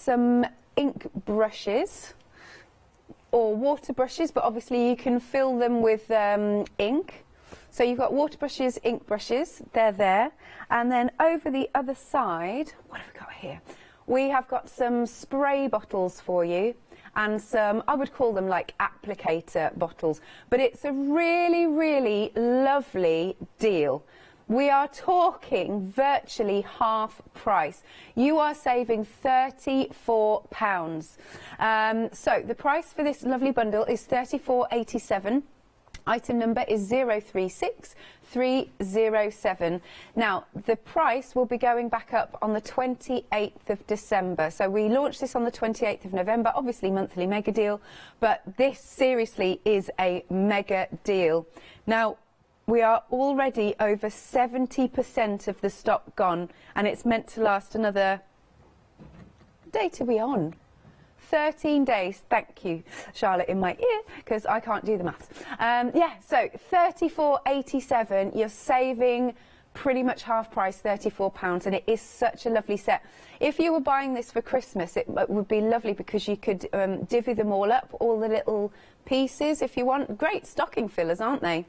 some ink brushes or water brushes, but obviously you can fill them with ink. So you've got water brushes, ink brushes, they're there. And then over the other side, what have we got here? We have got some spray bottles for you and some, I would call them like applicator bottles, but it's a really, really lovely deal. We are talking virtually half price. You are saving £34. So the price for this lovely bundle is £34.87. Item number is 036307. Now, the price will be going back up on the 28th of December. So we launched this on the 28th of November, obviously monthly mega deal, but this seriously is a mega deal. Now, we are already over 70% of the stock gone, and it's meant to last another, what date are we on? 13 days. Thank you, Charlotte, in my ear, because I can't do the maths. Yeah, so £34.87, you're saving pretty much half price, £34, and it is such a lovely set. If you were buying this for Christmas, it would be lovely because you could divvy them all up, all the little pieces if you want. Great stocking fillers, aren't they?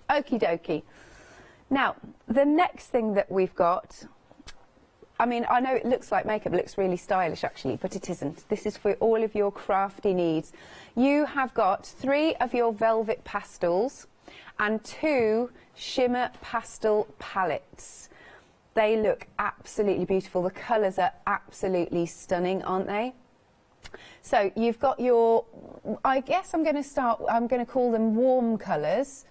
Okie dokie. Now, the next thing that we've got, I mean, I know it looks like makeup, it looks really stylish actually, but it isn't. This is for all of your crafty needs. You have got 3 of your velvet pastels and 2 shimmer pastel palettes. They look absolutely beautiful. The colours are absolutely stunning, aren't they? So you've got your, I guess I'm going to call them warm colours.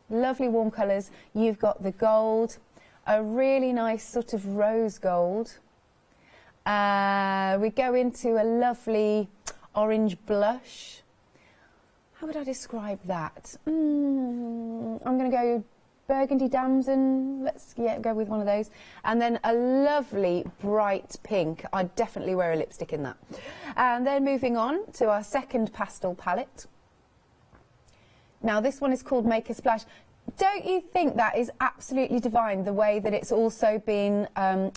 Lovely warm colours. You've got the gold, a really nice sort of rose gold. We go into a lovely orange blush. How would I describe that? I'm going to go burgundy damson. Let's go with one of those. And then a lovely bright pink. I'd definitely wear a lipstick in that. And then moving on to our second pastel palette. Now, this one is called Make a Splash. Don't you think that is absolutely divine, the way that it's also been,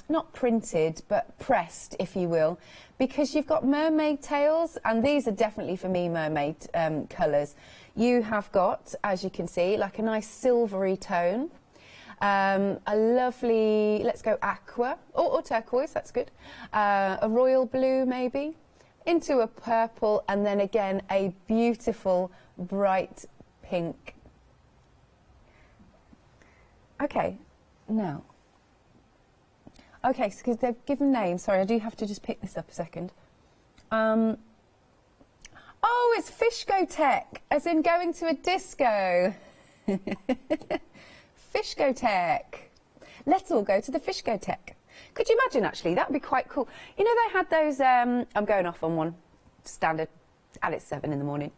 not printed, but pressed, if you will? Because you've got mermaid tails, and these are definitely, for me, mermaid colours. You have got, as you can see, like a nice silvery tone. A lovely, let's go aqua, or turquoise, that's good. A royal blue, maybe. Into a purple, and then again, a beautiful, bright pink. Okay, now. Okay, so because they've given names, sorry, I do have to just pick this up a second. Oh, it's Fishgotech, as in going to a disco. Fishgotech. Let's all go to the Fishgotech. Could you imagine, actually? That would be quite cool. You know, they had those, I'm going off on one, standard, and it's 7 in the morning.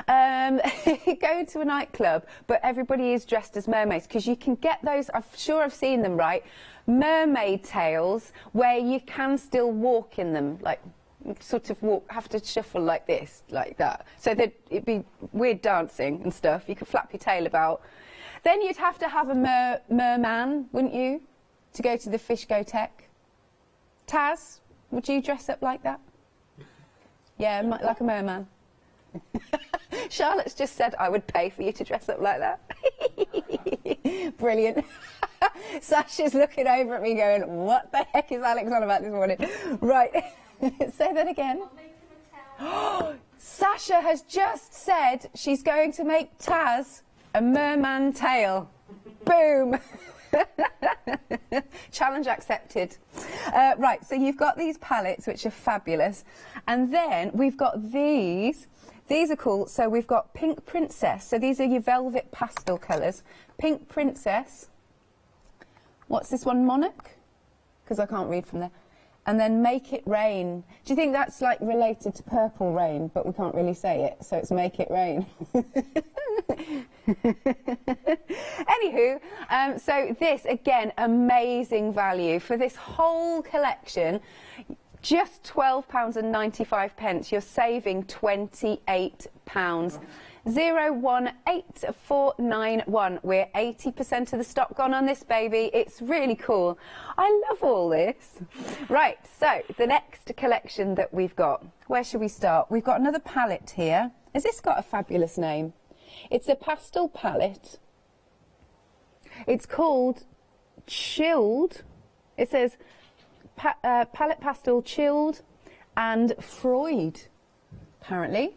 Go to a nightclub, but everybody is dressed as mermaids, because you can get those, I'm sure I've seen them, right? Mermaid tails, where you can still walk in them, like sort of walk, have to shuffle like this, like that. So that it'd be weird dancing and stuff. You could flap your tail about. Then you'd have to have a merman, wouldn't you, to go to the Fishgotech? Taz, would you dress up like that? Yeah, like a merman. Charlotte's just said I would pay for you to dress up like that. Brilliant. Sasha's looking over at me going, what the heck is Alex on about this morning? Right, say that again. Sasha has just said she's going to make Taz a merman tail. Boom. Challenge accepted. Right, so you've got these palettes, which are fabulous. And then we've got these. These are cool. So we've got Pink Princess. So these are your velvet pastel colours. Pink Princess. What's this one? Monarch? Because I can't read from there. And then Make It Rain. Do you think that's like related to Purple Rain, but we can't really say it, so it's Make It Rain. Anywho, so this, again, amazing value. For this whole collection, just £12.95. You're saving £28. £80. 018491. We're 80% of the stock gone on this baby. It's really cool. I love all this. Right, so the next collection that we've got, where should we start? We've got another palette here. Has this got a fabulous name? It's a pastel palette. It's called Chilled. It says palette pastel chilled and Freud, apparently.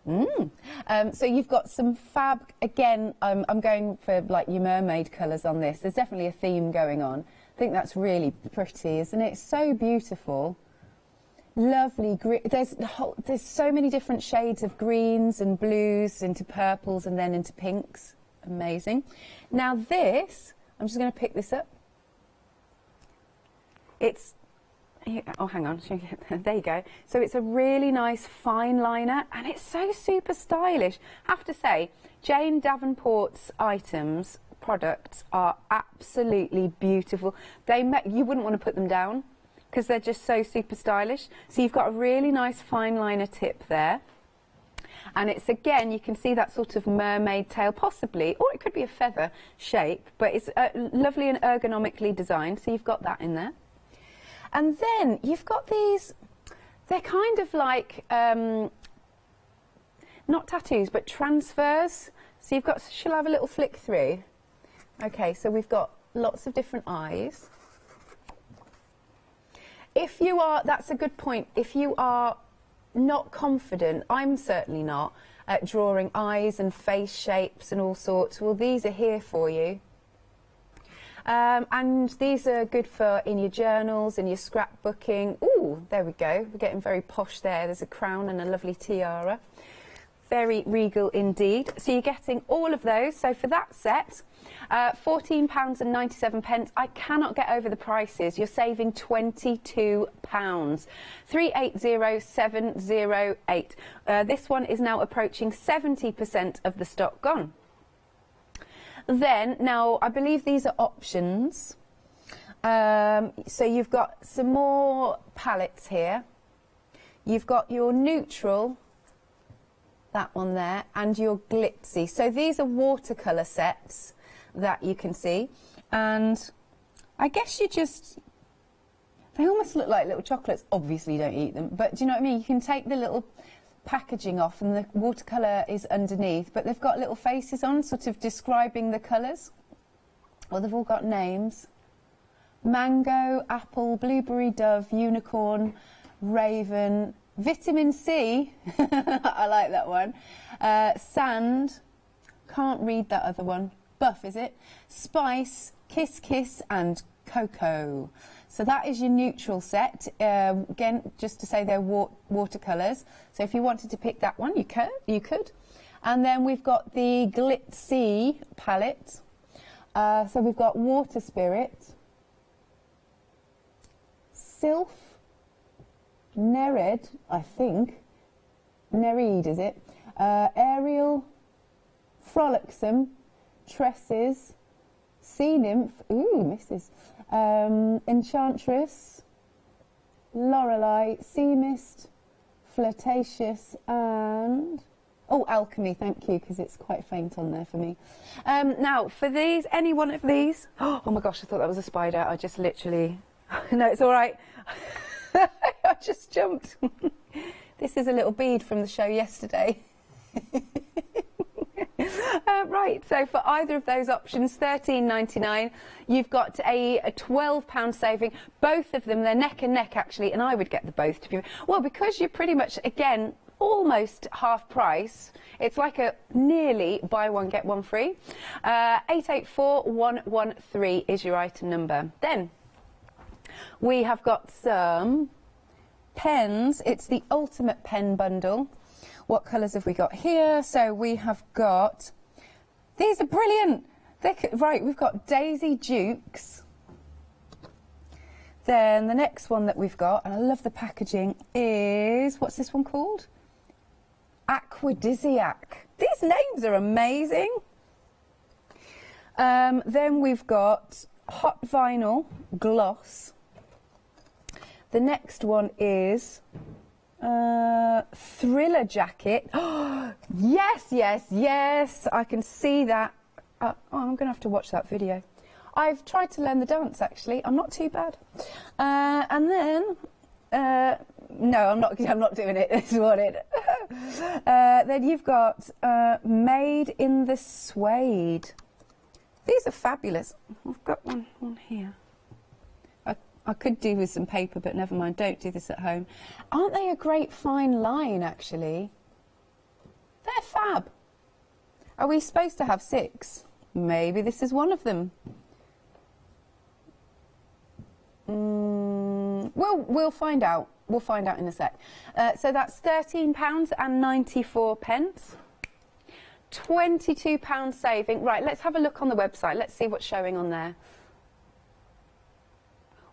So you've got some fab, again, I'm going for like your mermaid colours on this. There's definitely a theme going on. I think that's really pretty, isn't it? It's so beautiful. Lovely green. There's so many different shades of greens and blues into purples and then into pinks. Amazing. Now this, I'm just going to pick this up. It's, oh, hang on, there you go. So it's a really nice fine liner and it's so super stylish. Have to say, Jane Davenport's items, products are absolutely beautiful. You wouldn't want to put them down because they're just so super stylish. So you've got a really nice fine liner tip there. And it's, again, you can see that sort of mermaid tail possibly, or it could be a feather shape, but it's lovely and ergonomically designed. So you've got that in there. And then you've got these, they're kind of like, not tattoos, but transfers. So you've got, shall I have a little flick through? Okay, so we've got lots of different eyes. If you are, that's a good point, if you are not confident, I'm certainly not, at drawing eyes and face shapes and all sorts, well, these are here for you. And these are good for in your journals, in your scrapbooking. Ooh, there we go. We're getting very posh there. There's a crown and a lovely tiara. Very regal indeed. So you're getting all of those. So for that set, £14.97. I cannot get over the prices. You're saving £22. 380708. This one is now approaching 70% of the stock gone. Then, now, I believe these are options. So you've got some more palettes here. You've got your neutral, that one there, and your glitzy. So these are watercolour sets that you can see. And I guess you just, they almost look like little chocolates. Obviously, you don't eat them. But do you know what I mean? You can take the little packaging off and the watercolour is underneath, but they've got little faces on, sort of describing the colours. Well, they've all got names. Mango, apple, blueberry, dove, unicorn, raven, vitamin C, I like that one, sand, can't read that other one, buff is it, spice, kiss kiss and cocoa. So that is your neutral set. Again, just to say they're watercolours. So if you wanted to pick that one, you could. And then we've got the glitzy palette. So we've got Water Spirit, Sylph, Nereid, I think. Nereid, is it? Ariel, Frolicsome, Tresses, Sea Nymph, ooh, misses. Enchantress, Lorelei, Sea Mist, Flirtatious, and oh, Alchemy, thank you, because it's quite faint on there for me. Now, for these, any one of these, oh my gosh, I thought that was a spider. I just literally, no, it's all right. I just jumped. This is a little bead from the show yesterday. Right, so for either of those options, £13.99, you've got a £12 saving. Both of them, they're neck and neck actually, and I would get the both to be, well, because you're pretty much, again, almost half price. It's like a nearly buy one, get one free. 884113 is your item number. Then we have got some pens. It's the Ultimate Pen Bundle. What colours have we got here? So we have got, these are brilliant. Right, we've got Daisy Dukes. Then the next one that we've got, and I love the packaging, is, what's this one called? Aquadisiac. These names are amazing. Then we've got Hot Vinyl Gloss. The next one is, Thriller jacket. Oh, yes, yes, yes. I can see that. Oh, I'm going to have to watch that video. I've tried to learn the dance, actually. I'm not too bad. And then, no, I'm not doing it. This morning. Then you've got made in the suede. These are fabulous. I've got one here. I could do with some paper, but never mind. Don't do this at home. Aren't they a great fine line, actually? They're fab. Are we supposed to have 6? Maybe this is one of them. We'll find out. We'll find out in a sec. So that's £13.94. £22 saving. Right, let's have a look on the website. Let's see what's showing on there.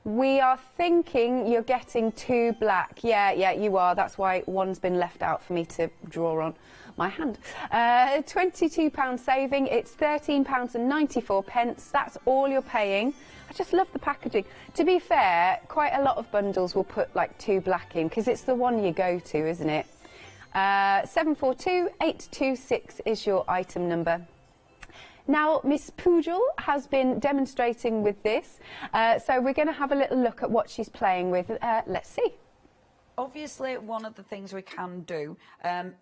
We are thinking you're getting 2 black. Yeah, you are. That's why one's been left out for me to draw on my hand. £22 saving. It's £13.94. That's all you're paying. I just love the packaging. To be fair, quite a lot of bundles will put like 2 black in because it's the one you go to, isn't it? 742826 is your item number. Now, Miss Poodle has been demonstrating with this, so we're going to have a little look at what she's playing with. Let's see. Obviously, one of the things we can do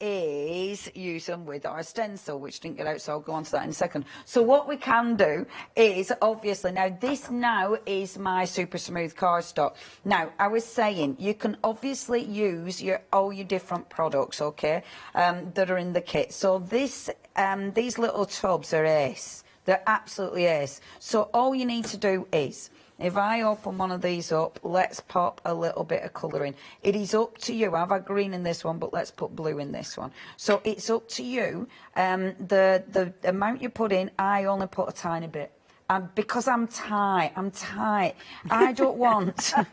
is use them with our stencil, which didn't get out, so I'll go on to that in a second. So what we can do is, obviously, now this now is my super smooth cardstock. Now, I was saying, you can obviously use all your different products, okay, that are in the kit. So this, these little tubs are ace. They're absolutely ace. So all you need to do is, if I open one of these up, let's pop a little bit of colour in. It is up to you. I've had green in this one, but let's put blue in this one. So it's up to you. The amount you put in, I only put a tiny bit. Because I'm tight. I don't want to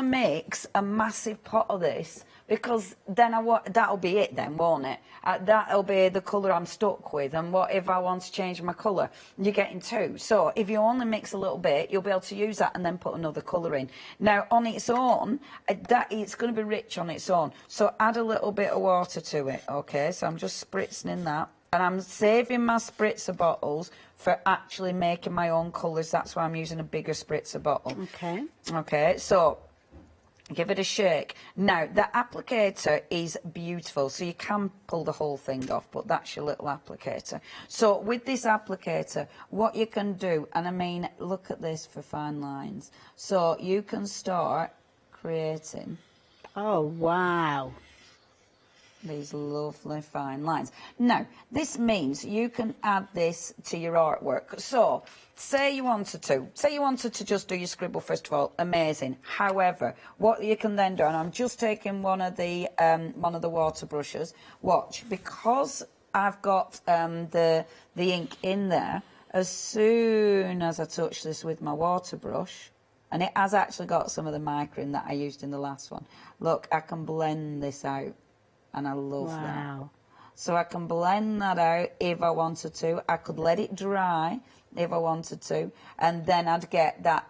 mix a massive pot of this, because then that'll be it then, won't it? That'll be the colour I'm stuck with, and what if I want to change my colour? You're getting 2. So if you only mix a little bit, you'll be able to use that and then put another colour in. Now, on its own, it's going to be rich on its own. So add a little bit of water to it, okay? So I'm just spritzing in that. And I'm saving my spritzer bottles for actually making my own colours. That's why I'm using a bigger spritzer bottle. Okay. Okay, so give it a shake. Now, the applicator is beautiful, so you can pull the whole thing off, but that's your little applicator. So with this applicator, what you can do, and I mean, look at this for fine lines. So you can start creating. Oh, wow. These lovely fine lines. Now, this means you can add this to your artwork. So, say you wanted to just do your scribble first of all, amazing. However, what you can then do, and I'm just taking one of the water brushes. Watch, because I've got the ink in there. As soon as I touch this with my water brush, and it has actually got some of the micron that I used in the last one. Look, I can blend this out. And I love that. So I can blend that out if I wanted to. I could let it dry if I wanted to, and then I'd get that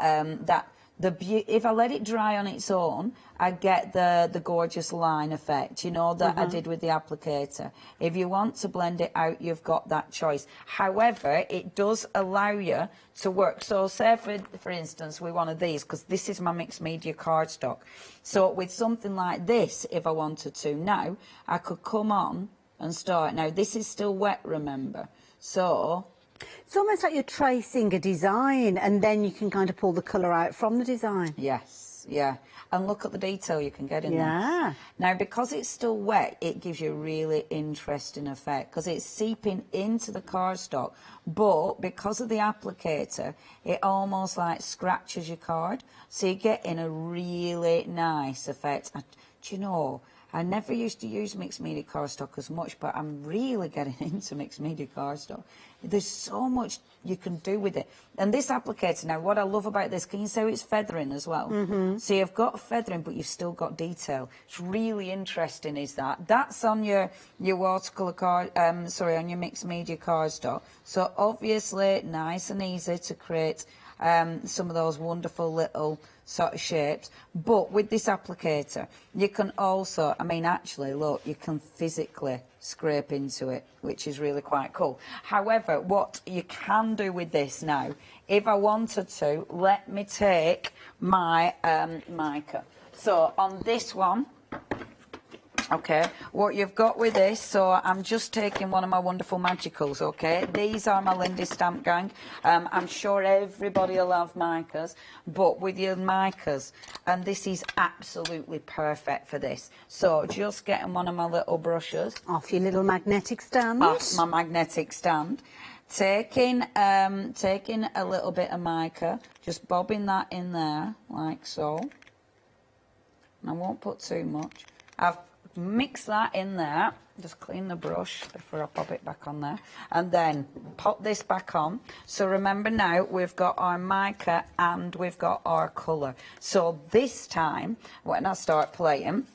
if I let it dry on its own, I'd get the gorgeous line effect, you know, that I did with the applicator. If you want to blend it out, you've got that choice. However, it does allow you to work. So say, for instance, with one of these, because this is my mixed media cardstock. So with something like this, if I wanted to, now I could come on and start. Now, this is still wet, remember. So it's almost like you're tracing a design, and then you can kind of pull the colour out from the design. Yes, yeah. And look at the detail you can get in there. Now, because it's still wet, it gives you a really interesting effect, because it's seeping into the cardstock. But because of the applicator, it almost like scratches your card. So you're getting a really nice effect. Do you know, I never used to use mixed media cardstock as much, but I'm really getting into mixed media cardstock. There's so much you can do with it. And this applicator now, what I love about this, can you say it's feathering as well? So you've got feathering, but you've still got detail. It's really interesting, is that. That's on your watercolour card, on your mixed media cardstock. So obviously, nice and easy to create some of those wonderful little sort of shapes. But with this applicator, you can also, I mean, actually, look, you can physically scrape into it, which is really quite cool. However, what you can do with this now, if I wanted to, let me take my mica. So on this one, okay, what you've got with this, so I'm just taking one of my wonderful magicals, okay? These are my Lindy Stamp Gang. I'm sure everybody will have micas, but with your micas, and this is absolutely perfect for this. So just getting one of my little brushes. Off your little magnetic stand. Off my magnetic stand. Taking a little bit of mica, just bobbing that in there, like so. And I won't put too much. I've mix that in there, just clean the brush before I pop it back on there, and then pop this back on. So remember now, we've got our mica and we've got our colour. So this time, when I start playing,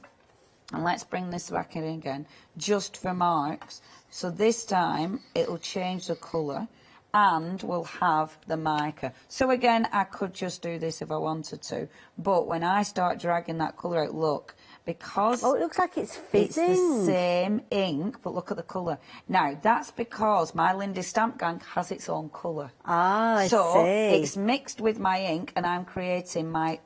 and let's bring this back in again, just for marks. So this time, it'll change the colour, and we'll have the mica. So again, I could just do this if I wanted to, but when I start dragging that colour out, look, because oh, it looks like it's fizzing. It's the same ink, but look at the colour. Now, that's because my Lindy Stamp Gang has its own colour. Ah, I so see. It's mixed with my ink, and I'm creating my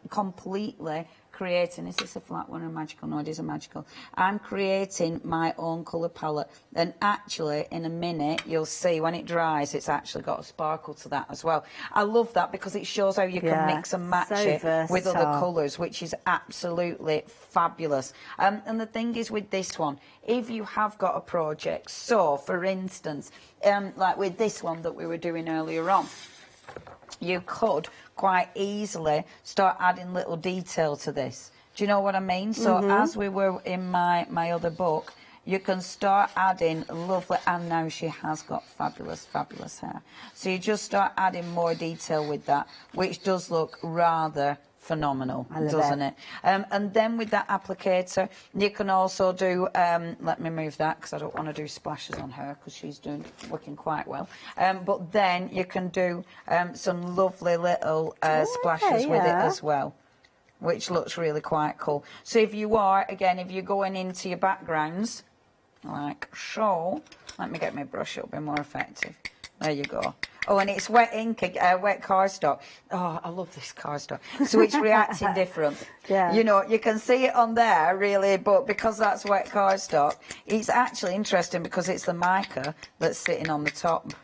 is this a flat one or a magical? No, it is a magical. I'm creating my own colour palette, and actually in a minute you'll see when it dries it's actually got a sparkle to that as well. I love that because it shows how you can mix and match it with other colours, which is absolutely fabulous. And the thing is with this one, if you have got a project, so for instance, like with this one that we were doing earlier on, you could quite easily start adding little detail to this. Do you know what I mean? So as we were in my other book, you can start adding lovely, and now she has got fabulous hair. So you just start adding more detail with that, which does look rather phenomenal, doesn't it? And then with that applicator, you can also do, let me move that because I don't want to do splashes on her because she's working quite well. But then you can do some lovely little splashes with it as well, which looks really quite cool. So if you are, again, if you're going into your backgrounds, like so, let me get my brush, it'll be more effective. There you go. Oh, and it's wet ink, wet cardstock. Oh, I love this cardstock. So it's reacting different. Yeah. You know, you can see it on there, really, but because that's wet cardstock, it's actually interesting because it's the mica that's sitting on the top,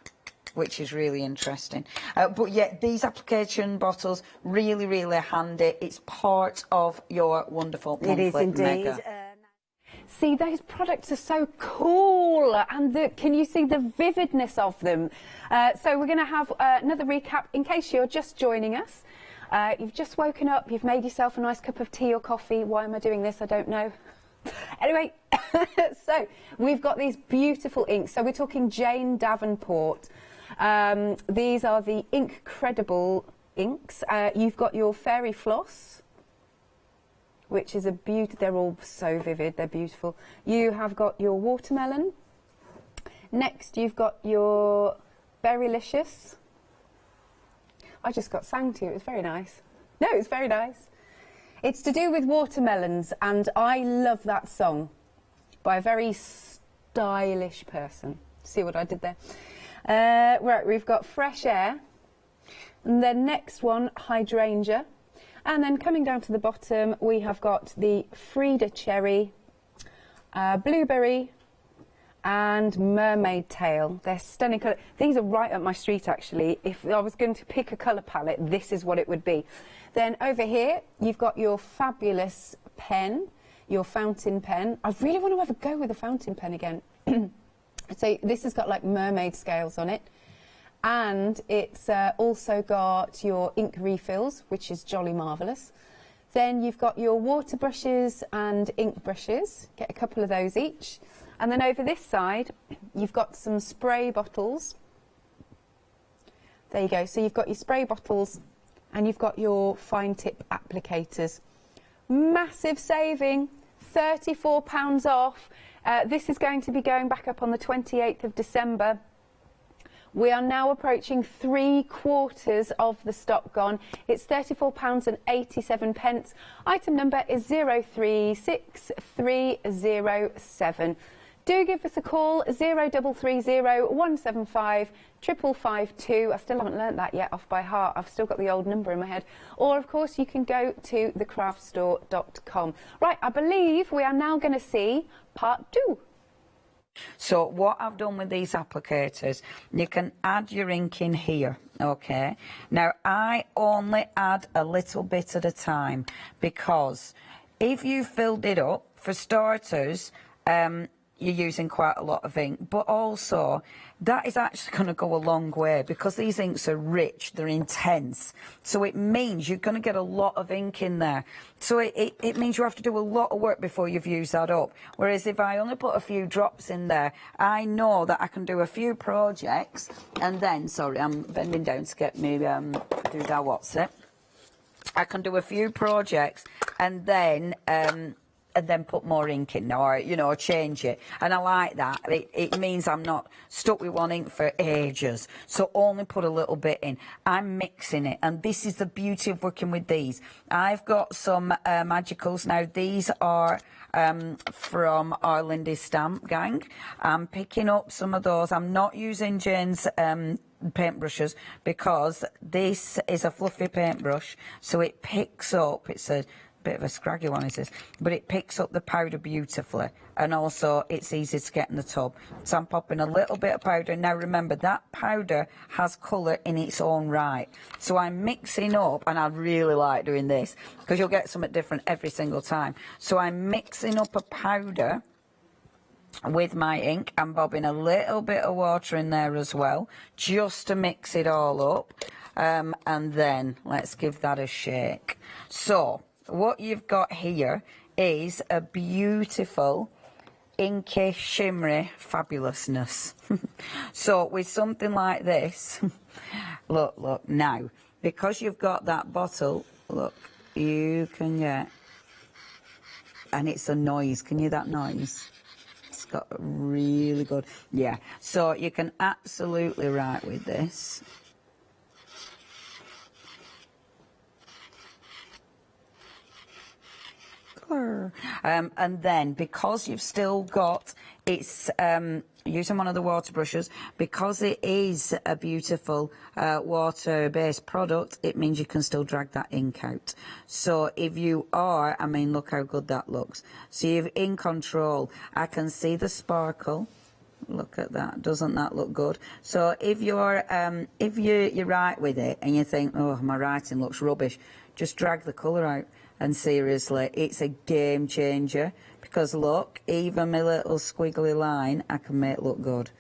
which is really interesting. But yeah, these application bottles, really, really handy. It's part of your wonderful monthly It is indeed. mega. See, those products are so cool, and can you see the vividness of them? So we're going to have another recap in case you're just joining us. You've just woken up, you've made yourself a nice cup of tea or coffee. Why am I doing this? I don't know. Anyway, so we've got these beautiful inks. So we're talking Jane Davenport. These are the Incredible inks. You've got your Fairy Floss, which is a beauty. They're all so vivid, they're beautiful. You have got your Watermelon. Next, you've got your Berrylicious. I just got sang to, it was very nice. No, it's very nice. It's to do with watermelons, and I love that song by a very stylish person. See what I did there? Right, we've got Fresh Air, and then next one, Hydrangea. And then coming down to the bottom, we have got the Frida Cherry, Blueberry, and Mermaid Tail. They're stunning colour. These are right up my street, actually. If I was going to pick a colour palette, this is what it would be. Then over here, you've got your fabulous pen, your fountain pen. I really want to have a go with a fountain pen again. So this has got like mermaid scales on it. And it's also got your ink refills, which is jolly marvellous. Then you've got your water brushes and ink brushes. Get a couple of those each. And then over this side, you've got some spray bottles. There you go. So you've got your spray bottles and you've got your fine tip applicators. Massive saving, £34 off. This is going to be going back up on the 28th of December. We are now approaching 3/4 of the stock gone. It's £34.87. Item number is 036307. Do give us a call, 0330 175 552. I still haven't learnt that yet off by heart. I've still got the old number in my head. Or, of course, you can go to thecraftstore.com. Right, I believe we are now going to see part 2. So what I've done with these applicators, you can add your ink in here, okay? Now, I only add a little bit at a time, because if you filled it up, for starters, you're using quite a lot of ink, but also that is actually going to go a long way, because these inks are rich, they're intense, so it means you're going to get a lot of ink in there. So it means you have to do a lot of work before you've used that up, whereas if I only put a few drops in there, I know that I can do a few projects, and then, sorry, I'm bending down to get me do that, what's it, I can do a few projects and then put more ink in, or, you know, change it. And I like that. It means I'm not stuck with one ink for ages. So only put a little bit in. I'm mixing it. And this is the beauty of working with these. I've got some magicals. Now, these are from our Lindy Stamp gang. I'm picking up some of those. I'm not using Jane's paintbrushes, because this is a fluffy paintbrush. So it picks up, it's a bit of a scraggy one, is this, but it picks up the powder beautifully, and also it's easy to get in the tub. So I'm popping a little bit of powder. Now remember, that powder has colour in its own right, so I'm mixing up, and I really like doing this because you'll get something different every single time. So I'm mixing up a powder with my ink. I'm bobbing a little bit of water in there as well, just to mix it all up, and then let's give that a shake. So what you've got here is a beautiful inky, shimmery fabulousness. So with something like this, look, now, because you've got that bottle, look, you can get, and it's a noise, can you hear that noise? It's got really good, yeah. So you can absolutely write with this. And then, because you've still got, it's using one of the water brushes, because it is a beautiful water-based product, it means you can still drag that ink out. So if you are, I mean, look how good that looks. So you're in control. I can see the sparkle. Look at that. Doesn't that look good? So if you're you write with it and you think, oh, my writing looks rubbish, just drag the colour out. And seriously, it's a game changer, because look, even my little squiggly line, I can make look good.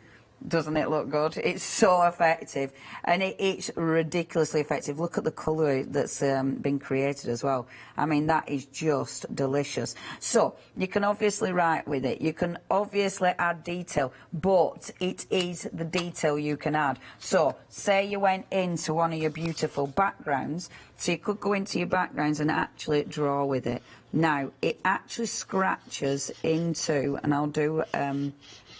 Doesn't it look good? It's so effective, and it's ridiculously effective. Look at the colour that's been created as well. I mean, that is just delicious. So you can obviously write with it, you can obviously add detail, but it is the detail you can add. So say you went into one of your beautiful backgrounds, so you could go into your backgrounds and actually draw with it. Now it actually scratches into, and I'll do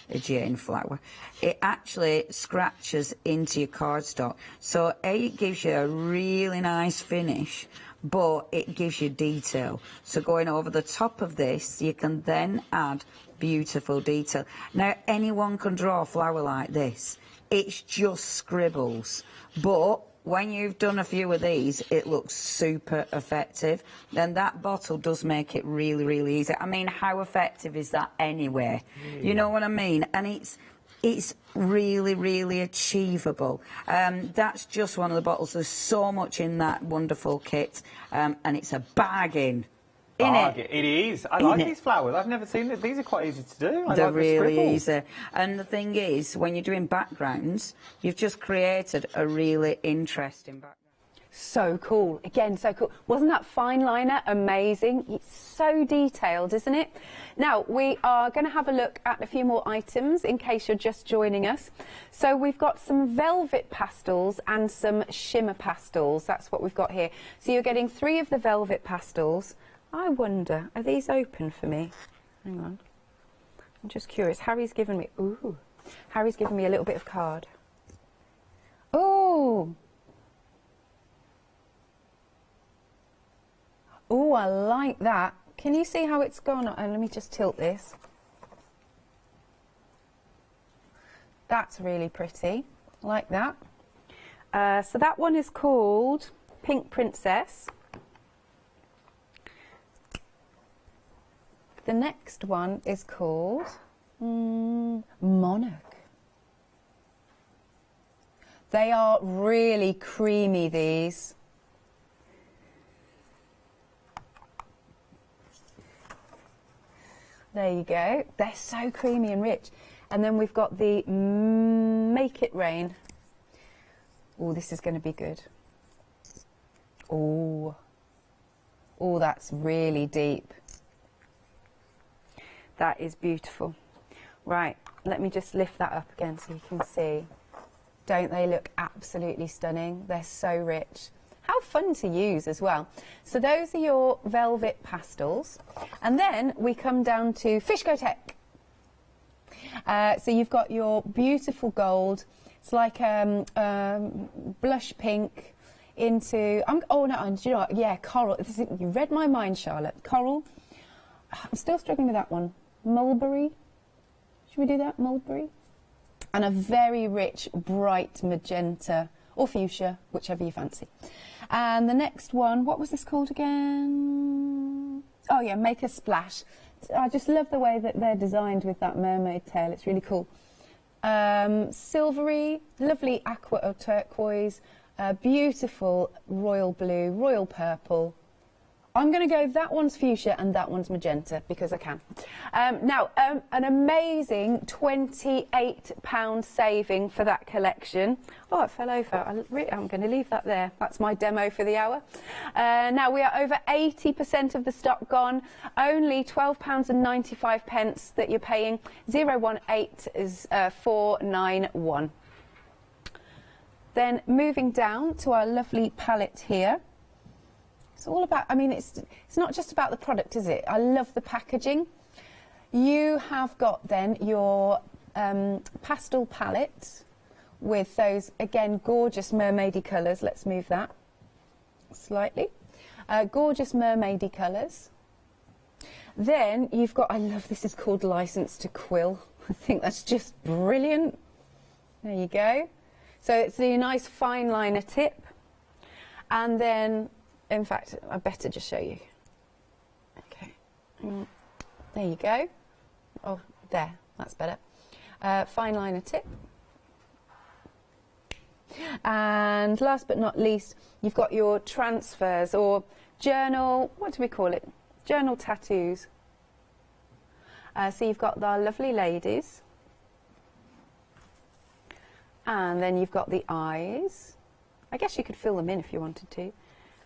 a Jane flower, it actually scratches into your cardstock, so it gives you a really nice finish, but it gives you detail. So going over the top of this, you can then add beautiful detail. Now anyone can draw a flower like this, it's just scribbles, but when you've done a few of these, it looks super effective. Then that bottle does make it really, really easy. I mean, how effective is that anyway? You know what I mean? And it's really, really achievable. That's just one of the bottles. There's so much in that wonderful kit, and it's a bargain. It is. I like these flowers. I've never seen it. These are quite easy to do. They're really easy. And the thing is, when you're doing backgrounds, you've just created a really interesting background. So cool. Again, so cool. Wasn't that fine liner amazing? It's so detailed, isn't it? Now, we are going to have a look at a few more items in case you're just joining us. So we've got some velvet pastels and some shimmer pastels. That's what we've got here. So you're getting 3 of the velvet pastels. I wonder, are these open for me? Hang on. I'm just curious. Harry's given me a little bit of card. Oh. Oh, I like that. Can you see how it's gone? And let me just tilt this. That's really pretty. Like that. So that one is called Pink Princess. The next one is called Monarch. They are really creamy, these. There you go. They're so creamy and rich. And then we've got the Make It Rain. Oh, this is going to be good. Oh. Oh, that's really deep. That is beautiful. Right, let me just lift that up again so you can see. Don't they look absolutely stunning? They're so rich. How fun to use as well. So those are your velvet pastels. And then we come down to Fishkotech. So you've got your beautiful gold. It's like blush pink into, oh no, do you know what? Yeah, coral. You read my mind, Charlotte. Coral. I'm still struggling with that one. Mulberry. Should we do that? Mulberry. And a very rich, bright magenta or fuchsia, whichever you fancy. And the next one, what was this called again? Oh yeah, Make a Splash. I just love the way that they're designed with that mermaid tail. It's really cool. Silvery, lovely aqua or turquoise, beautiful royal blue, royal purple. I'm going to go, that one's fuchsia and that one's magenta because I can. Now, an amazing £28 saving for that collection. Oh, it fell over. I'm going to leave that there. That's my demo for the hour. Now, we are over 80% of the stock gone. Only £12.95 that you're paying. 018 is 491. Then moving down to our lovely palette here. It's all about, I mean, it's not just about the product, is it? I love the packaging. You have got then your pastel palette with those, again, gorgeous mermaidy colours. Let's move that slightly. Gorgeous mermaidy colours. Then you've got, I love this, is called License to Quill. I think that's just brilliant. There you go. So it's a nice fine liner tip. And then, in fact, I better just show you. Okay, there you go. Oh, there, that's better. Fine liner tip. And last but not least, you've got your transfers or journal, what do we call it? Journal tattoos. So you've got the lovely ladies. And then you've got the eyes. I guess you could fill them in if you wanted to.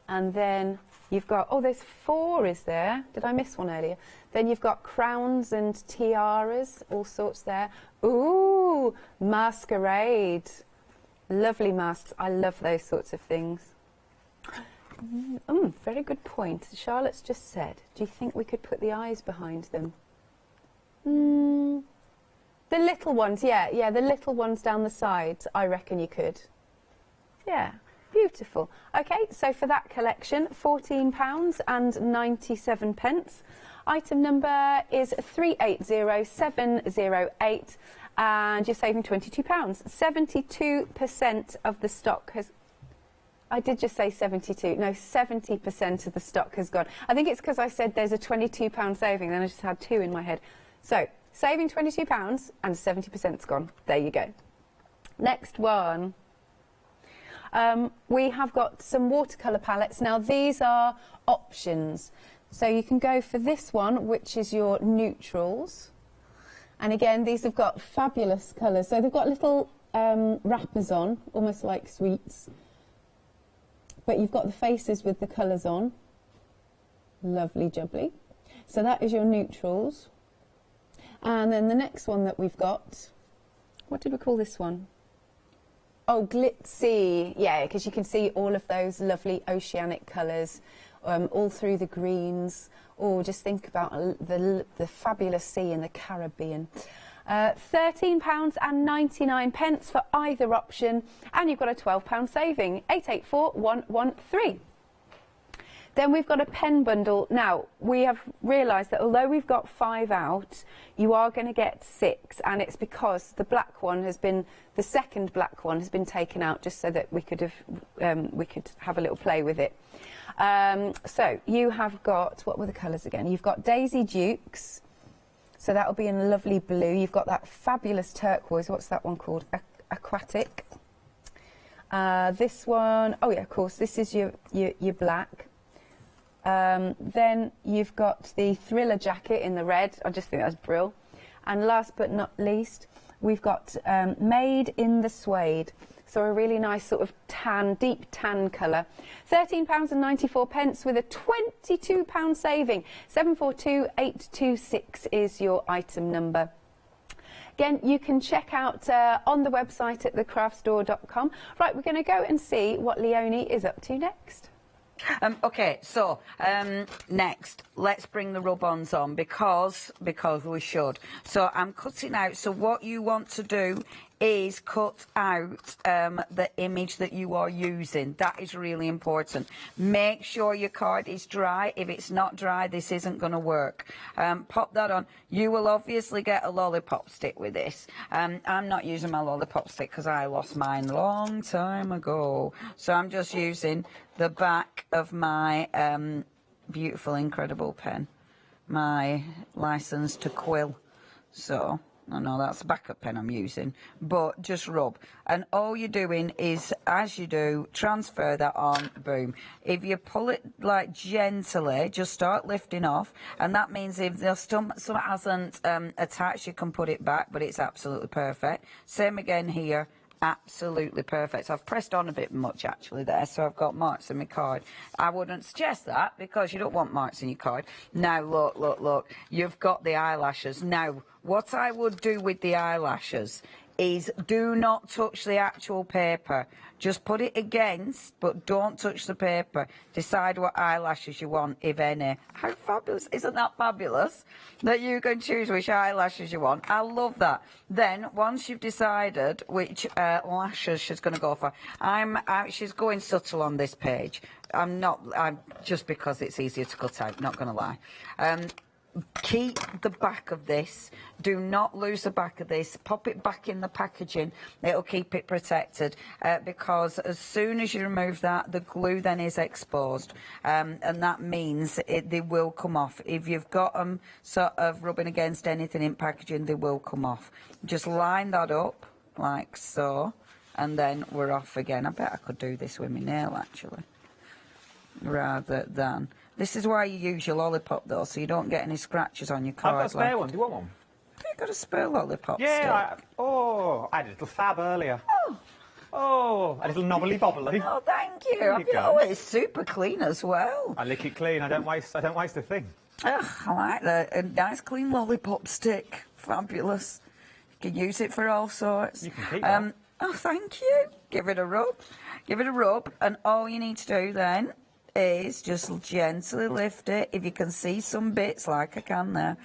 And then you've got, oh, there's 4, is there? Did I miss one earlier? Then you've got crowns and tiaras, all sorts there. Ooh, masquerade. Lovely masks. I love those sorts of things. Very good point. Charlotte's just said, do you think we could put the eyes behind them? The little ones, yeah, the little ones down the sides, I reckon you could. Yeah. Beautiful. Okay, so for that collection, £14.97. Item number is 380708, and you're saving £22. 72% of the stock has... I did just say 72. No, 70% of the stock has gone. I think it's because I said there's a £22 saving, then I just had 2 in my head. So, saving £22 and 70%'s gone. There you go. Next one. We have got some watercolour palettes. Now these are options. So you can go for this one, which is your neutrals. And again, these have got fabulous colours. So they've got little wrappers on, almost like sweets. But you've got the faces with the colours on. Lovely jubbly. So that is your neutrals. And then the next one that we've got, what did we call this one? Oh, glitzy, yeah, because you can see all of those lovely oceanic colours all through the greens. Or just think about the fabulous sea in the Caribbean. £13.99 for either option, and you've got a £12 saving, 884113. Then we've got a pen bundle. Now, we have realised that although we've got 5 out, you are going to get 6, and it's because the black one has been, the second black one has been taken out just so that we could have a little play with it. So you have got, what were the colours again? You've got Daisy Dukes, so that'll be in lovely blue. You've got that fabulous turquoise. What's that one called? Aquatic. This one, oh yeah, of course, this is your black. Then you've got the Thriller jacket in the red. I just think that's brilliant. And last but not least, we've got Made in the Suede. So a really nice sort of tan, deep tan colour. £13.94 with a £22 saving. 742826 is your item number. Again, you can check out on the website at thecraftstore.com. Right, we're going to go and see what Leonie is up to next. Okay, so next, let's bring the rub-ons on because we should. So I'm cutting out. So what you want to do is cut out the image that you are using. That is really important. Make sure your card is dry. If it's not dry, this isn't going to work. Pop that on. You will obviously get a lollipop stick with this. I'm not using my lollipop stick because I lost mine a long time ago. So I'm just using the back of my beautiful, incredible pen, my license to quill. So I know that's the backup pen I'm using, but just rub. And all you're doing is, as you do, transfer that on, boom. If you pull it like gently, just start lifting off, and that means if there's some hasn't attached, you can put it back, but it's absolutely perfect. Same again here. Absolutely perfect. I've pressed on a bit much actually there, so I've got marks in my card. I wouldn't suggest that because you don't want marks in your card. Now look, you've got the eyelashes. Now what I would do with the eyelashes is do not touch the actual paper. Just put it against, but don't touch the paper. Decide what eyelashes you want, if any. How fabulous. Isn't that fabulous? That you can choose which eyelashes you want. I love that. Then, once you've decided which lashes she's going to go for, she's going subtle on this page. I'm just because it's easier to cut out, not going to lie. Keep the back of this. Do not lose the back of this. Pop it back in the packaging. It'll keep it protected because as soon as you remove that, the glue then is exposed, and that means they will come off. If you've got them sort of rubbing against anything in packaging, they will come off. Just line that up like so, and then we're off again. I bet I could do this with my nail actually, rather than. This is why you use your lollipop, though, so you don't get any scratches on your card. I've got a spare one. Do you want one? Have you got a spare lollipop Yeah. stick? I had a little fab earlier. Oh, a little knobbly bobbly. Oh, thank you. It's super clean as well. I lick it clean. I don't waste a thing. Ugh, I like that. A nice clean lollipop stick. Fabulous. You can use it for all sorts. You can keep that. Oh, thank you. Give it a rub. Give it a rub, and all you need to do then is just gently lift it. If you can see some bits like I can there,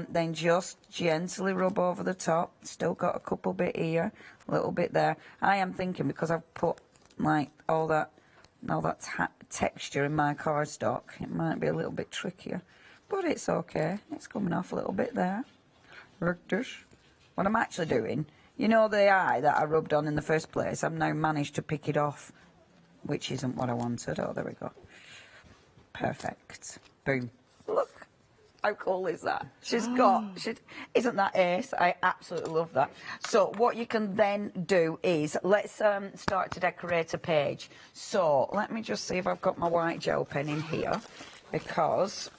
then just gently rub over the top. Still got a couple bit here, a little bit there. I am thinking because I've put like all that texture in my cardstock, it might be a little bit trickier, but it's okay. It's coming off a little bit there. What I'm actually doing, you know, the eye that I rubbed on in the first place, I've now managed to pick it off, which isn't what I wanted. Oh, there we go. Perfect. Boom. Look, how cool is that? Isn't that ace? I absolutely love that. So what you can then do is, let's start to decorate a page. So let me just see if I've got my white gel pen in here, because,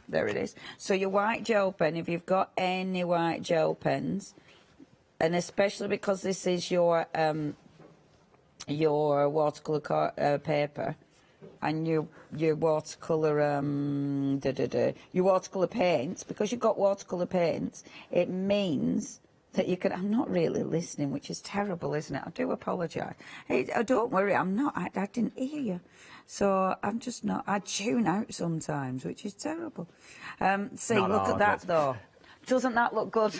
there it is. So your white gel pen, if you've got any white gel pens, and especially because this is your watercolor paper, and your watercolor your watercolor paints, because you've got watercolor paints, it means that you can. I'm not really listening, which is terrible, isn't it? I do apologise. Hey, don't worry, I'm not. I didn't hear you, so I'm just not. I tune out sometimes, which is terrible. See, look at that though. Doesn't that look good?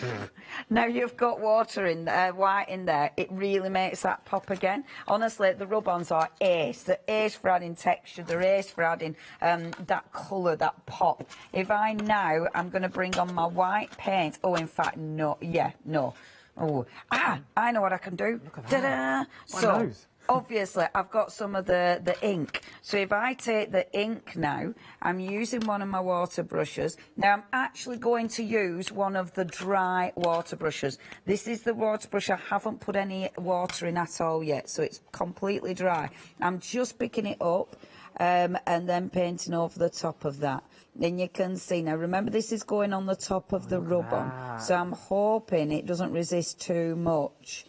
Now you've got water in there, white in there, it really makes that pop again. Honestly, the rub-ons are ace. They're ace for adding texture, they're ace for adding that colour, that pop. If I'm going to bring on my white paint. Oh, in fact, no. Yeah, no. Oh, I know what I can do. Look at that. Ta-da! My So, nose. obviously, I've got some of the ink. So if I take the ink now, I'm using one of my water brushes. Now, I'm actually going to use one of the dry water brushes. This is the water brush. I haven't put any water in at all yet, so it's completely dry. I'm just picking it up and then painting over the top of that. Then you can see, now remember this is going on the top of the rub-on, so I'm hoping it doesn't resist too much.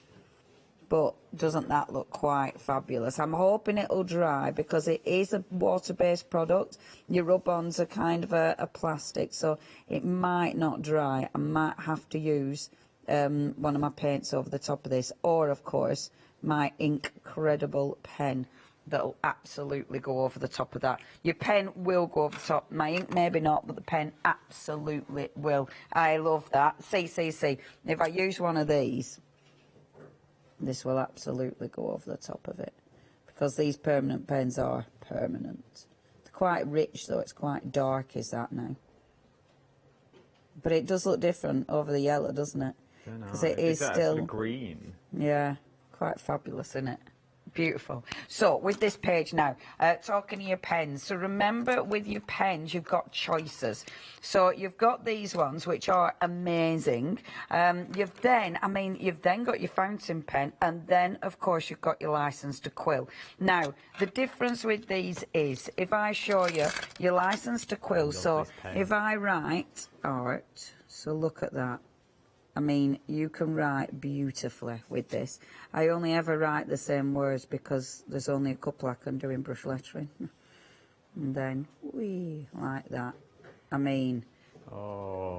But doesn't that look quite fabulous? I'm hoping it'll dry because it is a water-based product. Your rub-ons are kind of a plastic, so it might not dry. I might have to use one of my paints over the top of this, or of course my Incredible pen that'll absolutely go over the top of that. Your pen will go over the top. My ink maybe not, but the pen absolutely will. I love that. See. If I use one of these, this will absolutely go over the top of it, because these permanent pens are permanent. They're quite rich though, it's quite dark is that now. But it does look different over the yellow, doesn't it? Because it is still green. Yeah, quite fabulous, isn't it? Beautiful. So with this page now, talking to your pens. So remember, with your pens, you've got choices. So you've got these ones, which are amazing. You've then got your fountain pen, and then of course you've got your license to quill. Now the difference with these is, if I show you your license to quill, so if I write art, so look at that. I mean, you can write beautifully with this. I only ever write the same words because there's only a couple I can do in brush lettering. And then, whee, like that. I mean,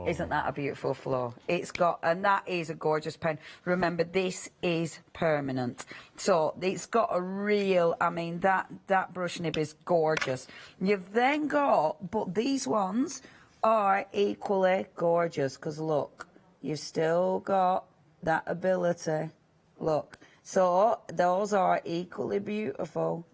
isn't that a beautiful flow? It's got, and that is a gorgeous pen. Remember, this is permanent. So it's got a real, I mean, that brush nib is gorgeous. You've then got, but these ones are equally gorgeous, because look, you've still got that ability. Look, so those are equally beautiful.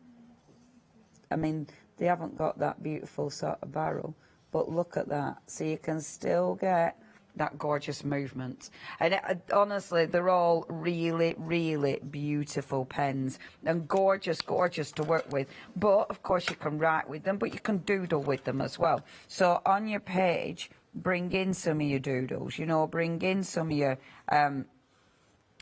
I mean, they haven't got that beautiful sort of barrel, but look at that. So you can still get that gorgeous movement. And honestly, they're all really, really beautiful pens, and gorgeous to work with. But of course you can write with them, but you can doodle with them as well. So on your page, bring in some of your doodles, you know, bring in some of your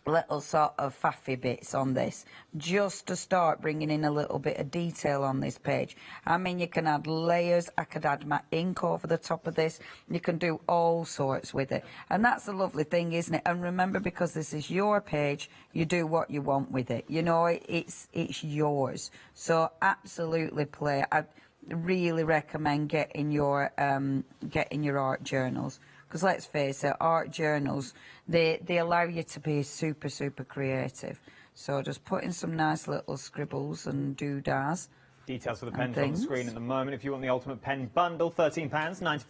little sort of faffy bits on this, just to start bringing in a little bit of detail on this page. I mean, you can add layers. I could add my ink over the top of this. You can do all sorts with it, and that's the lovely thing, isn't it? And remember, because this is your page, you do what you want with it, you know. It's yours, so absolutely play. I really recommend getting your art journals, because let's face it, art journals, they allow you to be super creative. So just put in some nice little scribbles and doodads. Details for the pens on the screen at the moment. If you want the ultimate pen bundle, £13.94,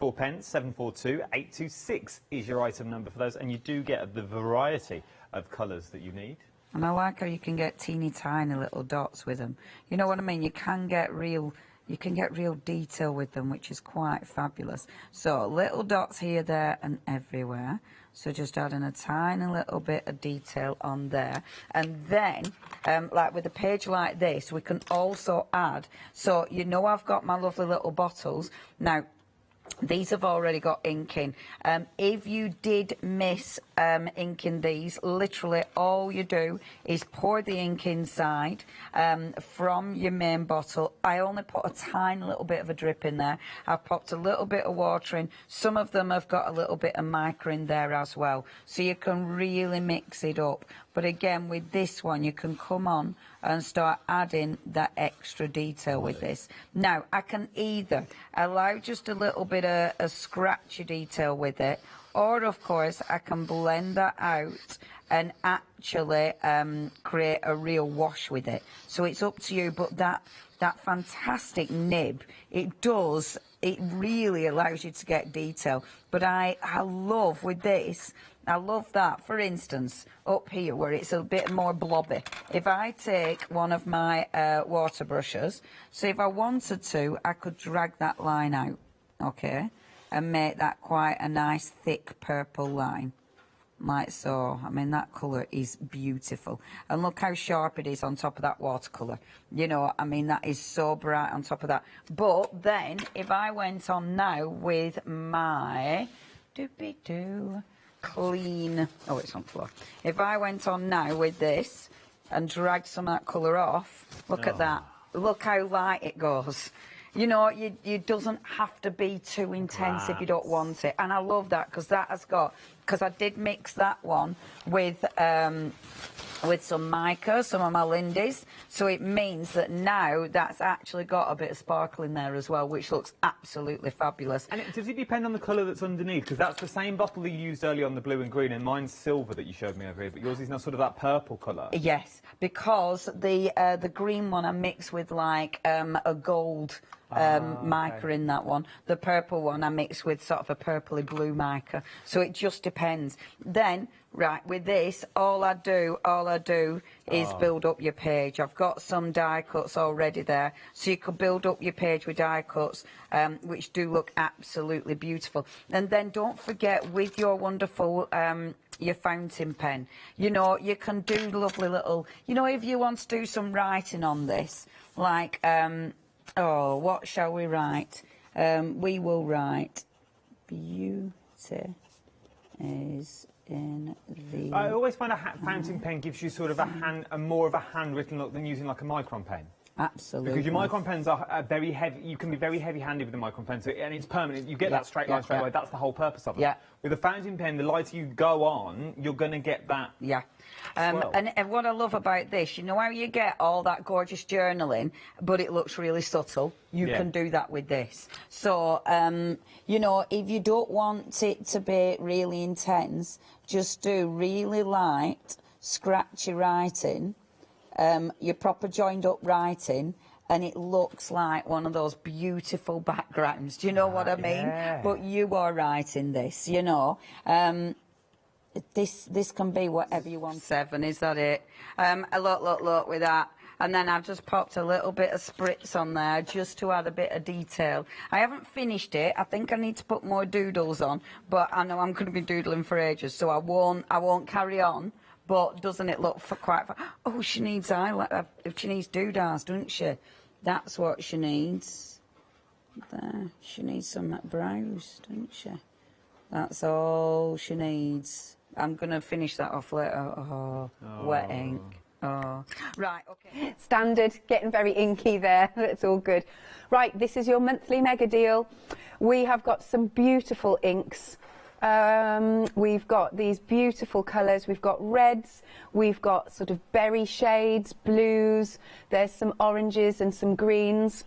742-826 is your item number for those, and you do get the variety of colours that you need. And I like how you can get teeny tiny little dots with them. You know what I mean? You can get real detail with them, which is quite fabulous. So little dots here, there and everywhere. So just adding a tiny little bit of detail on there. And then, like with a page like this, we can also add, so you know I've got my lovely little bottles. Now, these have already got ink in. If you did miss ink in these, literally all you do is pour the ink inside from your main bottle. I only put a tiny little bit of a drip in there. I've popped a little bit of water in. Some of them have got a little bit of mica in there as well, so you can really mix it up. But again, with this one, you can come on and start adding that extra detail with this. Now, I can either allow just a little bit of a scratchy detail with it, or of course, I can blend that out and actually create a real wash with it. So it's up to you, but that fantastic nib, it really allows you to get detail. But I love with this, I love that, for instance, up here where it's a bit more blobby. If I take one of my water brushes, so if I wanted to, I could drag that line out, okay, and make that quite a nice thick purple line. Like so. I mean, that colour is beautiful. And look how sharp it is on top of that watercolour. You know, I mean, that is so bright on top of that. But then, if I went on now with my clean... Oh, it's on the floor. If I went on now with this and dragged some of that colour off, look at that. Look how light it goes. You know, you doesn't have to be too intense if you don't want it. And I love that because that has got... Because I did mix that one with some mica, some of my Lindy's. So it means that now that's actually got a bit of sparkle in there as well, which looks absolutely fabulous. And does it depend on the colour that's underneath? Because that's the same bottle that you used earlier on the blue and green, and mine's silver that you showed me over here, but yours is now sort of that purple colour. Yes, because the green one I mix with like a gold mica in that one. The purple one I mix with sort of a purpley blue mica. So it just depends. Then, right, with this, all I do is build up your page. I've got some die cuts already there, so you could build up your page with die cuts, which do look absolutely beautiful. And then don't forget, with your wonderful your fountain pen, you know, you can do lovely little, you know, if you want to do some writing on this, like, oh, what shall we write? We will write beauty is in the... I always find a fountain pen gives you sort of a more of a handwritten look than using like a micron pen. Absolutely. Because your micron pens are very heavy. You can be very heavy-handed with the micron pen, so, and it's permanent. You get that straight line straight away. That's the whole purpose of it. Yeah. With a fountain pen, the lighter you go on, you're going to get that. Yeah. Swell. And what I love about this, you know how you get all that gorgeous journaling, but it looks really subtle? You can do that with this. So, you know, if you don't want it to be really intense, just do really light, scratchy writing, your proper joined up writing, and it looks like one of those beautiful backgrounds. Do you know what I mean? Yeah. But you are writing this, you know. This can be whatever you want. 7, is that it? Look with that. And then I've just popped a little bit of spritz on there just to add a bit of detail. I haven't finished it. I think I need to put more doodles on, but I know I'm going to be doodling for ages, so I won't carry on. But doesn't it look quite... Oh, she needs eyeliner. She needs doodahs, doesn't she? That's what she needs. There. She needs some brows, doesn't she? That's all she needs. I'm going to finish that off later. Oh, wet ink. Oh. Right, okay. Standard, getting very inky there. That's all good. Right, this is your monthly mega deal. We have got some beautiful inks. We've got these beautiful colours. We've got reds, we've got sort of berry shades, blues, there's some oranges and some greens.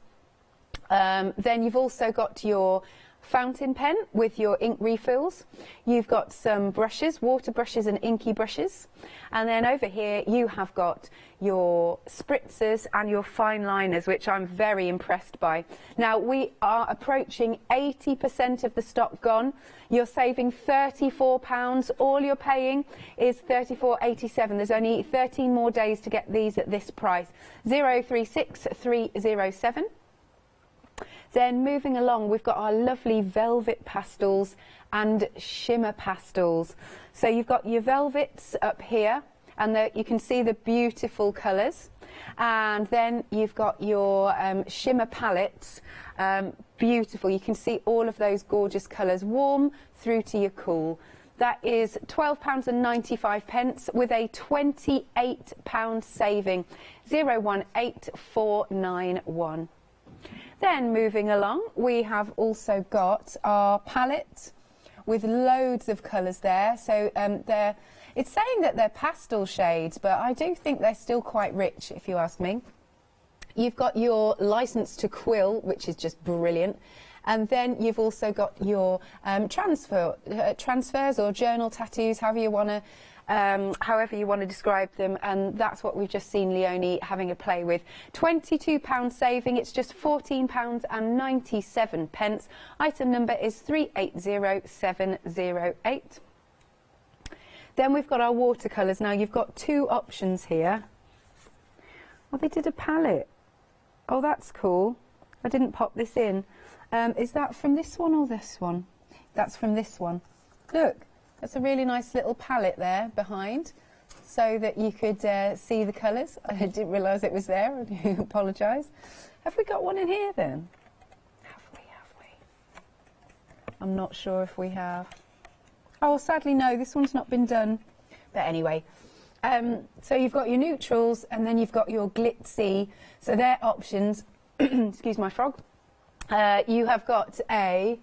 Then you've also got your fountain pen with your ink refills. You've got some brushes, water brushes and inky brushes. And then over here you have got your spritzers and your fine liners, which I'm very impressed by. Now we are approaching 80% of the stock gone. You're saving £34. All you're paying is £34.87. There's only 13 more days to get these at this price. 036307. Then moving along, we've got our lovely velvet pastels and shimmer pastels. So you've got your velvets up here, and you can see the beautiful colours. And then you've got your shimmer palettes, beautiful. You can see all of those gorgeous colours, warm through to your cool. That is £12.95 with a £28 saving, 018491. Then moving along, we have also got our palette with loads of colours there. So it's saying that they're pastel shades, but I do think they're still quite rich, if you ask me. You've got your license to quill, which is just brilliant. And then you've also got your transfers or journal tattoos, however you want to describe them, and that's what we've just seen Leonie having a play with. £22 saving, it's just £14.97. Item number is 380708. Then we've got our watercolours. Now you've got two options here. Well, they did a palette. Oh, that's cool. I didn't pop this in. Is that from this one or this one? That's from this one. Look, that's a really nice little palette there behind, so that you could see the colours. I didn't realise it was there. I do apologise. Have we got one in here then? Have we? I'm not sure if we have. Oh, sadly no, this one's not been done. But anyway, so you've got your neutrals and then you've got your glitzy. So they're options. Excuse my frog. You have got a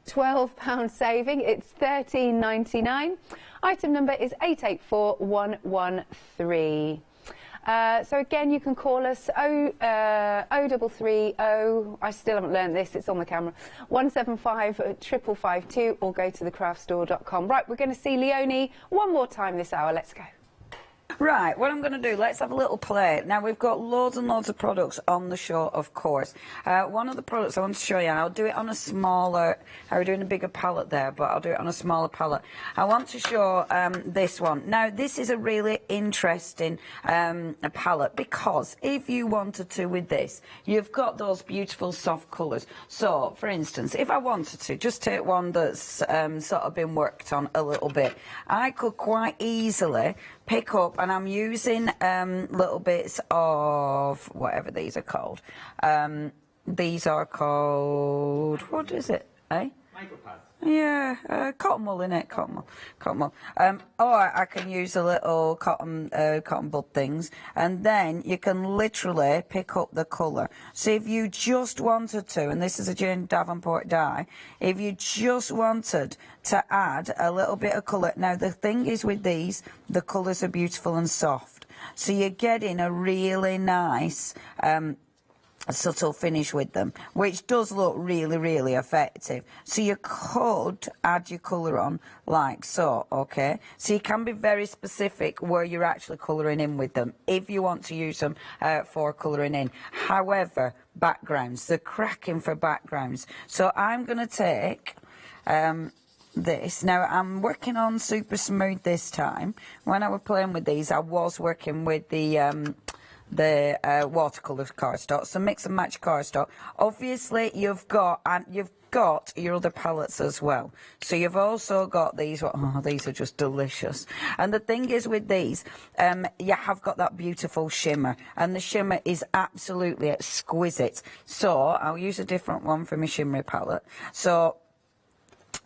£12 saving. It's £13.99. Item number is 884113. So again, you can call us 0330. I still haven't learned this. It's on the camera. 175 5552, or go to thecraftstore.com. Right, we're going to see Leonie one more time this hour. Let's go. Right, what I'm going to do, let's have a little play. Now, we've got loads and loads of products on the show, of course. One of the products I want to show you, and I'll do it on a smaller, I was doing a bigger palette there, but I'll do it on a smaller palette. I want to show this one. Now, this is a really interesting palette, because if you wanted to with this, you've got those beautiful soft colours. So, for instance, if I wanted to, just take one that's sort of been worked on a little bit, I could quite easily pick up, and I'm using little bits of whatever these are called. These are called, what is it, eh? Makeup pads. Yeah, cotton wool, innit? Cotton wool. Or I can use a little cotton bud things, and then you can literally pick up the colour. So if you just wanted to, and this is a Jane Davenport dye, if you just wanted to add a little bit of colour. Now the thing is with these, the colours are beautiful and soft, so you're getting a really nice a subtle finish with them, which does look really, really effective. So you could add your colour on like so, okay? So you can be very specific where you're actually colouring in with them, if you want to use them for colouring in. However, backgrounds, they're cracking for backgrounds. So I'm going to take this. Now, I'm working on super smooth this time. When I was playing with these, I was working with the watercolor cardstock, so mix and match cardstock. Obviously you've got your other palettes as well, so you've also got these. Oh, these are just delicious. And the thing is with these, you have got that beautiful shimmer, and the shimmer is absolutely exquisite. So I'll use a different one for my shimmery palette, so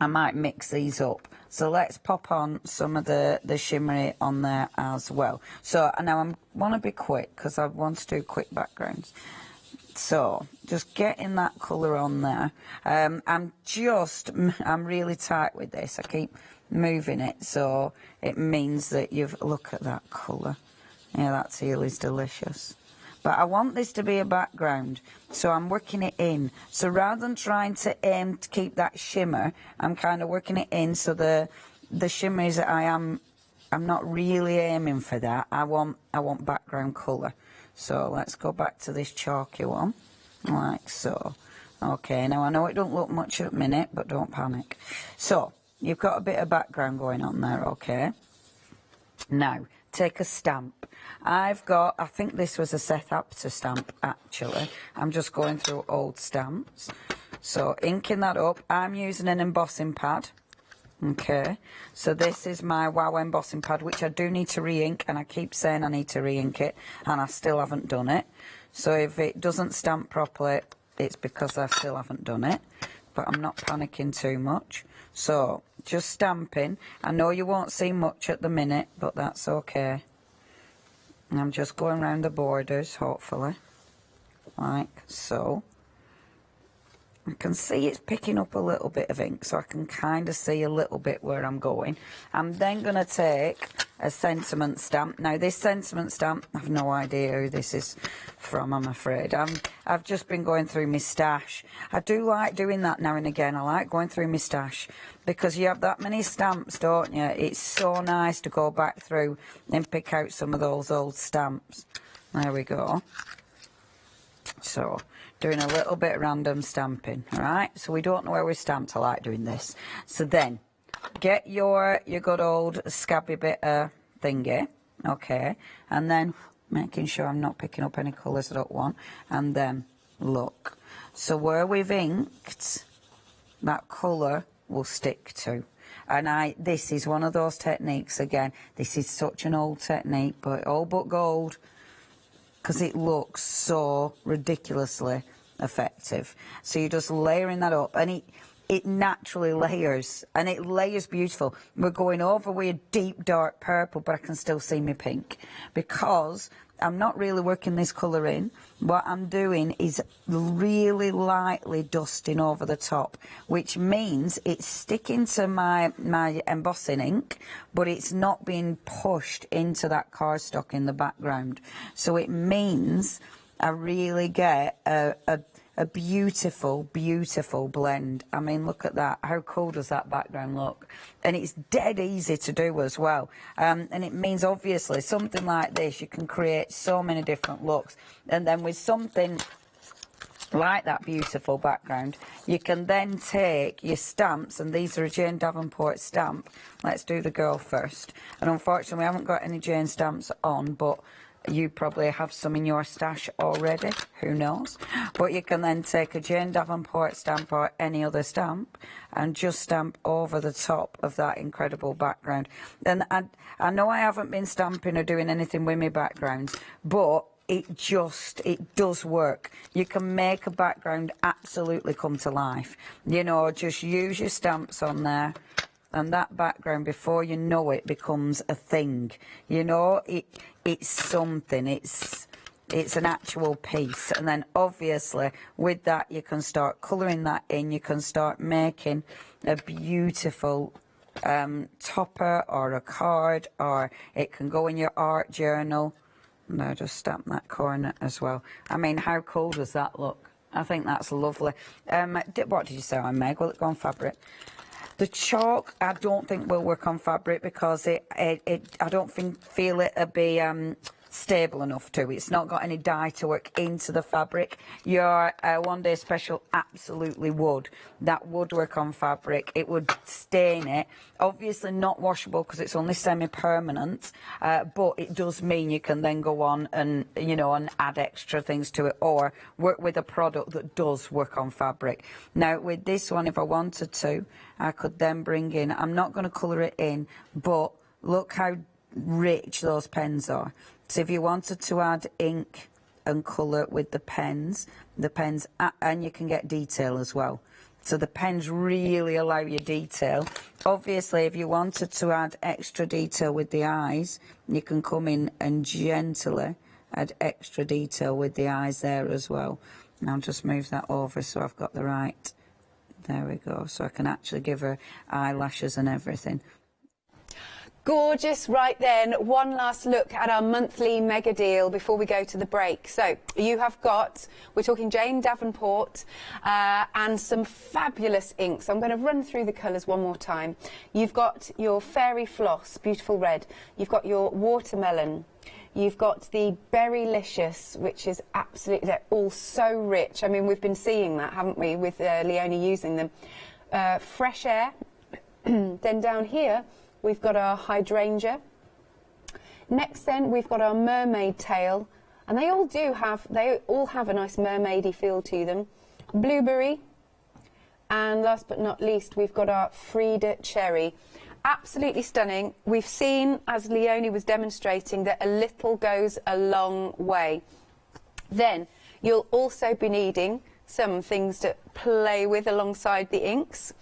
I might mix these up. So let's pop on some of the shimmery on there as well. So now I want to be quick, because I want to do quick backgrounds. So just getting that colour on there. I'm really tight with this. I keep moving it, so it means that look at that colour. Yeah, that teal is delicious. But I want this to be a background, so I'm working it in. So rather than trying to aim to keep that shimmer, I'm kind of working it in, so the shimmer is that I'm not really aiming for that. I want background colour. So let's go back to this chalky one, like so. Okay, now I know it don't look much at the minute, but don't panic. So you've got a bit of background going on there, okay? Now, take a stamp. I think this was a Seth Apter stamp, actually. I'm just going through old stamps. So inking that up, I'm using an embossing pad. Okay, so this is my Wow embossing pad, which I do need to re-ink, and I keep saying I need to re-ink it, and I still haven't done it. So if it doesn't stamp properly, it's because I still haven't done it. But I'm not panicking too much. So just stamping. I know you won't see much at the minute, but that's okay. And I'm just going around the borders, hopefully, like so. I can see it's picking up a little bit of ink, so I can kind of see a little bit where I'm going. I'm then going to take a sentiment stamp. Now, this sentiment stamp, I have no idea who this is from, I'm afraid. I've just been going through my stash. I do like doing that now and again. I like going through my stash because you have that many stamps, don't you? It's so nice to go back through and pick out some of those old stamps. There we go. So, doing a little bit of random stamping, all right? So we don't know where we stamped. I like doing this. So then, get your good old scabby bit thingy, okay? And then making sure I'm not picking up any colours I don't want. And then, look. So where we've inked, that colour will stick to. And this is one of those techniques, again, this is such an old technique, but all but gold, because it looks so ridiculously effective. So you're just layering that up, and it naturally layers, and it layers beautiful. We're going over with a deep dark purple, but I can still see my pink, because I'm not really working this colour in. What I'm doing is really lightly dusting over the top, which means it's sticking to my embossing ink, but it's not being pushed into that cardstock in the background. So it means I really get a beautiful, beautiful blend. I mean, look at that. How cool does that background look? And it's dead easy to do as well. And it means, obviously, something like this, you can create so many different looks. And then with something like that beautiful background, you can then take your stamps, and these are a Jane Davenport stamp. Let's do the girl first. And unfortunately, we haven't got any Jane stamps on, but you probably have some in your stash already, who knows. But you can then take a Jane Davenport stamp or any other stamp and just stamp over the top of that incredible background. And I know I haven't been stamping or doing anything with my backgrounds, but it does work. You can make a background absolutely come to life. You know, just use your stamps on there, and that background, before you know it, becomes a thing. You know, it's something. It's an actual piece. And then obviously with that you can start colouring that in. You can start making a beautiful topper or a card, or it can go in your art journal. And I'll just stamp that corner as well. I mean, how cool does that look? I think that's lovely. What did you say on Meg? Will it go on fabric? The chalk, I don't think will work on fabric, because I don't feel it'll be stable enough to. It's not got any dye to work into the fabric. Your One Day Special absolutely would. That would work on fabric. It would stain it. Obviously not washable because it's only semi-permanent, but it does mean you can then go on and, you know, and add extra things to it, or work with a product that does work on fabric. Now with this one, if I wanted to, I could then bring in, I'm not going to colour it in, but look how rich those pens are. So if you wanted to add ink and colour with the pens, and you can get detail as well. So the pens really allow you detail. Obviously, if you wanted to add extra detail with the eyes, you can come in and gently add extra detail with the eyes there as well. And I'll just move that over so I've got the right. There we go. So I can actually give her eyelashes and everything. Gorgeous. Right then, one last look at our monthly mega deal before we go to the break. So you have got, we're talking Jane Davenport and some fabulous inks. I'm going to run through the colours one more time. You've got your Fairy Floss, beautiful red. You've got your Watermelon. You've got the Berrylicious, which is absolutely, they're all so rich. I mean, we've been seeing that, haven't we, with Leonie using them. Fresh Air. Then down here, we've got our Hydrangea. Next then, we've got our Mermaid Tail. And they all have a nice mermaidy feel to them. Blueberry. And last but not least, we've got our Frida Cherry. Absolutely stunning. We've seen, as Leonie was demonstrating, that a little goes a long way. Then you'll also be needing some things to play with alongside the inks.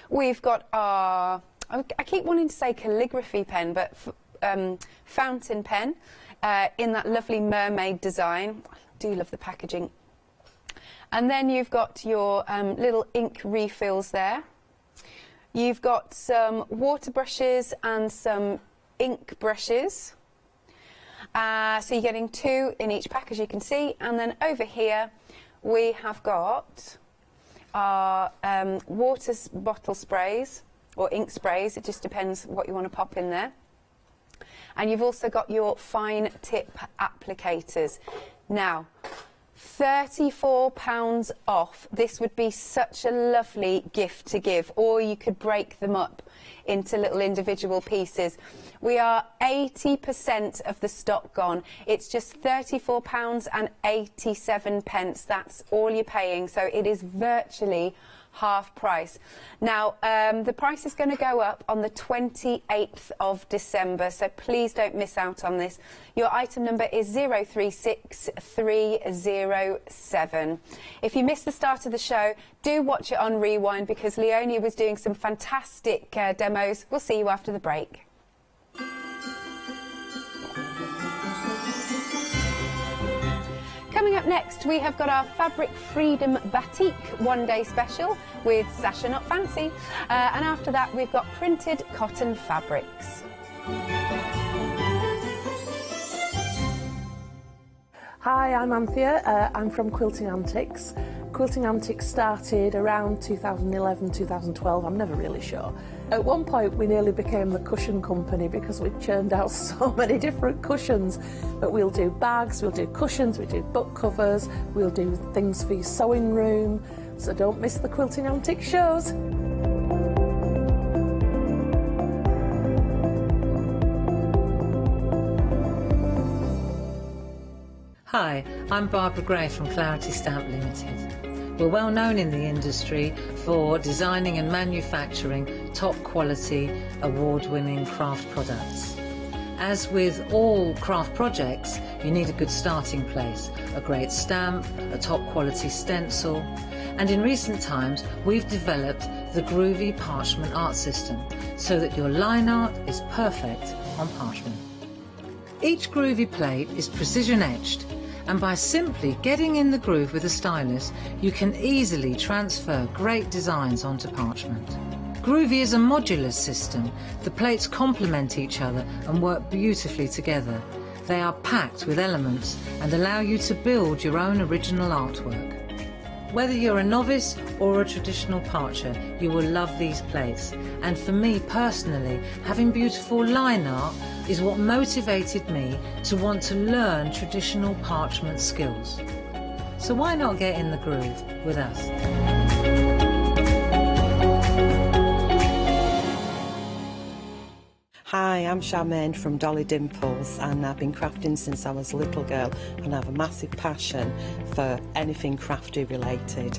We've got our, I keep wanting to say calligraphy pen, but fountain pen in that lovely mermaid design. I do love the packaging. And then you've got your little ink refills there. You've got some water brushes and some ink brushes. So you're getting 2 in each pack, as you can see. And then over here we have got our water bottle sprays or ink sprays. It just depends what you want to pop in there. And you've also got your fine tip applicators. Now, £34 off. This would be such a lovely gift to give, or you could break them up into little individual pieces. We are 80% of the stock gone. It's just £34.87. That's all you're paying, so it is virtually half price. Now, the price is going to go up on the 28th of December, so please don't miss out on this. Your item number is 036307. If you missed the start of the show, do watch it on Rewind, because Leonie was doing some fantastic demos. We'll see you after the break. Coming up next, we have got our Fabric Freedom Batik one-day special with Sasha Not Fancy. And after that, we've got printed cotton fabrics. Hi, I'm Anthea. I'm from Quilting Antics. Quilting Antics started around 2011, 2012, I'm never really sure. At one point we nearly became the cushion company because we churned out so many different cushions. But we'll do bags, we'll do cushions, we do book covers, we'll do things for your sewing room. So don't miss the Quilting Antics shows. Hi, I'm Barbara Gray from Clarity Stamp Limited. We're well known in the industry for designing and manufacturing top quality, award-winning craft products. As with all craft projects, you need a good starting place, a great stamp, a top quality stencil, and in recent times we've developed the groovy parchment art system so that your line art is perfect on parchment. Each groovy plate is precision etched, and by simply getting in the groove with a stylus, you can easily transfer great designs onto parchment. Groovy is a modular system. The plates complement each other and work beautifully together. They are packed with elements and allow you to build your own original artwork. Whether you're a novice or a traditional parcher, you will love these plates. And for me personally, having beautiful line art is what motivated me to want to learn traditional parchment skills. So why not get in the groove with us? Hi, I'm Charmaine from Dolly Dimples, and I've been crafting since I was a little girl, and I have a massive passion for anything crafty related.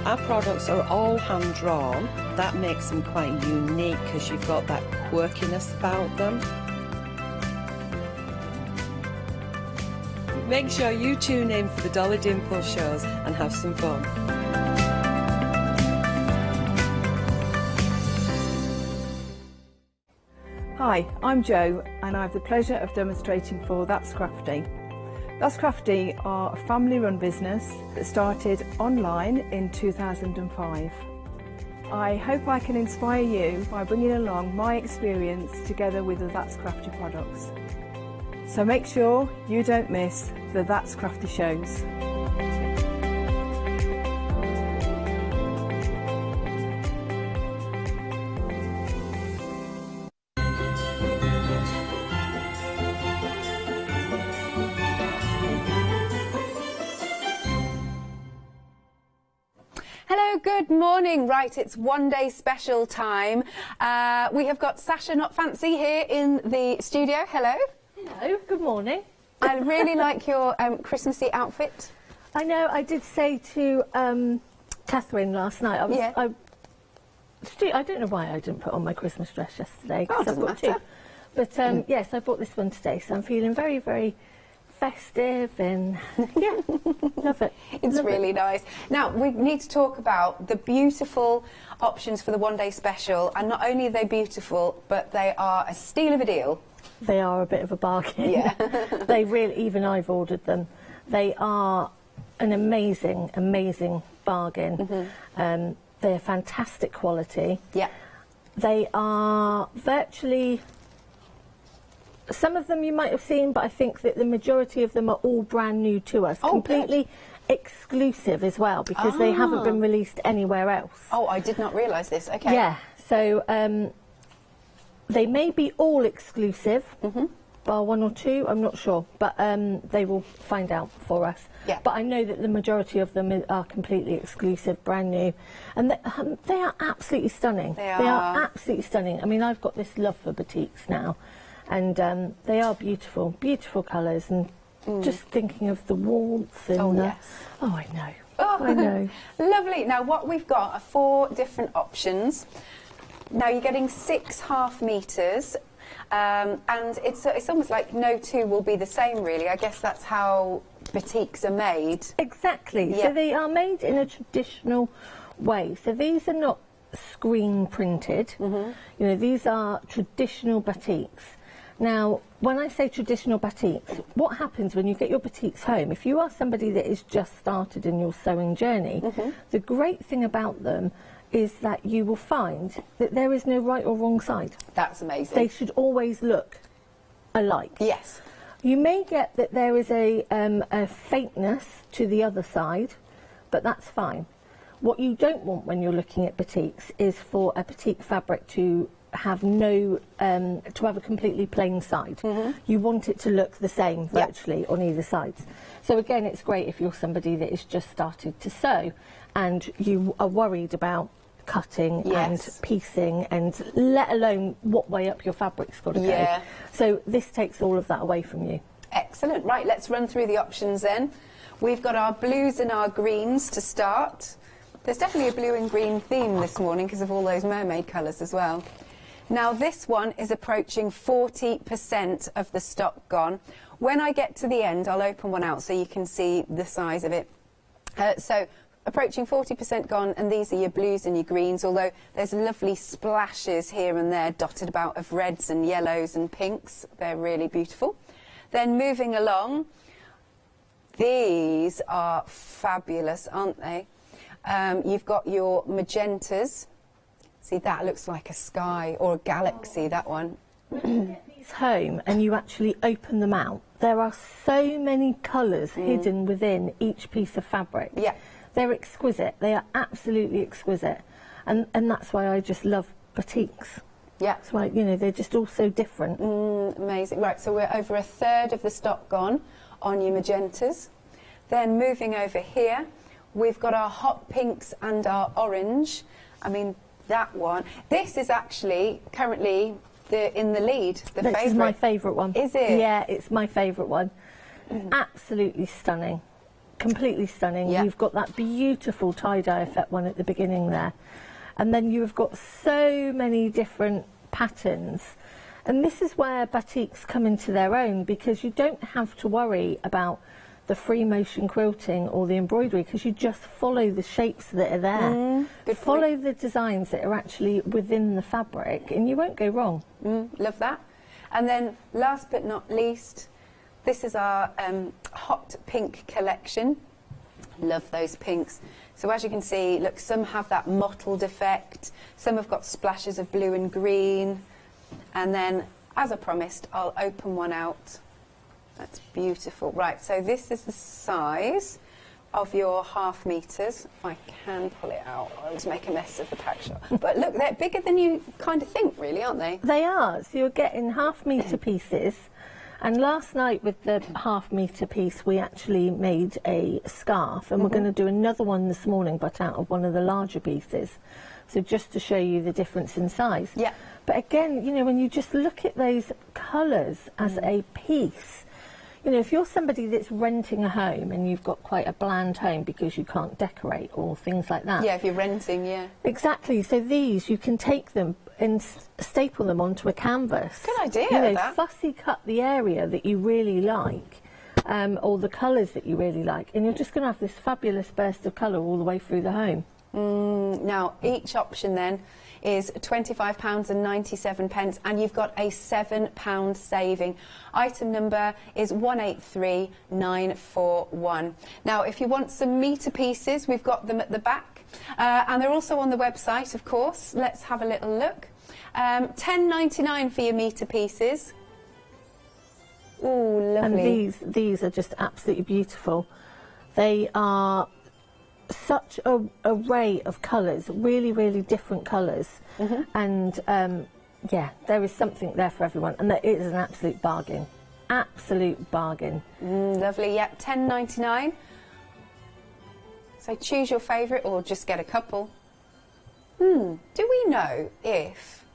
Our products are all hand drawn. That makes them quite unique because you've got that quirkiness about them. Make sure you tune in for the Dolly Dimples shows and have some fun. Hi, I'm Jo, and I have the pleasure of demonstrating for That's Crafty. That's Crafty are a family-run business that started online in 2005. I hope I can inspire you by bringing along my experience together with the That's Crafty products. So make sure you don't miss the That's Crafty shows. Good morning. Right, it's one-day special time. We have got Sasha Not Fancy here in the studio. Hello. Hello, good morning. I really like your Christmassy outfit. I know, I did say to Catherine last night, I don't know why I didn't put on my Christmas dress yesterday. Oh, doesn't matter. But yes, I bought this one today, so I'm feeling very, very festive and yeah, love it. It's really nice. Now, we need to talk about the beautiful options for the one-day special, and not only are they beautiful, but they are a steal of a deal. They are a bit of a bargain. Yeah. They really, even I've ordered them. They are an amazing, amazing bargain. They're fantastic quality. Yeah. They are virtually, some of them you might have seen, but I think that the majority of them are all brand new to us. Oh, completely exclusive as well, because they haven't been released anywhere else. Oh, I did not realise this. Okay. Yeah, so they may be all exclusive, bar one or two, I'm not sure, but they will find out for us. Yeah. But I know that the majority of them are completely exclusive, brand new, and they are absolutely stunning. They are absolutely stunning. I mean, I've got this love for batiks now, and they are beautiful, beautiful colours, and just thinking of the warmth and yes. oh, I know. Oh, I know. Lovely. Now, what we've got are 4 different options. Now, you're getting 6 half metres, and it's almost like no 2 will be the same, really. I guess that's how batiks are made. Exactly. Yeah. So they are made in a traditional way. So these are not screen printed. You know, these are traditional batiks. Now, when I say traditional batiks, what happens when you get your batiks home? If you are somebody that is just started in your sewing journey, the great thing about them is that you will find that there is no right or wrong side. That's amazing. They should always look alike. Yes. You may get that there is a faintness to the other side, but that's fine. What you don't want when you're looking at batiks is for a batik fabric to have no, to have a completely plain side. You want it to look the same virtually on either sides. So again, it's great if you're somebody that is just started to sew and you are worried about cutting and piecing, and let alone what way up your fabric's got to go. So this takes all of that away from you. Excellent. Right, let's run through the options then. We've got our blues and our greens to start. There's definitely a blue and green theme this morning because of all those mermaid colours as well. Now this one is approaching 40% of the stock gone. When I get to the end, I'll open one out so you can see the size of it. So approaching 40% gone, and these are your blues and your greens, although there's lovely splashes here and there dotted about of reds and yellows and pinks. They're really beautiful. Then moving along, these are fabulous, aren't they? You've got your magentas. See, that looks like a sky or a galaxy, that one. These home and you actually open them out. There are so many colours hidden within each piece of fabric. Yeah. They're exquisite. They are absolutely exquisite. And that's why I just love batiks. Yeah. That's why, you know, they're just all so different. Amazing. Right, so we're over a third of the stock gone on your magentas. Then moving over here, we've got our hot pinks and our orange. I mean, that one. This is actually currently in the lead, the favourite. This is my favourite one. Is it? Yeah, it's my favourite one. Absolutely stunning. Completely stunning. Yeah. You've got that beautiful tie-dye effect one at the beginning there. And then you've got so many different patterns. And this is where batiks come into their own, because you don't have to worry about the free motion quilting or the embroidery, because you just follow the shapes that are there. Follow the designs that are actually within the fabric and you won't go wrong. Love that. And then last but not least, this is our hot pink collection. Love those pinks. So as you can see, look, some have that mottled effect, some have got splashes of blue and green, and then, as I promised, I'll open one out. That's beautiful. Right, so this is the size of your half metres. If I can pull it out, I'll just make a mess of the pack shot. But look, they're bigger than you kind of think, really, aren't they? They are. So you're getting half-metre pieces. And last night with the half-metre piece, we actually made a scarf. And we're going to do another one this morning, but out of one of the larger pieces. So just to show you the difference in size. Yeah. But again, you know, when you just look at those colours as a piece, you know, if you're somebody that's renting a home and you've got quite a bland home because you can't decorate or things like that. Yeah, if you're renting, yeah. Exactly. So these, you can take them and staple them onto a canvas. Good idea, You know, that. fussy cut the area that you really like, or the colours that you really like, and you're just going to have this fabulous burst of colour all the way through the home. Now, each option then is £25.97, and you've got a £7 saving. Item number is 183941. Now, if you want some metre pieces, we've got them at the back, and they're also on the website, of course. Let's have a little look. £10.99 for your metre pieces. Ooh, lovely. And these are just absolutely beautiful. They are such a array of colours, really, really different colours. And yeah, there is something there for everyone, and it is an absolute bargain. Absolute bargain. Lovely, yeah, £10.99. So choose your favourite or just get a couple. Do we know if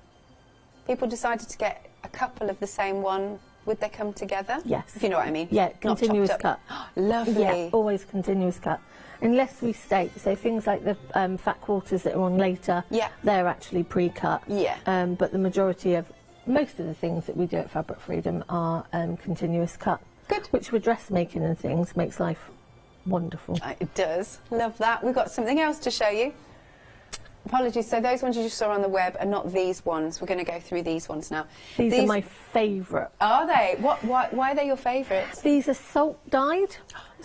people decided to get a couple of the same one, would they come together? Yes. If you know what I mean. Yeah, Not continuous chopped cut. up. Lovely. Yeah, always continuous cut. Unless we state, so things like the fat quarters that are on later, Yeah. they're actually pre-cut. Yeah. But the majority of, most of the things that we do at Fabric Freedom are continuous cut. Good. Which with dressmaking and things makes life wonderful. It does. Love that. We've got something else to show you. Apologies, so those ones you just saw on the web are not these ones. We're going to go through these ones now. These are my favourite. Are they? Why are they your favourites? These are salt dyed.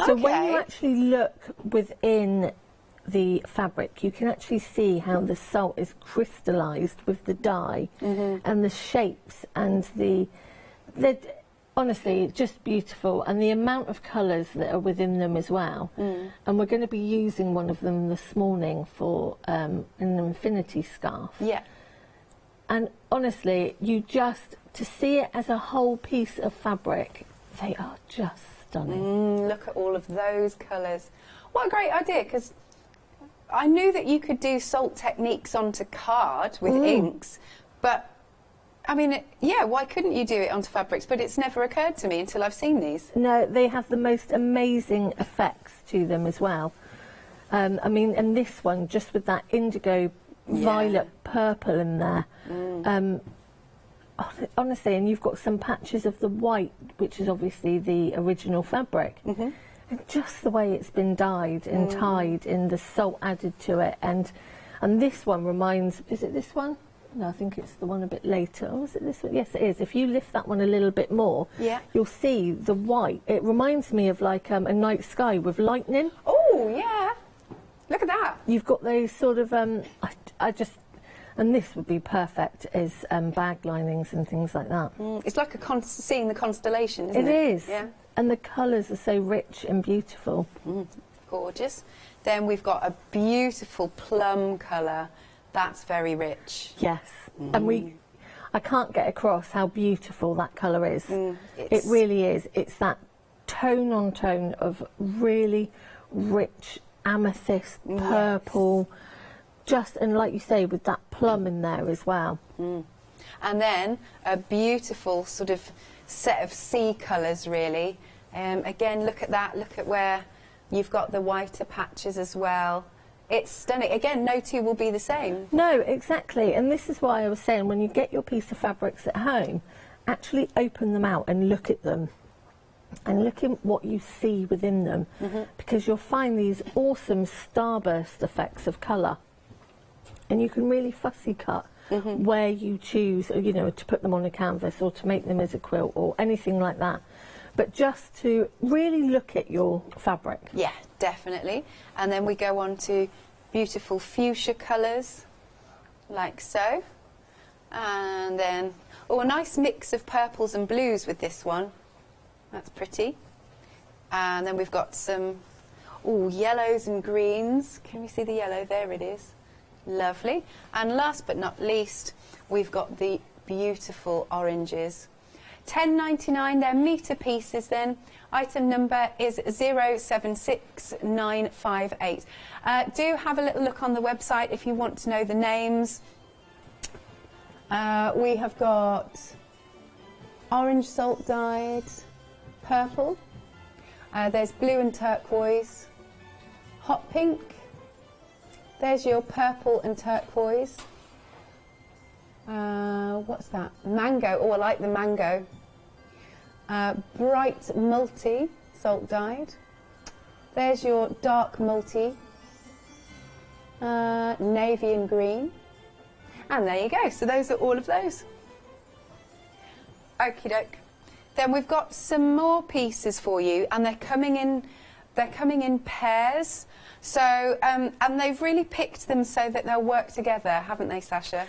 So when you actually look within the fabric, you can actually see how the salt is crystallised with the dye and the shapes and they're honestly just beautiful, and the amount of colours that are within them as well. And we're going to be using one of them this morning for an infinity scarf. Yeah. And honestly, to see it as a whole piece of fabric, they are just stunning. Look at all of those colours. What a great idea, because I knew that you could do salt techniques onto card with inks, but I mean, yeah, why couldn't you do it onto fabrics? But it's never occurred to me until I've seen these. No, they have the most amazing effects to them as well. I mean, and this one, just with that indigo violet purple in there. Honestly, and you've got some patches of the white, which is obviously the original fabric. And just the way it's been dyed and tied, and the salt added to it. And this one reminds, is it this one? No, I think it's the one a bit later. Oh, is it this one? Yes, it is. If you lift that one a little bit more, you'll see the white. It reminds me of like a night sky with lightning. Oh, yeah. Look at that. You've got those sort of, and this would be perfect as bag linings and things like that. It's like seeing the constellation, isn't it? It is. Yeah. And the colours are so rich and beautiful. Gorgeous. Then we've got a beautiful plum colour. That's very rich. Yes. And I can't get across how beautiful that colour is. It really is. It's that tone on tone of really rich amethyst, purple, and like you say, with that plum in there as well. And then a beautiful sort of set of sea colours, really. Again, look at that. Look at where you've got the whiter patches as well. It's stunning. Again, no two will be the same. No, exactly. And this is why I was saying, when you get your piece of fabrics at home, actually open them out and look at them. And look at what you see within them. Because you'll find these awesome starburst effects of colour. And you can really fussy cut where you choose, you know, to put them on a canvas or to make them as a quilt or anything like that. But just to really look at your fabric. Yeah, definitely. And then we go on to beautiful fuchsia colours, like so. And then, a nice mix of purples and blues with this one. That's pretty. And then we've got some, yellows and greens. Can we see the yellow? There it is. Lovely. And last but not least, we've got the beautiful oranges. £10.99, they're metre pieces then. Item number is 076958. Do have a little look on the website if you want to know the names. We have got orange salt dyed, purple. There's blue and turquoise, hot pink. There's your purple and turquoise. What's that? Mango. Oh, I like the mango. Bright multi, salt dyed. There's your dark multi. navy and green. And there you go. So those are all of those. Okie doke. Then we've got some more pieces for you, and they're coming in pairs. So, and they've really picked them so that they'll work together, haven't they, Sasha?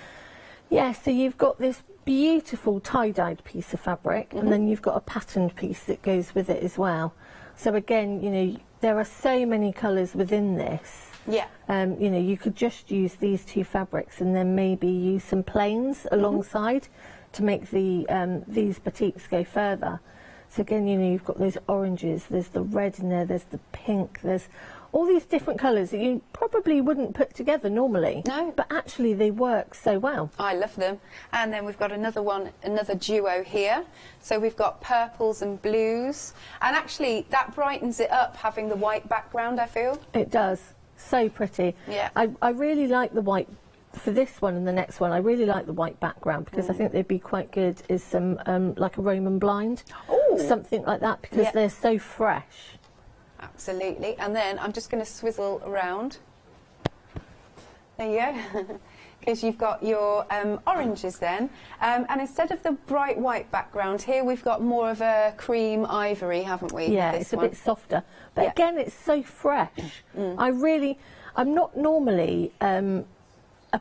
Yeah, so you've got this beautiful tie-dyed piece of fabric, and then you've got a patterned piece that goes with it as well. So again, you know, there are so many colours within this. Yeah. You know, you could just use these two fabrics and then maybe use some plains alongside to make the these batiks go further. So again, you know, you've got those oranges, there's the red in there, there's the pink, there's all these different colours that you probably wouldn't put together normally. No. But actually they work so well. I love them. And then we've got another one, another duo here. So we've got purples and blues. And actually that brightens it up, having the white background, I feel. It does. So pretty. Yeah. I really like the white for this one and the next one. I really like the white background because I think they'd be quite good as some like a Roman blind. Ooh. Something like that, because they're so fresh. Absolutely. And then I'm just going to swizzle around. There you go. Because you've got your oranges then. And instead of the bright white background here, we've got more of a cream ivory, haven't we? Yeah, this it's a one. bit softer. But again, it's so fresh. I'm not normally a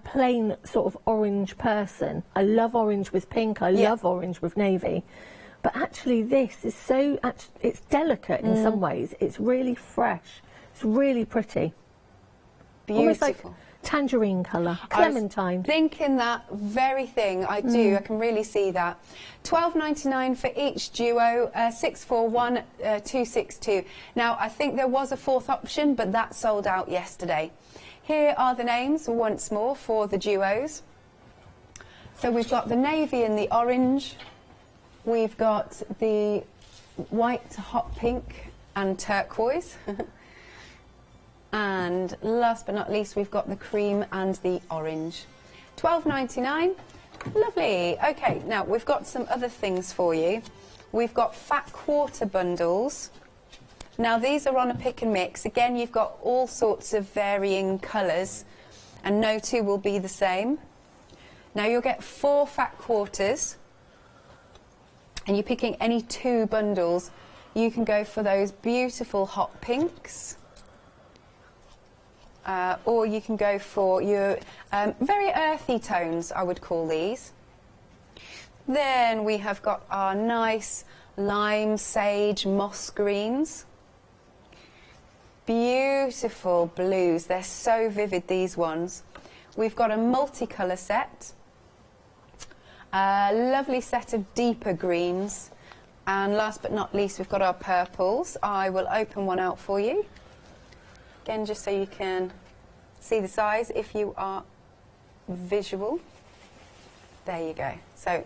plain sort of orange person. I love orange with pink. I love orange with navy. But actually this is so, it's delicate in some ways. It's really fresh. It's really pretty. Beautiful. Almost like tangerine colour, clementine. I was thinking that very thing. I do. I can really see that. $12.99 for each duo. 641-262. Now I think there was a fourth option, but that sold out yesterday. Here are the names once more for the duos. So we've got the navy and the orange. We've got the white, hot pink and turquoise. And last but not least, we've got the cream and the orange. $12.99. Lovely. Okay, now we've got some other things for you. We've got fat quarter bundles. Now these are on a pick and mix. Again, you've got all sorts of varying colours, and no two will be the same. Now you'll get 4 fat quarters, and you're picking any 2 bundles. You can go for those beautiful hot pinks. Or you can go for your very earthy tones, I would call these. Then we have got our nice lime, sage, moss greens. Beautiful blues. They're so vivid, these ones. We've got a multicolour set. A lovely set of deeper greens. And last but not least, we've got our purples. I will open one out for you. Again, just so you can see the size if you are visual. There you go. So,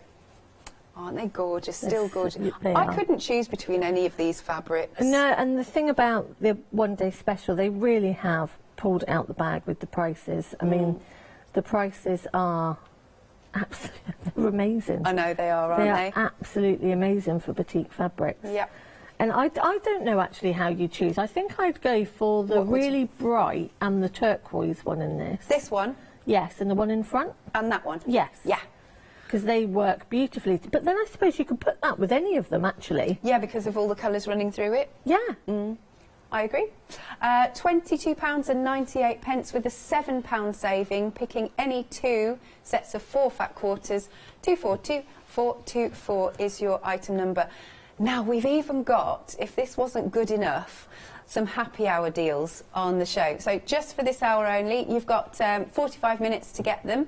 aren't they gorgeous? Still gorgeous. I couldn't choose between any of these fabrics. No, and the thing about the one-day special, they really have pulled out the bag with the prices. I mean, the prices are absolutely amazing. I know they are, aren't they? They are absolutely amazing for batik fabrics. Yeah. And I don't know actually how you choose. I think I'd go for the really bright and the turquoise one in this. This one? Yes, and the one in front? And that one? Yes. Yeah. Because they work beautifully. But then I suppose you could put that with any of them, actually. Yeah, because of all the colours running through it. Yeah. I agree. £22.98 with a £7 saving, picking any 2 sets of 4 fat quarters. 242424 is your item number. Now, we've even got, if this wasn't good enough, some happy hour deals on the show. So just for this hour only, you've got 45 minutes to get them.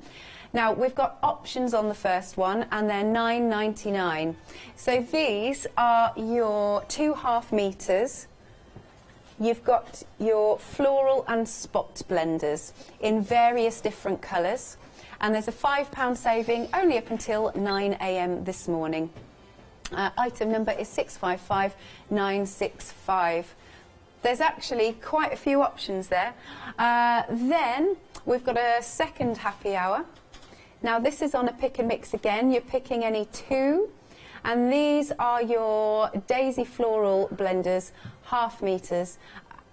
Now, we've got options on the first one, and they're $9.99. So these are your 2.5 metres. You've got your floral and spot blenders in various different colours. And there's a £5 saving only up until 9 a.m. this morning. Item number is 655965. There's actually quite a few options there. Then we've got a second happy hour. Now this is on a pick and mix again. You're picking any 2. And these are your daisy floral blenders, 0.5 metres.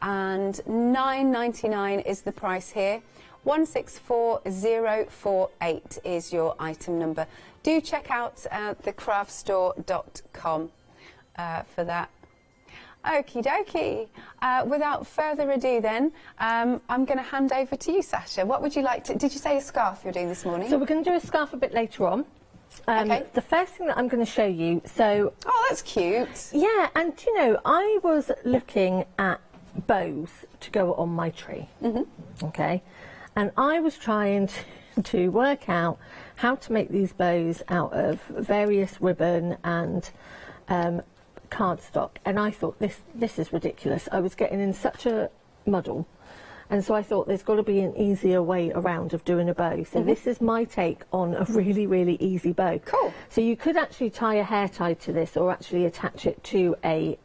And $9.99 is the price here. 164048 is your item number. Do check out thecraftstore.com for that. Okie dokie. Without further ado then, I'm going to hand over to you, Sasha. What would you like to... Did you say a scarf you're doing this morning? So we're going to do a scarf a bit later on. Okay. The first thing that I'm going to show you, so... Oh, that's cute. Yeah, and you know, I was looking at bows to go on my tree, okay? And I was trying to work out how to make these bows out of various ribbon and cardstock, and I thought this is ridiculous. I was getting in such a muddle, and so I thought there's got to be an easier way around of doing a bow. So this is my take on a really, really easy bow. Cool. So you could actually tie a hair tie to this, or actually attach it to a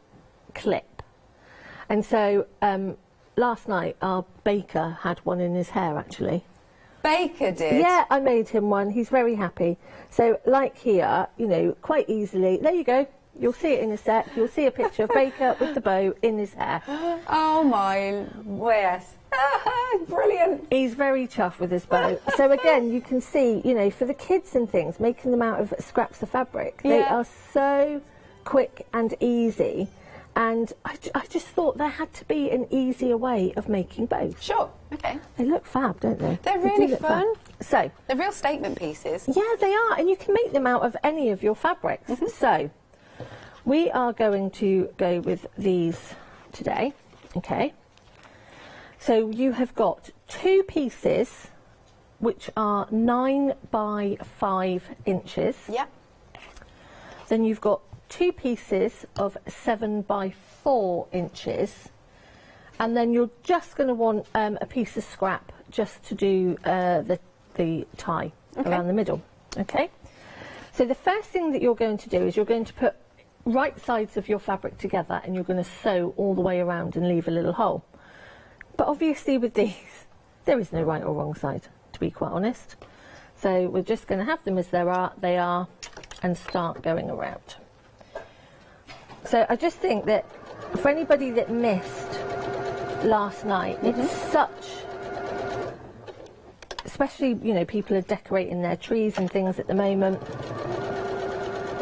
clip. And so last night our baker had one in his hair, actually. Baker did? Yeah, I made him one. He's very happy. So like here, you know, quite easily, there you go. You'll see it in a sec. You'll see a picture of Baker with the bow in his hair. Oh my, yes. Brilliant. He's very chuffed with his bow. So again, you can see, you know, for the kids and things, making them out of scraps of fabric, they are so quick and easy. And I just thought there had to be an easier way of making bows. Sure, okay. They look fab, don't they? They're They do really look fun. fab. So, They're real statement pieces. yeah, they are. And you can make them out of any of your fabrics. So, we are going to go with these today, okay? So you have got 2 pieces which are 9 by 5 inches. Yeah. Then you've got 2 pieces of 7 by 4 inches. And then you're just going to want a piece of scrap just to do the tie around the middle, okay? So the first thing that you're going to do is you're going to put right sides of your fabric together, and you're going to sew all the way around and leave a little hole. But obviously with these, there is no right or wrong side, to be quite honest. So we're just going to have them as they are, and start going around. So I just think that for anybody that missed last night, it's such, especially, you know, people are decorating their trees and things at the moment.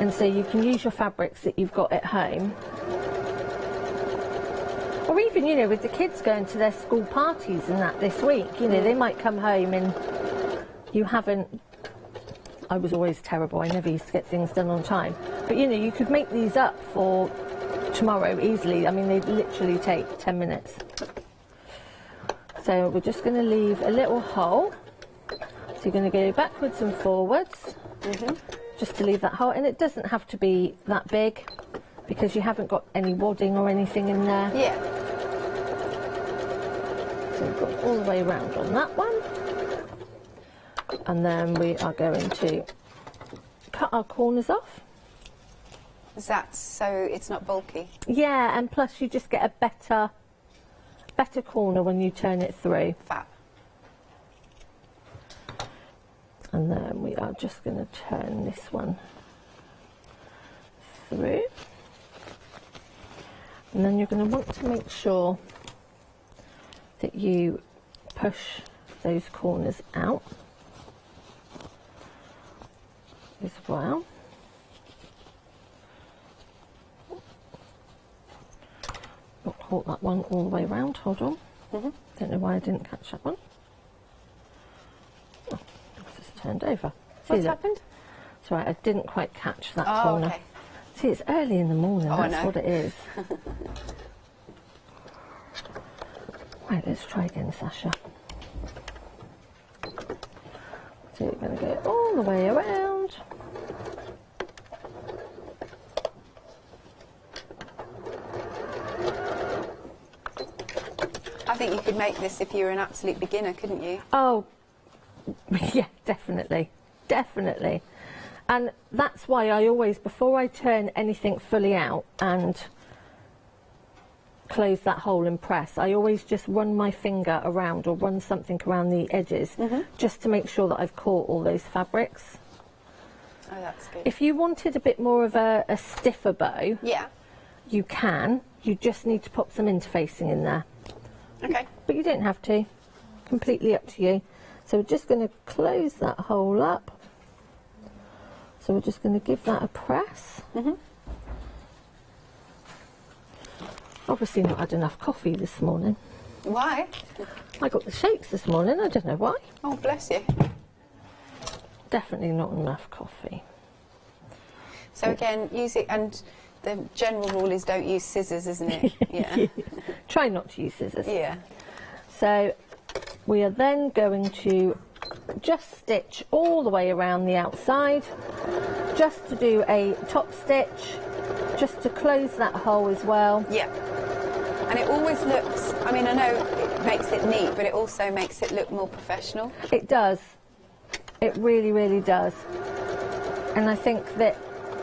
And so you can use your fabrics that you've got at home. Or even, you know, with the kids going to their school parties and that this week, you know, they might come home and you haven't... I was always terrible. I never used to get things done on time. But, you know, you could make these up for tomorrow easily. I mean, they literally take 10 minutes. So we're just going to leave a little hole. So you're going to go backwards and forwards. Just to leave that hole, and it doesn't have to be that big because you haven't got any wadding or anything in there. Yeah. So we've got all the way around on that one, and then we are going to cut our corners off. Is that so it's not bulky? Yeah, and plus you just get a better corner when you turn it through. Fab. And then we are just going to turn this one through. And then you're going to want to make sure that you push those corners out as well. Not hold that one all the way around, hold on. Don't know why I didn't catch that one. Turned over. What's happened? That's right, I didn't quite catch that Oh, corner. okay. See, it's early in the morning, Oh, I that's know. what it is. Right, let's try again, Sasha. So you're going to go all the way around. I think you could make this if you were an absolute beginner, couldn't you? Oh, yeah, definitely. Definitely. And that's why I always, before I turn anything fully out and close that hole and press, I always just run my finger around or run something around the edges just to make sure that I've caught all those fabrics. Oh, that's good. If you wanted a bit more of a stiffer bow, Yeah. you can. You just need to pop some interfacing in there. Okay. But you don't have to. completely up to you. So we're just going to close that hole up. So we're just going to give that a press. Obviously not had enough coffee this morning. Why? I got the shakes this morning, I don't know why. Oh, bless you. Definitely not enough coffee. So again, use it, and the general rule is don't use scissors, isn't it? Yeah. Try not to use scissors. Yeah. So we are then going to just stitch all the way around the outside, just to do a top stitch, just to close that hole as well. Yeah. And it always looks, I mean, I know it makes it neat, but it also makes it look more professional. It does. It really, really does. And I think that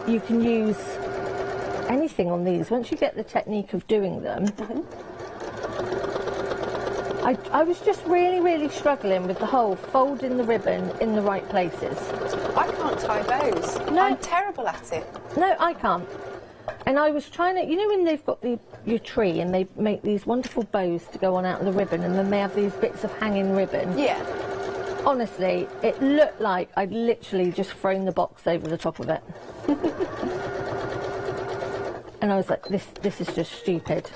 you can use anything on these once you get the technique of doing them. I was just really, really struggling with the whole folding the ribbon in the right places. I can't tie bows. No. I'm terrible at it. No, I can't. And I was trying to, you know, when they've got your tree and they make these wonderful bows to go on out of the ribbon, and then they have these bits of hanging ribbon. Yeah. Honestly, it looked like I'd literally just thrown the box over the top of it. And I was like, this is just stupid.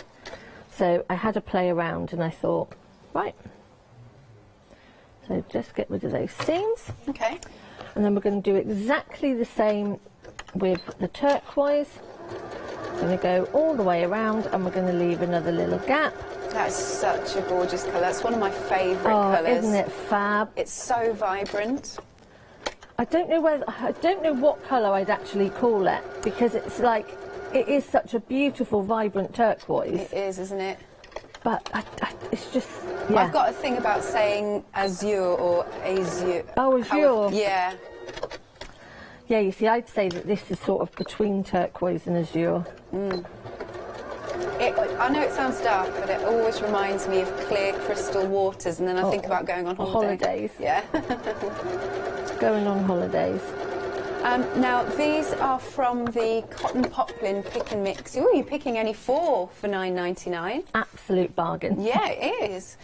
So I had to play around, and I thought, right. So just get rid of those seams. Okay. And then we're going to do exactly the same with the turquoise. We're going to go all the way around, and we're going to leave another little gap. That's such a gorgeous colour. That's one of my favourite colours. Isn't it fab? It's so vibrant. I don't know what colour I'd actually call it, because it's like, it is such a beautiful, vibrant turquoise. It is, isn't it? But it's just, yeah. I've got a thing about saying azure or azure. Oh, azure. Yeah. Yeah, you see, I'd say that this is sort of between turquoise and azure. I know it sounds dark, but it always reminds me of clear crystal waters, and then I think about going on holiday. Holidays. Yeah. Going on holidays. Now, these are from the Cotton Poplin Pick and Mix. Ooh, you're picking only 4 for $9.99. Absolute bargain. Yeah, it is.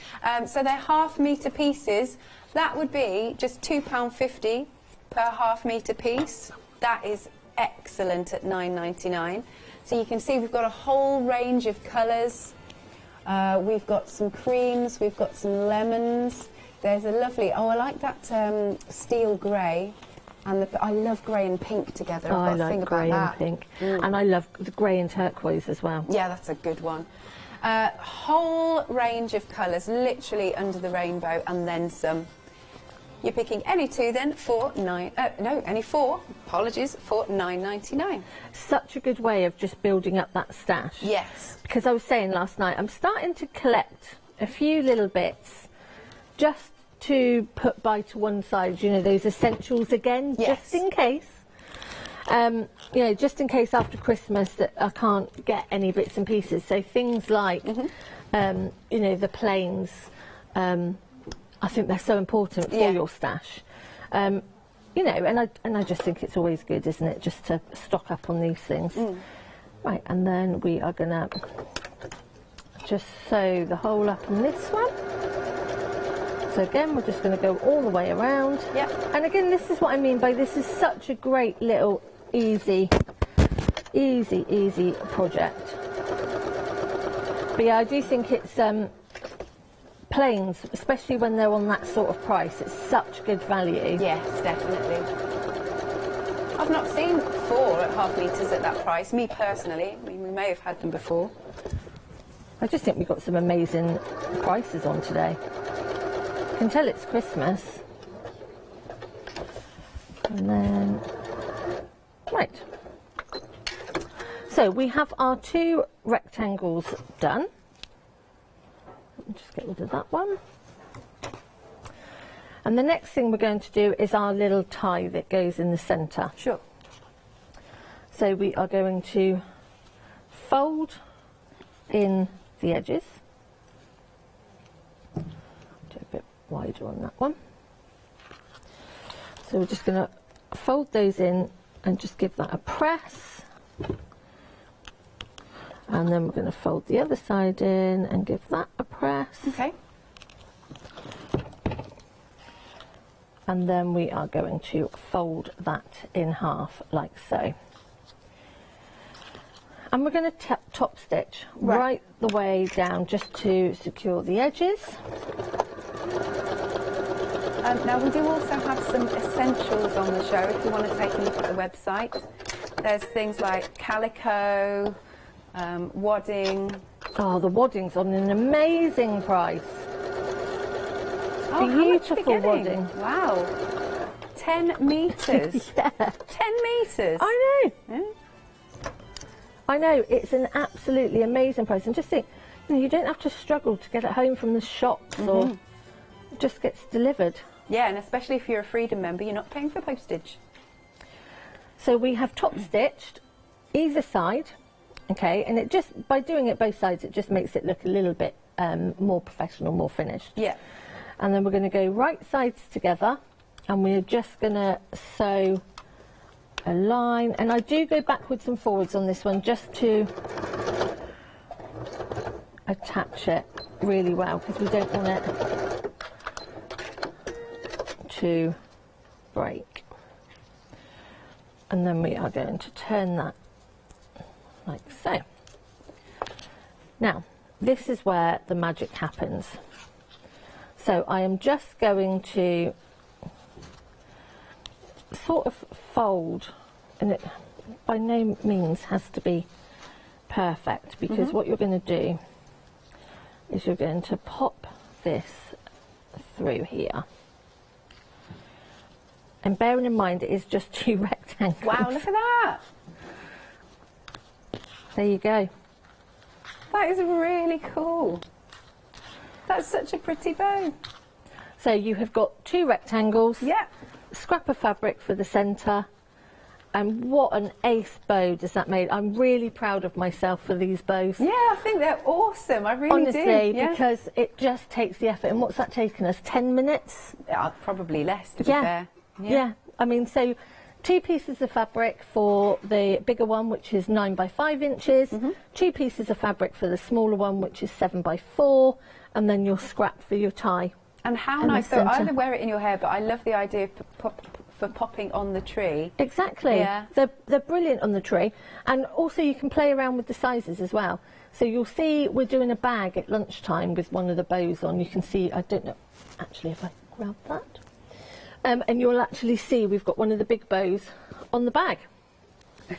So they're half-metre pieces. That would be just £2.50 per half-metre piece. That is excellent at $9.99. So you can see we've got a whole range of colours. We've got some creams, we've got some lemons. There's a lovely, I like that steel grey. And I love grey and pink together. Oh, I I've got a thing like about grey and that. pink. And I love the grey and turquoise as well. Yeah, that's a good one. Whole range of colours, literally under the rainbow, and then some. You're picking any 2 then for any 4, apologies, for $9.99. Such a good way of just building up that stash. Yes. Because I was saying last night, I'm starting to collect a few little bits just to put by to one side, you know, those essentials again, yes. just in case. You know, just in case after Christmas that I can't get any bits and pieces. So things like, you know, the plains, I think they're so important for your stash. You know, and I just think it's always good, isn't it, just to stock up on these things. Right, and then we are going to just sew the hole up on this one. So again, we're just going to go all the way around. Yep. And again, this is what I mean by this is such a great little easy project. But yeah, I do think it's plains, especially when they're on that sort of price. It's such good value. Yes, definitely. I've not seen 4 at half metres at that price, me personally. I mean, we may have had them before. I just think we've got some amazing prices on today. You can tell it's Christmas. And then, right. So we have our 2 rectangles done. Let me just get rid of that one. And the next thing we're going to do is our little tie that goes in the centre. Sure. So we are going to fold in the edges. Do a bit wider on that one. So we're just going to fold those in and just give that a press. And then we're going to fold the other side in and give that a press. Okay. and then we are going to fold that in half like so. And we're going to top stitch right the way down just to secure the edges. Now we do also have some essentials on the show if you want to take a look at the website. There's things like calico, wadding. Oh, the wadding's on an amazing price. Oh, Beautiful wadding. Wow. 10 metres. Yeah. 10 metres. I know. Yeah. I know, it's an absolutely amazing price. And just think, you know, you don't have to struggle to get it home from the shops or it just gets delivered. Yeah, and especially if you're a Freedom member, you're not paying for postage. So we have top stitched either side, okay, and it just, by doing it both sides, it just makes it look a little bit more professional, more finished. Yeah. And then we're going to go right sides together, and we're just going to sew a line, and I do go backwards and forwards on this one just to attach it really well, because we don't want it to break. And then we are going to turn that like so. Now, this is where the magic happens. So I am just going to sort of fold, and it by no means has to be perfect, because what you're going to do is you're going to pop this through here. And bearing in mind it is just 2 rectangles. Wow, look at that. There you go. That is really cool. That's such a pretty bow. So you have got 2 rectangles, Yeah. scrap of fabric for the centre, and what an ace bow does that make. I'm really proud of myself for these bows. Yeah, I think they're awesome. I really do. Honestly, Yeah. because it just takes the effort. And what's that taken us? 10 minutes? Probably less, to be Yeah. fair. Yeah. I mean, so 2 pieces of fabric for the bigger one, which is 9 by 5 inches, 2 pieces of fabric for the smaller one, which is 7 by 4, and then your scrap for your tie. And how And the nice. So centre. either wear it in your hair, but I love the idea for popping on the tree. Exactly. Yeah. They're brilliant on the tree. And also you can play around with the sizes as well. So you'll see we're doing a bag at lunchtime with one of the bows on. You can see, I don't know, actually if I grab that. And you'll actually see we've got one of the big bows on the bag.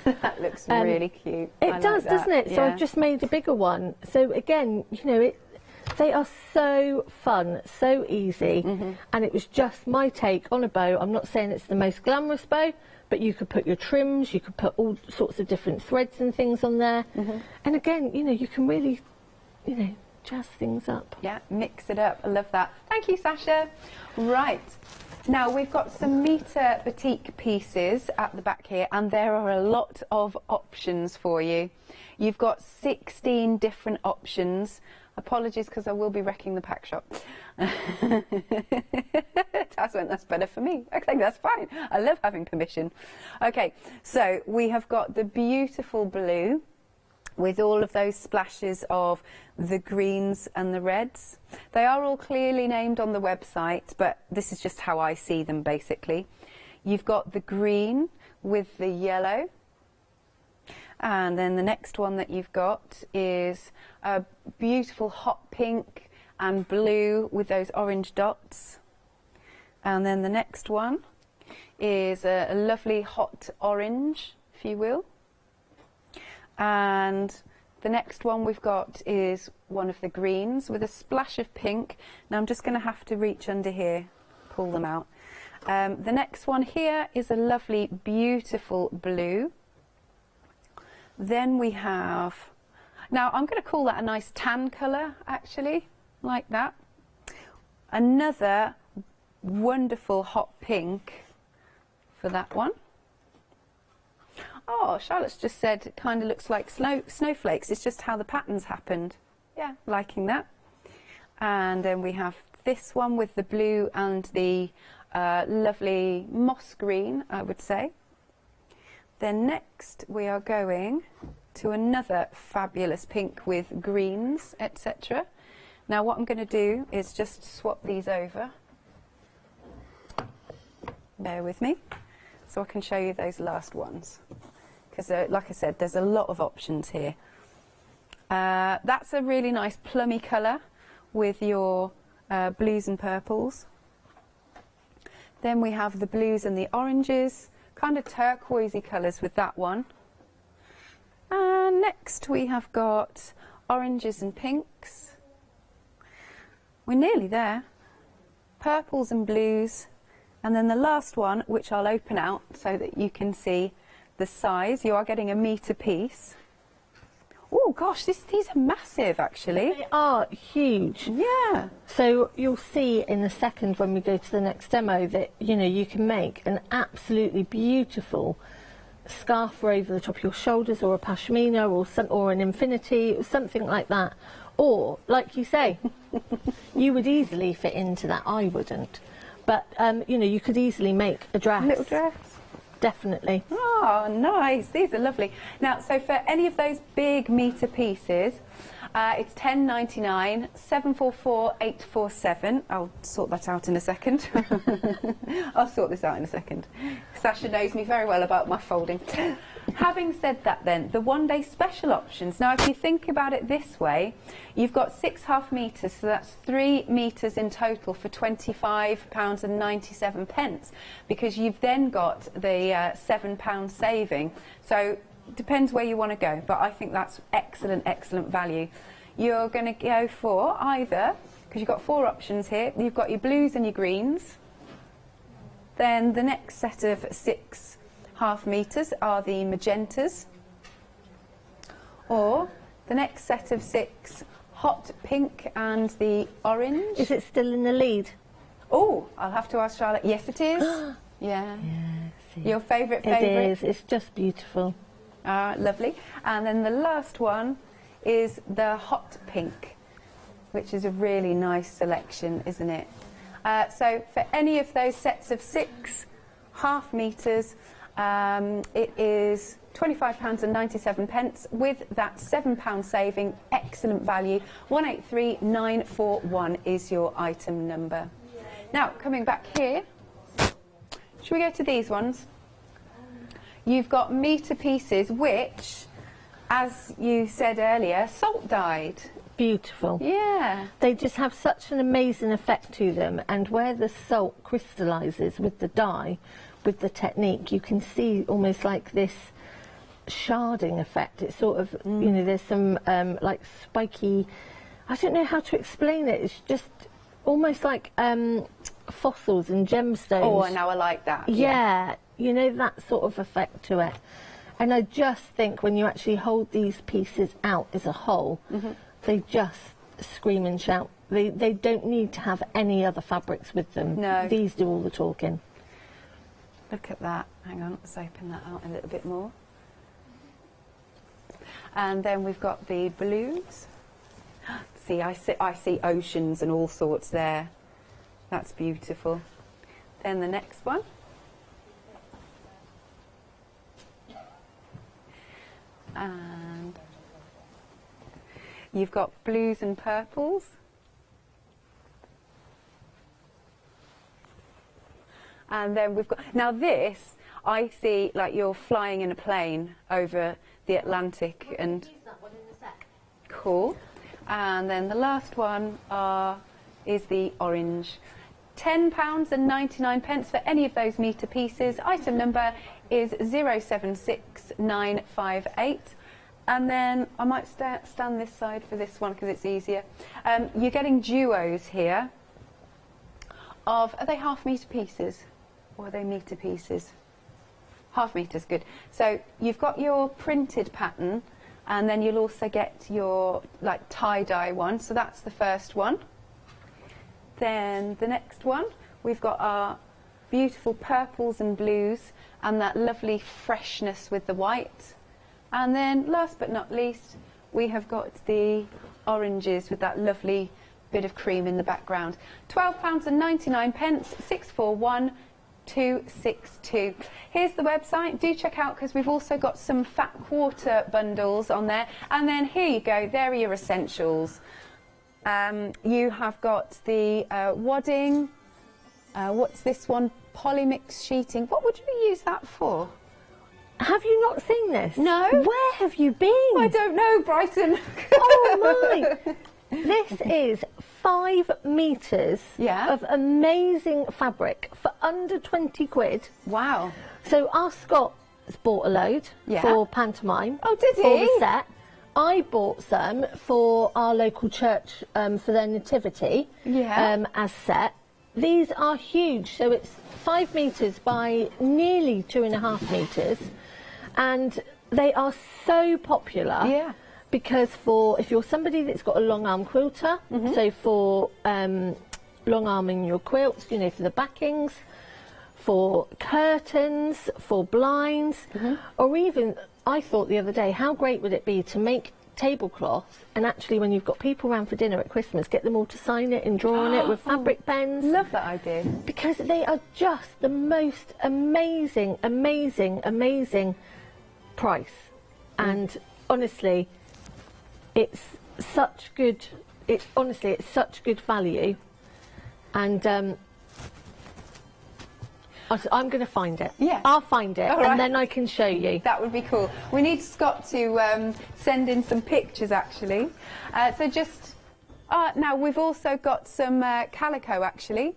That looks really cute. It does, doesn't it? So I've just made a bigger one. So again, you know, they are so fun, so easy, and it was just my take on a bow. I'm not saying it's the most glamorous bow, but you could put your trims, you could put all sorts of different threads and things on there. And again, you know, you can really, you know, jazz things up. Yeah, mix it up. I love that. Thank you, Sasha. Right. Now, we've got some metre batik pieces at the back here, and there are a lot of options for you. You've got 16 different options. Apologies, because I will be wrecking the pack shop. That's better for me. Okay, that's fine. I love having permission. Okay, so we have got the beautiful blue with all of those splashes of the greens and the reds. They are all clearly named on the website, but this is just how I see them, basically. You've got the green with the yellow. And then the next one that you've got is a beautiful hot pink and blue with those orange dots. And then the next one is a lovely hot orange, if you will. And the next one we've got is one of the greens with a splash of pink. Now I'm just going to have to reach under here, pull them out. The next one here is a lovely, beautiful blue. Then we have, now I'm going to call that a nice tan colour, actually, like that. Another wonderful hot pink for that one. Oh, Charlotte's just said it kind of looks like snowflakes. It's just how the patterns happened. Yeah, liking that. And then we have this one with the blue and the lovely moss green, I would say. Then next we are going to another fabulous pink with greens, etc. Now what I'm going to do is just swap these over. Bear with me, so I can show you those last ones. Because, like I said, there's a lot of options here. That's a really nice plummy colour with your blues and purples. Then we have the blues and the oranges, kind of turquoisey colours with that one. And next we have got oranges and pinks. We're nearly there. Purples and blues. And then the last one, which I'll open out so that you can see the size. You are getting a metre piece. Oh gosh, these are massive actually. They are huge. Yeah. So you'll see in a second when we go to the next demo that, you know, you can make an absolutely beautiful scarf for over the top of your shoulders, or a pashmina, or an infinity, or something like that. Or, like you say, you would easily fit into that. I wouldn't. But, you know, you could easily make a dress. A little dress. Definitely. Oh, nice. These are lovely. Now, so for any of those big metre pieces, it's £10.99, 744-847. I'll sort that out in a second. I'll sort this out in a second. Sasha knows me very well about my folding. Having said that then, the one-day special options. Now, if you think about it this way, you've got 6 half metres, so that's 3 metres in total for £25.97, because you've then got the £7 saving. So depends where you want to go, but I think that's excellent, excellent value. You're going to go for either, because you've got 4 options here, you've got your blues and your greens. Then the next set of 6 half metres are the magentas, or the next set of 6 hot pink and the orange. Is it still in the lead? Oh, I'll have to ask Charlotte. Yes, it is. Yeah. Your favourite? It is. It's just beautiful. Lovely. And then the last one is the hot pink, which is a really nice selection, isn't it? So for any of those sets of 6 half metres, it is £25.97 with that £7 saving. Excellent value. 183941 is your item number. Now, coming back here, should we go to these ones? You've got metre pieces which, as you said earlier, salt dyed. Beautiful. Yeah. They just have such an amazing effect to them, and where the salt crystallises with the dye, with the technique, you can see almost like this sharding effect. It's sort of, you know, there's some like spiky, I don't know how to explain it, it's just almost like fossils and gemstones. Oh, now I like that. Yeah, you know, that sort of effect to it. And I just think when you actually hold these pieces out as a whole, they just scream and shout. They don't need to have any other fabrics with them. No. These do all the talking. Look at that. Hang on, let's open that out a little bit more. And then we've got the blues. See, I see oceans and all sorts there. That's beautiful. Then the next one. And you've got blues and purples. And then we've got, now this, I see like you're flying in a plane over the Atlantic. And use that one in a sec. Cool. And then the last one is the orange. £10.99 for any of those metre pieces. Item number is 076958. And then I might stand this side for this one because it's easier. You're getting duos here of, are they half metre pieces or are they metre pieces? Half metres, good. So you've got your printed pattern, and then you'll also get your like tie-dye one. So that's the first one. Then the next one, we've got our beautiful purples and blues and that lovely freshness with the white. And then last but not least, we have got the oranges with that lovely bit of cream in the background. £12.99, 641262. Here's the website. Do check out, because we've also got some fat quarter bundles on there. And then here you go. There are your essentials. You have got the wadding. What's this one? polymix sheeting. What would you use that for? Have you not seen this? No. Where have you been? I don't know, Brighton. Oh my! This is 5 metres Yeah. of amazing fabric for under 20 quid. Wow. So our Scott has bought a load Yeah. for pantomime. Oh, did For he? the set. I bought some for our local church for their nativity Yeah. as set. These are huge, so it's 5 metres by nearly 2.5 metres, and they are so popular. Yeah. Because if you're somebody that's got a long arm quilter, so for long arming your quilts, you know, for the backings, for curtains, for blinds, or even, I thought the other day, how great would it be to make tablecloths and actually when you've got people around for dinner at Christmas, get them all to sign it and draw on it with fabric pens. Love that idea. Because they are just the most amazing, amazing, amazing price. And honestly, it's such good value. And I'm going to find it. Yeah. I'll find it, All right. and then I can show you. That would be cool. We need Scott to send in some pictures, actually. So just now we've also got some calico, actually.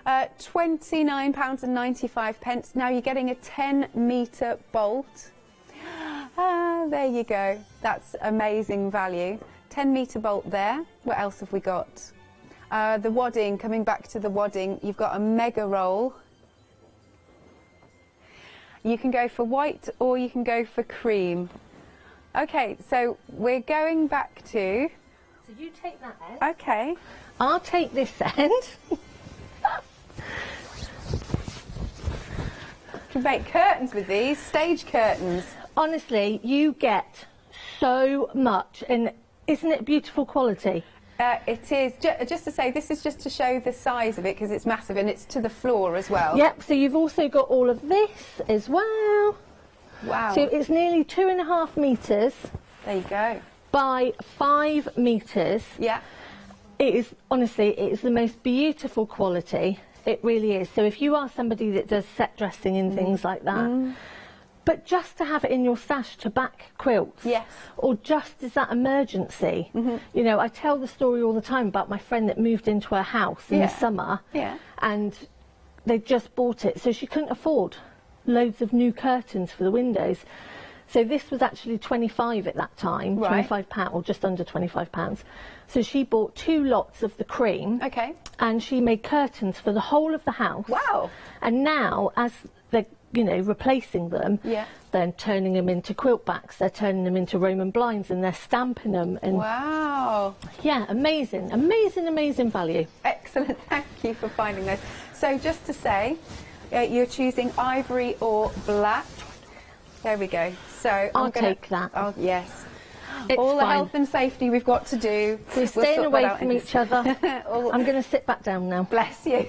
£29.95. Now you're getting a 10-metre bolt. There you go. That's amazing value. 10-metre bolt there. What else have we got? The wadding, coming back to the wadding, you've got a mega roll. You can go for white or you can go for cream. Okay, so we're going back to... So you take that end. Okay. I'll take this end. You can make curtains with these, stage curtains. Honestly, you get so much, and isn't it beautiful quality? It is. Just to say, this is just to show the size of it because it's massive and it's to the floor as well. Yep, so you've also got all of this as well. Wow. So it's nearly 2.5 metres There you go. by 5 metres. Yeah. It is, honestly, it is the most beautiful quality. It really is. So if you are somebody that does set dressing and things like that, but just to have it in your stash to back quilts, Yes. or just as that emergency. You know, I tell the story all the time about my friend that moved into her house in the summer, Yeah. and they just bought it, so she couldn't afford loads of new curtains for the windows. So this was actually 25 at that time, Right. £25 or just under £25. So she bought 2 lots of the cream, Okay. and she made curtains for the whole of the house. Wow. And now, as they're, you know, replacing them, Yeah. they're turning them into quilt backs, they're turning them into Roman blinds, and they're stamping them. And Wow. yeah, amazing, amazing, amazing value. Excellent. Thank you for finding those. So just to say, you're choosing ivory or black. There we go. So I'll I'm gonna, take that. Oh, yes. It's All the fine. health and safety we've got to do. We're We'll staying sort away that out from in each other. I'm going to sit back down now. Bless you.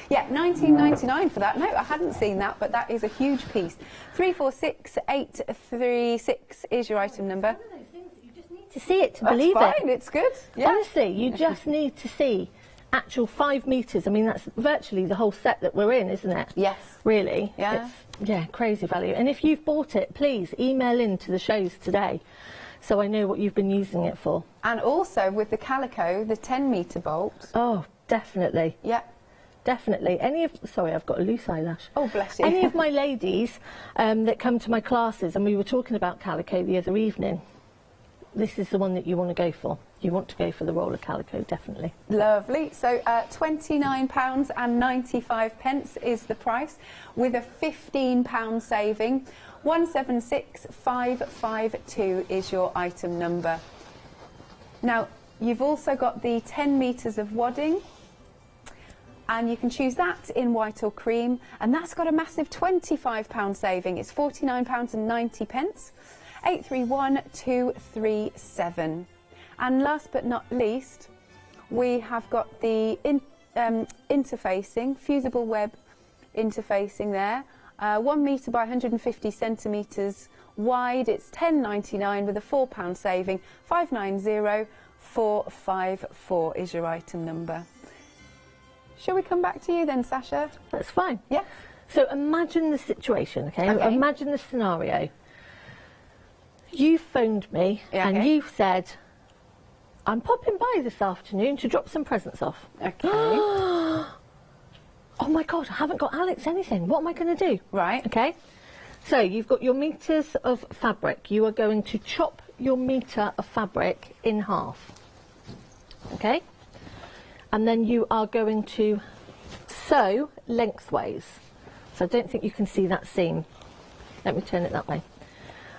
Yeah, £19.99 for that. No, I hadn't seen that, but that is a huge piece. 346836 is your item number. You just need to see it to That's believe fine. it. It's good. Yeah. Honestly, you just need to see actual 5 metres. I mean, that's virtually the whole set that we're in, isn't it? Yes. Really? Yeah. It's, crazy value. And if you've bought it, please email in to the shows today so I know what you've been using it for. And also with the calico, the 10-metre bolt. Oh, definitely. Yeah. Definitely. Sorry, I've got a loose eyelash. Oh, bless you. Any of my ladies that come to my classes, and we were talking about calico the other evening, this is the one that you want to go for. You want to go for the roll of calico, definitely. Lovely. So £29.95 is the price, with a £15 saving. 176552 is your item number. Now, you've also got the 10 metres of wadding, and you can choose that in white or cream, and that's got a massive £25 saving. It's £49.90. 831237. And last but not least, we have got the interfacing, fusible web interfacing there. 1 metre by 150 centimetres wide. It's £10.99 with a £4 saving. 590454 is your item number. Shall we come back to you then, Sasha? That's fine. Yeah. So imagine the situation, okay? Imagine the scenario. You phoned me and you've said, I'm popping by this afternoon to drop some presents off. Okay. Oh my God, I haven't got Alex anything. What am I going to do? Right. Okay. So you've got your meters of fabric. You are going to chop your meter of fabric in half. Okay. And then you are going to sew lengthways. So I don't think you can see that seam. Let me turn it that way.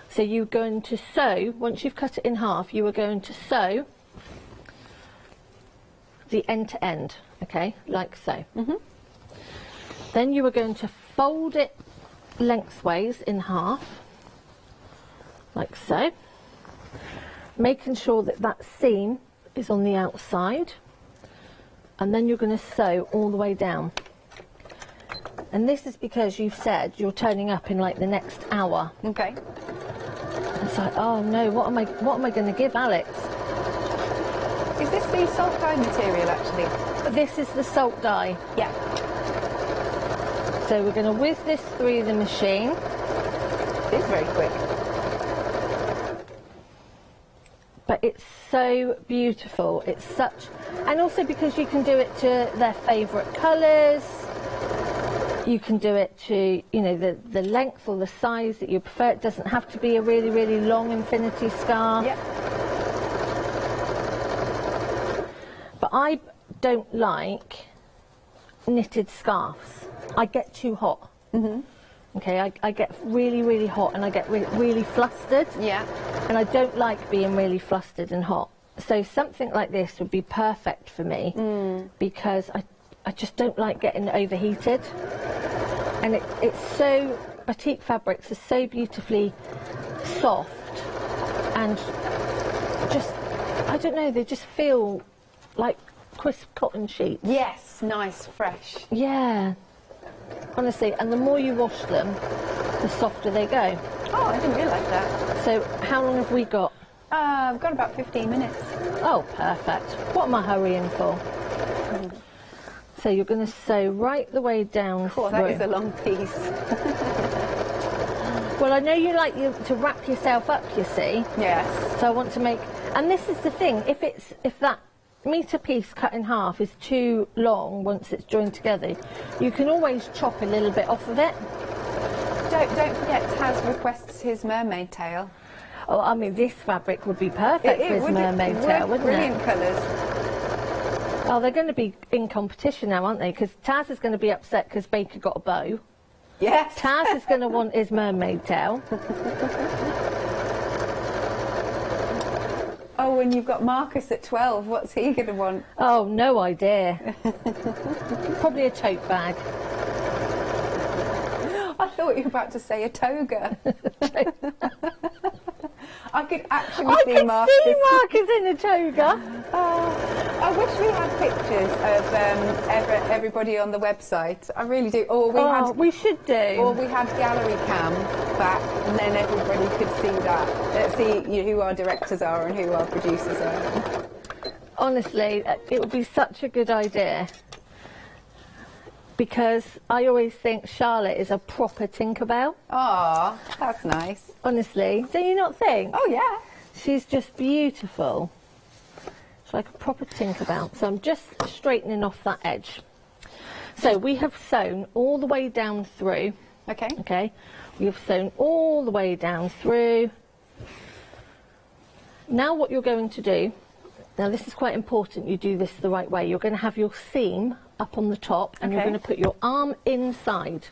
So you're going to sew, once you've cut it in half, you are going to sew the end to end, okay, like so. Then you are going to fold it lengthways in half, like so, making sure that that seam is on the outside, and then you're going to sew all the way down. And this is because you've said you're turning up in like the next hour. Okay. It's like, oh no, what am I going to give Alex? Is this the salt dye material actually? This is the salt dye. Yeah. So we're going to whiz this through the machine. It is very quick. But it's so beautiful. It's such, and also because you can do it to their favourite colours. You can do it to, you know, the length or the size that you prefer. It doesn't have to be a really, really long infinity scarf. Yep. But I don't like knitted scarves. I get too hot. Okay, I get really, really hot and I get really flustered. Yeah. And I don't like being really flustered and hot. So something like this would be perfect for me because I just don't like getting overheated. And it's so, batik fabrics are so beautifully soft and just, I don't know, they just feel like crisp cotton sheets. Yes, nice, fresh. Yeah, honestly, and the more you wash them, the softer they go. Oh, I didn't realise that. So how long have we got? I've got about 15 minutes. Oh, perfect. What am I hurrying for? So you're going to sew right the way down through. That is a long piece. Well, I know you like to wrap yourself up, you see. Yes. So I want to make, and this is the thing, if that metre piece cut in half is too long once it's joined together, you can always chop a little bit off of it. Don't forget, Taz requests his mermaid tail. Oh, I mean, this fabric would be perfect for his mermaid tail, wouldn't it? Brilliant colours. Oh, they're going to be in competition now, aren't they? Because Taz is going to be upset because Baker got a bow. Yes. Taz is going to want his mermaid tail. Oh, and you've got Marcus at 12. What's he going to want? Oh, no idea. Probably a tote bag. I thought you were about to say a toga. I could actually see Marcus. I could see Marcus in a toga. I wish we had pictures of everybody on the website. I really do. Or we should do. Or we had gallery cam back, and then everybody could see that. See who our directors are and who our producers are. Honestly, it would be such a good idea. Because I always think Charlotte is a proper Tinkerbell. Oh, that's nice. Honestly, do you not think? Oh, yeah. She's just beautiful. She's like a proper Tinkerbell. So I'm just straightening off that edge. So we have sewn all the way down through. Okay. Okay. We have sewn all the way down through. Now what you're going to do, now this is quite important, you do this the right way. You're going to have your seam up on the top and you're going to put your arm inside.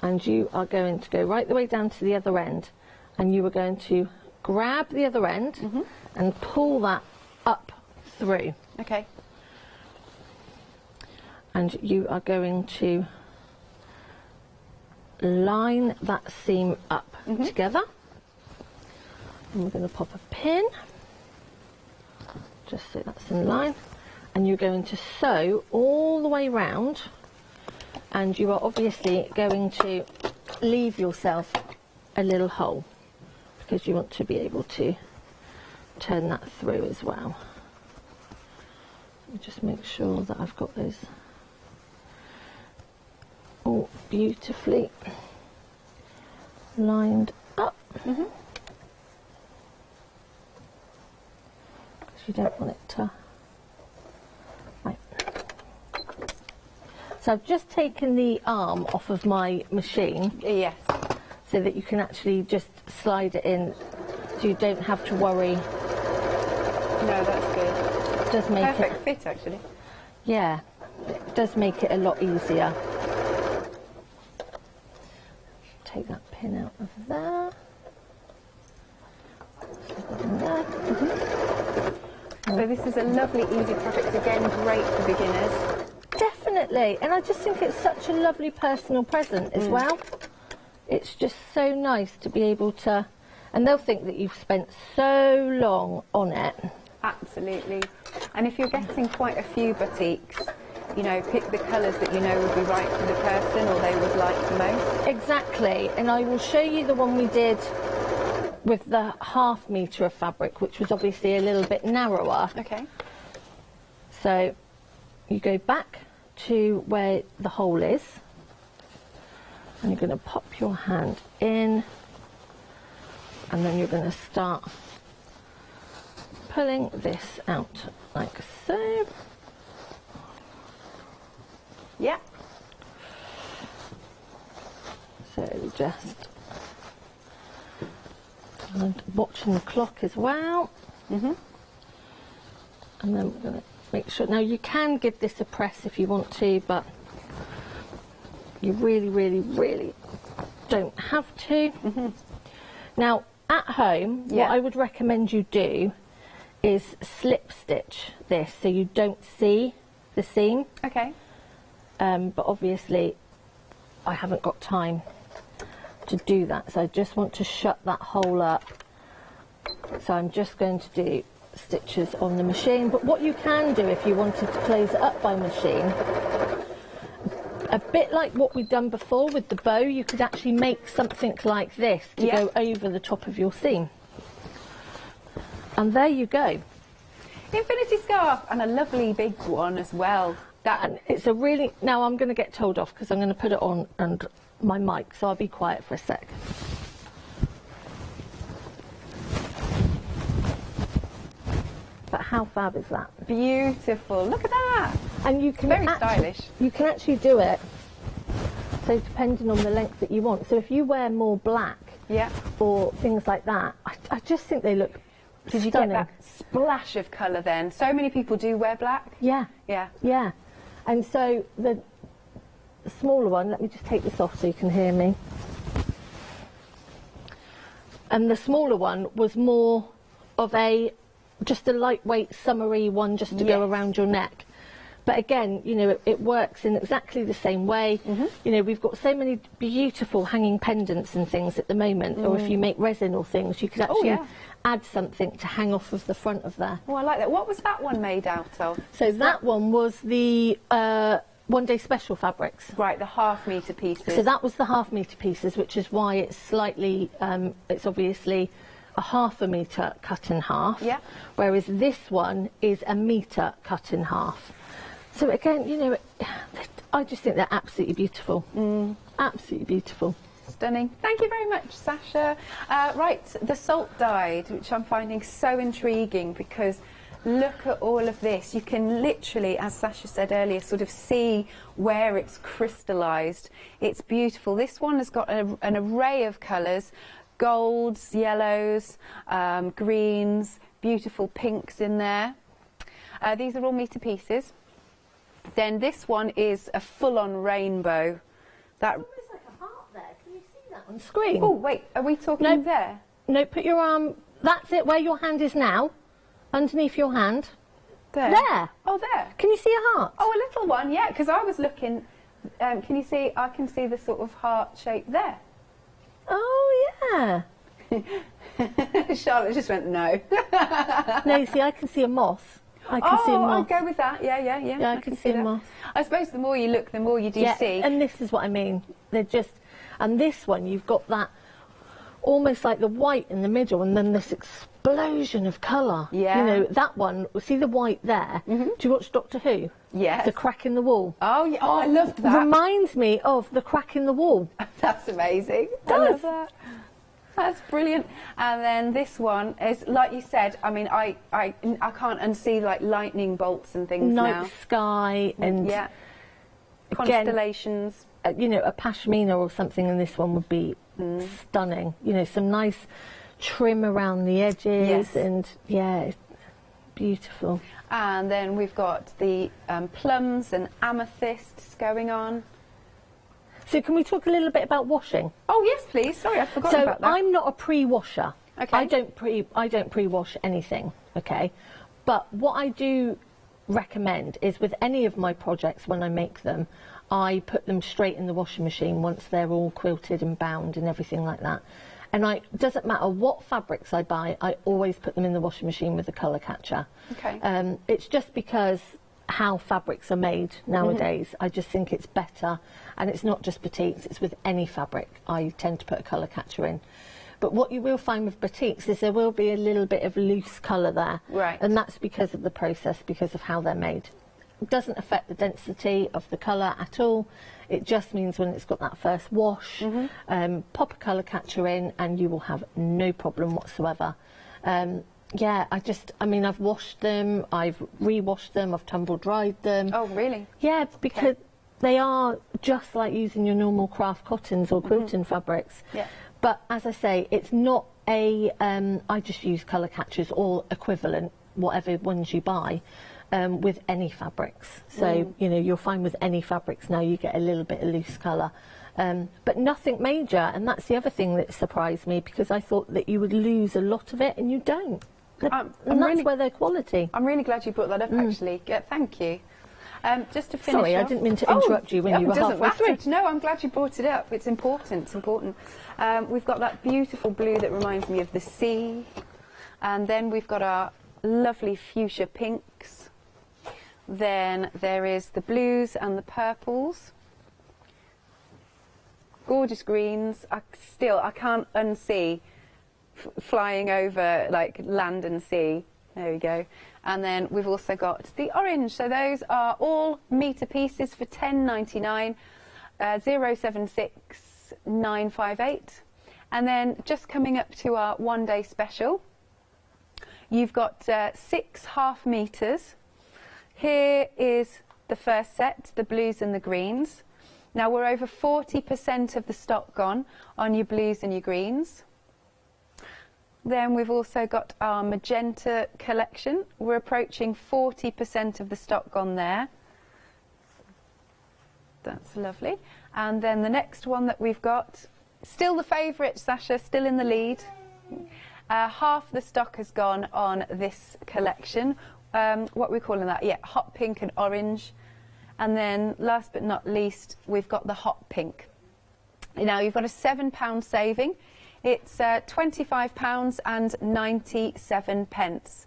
And you are going to go right the way down to the other end. And you are going to grab the other end and pull that up through. Okay. And you are going to line that seam up together. And we're going to pop a pin, just so that's in line. And you're going to sew all the way round, and you are obviously going to leave yourself a little hole because you want to be able to turn that through as well. me just make sure that I've got those all beautifully lined up. Because you don't want it to. Right. So I've just taken the arm off of my machine. Yes. So that you can actually just slide it in, so you don't have to worry. No, that's good. It does make Perfect fit, actually. Yeah, it does make it a lot easier. Take that pin out of there. Slip it in there. So this is a lovely, easy project. Again, great for beginners. Definitely, and I just think it's such a lovely personal present as well. It's just so nice to be able to, and they'll think that you've spent so long on it. Absolutely. And if you're getting quite a few batiks, you know, pick the colours that you know would be right for the person or they would like the most. Exactly, and I will show you the one we did with the 1/2 metre of fabric, which was obviously a little bit narrower. Okay. So you go back to where the hole is, and you're going to pop your hand in, and then you're going to start pulling this out like so. Yeah. So just and watching the clock as well. And then we're going to make sure. Now you can give this a press if you want to, but you really, really, really don't have to. Now at home, what I would recommend you do is slip stitch this so you don't see the seam. Okay. But obviously I haven't got time to do that, so I just want to shut that hole up. So I'm just going to do stitches on the machine, but what you can do if you wanted to close it up by machine, a bit like what we've done before with the bow, you could actually make something like this to go over the top of your seam. And there you go. Infinity scarf, and a lovely big one as well. And it's a really, now I'm going to get told off because I'm going to put it on and my mic, so I'll be quiet for a sec. But how fab is that? Beautiful. Look at that. And you can Very stylish. You can actually do it. So depending on the length that you want. So if you wear more black, or things like that, I just think they look. Did you get that splash of colour then? So many people do wear black. Yeah. Yeah. Yeah. And so the smaller one, let me just take this off so you can hear me. And the smaller one was more of just a lightweight summery one just to go around your neck. But again, you know, it works in exactly the same way. You know, we've got so many beautiful hanging pendants and things at the moment, or if you make resin or things, you could actually add something to hang off of the front of there. Oh, I like that. What was that one made out of? So that one was the One Day Special fabrics. Right, the 1/2 metre pieces. So that was the 1/2 metre pieces, which is why it's slightly, it's obviously a 1/2 metre cut in half. Yeah. Whereas this one is a metre cut in half. So again, you know, I just think they're absolutely beautiful. Absolutely beautiful. Stunning. Thank you very much, Sasha. Right, the salt dyed, which I'm finding so intriguing because look at all of this. You can literally, as Sasha said earlier, sort of see where it's crystallised. It's beautiful. This one has got an array of colours, golds, yellows, greens, beautiful pinks in there. These are all metre pieces. Then this one is a full-on rainbow. That It's like a heart there. Can you see that on screen? Oh, wait, are we talking there? No, put your arm, that's it, where your hand is now, underneath your hand. There? There. Oh, there. Can you see a heart? Oh, a little one, yeah, because I was looking, can you see, I can see the sort of heart shape there. Oh, yeah. Charlotte just went, no. No, see, I can see a moth. I can see a moth. I'll go with that, yeah. Yeah, I can see a that. moth. I suppose the more you look, the more you do see. And this is what I mean. They're just, and this one, you've got that almost like the white in the middle and then this explosion of colour. Yeah. You know, that one, see the white there? Do you watch Doctor Who? Yes. The crack in the wall. Oh, yeah. Oh, I loved that. Reminds me of the crack in the wall. That's amazing. I Does. love that. That's brilliant. And then this one is, like you said, I mean, I can't unsee like lightning bolts and things now. Night sky and Yeah. again, Constellations. you know, a pashmina or something in this one would be stunning. You know, some nice trim around the edges. Yes. And yeah, it's beautiful. And then we've got the plums and amethysts going on. So can we talk a little bit about washing? Oh yes, please. Sorry, I forgot So about that. I'm not a pre-washer. Okay. I don't pre-wash anything. Okay, but what I do recommend is with any of my projects when I make them, I put them straight in the washing machine once they're all quilted and bound and everything like that. And doesn't matter what fabrics I buy, I always put them in the washing machine with a colour catcher. Okay. It's just because how fabrics are made nowadays. I just think it's better, and it's not just batiks, it's with any fabric I tend to put a colour catcher in. But what you will find with batiks is there will be a little bit of loose colour there. Right. And that's because of the process, because of how they're made. It doesn't affect the density of the colour at all. It just means when it's got that first wash, pop a colour catcher in and you will have no problem whatsoever. Yeah, I mean, I've washed them, I've re-washed them, I've tumble dried them. Oh, really? Yeah, because they are just like using your normal craft cottons or quilting fabrics. Yeah. But as I say, it's not a, I just use colour catchers or equivalent, whatever ones you buy, with any fabrics. So, you know, you'll find with any fabrics now you get a little bit of loose colour. But nothing major, and that's the other thing that surprised me, because I thought that you would lose a lot of it, and you don't. And that's really, where they're quality. I'm really glad you brought that up, actually. Thank you. Just to finish Sorry, I off- didn't mean to interrupt you when you were doesn't halfway matter. through. No, I'm glad you brought it up. It's important. It's important. We've got that beautiful blue that reminds me of the sea. And then we've got our lovely fuchsia pinks. Then there is the blues and the purples. Gorgeous greens. I can't unsee flying over like land and sea. There we go. And then we've also got the orange. So those are all metre pieces for £10.99, 076958. And then just coming up to our one-day special, you've got 6 half metres. Here is the first set, the blues and the greens. Now we're over 40% of the stock gone on your blues and your greens. Then we've also got our magenta collection. We're approaching 40% of the stock gone there. That's lovely. And then the next one that we've got, still the favourite, Sasha, still in the lead. Half the stock has gone on this collection. What are we calling that? Yeah, hot pink and orange. And then last but not least, we've got the hot pink. Now you've got a £7 saving. It's £25.97.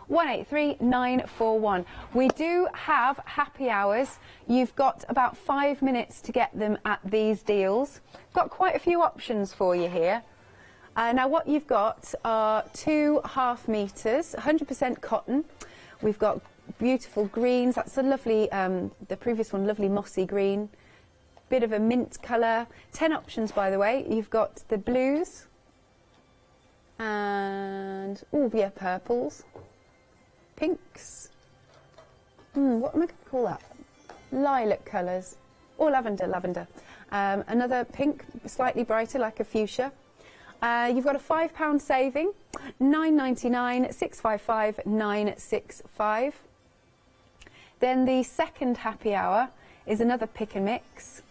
183941. We do have happy hours. You've got about 5 minutes to get them at these deals. Got quite a few options for you here. Now what you've got are 2 half metres, 100% cotton. We've got beautiful greens. That's a lovely, the previous one, lovely mossy green. Bit of a mint colour. 10 options, by the way. You've got the blues and, oh yeah, purples, pinks. What am I going to call that? Lilac colours. Or lavender. Another pink, slightly brighter, like a fuchsia. You've got a £5 saving, £9.99, 655 965. Then the second happy hour is another pick and mix.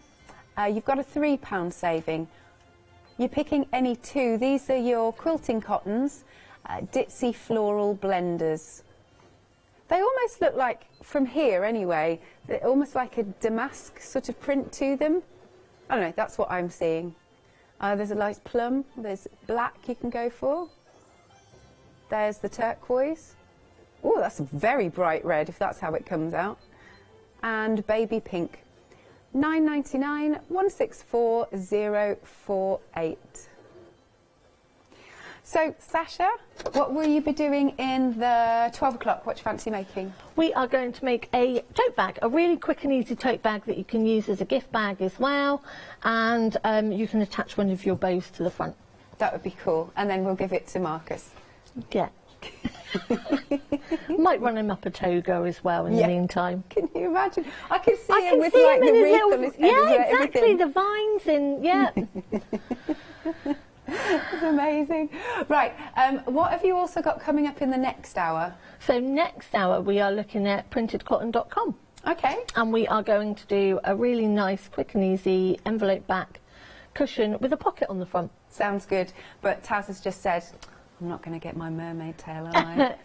You've got a £3 saving. You're picking any 2. These are your quilting cottons, ditzy floral blenders. They almost look like, from here anyway, they're almost like a damask sort of print to them. I don't know, that's what I'm seeing. There's a light plum, there's black you can go for. There's the turquoise. Oh, that's a very bright red if that's how it comes out. And baby pink. £9.99, 164048. So, Sasha, what will you be doing in the 12 o'clock? What do you fancy making? We are going to make a tote bag, a really quick and easy tote bag that you can use as a gift bag as well, and you can attach one of your bows to the front. That would be cool. And then we'll give it to Marcus. Yeah. Might run him up a toga as well in the meantime. Can you imagine? I can see him with like the wreath on his head. Yeah, exactly. The vines and yeah. It's amazing. Right, what have you also got coming up in the next hour? So next hour we are looking at printedcotton.com. Okay. And we are going to do a really nice, quick and easy envelope back cushion with a pocket on the front. Sounds good. But Taz has just said, I'm not going to get my mermaid tail, am I?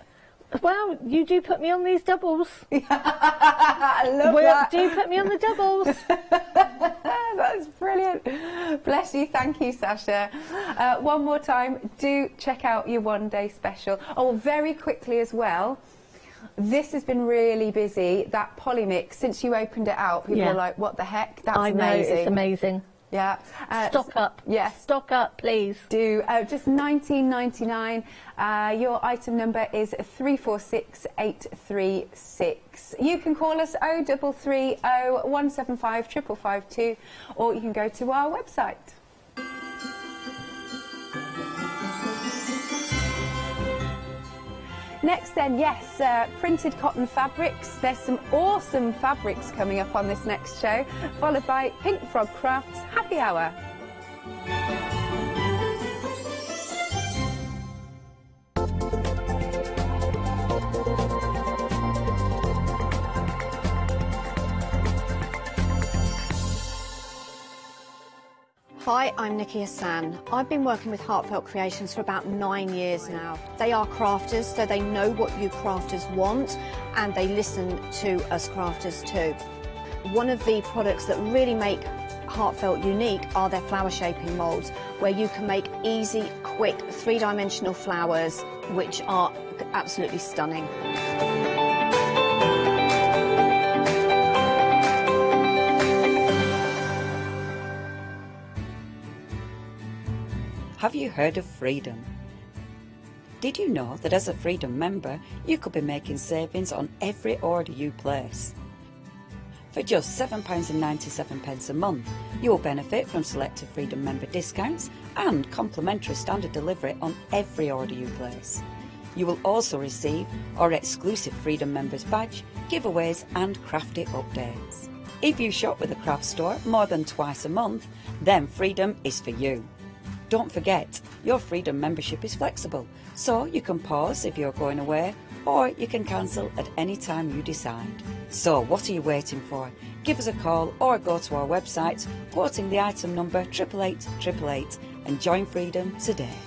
Well, you do put me on these doubles. I love that. Do put me on the doubles. That's brilliant. Bless you. Thank you, Sasha. One more time, do check out your one-day special. Oh, very quickly as well, this has been really busy. That Polymix, since you opened it out, people are like, what the heck? That's amazing. I know, it's amazing. Yeah. Stock up. Yes. Stock up, please. Do. Just $19.99. Your item number is 346836. You can call us 0330 175 552, or you can go to our website. Next then, yes, printed cotton fabrics. There's some awesome fabrics coming up on this next show, followed by Pink Frog Crafts Happy Hour. Hi, I'm Nikki Hassan. I've been working with Heartfelt Creations for about 9 years now. They are crafters, so they know what you crafters want, and they listen to us crafters too. One of the products that really make Heartfelt unique are their flower shaping moulds, where you can make easy, quick, three-dimensional flowers, which are absolutely stunning. Have you heard of Freedom? Did you know that as a Freedom member, you could be making savings on every order you place? For just £7.97 a month, you will benefit from selected Freedom member discounts and complimentary standard delivery on every order you place. You will also receive our exclusive Freedom members badge, giveaways and crafty updates. If you shop with a craft store more than twice a month, then Freedom is for you. Don't forget, your Freedom membership is flexible, so you can pause if you're going away, or you can cancel at any time you decide. So what are you waiting for? Give us a call or go to our website, quoting the item number 88888, and join Freedom today.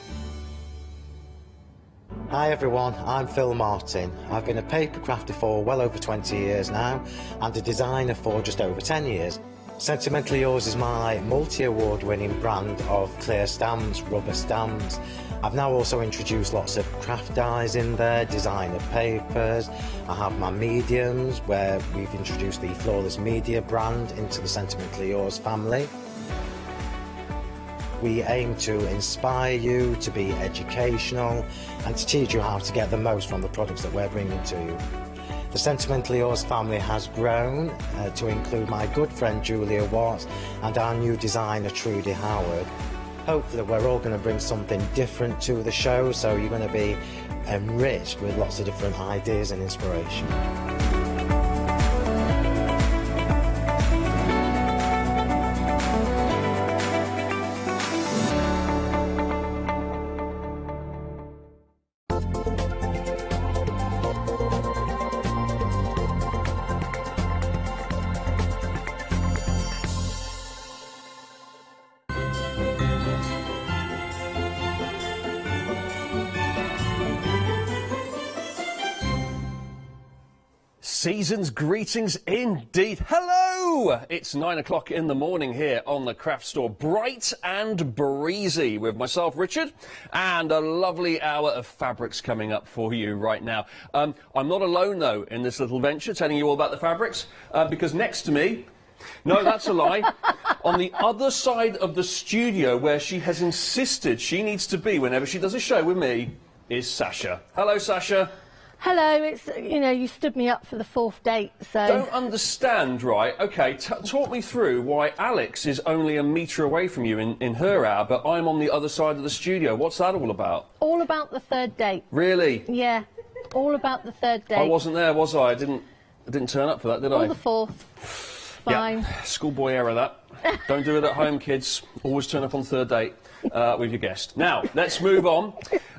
Hi everyone, I'm Phil Martin. I've been a paper crafter for well over 20 years now, and a designer for just over 10 years. Sentimentally Yours is my multi-award winning brand of clear stamps, rubber stamps. I've now also introduced lots of craft dyes in there, designer papers. I have my mediums, where we've introduced the Flawless Media brand into the Sentimentally Yours family. We aim to inspire you, to be educational, and to teach you how to get the most from the products that we're bringing to you. The Sentimentally Yours family has grown to include my good friend Julia Watt and our new designer Trudy Howard. Hopefully we're all going to bring something different to the show, so you're going to be enriched with lots of different ideas and inspiration. Season's greetings indeed. Hello! It's 9 o'clock in the morning here on the Craft Store. Bright and breezy with myself, Richard, and a lovely hour of fabrics coming up for you right now. I'm not alone, though, in this little venture, telling you all about the fabrics, because next to me No, that's a lie. On the other side of the studio, where she has insisted she needs to be whenever she does a show with me, is Sasha. Hello, Sasha. Hello, it's, you know, you stood me up for the 4th date, so... Don't understand, right? OK, talk me through why Alex is only a metre away from you in her hour, but I'm on the other side of the studio. What's that all about? All about the 3rd date. Really? Yeah, all about the 3rd date. I wasn't there, was I? I didn't turn up for that, did I? Or the 4th. Fine. Yeah, schoolboy error, that. Don't do it at home, kids. Always turn up on 3rd date with your guest. Now, let's move on.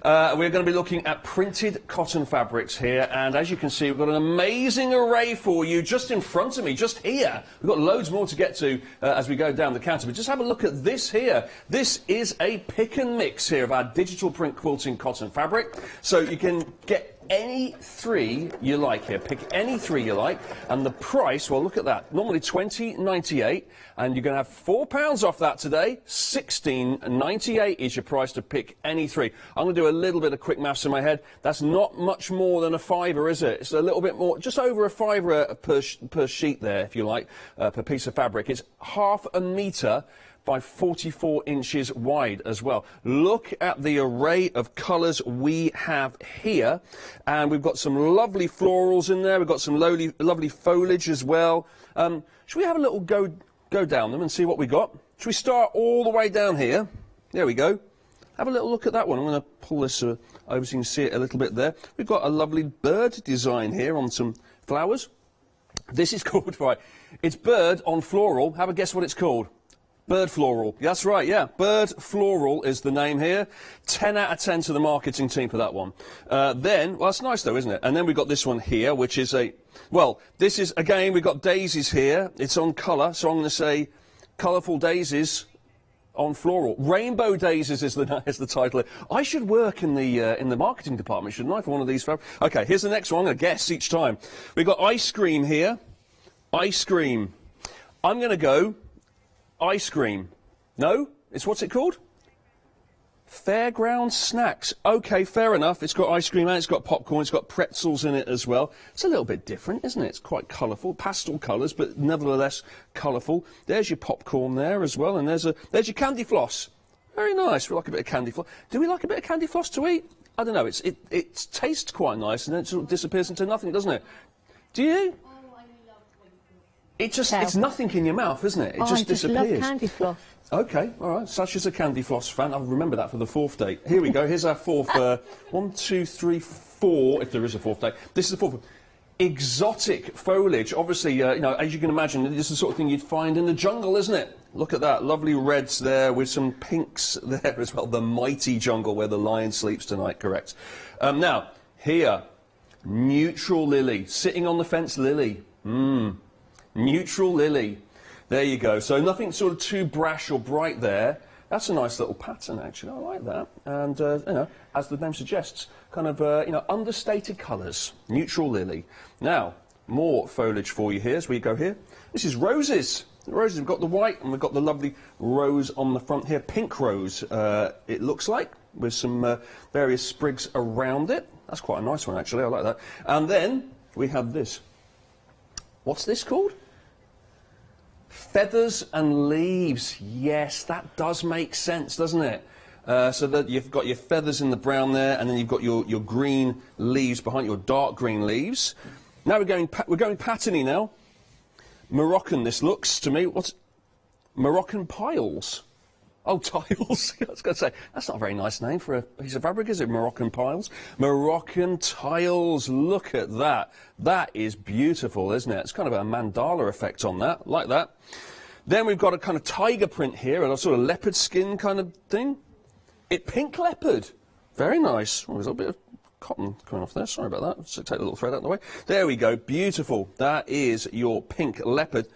We're going to be looking at printed cotton fabrics here, and as you can see, we've got an amazing array for you just in front of me, just here. We've got loads more to get to as we go down the counter, but just have a look at this here. This is a pick and mix here of our digital print quilting cotton fabric, so you can get any 3 you like here. Pick any 3 you like, and the price, well, look at that. Normally $20.98, and you're going to have £4 off that today. $16.98 is your price to pick any 3. I'm going to do a little bit of quick maths in my head. That's not much more than a £5, is it? It's a little bit more, just over a £5 per sheet there, if you like, per piece of fabric. It's half a metre by 44 inches wide as well. Look at the array of colours we have here, and we've got some lovely florals in there. We've got some lovely foliage as well. Should we have a little go down them and see what we got? Should we start all the way down here? There we go. Have a little look at that one. I'm going to pull this over so you can see it a little bit there. We've got a lovely bird design here on some flowers. This is called, right, it's bird on floral. Have a guess what it's called. Bird floral. That's right, yeah. Bird floral is the name here. 10 out of 10 to the marketing team for that one. Well, that's nice though, isn't it? And then we've got this one here, which is this is, again, we've got daisies here. It's on colour, so I'm going to say colourful daisies on floral. Rainbow daisies is the title. I should work in the marketing department, shouldn't I, for one of these? OK, here's the next one. I'm going to guess each time. We've got ice cream here. Ice cream. I'm going to go ice cream. No? What's it called? Fairground snacks. OK, fair enough. It's got ice cream and it's got popcorn. It's got pretzels in it as well. It's a little bit different, isn't it? It's quite colourful. Pastel colours, but nevertheless colourful. There's your popcorn there as well. And there's your candy floss. Very nice. We like a bit of candy floss. Do we like a bit of candy floss to eat? I don't know. It tastes quite nice and then it sort of disappears into nothing, doesn't it? Do you? It's nothing in your mouth, isn't it? It just disappears. I just love candy floss. OK, all right. Sasha's a candy floss fan. I'll remember that for the 4th date. Here we go. Here's our 4th. 1, 2, 3, 4, if there is a 4th date. This is the 4th. Exotic foliage. Obviously, you know, as you can imagine, this is the sort of thing you'd find in the jungle, isn't it? Look at that. Lovely reds there with some pinks there as well. The mighty jungle where the lion sleeps tonight, correct. Now, here, neutral lily. Sitting on the fence lily. Neutral lily. There you go. So nothing sort of too brash or bright there. That's a nice little pattern, actually. I like that. And, you know, as the name suggests, kind of, you know, understated colours. Neutral lily. Now, more foliage for you here as we go here. This is roses. The roses, we've got the white and we've got the lovely rose on the front here. Pink rose, it looks like, with some various sprigs around it. That's quite a nice one, actually. I like that. And then we have this. What's this called? Feathers and leaves. Yes, that does make sense, doesn't it? So that you've got your feathers in the brown there, and then you've got your green leaves behind, your dark green leaves. Now we're going patterny now. Moroccan, this looks to me. What's Moroccan piles? Oh, tiles. I was going to say, that's not a very nice name for a piece of fabric, is it? Moroccan piles. Moroccan tiles. Look at that. That is beautiful, isn't it? It's kind of a mandala effect on that, like that. Then we've got a kind of tiger print here, and a sort of leopard skin kind of thing. Pink leopard. Very nice. Oh, there's a bit of cotton coming off there. Sorry about that. Let's take the little thread out of the way. There we go. Beautiful. That is your pink leopard.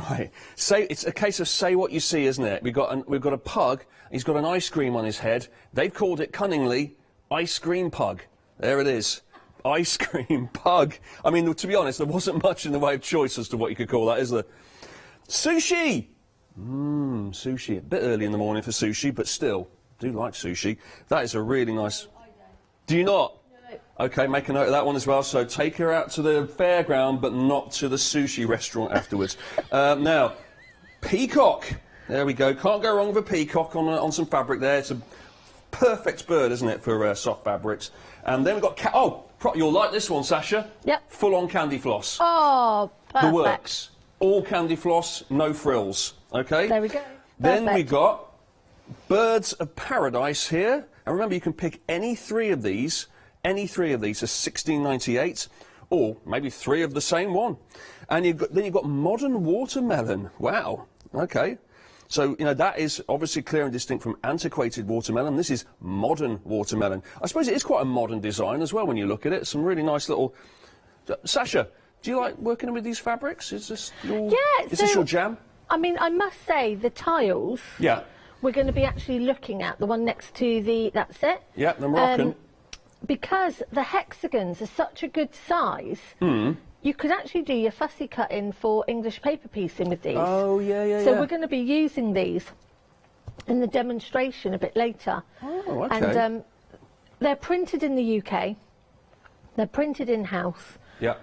Right. It's a case of say what you see, isn't it? We've got a pug. He's got an ice cream on his head. They've called it cunningly ice cream pug. There it is. Ice cream pug. I mean, to be honest, there wasn't much in the way of choice as to what you could call that, is there? Sushi. Sushi. A bit early in the morning for sushi, but still, do like sushi. That is a really nice. Do you not? Okay, make a note of that one as well. So take her out to the fairground, but not to the sushi restaurant afterwards. Now, peacock. There we go. Can't go wrong with a peacock on some fabric there. It's a perfect bird, isn't it, for soft fabrics. And then we've got... you'll like this one, Sasha. Yep. Full-on candy floss. Oh, perfect. The works. All candy floss, no frills. Okay? There we go. Then Perfect. we got Birds of Paradise here. And remember, you can pick any three of these. Any three of these are £16.98, or maybe three of the same one. And then you've got Modern Watermelon. Wow. Okay. So, you know, that is obviously clear and distinct from antiquated watermelon. This is modern watermelon. I suppose it is quite a modern design as well when you look at it. Some really nice little... Sasha, do you like working with these fabrics? Is this your jam? I mean, I must say, the tiles... Yeah. We're going to be actually looking at the one next to the... That's it. Yeah, the Moroccan. Because the hexagons are such a good size... You could actually do your fussy cutting for English paper piecing with these. Oh, yeah. So we're going to be using these in the demonstration a bit later. Oh, okay. And they're printed in the UK. They're printed in-house. Yeah.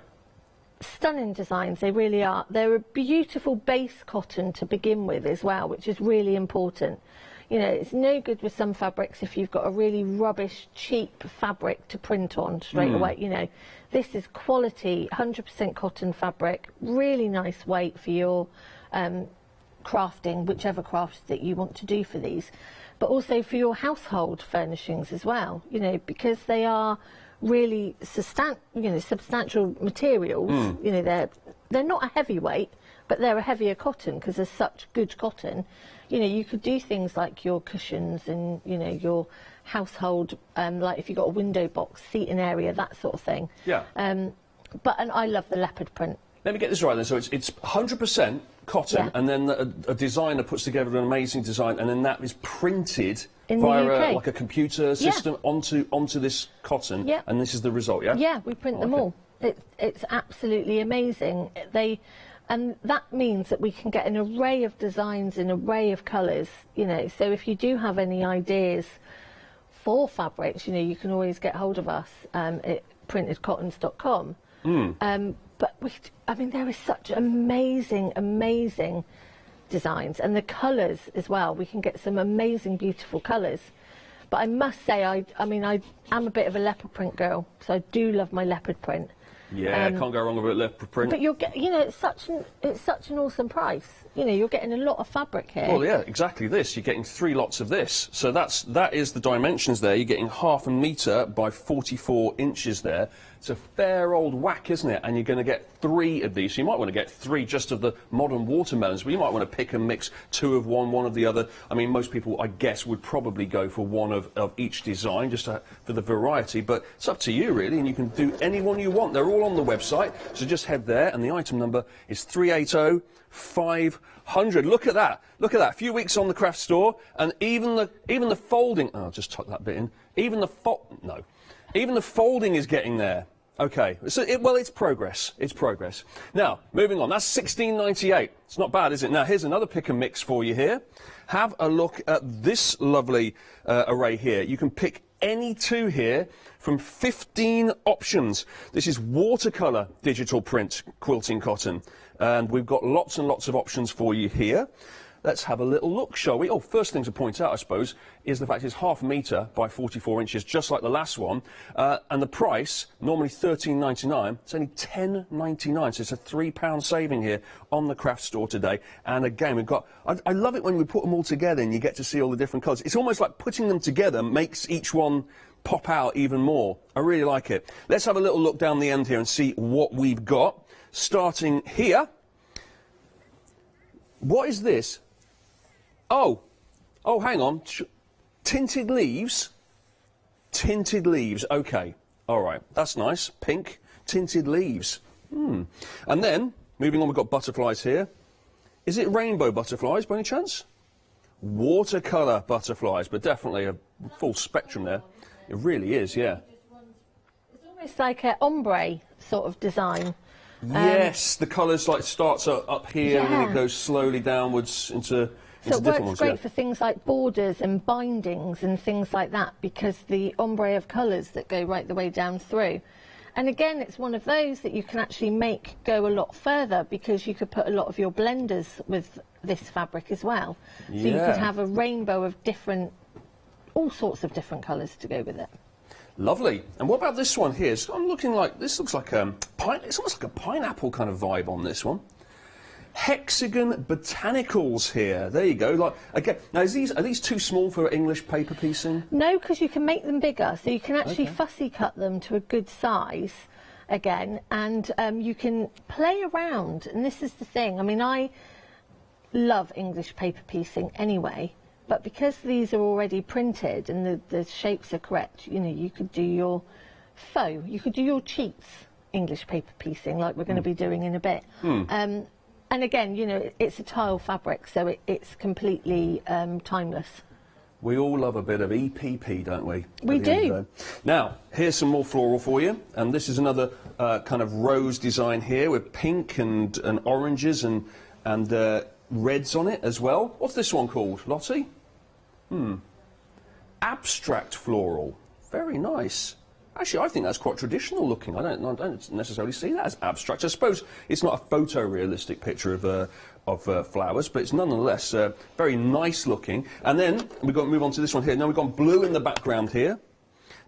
Stunning designs, they really are. They're a beautiful base cotton to begin with as well, which is really important. You know, it's no good with some fabrics if you've got a really rubbish, cheap fabric to print on straight away. You know, this is quality, 100% cotton fabric, really nice weight for your crafting, whichever crafts that you want to do for these, but also for your household furnishings as well. You know, because they are really substantial materials. You know, they're not a heavyweight, but they're a heavier cotton because they're such good cotton. You know, you could do things like your cushions and, you know, your household, like if you've got a window box, seating area, that sort of thing. Yeah. And I love the leopard print. Let me get this right then. So it's 100% cotton, and then a designer puts together an amazing design, and then that is printed via like a computer system onto this cotton, and this is the result, yeah? Yeah, we print them all. It's absolutely amazing. And that means that we can get an array of designs, an array of colours, you know. So if you do have any ideas for fabrics, you know, you can always get hold of us at printedcottons.com. But I mean, there is such amazing, amazing designs, and the colours as well. We can get some amazing, beautiful colours. But I must say, I am a bit of a leopard print girl, so I do love my leopard print. Yeah, can't go wrong with a leopard print. But you'll get, you know, it's such an awesome price. You know, you're getting a lot of fabric here. Well, yeah, exactly this. You're getting 3 lots of this. So that is the dimensions there. You're getting 1/2 metre by 44 inches there. It's a fair old whack, isn't it? And you're going to get 3 of these. So you might want to get 3 just of the modern watermelons, but you might want to pick and mix 2 of one of the other. I mean, most people, I guess, would probably go for 1 of each design, just for the variety. But it's up to you, really, and you can do any one you want. They're all on the website, so just head there, and the item number is 380-500. Look at that. Look at that. A few weeks on the craft store, and even the folding. Oh, I'll just tuck that bit in. Even the folding is getting there. Okay, so it's progress. It's progress. Now, moving on. That's £16.98. It's not bad, is it? Now, here's another pick and mix for you here. Have a look at this lovely array here. You can pick any 2 here from 15 options. This is watercolour digital print quilting cotton. And we've got lots and lots of options for you here. Let's have a little look, shall we? Oh, first thing to point out, I suppose, is the fact it's 1/2 metre by 44 inches, just like the last one. And the price, normally £13.99, it's only £10.99, so it's a £3 saving here on the craft store today. And again, we've got... I love it when we put them all together and you get to see all the different colours. It's almost like putting them together makes each one pop out even more. I really like it. Let's have a little look down the end here and see what we've got. Starting here. What is this? Oh, hang on. Tinted leaves? Tinted leaves, okay. All right, that's nice. Pink, tinted leaves. And then, moving on, we've got butterflies here. Is it rainbow butterflies, by any chance? Watercolour butterflies, but definitely a full spectrum there. It really is, yeah. It's almost like an ombre sort of design. Yes, the colours like starts up here and then it goes slowly downwards into So it works ones, great yeah. for things like borders and bindings and things like that, because the ombre of colours that go right the way down through. And again, it's one of those that you can actually make go a lot further, because you could put a lot of your blenders with this fabric as well. So you Yeah. could have a rainbow of different, all sorts of different colours to go with it. Lovely. And what about this one here? So I'm looking like, this looks like it's almost like a pineapple kind of vibe on this one. Hexagon botanicals here. There you go. Like again, now are these too small for English paper piecing? No, because you can make them bigger, so you can actually fussy cut them to a good size again, and you can play around. And this is the thing. I mean, I love English paper piecing anyway, but because these are already printed and the shapes are correct, you know, you could do your faux, you could do your cheats English paper piecing like we're going to be doing in a bit. And again, you know, it's a tile fabric, so it's completely timeless. We all love a bit of EPP, don't we? We At the end do. of the day. Now, here's some more floral for you, and this is another kind of rose design here with pink and oranges and reds on it as well. What's this one called, Lottie? Abstract floral. Very nice. Actually, I think that's quite traditional looking. I don't necessarily see that as abstract. I suppose it's not a photorealistic picture of flowers, but it's nonetheless very nice looking. And then we've got to move on to this one here. Now we've got blue in the background here.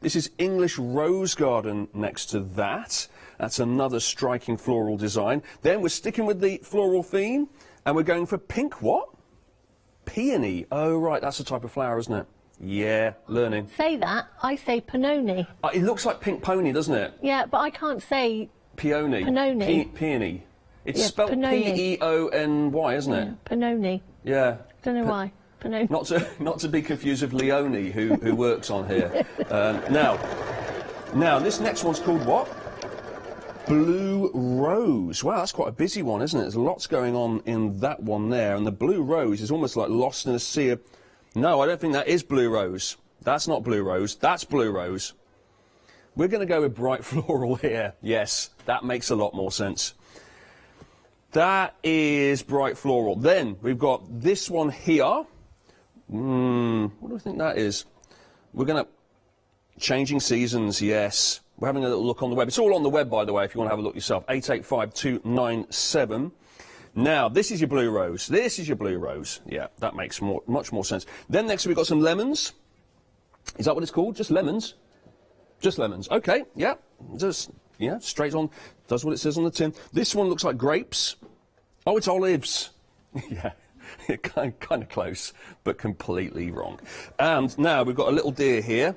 This is English Rose Garden next to that. That's another striking floral design. Then we're sticking with the floral theme, and we're going for pink what? Peony. Oh, right, that's a type of flower, isn't it? Yeah, learning. Say that, I say panoni. It looks like pink pony, doesn't it? Yeah, but I can't say Peony. Panoni. Peony. It's Yeah, spelled panoni. P-E-O-N-Y, isn't it? Panoni. Yeah. Don't know why. Panoni. Not to be confused with Leonie, who works on here. Now, this next one's called what? Blue Rose. Wow, that's quite a busy one, isn't it? There's lots going on in that one there, and the Blue Rose is almost like lost in a sea of... No, I don't think that is Blue Rose. That's not Blue Rose. That's Blue Rose. We're going to go with bright floral here. Yes, that makes a lot more sense. That is bright floral. Then we've got this one here. What do I think that is? We're going to... Changing Seasons, yes. We're having a little look on the web. It's all on the web, by the way, if you want to have a look yourself. 885297. Now, this is your Blue Rose. This is your Blue Rose. Yeah, that makes much more sense. Then next we've got some lemons. Is that what it's called? Just lemons? Just lemons. Okay, yeah. Straight on. Does what it says on the tin. This one looks like grapes. Oh, it's olives. Yeah, kind of close, but completely wrong. And now we've got a little deer here.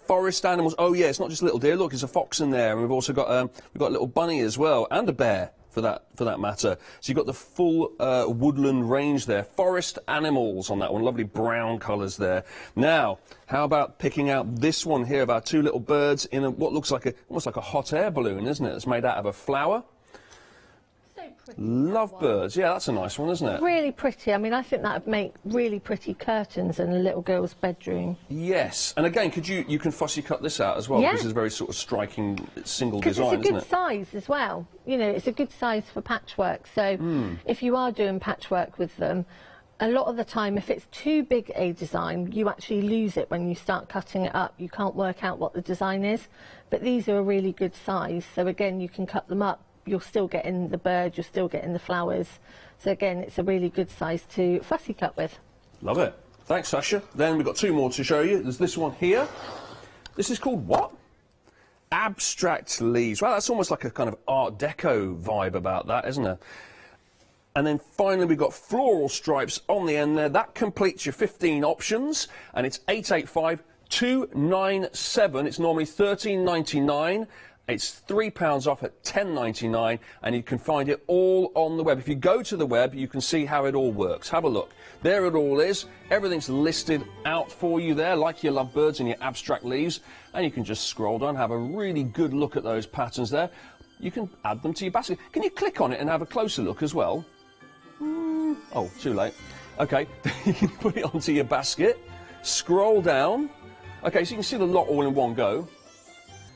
Forest animals. Oh, yeah, it's not just a little deer. Look, there's a fox in there. And we've also got a little bunny as well, and a bear. For that matter. So you've got the full woodland range there. Forest animals on that one. Lovely brown colours there. Now, how about picking out this one here of our two little birds in what looks like almost like a hot air balloon, isn't it? It's made out of a flower. Lovebirds. Yeah, that's a nice one, isn't it? Really pretty. I mean, I think that would make really pretty curtains in a little girl's bedroom. Yes. And again, you can fussy cut this out as well, Yeah. because it's a very sort of striking single Because design, it's a isn't good it? size as well. You know, it's a good size for patchwork. So if you are doing patchwork with them, a lot of the time, if it's too big a design, you actually lose it when you start cutting it up. You can't work out what the design is. But these are a really good size. So again, you can cut them up. You're still getting the bird, you're still getting the flowers. So again, it's a really good size to fussy cut with. Love it. Thanks, Sasha. Then we've got two more to show you. There's this one here. This is called what? Abstract leaves. Well, that's almost like a kind of Art Deco vibe about that, isn't it? And then finally, we've got floral stripes on the end there. That completes your 15 options, and it's 885297. It's normally $13.99. It's £3 off at $10.99, and you can find it all on the web. If you go to the web, you can see how it all works. Have a look. There it all is. Everything's listed out for you there, like your lovebirds and your abstract leaves. And you can just scroll down, have a really good look at those patterns there. You can add them to your basket. Can you click on it and have a closer look as well? Oh, too late. Okay, you can put it onto your basket. Scroll down. Okay, so you can see the lot all in one go.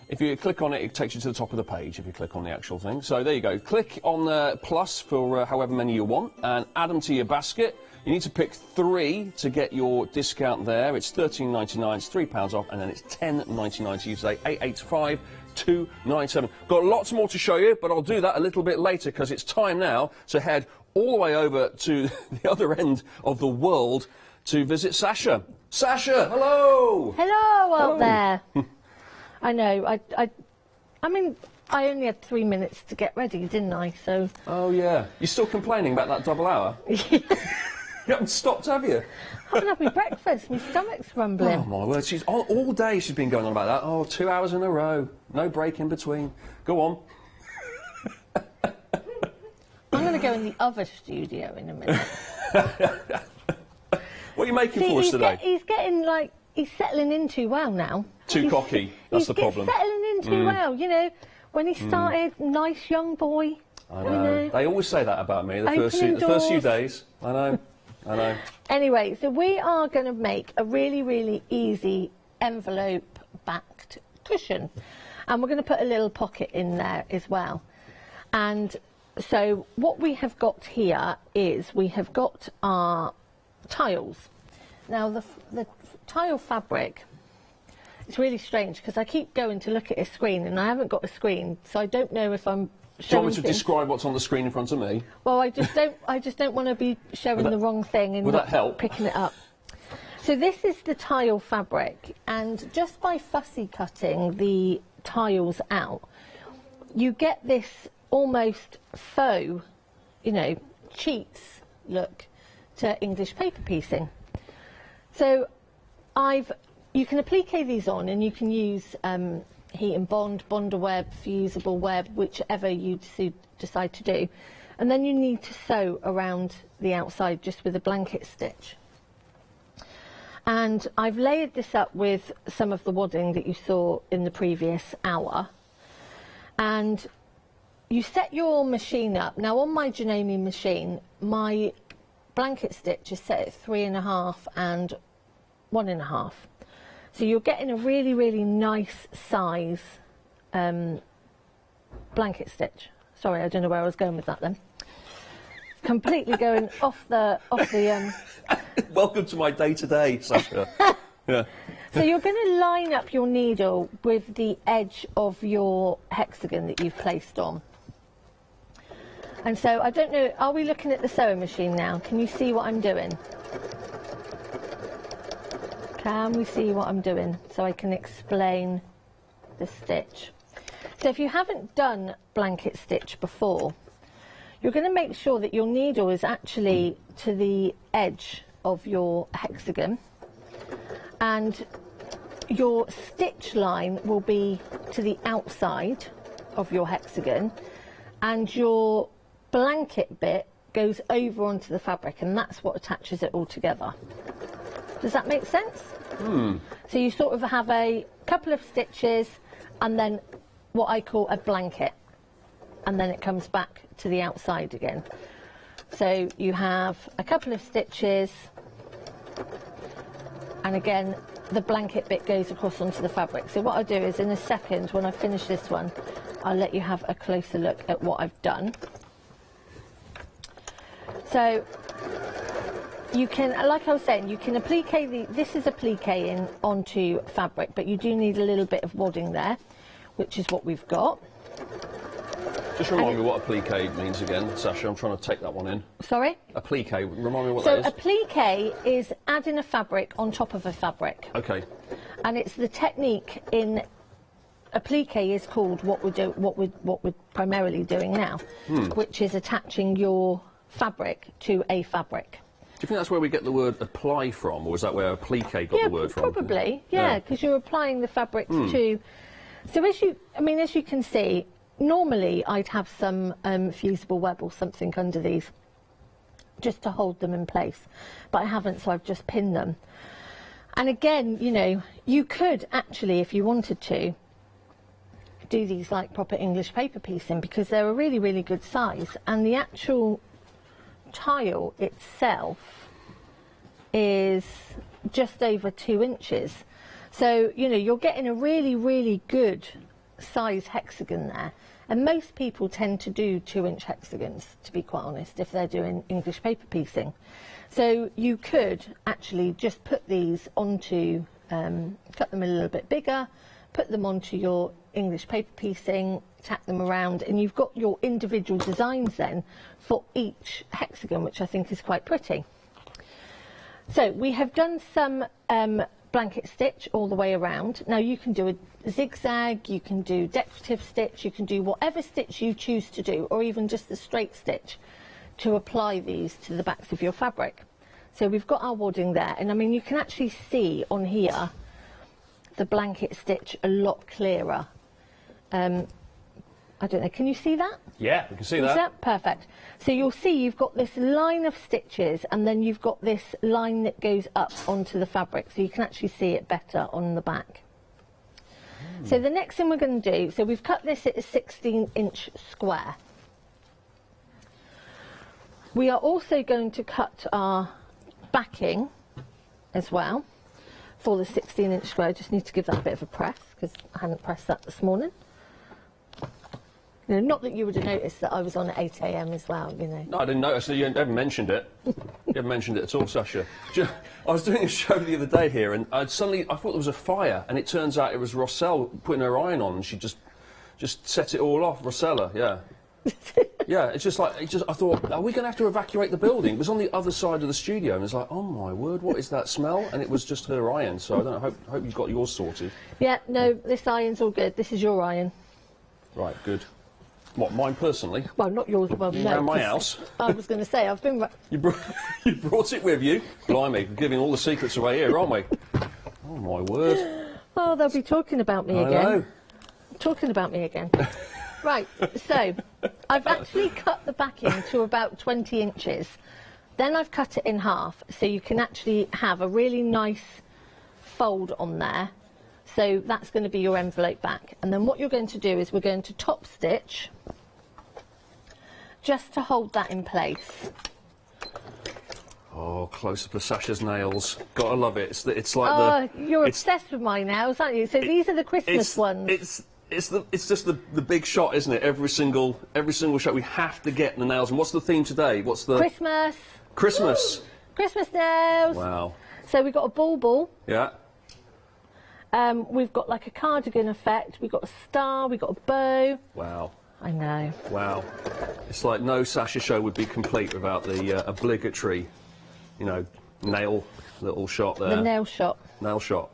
If you click on it, it takes you to the top of the page if you click on the actual thing. So there you go. Click on the plus for however many you want and add them to your basket. You need to pick 3 to get your discount there. It's £13.99, it's £3 off, and then it's £10.99 to use today, 885 297. Got lots more to show you, but I'll do that a little bit later because it's time now to head all the way over to the other end of the world to visit Sasha. Sasha, hello! Hello out there. I know, I mean, I only had 3 minutes to get ready, didn't I? So. Oh yeah. You're still complaining about that double hour? You haven't stopped, have you? I haven't had my breakfast, my stomach's rumbling. Oh my word, she's all day she's been going on about that. Oh, 2 hours in a row, no break in between. Go on. I'm going to go in the other studio in a minute. What are you making for us today? He's getting like, he's settling in too well now. Too cocky, that's the problem. He's settling in too well, you know. When he started, nice young boy. I know. They always say that about me, the first few days. I know. Anyway, so we are going to make a really, really easy envelope-backed cushion. And we're going to put a little pocket in there as well. And so what we have got here is we have got our tiles. Now, the tile fabric, it's really strange because I keep going to look at a screen and I haven't got a screen, so I don't know if I'm Do you want me to describe what's on the screen in front of me? Well, I just don't want to be showing the wrong thing and not picking it up. So this is the tile fabric, and just by fussy cutting the tiles out, you get this almost faux, you know, cheats look to English paper piecing. So you can applique these on, and you can use heat and bond, bonder web, fusible web, whichever you decide to do. And then you need to sew around the outside just with a blanket stitch. And I've layered this up with some of the wadding that you saw in the previous hour. And you set your machine up. Now on my Janome machine, my blanket stitch is set at 3.5 and 1.5. So you're getting a really, really nice size blanket stitch. Sorry, I don't know where I was going with that then. Completely going off the Welcome to my day-to-day, Sasha. Yeah. So you're going to line up your needle with the edge of your hexagon that you've placed on. And so, I don't know, are we looking at the sewing machine now? Can you see what I'm doing? Can we see what I'm doing so I can explain the stitch? So if you haven't done blanket stitch before, you're going to make sure that your needle is actually to the edge of your hexagon, and your stitch line will be to the outside of your hexagon, and your blanket bit goes over onto the fabric, and that's what attaches it all together. Does that make sense? So you sort of have a couple of stitches and then what I call a blanket, and then it comes back to the outside again. So you have a couple of stitches, and again the blanket bit goes across onto the fabric. So what I'll do is in a second, when I finish this one, I'll let you have a closer look at what I've done. So you can, like I was saying, you can applique this is appliquing onto fabric, but you do need a little bit of wadding there, which is what we've got. Just remind me what applique means again, Sasha. I'm trying to take that one in. Sorry? Applique. Remind me what that is. So applique is adding a fabric on top of a fabric. Okay. And it's the technique in applique is called what we're primarily doing now, which is attaching your fabric to a fabric. Do you think that's where we get the word apply from, or is that where applique got the word from? Probably. Yeah, because you're applying the fabrics to. So as you can see, normally I'd have some fusible web or something under these just to hold them in place, but I haven't, so I've just pinned them. And again, you know, you could actually, if you wanted to, do these like proper English paper piecing, because they're a really, really good size, and the actual tile itself is just over 2 inches. So, you know, you're getting a really, really good size hexagon there, and most people tend to do 2-inch hexagons, to be quite honest, if they're doing English paper piecing. So you could actually just put these onto, cut them a little bit bigger, put them onto your English paper piecing, tack them around, and you've got your individual designs then for each hexagon, which I think is quite pretty. So we have done some blanket stitch all the way around. Now you can do a zigzag, you can do decorative stitch, you can do whatever stitch you choose to do, or even just the straight stitch to apply these to the backs of your fabric. So we've got our wadding there, and I mean you can actually see on here the blanket stitch a lot clearer. I don't know, can you see that? Yeah, we can see that. Perfect. So you'll see you've got this line of stitches, and then you've got this line that goes up onto the fabric, so you can actually see it better on the back. So the next thing we're going to do, so we've cut this at a 16-inch square. We are also going to cut our backing as well for the 16-inch square. I just need to give that a bit of a press because I hadn't pressed that this morning. You know, not that you would have noticed that I was on at 8 AM as well, you know. No, I didn't notice. You haven't mentioned it. You haven't mentioned it at all, Sasha. I was doing a show the other day here, and I thought there was a fire, and it turns out it was Rosselle putting her iron on, and she just set it all off. Rossella, yeah. Yeah, it's just like, I thought, are we going to have to evacuate the building? It was on the other side of the studio, and it's like, oh my word, what is that smell? And it was just her iron, so I don't know, hope you've got yours sorted. Yeah, no, this iron's all good. This is your iron. Right, good. What, mine personally? Well, not yours, well, no. Around my house. I was going to say, I've been... You brought it with you? Blimey, we're giving all the secrets away here, aren't we? Oh my word. Oh, they'll be talking about me again. I know. Talking about me again. Right, so I've actually cut the backing to about 20 inches. Then I've cut it in half, so you can actually have a really nice fold on there. So that's going to be your envelope back. And then what you're going to do is we're going to top stitch just to hold that in place. Oh, close up of Sasha's nails. Gotta love it. It's like you're obsessed with my nails, aren't you? So these are the Christmas ones. It's just the big shot, isn't it? Every single shot we have to get the nails. And what's the theme today? What's the Christmas? Christmas. Christmas nails. Wow. So we've got a bauble. Yeah. We've got like a cardigan effect. We've got a star. We've got a bow. Wow. I know. Wow. It's like no Sasha show would be complete without the obligatory, you know, nail little shot there. The nail shot. Nail shot.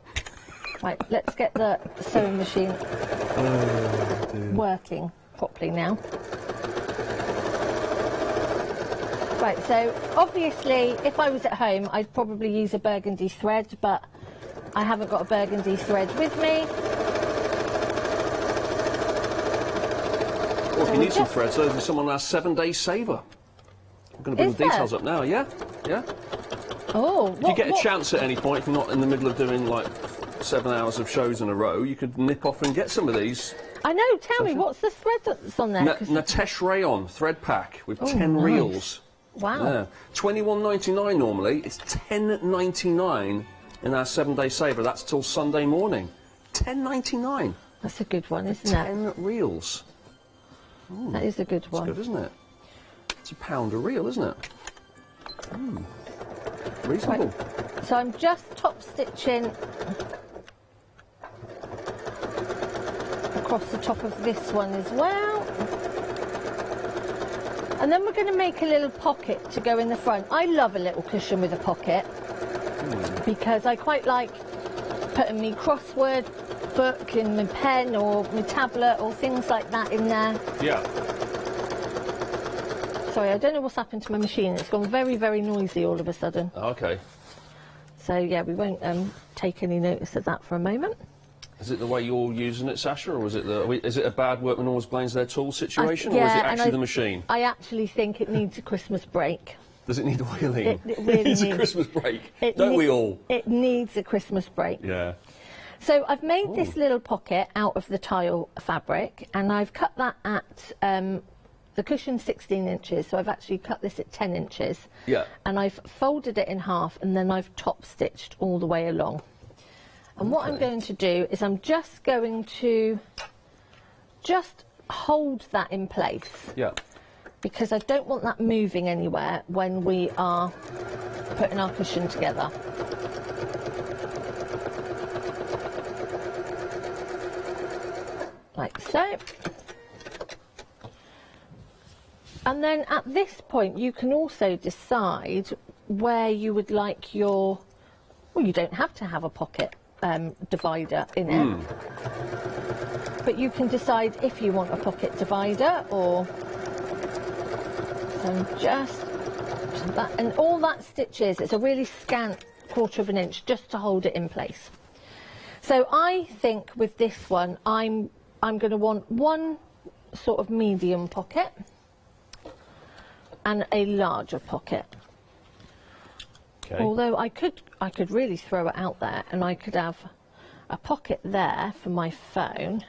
Right, let's get the sewing machine working properly now. Right, so obviously if I was at home I'd probably use a burgundy thread, but I haven't got a burgundy thread with me. Well, if you need some threads, there's someone on our 7-day saver. I'm going to bring the details up now, yeah? Yeah? Oh, if you get a chance at any point, if you're not in the middle of doing like 7 hours of shows in a row, you could nip off and get some of these. I know, tell me, what's the thread that's on there? Natesh Rayon thread pack with 10 reels. Wow. Yeah. $21.99 normally, it's $10.99 in our 7-day saver. That's till Sunday morning. $10.99. That's a good one, isn't it? 10 reels. Ooh, that is a good one. That's good, isn't it? It's £1 a reel, isn't it? Reasonable. Right. So I'm just top stitching across the top of this one as well. And then we're going to make a little pocket to go in the front. I love a little cushion with a pocket because I quite like putting my crossword book in my pen or my tablet or things like that in there. Yeah. Sorry, I don't know what's happened to my machine. It's gone very, very noisy all of a sudden. Okay. So yeah, we won't take any notice of that for a moment. Is it the way you're using it, Sasha, or is it a bad workman always blames their tool situation, or is it actually the machine? I actually think it needs a Christmas break. Does it need oiling? It really needs a Christmas break. Don't we all? It needs a Christmas break. Yeah. So I've made this little pocket out of the tile fabric, and I've cut that at the cushion 16 inches, so I've actually cut this at 10 inches. Yeah. And I've folded it in half, and then I've top stitched all the way along. And what I'm going to do is I'm just going to just hold that in place. Yeah. Because I don't want that moving anywhere when we are putting our cushion together. Like so. And then at this point you can also decide where you would like your, well, you don't have to have a pocket divider in it, but you can decide if you want a pocket divider or just that, and all that stitches, it's a really scant 1/4 of an inch just to hold it in place. So I think with this one I'm going to want one sort of medium pocket and a larger pocket. Okay. Although I could really throw it out there and I could have a pocket there for my phone,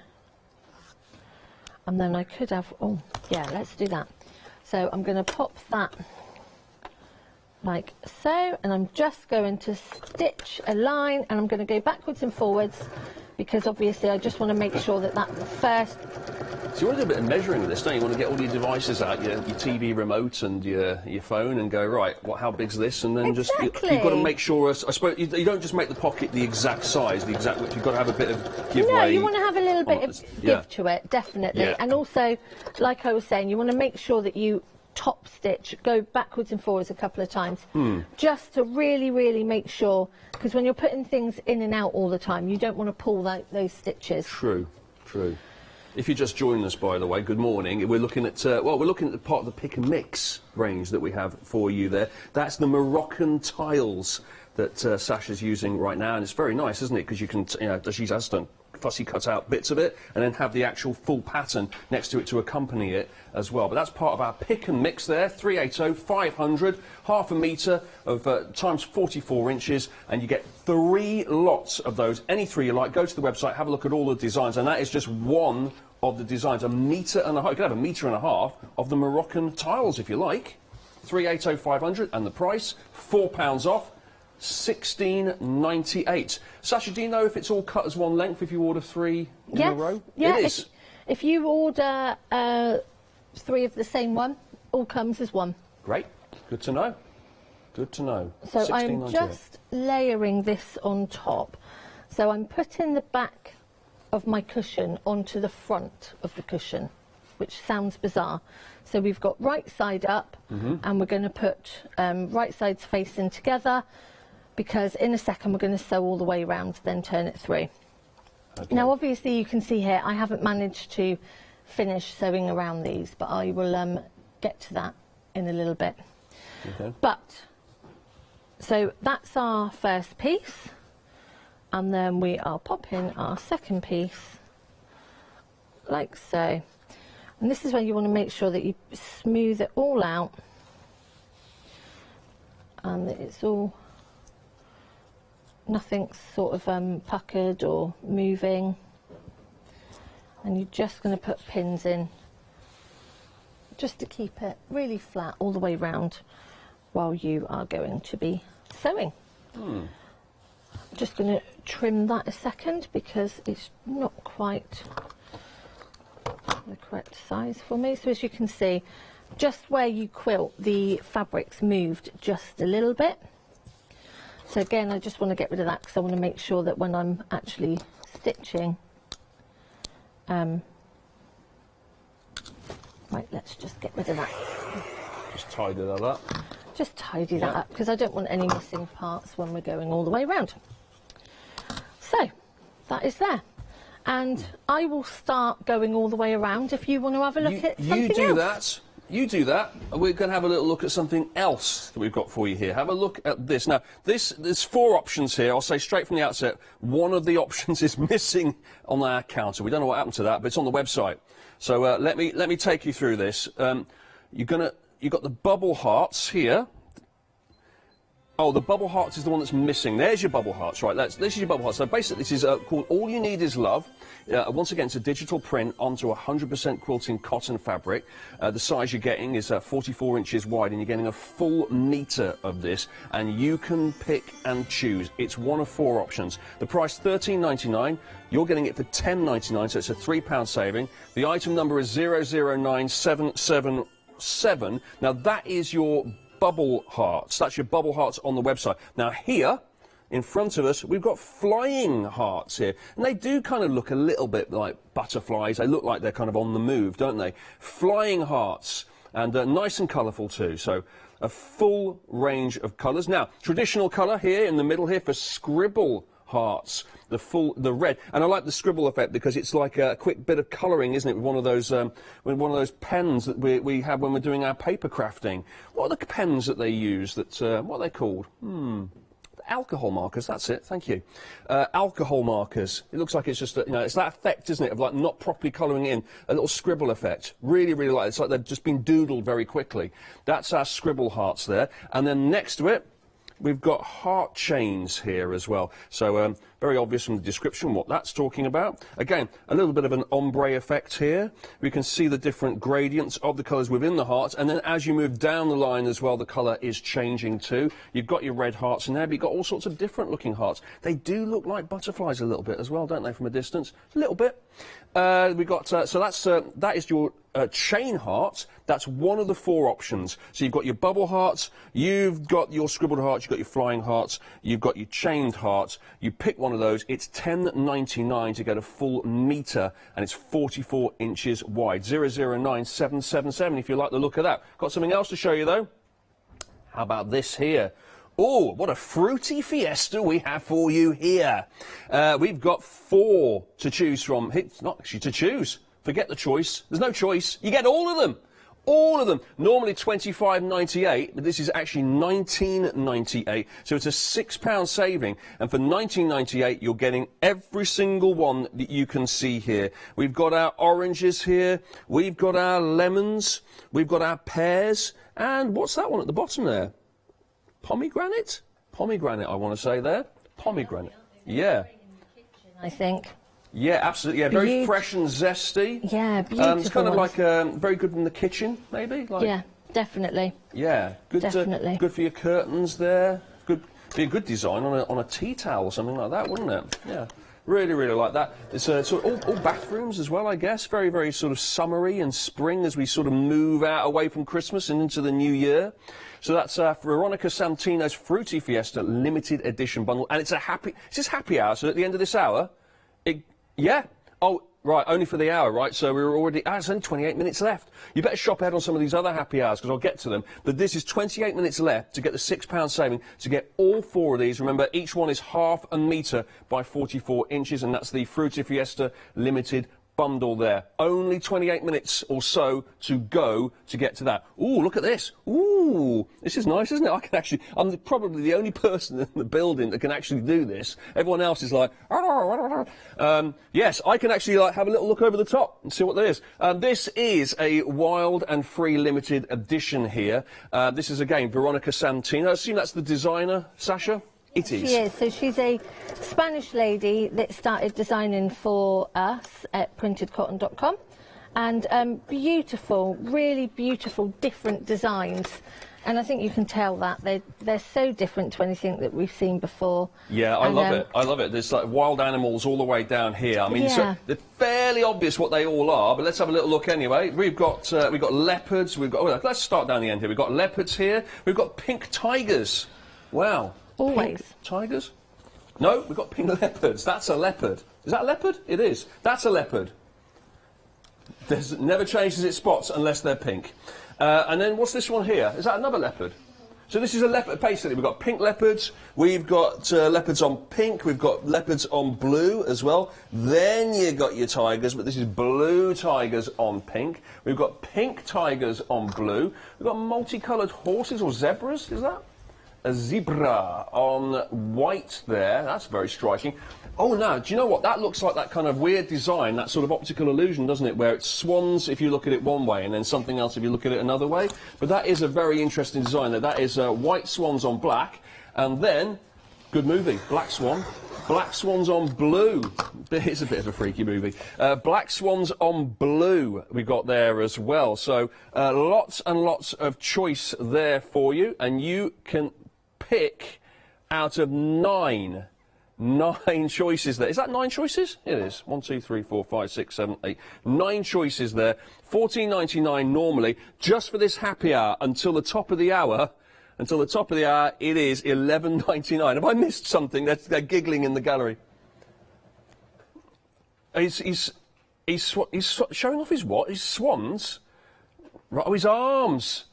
and then I could have, oh yeah, let's do that. So I'm going to pop that like so, and I'm just going to stitch a line, and I'm going to go backwards and forwards because obviously I just want to make sure that that first. So you want to do a bit of measuring with this, don't you? You want to get all your devices out, your TV remote and your phone, and go, right, how big's this? And then exactly. just you've got to make sure. I suppose you don't just make the pocket the exact size, the exact width. You've got to have a bit of give No, way. you want to have a little bit of give to it, definitely. Yeah. And also, like I was saying, you want to make sure that you top stitch, go backwards and forwards a couple of times, just to really, really make sure, because when you're putting things in and out all the time, you don't want to pull those stitches. True, true. If you just joined us, by the way, good morning. We're looking at we're looking at the part of the pick and mix range that we have for you there. That's the Moroccan tiles that Sasha's using right now, and it's very nice, isn't it? Because you can, she has done fussy cut out bits of it and then have the actual full pattern next to it to accompany it as well. But that's part of our pick and mix there. 380, 500, ½ metre of times 44 inches, and you get 3 lots of those, any 3 you like. Go to the website, have a look at all the designs, and that is just one of the designs. 1.5 metres. You can have 1.5 metres of the Moroccan tiles if you like. 380, 500, and the price £4 off. £16.98. Sasha, do you know if it's all cut as one length if you order 3 in a row? Yeah, it is. If you order 3 of the same one, all comes as one. Great. Good to know. Good to know. So I'm just layering this on top. So I'm putting the back of my cushion onto the front of the cushion, which sounds bizarre. So we've got right side up, and we're going to put right sides facing together, because in a second we're going to sew all the way around, then turn it through. Okay. Now obviously you can see here I haven't managed to finish sewing around these, but I will get to that in a little bit. Okay. But, so that's our first piece, and then we are popping our second piece, like so. And this is where you want to make sure that you smooth it all out, and that it's all, nothing's sort of puckered or moving. And you're just going to put pins in just to keep it really flat all the way round while you are going to be sewing. I'm just going to trim that a second because it's not quite the correct size for me. So as you can see, just where you quilt, the fabric's moved just a little bit. So again, I just want to get rid of that because I want to make sure that when I'm actually stitching, right, let's just get rid of that. Just tidy that up. Just tidy that up because I don't want any missing parts when we're going all the way around. So that is there. And I will start going all the way around if you want to have a look at something else. You do that. We're going to have a little look at something else that we've got for you here. Have a look at this. Now, there's 4 options here. I'll say straight from the outset, one of the options is missing on our counter. We don't know what happened to that, but it's on the website. So let me take you through this. You've got the bubble hearts here. Oh, the bubble hearts is the one that's missing. There's your bubble hearts, right? This is your bubble hearts. So basically, this is called All You Need Is Love. Once again, it's a digital print onto 100% quilting cotton fabric. The size you're getting is 44 inches wide, and you're getting a full metre of this, and you can pick and choose. It's one of 4 options. The price $13.99. You're getting it for $10.99, so it's a £3 saving. The item number is 009777. Now, that is your bubble hearts. That's your bubble hearts on the website. Now here in front of us we've got flying hearts here, and they do kind of look a little bit like butterflies. They look like they're kind of on the move, don't they? Flying hearts, and nice and colourful too. So a full range of colours. Now traditional colour here in the middle here for scribble hearts, the red, and I like the scribble effect because it's like a quick bit of colouring, isn't it, with one of those pens that we have when we're doing our paper crafting. What are the pens that they use? What are they called? Alcohol markers, that's it, thank you. Alcohol markers. It looks like it's just, it's that effect, isn't it, of like not properly colouring in, a little scribble effect. Really, really like it. It's like they've just been doodled very quickly. That's our scribble hearts there. And then next to it, we've got heart chains here as well. So very obvious from the description what that's talking about. Again, a little bit of an ombre effect here. We can see the different gradients of the colours within the hearts, and then as you move down the line as well, the colour is changing too. You've got your red hearts in there, but you've got all sorts of different looking hearts. They do look like butterflies a little bit as well, don't they, from a distance? A little bit. We've got, so that is your chain heart. That's one of the 4 options. So you've got your bubble hearts, you've got your scribbled hearts, you've got your flying hearts, you've got your chained hearts. You pick one of those. It's $10.99 to get a full metre, and it's 44 inches wide. 009777 if you like the look of that. Got something else to show you though. How about this here? Oh, what a fruity fiesta we have for you here. We've got 4 to choose from. It's not actually to choose. Forget the choice. There's no choice. You get all of them. All of them. Normally $25.98, but this is actually $19.98. So it's a £6 saving. And for $19.98, you're getting every single one that you can see here. We've got our oranges here. We've got our lemons. We've got our pears. And what's that one at the bottom there? Pomegranate? Pomegranate, I want to say there. Pomegranate. Yeah. I think. Yeah, absolutely. Yeah, very fresh and zesty. Yeah, beautiful. It's kind of like very good in the kitchen, maybe. Like, yeah, definitely. Yeah, good. Definitely. Good for your curtains there. Good. Be a good design on a tea towel or something like that, wouldn't it? Yeah. Really, really like that. It's sort of all bathrooms as well, I guess. Very, very sort of summery and spring as we sort of move out away from Christmas and into the new year. So that's Veronica Santino's Fruity Fiesta limited edition bundle, and it's just happy hour. So at the end of this hour, yeah. Oh, right, only for the hour, right? So we're already, it's only 28 minutes left. You better shop ahead on some of these other happy hours, because I'll get to them. But this is 28 minutes left to get the £6 saving, to get all 4 of these. Remember, each one is half a metre by 44 inches, and that's the Fruity Fiesta limited bundle there. Only 28 minutes or so to go to get to that. Ooh, look at this. Ooh, this is nice, isn't it? I'm probably the only person in the building that can actually do this. Everyone else is like, yes, I can actually have a little look over the top and see what there is. This is a Wild and Free limited edition here. This is, again, Veronica Santino. I assume that's the designer, Sasha? It is. She is. So she's a Spanish lady that started designing for us at printedcotton.com, and beautiful, really beautiful, different designs. And I think you can tell that they're so different to anything that we've seen before. Yeah, I love it. I love it. There's like wild animals all the way down here. I mean, yeah. They're fairly obvious what they all are, but let's have a little look anyway. We've got leopards. Let's start down the end here. We've got leopards here. We've got pink tigers. Wow. Always. Pink tigers? No, we've got pink leopards. That's a leopard. Is that a leopard? It is. That's a leopard. Never changes its spots unless they're pink. And then what's this one here? Is that another leopard? So this is a leopard. Basically, we've got pink leopards. We've got leopards on pink. We've got leopards on blue as well. Then you've got your tigers, but this is blue tigers on pink. We've got pink tigers on blue. We've got multicoloured horses or zebras. Is that? A zebra on white there. That's very striking. Oh, no, do you know what? That looks like that kind of weird design, that sort of optical illusion, doesn't it? Where it's swans if you look at it one way and then something else if you look at it another way. But that is a very interesting design there. That is white swans on black. And then, good movie, Black Swan. Black Swans on Blue. It's a bit of a freaky movie. Black Swans on Blue we've got there as well. So lots and lots of choice there for you. And you can pick out of 9 choices there. Is that 9 choices? It is. 1, 2, 3, 4, 5, 6, 7, 8. 9 choices there. $14.99 normally. Just for this happy hour until the top of the hour. Until the top of the hour, it is $11.99. Have I missed something? They're giggling in the gallery. He's showing off his what? His swans? Right, oh, his arms.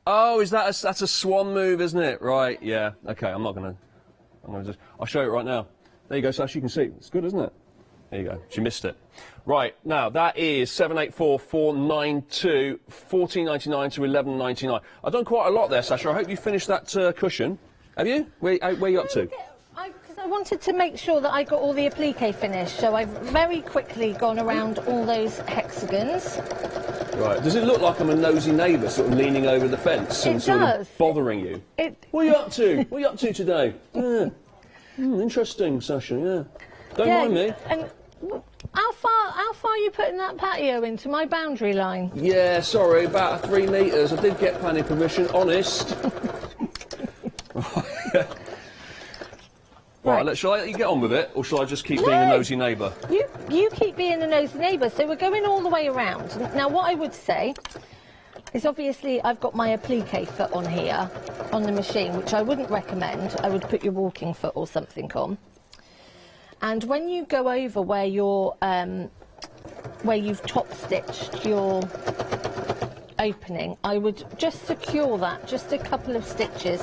Oh, that's a swan move, isn't it? Right, yeah. Okay, I'll show it right now. There you go, Sash, you can see. It's good, isn't it? There you go. She missed it. Right, now that is 784,492, $14.99 to $11.99. I've done quite a lot there, Sasha. I hope you finished that cushion. Have you? Where are you up to? Because I wanted to make sure that I got all the applique finished, so I've very quickly gone around all those hexagons. Right. Does it look like I'm a nosy neighbour sort of leaning over the fence and sort of bothering you? What are you up to? What are you up to today? Yeah. Interesting, Sasha, yeah. Don't mind me. And how far are you putting that patio into my boundary line? Yeah, sorry, about 3 metres. I did get planning permission, honest. Right, shall I let you get on with it, or shall I just keep being a nosy neighbour? You keep being a nosy neighbour, so we're going all the way around. Now, what I would say is obviously I've got my applique foot on here, on the machine, which I wouldn't recommend. I would put your walking foot or something on. And when you go over where you've top stitched your opening, I would just secure that, just a couple of stitches,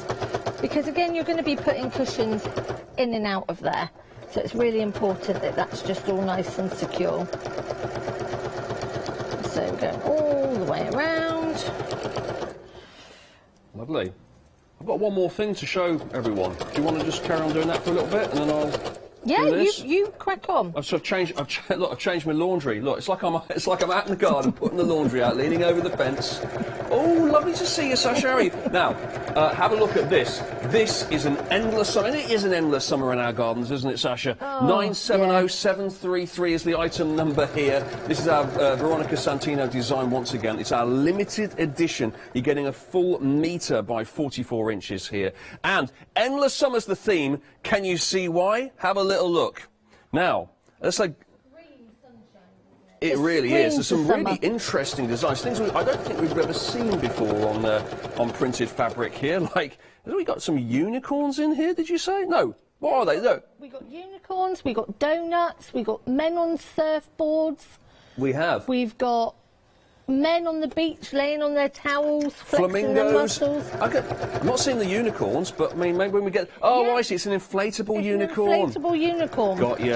because again you're going to be putting cushions in and out of there, so it's really important that that's just all nice and secure. So we're going all the way around. Lovely. I've got one more thing to show everyone. Do you want to just carry on doing that for a little bit, and then I'll... Yeah, you crack on. I've changed my laundry. Look, it's like I'm out in the garden putting the laundry out, leaning over the fence. Oh, lovely to see you, Sasha. Now, have a look at this. This is an endless summer. And it is an endless summer in our gardens, isn't it, Sasha? 970733 is the item number here. This is our Veronica Santino design once again. It's our limited edition. You're getting a full metre by 44 inches here. And endless summer's the theme. Can you see why? Have a little look. Now, that's like... It really is. There's some really interesting designs, things I don't think we've ever seen before on printed fabric here. Like, have we got some unicorns in here, did you say? No. What are they? No. We got unicorns, we got donuts, we got men on surfboards. We have. We've got men on the beach laying on their towels, flexing their muscles. Okay. I'm not seeing the unicorns, but I mean, maybe when we get... Oh, yeah. I see, it's an inflatable unicorn. An inflatable unicorn. Got you.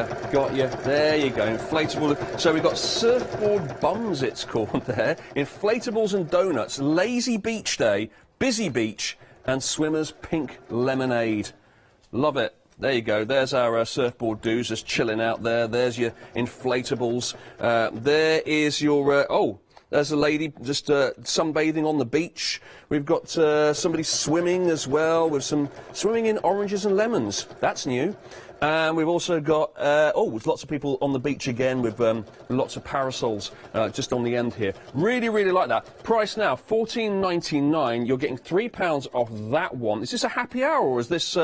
There you go, inflatable. So we've got surfboard bums, it's called there. Inflatables and donuts, lazy beach day, busy beach, and swimmers pink lemonade. Love it. There you go. There's our surfboard dudes just chilling out there. There's your inflatables. There is your... There's a lady just sunbathing on the beach. We've got somebody swimming as well, with some swimming in oranges and lemons. That's new. And we've also got, with lots of people on the beach again with lots of parasols just on the end here. Really, really like that. Price now, $14.99. You're getting £3 off that one. Is this a happy hour, or is this...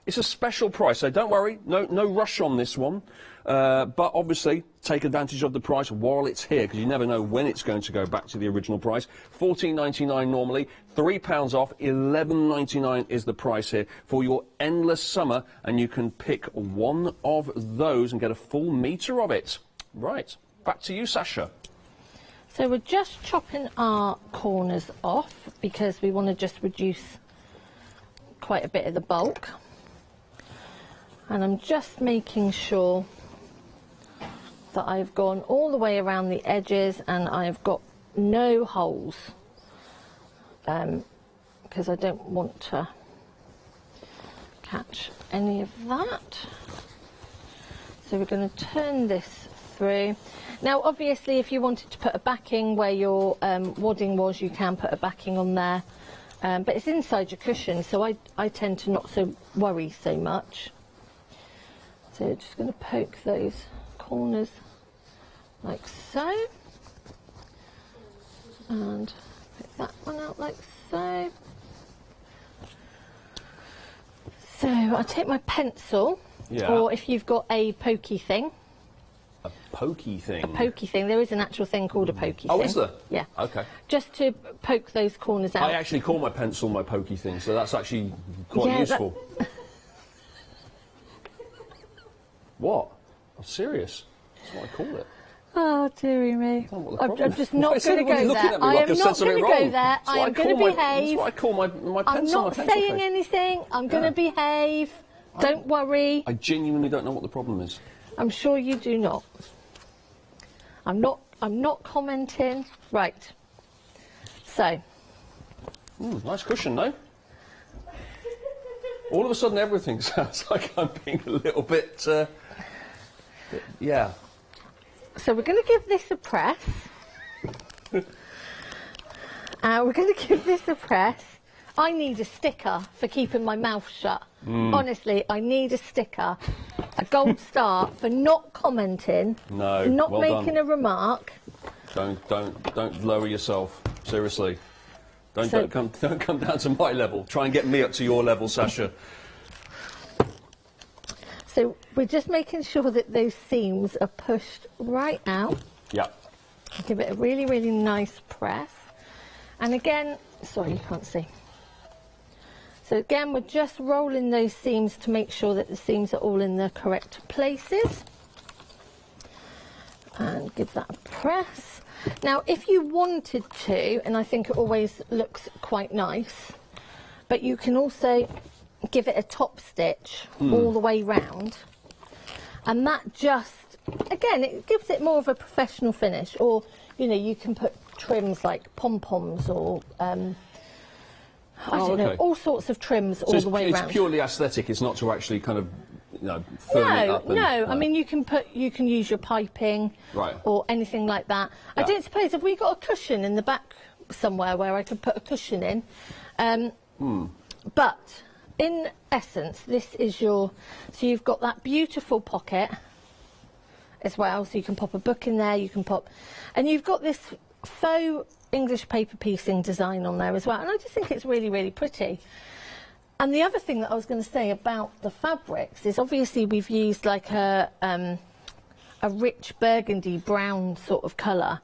It's a special price, so don't worry, no rush on this one. But obviously, take advantage of the price while it's here, because you never know when it's going to go back to the original price. $14.99 normally, £3 off, $11.99 is the price here for your endless summer, and you can pick one of those and get a full metre of it. Right, back to you, Sasha. So we're just chopping our corners off, because we want to just reduce quite a bit of the bulk. And I'm just making sure that I've gone all the way around the edges and I've got no holes, because I don't want to catch any of that. So we're going to turn this through. Now obviously if you wanted to put a backing where your wadding was, you can put a backing on there. but it's inside your cushion, so I tend to not worry so much. So just going to poke those corners like so, and pick that one out like so. So I take my pencil, or if you've got a pokey thing. A pokey thing? A pokey thing. There is an actual thing called a pokey thing. Oh, is there? Yeah. Okay. Just to poke those corners out. I actually call my pencil my pokey thing, so that's actually quite useful. What? I'm serious. That's what I call it. Oh, dearie me. I'm just not going to go there. I am not going to go there. I am going to behave. That's what I call my pencil. I'm not saying anything. I'm going to behave. Don't worry. I genuinely don't know what the problem is. I'm sure you do not. I'm not commenting. Right. So. Nice cushion, though. All of a sudden, everything sounds like I'm being a little bit. Yeah. So we're going to give this a press. We're going to give this a press. I need a sticker for keeping my mouth shut. Honestly, I need a sticker, a gold star for not commenting, not well making done. a remark. Don't lower yourself. Seriously, don't come down to my level. Try and get me up to your level, Sasha. So we're just making sure that those seams are pushed right out. Yeah. Give it a really, really nice press. And again, sorry, you can't see. So again, we're just rolling those seams to make sure that the seams are all in the correct places. And give that a press. Now, if you wanted to, and I think it always looks quite nice, but you can also give it a top stitch all the way round, and that just, again, it gives it more of a professional finish. Or, you know, you can put trims like pom-poms or I don't know, all sorts of trims all the way round. It's purely aesthetic. It's not to actually kind of, you know, firm it up. No. I mean, you can use your piping, or anything like that. Yeah. I don't suppose, have we got a cushion in the back somewhere where I could put a cushion in? But in essence, this is so you've got that beautiful pocket as well, so you can pop a book in there, and you've got this faux English paper piecing design on there as well, and I just think it's really, really pretty. And the other thing that I was going to say about the fabrics is obviously we've used like a rich burgundy brown sort of colour,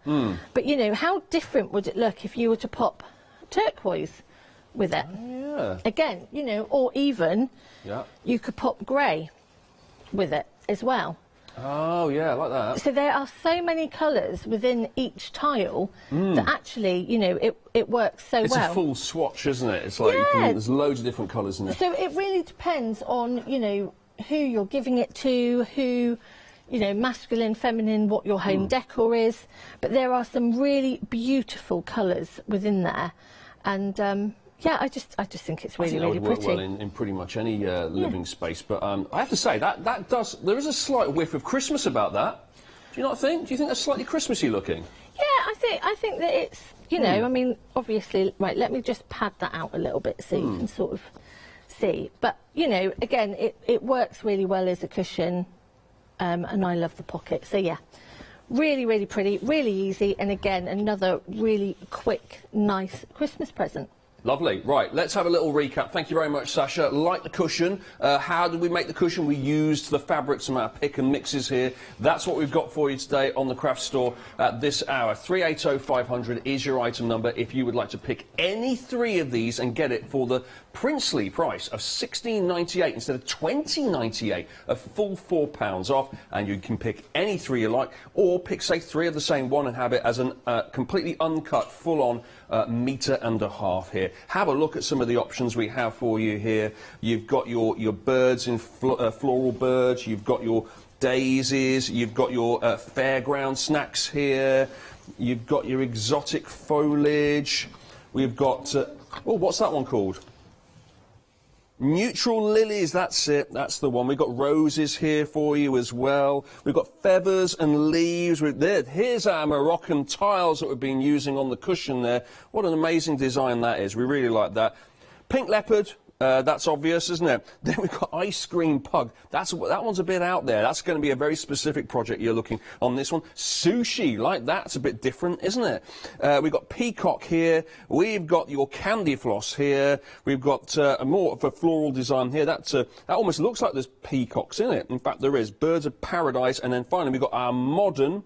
but you know, how different would it look if you were to pop turquoise with it? Yeah. Again, you know, or even you could pop grey with it as well. Oh, yeah, I like that. So there are so many colours within each tile that actually, you know, it works so well. It's a full swatch, isn't it? It's like there's loads of different colours in there. So it really depends on, you know, who you're giving it to, who, you know, masculine, feminine, what your home decor is. But there are some really beautiful colours within there. And yeah, I just think it's really, really pretty. It would work well in pretty much any living space. But I have to say, there is a slight whiff of Christmas about that. Do you not think? Do you think that's slightly Christmassy looking? Yeah, I think that it's, you know, I mean, obviously, right, let me just pad that out a little bit so you can sort of see. But, you know, again, it works really well as a cushion, and I love the pocket. So, yeah, really, really pretty, really easy, and again, another really quick, nice Christmas present. Lovely. Right, let's have a little recap. Thank you very much, Sasha. Like the cushion, how did we make the cushion? We used the fabrics from our pick and mixes here. That's what we've got for you today on the craft store at this hour. 380500 is your item number if you would like to pick any three of these and get it for the princely price of $16.98 instead of $20.98, a full £4 off, and you can pick any three you like, or pick, say, three of the same one and have it as a completely uncut, full-on metre and a half here. Have a look at some of the options we have for you here. You've got your birds in floral birds, you've got your daisies, you've got your fairground snacks here, you've got your exotic foliage, we've got, oh, what's that one called? Neutral lilies, that's it, that's the one. We've got roses here for you as well. We've got feathers and leaves. Here's our Moroccan tiles that we've been using on the cushion there. What an amazing design that is. We really like that. Pink leopard. That's obvious, isn't it? Then we've got ice cream pug. That one's a bit out there. That's going to be a very specific project you're looking on this one. Sushi, like that's a bit different, isn't it? We've got peacock here. We've got your candy floss here. We've got more of a floral design here. That almost looks like there's peacocks in it. In fact, there is. Birds of paradise. And then finally, we've got our modern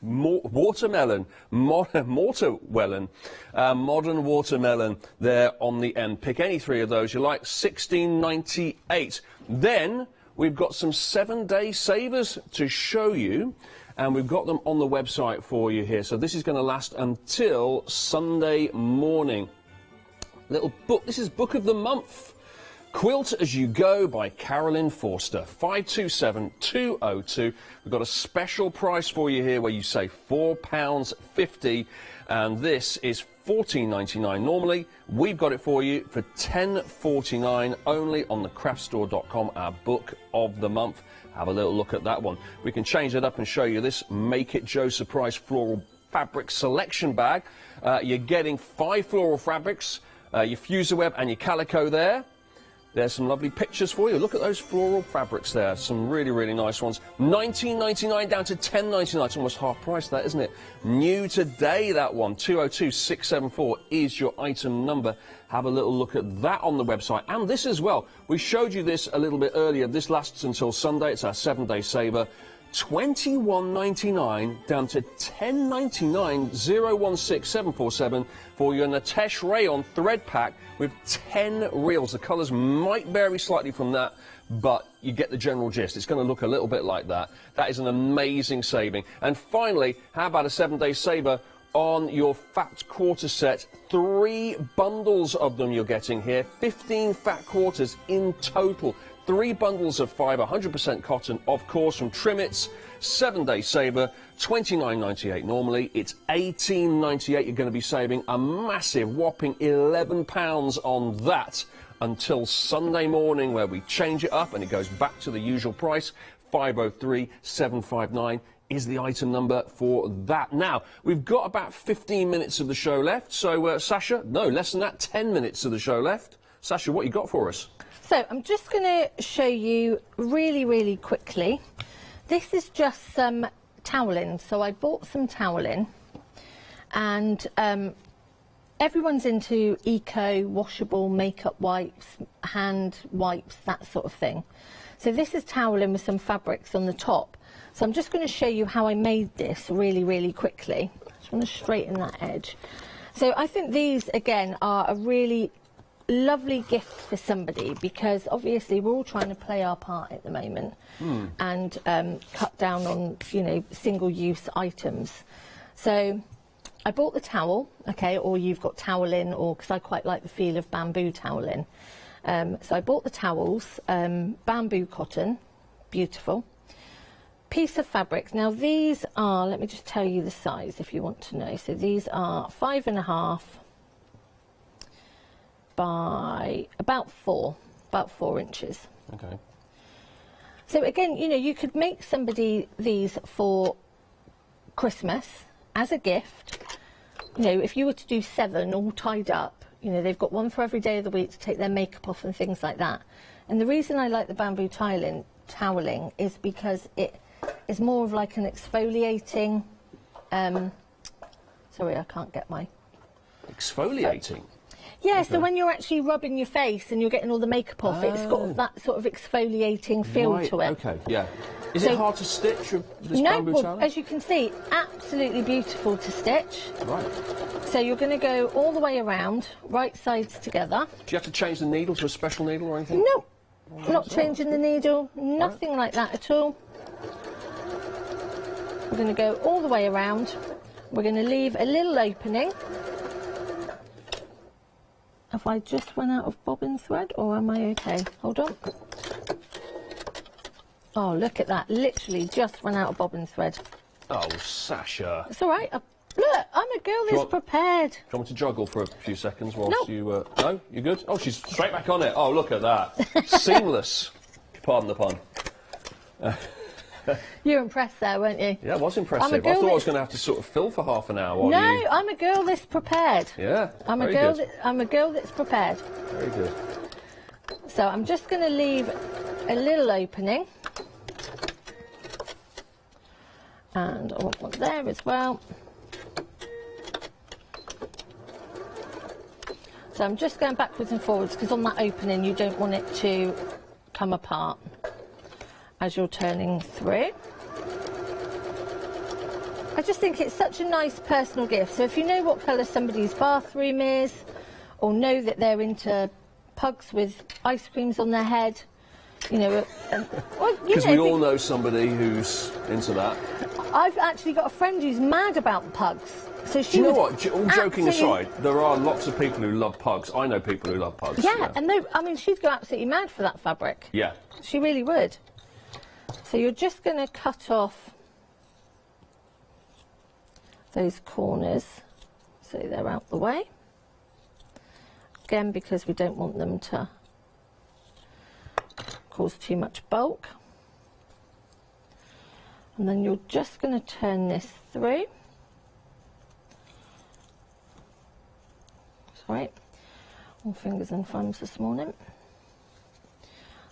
watermelon, modern watermelon there on the end. Pick any three of those you like. $16.98. Then we've got some 7-day savers to show you, and we've got them on the website for you here. So this is going to last until Sunday morning. Little book. This is Book of the Month. Quilt As You Go by Carolyn Forster, 527202. We've got a special price for you here where you save £4.50, and this is $14.99 normally. We've got it for you for $10.49 only on thecraftstore.com, our Book of the Month. Have a little look at that one. We can change it up and show you this Make It Joe Surprise Floral Fabric Selection Bag. You're getting 5 floral fabrics, your Fuser Web and your Calico there. There's some lovely pictures for you. Look at those floral fabrics there. Some really, really nice ones. $19.99 down to $10.99. It's almost half price, that, isn't it? New today, that one. 202674 is your item number. Have a little look at that on the website. And this as well. We showed you this a little bit earlier. This lasts until Sunday. It's our 7-day saver. $21.99 down to $10.99, 016747 for your Natesh Rayon thread pack with 10 reels. The colours might vary slightly from that, but you get the general gist. It's going to look a little bit like that. That is an amazing saving. And finally, how about a 7-day saver on your fat quarter set? 3 bundles of them you're getting here, 15 fat quarters in total. 3 bundles of 5, 100% cotton, of course, from Trimmits. 7-day saver, $29.98 normally. It's $18.98. You're going to be saving a massive, whopping £11 on that until Sunday morning, where we change it up and it goes back to the usual price. 503,759 is the item number for that. Now, we've got about 15 minutes of the show left. So, Sasha, no, less than that, 10 minutes of the show left. Sasha, what you got for us? So I'm just going to show you really, really quickly. This is just some toweling. So I bought some toweling, and everyone's into eco, washable makeup wipes, hand wipes, that sort of thing. So this is toweling with some fabrics on the top. So I'm just going to show you how I made this really, really quickly. I just want to straighten that edge. So I think these, again, are a really lovely gift for somebody, because obviously we're all trying to play our part at the moment and cut down on, you know, single-use items. So I bought the towel, okay, or you've got toweling, or because I quite like the feel of bamboo toweling. So I bought the towels, bamboo cotton, beautiful. Piece of fabric. Now these are, let me just tell you the size if you want to know. So these are 5.5 by about 4 inches. Okay. So again, you know, you could make somebody these for Christmas as a gift. You know, if you were to do 7 all tied up, you know, they've got one for every day of the week to take their makeup off and things like that. And the reason I like the bamboo toweling is because it is more of like an exfoliating, sorry, I can't get my... Exfoliating? Yeah, okay. So when you're actually rubbing your face and you're getting all the makeup off, it's got that sort of exfoliating feel to it. Okay, yeah. Is it hard to stitch, this bamboo towel? As you can see, absolutely beautiful to stitch. Right. So you're going to go all the way around, right sides together. Do you have to change the needle to a special needle or anything? No, not changing the needle, nothing like that at all. We're going to go all the way around. We're going to leave a little opening. Have I just run out of bobbin thread, or am I okay? Hold on. Oh, look at that. Literally just run out of bobbin thread. Oh, Sasha. It's all right. Look, I'm a girl that's prepared. Do you want me to juggle for a few seconds whilst Nope. you... no? You good? Oh, she's straight back on it. Oh, look at that. Seamless. Pardon the pun. You were impressed there, weren't you? Yeah, it was impressive. I thought I was going to have to sort of fill for half an hour while No, you... I'm a girl that's prepared. Yeah, I'm a girl that's prepared. Very good. So I'm just going to leave a little opening. And I want one there as well. So I'm just going backwards and forwards because on that opening you don't want it to come apart as you're turning through. I just think it's such a nice personal gift. So if you know what colour somebody's bathroom is, or know that they're into pugs with ice creams on their head, you know, because we all know somebody who's into that. I've actually got a friend who's mad about pugs. So she Do you know would what? All joking absolutely- aside, there are lots of people who love pugs. I know people who love pugs. Yeah, and I mean, she'd go absolutely mad for that fabric. Yeah. She really would. So you're just going to cut off those corners so they're out the way. Again, because we don't want them to cause too much bulk. And then you're just going to turn this through. Sorry, all fingers and thumbs this morning.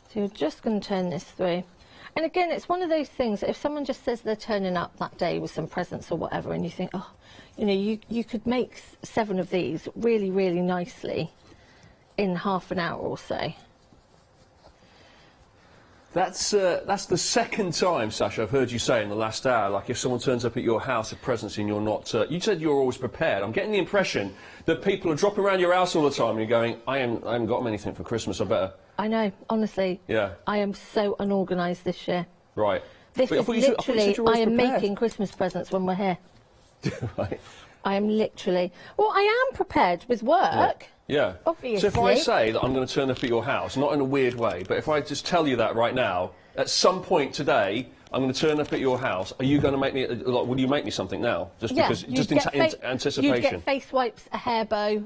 So you're just going to turn this through. And again, it's one of those things that if someone just says they're turning up that day with some presents or whatever, and you think, oh, you know, you could make 7 of these really, really nicely in half an hour or so. That's the second time, Sasha, I've heard you say in the last hour, like if someone turns up at your house with presents and you're not... you said you're always prepared. I'm getting the impression that people are dropping around your house all the time and you're going, I haven't got them anything for Christmas, I better... I know, honestly. Yeah. I am so unorganised this year. Right. This But is literally, I am making Christmas presents when we're here. Right. I am literally... Well, I am prepared with work. Yeah. Obviously. So if I say that I'm going to turn up at your house, not in a weird way, but if I just tell you that right now, at some point today, I'm going to turn up at your house, are you going to make me... Like, will you make me something now? Just because... Just in anticipation. You'd get face wipes, a hair bow,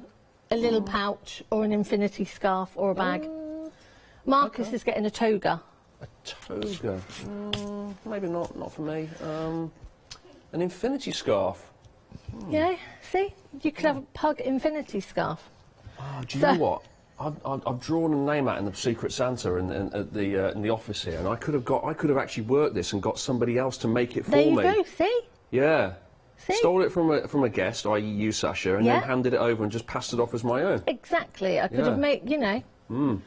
a little pouch, or an infinity scarf, or a bag. Marcus is getting a toga. A toga? Maybe not for me. An infinity scarf. Yeah, see? You could have a pug infinity scarf. Oh, do you know what? I've drawn a name out in the Secret Santa in the office here, and I could have actually worked this and got somebody else to make it for me. There you go, see? Yeah. See? Stole it from a guest, i.e. you, Sasha, and then handed it over and just passed it off as my own. Exactly. I could have made, you know.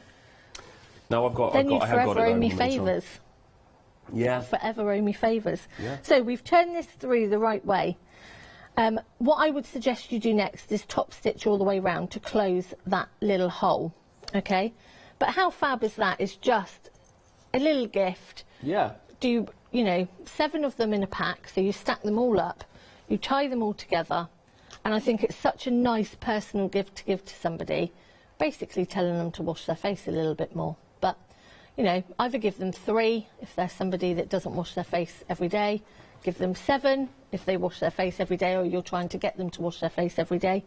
Now I've got. Then you I have got forever it owe me over the favours. Yeah. Forever owe me favours. Yeah. So we've turned this through the right way. What I would suggest you do next is top stitch all the way round to close that little hole, okay? But how fab is that? It's just a little gift. Yeah. Do, you know, 7 of them in a pack, so you stack them all up, you tie them all together, and I think it's such a nice personal gift to give to somebody, basically telling them to wash their face a little bit more. But, you know, either give them 3 if they're somebody that doesn't wash their face every day, give them 7 if they wash their face every day, or you're trying to get them to wash their face every day.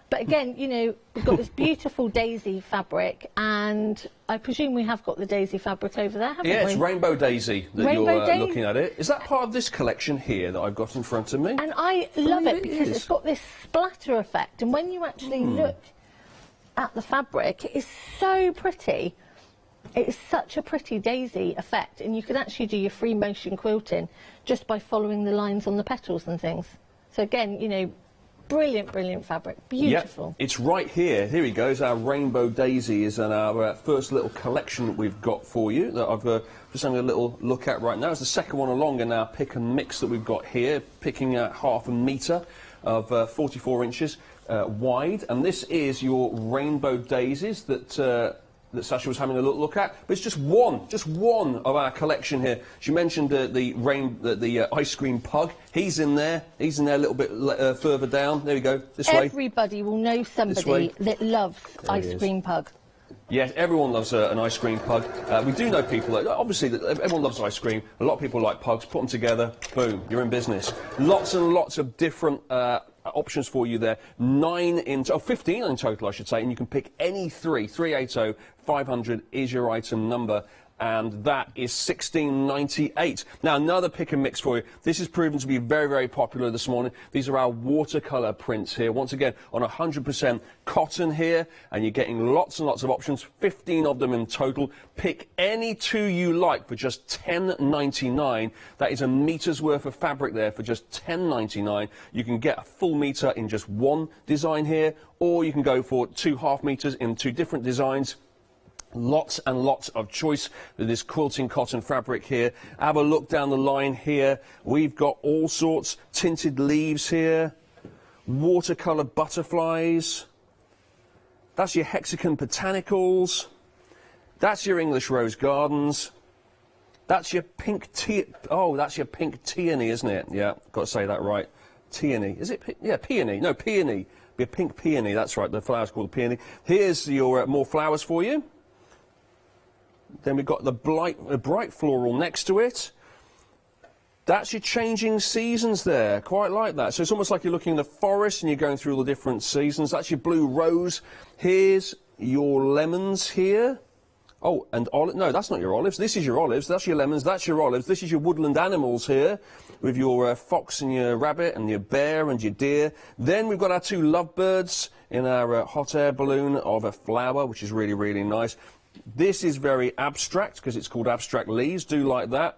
But again, you know, we've got this beautiful daisy fabric, and I presume we have got the daisy fabric over there, haven't we? Yeah, it's Rainbow Daisy that Rainbow you're looking at it. Is that part of this collection here that I've got in front of me? And I love it because it's got this splatter effect, and when you actually look at the fabric, it is so pretty. It is such a pretty daisy effect, and you can actually do your free motion quilting just by following the lines on the petals and things. So again, you know, brilliant, brilliant fabric, beautiful. Yep, it's right here. Here he goes. Our Rainbow Daisy is in our first little collection that we've got for you that I've just having a little look at right now. It's the second one along in our pick and mix that we've got here, picking at ½ metre of 44 inches wide, and this is your Rainbow Daisies that Sasha was having a look at, but it's just one of our collection here. She mentioned the ice cream pug. He's in there a little bit further down. There we go, this way. Everybody will know somebody that loves ice cream pug. Yes, everyone loves an ice cream pug. We do know people that, obviously, that everyone loves ice cream. A lot of people like pugs. Put them together, boom, you're in business. Lots and lots of different options for you there. 15 in total, I should say, and you can pick any 380 500 is your item number. And that is $16.98. Now, another pick and mix for you. This has proven to be very, very popular this morning. These are our watercolour prints here. Once again, on 100% cotton here, and you're getting lots and lots of options, 15 of them in total. Pick any two you like for just $10.99. That is a meter's worth of fabric there for just $10.99. You can get a full meter in just one design here, or you can go for 2 half meters in 2 different designs. Lots and lots of choice with this quilting cotton fabric here. Have a look down the line here. We've got all sorts, tinted leaves here, watercolour butterflies. That's your hexagon botanicals. That's your English rose gardens. That's your pink that's your pink peony, isn't it? Yeah, got to say that right. Peony. Is it? Yeah, peony. No, peony. Be a pink peony. That's right. The flower's called peony. Here's your more flowers for you. Then we've got the bright floral next to it. That's your changing seasons there, quite like that. So it's almost like you're looking in the forest and you're going through all the different seasons. That's your blue rose. Here's your lemons here. Oh, and no, that's not your olives. This is your olives. That's your lemons. That's your olives. This is your woodland animals here with your fox and your rabbit and your bear and your deer. Then we've got our 2 lovebirds in our hot air balloon of a flower, which is really, really nice. This is very abstract because it's called abstract leaves. Do like that.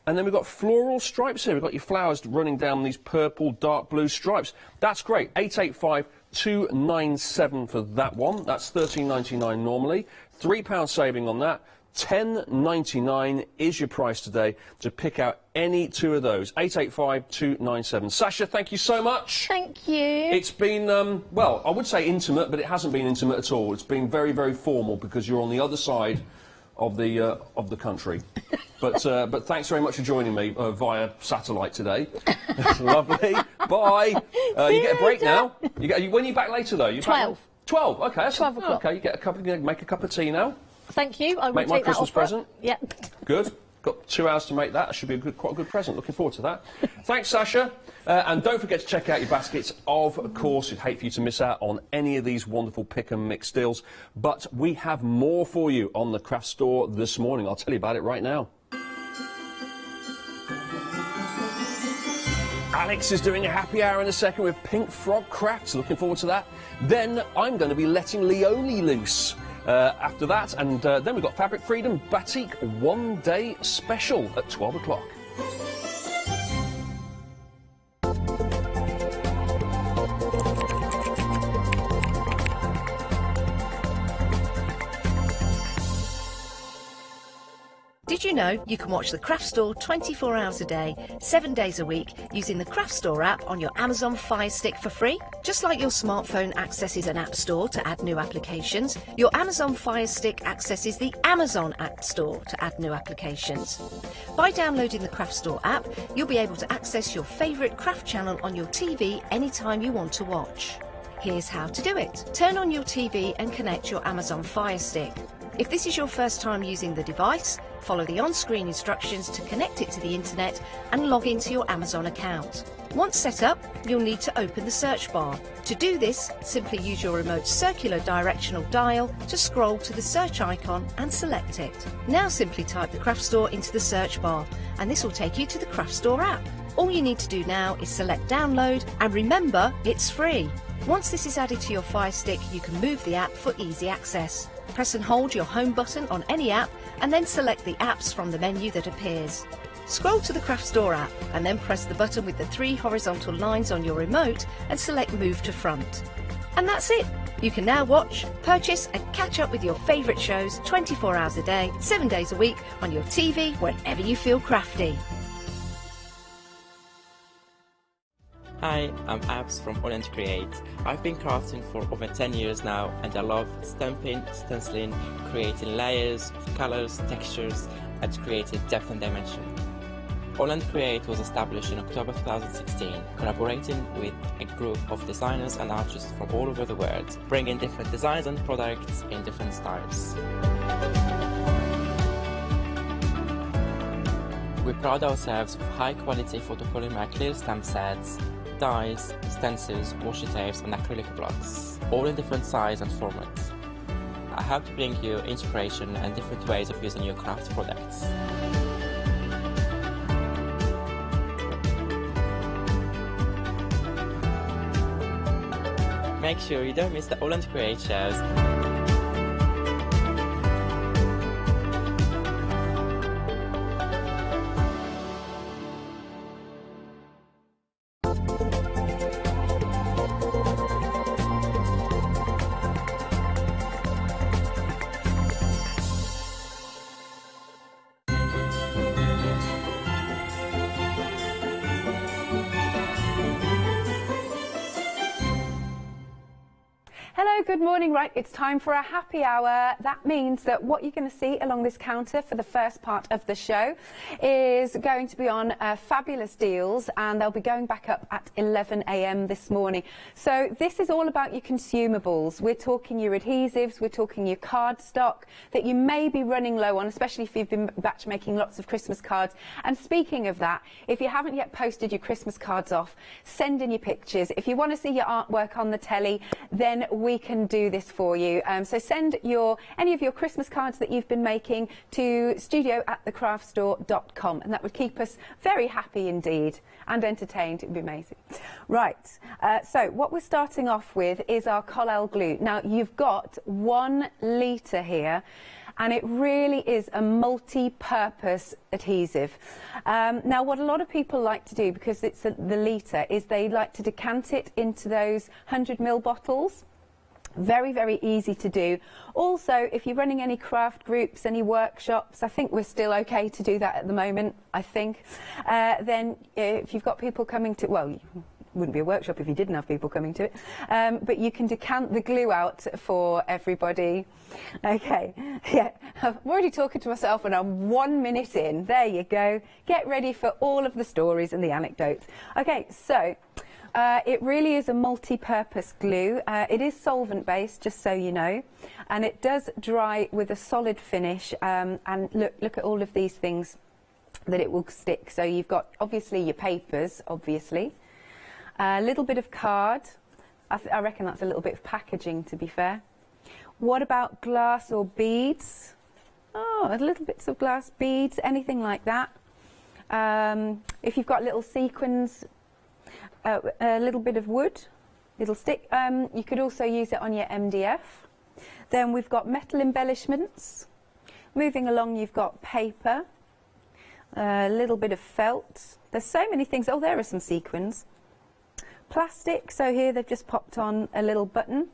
And then we've got floral stripes here. We've got your flowers running down these purple, dark blue stripes. That's great. 885-297 for that one. That's $13.99 normally. £3 saving on that. $10.99 is your price today to pick out any 2 of those. 885-297. Sasha, thank you so much. Thank you. It's been, well, I would say intimate, but it hasn't been intimate at all. It's been very, very formal because you're on the other side of the country. But thanks very much for joining me via satellite today. Lovely. Bye. You get a break now. When are you back later though? 12. 12. Okay. That's 12 o'clock. Okay. You get make a cup of tea now. Thank you. I will Make my take that Christmas offer. present. Yep. Good. Got 2 hours to make that. That should be quite a good present. Looking forward to that. Thanks, Sasha. And don't forget to check out your baskets. Of course, we'd hate for you to miss out on any of these wonderful pick and mix deals. But we have more for you on the craft store this morning. I'll tell you about it right now. Alex is doing a happy hour in a second with Pink Frog Crafts. Looking forward to that. Then I'm going to be letting Leonie loose. After that, and then we've got Fabric Freedom Batik 1-day special at 12 o'clock. Did you know you can watch the Craft Store 24 hours a day, 7 days a week using the Craft Store app on your Amazon Fire Stick for free? Just like your smartphone accesses an app store to add new applications, your Amazon Fire Stick accesses the Amazon App Store to add new applications. By downloading the Craft Store app, you'll be able to access your favourite craft channel on your TV anytime you want to watch. Here's how to do it. Turn on your TV and connect your Amazon Fire Stick. If this is your first time using the device, follow the on-screen instructions to connect it to the internet and log into your Amazon account. Once set up, you'll need to open the search bar. To do this, simply use your remote circular directional dial to scroll to the search icon and select it. Now simply type the Craft Store into the search bar and this will take you to the Craft Store app. All you need to do now is select download and remember, it's free. Once this is added to your Fire Stick, you can move the app for easy access. Press and hold your home button on any app and then select the apps from the menu that appears. Scroll to the Craft Store app and then press the button with the 3 horizontal lines on your remote and select Move to Front. And that's it! You can now watch, purchase and catch up with your favourite shows 24 hours a day, 7 days a week on your TV whenever you feel crafty. Hi, I'm Abs from AALL Create. I've been crafting for over 10 years now and I love stamping, stenciling, creating layers, colors, textures and creating depth and dimension. AALL Create was established in October 2016, collaborating with a group of designers and artists from all over the world, bringing different designs and products in different styles. We pride ourselves with high-quality photopolymer clear stamp sets, dies, stencils, washi tapes and acrylic blocks, all in different size and formats. I hope to bring you inspiration and different ways of using your craft products. Make sure you don't miss the AALL Create shows. Hello, good morning. Right, it's time for a happy hour. That means that what you're going to see along this counter for the first part of the show is going to be on fabulous deals, and they'll be going back up at 11 a.m. this morning. So this is all about your consumables. We're talking your adhesives, we're talking your card stock that you may be running low on, especially if you've been batch making lots of Christmas cards. And speaking of that, if you haven't yet posted your Christmas cards off, send in your pictures. If you want to see your artwork on the telly, then we can do this for you. So send any of your Christmas cards that you've been making to studio@thecraftstore.com, and that would keep us very happy indeed and entertained. It would be amazing. Right, so what we're starting off with is our Collel glue. Now you've got 1 litre here, and it really is a multi-purpose adhesive. Now what a lot of people like to do, because it's the litre, is they like to decant it into those 100ml bottles. Very, very easy to do. Also, if you're running any craft groups, any workshops, I think we're still okay to do that at the moment, I think. Then if you've got people coming to, well, it wouldn't be a workshop if you didn't have people coming to it, but you can decant the glue out for everybody. Okay, yeah, I'm already talking to myself and I'm 1 minute in. There you go. Get ready for all of the stories and the anecdotes. Okay, so it really is a multi-purpose glue. It is solvent-based, just so you know, and it does dry with a solid finish. And look at all of these things that it will stick. So you've got obviously your papers, obviously, a little bit of card. I reckon that's a little bit of packaging, to be fair. What about glass or beads? Oh, little bits of glass, beads, anything like that. If you've got little sequins, a little bit of wood, it'll stick. You could also use it on your MDF. Then we've got metal embellishments. Moving along, you've got paper, a little bit of felt. There's so many things. Oh, there are some sequins. Plastic, so here they've just popped on a little button.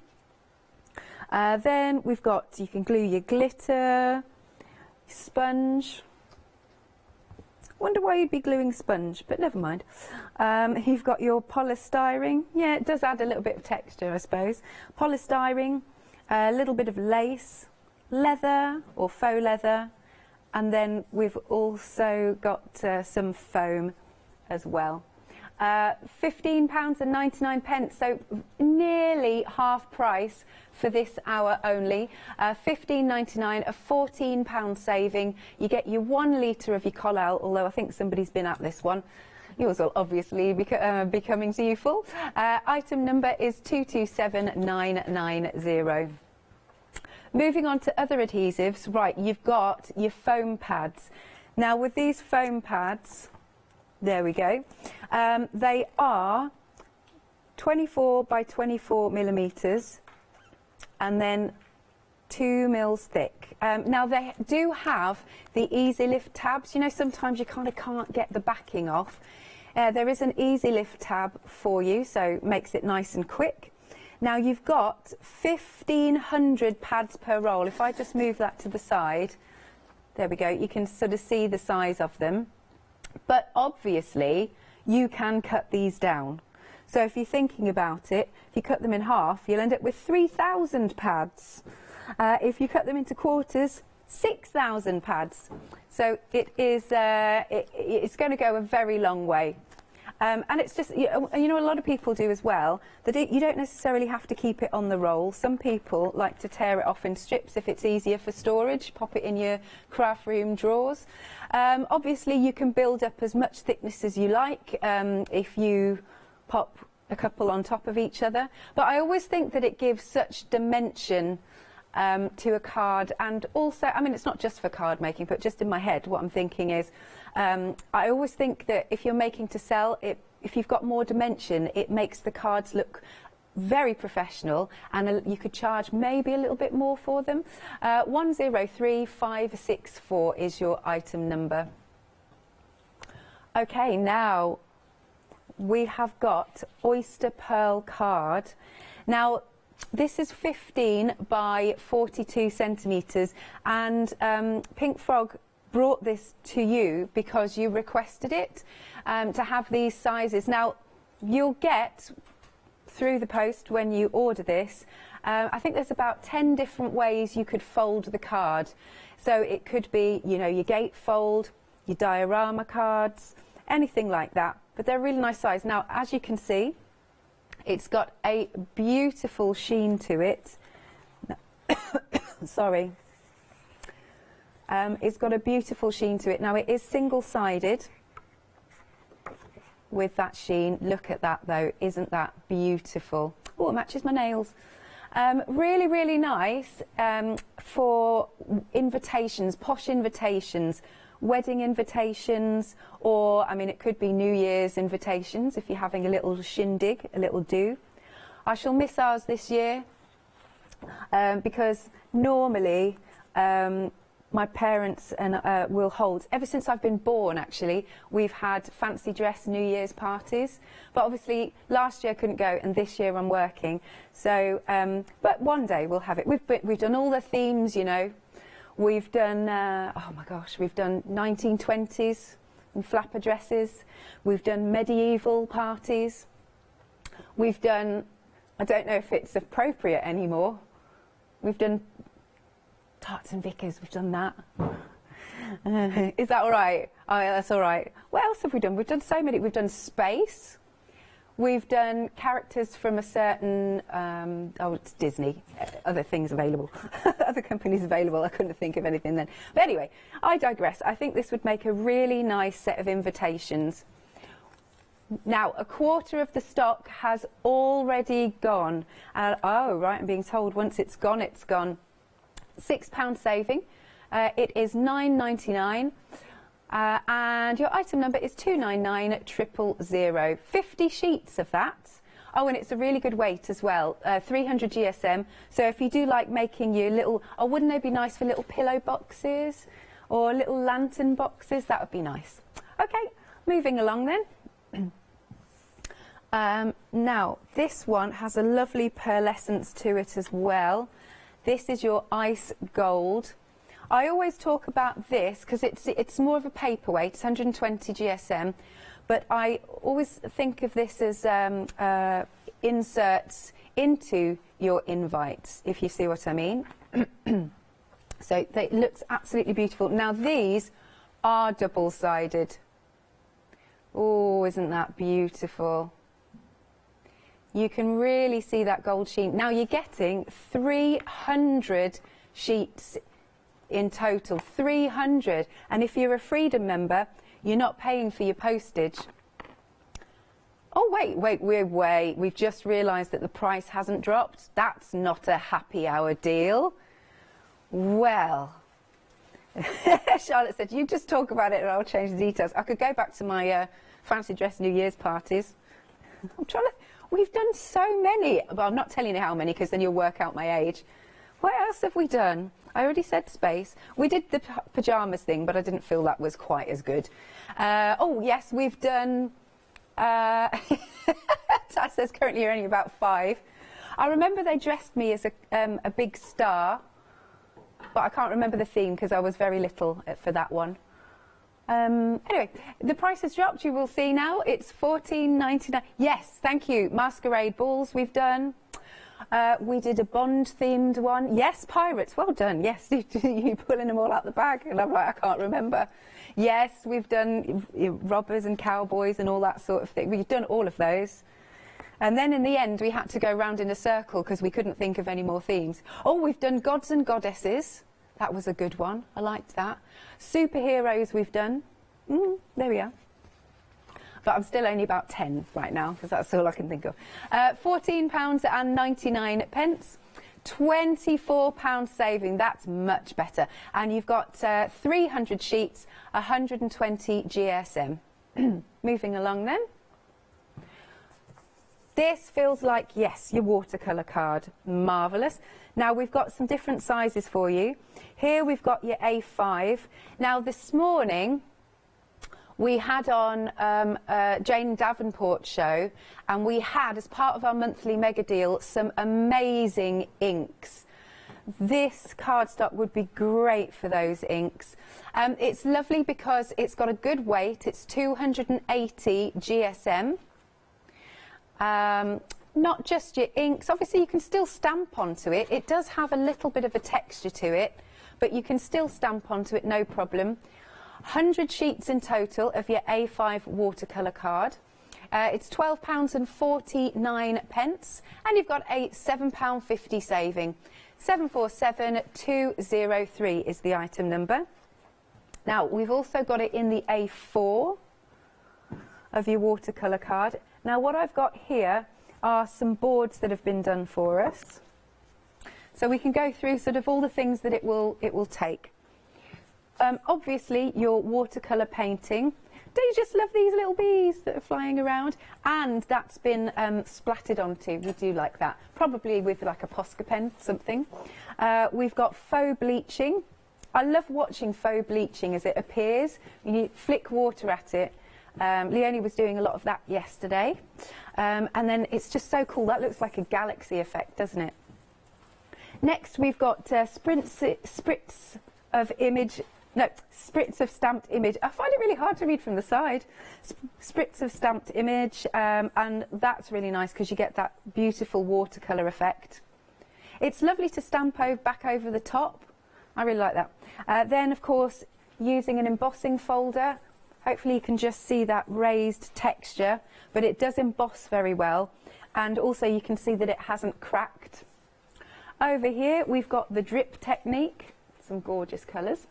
Then we've got, you can glue your glitter, sponge. Wonder why you'd be gluing sponge, but never mind. You've got your polystyrene. Yeah, it does add a little bit of texture, I suppose. Polystyrene, a little bit of lace, leather or faux leather, and then we've also got some foam as well. £15.99, so nearly half price for this hour only. £15.99, a £14 saving. You get your 1 litre of your Collel, although I think somebody's been at this one. Yours will obviously be coming to you full. Item number is 227990. Moving on to other adhesives, right, you've got your foam pads. Now with these foam pads, there we go. They are 24 by 24 millimetres and then 2 mils thick. Now they do have the easy lift tabs. You know, sometimes you kind of can't get the backing off. There is an easy lift tab for you, so it makes it nice and quick. Now you've got 1,500 pads per roll. If I just move that to the side, there we go. You can sort of see the size of them. But obviously, you can cut these down. So if you're thinking about it, if you cut them in half, you'll end up with 3,000 pads. If you cut them into quarters, 6,000 pads. So it is, it's going to go a very long way. And it's just, you know, a lot of people do as well, that you don't necessarily have to keep it on the roll. Some people like to tear it off in strips if it's easier for storage, pop it in your craft room drawers. Obviously, you can build up as much thickness as you like if you pop a couple on top of each other. But I always think that it gives such dimension to a card, and also, I mean, it's not just for card making, but just in my head, what I'm thinking is, I always think that if you're making to sell, if you've got more dimension, it makes the cards look very professional, and you could charge maybe a little bit more for them. 103564 is your item number. Okay, now we have got oyster pearl card. Now, this is 15 by 42 centimetres, and Pink Frog brought this to you because you requested it to have these sizes. Now, you'll get through the post when you order this, I think there's about 10 different ways you could fold the card. So it could be, you know, your gatefold, your diorama cards, anything like that. But they're a really nice size. Now, as you can see, it's got a beautiful sheen to it. Sorry. It's got a beautiful sheen to it. Now, it is single-sided with that sheen. Look at that, though. Isn't that beautiful? Oh, it matches my nails. Really, really nice for invitations, posh invitations, wedding invitations, or, I mean, it could be New Year's invitations if you're having a little shindig, a little do. I shall miss ours this year because normally my parents and will hold, ever since I've been born actually, we've had fancy dress New Year's parties, but obviously last year I couldn't go and this year I'm working, so but one day we'll have it. We've done all the themes, you know. We've done oh my gosh, we've done 1920s and flapper dresses, we've done medieval parties, we've done, I don't know if it's appropriate anymore, we've done tarts and vicars, we've done that. Is that all right? Oh, yeah, that's all right. What else have we done? We've done so many. We've done space. We've done characters from a certain, oh, it's Disney. Other things available. Other companies available. I couldn't think of anything then. But anyway, I digress. I think this would make a really nice set of invitations. Now, a quarter of the stock has already gone. Oh, right, I'm being told once it's gone, it's gone. £6 saving. It is £9.99. And your item number is 299000. 50 sheets of that. Oh, and it's a really good weight as well. 300 GSM. So if you do like making your little, oh, wouldn't they be nice for little pillow boxes or little lantern boxes? That would be nice. Okay, moving along then. Now, this one has a lovely pearlescence to it as well. This is your ice gold. I always talk about this because it's more of a paperweight, it's 120 GSM, but I always think of this as inserts into your invites, if you see what I mean. So it looks absolutely beautiful. Now these are double-sided. Oh, isn't that beautiful? You can really see that gold sheen. Now you're getting 300 sheets in total, 300. And if you're a Freedom member, you're not paying for your postage. Oh, wait, we've just realised that the price hasn't dropped. That's not a happy hour deal. Well, Charlotte said, you just talk about it and I'll change the details. I could go back to my fancy dress New Year's parties. I'm trying to... We've done so many. Well, I'm not telling you how many because then you'll work out my age. What else have we done? I already said space. We did the pyjamas thing, but I didn't feel that was quite as good. Oh, yes, we've done... Tad says currently you're only about 5. I remember they dressed me as a big star, but I can't remember the theme because I was very little for that one. Anyway, the price has dropped, you will see now. It's £14.99. Yes, thank you. Masquerade balls we've done. We did a Bond-themed one. Yes, pirates. Well done. Yes, you pulling them all out the bag. And I'm like, I can't remember. Yes, we've done robbers and cowboys and all that sort of thing. We've done all of those. And then in the end, we had to go round in a circle because we couldn't think of any more themes. Oh, we've done gods and goddesses. That was a good one. I liked that. Superheroes we've done. There we are. But I'm still only about 10 right now because that's all I can think of. £14.99. £24 saving. That's much better. And you've got 300 sheets, 120 GSM. Moving along then. This feels like, yes, your watercolour card. Marvellous. Now, we've got some different sizes for you. Here we've got your A5. Now, this morning, we had on Jane Davenport's show, and we had, as part of our monthly mega deal, some amazing inks. This cardstock would be great for those inks. It's lovely because it's got a good weight. It's 280 GSM. Not just your inks. Obviously, you can still stamp onto it. It does have a little bit of a texture to it, but you can still stamp onto it, no problem. 100 sheets in total of your A5 watercolour card. It's £12.49, and you've got a £7.50 saving. 747203 is the item number. Now, we've also got it in the A4 of your watercolour card. Now, what I've got here are some boards that have been done for us. So we can go through sort of all the things that it will take. Obviously, your watercolour painting. Don't you just love these little bees that are flying around? And that's been splattered onto. We do like that. Probably with like a Posca pen, something. We've got faux bleaching. I love watching faux bleaching as it appears. You flick water at it. Leonie was doing a lot of that yesterday. And then it's just so cool. That looks like a galaxy effect, doesn't it? Next, we've got spritz of stamped image. I find it really hard to read from the side. Spritz of stamped image, and that's really nice because you get that beautiful watercolour effect. It's lovely to stamp back over the top. I really like that. Then, of course, using an embossing folder. Hopefully you can just see that raised texture, but it does emboss very well. And also you can see that it hasn't cracked. Over here, we've got the drip technique. Some gorgeous colours.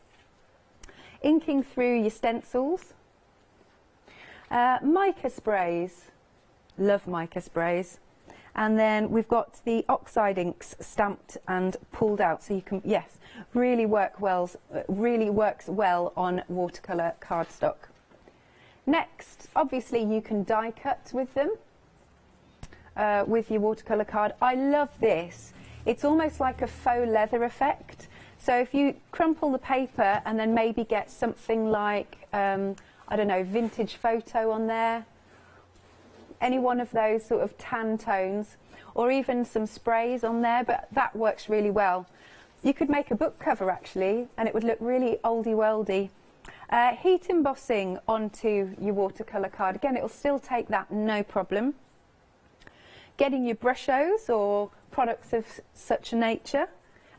Inking through your stencils. Mica sprays. Love mica sprays. And then we've got the oxide inks stamped and pulled out. So you can, yes, really works well on watercolour cardstock. Next, obviously you can die cut with them, with your watercolour card. I love this. It's almost like a faux leather effect. So if you crumple the paper and then maybe get something like, I don't know, vintage photo on there, any one of those sort of tan tones, or even some sprays on there, but that works really well. You could make a book cover actually, and it would look really oldie-worldy. Heat embossing onto your watercolour card. Again, it will still take that, no problem. Getting your brushos or products of such a nature,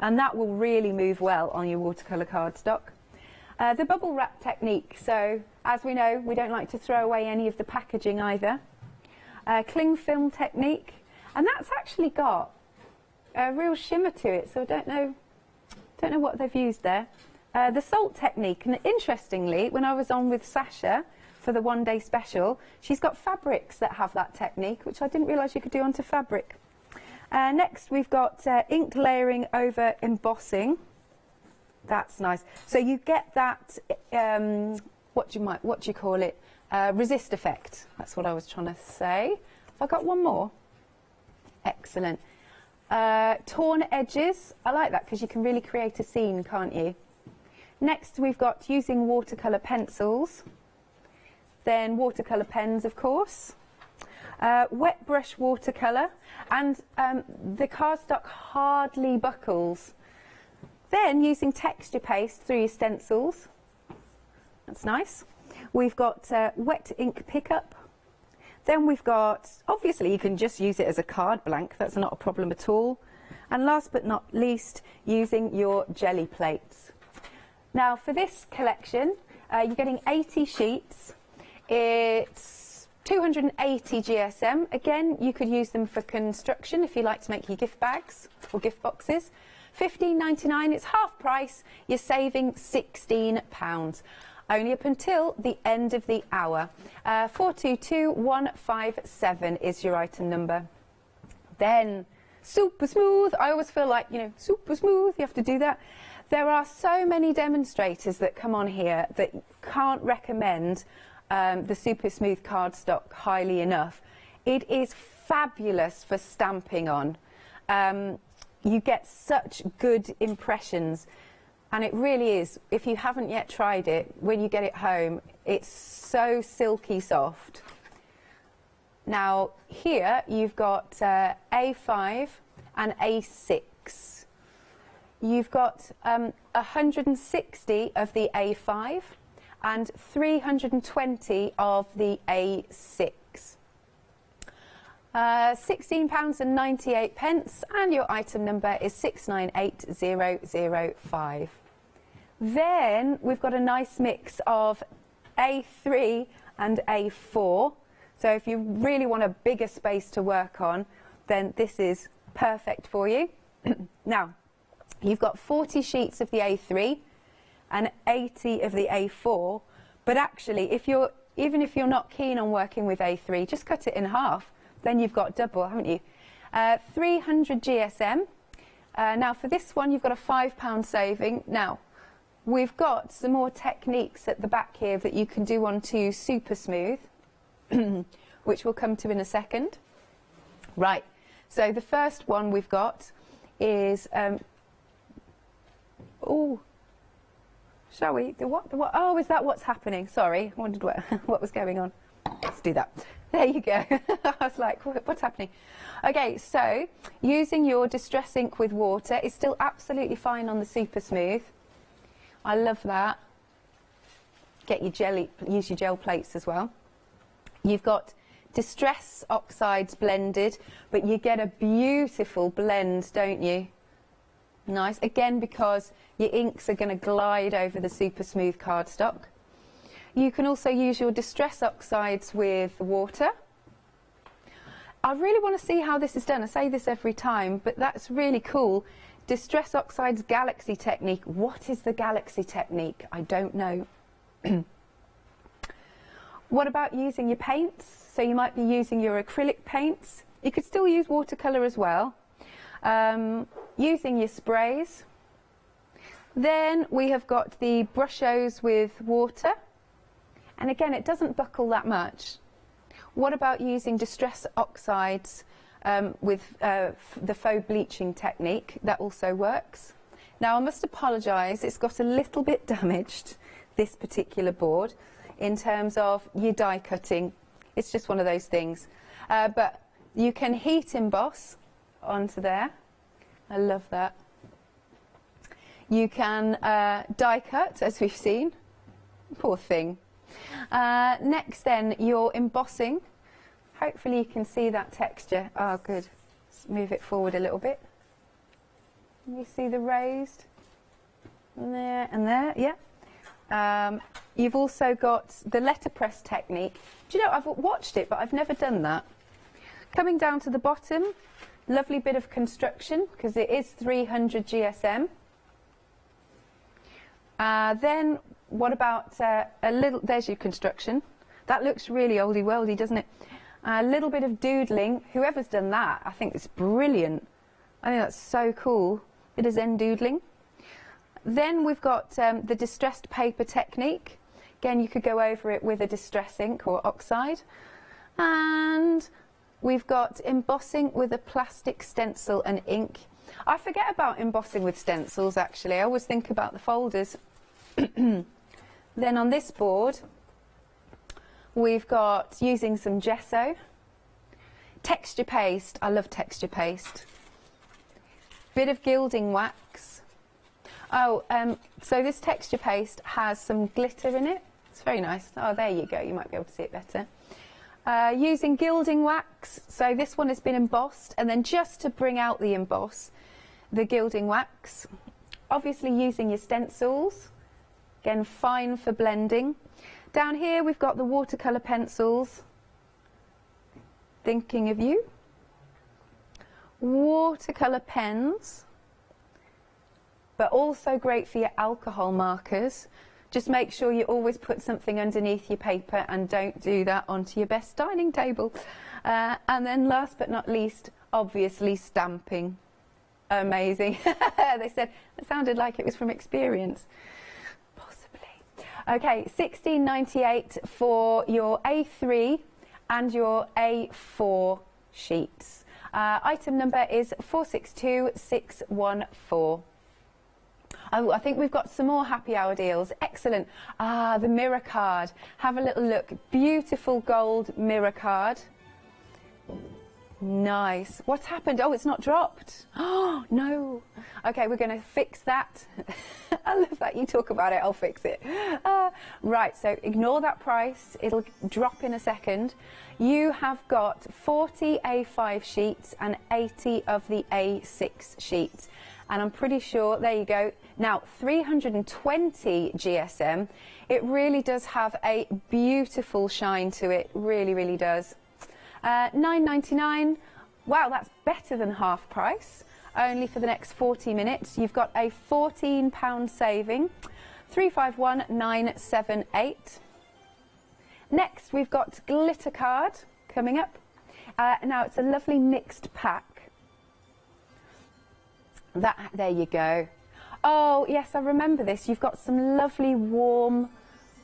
and that will really move well on your watercolour cardstock. The bubble wrap technique. So, as we know, we don't like to throw away any of the packaging either. Cling film technique, and that's actually got a real shimmer to it, so I don't know what they've used there. The salt technique, and interestingly, when I was on with Sasha for the one-day special, she's got fabrics that have that technique, which I didn't realise you could do onto fabric. Next, we've got ink layering over embossing. That's nice. So you get that, what do you call it? Resist effect. That's what I was trying to say. Have I got one more? Excellent. Torn edges. I like that because you can really create a scene, can't you? Next, we've got using watercolour pencils. Then watercolour pens, of course. Wet brush watercolour. And the cardstock hardly buckles. Then using texture paste through your stencils. That's nice. We've got wet ink pickup. Then we've got, obviously you can just use it as a card blank, that's not a problem at all. And last but not least, using your jelly plates. Now for this collection, you're getting 80 sheets. It's 280 GSM. Again, you could use them for construction if you like to make your gift bags or gift boxes. £15.99, it's half price, you're saving £16. Only up until the end of the hour. 422157 is your item number. Then, super smooth. I always feel like, you know, super smooth, you have to do that. There are so many demonstrators that come on here that can't recommend the super smooth cardstock highly enough. It is fabulous for stamping on. You get such good impressions. And it really is, if you haven't yet tried it, when you get it home, it's so silky soft. Now, here you've got A5 and A6. You've got 160 of the A5 and 320 of the A6. £16.98 and your item number is 698005. Then we've got a nice mix of A3 and A4. So if you really want a bigger space to work on, then this is perfect for you. Now, you've got 40 sheets of the A3 and 80 of the A4, but actually, even if you're not keen on working with A3, just cut it in half. Then you've got double, haven't you? 300 GSM. Now, for this one, you've got a £5 saving. Now, we've got some more techniques at the back here that you can do onto super smooth, which we'll come to in a second. Right, so the first one we've got is, shall we? The what? Oh, is that what's happening? Sorry, I wondered what was going on. Let's do that. There you go. I was like, what's happening? Okay, so using your distress ink with water is still absolutely fine on the super smooth. I love that. Get your jelly, use your gel plates as well. You've got distress oxides blended, but you get a beautiful blend, don't you? Nice. Again, because your inks are going to glide over the super smooth cardstock. You can also use your distress oxides with water. I really want to see how this is done. I say this every time, but that's really cool. Distress oxides galaxy technique. What is the galaxy technique? I don't know. What about using your paints? So you might be using your acrylic paints. You could still use watercolour as well. Using your sprays. Then we have got the brushos with water. And again, it doesn't buckle that much. What about using distress oxides with the faux bleaching technique? That also works. Now, I must apologise, it's got a little bit damaged, this particular board, in terms of your die cutting. It's just one of those things. But you can heat emboss onto there. I love that. You can die cut, as we've seen. Poor thing. Next then, your embossing. Hopefully you can see that texture. Oh, good. Let's move it forward a little bit. Can you see the raised? And there, yeah. You've also got the letterpress technique. Do you know, I've watched it, but I've never done that. Coming down to the bottom, lovely bit of construction, because it is 300 GSM. Then, what about a little, there's your construction. That looks really oldie-worldy, doesn't it? A little bit of doodling. Whoever's done that, I think it's brilliant. I think that's so cool. Bit of Zen doodling. Then we've got the distressed paper technique. Again, you could go over it with a distress ink or oxide. And we've got embossing with a plastic stencil and ink. I forget about embossing with stencils, actually. I always think about the folders. Then on this board, we've got using some gesso. Texture paste. I love texture paste. Bit of gilding wax. Oh, so this texture paste has some glitter in it. It's very nice. Oh, there you go. You might be able to see it better. Using gilding wax, so this one has been embossed, and then just to bring out the emboss, the gilding wax. Obviously using your stencils, again fine for blending. Down here we've got the watercolour pencils, thinking of you. Watercolour pens, but also great for your alcohol markers. Just make sure you always put something underneath your paper and don't do that onto your best dining table. And then last but not least, obviously stamping. Amazing. They said it sounded like it was from experience. Possibly. Okay, $16.98 for your A3 and your A4 sheets. Item number is 462614. Oh, I think we've got some more happy hour deals. Excellent. The mirror card. Have a little look. Beautiful gold mirror card. Nice. What's happened? Oh, it's not dropped. Oh, no. Okay, we're going to fix that. I love that you talk about it. I'll fix it. Right, so ignore that price. It'll drop in a second. You have got 40 A5 sheets and 80 of the A6 sheets. And I'm pretty sure, there you go. Now, 320 GSM. It really does have a beautiful shine to it. Really, really does. $9.99. Wow, that's better than half price. Only for the next 40 minutes. You've got a £14 saving. 351978. Next, we've got glitter card coming up. Now, it's a lovely mixed pack. There you go. Oh, yes, I remember this. You've got some lovely warm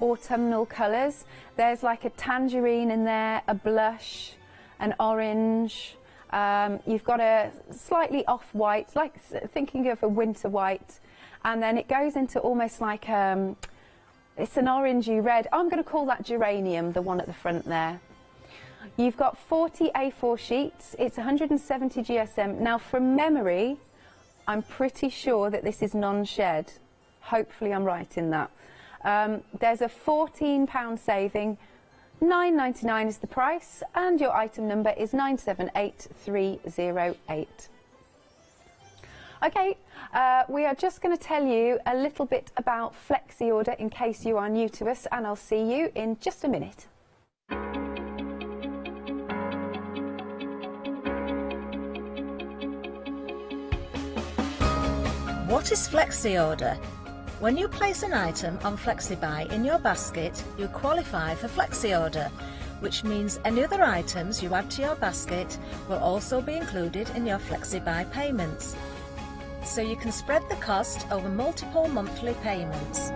autumnal colours. There's like a tangerine in there, a blush, an orange. You've got a slightly off-white, like thinking of a winter white. And then it goes into almost like, it's an orangey red. I'm going to call that geranium, the one at the front there. You've got 40 A4 sheets. It's 170 GSM. Now, from memory, I'm pretty sure that this is non-shed. Hopefully I'm right in that. There's a £14 saving. $9.99 is the price, and your item number is 978308. Okay, we are just going to tell you a little bit about Flexi Order in case you are new to us, and I'll see you in just a minute. What is Flexi Order? When you place an item on FlexiBuy in your basket, you qualify for Flexi Order, which means any other items you add to your basket will also be included in your FlexiBuy payments. So you can spread the cost over multiple monthly payments.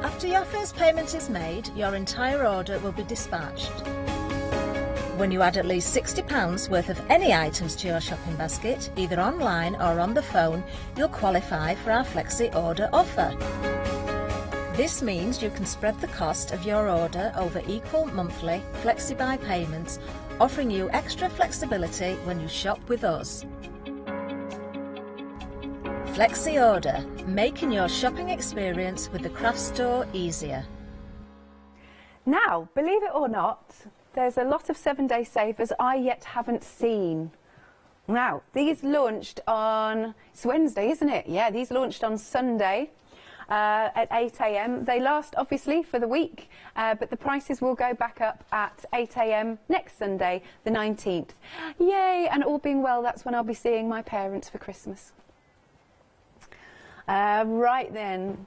After your first payment is made, your entire order will be dispatched. When you add at least £60 worth of any items to your shopping basket, either online or on the phone, you'll qualify for our Flexi Order offer. This means you can spread the cost of your order over equal monthly FlexiBuy payments, offering you extra flexibility when you shop with us. Flexi Order, making your shopping experience with the craft store easier. Now, believe it or not, there's a lot of 7-day savers I yet haven't seen. Now, these launched on, it's Wednesday, isn't it? Yeah, these launched on Sunday at 8 AM. They last, obviously, for the week, but the prices will go back up at 8 AM next Sunday, the 19th. Yay, and all being well, that's when I'll be seeing my parents for Christmas. Right then,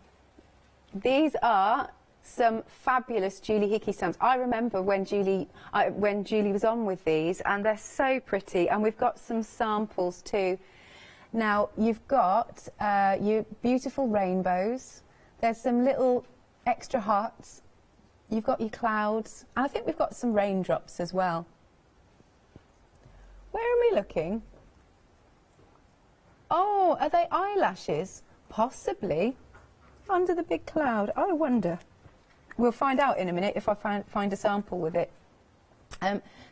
these are some fabulous Julie Hickey stamps. I remember when Julie was on with these, and they're so pretty, and we've got some samples too. Now, you've got your beautiful rainbows. There's some little extra hearts. You've got your clouds, and I think we've got some raindrops as well. Where are we looking? Oh, are they eyelashes? Possibly. Under the big cloud. I wonder. We'll find out in a minute if I find a sample with it.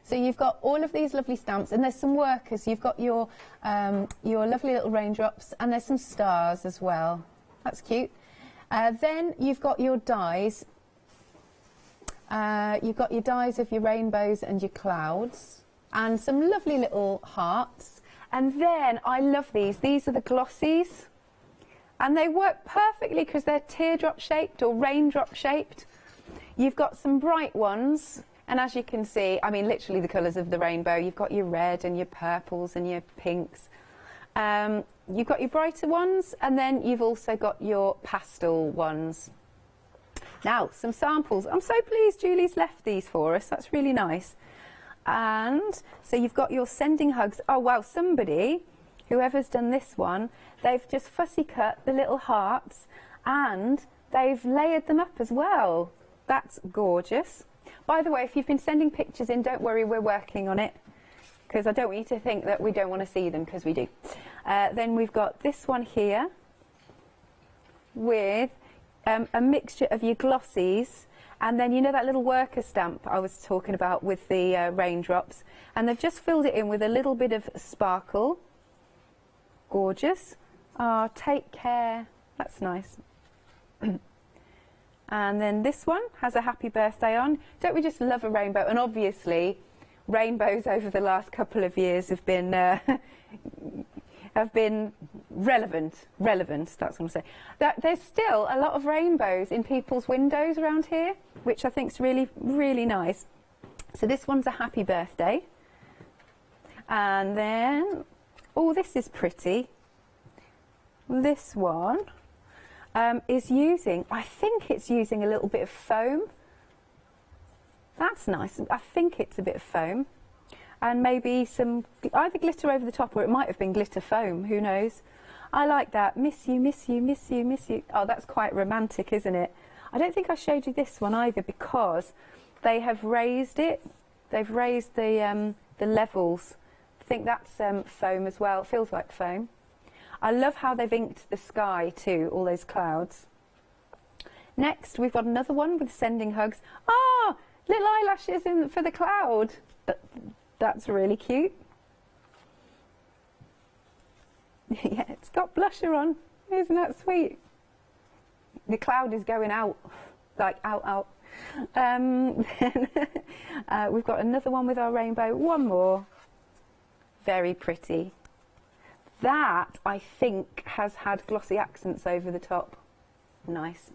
So you've got all of these lovely stamps, and there's some workers. You've got your lovely little raindrops, and there's some stars as well. That's cute. Then you've got your dies. You've got your dies of your rainbows and your clouds, and some lovely little hearts. And then I love these. These are the glossies, and they work perfectly because they're teardrop shaped or raindrop shaped. You've got some bright ones, and as you can see, I mean literally the colours of the rainbow. You've got your red and your purples and your pinks. You've got your brighter ones, and then you've also got your pastel ones. Now, some samples. I'm so pleased Julie's left these for us. That's really nice. And so you've got your sending hugs. Oh, wow, somebody, whoever's done this one, they've just fussy cut the little hearts and they've layered them up as well. That's gorgeous. By the way, if you've been sending pictures in, don't worry, we're working on it, because I don't want you to think that we don't want to see them, because we do. Then we've got this one here with a mixture of your glossies, and then you know that little worker stamp I was talking about with the raindrops, and they've just filled it in with a little bit of sparkle. Gorgeous. Oh, take care. That's nice. And then this one has a happy birthday on. Don't we just love a rainbow? And obviously rainbows over the last couple of years have been relevant, that's what I'm saying. There's still a lot of rainbows in people's windows around here, which I think is really, really nice. So this one's a happy birthday. And then, oh, this is pretty. This one is using, I think it's using a little bit of foam. That's nice. I think it's a bit of foam. And maybe some, either glitter over the top, or it might have been glitter foam, who knows. I like that. Miss you, miss you, miss you, miss you. Oh, that's quite romantic, isn't it? I don't think I showed you this one either, because they have raised it. They've raised the levels. I think that's foam as well. It feels like foam. I love how they've inked the sky too, all those clouds. Next, we've got another one with sending hugs. Ah, little eyelashes for the cloud. That's really cute. Yeah, it's got blusher on. Isn't that sweet? The cloud is going out, like out. We've got another one with our rainbow. One more. Very pretty. That, I think, has had glossy accents over the top. Nice.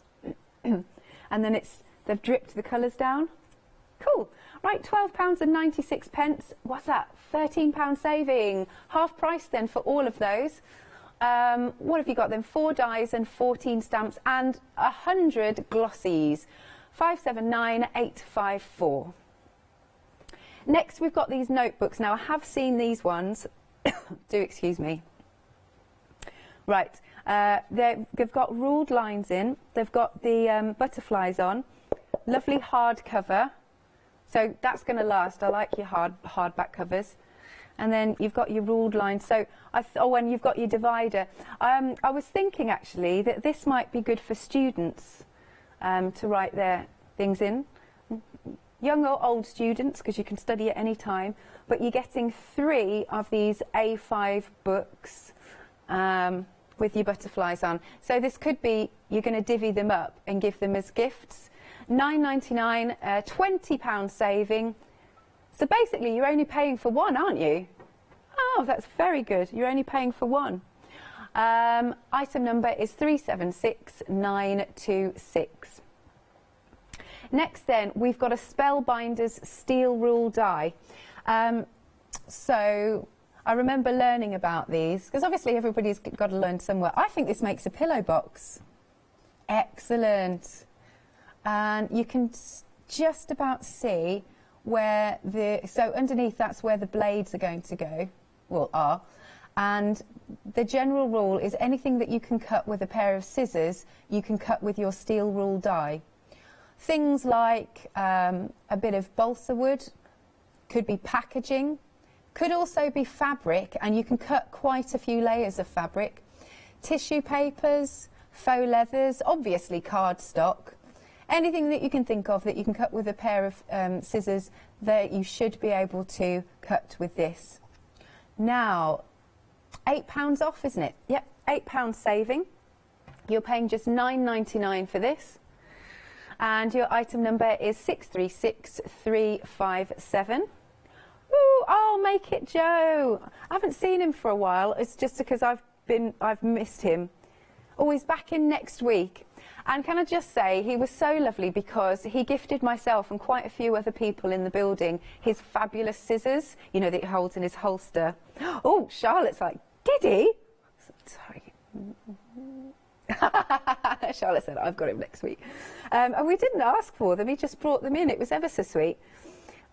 And then they've dripped the colours down. Cool. Right, £12.96. What's that? £13 saving. Half price then for all of those. What have you got then? 4 dies and 14 stamps and 100 glossies. 579,854. Next, we've got these notebooks. Now, I have seen these ones. Do excuse me. Right, they've got ruled lines in. They've got the butterflies on. Lovely hard cover. So that's going to last. I like your hardback covers. And then you've got your ruled lines. So, and you've got your divider. I was thinking actually that this might be good for students to write their things in. Young or old students, because you can study at any time. But you're getting 3 of these A5 books with your butterflies on. So this could be, you're going to divvy them up and give them as gifts. £9.99, £20 saving. So basically you're only paying for one, aren't you? Oh, that's very good. You're only paying for one. Item number is 376926. Next then, we've got a Spellbinders steel rule die. So I remember learning about these, because obviously everybody's got to learn somewhere. I think this makes a pillow box. Excellent. And you can just about see where so underneath that's where the blades are going to go, well, are. And the general rule is anything that you can cut with a pair of scissors, you can cut with your steel rule die. Things like a bit of balsa wood, could be packaging, could also be fabric, and you can cut quite a few layers of fabric. Tissue papers, faux leathers, obviously cardstock. Anything that you can think of that you can cut with a pair of scissors, that you should be able to cut with this. Now, £8 off, isn't it? Yep, £8 saving. You're paying just £9.99 for this. And your item number is 636357. Ooh, oh, make it Joe. I haven't seen him for a while. It's just because I've missed him. Oh, he's back in next week. And can I just say, he was so lovely because he gifted myself and quite a few other people in the building his fabulous scissors, you know, that he holds in his holster. Oh, Charlotte's like, did he? Sorry. Charlotte said, I've got him next week. And we didn't ask for them, he just brought them in. It was ever so sweet.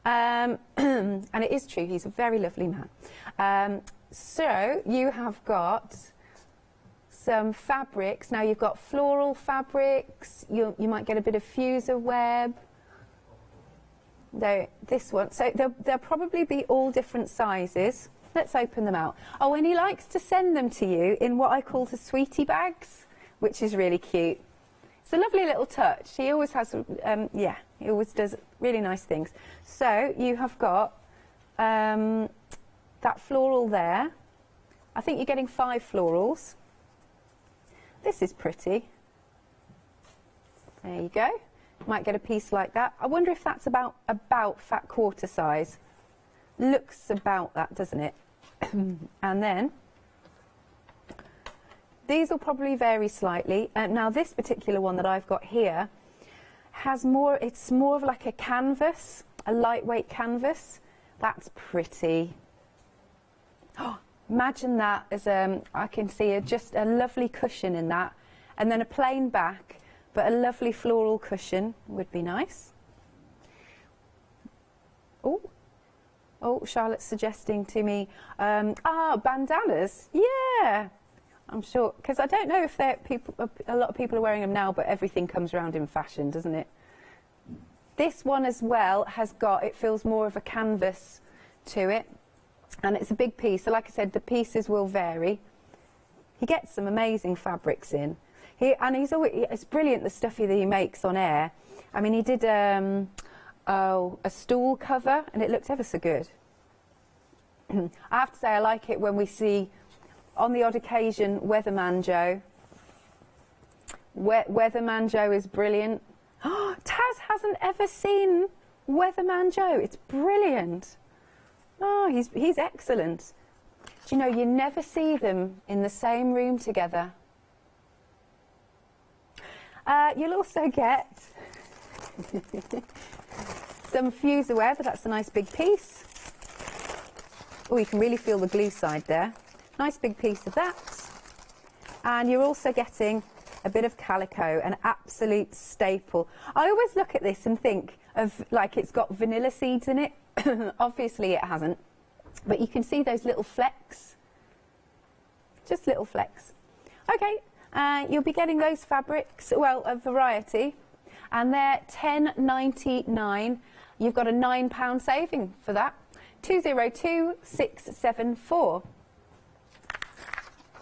And it is true, he's a very lovely man. So you have got some fabrics. Now you've got floral fabrics, you might get a bit of fuser web. This one, so they'll probably be all different sizes. Let's open them out. Oh, and he likes to send them to you in what I call the sweetie bags, which is really cute. It's a lovely little touch. He always has, yeah, he always does really nice things. So you have got that floral there. I think you're getting 5 florals. This is pretty. There you go. Might get a piece like that. I wonder if that's about fat quarter size. Looks about that, doesn't it? And then these will probably vary slightly. Now this particular one that I've got here has more, it's more of like a canvas, a lightweight canvas. That's pretty. Oh, imagine that as I can see just a lovely cushion in that, and then a plain back, but a lovely floral cushion would be nice. Oh, Charlotte's suggesting to me, bandanas. Yeah, I'm sure, because I don't know if a lot of people are wearing them now, but everything comes around in fashion, doesn't it? This one as well has got, it feels more of a canvas to it, and it's a big piece. So like I said, the pieces will vary. He gets some amazing fabrics in. It's brilliant, the stuff that he makes on air. I mean, he did a stool cover, and it looked ever so good. I have to say, I like it when we see, on the odd occasion, Weatherman Joe. Weatherman Joe is brilliant. Taz hasn't ever seen Weatherman Joe. It's brilliant. Oh, he's excellent. Do you know, you never see them in the same room together. You'll also get some fuser web. That's a nice big piece. Oh, you can really feel the glue side there. Nice big piece of that. And you're also getting a bit of calico, an absolute staple. I always look at this and think of, like, it's got vanilla seeds in it. Obviously it hasn't, but you can see those little flecks. Just little flecks. Okay, you'll be getting those fabrics, well, a variety, and they're £10.99. You've got a £9 saving for that. 202674.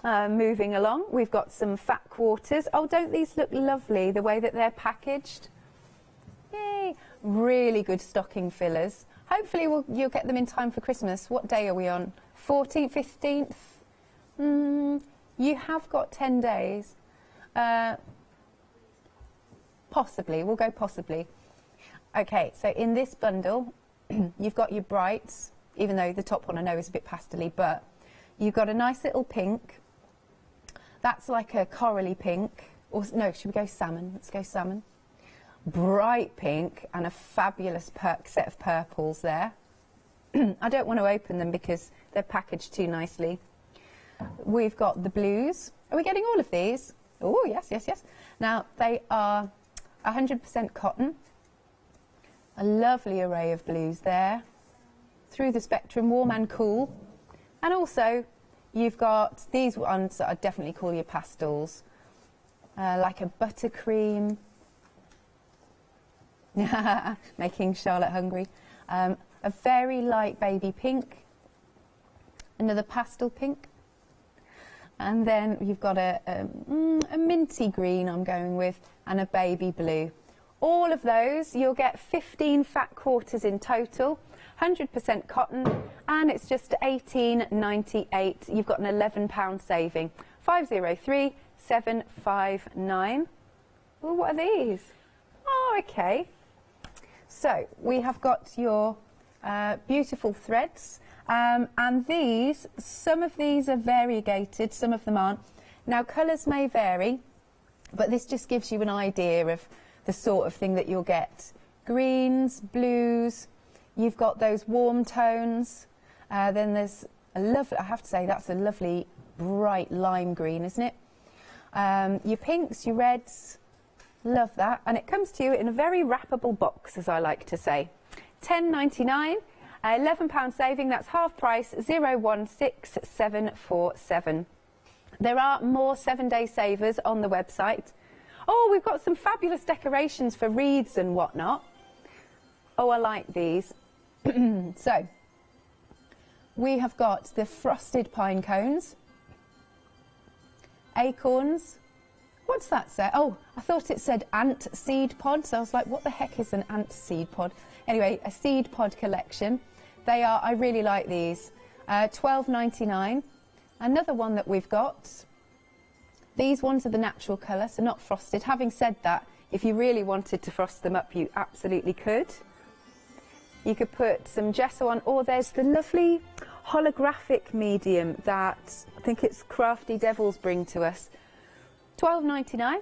Moving along, we've got some fat quarters. Oh, don't these look lovely, the way that they're packaged? Yay! Really good stocking fillers. Hopefully you'll get them in time for Christmas. What day are we on? 14th, 15th? You have got 10 days. Possibly, we'll go possibly. Okay, so in this bundle, you've got your brights, even though the top one I know is a bit pastel-y, but you've got a nice little pink. That's like a corally pink. Or no, should we go salmon? Let's go salmon. Bright pink and a fabulous set of purples there. I don't want to open them because they're packaged too nicely. We've got the blues. Are we getting all of these? Oh, yes, yes, yes. Now, they are 100% cotton. A lovely array of blues there. Through the spectrum, warm and cool. And also, you've got these ones that I'd definitely call your pastels. Like a buttercream. Making Charlotte hungry. A very light baby pink. Another pastel pink. And then you've got a minty green I'm going with, and a baby blue. All of those, you'll get 15 fat quarters in total, 100% cotton, and it's just £18.98. You've got an £11 saving. 503759. Well, what are these? Oh, Oh, okay. So we have got your beautiful threads, and these, some of these are variegated, some of them aren't. Now, colours may vary, but this just gives you an idea of the sort of thing that you'll get. Greens, blues, you've got those warm tones, then there's a lovely, I have to say, that's a lovely bright lime green, isn't it? Your pinks, your reds, love that. And it comes to you in a very wrappable box, as I like to say. £10.99, £11 saving, that's half price, 016747. There are more 7-day savers on the website. Oh, we've got some fabulous decorations for wreaths and whatnot. Oh, I like these. So, we have got the frosted pine cones, acorns. What's that say? Oh, I thought it said ant seed pod, so I was like, what the heck is an ant seed pod? Anyway, a seed pod collection. They are, I really like these. £12.99. Another one that we've got, these ones are the natural colour, so not frosted. Having said that, if you really wanted to frost them up, you absolutely could. You could put some gesso on, or there's the lovely holographic medium that I think it's Crafty Devils bring to us. £12.99.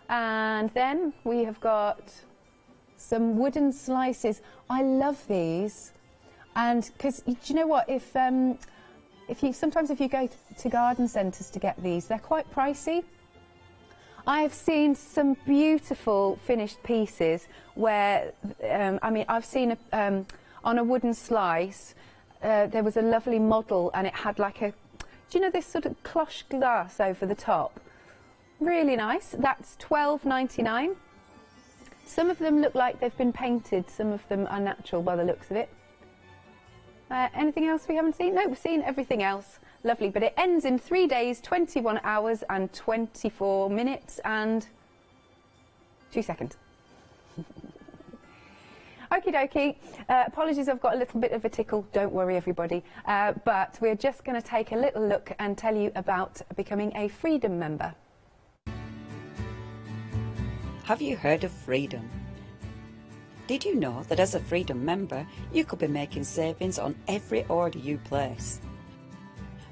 And then we have got some wooden slices. I love these, and because do you know what, if you go to garden centres to get these, they're quite pricey. I have seen some beautiful finished pieces where, I mean, I've seen on a wooden slice, there was a lovely model and it had like a, do you know, this sort of cloche glass over the top? Really nice. That's £12.99. Some of them look like they've been painted, some of them are natural by the looks of it. Anything else we haven't seen? No, we've seen everything else. Lovely, but it ends in 3 days, 21 hours and 24 minutes and 2 seconds. Okie dokie. Apologies, I've got a little bit of a tickle. Don't worry, everybody. But we're just going to take a little look and tell you about becoming a Freedom member. Have you heard of Freedom? Did you know that as a Freedom member, you could be making savings on every order you place?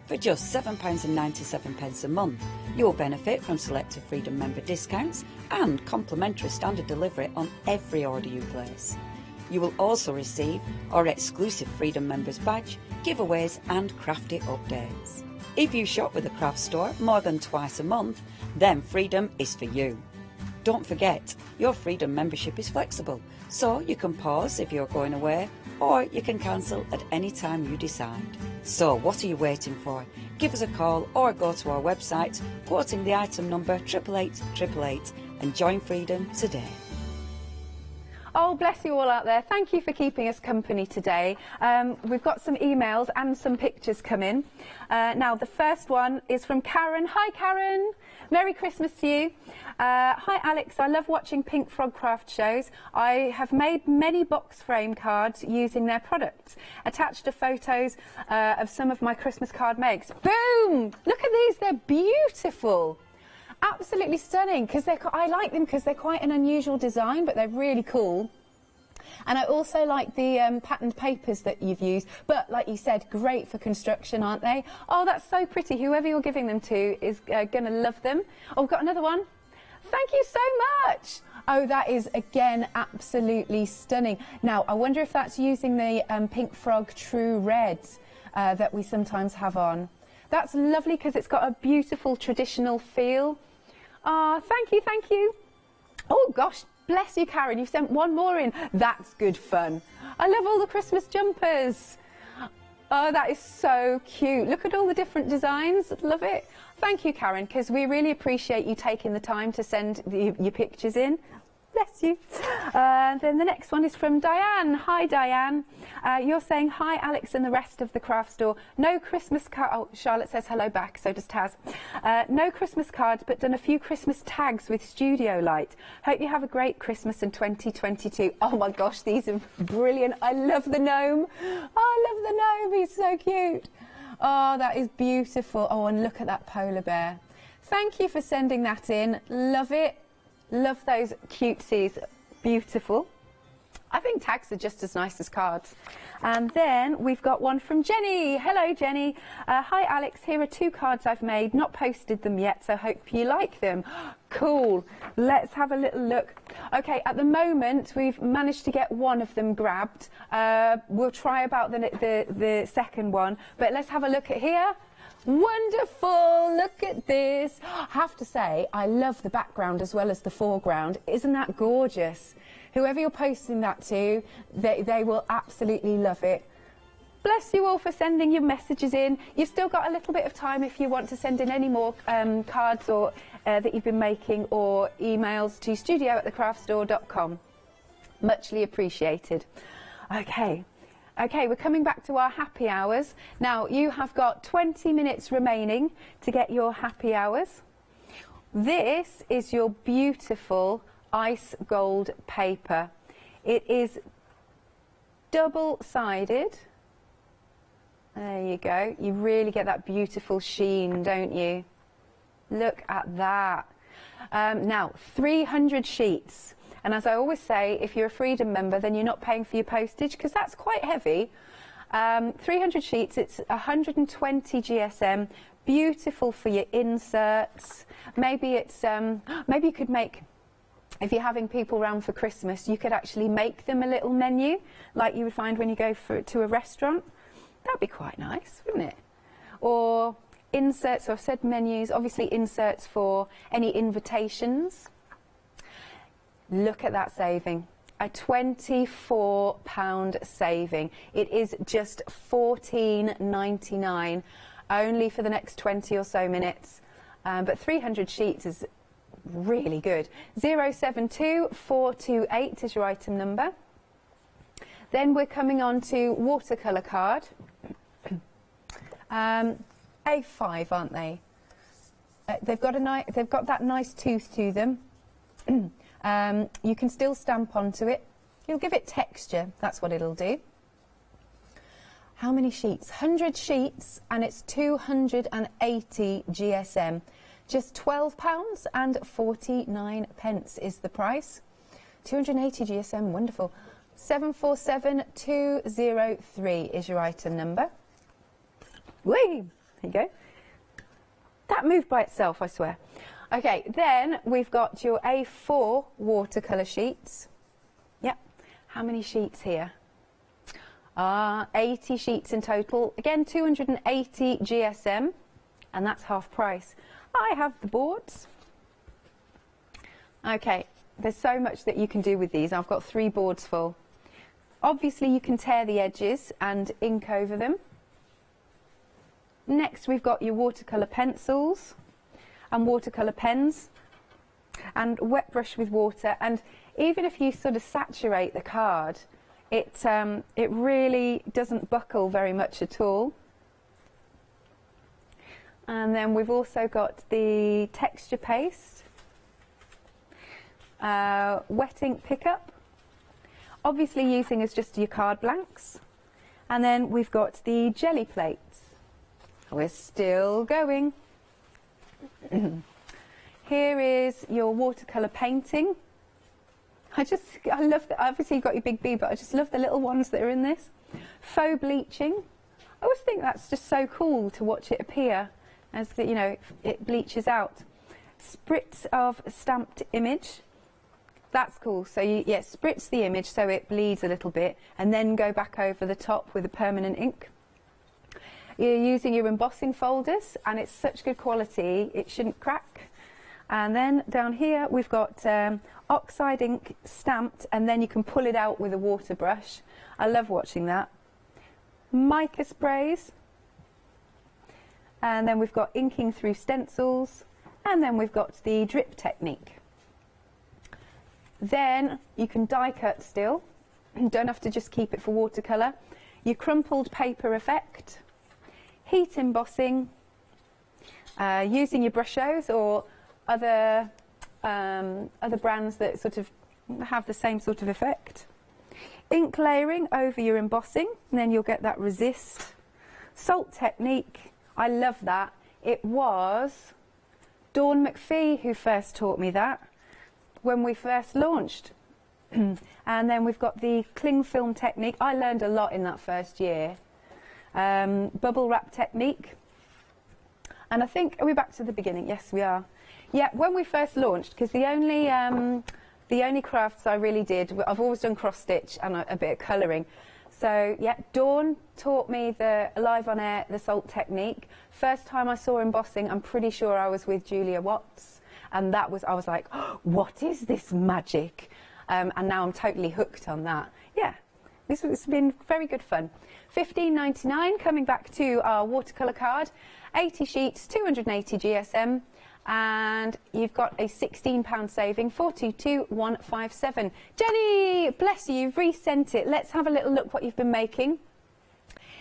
For just £7.97 a month, you will benefit from selected Freedom member discounts and complimentary standard delivery on every order you place. You will also receive our exclusive Freedom members badge, giveaways and crafty updates. If you shop with the craft store more than twice a month, then Freedom is for you. Don't forget, your Freedom membership is flexible, so you can pause if you're going away, or you can cancel at any time you decide. So what are you waiting for? Give us a call or go to our website, quoting the item number 88888 and join Freedom today. Oh, bless you all out there. Thank you for keeping us company today. We've got some emails and some pictures come in. Now, the first one is from Karen. Hi, Karen. Merry Christmas to you. Hi, Alex. I love watching Pink Frog craft shows. I have made many box frame cards using their products. Attached are photos of some of my Christmas card makes. Boom! Look at these. They're beautiful. Absolutely stunning, because I like them because they're quite an unusual design, but they're really cool. And I also like the patterned papers that you've used, but like you said, great for construction, aren't they? Oh, that's so pretty. Whoever you're giving them to is going to love them. Oh, we've got another one. Thank you so much. Oh, that is, again, absolutely stunning. Now, I wonder if that's using the Pink Frog True Red that we sometimes have on. That's lovely because it's got a beautiful traditional feel. Ah, thank you, thank you. Oh, gosh, bless you, Karen. You've sent one more in. That's good fun. I love all the Christmas jumpers. Oh, that is so cute. Look at all the different designs. Love it. Thank you, Karen, because we really appreciate you taking the time to send your pictures in. Bless you. Then the next one is from Diane. Hi, Diane. You're saying, hi, Alex and the rest of the craft store. No Christmas card. Oh, Charlotte says hello back, so does Taz. No Christmas cards, but done a few Christmas tags with studio light. Hope you have a great Christmas in 2022. Oh, my gosh, these are brilliant. I love the gnome. Oh, I love the gnome. He's so cute. Oh, that is beautiful. Oh, and look at that polar bear. Thank you for sending that in. Love it. Love those cutesies, beautiful. I think tags are just as nice as cards. And then we've got one from Jenny. Hello, Jenny. Hi, Alex. Here are 2 cards I've made. Not posted them yet, so hope you like them. Cool. Let's have a little look. Okay, at the moment, we've managed to get one of them grabbed. We'll try about the second one, but let's have a look at here. Wonderful, look at this. I have to say, I love the background as well as the foreground. Isn't that gorgeous? Whoever you're posting that to, they will absolutely love it. Bless you all for sending your messages in. You've still got a little bit of time if you want to send in any more cards or that you've been making, or emails to studio@thecraftstore.com. Muchly appreciated. Okay, we're coming back to our happy hours. Now, you have got 20 minutes remaining to get your happy hours. This is your beautiful ice gold paper. It is double-sided. There you go. You really get that beautiful sheen, don't you? Look at that. Now, 300 sheets. And as I always say, if you're a Freedom member, then you're not paying for your postage, because that's quite heavy. 300 sheets, it's 120 GSM. Beautiful for your inserts. Maybe it's maybe you could make, if you're having people round for Christmas, you could actually make them a little menu like you would find when you go to a restaurant. That'd be quite nice, wouldn't it? Or inserts, so I've said menus, obviously inserts for any invitations. Look at that saving. A £24 saving. It is just $14.99 only for the next 20 or so minutes. But 300 sheets is really good. 072428 is your item number. Then we're coming on to watercolour card. A5, aren't they? They've got that nice tooth to them. You can still stamp onto it. You'll give it texture. That's what it'll do. How many sheets? 100 sheets, and it's 280 GSM. Just £12.49 is the price. 280 GSM, wonderful. 747203 is your item number. Whee! There you go. That moved by itself, I swear. Okay, then we've got your A4 watercolour sheets. Yep. How many sheets here? 80 sheets in total. Again, 280 GSM, and that's half price. I have the boards. Okay, there's so much that you can do with these. I've got 3 boards full. Obviously, you can tear the edges and ink over them. Next, we've got your watercolour pencils and watercolour pens and wet brush with water. And even if you sort of saturate the card, it really doesn't buckle very much at all. And then we've also got the texture paste, wet ink pickup, obviously using as just your card blanks. And then we've got the jelly plates. We're still going. Here is your watercolour painting. I love that. Obviously you've got your big B, but I just love the little ones that are in this. Faux bleaching. I always think that's just so cool to watch it appear as it bleaches out. Spritz of stamped image. That's cool. So you spritz the image so it bleeds a little bit, and then go back over the top with a permanent ink. You're using your embossing folders, and it's such good quality it shouldn't crack. And then down here we've got oxide ink stamped, and then you can pull it out with a water brush. I love watching that. Mica sprays, and then we've got inking through stencils, and then we've got the drip technique. Then you can die cut still. You don't have to just keep it for watercolour. Your crumpled paper effect, heat embossing, using your Brushos or other brands that sort of have the same sort of effect. Ink layering over your embossing, and then you'll get that resist. Salt technique, I love that. It was Dawn McPhee who first taught me that. when we first launched. And then we've got the cling film technique. I learned a lot in that first year. Bubble wrap technique. And I think, are we back to the beginning? Yes, we are. Yeah, when we first launched, because the only crafts I really did, I've always done cross stitch and a bit of colouring. So yeah, Dawn taught me the live on air, the salt technique. First time I saw embossing, I'm pretty sure I was with Julia Watts, and I was like, oh, what is this magic? And now I'm totally hooked on that. Yeah, this has been very good fun. $15.99, coming back to our watercolour card, 80 sheets, 280 GSM, and you've got a £16 saving, 422,157. Jenny, bless you, you've resent it. Let's have a little look what you've been making.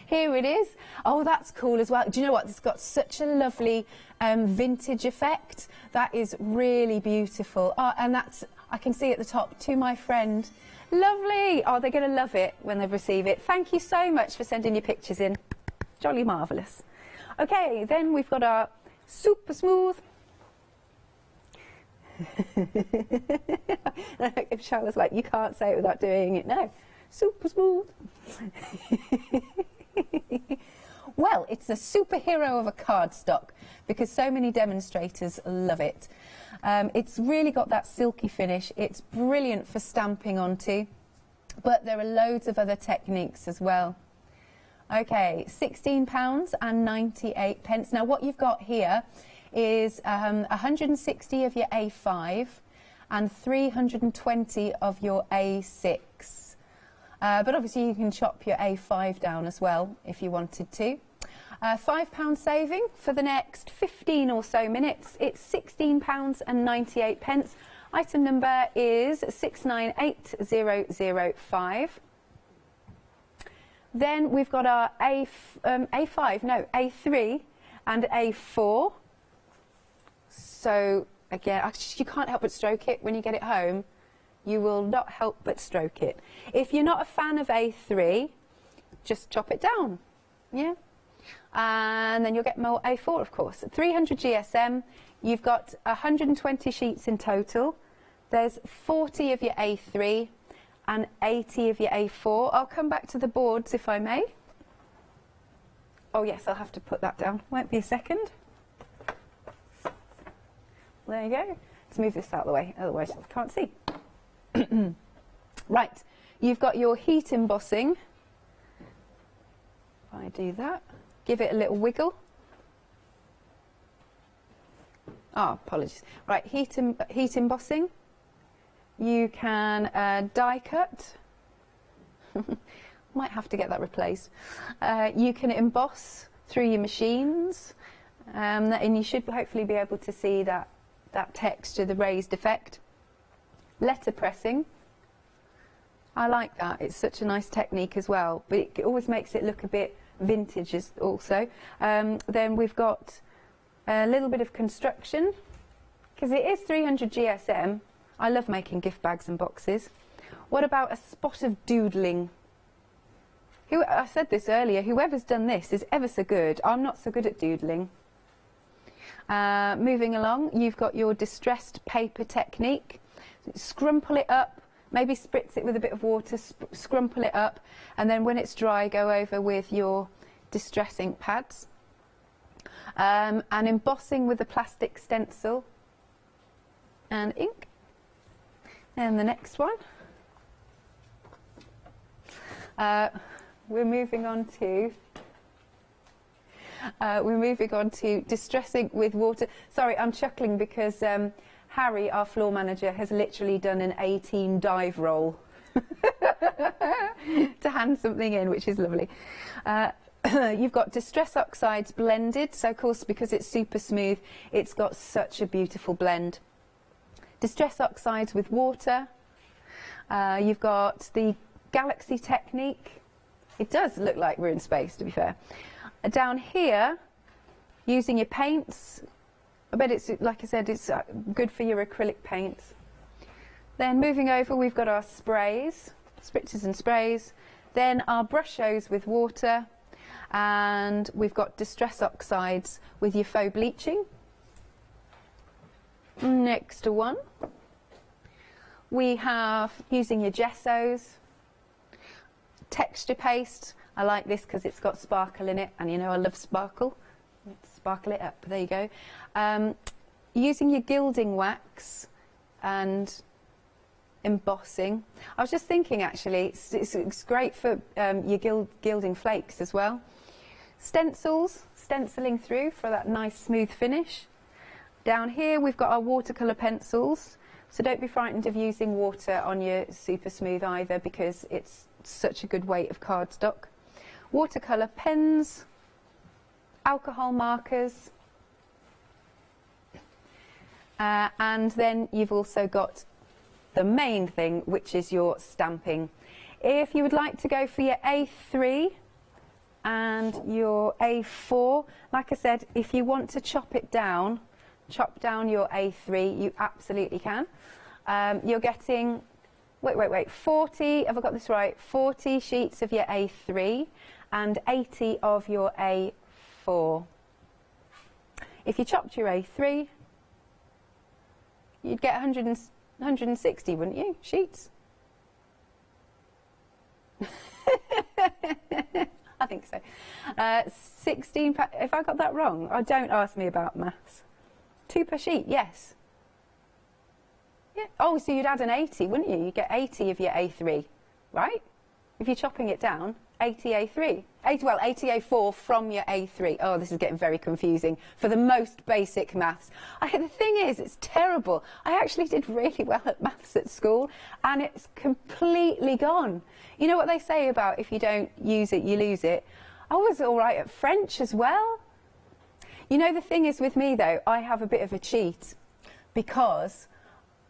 Here it is. Oh, that's cool as well. Do you know what? It's got such a lovely vintage effect. That is really beautiful. Oh, and that's, I can see at the top, to my friend. Lovely. Oh, they're going to love it when they receive it. Thank you so much for sending your pictures in. Jolly marvellous. Okay, then we've got our super smooth. If Charlotte's like, you can't say it without doing it. No, super smooth. Well, it's a superhero of a cardstock because so many demonstrators love it. It's really got that silky finish. It's brilliant for stamping onto, but there are loads of other techniques as well. Okay, £16.98. Now what you've got here is 160 of your A5 and 320 of your A6. But obviously you can chop your A5 down as well if you wanted to. £5 saving for the next 15 or so minutes. It's £16.98. Item number is 698005. Then we've got our A3 and A4. So again, you can't help but stroke it when you get it home. You will not help but stroke it. If you're not a fan of A3, just chop it down. Yeah. And then you'll get more A4, of course. 300 GSM, you've got 120 sheets in total. There's 40 of your A3 and 80 of your A4. I'll come back to the boards if I may. Oh yes, I'll have to put that down. Won't be a second. There you go. Let's move this out of the way, otherwise I can't see. Right, you've got your heat embossing. If I do that, give it a little wiggle. Oh, apologies. Right, heat embossing. You can die cut. Might have to get that replaced. You can emboss through your machines, and you should hopefully be able to see that texture, the raised effect. Letter pressing. I like that. It's such a nice technique as well, but it always makes it look a bit vintage also. Then we've got a little bit of construction, because it is 300 GSM. I love making gift bags and boxes. What about a spot of doodling? I said this earlier, whoever's done this is ever so good. I'm not so good at doodling. Moving along, you've got your distressed paper technique. Scrumple it up, maybe spritz it with a bit of water, scrumple it up, and then when it's dry, go over with your distress ink pads. And embossing with a plastic stencil and ink. And the next one. We're moving on to distressing with water. Sorry, I'm chuckling because Harry, our floor manager, has literally done an A-team dive roll to hand something in, which is lovely. You've got distress oxides blended, so of course because it's super smooth, it's got such a beautiful blend. Distress oxides with water. You've got the galaxy technique. It does look like we're in space, to be fair. Down here, using your paints, I bet it's, like I said, it's good for your acrylic paints. Then moving over, we've got our sprays, spritzes and sprays. Then our brush shows with water, and we've got distress oxides with your faux bleaching. Next one. We have using your gessos, texture paste. I like this because it's got sparkle in it, and you know I love sparkle. Let's sparkle it up. There you go. Using your gilding wax and embossing. I was just thinking, actually, it's great for your gilding flakes as well. Stencils, stenciling through for that nice smooth finish. Down here we've got our watercolour pencils, so don't be frightened of using water on your super smooth either, because it's such a good weight of cardstock. Watercolour pens, alcohol markers, and then you've also got the main thing, which is your stamping. If you would like to go for your A3 and your A4, like I said, if you want to chop down your A3, you absolutely can. You're getting, wait, 40, have I got this right? 40 sheets of your A3 and 80 of your A4. If you chopped your A3, you'd get 160, wouldn't you, sheets? I think so. 16, if I got that wrong, don't ask me about maths. 2 per sheet, yes. Yeah. Oh, so you'd add an 80, wouldn't you? You get 80 of your A3, right? If you're chopping it down, 80 A3. 80 A4 from your A3. Oh, this is getting very confusing for the most basic maths. The thing is, it's terrible. I actually did really well at maths at school, and it's completely gone. You know what they say about if you don't use it, you lose it? I was all right at French as well. You know, the thing is with me, though, I have a bit of a cheat because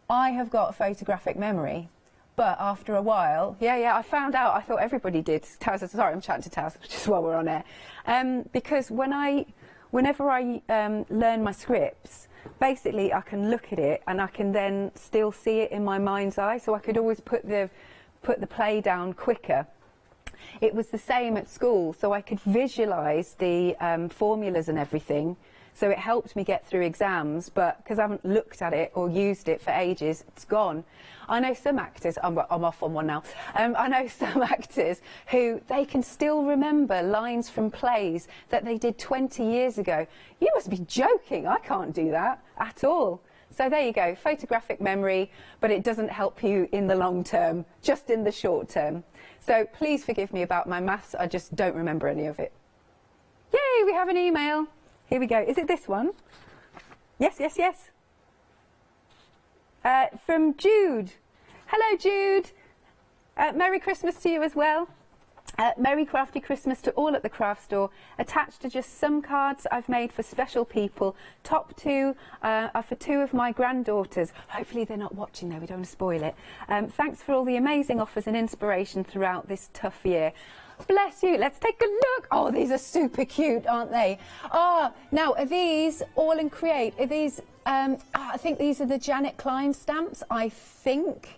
I have got photographic memory. But after a while, I found out, I thought everybody did. Taz, sorry, I'm chatting to Taz, just while we're on air. Because whenever I learn my scripts, basically I can look at it and I can then still see it in my mind's eye, so I could always put the play down quicker. It was the same at school, so I could visualise the formulas and everything. So it helped me get through exams, but because I haven't looked at it or used it for ages, it's gone. I know some actors, I'm off on one now, I know some actors who they can still remember lines from plays that they did 20 years ago. You must be joking, I can't do that at all. So there you go, photographic memory, but it doesn't help you in the long term, just in the short term. So please forgive me about my maths, I just don't remember any of it. Yay, we have an email. Here we go. Is it this one? Yes. From Jude. Hello, Jude. Merry Christmas to you as well. Merry Crafty Christmas to all at the craft store. Attached are just some cards I've made for special people. Top 2 are for 2 of my granddaughters. Hopefully they're not watching though, we don't want to spoil it. Thanks for all the amazing offers and inspiration throughout this tough year. Bless you. Let's take a look. Oh, these are super cute, aren't they? Now, are these AALL Create? Are these, I think these are the Janet Klein stamps, I think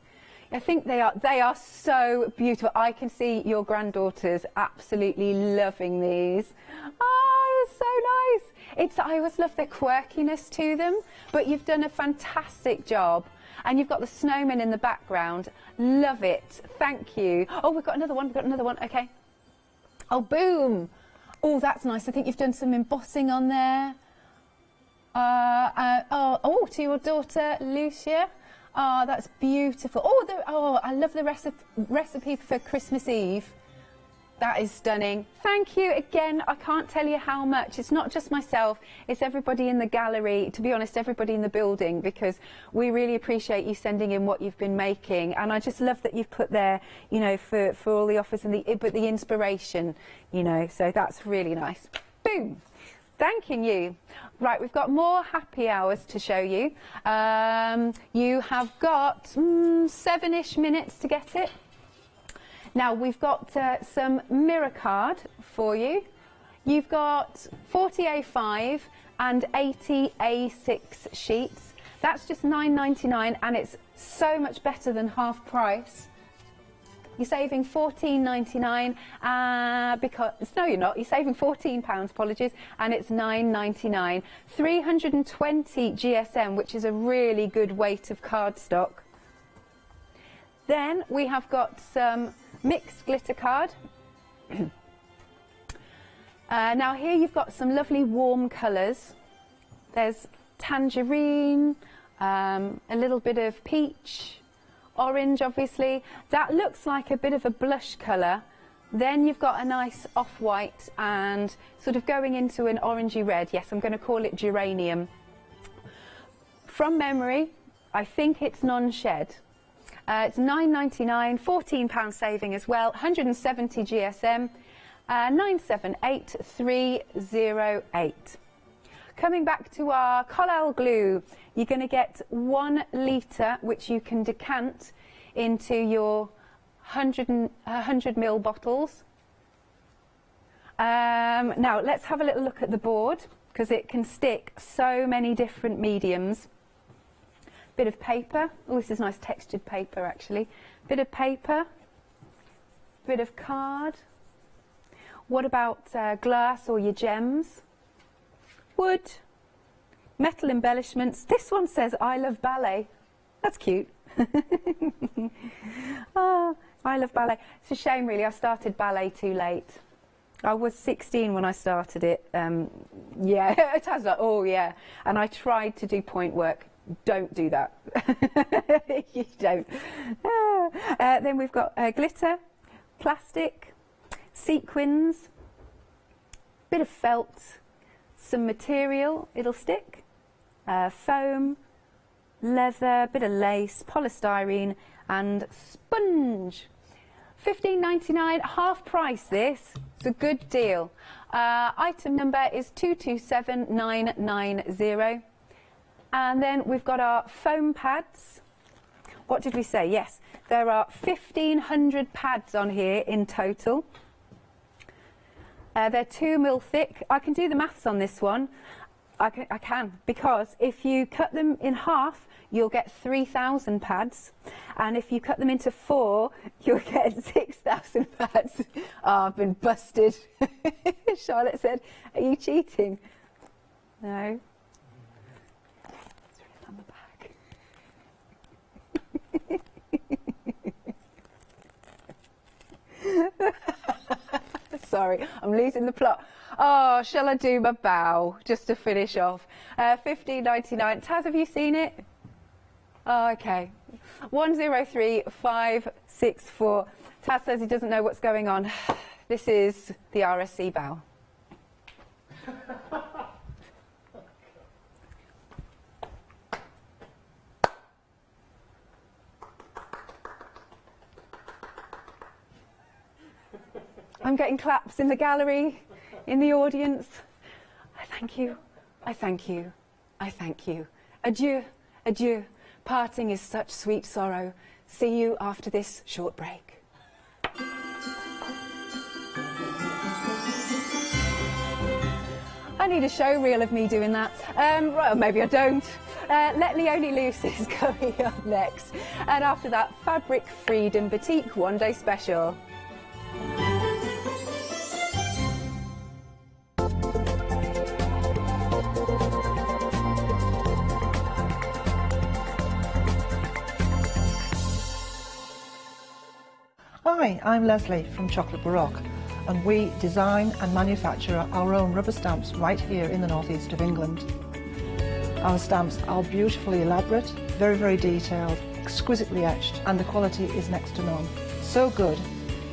they are. They are so beautiful. I can see your granddaughters absolutely loving these. Oh, so nice. I always love the quirkiness to them, but you've done a fantastic job. And you've got the snowman in the background. Love it. Thank you. Oh, we've got another one. Okay. Oh, boom. Oh, that's nice. I think you've done some embossing on there. To your daughter, Lucia. Oh, that's beautiful. I love the recipe for Christmas Eve. That is stunning. Thank you again. I can't tell you how much. It's not just myself, it's everybody in the gallery, to be honest, everybody in the building, because we really appreciate you sending in what you've been making. And I just love that you've put there, you know, for all the offers and the inspiration, you know, so that's really nice. Boom. Thanking you. Right, we've got more happy hours to show you. You have got 7-ish minutes to get it. Now, we've got some mirror card for you. You've got 40 A5 and 80 A6 sheets. That's just £9.99, and it's so much better than half price. You're saving £14.99 because, no you're not, you're saving £14, apologies, and it's £9.99. 320 GSM, which is a really good weight of cardstock. Then we have got some mixed glitter card. Now here you've got some lovely warm colours. There's tangerine, a little bit of peach, orange obviously. That looks like a bit of a blush colour. Then you've got a nice off-white and sort of going into an orangey red. Yes, I'm going to call it geranium. From memory, I think it's non-shed. It's £9.99, £14 saving as well, 170 GSM, 978308. Coming back to our Collal glue, you're going to get 1 litre, which you can decant into your 100ml bottles. Now let's have a little look at the board, because it can stick so many different mediums. Bit of paper. Oh, this is nice textured paper actually. Bit of paper, bit of card. What about glass or your gems? Wood, metal embellishments. This one says I love ballet. That's cute. Oh, I love ballet. It's a shame really, I started ballet too late. I was 16 when I started it. Yeah, it has like, oh yeah. And I tried to do point work. Don't do that. You don't. Then we've got glitter, plastic, sequins, bit of felt, some material, it'll stick, foam, leather, bit of lace, polystyrene and sponge. £15.99, half price this. It's a good deal. Item number is 227990. And then we've got our foam pads. What did we say? Yes, there are 1,500 pads on here in total. They're 2 mil thick. I can do the maths on this one. I can, because if you cut them in half, you'll get 3,000 pads. And if you cut them into 4, you'll get 6,000 pads. Oh, I've been busted. Charlotte said, are you cheating? No. Sorry, I'm losing the plot. Oh, shall I do my bow just to finish off? £15.99. Taz, have you seen it? Oh, okay. 103564. Taz says he doesn't know what's going on. This is the RSC bow. I'm getting claps in the gallery, in the audience. I thank you, I thank you, I thank you. Adieu, adieu. Parting is such sweet sorrow. See you after this short break. I need a show reel of me doing that. Well, maybe I don't. Let Leonie Loose is coming up next. And after that, Fabric Freedom Batik One Day Special. Hi, I'm Leslie from Chocolate Baroque, and we design and manufacture our own rubber stamps right here in the northeast of England. Our stamps are beautifully elaborate, very, very detailed, exquisitely etched, and the quality is next to none. So good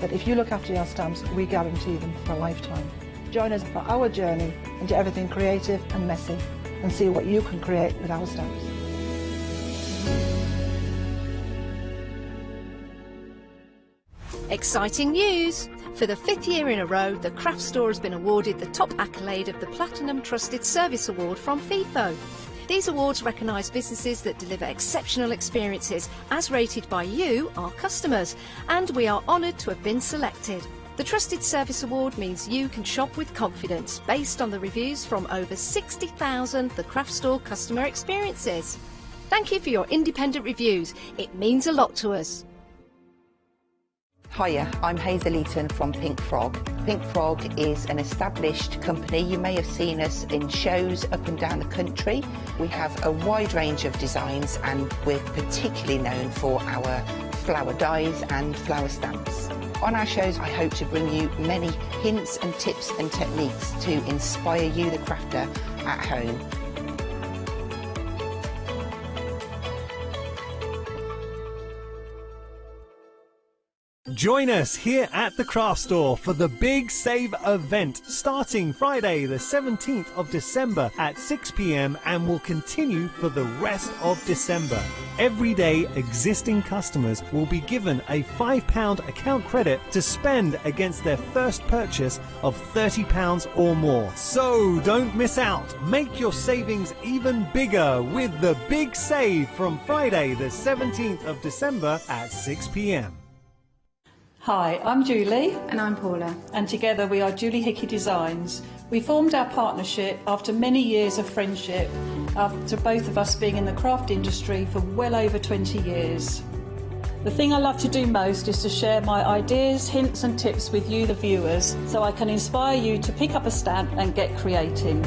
that if you look after your stamps, we guarantee them for a lifetime. Join us for our journey into everything creative and messy, and see what you can create with our stamps. Exciting news! For the 5th year in a row, the Craft Store has been awarded the top accolade of the Platinum Trusted Service Award from FIFO. These awards recognise businesses that deliver exceptional experiences as rated by you, our customers, and we are honoured to have been selected. The Trusted Service Award means you can shop with confidence based on the reviews from over 60,000 The Craft Store customer experiences. Thank you for your independent reviews. It means a lot to us. Hiya, I'm Hazel Eaton from Pink Frog. Pink Frog is an established company. You may have seen us in shows up and down the country. We have a wide range of designs and we're particularly known for our flower dies and flower stamps. On our shows, I hope to bring you many hints and tips and techniques to inspire you, the crafter, at home. Join us here at the Craft Store for the Big Save event starting Friday the 17th of December at 6 p.m. and will continue for the rest of December. Every day existing customers will be given a £5 account credit to spend against their first purchase of £30 or more. So don't miss out. Make your savings even bigger with the Big Save from Friday the 17th of December at 6 p.m. Hi, I'm Julie. And I'm Paula. And together we are Julie Hickey Designs. We formed our partnership after many years of friendship, after both of us being in the craft industry for well over 20 years. The thing I love to do most is to share my ideas, hints and tips with you, the viewers, so I can inspire you to pick up a stamp and get creating.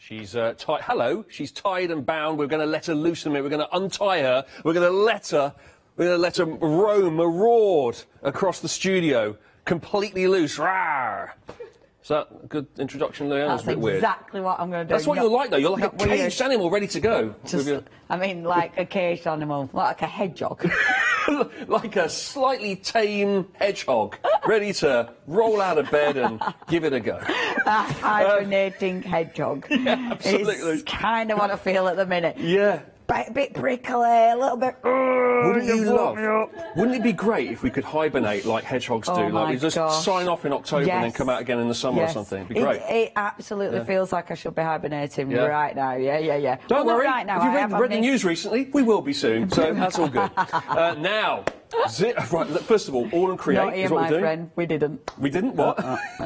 She's tied. Hello, she's tied and bound. We're going to let her loose in a minute. We're going to untie her. We're going to let her roam, maraud across the studio, completely loose. Rawr. Is that a good introduction, Leanne? That's a bit weird. exactly what I'm going to do. That's what you're like, though. You're like a caged animal ready to go. I mean, like a caged animal, like a hedgehog. Like a slightly tame hedgehog, ready to roll out of bed and give it a go. A hibernating hedgehog. Yeah, absolutely. It's kind of what I feel at the minute. Yeah. A bit prickly, a little bit. Wouldn't it be great if we could hibernate like hedgehogs do? Oh Like we just sign off in October and then come out again in the summer or something. It'd be great. It absolutely feels like I should be hibernating right now. Yeah. Don't worry. Right now, if you've read the news recently, we will be soon. So that's all good. Now. Right, first of all and Create Not here, is what my we're doing. Friend. We didn't. We didn't? What?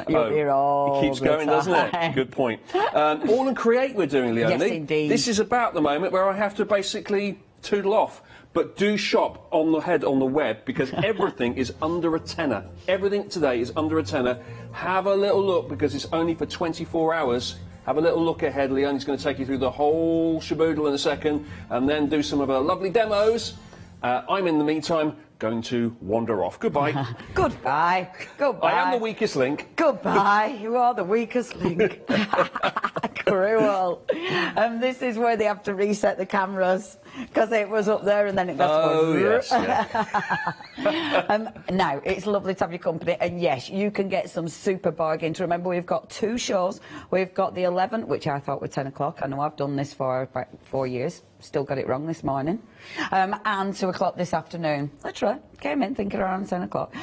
You're here all it keeps the going, doesn't it? Good point. All and Create we're doing, Leonie. Yes, indeed. This is about the moment where I have to basically toodle off. But do shop on the web because everything is under a tenner. Everything today is under a tenner. Have a little look because it's only for 24 hours. Have a little look ahead. Leonie's going to take you through the whole shaboodle in a second and then do some of her lovely demos. I'm, in the meantime, going to wander off. Goodbye. Goodbye. Goodbye. I am the weakest link. Goodbye. You are the weakest link. Cruel. This is where they have to reset the cameras because it was up there and then it got yes. Now, it's lovely to have your company and yes, you can get some super bargains. Remember, we've got two shows. We've got the 11th, which I thought were 10 o'clock. I know I've done this for about 4 years. Still got it wrong this morning. And 2 o'clock this afternoon. That's right. Came in thinking around 10 o'clock.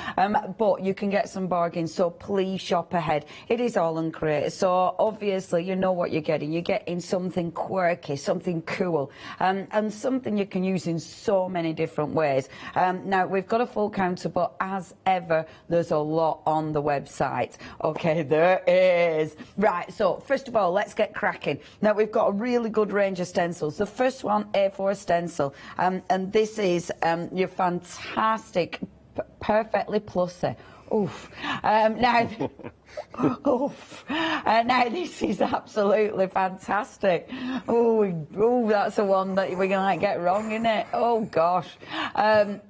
But you can get some bargains, so please shop ahead. It is all in Create. So obviously you know what you're getting. You're getting something quirky, something cool, and something you can use in so many different ways. Now, we've got a full counter, but as ever, there's a lot on the website. Okay, there is. Right, so first of all, let's get cracking. Now, we've got a really good range of stencils. The first one, A4 stencil, and this is your fantastic, perfectly plussy. Oof. Now, now this is absolutely fantastic. Oh, that's the one that we're gonna get wrong, isn't it? Oh gosh.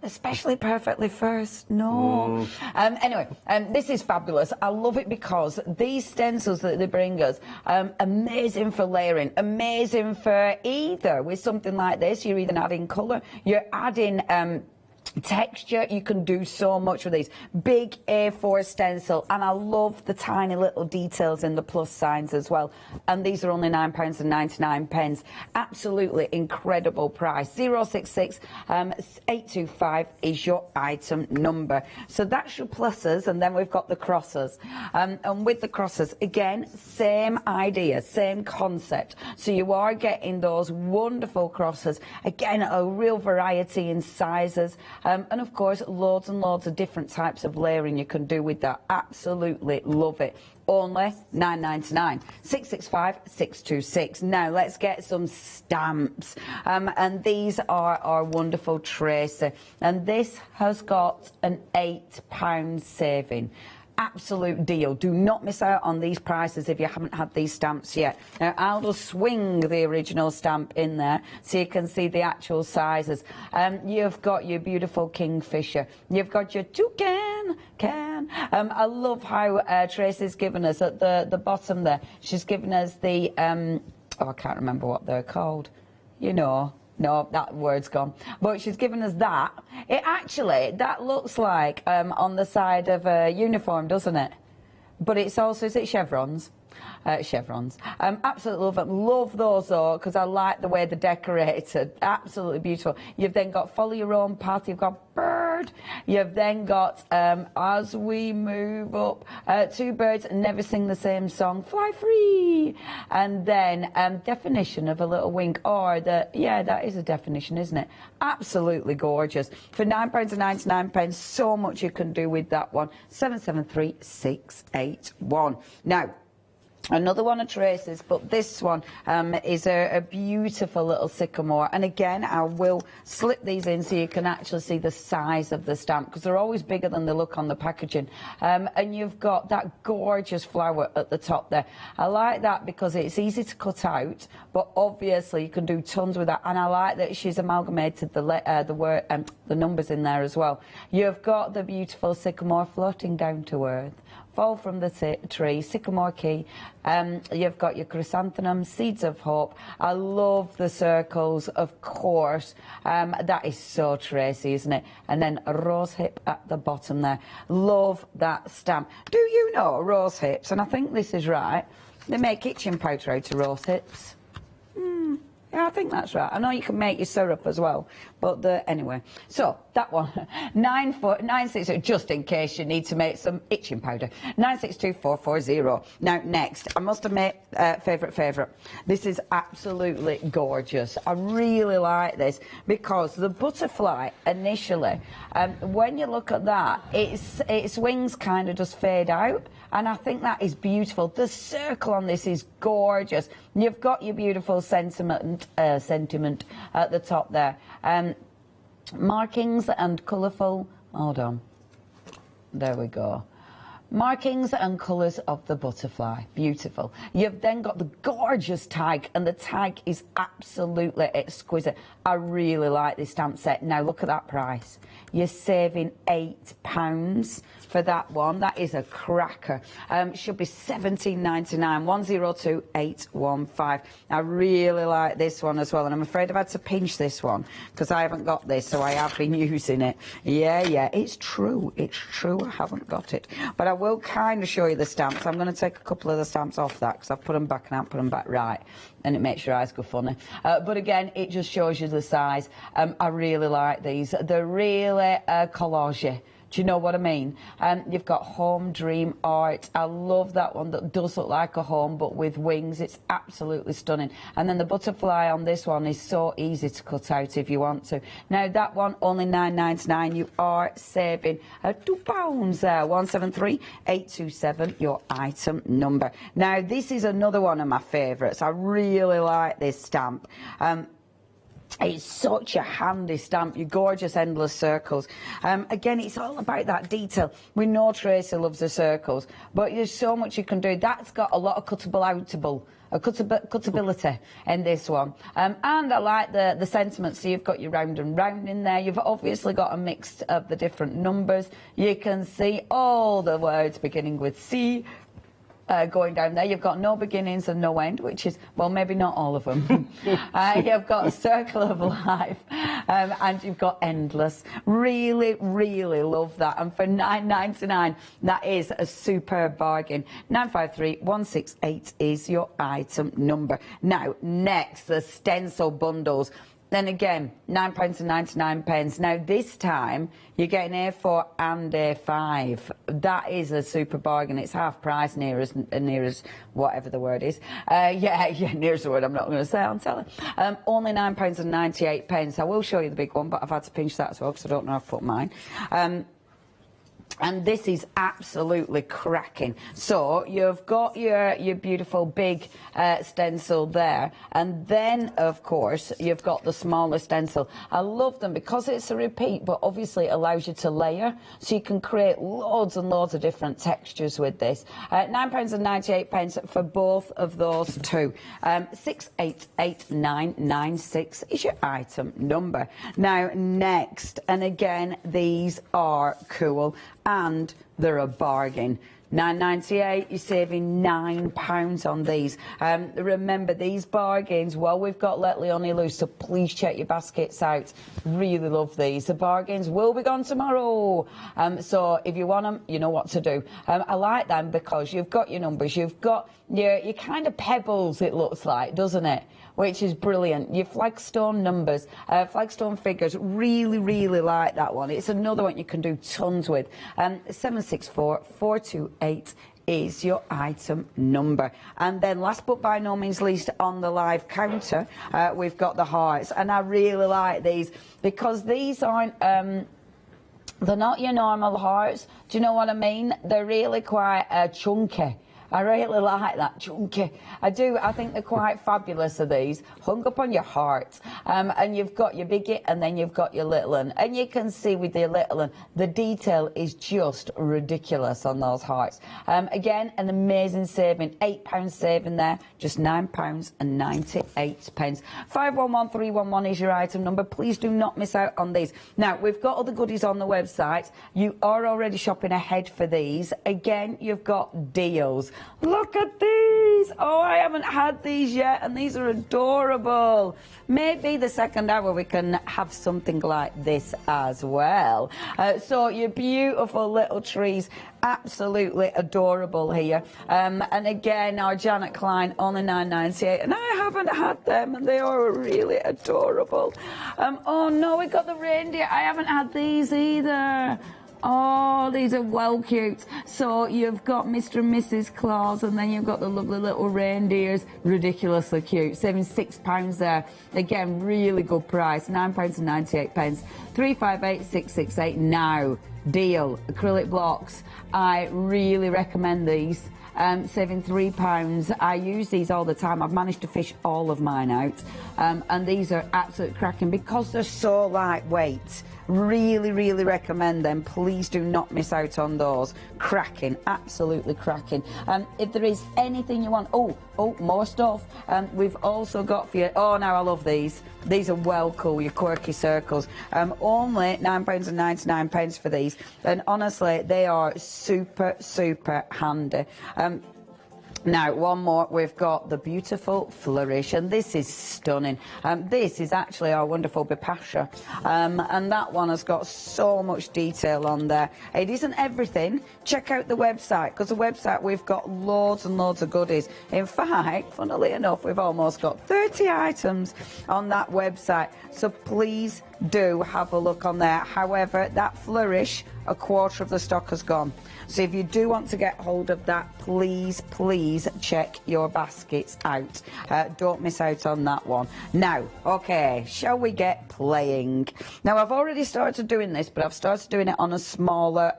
Especially perfectly first. No. Anyway, this is fabulous. I love it because these stencils that they bring us, amazing for layering, amazing for either with something like this. You're either adding colour, you're adding texture. You can do so much with these. Big A4 stencil, and I love the tiny little details in the plus signs as well. And these are only £9.99. Absolutely incredible price. 066 825 is your item number. So that's your pluses, and then we've got the crosses. And with the crosses, again, same idea, same concept. So you are getting those wonderful crosses. Again, a real variety in sizes. And of course, loads and loads of different types of layering you can do with that. Absolutely love it. Only £9.99. 665 626. Now let's get some stamps. And these are our wonderful Tracy. And this has got an £8 saving. Absolute deal. Do not miss out on these prices if you haven't had these stamps yet. Now, I'll just swing the original stamp in there so you can see the actual sizes. You've got your beautiful kingfisher. You've got your toucan. I love how Tracy's given us at the bottom there. She's given us the, I can't remember what they're called. You know. No, that word's gone. But she's given us that. It actually, that looks like on the side of a uniform, doesn't it? But it's also, is it chevrons? Chevrons. Absolutely love them. Love those though, because I like the way they're decorated. Absolutely beautiful. You've then got follow your own path. You've got bird. You've then got as we move up, two birds never sing the same song. Fly free. And then definition of a little wing, or the that is a definition, isn't it? Absolutely gorgeous. For £9.99, so much you can do with that one. 773681. Now. Another one of Tracy's, but this one is a beautiful little sycamore. And again, I will slip these in so you can actually see the size of the stamp, because they're always bigger than they look on the packaging. And you've got that gorgeous flower at the top there. I like that because it's easy to cut out, but obviously you can do tons with that. And I like that she's amalgamated the numbers in there as well. You've got the beautiful sycamore floating down to earth. Fall from the tree, sycamore key. You've got your chrysanthemum, seeds of hope. I love the circles, of course. That is so Tracy, isn't it? And then a rose hip at the bottom there. Love that stamp. Do you know rose hips? And I think this is right. They make kitchen powder out of rose hips. Yeah, I think that's right. I know you can make your syrup as well, but anyway. So that one, 960, just in case you need to make some itching powder. 962440. Now next, I must admit, favourite. This is absolutely gorgeous. I really like this because the butterfly initially, when you look at that, its wings kind of just fade out. And I think that is beautiful. The circle on this is gorgeous. You've got your beautiful sentiment at the top there. Markings and colourful. Hold on. There we go. Markings and colours of the butterfly. Beautiful. You've then got the gorgeous tag, and the tag is absolutely exquisite. I really like this stamp set. Now look at that price. You're saving £8 for that one. That is a cracker. Should be £17.99. 102815. I really like this one as well, and I'm afraid I've had to pinch this one because I haven't got this, so I have been using it. Yeah, it's true. It's true. I haven't got it, but I will kind of show you the stamps. I'm going to take a couple of the stamps off that because I've put them back and I haven't put them back right, and it makes your eyes go funny. But again, it just shows you the size. I really like these. They're really collagey. Do you know what I mean? You've got Home Dream Art. I love that one that does look like a home but with wings. It's absolutely stunning. And then the butterfly on this one is so easy to cut out if you want to. Now that one only £9.99. You are saving £2 there. 173827, your item number. Now this is another one of my favourites. I really like this stamp. It's such a handy stamp, your gorgeous endless circles. Again, it's all about that detail. We know Tracy loves the circles, but there's so much you can do. That's got a lot of cuttability in this one. And I like the sentiment. So you've got your round and round in there. You've obviously got a mix of the different numbers. You can see all the words beginning with C going down there. You've got no beginnings and no end, which is, well, maybe not all of them. You've got a circle of life, and you've got endless. Really, really love that. And for £9.99, that is a superb bargain. 953168 is your item number. Now, next, the stencil bundles. Then again, £9.99. Now this time you're getting A4 and A5. That is a super bargain. It's half price, near as whatever the word is. Near as the word I'm not going to say on telly. Only £9.98. I will show you the big one, but I've had to pinch that as well because I don't know how to put mine. And this is absolutely cracking. So you've got your beautiful big stencil there, and then of course you've got the smaller stencil. I love them because it's a repeat, but obviously it allows you to layer, so you can create loads and loads of different textures with this. £9.98 for both of those two. 688996 is your item number. Now next, and again these are cool and they're a bargain. £9.98, you're saving £9 on these. Remember, these bargains, well, we've got Let Leonie loose, so please check your baskets out. Really love these. The bargains will be gone tomorrow. So if you want them, you know what to do. I like them because you've got your numbers, you've got your kind of pebbles, it looks like, doesn't it? Which is brilliant. Your flagstone numbers, flagstone figures, really, really like that one. It's another one you can do tons with. 764428 is your item number. And then last but by no means least on the live counter, we've got the hearts. And I really like these because these aren't... they're not your normal hearts. Do you know what I mean? They're really quite chunky. I really like that, chunky. I do. I think they're quite fabulous, are these. Hung up on your heart. And you've got your biggie and then you've got your little one. And you can see with your little one, the detail is just ridiculous on those hearts. Again, an amazing saving. £8 saving there, just £9.98. 511311 is your item number. Please do not miss out on these. Now, we've got other goodies on the website. You are already shopping ahead for these. Again, you've got deals. Look at these. Oh, I haven't had these yet, and these are adorable. Maybe the second hour we can have something like this as well. So your beautiful little trees, absolutely adorable here. And again, our Janet Klein, only £9.98, and I haven't had them, and they are really adorable. Oh no, we got the reindeer. I haven't had these either. Oh, these are well cute. So you've got Mr. and Mrs. Claus, and then you've got the lovely little reindeers. Ridiculously cute. Saving £6 there. Again, really good price. £9.98. 358668 now. Deal. Acrylic blocks. I really recommend these. Saving £3. I use these all the time. I've managed to fish all of mine out. And these are absolutely cracking because they're so lightweight. Really, really recommend them. Please do not miss out on those. Cracking, absolutely cracking. If there is anything you want, oh, more stuff. We've also got for you, oh, now I love these. These are well cool, your quirky circles. Only £9.99 for these. And honestly, they are super, super handy. Now, one more, we've got the beautiful Flourish, and this is stunning. This is actually our wonderful Bipasha, and that one has got so much detail on there. It isn't everything. Check out the website, because the website, we've got loads and loads of goodies. In fact, funnily enough, we've almost got 30 items on that website, so please do have a look on there. However, that Flourish, a quarter of the stock has gone. So if you do want to get hold of that, please, please check your baskets out. Don't miss out on that one. Now, okay, shall we get playing? Now, I've already started doing this, but I've started doing it on a smaller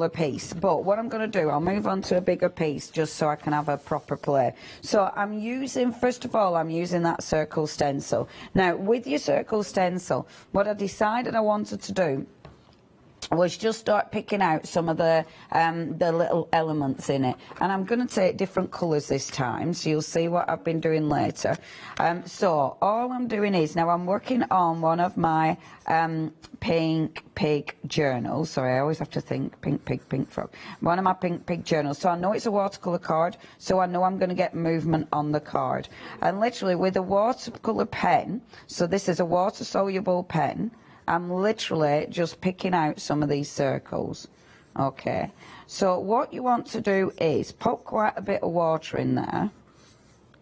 piece. But what I'm going to do, I'll move on to a bigger piece just so I can have a proper play. So I'm using, first of all, I'm using that circle stencil. Now, with your circle stencil, what I decided I wanted to do was just start picking out some of the little elements in it, and I'm going to take different colours this time, so you'll see what I've been doing later. So all I'm doing is, now I'm working on one of my pink pig journals. Sorry, I always have to think pink pig, pink frog. One of my pink pig journals. So I know it's a watercolour card, so I know I'm going to get movement on the card. And literally with a watercolour pen, so this is a water soluble pen, I'm literally just picking out some of these circles. Okay, so what you want to do is put quite a bit of water in there,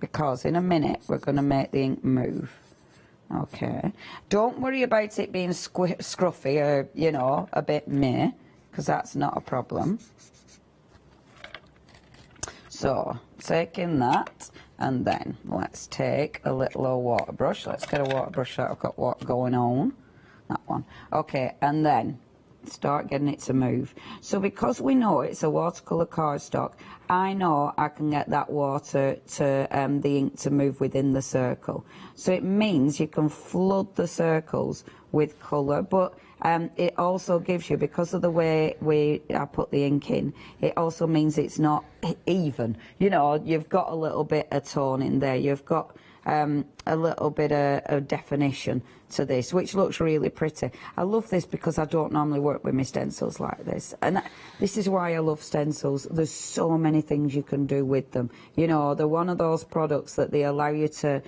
because in a minute we're going to make the ink move. Okay, don't worry about it being scruffy or, you know, a bit meh, because that's not a problem. So taking that, and then let's take a little old water brush. Let's get a water brush that I've got what going on. That one. Okay, and then start getting it to move. So because we know it's a watercolour cardstock, I know I can get that water to the ink to move within the circle. So it means you can flood the circles with colour, but it also gives you, because of the way I put the ink in, it also means it's not even. You know, you've got a little bit of tone in there. You've got a little bit of definition to this, which looks really pretty. I love this because I don't normally work with my stencils like this, and this is why I love stencils. There's so many things you can do with them. You know, they're one of those products that they allow you to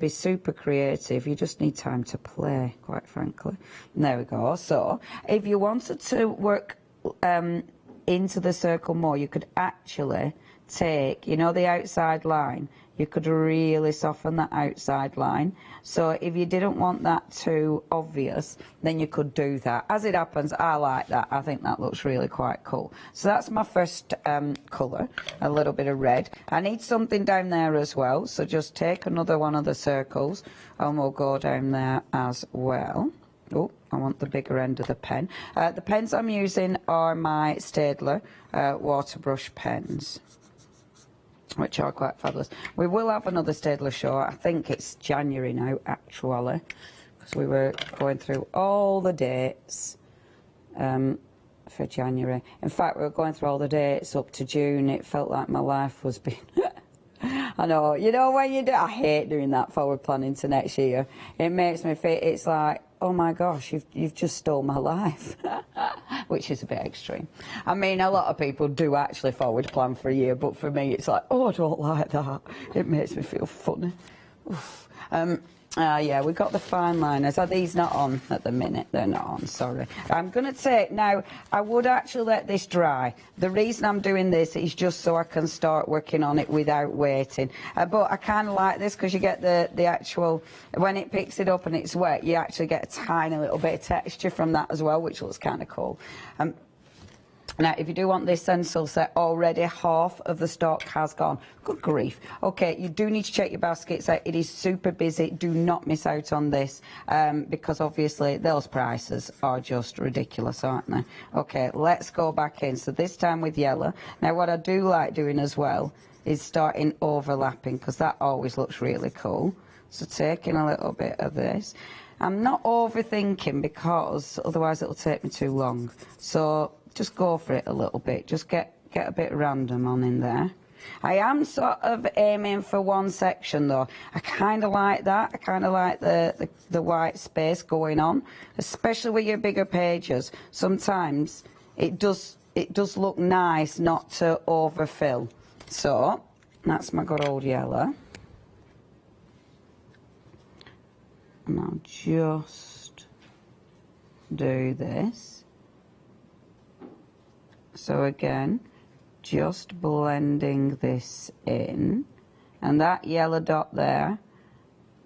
be super creative. You just need time to play, quite frankly. And there we go. So if you wanted to work into the circle more, you could actually take, you know, the outside line, you could really soften that outside line. So if you didn't want that too obvious, then you could do that. As it happens, I like that. I think that looks really quite cool. So that's my first colour, a little bit of red. I need something down there as well, so just take another one of the circles and we'll go down there as well. Oh, I want the bigger end of the pen. The pens I'm using are my Staedtler water brush pens, which are quite fabulous. We will have another Staedtler show. I think it's January now, actually, because we were going through all the dates for January. In fact, we were going through all the dates up to June. It felt like my life was being... I know, you know, when you do... I hate doing that forward planning to next year. It makes me feel... It's like, oh my gosh, you've just stole my life. Which is a bit extreme. I mean, a lot of people do actually forward plan for a year, but for me it's like, oh, I don't like that. It makes me feel funny. Oof. Yeah, we've got the fine liners. Are these not on at the minute? They're not on, sorry. I'm going to take, now, I would actually let this dry. The reason I'm doing this is just so I can start working on it without waiting. But I kind of like this because you get the actual, when it picks it up and it's wet, you actually get a tiny little bit of texture from that as well, which looks kind of cool. Now, if you do want this stencil set, already half of the stock has gone. Good grief. Okay, you do need to check your baskets out. It is super busy. Do not miss out on this because obviously those prices are just ridiculous, aren't they? Okay, let's go back in. So this time with yellow. Now, what I do like doing as well is starting overlapping because that always looks really cool. So taking a little bit of this. I'm not overthinking because otherwise it'll take me too long. So just go for it a little bit. Just get a bit random on in there. I am sort of aiming for one section though. I kind of like that. I kind of like the white space going on, especially with your bigger pages. Sometimes it does look nice not to overfill. So that's my good old yellow. And I'll just do this. So again, just blending this in, and that yellow dot there,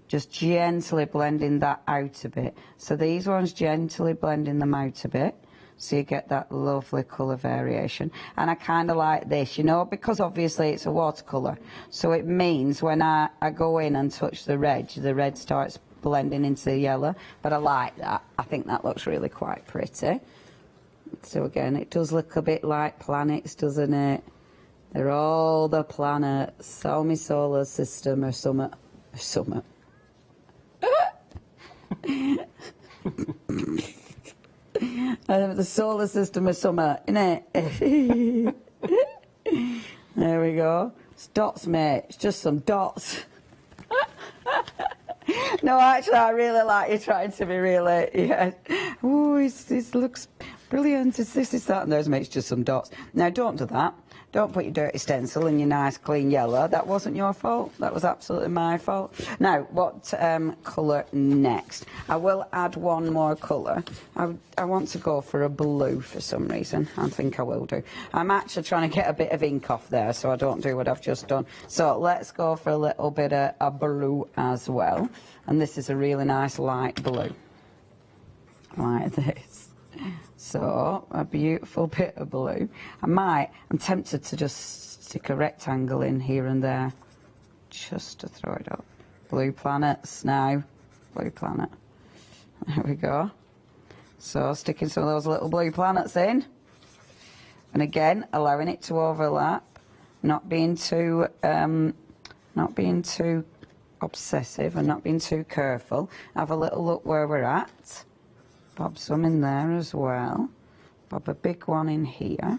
just gently blending that out a bit. So these ones gently blending them out a bit, so you get that lovely colour variation. And I kind of like this, you know, because obviously it's a watercolour, so it means when I go in and touch the red starts blending into the yellow, but I like that. I think that looks really quite pretty. So again, it does look a bit like planets, doesn't it? They're all the planets, all my solar system or something. The solar system of summer, innit? There we go. It's dots, mate. It's just some dots. No, actually, I really like you trying to be really, yeah. Oh, this looks brilliant. It's this, it's that, and those, mate. It's just some dots. Now, don't do that. Don't put your dirty stencil in your nice clean yellow. That wasn't your fault. That was absolutely my fault. Now, what colour next? I will add one more colour. I want to go for a blue for some reason. I think I will do. I'm actually trying to get a bit of ink off there so I don't do what I've just done. So let's go for a little bit of a blue as well. And this is a really nice light blue. Like this. So, a beautiful bit of blue. I'm tempted to just stick a rectangle in here and there, just to throw it up. Blue planets now, blue planet. There we go. So, sticking some of those little blue planets in. And again, allowing it to overlap, not being too obsessive and not being too careful. Have a little look where we're at. Bob some in there as well. Bob a big one in here,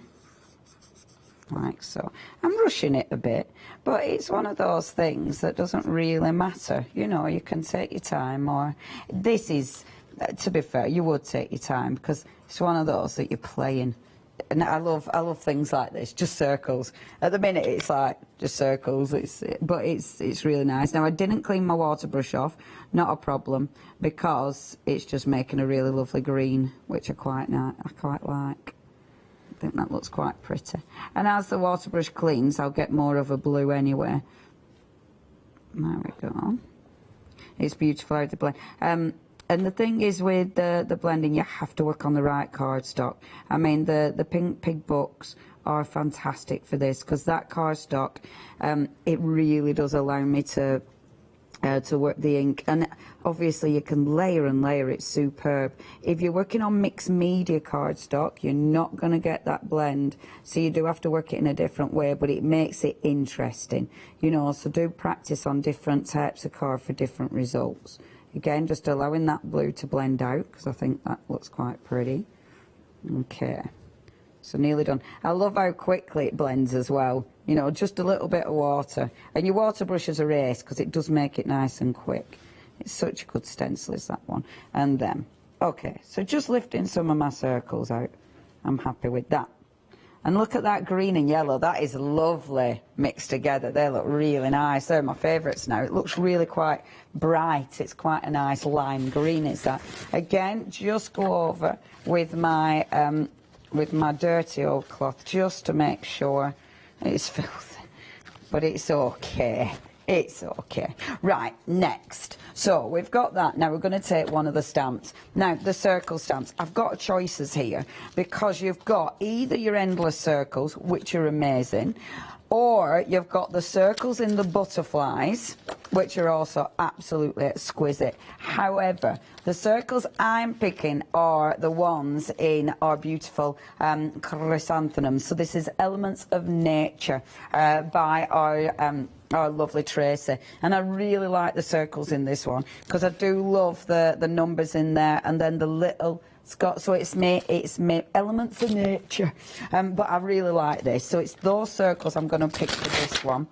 like so. I'm rushing it a bit, but it's one of those things that doesn't really matter. You know, you can take your time, or this is, to be fair, you would take your time because it's one of those that you're playing. And I love things like this, just circles. At the minute, it's like just circles. But it's really nice. Now, I didn't clean my water brush off, not a problem, because it's just making a really lovely green, which I quite like. I think that looks quite pretty. And as the water brush cleans, I'll get more of a blue anyway. There we go. It's beautiful how to blend. And the thing is with the blending, you have to work on the right cardstock. I mean, the Pink Pig books are fantastic for this because that cardstock, it really does allow me to work the ink. And obviously you can layer and layer, it's superb. If you're working on mixed media cardstock, you're not going to get that blend. So you do have to work it in a different way, but it makes it interesting. You know, so do practice on different types of card for different results. Again, just allowing that blue to blend out because I think that looks quite pretty. Okay, so nearly done. I love how quickly it blends as well. You know, just a little bit of water. And your water brush is a race because it does make it nice and quick. It's such a good stencil, is that one. And then, okay, so just lifting some of my circles out. I'm happy with that. And look at that green and yellow. That is lovely mixed together. They look really nice. They're my favourites now. It looks really quite bright. It's quite a nice lime green, is that. Again, just go over with my dirty old cloth just to make sure it's filthy. But it's okay. It's okay. Right, next. So we've got that. Now we're going to take one of the stamps. Now, the circle stamps. I've got choices here because you've got either your endless circles, which are amazing, or you've got the circles in the butterflies, which are also absolutely exquisite. However, the circles I'm picking are the ones in our beautiful chrysanthemums. So this is Elements of Nature by our lovely Tracy. And I really like the circles in this one because I do love the numbers in there and then the little Scott, so it's made Elements of Nature, but I really like this. So it's those circles I'm going to pick for this one,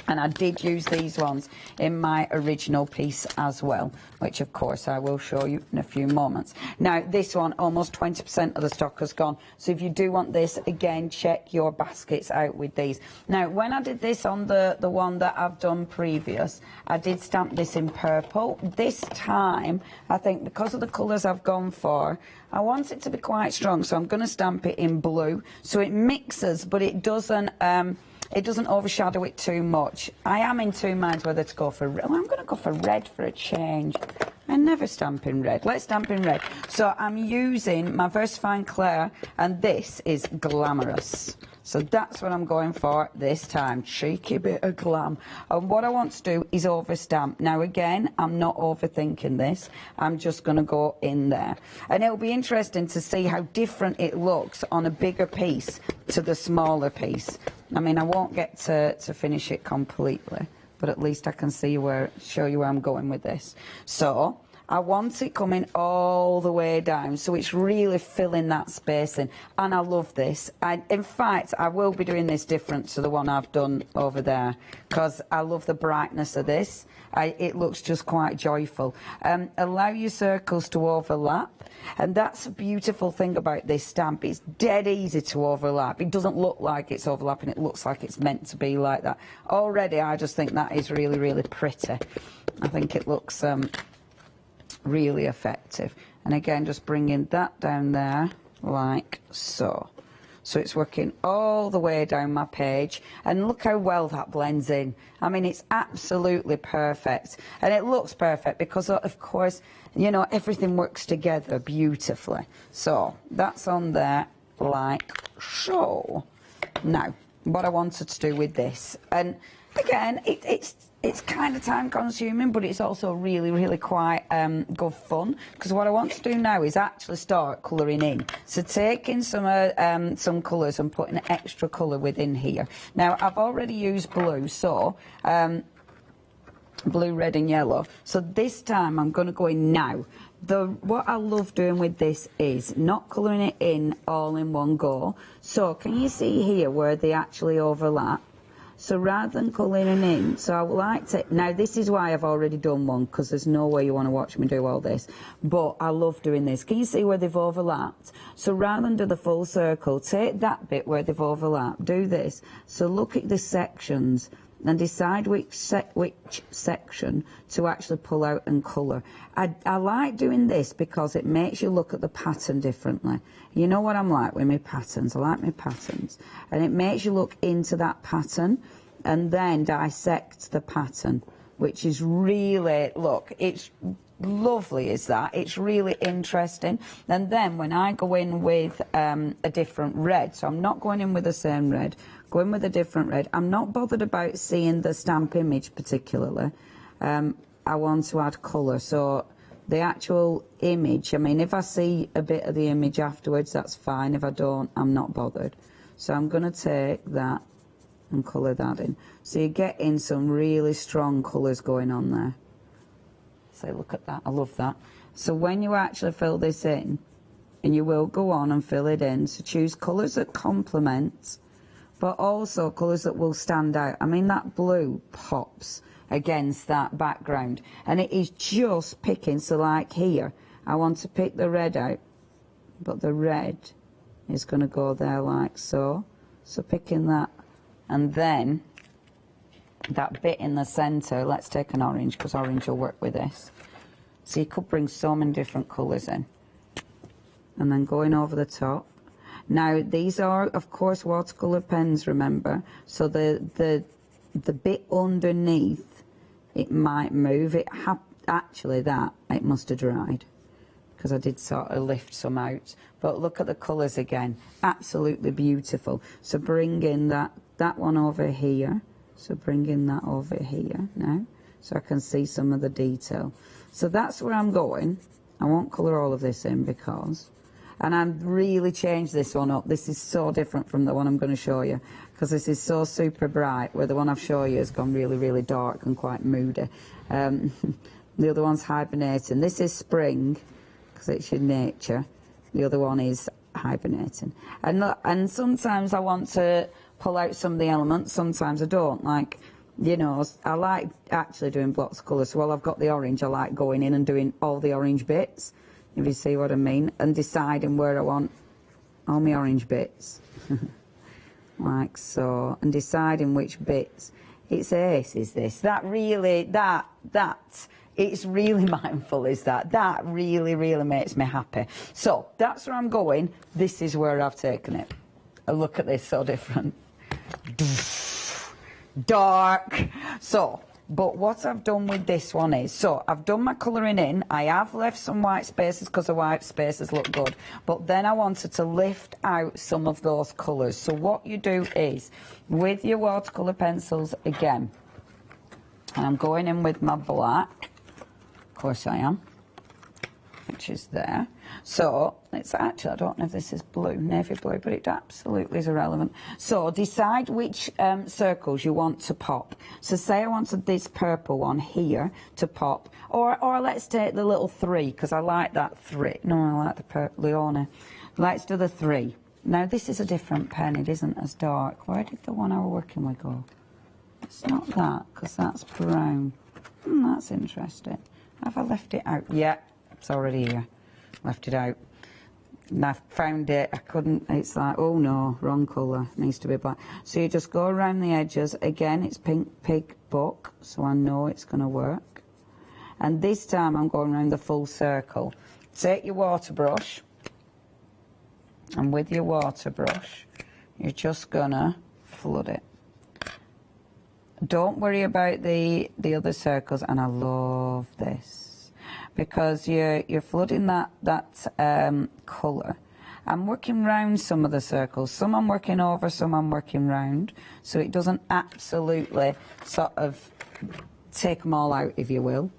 and I did use these ones in my original piece as well, which of course I will show you in a few moments. Now this one, almost 20% of the stock has gone, so if you do want this, again, check your baskets out with these. Now when I did this on the one that I've done previous, I did stamp this in purple. This time, I think because of the colours I've gone for, I want it to be quite strong, so I'm going to stamp it in blue, so it mixes, but it doesn't overshadow it too much. I am in two minds whether to go for red. Well, I'm going to go for red for a change. I never stamp in red. Let's stamp in red. So I'm using my Versafine Claire, and this is Glamorous. So that's what I'm going for this time. Cheeky bit of glam. And what I want to do is overstamp. Now again, I'm not overthinking this. I'm just going to go in there. And it'll be interesting to see how different it looks on a bigger piece to the smaller piece. I mean, I won't get to finish it completely, but at least I can see show you where I'm going with this. So I want it coming all the way down, so it's really filling that space in. And I love this. In fact, I will be doing this different to the one I've done over there, because I love the brightness of this. It looks just quite joyful. Allow your circles to overlap. And that's a beautiful thing about this stamp. It's dead easy to overlap. It doesn't look like it's overlapping. It looks like it's meant to be like that. Already, I just think that is really, really pretty. I think it looks really effective. And again, just bringing that down there like so. So it's working all the way down my page, and look how well that blends in. I mean, it's absolutely perfect, and it looks perfect because, of course, you know, everything works together beautifully. So that's on there like so. Now, what I wanted to do with this, and again, it's kind of time consuming, but it's also really, really quite good fun, because what I want to do now is actually start colouring in. So taking some colours and putting extra colour within here. Now, I've already used blue, so blue, red and yellow. So this time I'm going to go in now. What I love doing with this is not colouring it in all in one go. So can you see here where they actually overlap? So rather than colouring in, so I would like to, now this is why I've already done one, because there's no way you want to watch me do all this, but I love doing this. Can you see where they've overlapped? So rather than do the full circle, take that bit where they've overlapped, do this. So look at the sections and decide which section to actually pull out and colour. I like doing this because it makes you look at the pattern differently. You know what I'm like with my patterns, I like my patterns. And it makes you look into that pattern and then dissect the pattern, which is really, look, it's lovely is that. It's really interesting. And then when I go in with a different red, so I'm not going in with the same red, go in with a different red. I'm not bothered about seeing the stamp image particularly. I want to add colour, so the actual image, I mean, if I see a bit of the image afterwards, that's fine. If I don't, I'm not bothered. So I'm going to take that and colour that in. So you get in some really strong colours going on there. So look at that, I love that. So when you actually fill this in, and you will go on and fill it in, so choose colours that complement, but also colours that will stand out. I mean, that blue pops against that background, and it is just picking. So like here, I want to pick the red out, but the red is going to go there like so. So picking that, and then that bit in the centre, let's take an orange, because orange will work with this. So you could bring so many different colours in. And then going over the top. Now, these are, of course, watercolour pens, remember. So the bit underneath, it might move. Actually, it must have dried, because I did sort of lift some out. But look at the colours again. Absolutely beautiful. So bring in that one over here. So bringing that over here now, so I can see some of the detail. So that's where I'm going. I won't colour all of this in because, and I've really changed this one up. This is so different from the one I'm going to show you, because this is so super bright, where the one I've shown you has gone really, really dark and quite moody. The other one's hibernating. This is spring, because it's your nature. The other one is hibernating. And sometimes I want to pull out some of the elements, sometimes I don't. Like, you know, I like actually doing blocks of colour, so while I've got the orange, I like going in and doing all the orange bits, if you see what I mean, and deciding where I want all my orange bits, like so, and deciding which bits. It's ace, is this. That really, it's really mindful, is that. That really, really makes me happy. So, that's where I'm going. This is where I've taken it. And look at this, so different. Dark. So, but what I've done with this one is, so I've done my colouring in. I have left some white spaces because the white spaces look good, but then I wanted to lift out some of those colours. So what you do is, with your watercolour pencils again, and I'm going in with my black, of course I am, which is there. So it's actually, I don't know if this is blue, navy blue, but it absolutely is irrelevant. So decide which circles you want to pop. So say I wanted this purple one here to pop, or let's take the little 3, because I like that 3. No, I like the purple, Leona. Let's do the 3. Now this is a different pen, it isn't as dark. Where did the one I was working with go? It's not that, because that's brown. That's interesting. Have I left it out? Yeah, it's already here. Left it out. And I found it, I couldn't, it's like, oh no, wrong colour, needs to be black. So you just go around the edges. Again, it's pink pig book, so I know it's going to work. And this time I'm going around the full circle. Take your water brush, and with your water brush, you're just going to flood it. Don't worry about the other circles, and I love this because you're flooding that colour. I'm working round some of the circles. Some I'm working over, some I'm working round, so it doesn't absolutely sort of take them all out, if you will.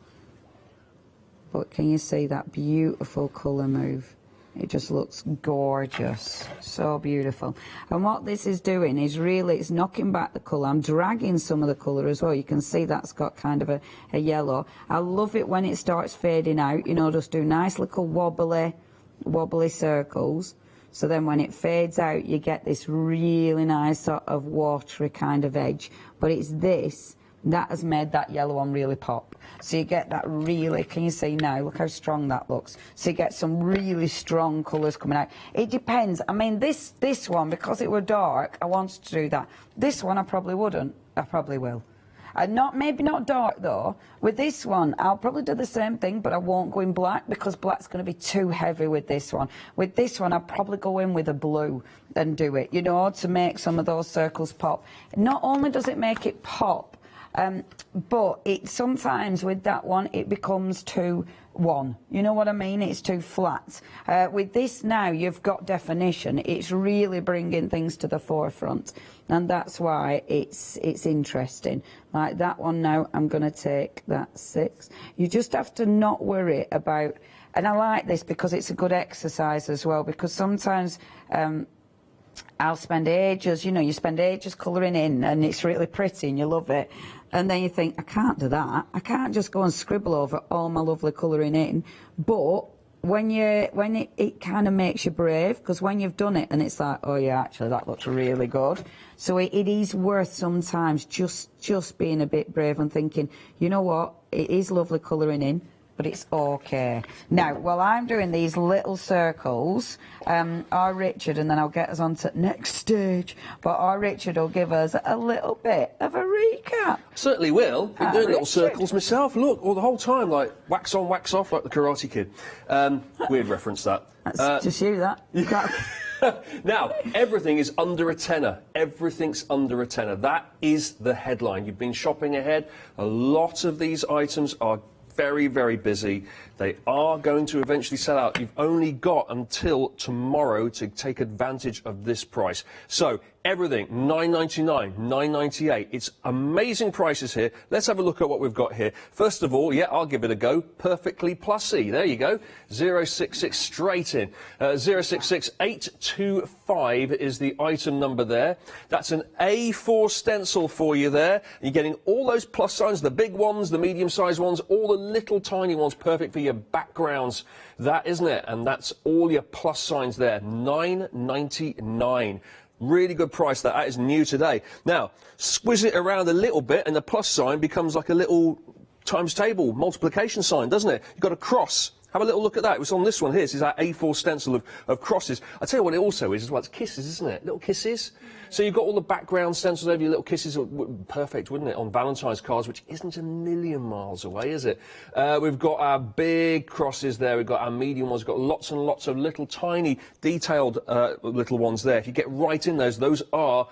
But can you see that beautiful colour move? It just looks gorgeous, so beautiful. And what this is doing is really, it's knocking back the colour. I'm dragging some of the colour as well. You can see that's got kind of a yellow. I love it when it starts fading out, you know, just do nice little wobbly circles. So then when it fades out, you get this really nice sort of watery kind of edge. But it's this that has made that yellow one really pop. So you get that really, can you see now, look how strong that looks. So you get some really strong colours coming out. It depends. I mean, this one, because it were dark, I wanted to do that. This one I probably wouldn't. I probably will. Maybe not dark though. With this one, I'll probably do the same thing, but I won't go in black because black's going to be too heavy with this one. With this one, I'll probably go in with a blue and do it, you know, to make some of those circles pop. Not only does it make it pop, but it sometimes with that one it becomes too one. You know what I mean? It's too flat. With this now, you've got definition. It's really bringing things to the forefront, and that's why it's interesting. Like that one now, I'm going to take that 6. You just have to not worry about, and I like this because it's a good exercise as well, because sometimes I'll spend ages, you know, you spend ages colouring in and it's really pretty and you love it. And then you think, I can't do that. I can't just go and scribble over all my lovely colouring in. But when it kind of makes you brave, because when you've done it and it's like, oh yeah, actually that looks really good. So it is worth sometimes just being a bit brave and thinking, you know what, it is lovely colouring in, but it's okay. Now, while I'm doing these little circles, our Richard, and then I'll get us on to next stage, but our Richard will give us a little bit of a recap. Certainly will. Been doing little circles myself. Look, all the whole time, like wax on, wax off, like the Karate Kid. Weird reference, that. That's just you, that. Now, everything is under a tenner. Everything's under a tenner. That is the headline. You've been shopping ahead. A lot of these items are very, very busy. They are going to eventually sell out. You've only got until tomorrow to take advantage of this price. So everything, $9.99, $9.98. It's amazing prices here. Let's have a look at what we've got here. First of all, yeah, I'll give it a go. Perfectly Plussy. There you go. 066 straight in. 066825 is the item number there. That's an A4 stencil for you there. You're getting all those plus signs, the big ones, the medium-sized ones, all the little tiny ones, perfect for your backgrounds. That, isn't it? And that's all your plus signs there. $9.99. Really good price. That is new today. Now, squiz it around a little bit and the plus sign becomes like a little times table multiplication sign, doesn't it? You've got a cross. Have a little look at that. It was on this one here. This is our A4 stencil of crosses. I tell you what it also is as well. It's kisses, isn't it? Little kisses. So you've got all the background stencils over your little kisses. Perfect, wouldn't it, on Valentine's cards, which isn't a million miles away, is it? We've got our big crosses there. We've got our medium ones. We've got lots and lots of little tiny detailed little ones there. If you get right in those are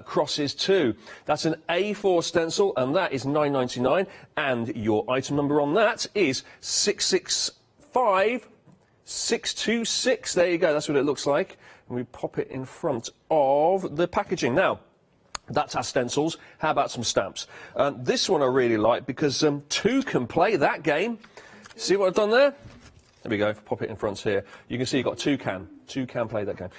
crosses too. That's an A4 stencil, and that is $9.99. And your item number on that is 626. There you go. That's what it looks like. And we pop it in front of the packaging. Now, that's our stencils. How about some stamps? This one I really like because two can play that game. See what I've done there? There we go. Pop it in front here. You can see you've got toucan. Toucan played that game.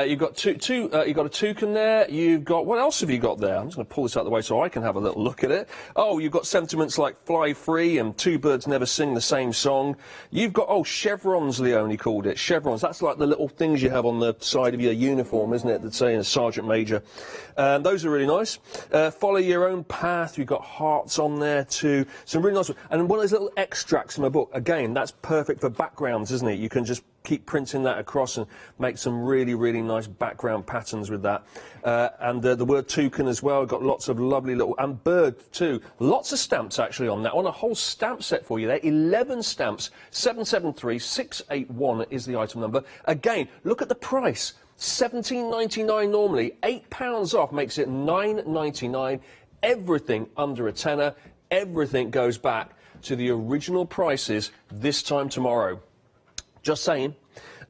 You've got you've got a toucan there. You've got, what else have you got there? I'm just going to pull this out of the way so I can have a little look at it. Oh, you've got sentiments like fly free and two birds never sing the same song. You've got, oh, chevrons, Leonie called it. Chevrons. That's like the little things you have on the side of your uniform, isn't it? That say a sergeant major. Those are really nice. Follow your own path. You've got hearts on there too. Some really nice ones. And one of those little extracts from a book. Again, that's perfect for backgrounds, isn't it? You can just keep printing that across and make some really, really nice background patterns with that. And the word toucan as well, got lots of lovely little, and bird too. Lots of stamps actually on that. On a whole stamp set for you there, 11 stamps, 773681 is the item number. Again, look at the price, £17.99 normally, £8 off makes it £9.99. Everything under a tenner, everything goes back to the original prices this time tomorrow. Just saying.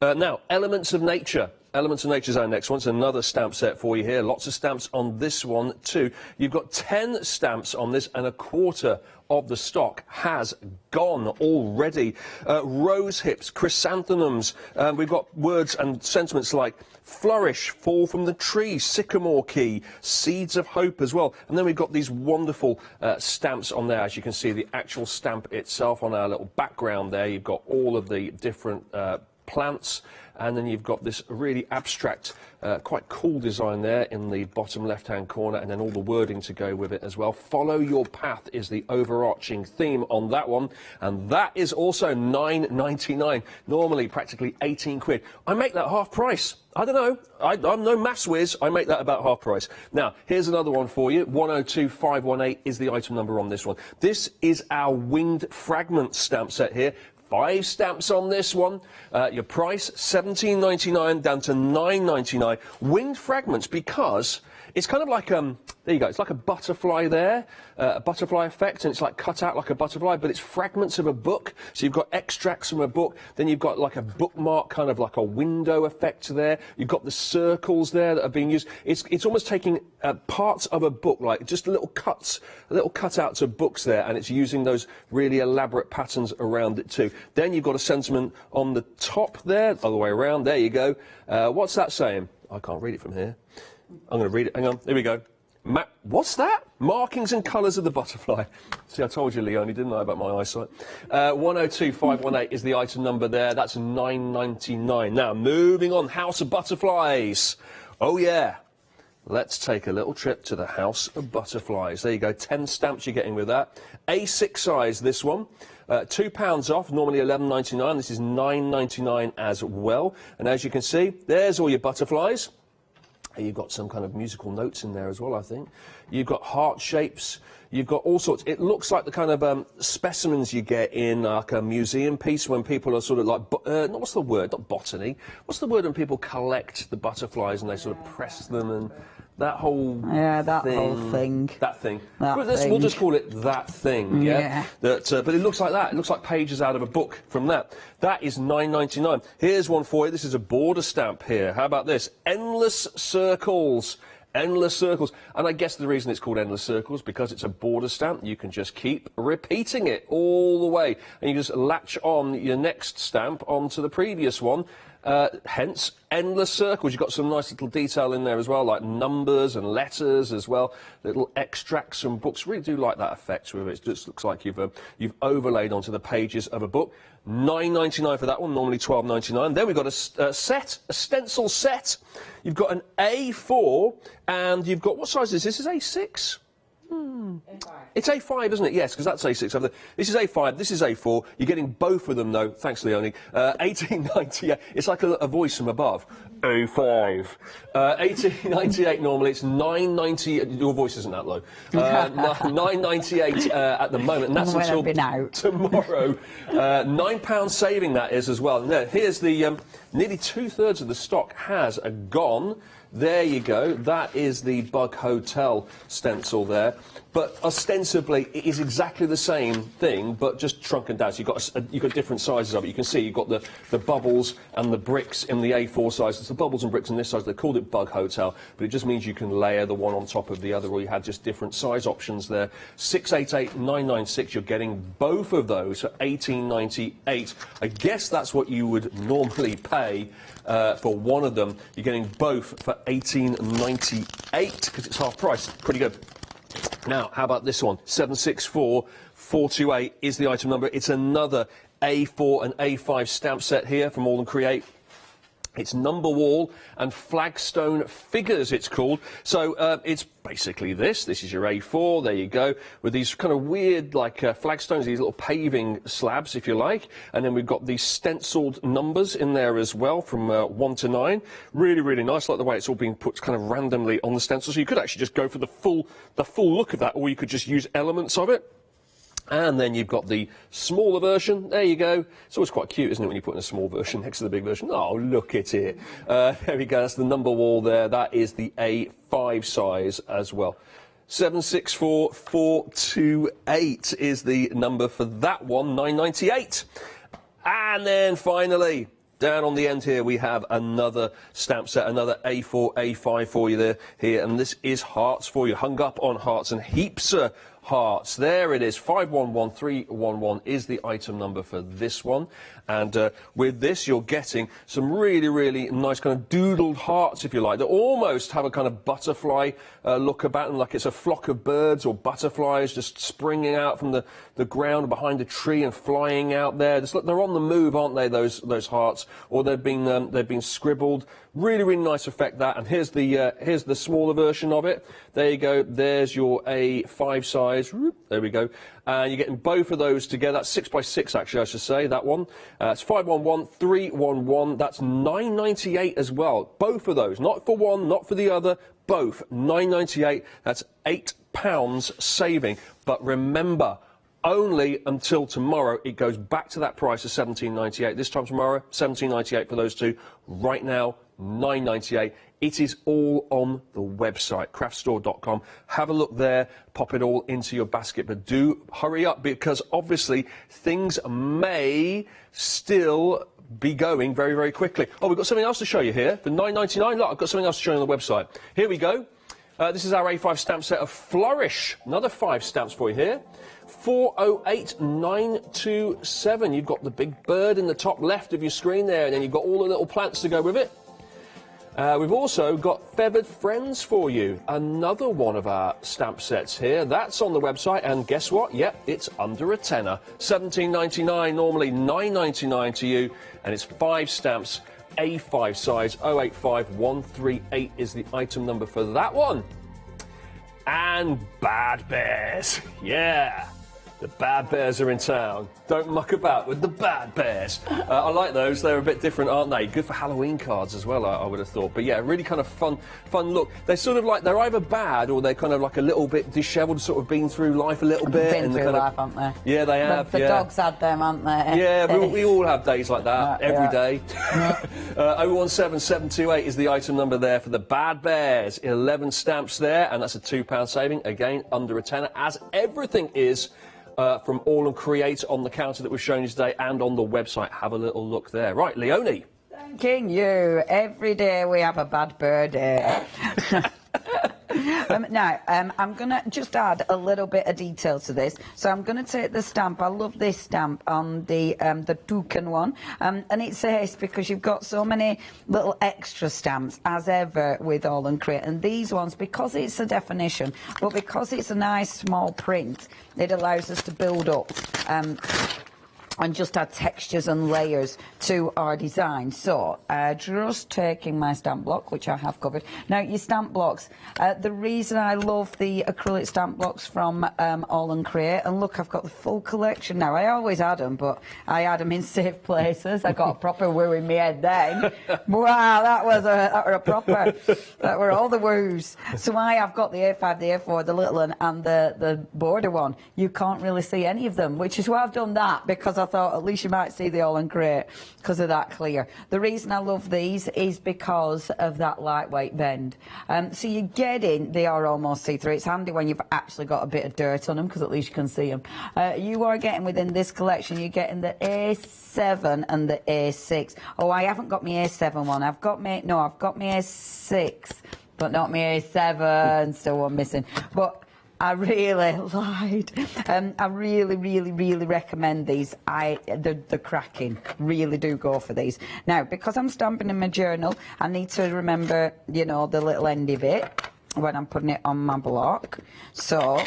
Now, Elements of Nature. Elements of Nature is our next one. It's another stamp set for you here. Lots of stamps on this one too. You've got 10 stamps on this, and a quarter of the stock has gone already. Rose hips, chrysanthemums. We've got words and sentiments like flourish, fall from the tree, sycamore key, seeds of hope as well. And then we've got these wonderful stamps on there. As you can see, the actual stamp itself on our little background there. You've got all of the different plants, and then you've got this really abstract, quite cool design there in the bottom left-hand corner, and then all the wording to go with it as well. Follow your path is the overarching theme on that one, and that is also £9.99. Normally practically 18 quid. I make that half price. I don't know. I'm no maths whiz. I make that about half price. Now, here's another one for you. 102518 is the item number on this one. This is our winged fragment stamp set here. 5 stamps on this one. Your price, £17.99 down to £9.99. Winged fragments, because it's kind of like, there you go, it's like a butterfly there, a butterfly effect, and it's like cut out like a butterfly, but it's fragments of a book. So you've got extracts from a book, then you've got like a bookmark, kind of like a window effect there. You've got the circles there that are being used. It's almost taking parts of a book, like just little cutouts of books there, and it's using those really elaborate patterns around it too. Then you've got a sentiment on the top there, other way around, there you go. What's that saying? I can't read it from here. I'm going to read it. Hang on. Here we go. What's that? Markings and colours of the butterfly. See, I told you, Leonie, didn't I, about my eyesight? 102518 is the item number there. That's £9.99. Now, moving on. House of Butterflies. Oh, yeah. Let's take a little trip to the House of Butterflies. There you go. 10 stamps you're getting with that. A6 size, this one. £2 off, normally £11.99. This is £9.99 as well. And as you can see, there's all your butterflies. You've got some kind of musical notes in there as well, I think. You've got heart shapes. You've got all sorts. It looks like the kind of specimens you get in like a museum piece when people are sort of like, what's the word? Not botany. What's the word when people collect the butterflies and they sort of press them and that whole whole thing. That thing. We'll just call it that thing, yeah? But it looks like that. It looks like pages out of a book from that. That is £9.99. Here's one for you. This is a border stamp here. How about this? Endless circles. Endless circles. And I guess the reason it's called endless circles because it's a border stamp. You can just keep repeating it all the way. And you just latch on your next stamp onto the previous one. Hence, endless circles. You've got some nice little detail in there as well, like numbers and letters as well. Little extracts from books. Really do like that effect with it. It just looks like you've overlaid onto the pages of a book. £9.99 for that one, normally £12.99. Then we've got a stencil set. You've got an A4, and you've got, what size is this? This is A6? It's A5, isn't it? Yes, because that's A6. This is A5, this is A4. You're getting both of them, though. Thanks, Leonie. 1898. It's like a voice from above. A5. 1898 normally. It's 9.90. Your voice isn't that low. 9.98 at the moment, and that's until tomorrow. £9 saving that is as well. Now, here's the nearly 2/3 of the stock has gone. There you go. That is the Bug Hotel stencil there. but ostensibly it is exactly the same thing, but just shrunken down. So you've got different sizes of it. You can see you've got the bubbles and the bricks in the A4 size. It's the bubbles and bricks in this size. They called it Bug Hotel, but it just means you can layer the one on top of the other, or you had just different size options there. 688,996. You're getting both of those for $18.98. I guess that's what you would normally pay for one of them. You're getting both for $18.98 because it's half price. Pretty good. Now, how about this one? 764428 is the item number. It's another A4 and A5 stamp set here from AALL Create. It's number wall and flagstone figures, it's called. So it's basically this. This is your A4, there you go, with these kind of weird, like, flagstones, these little paving slabs, if you like. And then we've got these stenciled numbers in there as well, from 1 to 9. Really, really nice. I like the way it's all being put kind of randomly on the stencil. So you could actually just go for the full look of that, or you could just use elements of it. And then you've got the smaller version. There you go. It's always quite cute, isn't it, when you put in a small version next to the big version? Oh, look at it. There we go. That's the number wall there. That is the A5 size as well. 764428 is the number for that one, $9.98. And then finally, down on the end here, we have another stamp set, another A4, A5 for you there, here. And this is hearts for you, hung up on hearts and heaps of hearts. There it is. 511311 is the item number for this one. And with this, you're getting some really, really nice kind of doodled hearts, if you like, that almost have a kind of butterfly look about them, like it's a flock of birds or butterflies just springing out from the ground behind a tree and flying out there. They're on the move, aren't they, those hearts? Or they've been scribbled. Really, really nice effect, that. And here's the smaller version of it. There you go. There's your A5 size. There we go. You're getting both of those together. That's 6x6, actually, I should say, that one. It's 511311. That's $9.98 as well. Both of those. Not for one, not for the other. Both. $9.98. That's £8 saving. But remember, only until tomorrow. It goes back to that price of $17.98. This time tomorrow, $17.98 for those two. Right now, $9.98. It is all on the website, craftstore.com. Have a look there, pop it all into your basket, but do hurry up, because obviously things may still be going very, very quickly. Oh, we've got something else to show you here for $9.99. Look, I've got something else to show you on the website. Here we go. This is our A5 stamp set of Flourish. Another 5 stamps for you here. 408927. You've got the big bird in the top left of your screen there, and then you've got all the little plants to go with it. We've also got Feathered Friends for you, another one of our stamp sets here. That's on the website, and guess what? Yep, it's under a tenner. $17.99, normally $9.99 to you, and it's 5 stamps, A5 size. 085138 is the item number for that one. And Bad Bears, yeah. The Bad Bears are in town. Don't muck about with the Bad Bears. I like those. They're a bit different, aren't they? Good for Halloween cards as well, I would have thought. But yeah, really kind of fun look. They're sort of like, they're either bad or they're kind of like a little bit dishevelled, sort of been through life a little bit. Been through life, haven't they? Yeah, they have. The dogs had them, haven't they? Yeah, we all have days like that every day. 017728 is the item number there for the Bad Bears. 11 stamps there, and that's a £2 saving. Again, under a tenner, as everything is. From AALL Create on the counter that we've shown you today and on the website. Have a little look there. Right, Leonie. Thanking you. Every day we have a bad bird day. Now, I'm going to just add a little bit of detail to this. So I'm going to take the stamp. I love this stamp on the toucan one. And it's ace because you've got so many little extra stamps, as ever, with AALL Create. And these ones, because it's a definition, but because it's a nice small print, it allows us to build up and just add textures and layers to our design. So, just taking my stamp block, which I have covered. Now, your stamp blocks, the reason I love the acrylic stamp blocks from AALL Create, and look, I've got the full collection now. I always had them, but I had them in safe places. I got a proper woo in my head then. Wow, that were a proper, that were all the woos. So I've got the A5, the A4, the little one, and the border one. You can't really see any of them, which is why I've done that, because I thought at least you might see the AALL Create because of that clear. The reason I love these is because of that lightweight bend. So you're getting, they are almost see-through. It's handy when you've actually got a bit of dirt on them because at least you can see them. You are getting within this collection, you're getting the A7 and the A6. Oh, I haven't got my A7 one. I've got my A6, but not my A7. Still one missing. But I really lied. I really recommend these. They're cracking. Really do go for these. Now, because I'm stamping in my journal, I need to remember, you know, the little endy bit when I'm putting it on my block. So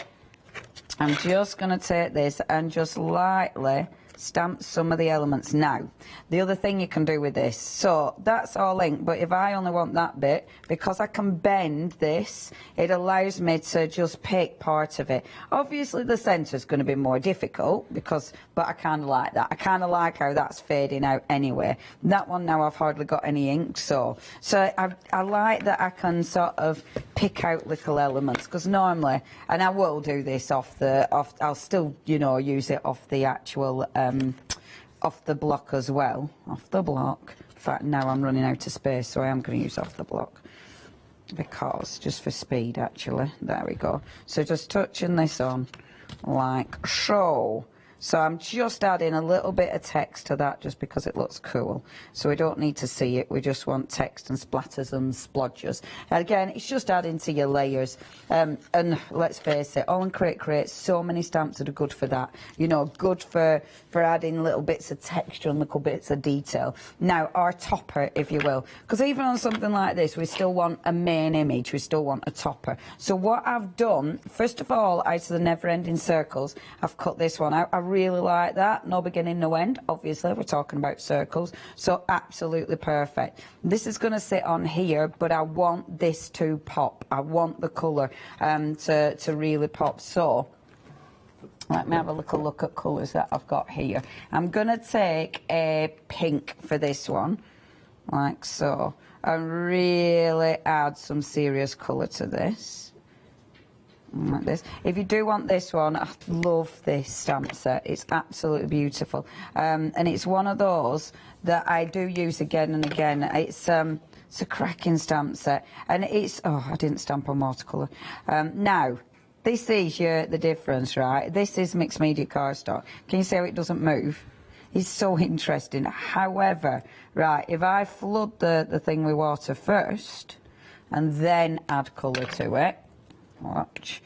I'm just going to take this and just lightly stamp some of the elements. Now, the other thing you can do with this, so that's all inked, but if I only want that bit, because I can bend this, it allows me to just pick part of it. Obviously the centre is going to be more difficult, but I kind of like that. I kind of like how that's fading out anyway. That one now I've hardly got any ink, so I like that I can sort of pick out little elements, because normally, and I will do this I'll still, you know, use it off the actual off the block as well. Off the block. In fact, now I'm running out of space, so I am going to use off the block. Because, just for speed, actually. There we go. So just touching this on, like so. So I'm just adding a little bit of text to that just because it looks cool. So we don't need to see it, we just want text and splatters and splodgers. And again, it's just adding to your layers. And let's face it, AALL Create creates so many stamps that are good for that. You know, good for adding little bits of texture and little bits of detail. Now, our topper, if you will, because even on something like this, we still want a main image, we still want a topper. So what I've done, first of all, out of the never-ending circles, I've cut this one out. I really like that. No beginning, no end. Obviously, we're talking about circles. So absolutely perfect. This is going to sit on here, but I want this to pop. I want the colour to really pop. So let me have a little look at colours that I've got here. I'm going to take a pink for this one, like so, and really add some serious colour to this. Like this. If you do want this one, I love this stamp set. It's absolutely beautiful, and it's one of those that I do use again and again. It's a cracking stamp set, and it's I didn't stamp on watercolour. Now, this is the difference, right? This is mixed media cardstock. Can you see how it doesn't move? It's so interesting. However, right, if I flood the thing with water first, and then add colour to it. Watch.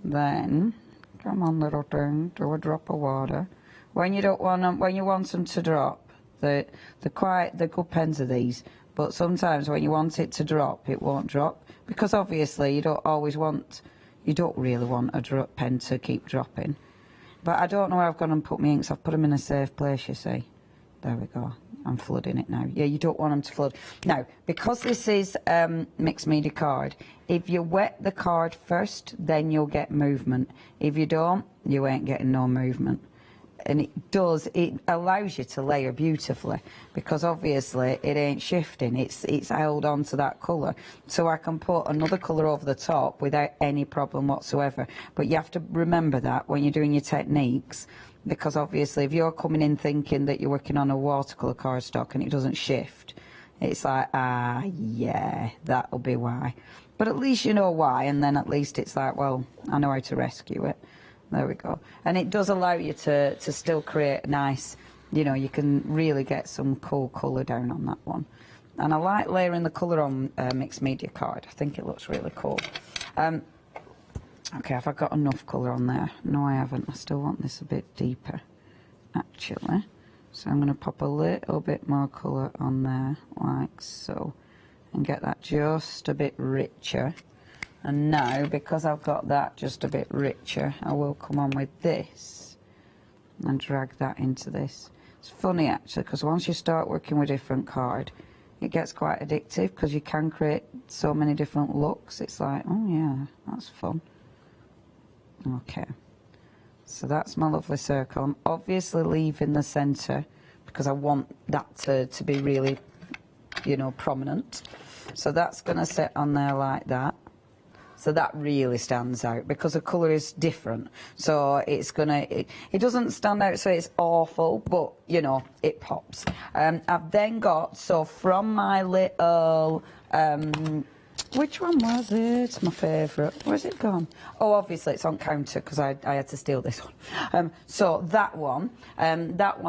Then, come on, little thing, do a drop of water. When you don't want them, when you want them to drop, they're good pens are these. But sometimes when you want it to drop, it won't drop because obviously you don't really want a pen to keep dropping. But I don't know where I've gone and put my inks. I've put them in a safe place, you see. There we go. I'm flooding it now. Yeah, you don't want them to flood. Now, because this is mixed media card, if you wet the card first, then you'll get movement. If you don't, you ain't getting no movement. And it allows you to layer beautifully because obviously it ain't shifting. It's held on to that colour. So I can put another colour over the top without any problem whatsoever. But you have to remember that when you're doing your techniques. Because obviously if you're coming in thinking that you're working on a watercolour cardstock and it doesn't shift, it's like, yeah, that'll be why. But at least you know why, and then at least it's like, well, I know how to rescue it. There we go. And it does allow you to still create a nice, you know, you can really get some cool colour down on that one. And I like layering the colour on mixed media card. I think it looks really cool. Okay, have I got enough colour on there? No, I haven't. I still want this a bit deeper, actually. So I'm going to pop a little bit more colour on there, like so, and get that just a bit richer. And now, because I've got that just a bit richer, I will come on with this and drag that into this. It's funny, actually, because once you start working with different card, it gets quite addictive because you can create so many different looks. It's like, oh yeah, that's fun. Okay, so that's my lovely circle. I'm obviously leaving the centre because I want that to be really, you know, prominent. So that's going to sit on there like that. So that really stands out because the colour is different. So it's gonna, it doesn't stand out so it's awful, but you know, it pops. I've then got, so from my little, which one was it? It's my favourite. Where's it gone? Oh, obviously it's on counter because I had to steal this one. So that one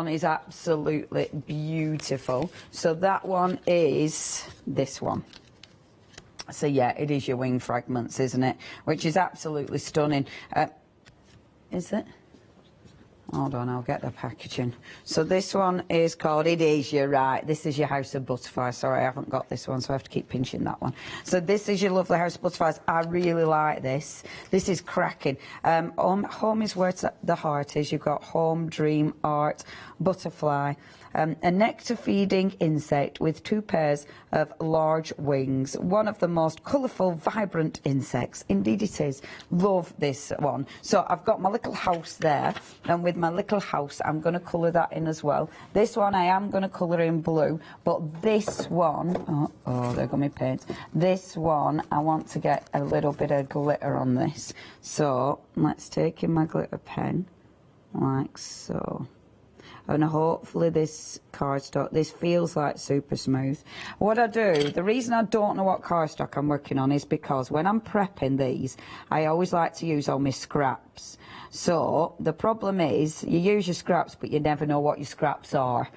is absolutely beautiful. So that one is this one. So yeah, it is your wing fragments, isn't it? Which is absolutely stunning. Is it? Hold on, I'll get the packaging. So this one is called, it is, you're right, this is your House of Butterflies. Sorry, I haven't got this one, so I have to keep pinching that one. So this is your lovely House of Butterflies. I really like this. This is cracking. Home is where the heart is. You've got home, dream, art, butterfly. A nectar-feeding insect with 2 pairs of large wings. One of the most colourful, vibrant insects. Indeed it is. Love this one. So I've got my little house there, and with my little house I'm going to colour that in as well. This one I am going to colour in blue, but this one, oh, there go my paints. This one I want to get a little bit of glitter on this. So let's take in my glitter pen, like so. And hopefully this cardstock, this feels like super smooth. What I do, the reason I don't know what cardstock I'm working on is because when I'm prepping these, I always like to use all my scraps. So the problem is you use your scraps, but you never know what your scraps are.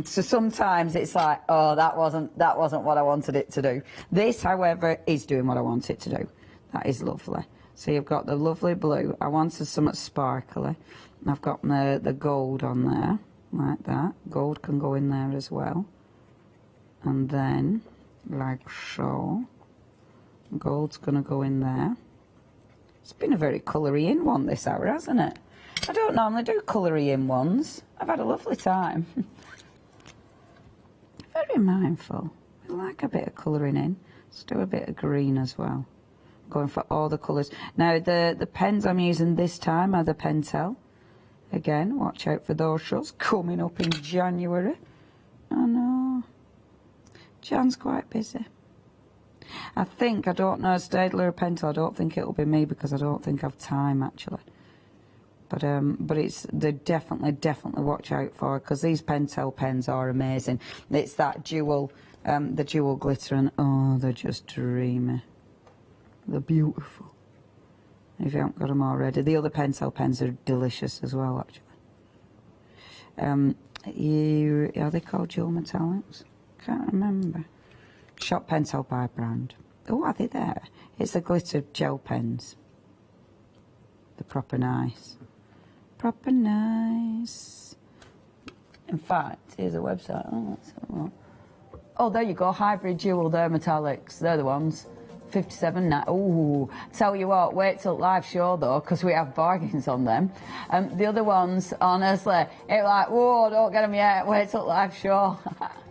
So sometimes it's like, oh, that wasn't what I wanted it to do. This, however, is doing what I want it to do. That is lovely. So you've got the lovely blue. I wanted something sparkly. I've got the gold on there, like that. Gold can go in there as well. And then, like so, gold's going to go in there. It's been a very coloury in one this hour, hasn't it? I don't normally do coloury in ones. I've had a lovely time. Very mindful. I like a bit of colouring in. Let's do a bit of green as well. Going for all the colours. Now, the pens I'm using this time are the Pentel. Again, watch out for those shows coming up in January. I know. Jan's quite busy. I think, I don't know, Staedtler or Pentel, I don't think it'll be me because I don't think I've time actually. But it's, they definitely watch out for, because these Pentel pens are amazing. It's that jewel, the jewel glitter, and oh, they're just dreamy. They're beautiful. If you haven't got them already. The other Pentel pens are delicious as well, actually. Are they called Jewel Metallics? Can't remember. Shop Pentel by brand. Oh, are they there? It's the glitter gel pens. They're proper nice. Proper nice. In fact, here's a website. Oh, let's have a look. Oh, there you go. Hybrid Jewel, they're metallics. They're the ones. 57 now. Ooh, tell you what, wait till live show though, because we have bargains on them. The other ones, honestly, it's like, whoa, don't get them yet, wait till live show.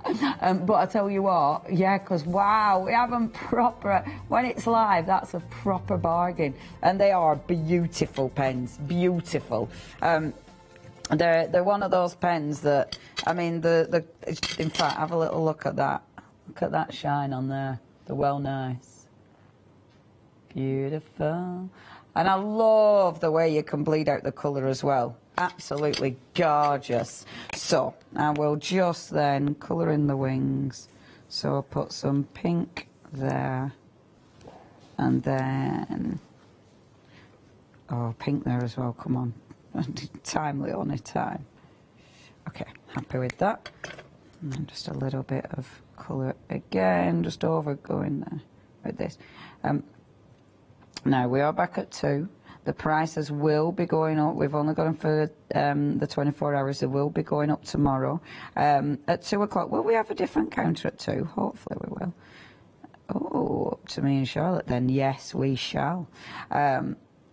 But I tell you what, yeah, because wow, we have them proper, when it's live, that's a proper bargain. And they are beautiful pens, beautiful. They're one of those pens that, I mean, in fact, have a little look at that. Look at that shine on there. They're well nice. Beautiful. And I love the way you can bleed out the colour as well. Absolutely gorgeous. So I will just then colour in the wings. So I'll put some pink there. And then, oh, pink there as well, come on. Timely on a time. Okay, happy with that. And then just a little bit of colour again, just over going there with this. Now, we are back at 2. The prices will be going up. We've only got them for the 24 hours. They will be going up tomorrow. At 2 o'clock, will we have a different counter at 2? Hopefully we will. Oh, up to me and Charlotte then. Yes, we shall.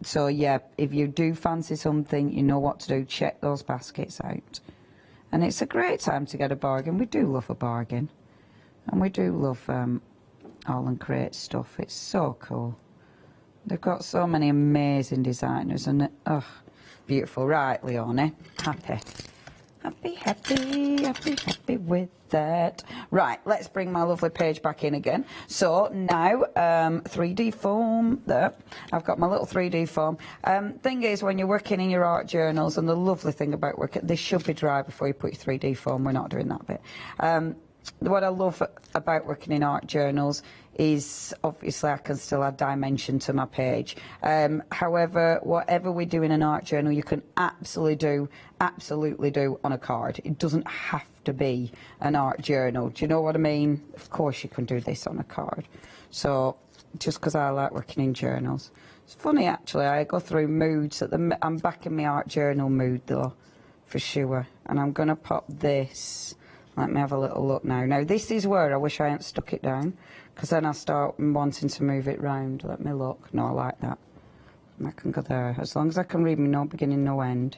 So, yeah, if you do fancy something, you know what to do. Check those baskets out. And it's a great time to get a bargain. We do love a bargain. And we do love AALL Create stuff. It's so cool. They've got so many amazing designers, and oh, beautiful. Right, Leonie, happy. Happy with that. Right, let's bring my lovely page back in again. So now 3D foam there. I've got my little 3D foam. Thing is, when you're working in your art journals, and the lovely thing about working, they should be dry before you put your 3D foam. We're not doing that bit. What I love about working in art journals is obviously I can still add dimension to my page. However, whatever we do in an art journal, you can absolutely do on a card. It doesn't have to be an art journal. Do you know what I mean? Of course you can do this on a card. So just because I like working in journals. It's funny actually, I go through moods. I'm back in my art journal mood though, for sure. And I'm going to pop this. Let me have a little look now. Now this is where I wish I hadn't stuck it down, because then I start wanting to move it round. Let me look. No, I like that. I can go there. As long as I can read me no beginning, no end,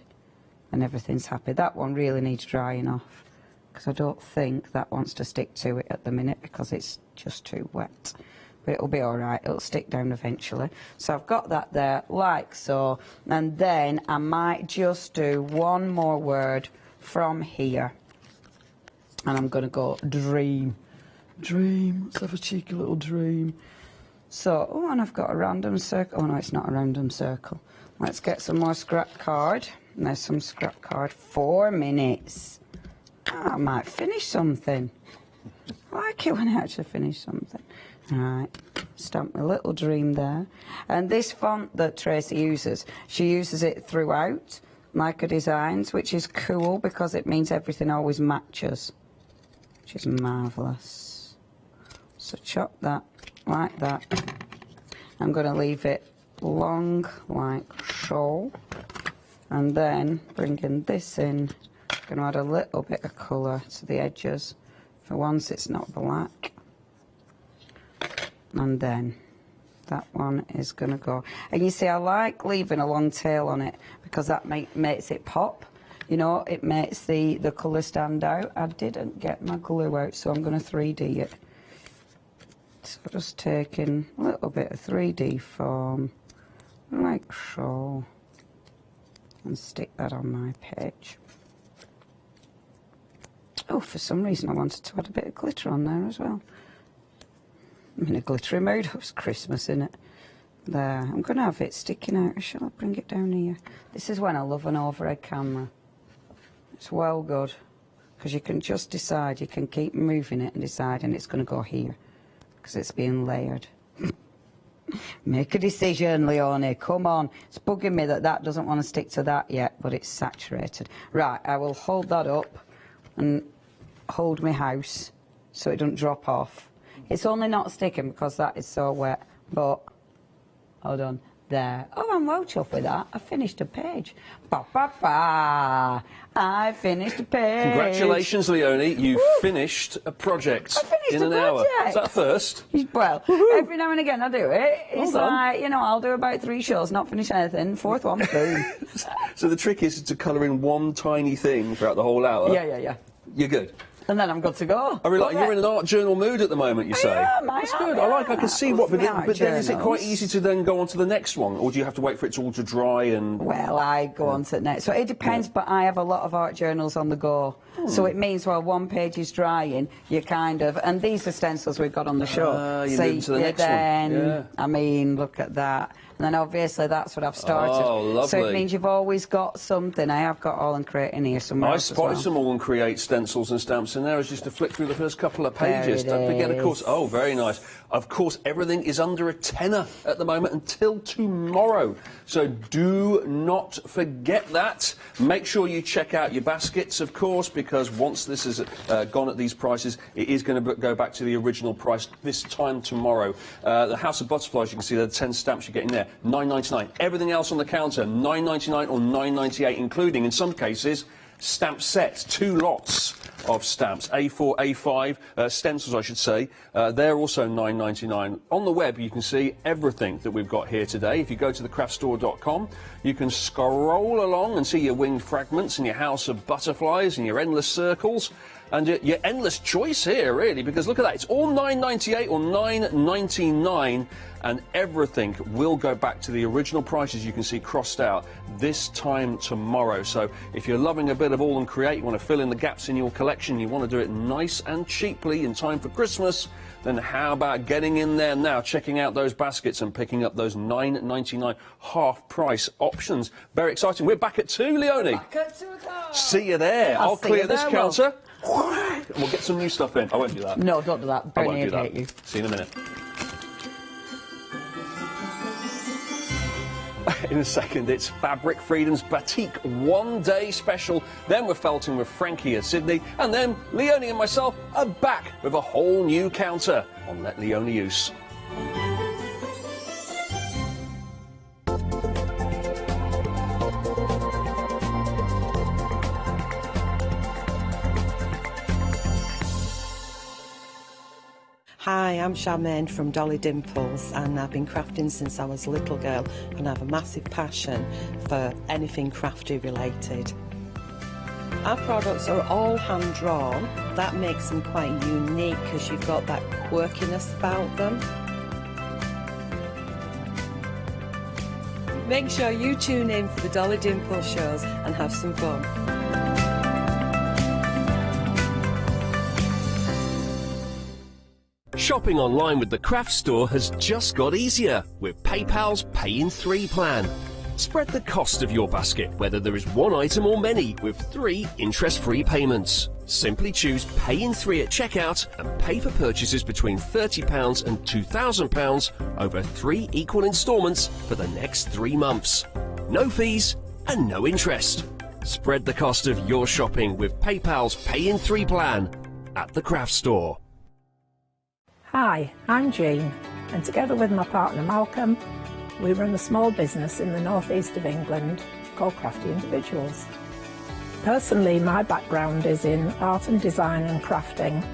and everything's happy. That one really needs drying off, because I don't think that wants to stick to it at the minute, because it's just too wet. But it'll be all right. It'll stick down eventually. So I've got that there, like so. And then I might just do one more word from here. And I'm going to go dream. Dream. Let's have a cheeky little dream. So, oh, and I've got a random circle. Oh, no, it's not a random circle. Let's get some more scrap card. And there's some scrap card. 4 minutes. Oh, I might finish something. I like it when I actually finish something. All right. Stamp my little dream there. And this font that Tracy uses, she uses it throughout, like her designs, which is cool because it means everything always matches. Which is marvellous. So chop that like that. I'm going to leave it long like so. And then bringing this in, I'm going to add a little bit of colour to the edges. For once it's not black. And then that one is going to go. And you see, I like leaving a long tail on it because that makes it pop. You know, it makes the colour stand out. I didn't get my glue out, so I'm going to 3D it. So just taking a little bit of 3D foam, like so, and stick that on my page. Oh, for some reason I wanted to add a bit of glitter on there as well. I'm in a glittery mood. It was Christmas, innit? There. I'm going to have it sticking out. Shall I bring it down here? This is when I love an overhead camera. It's well good, because you can just decide, you can keep moving it and decide, and it's going to go here, because it's being layered. Make a decision, Leonie, come on. It's bugging me that doesn't want to stick to that yet, but it's saturated. Right, I will hold that up and hold my house so it doesn't drop off. It's only not sticking because that is so wet, but hold on. There. Oh, I'm well chuffed with that. I finished a page. Ba, ba, ba. I finished a page. Congratulations, Leonie. You finished a project in an hour. Is that a first? Well, every now and again I do it. It's like, you know, I'll do about 3 shows, not finish anything. 4th one, boom. So the trick is to colour in one tiny thing throughout the whole hour? Yeah. You're good. And then I'm good to go. I really like you're in an art journal mood at the moment, you say? That's good. I can see what, but then is it quite easy to then go on to the next one, or do you have to wait for it all to dry and... Well, I go on to the next. So it depends, but I have a lot of art journals on the go. So it means while one page is drying, you kind of... And these are stencils we've got on the show. You move to the next one. Yeah. I mean, look at that. And then obviously that's what I've started. Oh, lovely. So it means you've always got something. I have got AALL Create in here somewhere. I spotted some AALL Create stencils and stamps in there. It's just to flick through the first couple of pages. Don't forget, of course. Oh, very nice. Of course, everything is under £10 at the moment until tomorrow. So do not forget that. Make sure you check out your baskets, of course, because once this is gone at these prices, it is going to go back to the original price this time tomorrow. The House of Butterflies, you can see the 10 stamps you're getting there. £9.99. Everything else on the counter, £9.99 or £9.98, including, in some cases, stamp sets, 2 lots of stamps, A4, A5, stencils, I should say. They're also £9.99. On the web, you can see everything that we've got here today. If you go to thecraftstore.com, you can scroll along and see your winged fragments and your House of Butterflies and your endless circles. And your endless choice here, really, because look at that. It's all $9.98 or $9.99, and everything will go back to the original prices you can see crossed out this time tomorrow. So if you're loving a bit of AALL Create, you want to fill in the gaps in your collection, you want to do it nice and cheaply in time for Christmas, then how about getting in there now, checking out those baskets and picking up those $9.99 half-price options. Very exciting. We're back at 2, Leonie. Back at 2 o'clock. See you there. I'll see clear you this there, counter. We'll get some new stuff in. I won't do that. No, don't do that. I won't Bernie do would that. hate you. See you in a minute. In a second, it's Fabric Freedom's Batik one-day special. Then we're felting with Frankie at Sydney. And then Leonie and myself are back with a whole new counter on Let Leonie Use. Hi, I'm Charmaine from Dolly Dimples, and I've been crafting since I was a little girl, and I have a massive passion for anything crafty related. Our products are all hand drawn. That makes them quite unique because you've got that quirkiness about them. Make sure you tune in for the Dolly Dimples shows and have some fun. Shopping online with the craft store has just got easier with PayPal's Pay in 3 plan. Spread the cost of your basket, whether there is one item or many, with 3 interest-free payments. Simply choose Pay in 3 at checkout and pay for purchases between £30 and £2,000 over 3 equal instalments for the next 3 months. No fees and no interest. Spread the cost of your shopping with PayPal's Pay in 3 plan at the craft store. Hi, I'm Jean, and together with my partner Malcolm, we run a small business in the northeast of England called Crafty Individuals. Personally, my background is in art and design and crafting,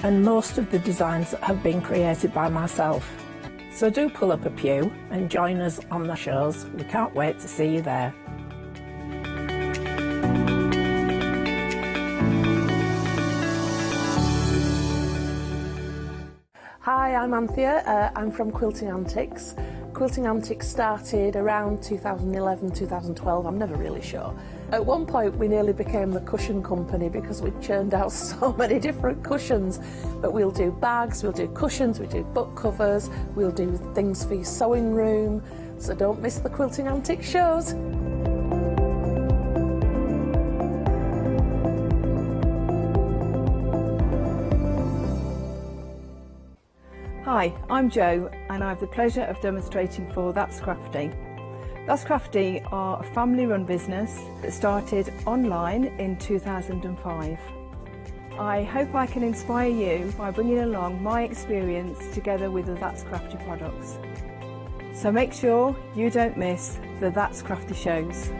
and most of the designs have been created by myself. So do pull up a pew and join us on the shows. We can't wait to see you there. Hi, I'm Anthea. I'm from Quilting Antics. Quilting Antics started around 2011, 2012, I'm never really sure. At one point we nearly became the cushion company because we churned out so many different cushions. But we'll do bags, we'll do cushions, we do book covers, we'll do things for your sewing room. So don't miss the Quilting Antics shows. Hi, I'm Jo, and I have the pleasure of demonstrating for That's Crafty. That's Crafty are a family-run business that started online in 2005. I hope I can inspire you by bringing along my experience together with the That's Crafty products. So make sure you don't miss the That's Crafty shows.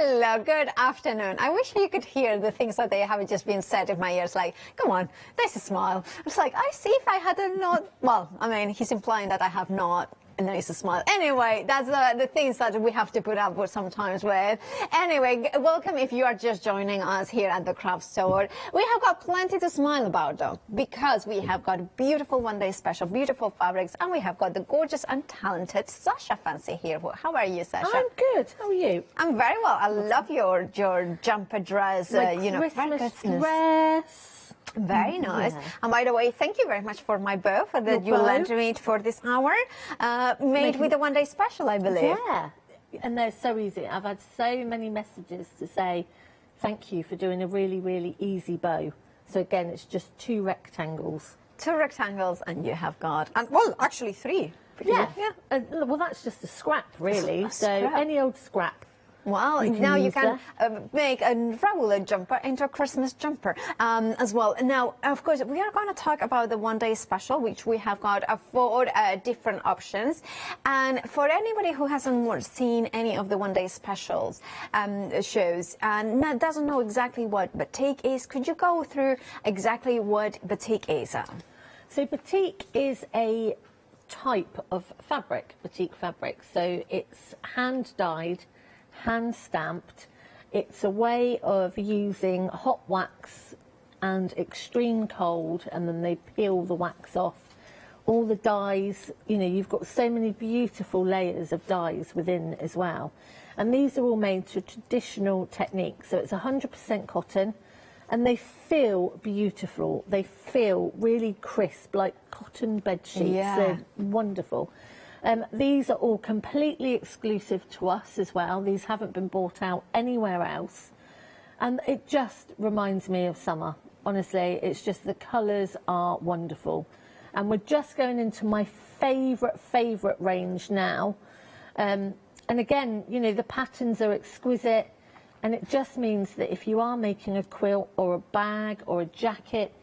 Hello, good afternoon. I wish you could hear the things that they have just been said in my ears, like, come on, there's a smile. It's like, I see if I had a not, well, I mean, he's implying that I have not, and there is a smile. Anyway, that's the things that we have to put up with sometimes with. Anyway, welcome if you are just joining us here at the craft store. We have got plenty to smile about though, because we have got beautiful one-day special, beautiful fabrics, and we have got the gorgeous and talented Sasha Fancy here. How are you, Sasha? I'm good. How are you? I'm very well. I love your jumper dress, you know, Christmas dress. Very nice. Yeah. And by the way, thank you very much for my bow that you lent me for this hour. Made with a one-day special, I believe. Yeah, and they're so easy. I've had so many messages to say thank you for doing a really, really easy bow. So again, it's just 2 rectangles. 2 rectangles, and you have got, and well, actually 3. Yeah. Well, that's just a scrap, really. A so scrap. any old scrap Well, now you can make a regular jumper into a Christmas jumper as well. Now, of course, we are going to talk about the one-day special, which we have got 4 different options. And for anybody who hasn't seen any of the one-day specials shows and doesn't know exactly what batik is, could you go through exactly what batik is? So batik is a type of fabric, batik fabric. So it's hand-dyed, hand-stamped. It's a way of using hot wax and extreme cold, and then they peel the wax off. All the dyes, you know, you've got so many beautiful layers of dyes within as well. And these are all made to traditional techniques. So it's 100% cotton, and they feel beautiful. They feel really crisp, like cotton bed sheets. Yeah. They're wonderful. These are all completely exclusive to us as well. These haven't been bought out anywhere else. And it just reminds me of summer. Honestly, it's just the colours are wonderful. And we're just going into my favourite range now. And again, you know, the patterns are exquisite. And it just means that if you are making a quilt or a bag or a jacket,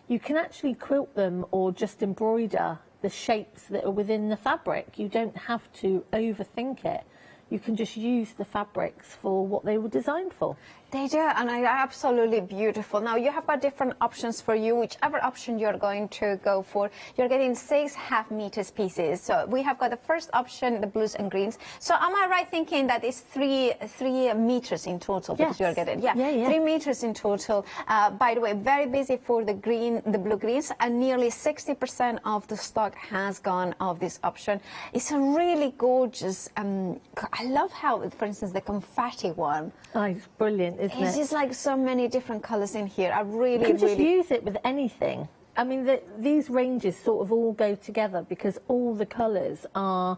you can actually quilt them or just embroider the shapes that are within the fabric. You don't have to overthink it. You can just use the fabrics for what they were designed for. They do, and are absolutely beautiful. Now, you have got different options for you. Whichever option you're going to go for, you're getting 6 half-meters pieces. So we have got the first option, the blues and greens. So am I right thinking that it's 3 meters in total? Yes. Because you're getting, Yeah. 3 meters in total. By the way, very busy for the blue greens, and nearly 60% of the stock has gone of this option. It's a really gorgeous, I love how, for instance, the confetti one. Oh, it's brilliant, isn't it? It's just like so many different colours in here. I really, You can just really... use it with anything. I mean, these ranges sort of all go together because all the colours are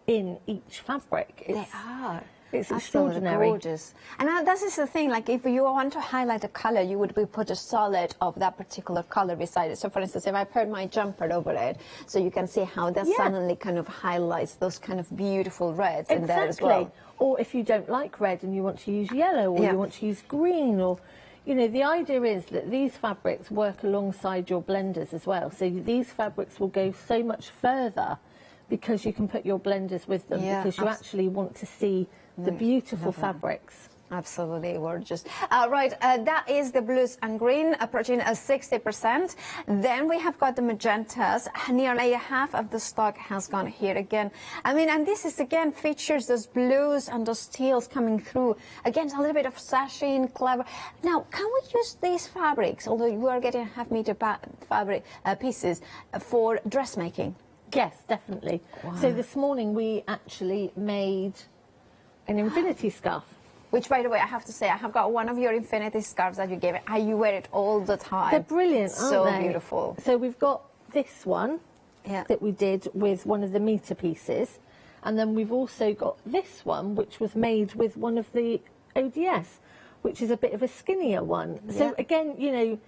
in each fabric. They are. It's Absolutely extraordinary. gorgeous. And this is the thing, like if you want to highlight a colour, you would put a solid of that particular colour beside it. So for instance, if I put my jumper over it, so you can see how that suddenly kind of highlights those kind of beautiful reds in there as well. Or if you don't like red and you want to use yellow, or you want to use green, or, you know, the idea is that these fabrics work alongside your blenders as well. So these fabrics will go so much further because you can put your blenders with them, because you actually want to see the beautiful fabrics. Absolutely gorgeous. Right, that is the blues and green, approaching 60%. Then we have got the magentas. Nearly half of the stock has gone here again. I mean, and this is again features those blues and those teals coming through. Again, a little bit of sashing, clever. Now, can we use these fabrics, although you are getting half-meter fabric pieces, for dressmaking? Yes, definitely. Wow. So this morning we actually made an infinity scarf. Which, by the way, I have to say, I have got one of your infinity scarves that you gave me. You wear it all the time. They're brilliant, aren't so they? beautiful. So we've got this one that we did with one of the meter pieces. And then we've also got this one, which was made with one of the ODS, which is a bit of a skinnier one. So again, you know,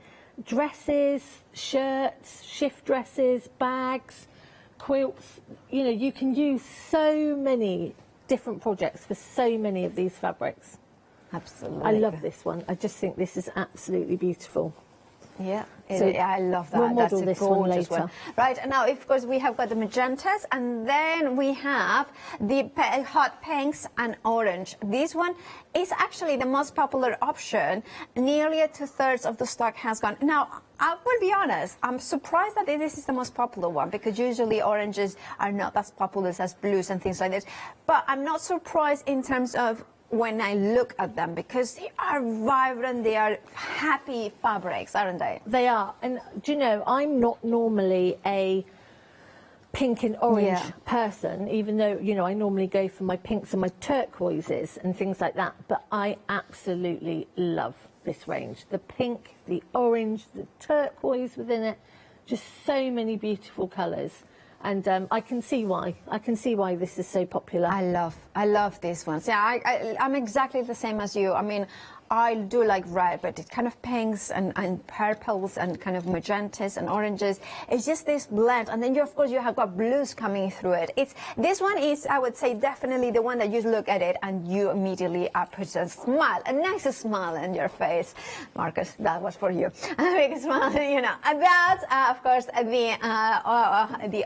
dresses, shirts, shift dresses, bags, quilts, you know, you can use so many different projects for so many of these fabrics. Absolutely. I love this one. I just think this is absolutely beautiful. Yeah, So I love that. we'll model That's a this one gorgeous later. one. Right, and now, of course, we have got the magentas, and then we have the hot pinks and orange. This one is actually the most popular option. Nearly 2/3 of the stock has gone. Now, I will be honest, I'm surprised that this is the most popular one, because usually oranges are not as popular as blues and things like this. But I'm not surprised in terms of when I look at them, because they are vibrant, they are happy fabrics, aren't they? They are. And do you know, I'm not normally a pink and orange person, even though, you know, I normally go for my pinks and my turquoises and things like that. But I absolutely love this range. The pink, the orange, the turquoise within it, just so many beautiful colours. And I can see why. I can see why this is so popular. I love this one. See, I'm exactly the same as you. I mean, I do like red, but it kind of pinks and purples and kind of magentas and oranges. It's just this blend, and then of course you have got blues coming through it. This one is, I would say, definitely the one that you look at it and you immediately put a smile, a nice smile on your face. Marcus, that was for you. A big smile, you know. And that's of course the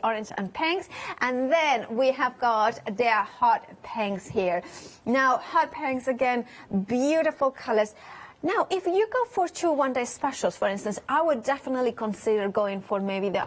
orange and pinks, and then we have got the hot pinks here. Now hot pinks again, beautiful colors. Now, if you go for 2 one-day specials, for instance, I would definitely consider going for maybe the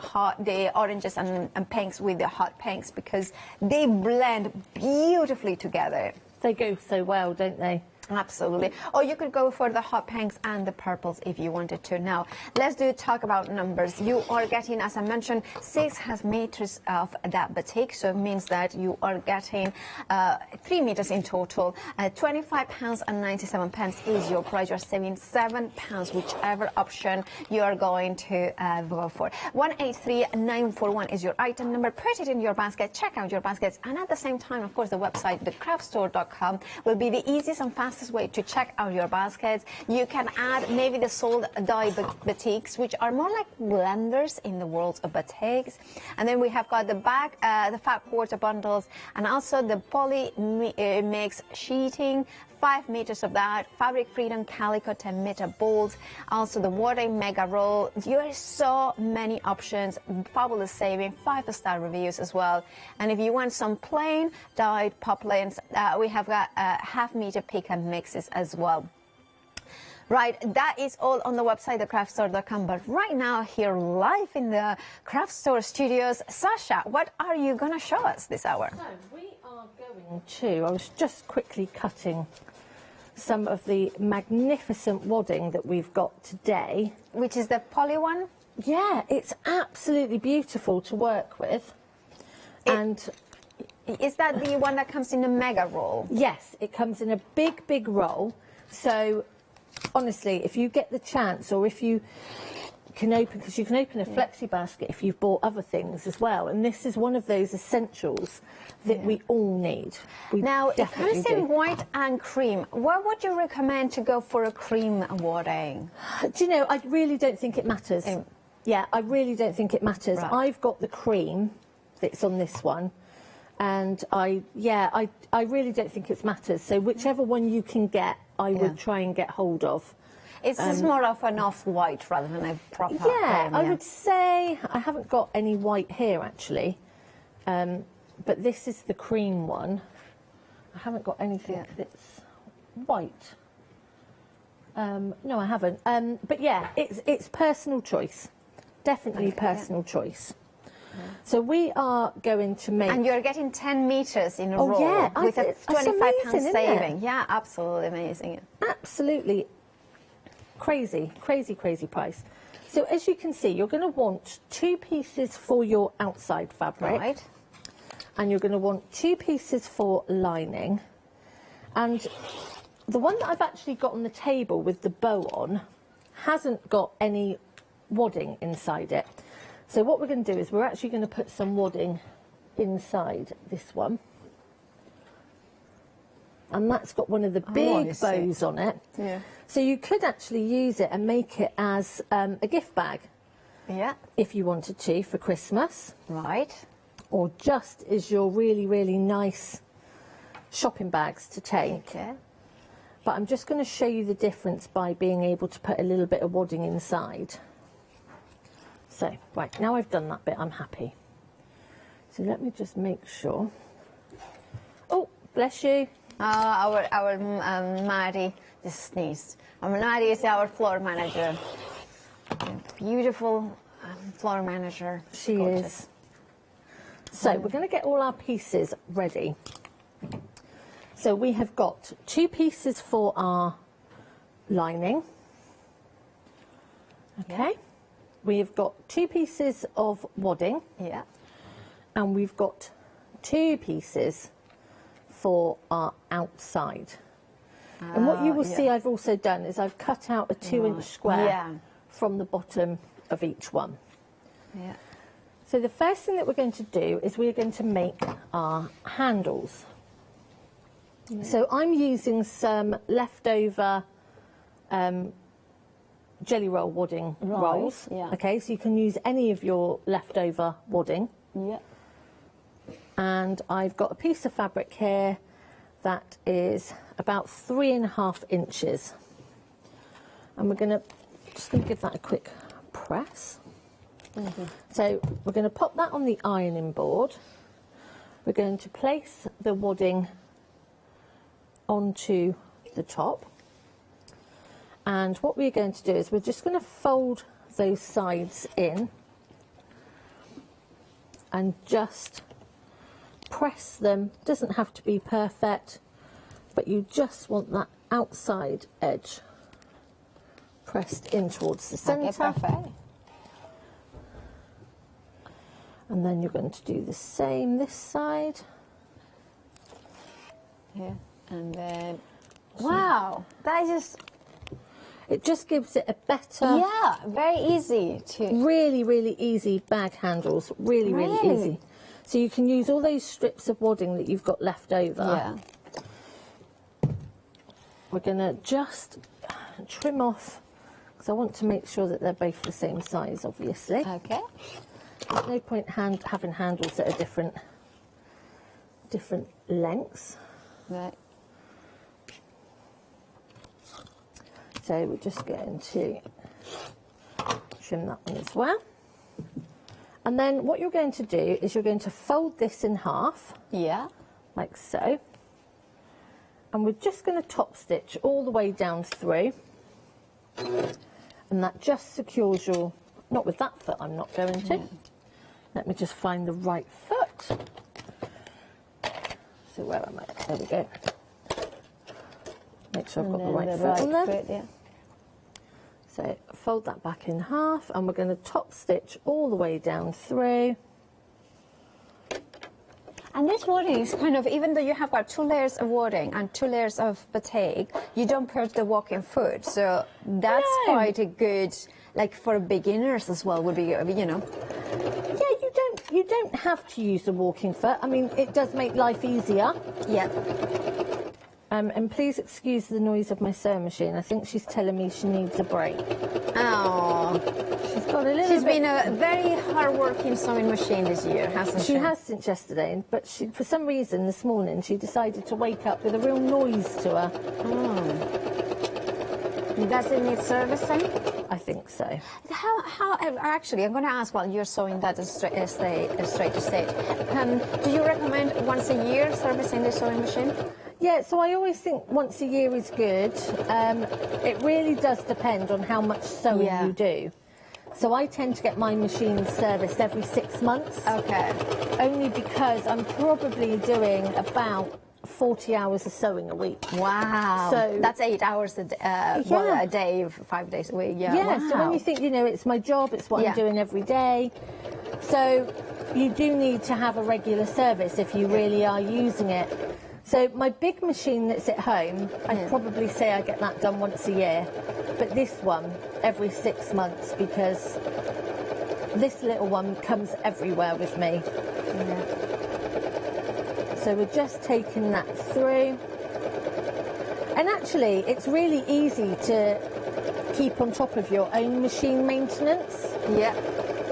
oranges and pinks with the hot pinks, because they blend beautifully together. They go so well, don't they? Absolutely. Or you could go for the hot pinks and the purples if you wanted to. Now, let's talk about numbers. You are getting, as I mentioned, 6 meters of that batik, so it means that you are getting 3 meters in total. £25.97 is your price. You're saving £7, whichever option you are going to go for. 183941 is your item number. Put it in your basket, check out your baskets, and at the same time, of course, the website, thecraftstore.com, will be the easiest and fastest way to check out your baskets. You can add maybe the sold dye batiks, which are more like blenders in the world of batiks. And then we have got the fat quarter bundles, and also the poly mix sheeting, 5 meters of that, Fabric Freedom Calico 10-meter bolts, also the Water Mega Roll. There are so many options, fabulous saving, 5-star reviews as well. And if you want some plain dyed poplins, we have got half-meter pick and mixes as well. Right, that is all on the website, thecraftstore.com. But right now, here live in the Craft Store studios, Sasha, what are you going to show us this hour? So we are going to, I was just quickly cutting some of the magnificent wadding that we've got today. Which is the poly one? Yeah, it's absolutely beautiful to work with. And is that the one that comes in a mega roll? Yes, it comes in a big, big roll. So honestly, if you get the chance, or if you can open, because you can open a flexi basket if you've bought other things as well, and this is one of those essentials that we all need. Now, it comes in white and cream. Why would you recommend to go for a cream wadding? Do you know, I really don't think it matters. Yeah, I really don't think it matters. Right. I've got the cream that's on this one, and I really don't think it matters. So whichever one you can get, I would try and get hold of. It's just more of an off-white rather than a proper cream, I would say I haven't got any white here actually, but this is the cream one. I haven't got anything that's white. No, I haven't. But yeah, it's personal choice. Definitely personal choice. So we are going to make... And you're getting 10 meters in a roll with a £25 saving. Yeah, absolutely amazing. Absolutely crazy, crazy, crazy price. So as you can see, you're going to want 2 pieces for your outside fabric. Right. And you're going to want 2 pieces for lining. And the one that I've actually got on the table with the bow on hasn't got any wadding inside it. So what we're going to do is we're actually going to put some wadding inside this one. And that's got one of the big bows on it. Yeah. So you could actually use it and make it as a gift bag. Yeah. If you wanted to for Christmas. Right. Or just as your really, really nice shopping bags to take. Okay. But I'm just going to show you the difference by being able to put a little bit of wadding inside. So, right, now I've done that bit, I'm happy. So let me just make sure. Oh, bless you. Our Maddie just sneezed. Maddie is our floor manager. Beautiful floor manager. She is. So we're going to get all our pieces ready. So we have got 2 pieces for our lining. Okay. We've got 2 pieces of wadding. Yeah. And we've got 2 pieces for our outside. And what you will see I've also done is I've cut out a 2-inch square from the bottom of each one. Yeah. So the first thing that we're going to do is we're going to make our handles. Yeah. So I'm using some leftover jelly roll wadding Right, rolls. yeah. Okay, so you can use any of your leftover wadding. Yeah. And I've got a piece of fabric here that is about 3.5 inches. And we're just going to give that a quick press. So we're going to pop that on the ironing board. We're going to place the wadding onto the top. And what we're going to do is we're just going to fold those sides in and just press them. Doesn't have to be perfect, but you just want that outside edge pressed in towards the centre. Okay, perfect. And then you're going to do the same this side. Yeah, and then wow, that is just. It just gives it a better... Yeah, very easy to... Really, really easy bag handles. Really, really easy. So you can use all those strips of wadding that you've got left over. Yeah. We're going to just trim off, because I want to make sure that they're both the same size, obviously. Okay. There's no point having handles that are different lengths. Right. So we're just going to trim that one as well. And then what you're going to do is you're going to fold this in half. Yeah. Like so. And we're just going to top stitch all the way down through. And that just secures your... Not with that foot, I'm not going to. Let me just find the right foot. So where am I? There we go. Make sure I've got the right foot on there. Foot, yeah. So fold that back in half, and we're going to top stitch all the way down through. And this wadding is kind of, even though you have got 2 layers of wadding and 2 layers of batik, you don't put the walking foot. So that's quite a good, like for beginners as well, would be, you know. Yeah, you don't have to use the walking foot. I mean, it does make life easier. Yeah. And please excuse the noise of my sewing machine. I think she's telling me she needs a break. Oh. She's got a little She's been a very hard-working sewing machine this year, hasn't she? She has since yesterday, but for some reason this morning she decided to wake up with a real noise to her. Does it need servicing? I think so. How actually, I'm going to ask while you're sewing that straight to stage. Do you recommend once a year servicing the sewing machine? Yeah, so I always think once a year is good. It really does depend on how much sewing you do. So I tend to get my machine serviced every 6 months. Okay. Only because I'm probably doing about 40 hours of sewing a week. Wow. So that's 8 hours a day, 5 days a week. Yeah. Yeah, Wow. so when you think, you know, it's my job, it's what I'm doing every day. So you do need to have a regular service if you really are using it. So my big machine that's at home, I'd probably say I get that done once a year. But this one, every 6 months, because this little one comes everywhere with me. So we're just taking that through. And actually, it's really easy to keep on top of your own machine maintenance. Yeah.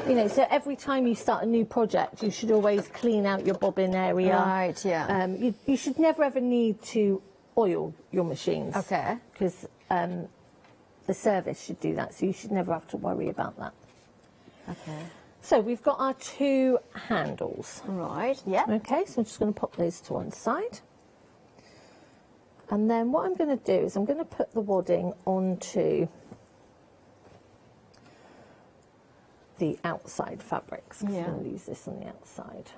You know, so every time you start a new project, you should always clean out your bobbin area. Right, yeah. You should never ever need to oil your machines. Okay. Because the service should do that, so you should never have to worry about that. Okay. So we've got our 2 handles. Right, yeah. Okay, so I'm just going to pop those to one side. And then what I'm going to do is I'm going to put the wadding onto the outside fabrics. I'm going to use this on the outside.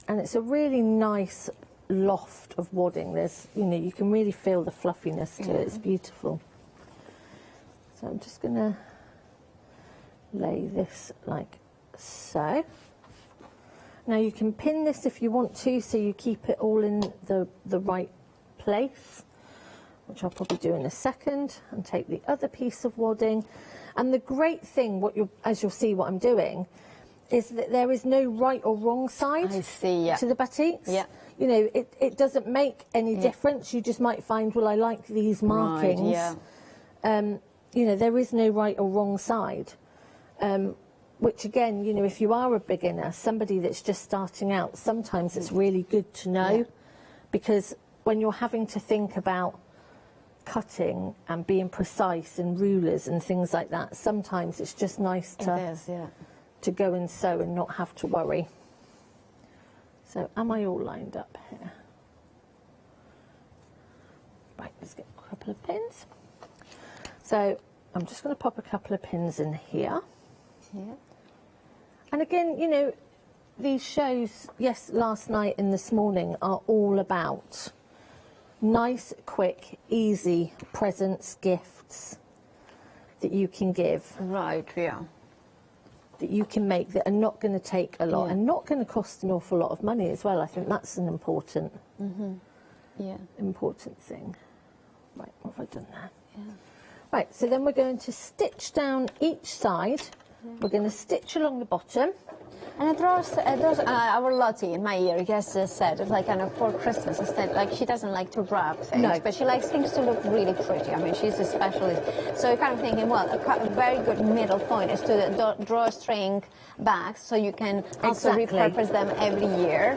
And it's a really nice loft of wadding. There's, you know, you can really feel the fluffiness to it. It's beautiful. So I'm just going to lay this like so. Now you can pin this if you want to, so you keep it all in the right place, which I'll probably do in a second, and take the other piece of wadding. And the great thing, as you'll see what I'm doing, is that there is no right or wrong side to the batiks. Yeah. you know, it doesn't make any difference. You just might find, well, I like these markings. Right, yeah. You know, there is no right or wrong side. Which again, you know, if you are a beginner, somebody that's just starting out, sometimes it's really good to know, because when you're having to think about cutting and being precise and rulers and things like that, sometimes it's just nice to go and sew and not have to worry. So am I all lined up here? Right, let's get a couple of pins. So I'm just going to pop a couple of pins in here. Yeah. And again, you know, these shows, yes, last night and this morning, are all about nice, quick, easy presents, gifts that you can give. Right, yeah. That you can make that are not going to take a lot and not going to cost an awful lot of money as well. I think that's an important, important thing. Right, what have I done there? Yeah. Right, so then we're going to stitch down each side. We're going to stitch along the bottom. And it draws our Lottie in my ear, yes, said, it's like kind of for Christmas instead. Like, she doesn't like to wrap things, but she likes things to look really pretty. I mean, she's a specialist. So you're kind of thinking, well, a very good middle point is to draw string bags, so you can also repurpose them every year.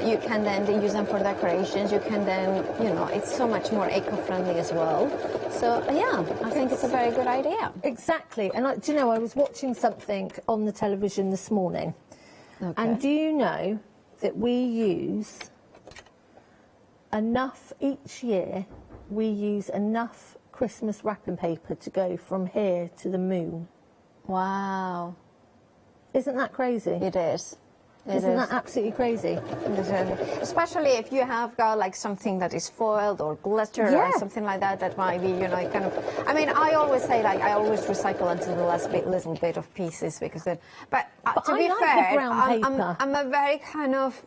You can then use them for decorations. You can then, you know, it's so much more eco-friendly as well. So, yeah, I think it's a very good idea. Exactly. And, do you know, I was watching something on the television this morning. And do you know that we use enough each year, we use enough Christmas wrapping paper to go from here to the moon? Wow. Isn't that crazy? It is. Isn't that absolutely crazy? Especially if you have got like something that is foiled or glitter or something like that, that might be, you know, kind of. I mean, I always say, like, I always recycle until the last little bit of pieces, because then. But to be fair, I'm a very kind of.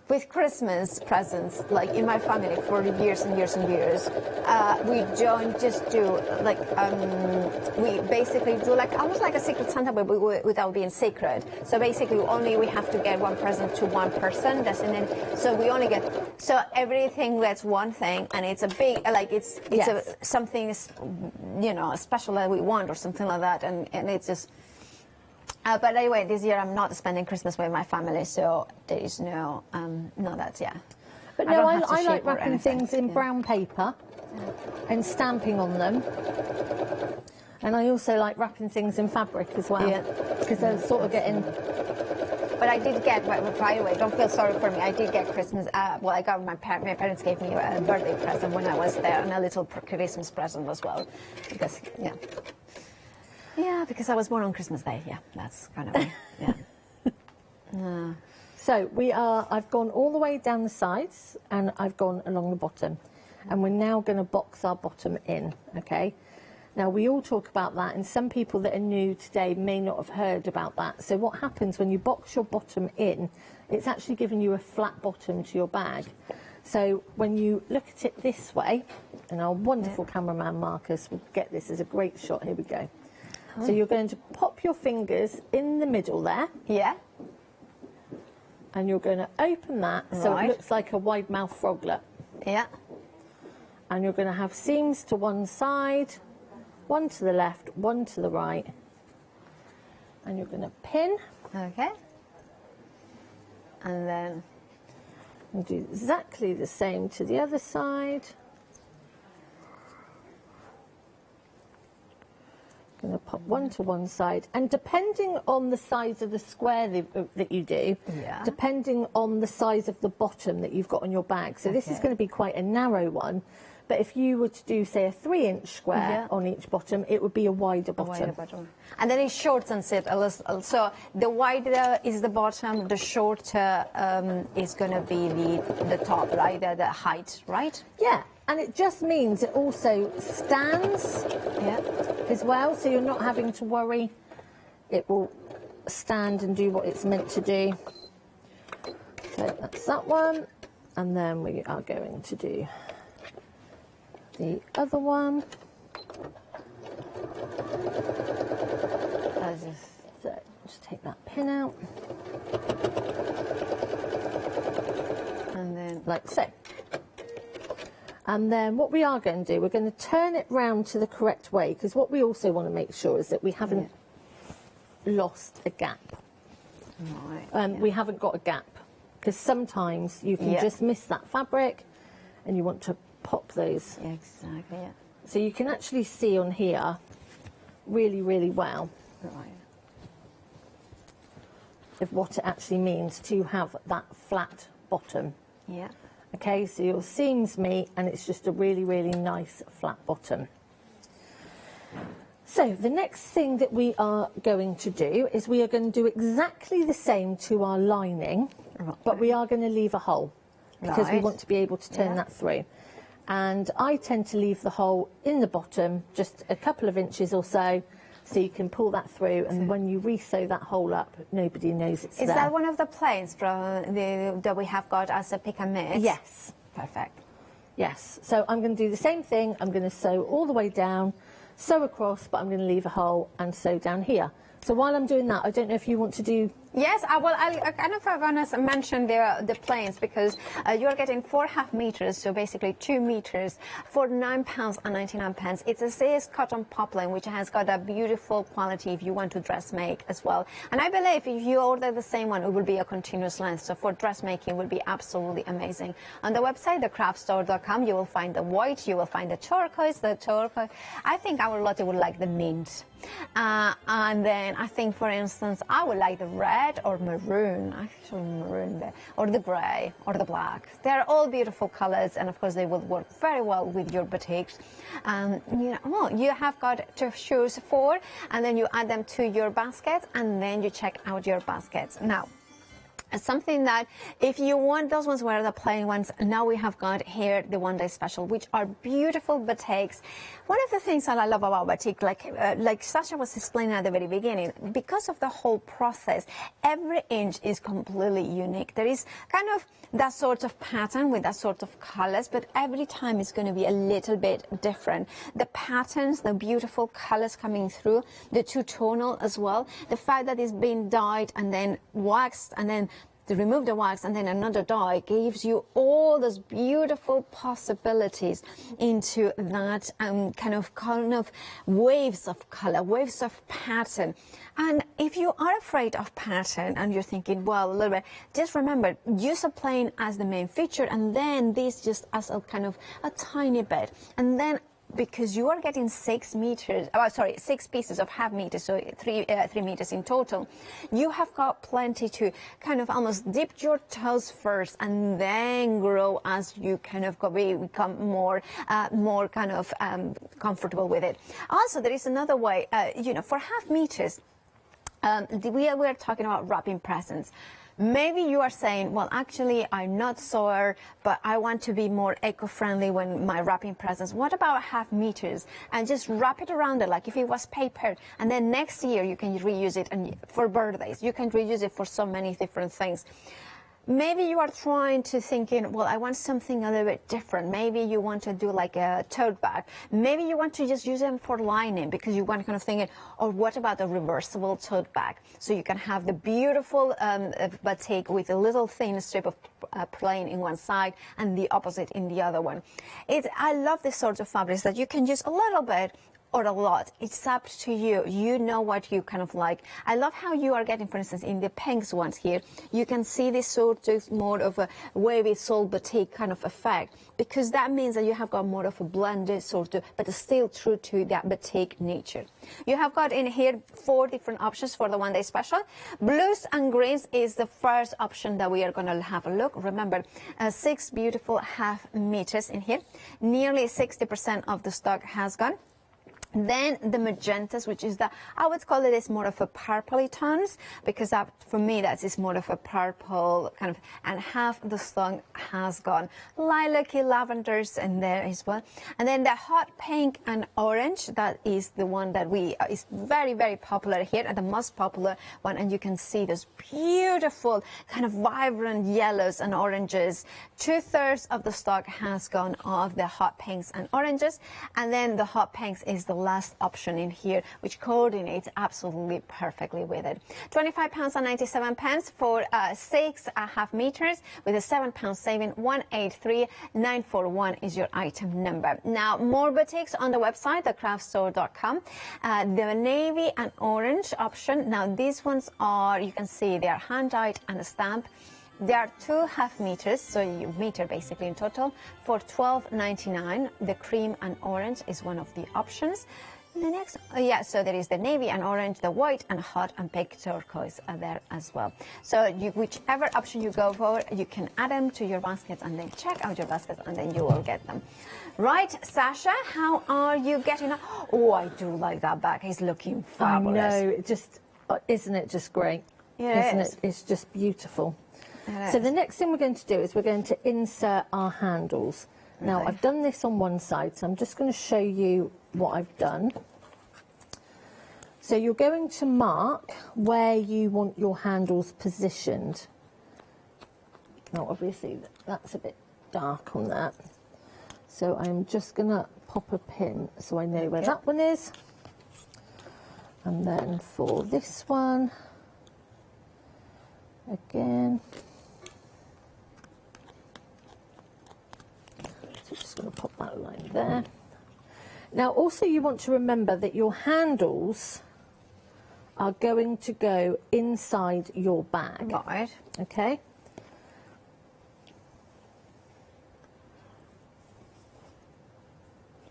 With Christmas presents, like in my family for years and years and years, we don't just do like, we basically do like almost like a Secret Santa, but without being secret. So basically only we have to get one present to one person, so we only get, so everything gets one thing, and it's a big, like it's something, you know, special that we want or something like that, and it's just. But anyway, this year I'm not spending Christmas with my family, so there is no, But no, I like wrapping things in brown paper and stamping on them. And I also like wrapping things in fabric as well, because they're sort of getting... But I did get, by the way, don't feel sorry for me, I did get Christmas, well, I got my parents gave me a birthday present when I was there, and a little Christmas present as well, because, Yeah, because I was born on Christmas Day. Yeah, that's kind of So I've gone all the way down the sides, and I've gone along the bottom, and we're now going to box our bottom in. Okay. Now we all talk about that, and some people that are new today may not have heard about that. So what happens when you box your bottom in? It's actually giving you a flat bottom to your bag. So when you look at it this way, and our wonderful cameraman Marcus will get this as a great shot. Here we go. So you're going to pop your fingers in the middle there. Yeah. And you're going to open that so it looks like a wide mouth froglet. Yeah. And you're going to have seams to one side, one to the left, one to the right. And you're going to pin. Okay. And then do exactly the same to the other side. Going to pop one to one side, and depending on the size of the square that you do, depending on the size of the bottom that you've got on your bag, so this is going to be quite a narrow one, but if you were to do, say, a 3-inch square on each bottom, it would be a wider bottom. And then it shortens it a little. So the wider is the bottom, the shorter is going to be the top, right? The height, right? Yeah. And it just means it also stands as well, so you're not having to worry. It will stand and do what it's meant to do. So that's that one. And then we are going to do the other one. So just take that pin out. like so. And then what we are going to do, we're going to turn it round to the correct way, because what we also want to make sure is that we haven't lost a gap. Right. We haven't got a gap, because sometimes you can just miss that fabric and you want to pop those. Yeah, exactly. Yeah. So you can actually see on here really, really well of what it actually means to have that flat bottom. Yeah. Okay, so your seams meet and it's just a really, really nice flat bottom. So the next thing that we are going to do is we are going to do exactly the same to our lining, but we are going to leave a hole because we want to be able to turn that through. And I tend to leave the hole in the bottom, just a couple of inches or so you can pull that through, and when you re-sew that hole up, nobody knows it's there. Is that one of the planes from that we have got as a pick and mix? Yes. Perfect. Yes. So I'm going to do the same thing. I'm going to sew all the way down, sew across, but I'm going to leave a hole and sew down here. So while I'm doing that, I don't know if you want to do... Yes, I kind of want to mention the planes, because you're getting 4.5 meters, so basically 2 meters for £9.99. It's a CS cotton poplin, which has got a beautiful quality if you want to dressmake as well. And I believe if you order the same one, it will be a continuous length. So for dressmaking, it will be absolutely amazing. On the website, thecraftstore.com, you will find the white, you will find the turquoise, I think our Lotte would like the mint. And then I think, for instance, I would like the red or maroon, actually maroon, or the grey or the black. They're all beautiful colors, and of course they will work very well with your batiks. You have got to choose 4, and then you add them to your basket, and then you check out your baskets. Now, something that if you want, those ones were the plain ones, now we have got here the one-day special, which are beautiful batiks. One of the things that I love about batik, like Sasha was explaining at the very beginning, because of the whole process, every inch is completely unique. There is kind of that sort of pattern with that sort of colors, but every time it's going to be a little bit different. The patterns, the beautiful colors coming through, the two-tonal as well, the fact that it's been dyed and then waxed and then to remove the wax and then another dye gives you all those beautiful possibilities into that kind of waves of color, waves of pattern. And if you are afraid of pattern and you're thinking, well, a little bit, just remember, use a plain as the main feature, and then this just as a kind of a tiny bit, and then because you are getting 6 pieces of half meters, so 3 meters in total, you have got plenty to kind of almost dip your toes first and then grow as you kind of become more kind of comfortable with it. Also, there is another way, for half meters, we are talking about wrapping presents. Maybe you are saying, well, actually, I'm not sore, but I want to be more eco-friendly when my wrapping presents. What about half meters? And just wrap it around it like if it was paper. And then next year, you can reuse it and for birthdays. You can reuse it for so many different things. Maybe you are trying to thinking, well, I want something a little bit different. Maybe you want to do like a tote bag. Maybe you want to just use them for lining because you want to kind of thinking, or what about a reversible tote bag? So you can have the beautiful batik with a little thin strip of plain in one side and the opposite in the other one. I love this sort of fabrics that you can use a little bit or a lot. It's up to you. You know what you kind of like. I love how you are getting, for instance, in the pinks ones here, you can see this sort of more of a wavy soul batik kind of effect, because that means that you have got more of a blended sort of, but still true to that batik nature. You have got in here 4 different options for the one-day special. Blues and greens is the first option that we are going to have a look. Remember, 6 beautiful half meters in here. Nearly 60% of the stock has gone. Then the magentas, which is I would call it is more of a purpley tones, because for me that is more of a purple kind of, and half the stock has gone. Lilac-y lavenders in there as well. And then the hot pink and orange, that is the one that is very, very popular here, and the most popular one. And you can see those beautiful kind of vibrant yellows and oranges. 2/3 of the stock has gone of the hot pinks and oranges. And then the hot pinks is the last option in here, which coordinates absolutely perfectly with it. £25.97 for 6.5 meters with a £7 saving. 183941 is your item number. Now, more batiks on the website, thecraftstore.com. The navy and orange option. Now, these ones are, you can see, they are hand-dyed and a stamp. They are 2.5 meters, so you meter basically in total, for £12.99. The cream and orange is one of the options. The next, so there is the navy and orange, the white and hot and pink turquoise are there as well. So whichever option you go for, you can add them to your baskets and then check out your baskets and then you will get them. Right, Sasha, how are you getting on? Oh, I do like that bag. It's looking fabulous. I know, isn't it just great? Yeah, isn't it? It's just beautiful. So the next thing we're going to do is we're going to insert our handles. Now, I've done this on one side, so I'm just going to show you what I've done. So you're going to mark where you want your handles positioned. Now, obviously, that's a bit dark on that. So I'm just going to pop a pin so I know where that one is. And then for this one, again, so just going to pop that line there. Now, also you want to remember that your handles are going to go inside your bag. Right. Okay.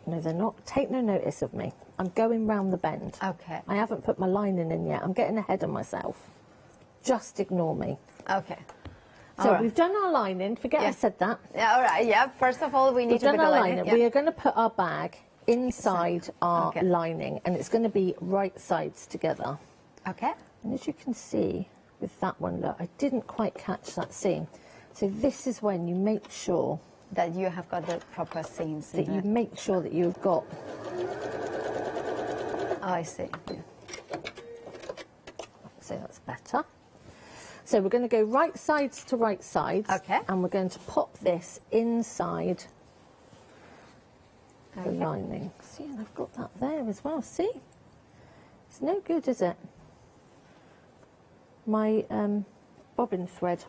No, they're not. Take no notice of me. I'm going round the bend. Okay. I haven't put my lining in yet. I'm getting ahead of myself. Just ignore me. Okay. So we've done our lining. Forget I said that. Yeah, all right. Yeah. First of all, we need to put the lining. We are going to put our bag inside our lining, and it's going to be right sides together. Okay. And as you can see with that one, look, I didn't quite catch that seam. So this is when you make sure that you have got the proper seams. That you make sure that you've got. Oh, I see. Yeah. So that's better. So we're going to go right sides to right sides. Okay. And we're going to pop this inside the lining. See, and I've got that there as well. See? It's no good, is it? My bobbin thread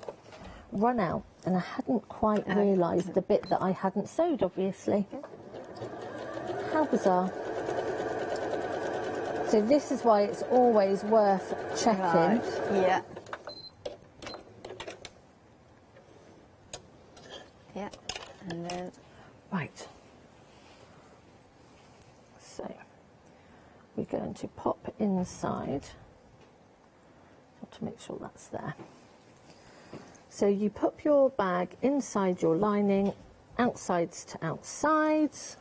run out and I hadn't quite realised the bit that I hadn't sewed, obviously. How bizarre. So this is why it's always worth checking. Right. Yeah. Yeah. And then... Right. So we're going to pop inside. To make sure that's there. So you pop your bag inside your lining, outsides to outsides,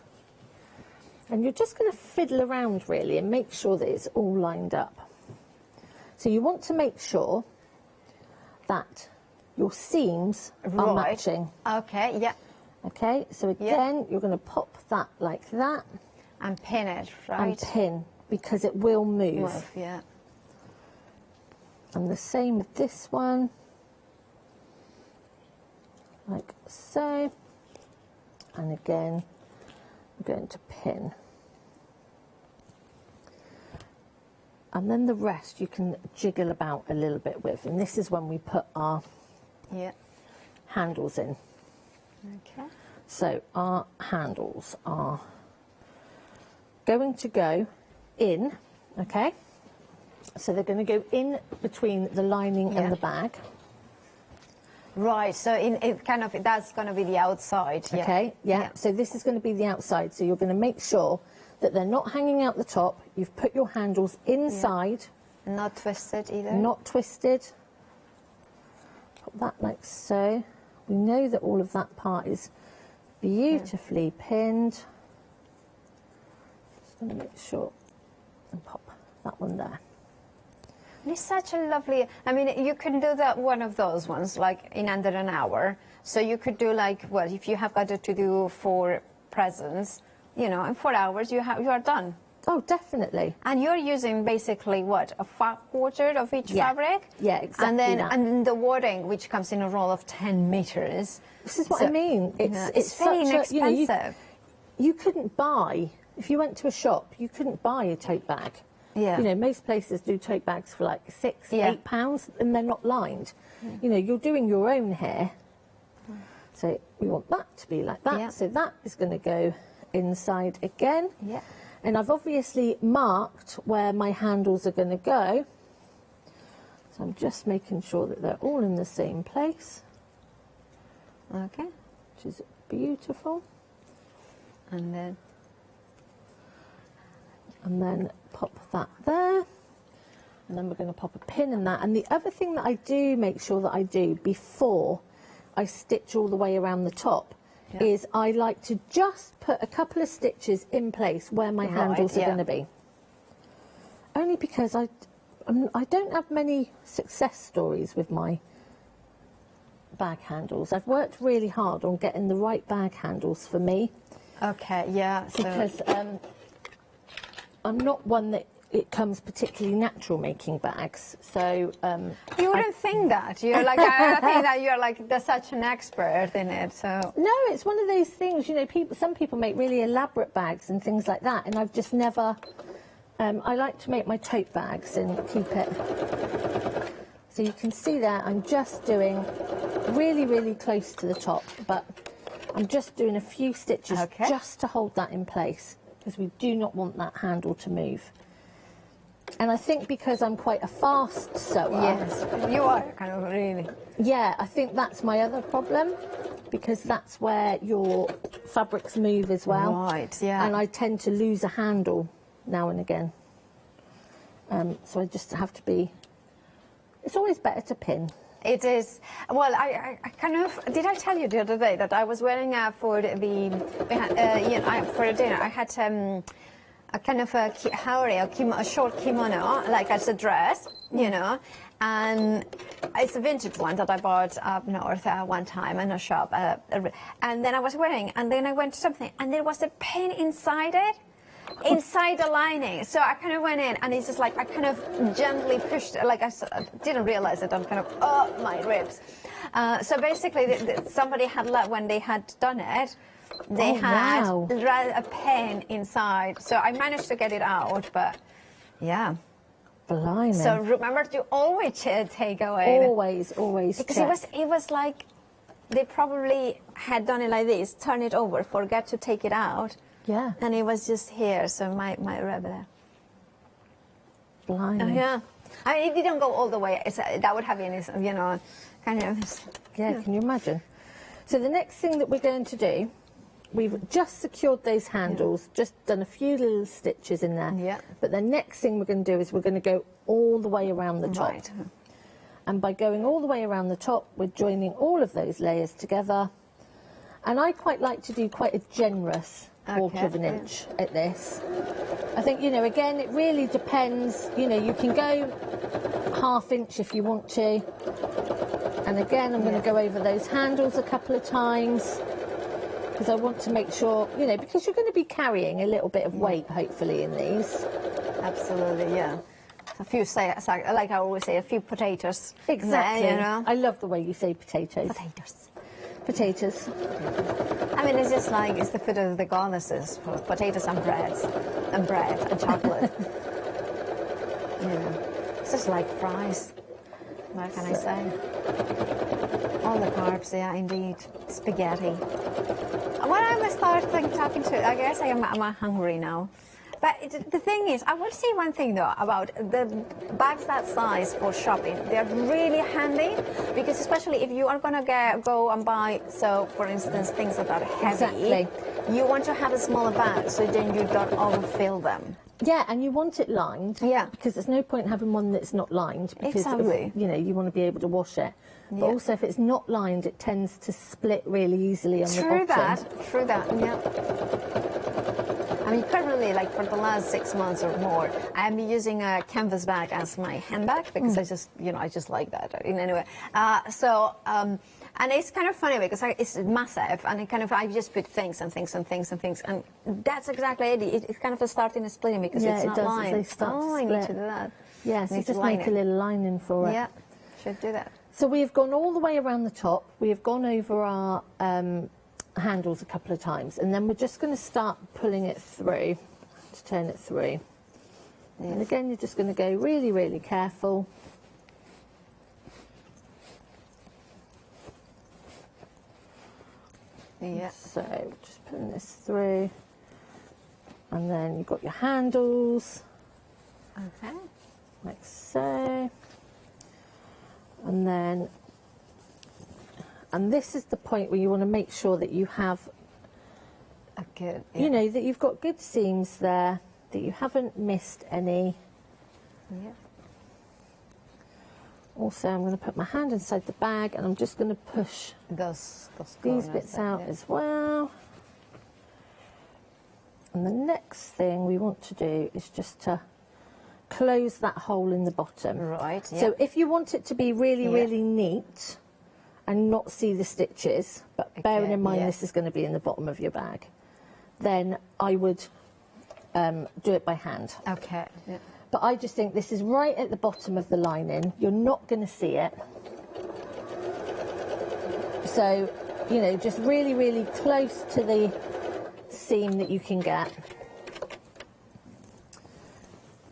and you're just going to fiddle around really and make sure that it's all lined up. So you want to make sure that your seams are matching. Okay, yeah. Okay, so again, you're going to pop that like that. And pin it, right? And pin, because it will move. Yeah. And the same with this one, like so. And again, I'm going to pin. And then the rest you can jiggle about a little bit with. And this is when we put our handles in. Okay. So our handles are going to go in, okay? So they're going to go in between the lining and the bag. Right, so that's going to be the outside. Okay, yeah. So this is going to be the outside. So you're going to make sure that they're not hanging out the top. You've put your handles inside. Not twisted either. Not twisted. Put that like so. We know that all of that part is beautifully pinned. Just going to make sure and pop that one there. It's such a lovely, I mean, you can do that one of those ones like in under an hour. So you could do like, well, if you have got to do 4 presents, you know, in 4 hours you are done. Oh, definitely. And you're using basically what, a quarter of each fabric? Yeah, exactly. And then that. and the wadding, which comes in a roll of 10 meters. This is what I mean. It's very such inexpensive. You couldn't buy If you went to a shop, you couldn't buy a tote bag. Yeah. You know, most places do tote bags for like £6, £8, and they're not lined. You know, you're doing your own hair. So we want that to be like that. Yeah. So that is going to go inside again. Yeah. And I've obviously marked where my handles are going to go. So I'm just making sure that they're all in the same place. Okay. Which is beautiful. And then pop that there. And then we're going to pop a pin in that. And the other thing that I do make sure that I do before I stitch all the way around the top is I like to just put a couple of stitches in place where my handles are going to be. Only because I don't have many success stories with my bag handles. I've worked really hard on getting the right bag handles for me. Okay, yeah. So Because I'm not one that it comes particularly natural making bags, so you wouldn't think that. You're like, I think that you're like such an expert in it. So no, it's one of those things. You know, some people make really elaborate bags and things like that, and I've just never. I like to make my tote bags and keep it. So you can see there, I'm just doing really, really close to the top, but I'm just doing a few stitches just to hold that in place, because we do not want that handle to move. And I think because I'm quite a fast sewer. yes, you are kind of really. Yeah, I think that's my other problem, because that's where your fabrics move as well. Right, yeah. And I tend to lose a handle now and again. So I just have to be. It's always better to pin. It is. Well, I kind of did. I tell you the other day that I was wearing for the for dinner. I had a kind of a short kimono, like as a dress, you know, and it's a vintage one that I bought up north one time in a shop, and then I was wearing, and then I went to something, and there was a pin inside it. Inside the lining, so I kind of went in, and it's just like I kind of gently pushed, like I didn't realize it. I'm kind of my ribs. So basically, somebody had when they had done it, they had a pin inside. So I managed to get it out, but yeah. Blimey. So remember to always take away. Always. Because it was like they probably had done it like this, turn it over, forget to take it out. Yeah. And it was just here, so my rebel. Blimey. Yeah. I mean, it didn't go all the way. That would have been, you know, kind of. Yeah, can you imagine? So the next thing that we're going to do, we've just secured those handles, just done a few little stitches in there. Yeah. But the next thing we're going to do is we're going to go all the way around the top. Right. And by going all the way around the top, we're joining all of those layers together. And I quite like to do quite a generous quarter of an inch at this. I think, you know, again, it really depends. You know, you can go ½ inch if you want to. And again, I'm going to go over those handles a couple of times, because I want to make sure, you know, because you're going to be carrying a little bit of weight, hopefully, in these. Absolutely, yeah. A few, like I always say, a few potatoes. Exactly. There, you know? I love the way you say potatoes. Potatoes. I mean, it's just like, it's the food of the goddesses, potatoes and bread and chocolate. You know, it's just like fries. What can I say? All the carbs, yeah, indeed. Spaghetti. When I was talking to, I guess I'm hungry now. But the thing is, I will say one thing though about the bags that size for shopping. They're really handy, because especially if you are going to go and buy, so for instance, things that are heavy, you want to have a smaller bag so then you don't overfill them. Yeah, and you want it lined. Yeah. Because there's no point having one that's not lined, because Exactly. you know, you want to be able to wash it. But also, if it's not lined, it tends to split really easily on the bottom. True that, yeah. I mean, currently, like for the last 6 months or more, I'm using a canvas bag as my handbag, because I just, you know, I just like that in any way. And it's kind of funny because it's massive, and I just put things and things and things and things, and that's exactly it. It's kind of starting splitting because it's not lined. They start to I split. need to do that. Yeah, so just make a little lining for it. Yeah, should do that. So we have gone all the way around the top. We have gone over our handles a couple of times, and then we're just going to start pulling it through to turn it through. And again, you're just going to go really, really careful. Yeah. So just putting this through, and then you've got your handles. Okay. Like so. And then, and this is the point where you want to make sure that you have a good, you know, that you've got good seams there, that you haven't missed any. Yeah. Also, I'm going to put my hand inside the bag, and I'm just going to push those these bits out as well. And the next thing we want to do is just to close that hole in the bottom. Right. So Yeah. if you want it to be really, really neat and not see the stitches, but bearing in mind this is going to be in the bottom of your bag, then I would do it by hand. Okay. Yeah. But I just think this is right at the bottom of the lining. You're not going to see it. So, you know, just really, really close to the seam that you can get.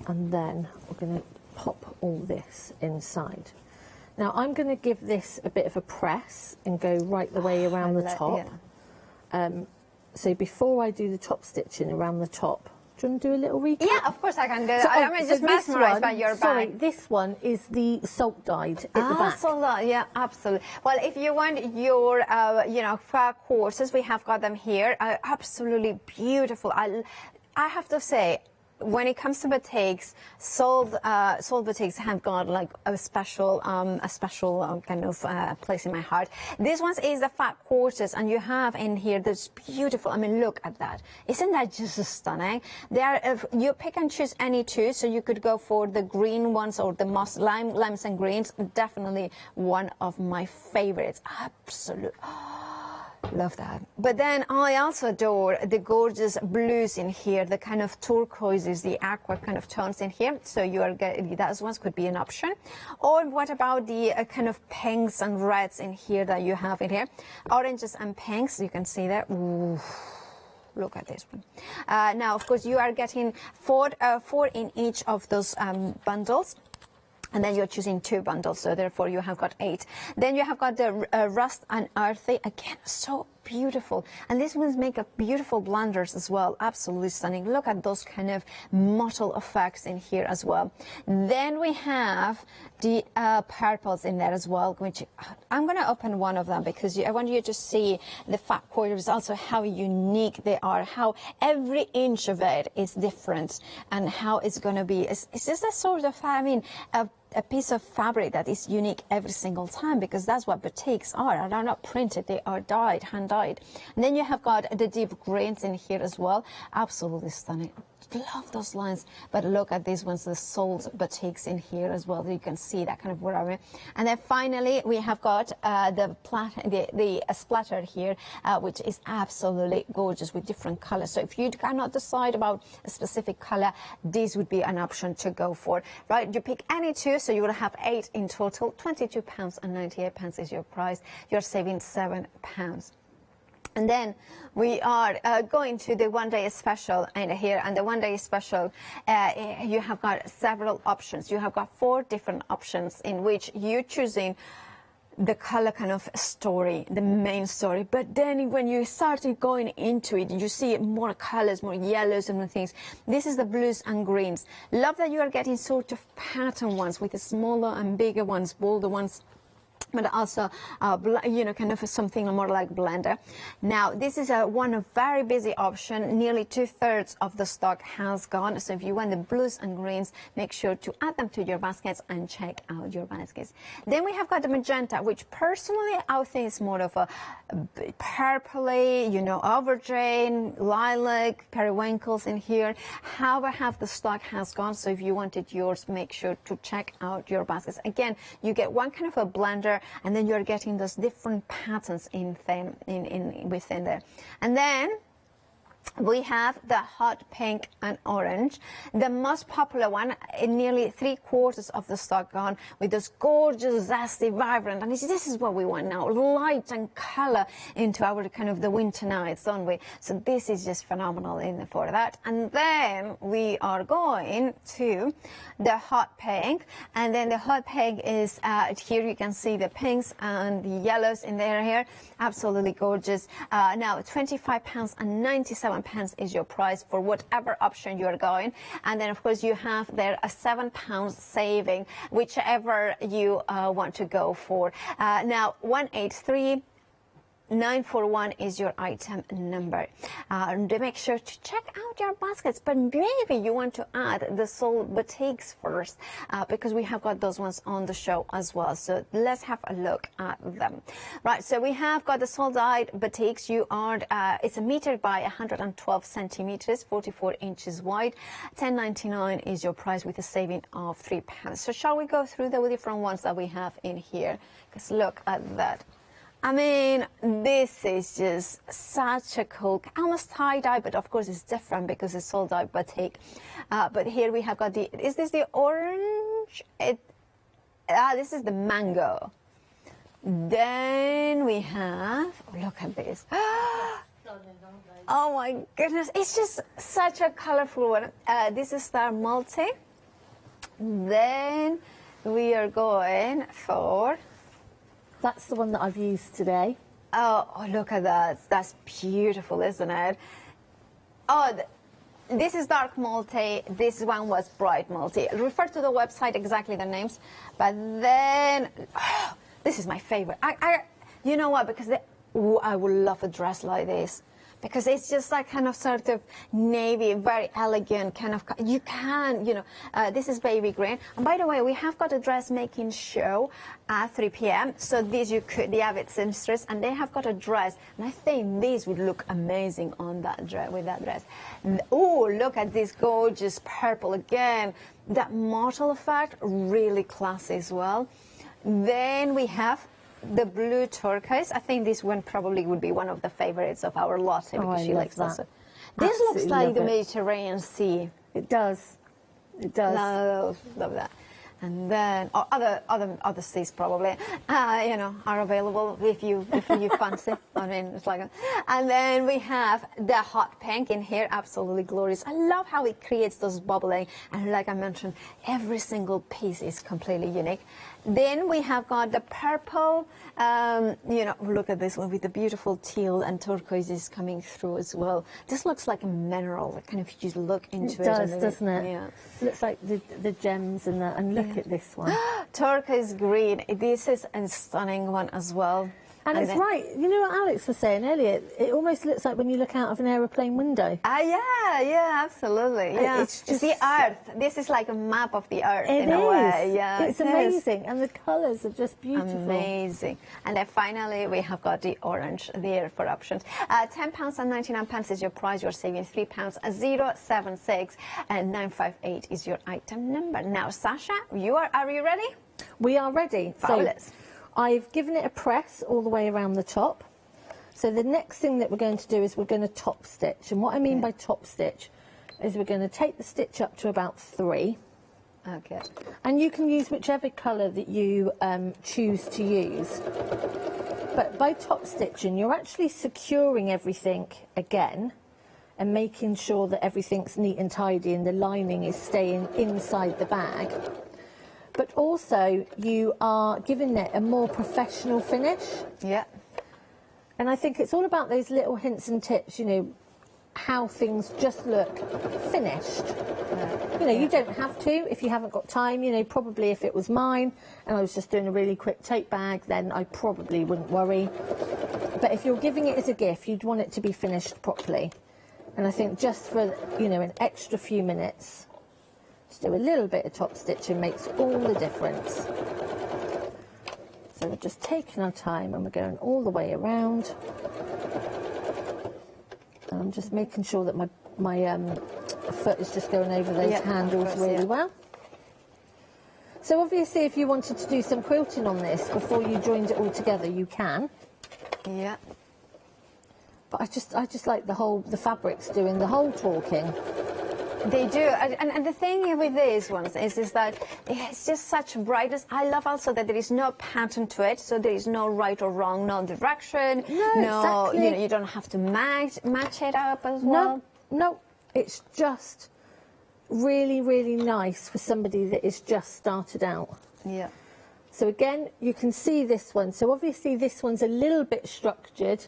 And then we're going to pop all this inside. Now I'm going to give this a bit of a press and go right the way around the top. So before I do the top stitching around the top, do you want to do a little recap? Yeah, of course I can do So, that. I'm just this mesmerised one, by your sorry, bag. this one is the salt dyed at the back. So yeah, absolutely. Well, if you want your, you know, fur courses, we have got them here. Absolutely beautiful. I have to say, when it comes to batiks, sold batiks have got like a special kind of place in my heart. This one is the fat quarters, and you have in here this beautiful. I mean, look at that! Isn't that just stunning? There, you pick and choose any two, so you could go for the green ones or the moss limes and greens. Definitely one of my favorites. Absolutely. Love that. But then I also adore the gorgeous blues in here, the kind of turquoises, the aqua kind of tones in here. So you are getting, those ones could be an option. Or what about the kind of pinks and reds in here that you have in here? Oranges and pinks, you can see that. Ooh. Look at this one. Now, of course, you are getting four in each of those bundles. And then you're choosing 2 bundles, so therefore you have got 8. Then you have got the rust and earthy. Again, so beautiful. And these ones make a beautiful blenders as well. Absolutely stunning. Look at those kind of mottled effects in here as well. Then we have the purples in there as well, which I'm going to open one of them because I want you to see the fat quarters, also how unique they are, how every inch of it is different, and how it's going to be. It's just a sort of, I mean, a piece of fabric that is unique every single time, because that's what batiks are. They're not printed, they are dyed, hand dyed. And then you have got the deep greens in here as well. Absolutely stunning. Love those lines. But look at these ones, the sold batiks in here as well. You can see that kind of whatever. And then finally we have got the splatter here, which is absolutely gorgeous with different colors. So if you cannot decide about a specific color, this would be an option to go for. Right, you pick any 2, so you will have 8 in total. £22.98 is your price. You're saving £7. And then we are going to the one-day special in here, and the one-day special, you have got several options. You have got 4 different options in which you're choosing the color kind of story, the main story. But then when you started going into it, you see more colors, more yellows and more things. This is the blues and greens. Love that you are getting sort of pattern ones with the smaller and bigger ones, bolder ones, but also, you know, kind of something more like blender. Now, this is one of very busy option. Nearly 2/3 of the stock has gone. So if you want the blues and greens, make sure to add them to your baskets and check out your baskets. Then we have got the magenta, which personally I think is more of a purpley, you know, aubergine, lilac, periwinkles in here. However, half the stock has gone. So if you wanted yours, make sure to check out your baskets. Again, you get one kind of a blender, and then you're getting those different patterns within there. And then we have the hot pink and orange, the most popular one, nearly 3/4 of the stock gone, with this gorgeous, zesty, vibrant, and this is what we want now, light and color into our kind of the winter nights, don't we? So this is just phenomenal for that. And then we are going to the hot pink, and then the hot pink is here you can see the pinks and the yellows in there here, absolutely gorgeous. Now £25.97 is your price for whatever option you're going, and then of course you have there a £7 saving whichever you want to go for. Now 183941 is your item number. And make sure to check out your baskets, but maybe you want to add the sold batiks first, because we have got those ones on the show as well. So let's have a look at them. Right, so we have got the sold dyed batiks. You are it's a meter by 112 centimeters, 44 inches wide. £10.99 is your price with a saving of £3. So shall we go through the different ones that we have in here? Because look at that. I mean, this is just such a cool, almost tie-dye, but of course it's different because it's sold dye batik. But here we have got is this the orange? This is the mango. Then we have, look at this. Oh my goodness, it's just such a colorful one. This is Star Multi. Then we are going for... That's the one that I've used today. Oh, look at that. That's beautiful, isn't it? Oh, this is dark multi. This one was bright multi. Refer to the website, exactly the names. But then, this is my favorite. You know what? Because I would love a dress like this. Because it's just like kind of sort of navy, very elegant kind of, you can, you know, this is baby green. And by the way, we have got a dressmaking show at 3 p.m. So these you could, the avid seamstress, and they have got a dress. And I think these would look amazing on that dress, with that dress. Oh, look at this gorgeous purple again. That mottle effect, really classy as well. Then we have the blue turquoise. I think this one probably would be one of the favorites of our Lottie, because she likes that. Also. This looks like the Mediterranean Sea. It does. It does. Love that. And then other seas probably, you know, are available if you fancy. I mean, it's like, and then we have the hot pink in here, absolutely glorious. I love how it creates those bubbling, and like I mentioned, every single piece is completely unique. Then we have got the purple, you know, look at this one with the beautiful teal and turquoises coming through as well. This looks like a mineral, kind of, you look into it. It does, doesn't it? Yeah. It looks like the gems in that, and look at this one. Turquoise green, this is a stunning one as well. And it's right, you know what Alex was saying earlier, it almost looks like when you look out of an aeroplane window. Yeah, absolutely. Yeah. It's just the earth. This is like a map of the earth in a way. Yeah, it's amazing, and the colours are just beautiful. Amazing. And then finally we have got the orange there for options. £10.99 is your price. You're saving £3. 076 and 958 is your item number. Now, Sasha, are you ready? We are ready. Fabulous. So, I've given it a press all the way around the top. So the next thing that we're going to do is we're going to top stitch. And what I mean by top stitch is we're going to take the stitch up to about 3. Okay. And you can use whichever colour that you choose to use. But by top stitching, you're actually securing everything again and making sure that everything's neat and tidy and the lining is staying inside the bag. But also, you are giving it a more professional finish. Yeah. And I think it's all about those little hints and tips, you know, how things just look finished. You know, you don't have to if you haven't got time. You know, probably if it was mine and I was just doing a really quick tote bag, then I probably wouldn't worry. But if you're giving it as a gift, you'd want it to be finished properly. And I think just for, you know, an extra few minutes, to do a little bit of top stitching makes all the difference. So we're just taking our time and we're going all the way around. And I'm just making sure that my foot is just going over those handles really well. So obviously if you wanted to do some quilting on this before you joined it all together, you can. Yeah. but I just like the fabrics doing the whole talking. They do, and the thing with these ones is that it's just such brightness. I love also that there is no pattern to it, so there is no right or wrong, no direction, no, exactly. you don't have to match it up as well. No, it's just really, really nice for somebody that is just started out. Yeah. So again, you can see this one. So obviously this one's a little bit structured,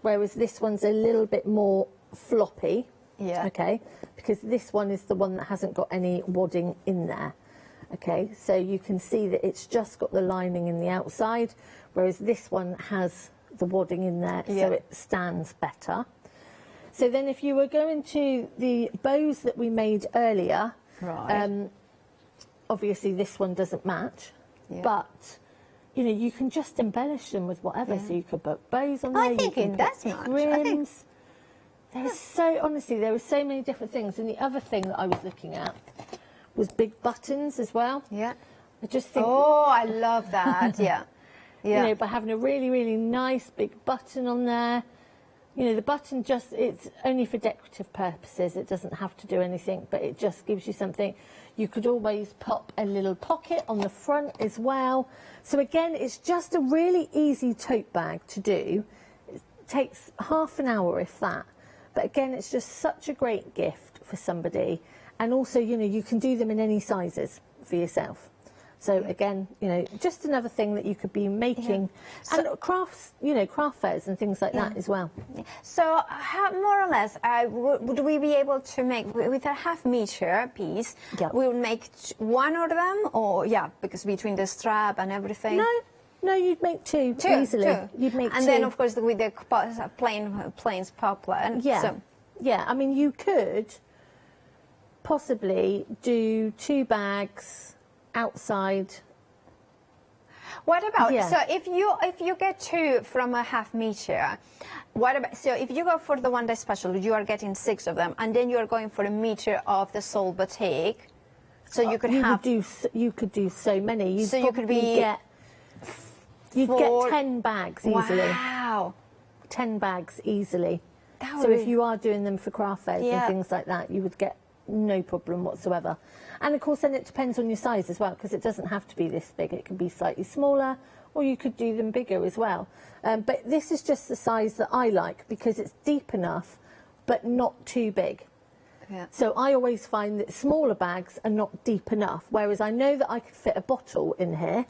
whereas this one's a little bit more floppy. Yeah. Okay, because this one is the one that hasn't got any wadding in there. Okay, so you can see that it's just got the lining in the outside, whereas this one has the wadding in there, so it stands better. So then if you were going to the bows that we made earlier, right. Obviously this one doesn't match, but you know, you can just embellish them with whatever. So you could put bows on there. I think it does match. Rims. There's honestly, there were so many different things. And the other thing that I was looking at was big buttons as well. Yeah. I just think. Oh, I love that. Yeah. You know, by having a really, really nice big button on there. You know, the button it's only for decorative purposes. It doesn't have to do anything, but it just gives you something. You could always pop a little pocket on the front as well. So again, it's just a really easy tote bag to do. It takes half an hour, if that. But again, it's just such a great gift for somebody. And also, you know, you can do them in any sizes for yourself. So again, you know, just another thing that you could be making. And crafts, you know, craft fairs and things like that as well. So how, more or less, would we be able to make, with a half-meter piece, we would make one of them? Or, because between the strap and everything? No, you'd make two easily. You'd make and two. then, of course, with the plain poplar. Yeah, I mean, you could possibly do 2 bags outside. What about, so if you get 2 from a half-meter, what about, so if you go for the one day special, you are getting 6 of them, and then you are going for a meter of the sole batik, so you could you could do so many. You'd so you could get 10 bags easily. Wow. 10 bags easily. That So would if you are doing them for craft fairs and things like that, you would get no problem whatsoever. And of course then it depends on your size as well, because it doesn't have to be this big. It can be slightly smaller, or you could do them bigger as well. But this is just the size that I like, because it's deep enough but not too big. So I always find that smaller bags are not deep enough, whereas I know that I could fit a bottle in here.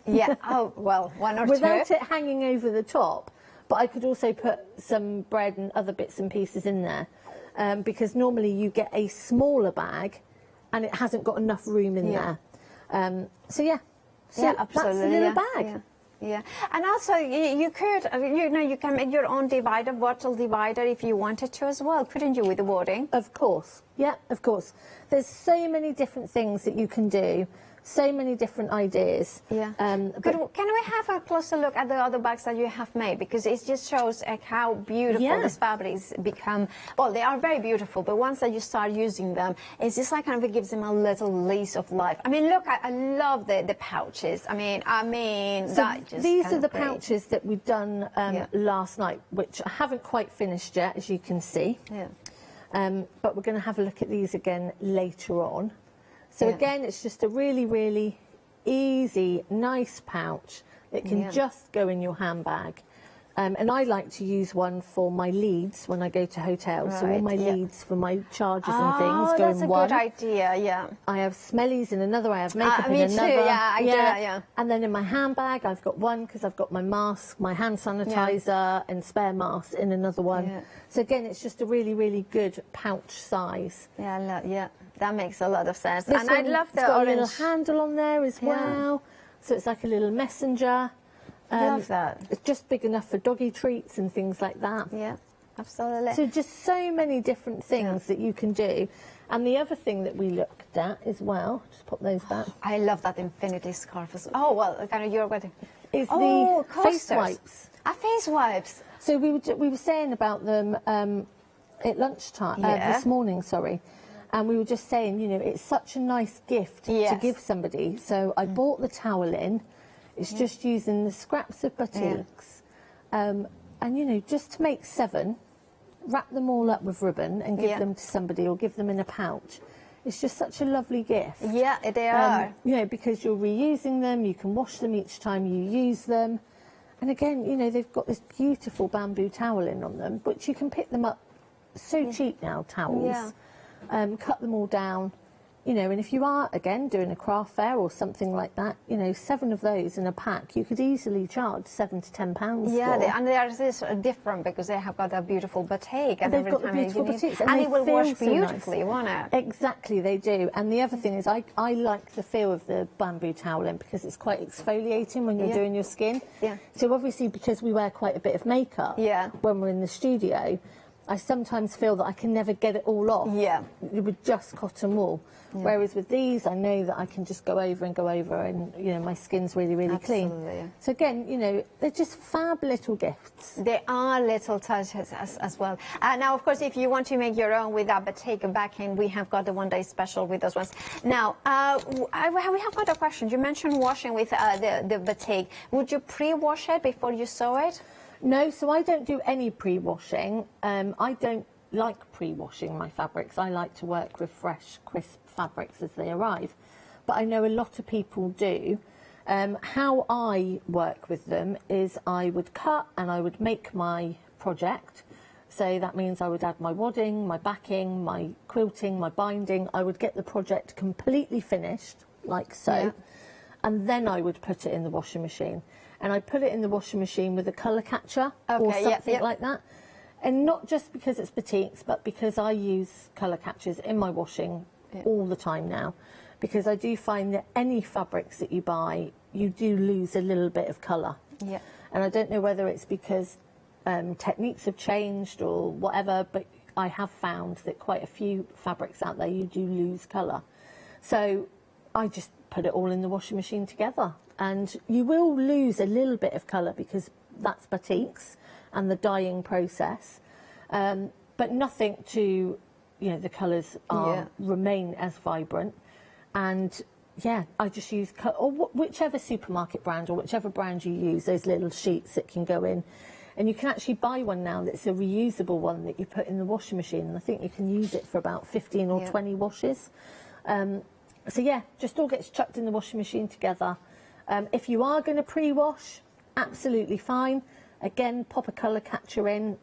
Oh, well, 1 or 2. Without it hanging over the top, but I could also put some bread and other bits and pieces in there, because normally you get a smaller bag and it hasn't got enough room in there. So absolutely. that's a little bag. And also you could, you can make your own divider, bottle divider, if you wanted to as well, couldn't you, with the wording? Of course, of course. There's so many different things that you can do, so many different ideas. Can we have a closer look at the other bags that you have made? Because it just shows how beautiful these fabrics become. Well, they are very beautiful, but once that you start using them, it's just like kind of it gives them a little lease of life. I mean, look, I love the pouches. I mean, So that just these kind are of the great. pouches that we've done last night, which I haven't quite finished yet, as you can see. But we're going to have a look at these again later on. So again, it's just a really, really easy, nice pouch that can just go in your handbag. And I like to use one for my leads when I go to hotels. So all my leads for my charges and things go in one. That's a good idea, I have smellies in another, I have makeup me in too, another. I do that, And then in my handbag, I've got one because I've got my mask, my hand sanitizer and spare masks in another one. So again, it's just a really, really good pouch size. That makes a lot of sense. This and one, I'd love the it's got orange. a little handle on there as well. So it's like a little messenger. Love that. It's just big enough for doggy treats and things like that. Absolutely. So just so many different things that you can do. And the other thing that we looked at as well, just pop those back. I love that infinity scarf as well. Oh, well, kind of your wedding. Is the face wipes. Face wipes. So we were saying about them at lunchtime, this morning, sorry. And we were just saying, you know, it's such a nice gift to give somebody. So I bought the towel in. It's just using the scraps of Batiks. And, you know, just to make 7, wrap them all up with ribbon and give them to somebody, or give them in a pouch. It's just such a lovely gift. Yeah, they are. You know, because you're reusing them, you can wash them each time you use them. And again, you know, they've got this beautiful bamboo toweling on them, but you can pick them up so cheap now, towels. Cut them all down. You know, and if you are, again, doing a craft fair or something like that, you know, 7 of those in a pack, you could easily charge £7 to £10 Yeah, for. and they are this different because they have got a beautiful batik. And They've every got the time you beautiful need- batiks, and they it will feel wash so beautifully, nice. won't it? Exactly, they do. And the other thing is I like the feel of the bamboo toweling because it's quite exfoliating when you're doing your skin. Yeah. So obviously, because we wear quite a bit of makeup when we're in the studio, I sometimes feel that I can never get it all off with just cotton wool. Whereas with these, I know that I can just go over and, you know, my skin's really, really clean. So again, you know, they're just fab little gifts. They are little touches as well. Now, of course, if you want to make your own with that batik backing, we have got the one-day special with those ones. Now, we have got a question. You mentioned washing with the batik. Would you pre-wash it before you sew it? No, so I don't do any pre-washing. I don't like pre-washing my fabrics. I like to work with fresh, crisp fabrics as they arrive. But I know a lot of people do. How I work with them is I would cut and I would make my project. So that means I would add my wadding, my backing, my quilting, my binding. I would get the project completely finished, like so. And then I would put it in the washing machine. And I put it in the washing machine with a colour catcher or something like that. And not just because it's batiks, but because I use colour catchers in my washing all the time now. Because I do find that any fabrics that you buy, you do lose a little bit of colour. Yeah. And I don't know whether it's because techniques have changed or whatever, but I have found that quite a few fabrics out there, you do lose colour. So I just put it all in the washing machine together. And you will lose a little bit of colour because that's batiks and the dyeing process, but nothing to, you know, the colours remain as vibrant. And yeah, I just use, or whichever supermarket brand or whichever brand you use, those little sheets that can go in. And you can actually buy one now that's a reusable one that you put in the washing machine. And I think you can use it for about 15 or 20 washes. So yeah, just all gets chucked in the washing machine together. If you are going to pre-wash, absolutely fine. Again, pop a colour catcher in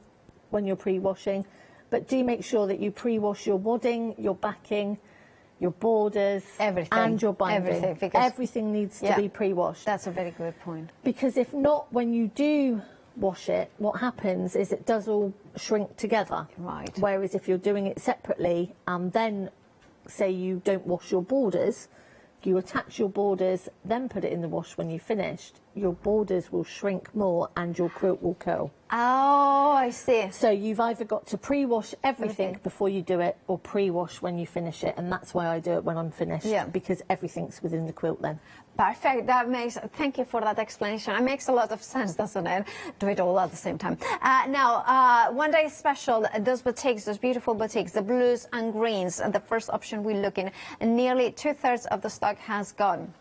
when you're pre-washing, but do make sure that you pre-wash your wadding, your backing, your borders, and your binding. Everything needs to be pre-washed. That's a very good point. Because if not, when you do wash it, what happens is it does all shrink together. Right. Whereas if you're doing it separately, and then say you don't wash your borders, you attach your borders, then put it in the wash when you've finished, your borders will shrink more and your quilt will curl. Oh, I see. So you've either got to pre-wash everything before you do it or pre-wash when you finish it, and that's why I do it when I'm finished, because everything's within the quilt then. Perfect. Thank you for that explanation. It makes a lot of sense, doesn't it? Do it all at the same time. Now, one day special, those batiks, those beautiful batiks, the blues and greens, the first option we look in, and nearly 2/3 of the stock has gone.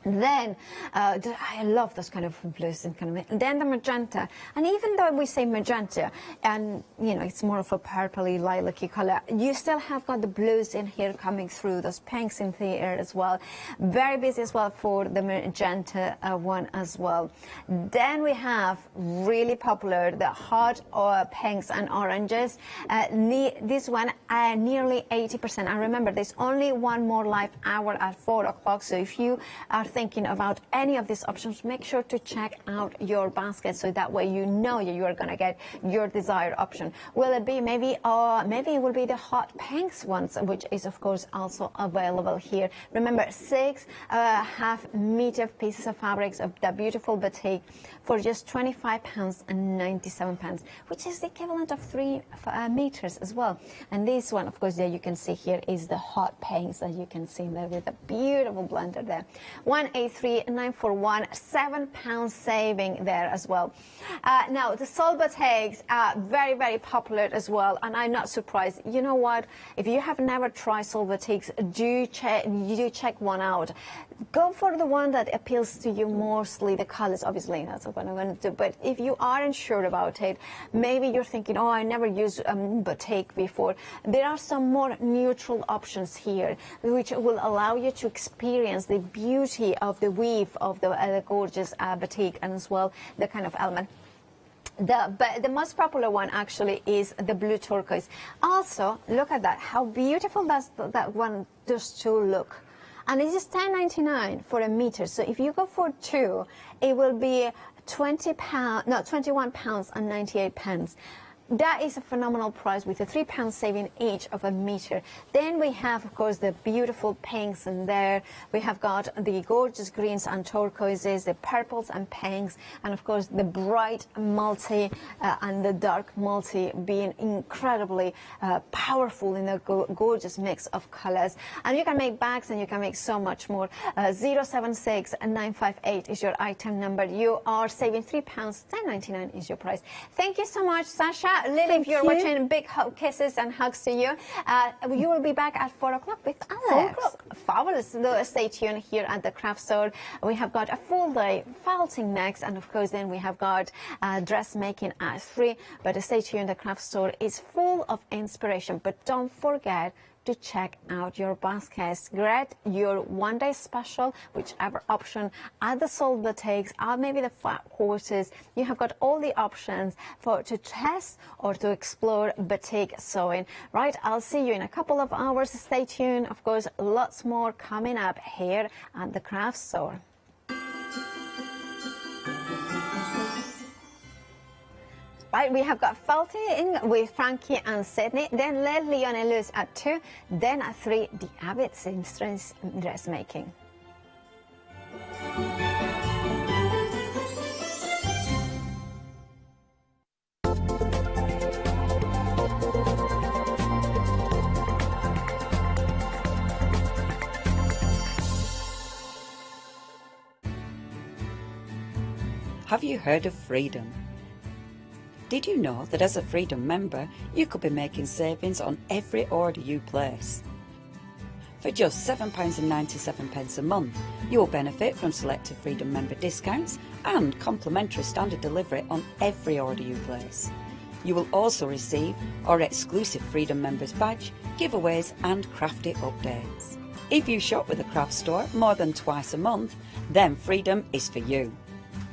Then, I love those kind of blues and kind of, then the magenta. And even though we say magenta, and, you know, it's more of a purpley, lilac-y color, you still have got the blues in here coming through, those pinks in here as well. Very busy as well for the magenta one as well. Then we have really popular, the hot pinks and oranges. This one, nearly 80%. And remember, there's only one more live hour at 4 o'clock, so if you are thinking about any of these options, make sure to check out your basket so that way you know you are going to get your desired option. Will it be maybe it will be the hot pinks ones, which is of course also available here. Remember, 6 half-meter pieces of fabrics of the beautiful batik for just £25.97, which is the equivalent of 3 meters as well. And this one, of course, there you can see here is the hot pinks that you can see there with a beautiful blender there. 183941, £7 saving there as well. Now the sold batiks are very, very popular as well, and I'm not surprised. You know what? If you have never tried sold batiks, do check one out. Go for the one that appeals to you mostly. The colors, obviously, that's what I'm going to do. But if you aren't sure about it, maybe you're thinking, oh, I never used batik before. There are some more neutral options here, which will allow you to experience the beauty of the weave of the gorgeous batik, and as well the kind of element. But the most popular one actually is the blue turquoise. Also, look at that. How beautiful does that one does too look. And it is £10.99 for a meter. So if you go for two, it will be £21.98. That is a phenomenal price with a £3 saving each of a meter. Then we have, of course, the beautiful pinks in there. We have got the gorgeous greens and turquoises, the purples and pinks, and of course the bright multi and the dark multi being incredibly powerful in a gorgeous mix of colors. And you can make bags and you can make so much more. 076958 is your item number. You are saving £3, £10.99 is your price. Thank you so much, Sasha. Lily, if you're watching, big kisses and hugs to you. You will be back at 4 o'clock with Alex. 4 o'clock. Fabulous. Stay tuned here at the craft store. We have got a full day felting next, and of course then we have got dressmaking at 3. But stay tuned, the craft store is full of inspiration. But don't forget to check out your baskets. Get your one-day special, whichever option, at the sold batiks, or maybe the flat quarters. You have got all the options to test or to explore batik sewing. Right, I'll see you in a couple of hours. Stay tuned. Of course, lots more coming up here at the craft store. Right, we have got felting with Frankie and Sydney, then Leslie and Elise at 2, then at 3, the Abbott seamstress dressmaking. Have you heard of freedom? Did you know that as a Freedom member, you could be making savings on every order you place? For just £7.97 a month, you will benefit from selected Freedom member discounts and complimentary standard delivery on every order you place. You will also receive our exclusive Freedom members badge, giveaways and crafty updates. If you shop with a craft store more than twice a month, then Freedom is for you.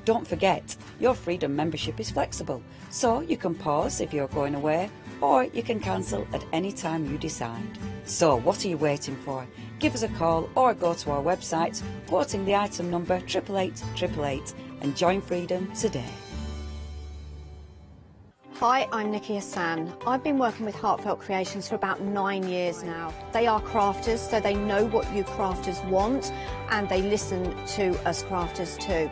Don't forget, your Freedom membership is flexible, so you can pause if you're going away, or you can cancel at any time you decide. So what are you waiting for? Give us a call or go to our website, quoting the item number 88888, and join Freedom today. Hi, I'm Nikki Hassan. I've been working with Heartfelt Creations for about 9 years now. They are crafters, so they know what you crafters want, and they listen to us crafters too.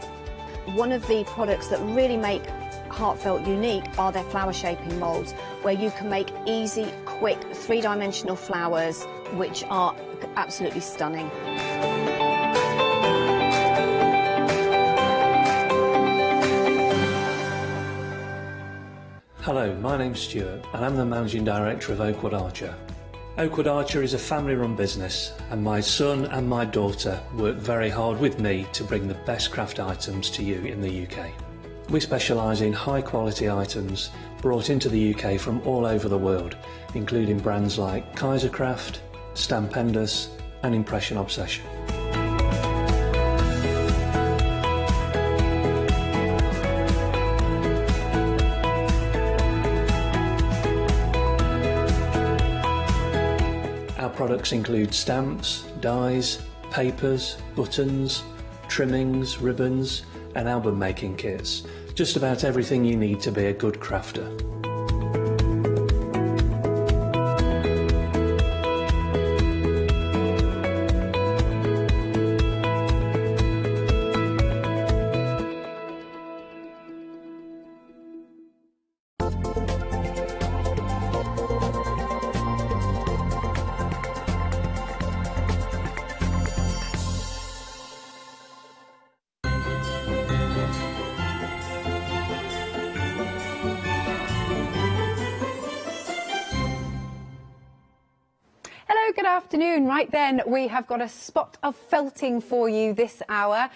One of the products that really make Heartfelt unique are their flower shaping moulds, where you can make easy, quick, three-dimensional flowers, which are absolutely stunning. Hello, my name's Stuart and I'm the Managing Director of Oakwood Archer. Oakwood Archer is a family-run business, and my son and my daughter work very hard with me to bring the best craft items to you in the UK. We specialise in high-quality items brought into the UK from all over the world, including brands like Kaisercraft, Stampendous and Impression Obsession. Products include stamps, dies, papers, buttons, trimmings, ribbons and album making kits. Just about everything you need to be a good crafter. good afternoon. Right then, we have got a spot of felting for you this hour.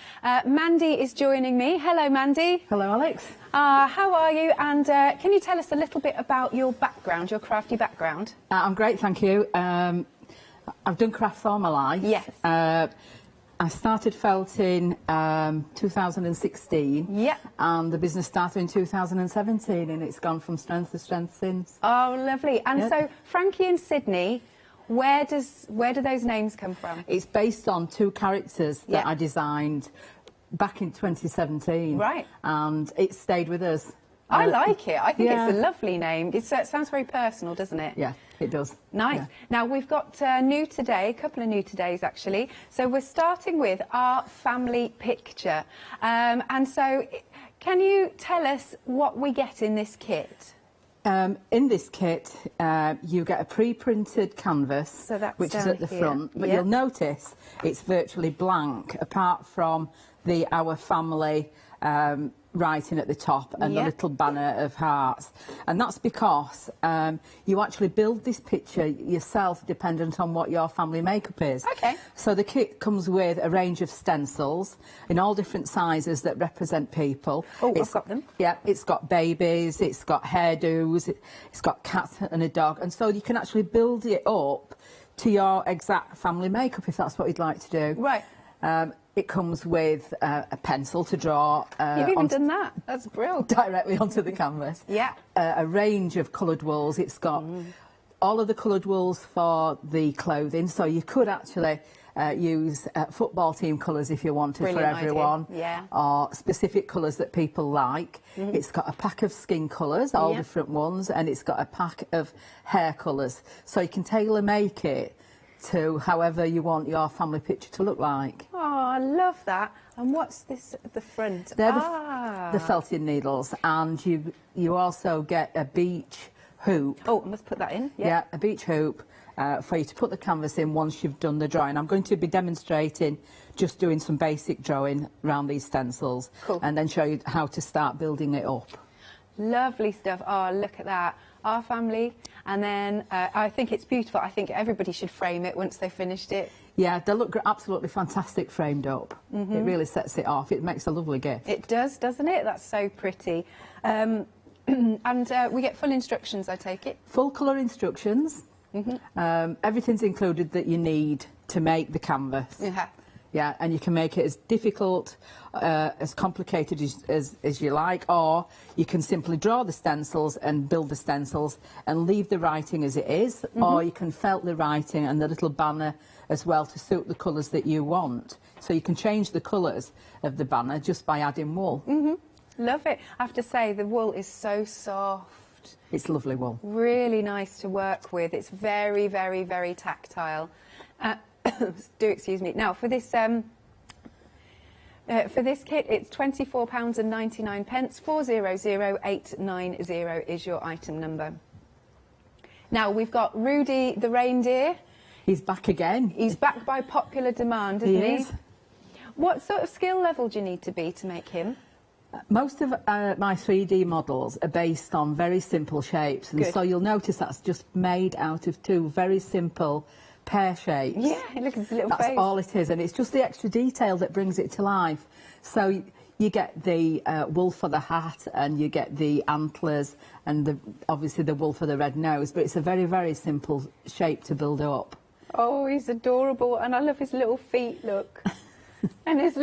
Mandy is joining me. Hello, Mandy. Hello, Alex. How are you? And can you tell us a little bit about your background, your crafty background? I'm great, thank you. I've done crafts all my life. Yes. I started felting 2016. Yeah. And the business started in 2017, and it's gone from strength to strength since. Oh, lovely. And Yep. so, Frankie and Sydney, where do those names come from? It's based on two characters that Yeah. I designed back in 2017. Right. And it stayed with us. I like it. I think yeah. it's a lovely name. It sounds very personal, doesn't it? Yeah, it does. Nice. Yeah. Now, we've got new today, a couple of new todays, actually. So we're starting with our family picture. And so, can you tell us what we get in this kit? In this kit, you get a pre-printed canvas, So that's which is down at the here. front, but Yeah. you'll notice it's virtually blank, apart from the Our Family writing at the top and Yeah. the little banner of hearts. And that's because you actually build this picture yourself, dependent on what your family makeup is. Okay. So the kit comes with a range of stencils in all different sizes that represent people. Oh, I've got them. Yeah, it's got babies, it's got hairdos, it's got cats and a dog, and so you can actually build it up to your exact family makeup if that's what you'd like to do. Right. It comes with a pencil to draw You've even done that. That's brilliant. directly onto the canvas. Yeah. A range of coloured wools. It's got all of the coloured wools for the clothing, so you could actually use football team colours if you wanted Brilliant for everyone, idea. Yeah. or specific colours that people like. It's got a pack of skin colours, all Yeah. different ones, and it's got a pack of hair colours, so you can tailor make it to however you want your family picture to look like. Oh, I love that. And what's this at the front? They're the felting needles, and you also get a beach hoop. Oh, I must put that in. Yeah, a beach hoop for you to put the canvas in once you've done the drawing. I'm going to be demonstrating just doing some basic drawing around these stencils, Cool. and then show you how to start building it up. Lovely stuff. Oh, look at that. Our family. And then I think it's beautiful. I think everybody should frame it once they've finished it. Yeah, they look absolutely fantastic framed up. It really sets it off. It makes a lovely gift. It does, doesn't it? That's so pretty. And we get full instructions, I take it? Full colour instructions. Everything's included that you need to make the canvas. Yeah. Yeah, and you can make it as difficult, as complicated as you like, or you can simply draw the stencils and build the stencils and leave the writing as it is, or you can felt the writing and the little banner as well to suit the colours that you want. So you can change the colours of the banner just by adding wool. Love it. I have to say, the wool is so soft. It's lovely wool. Really nice to work with. It's very, very, very tactile. Do excuse me. Now, for this kit, it's £24.99. 400890 is your item number. Now, we've got Rudy the reindeer. He's back again. He's back by popular demand, isn't he? is. What sort of skill level do you need to be to make him? Most of my 3D models are based on very simple shapes, and Good. so you'll notice that's just made out of two very simple pear shapes. Yeah, look at his little That's face. all it is, and it's just the extra detail that brings it to life. So you get the wool for the hat, and you get the antlers, and obviously the wool for the red nose, but it's a very, very simple shape to build up. Oh, he's adorable, and I love his little feet, look. And his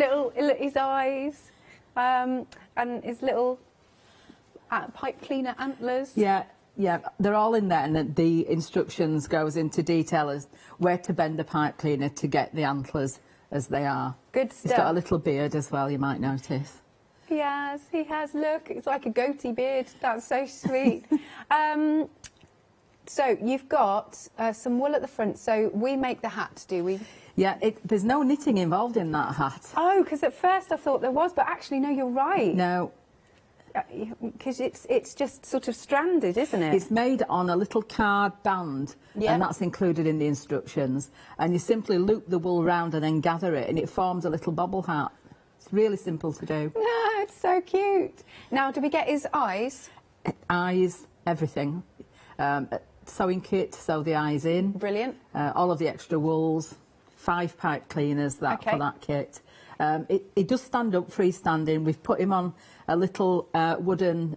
eyes, and his little pipe cleaner antlers. Yeah, they're all in there, and the instructions goes into detail as where to bend the pipe cleaner to get the antlers as they are. Good He's got a stuff. little beard as well, you might notice. He has, look, it's like a goatee beard. That's so sweet. So you've got some wool at the front, so we make the hat, do we? Yeah, there's no knitting involved in that hat. Oh, because at first I thought there was, but actually, no, you're right. No. Because it's just sort of stranded, isn't it? It's made on a little card band, Yeah. and that's included in the instructions. And you simply loop the wool round and then gather it, and it forms a little bobble hat. It's really simple to do. No, it's so cute. Now, do we get his eyes? Eyes, everything. sewing kit to sew the eyes in. Brilliant. All of the extra wools, 5 pipe cleaners for that kit. It does stand up freestanding. We've put him on a little wooden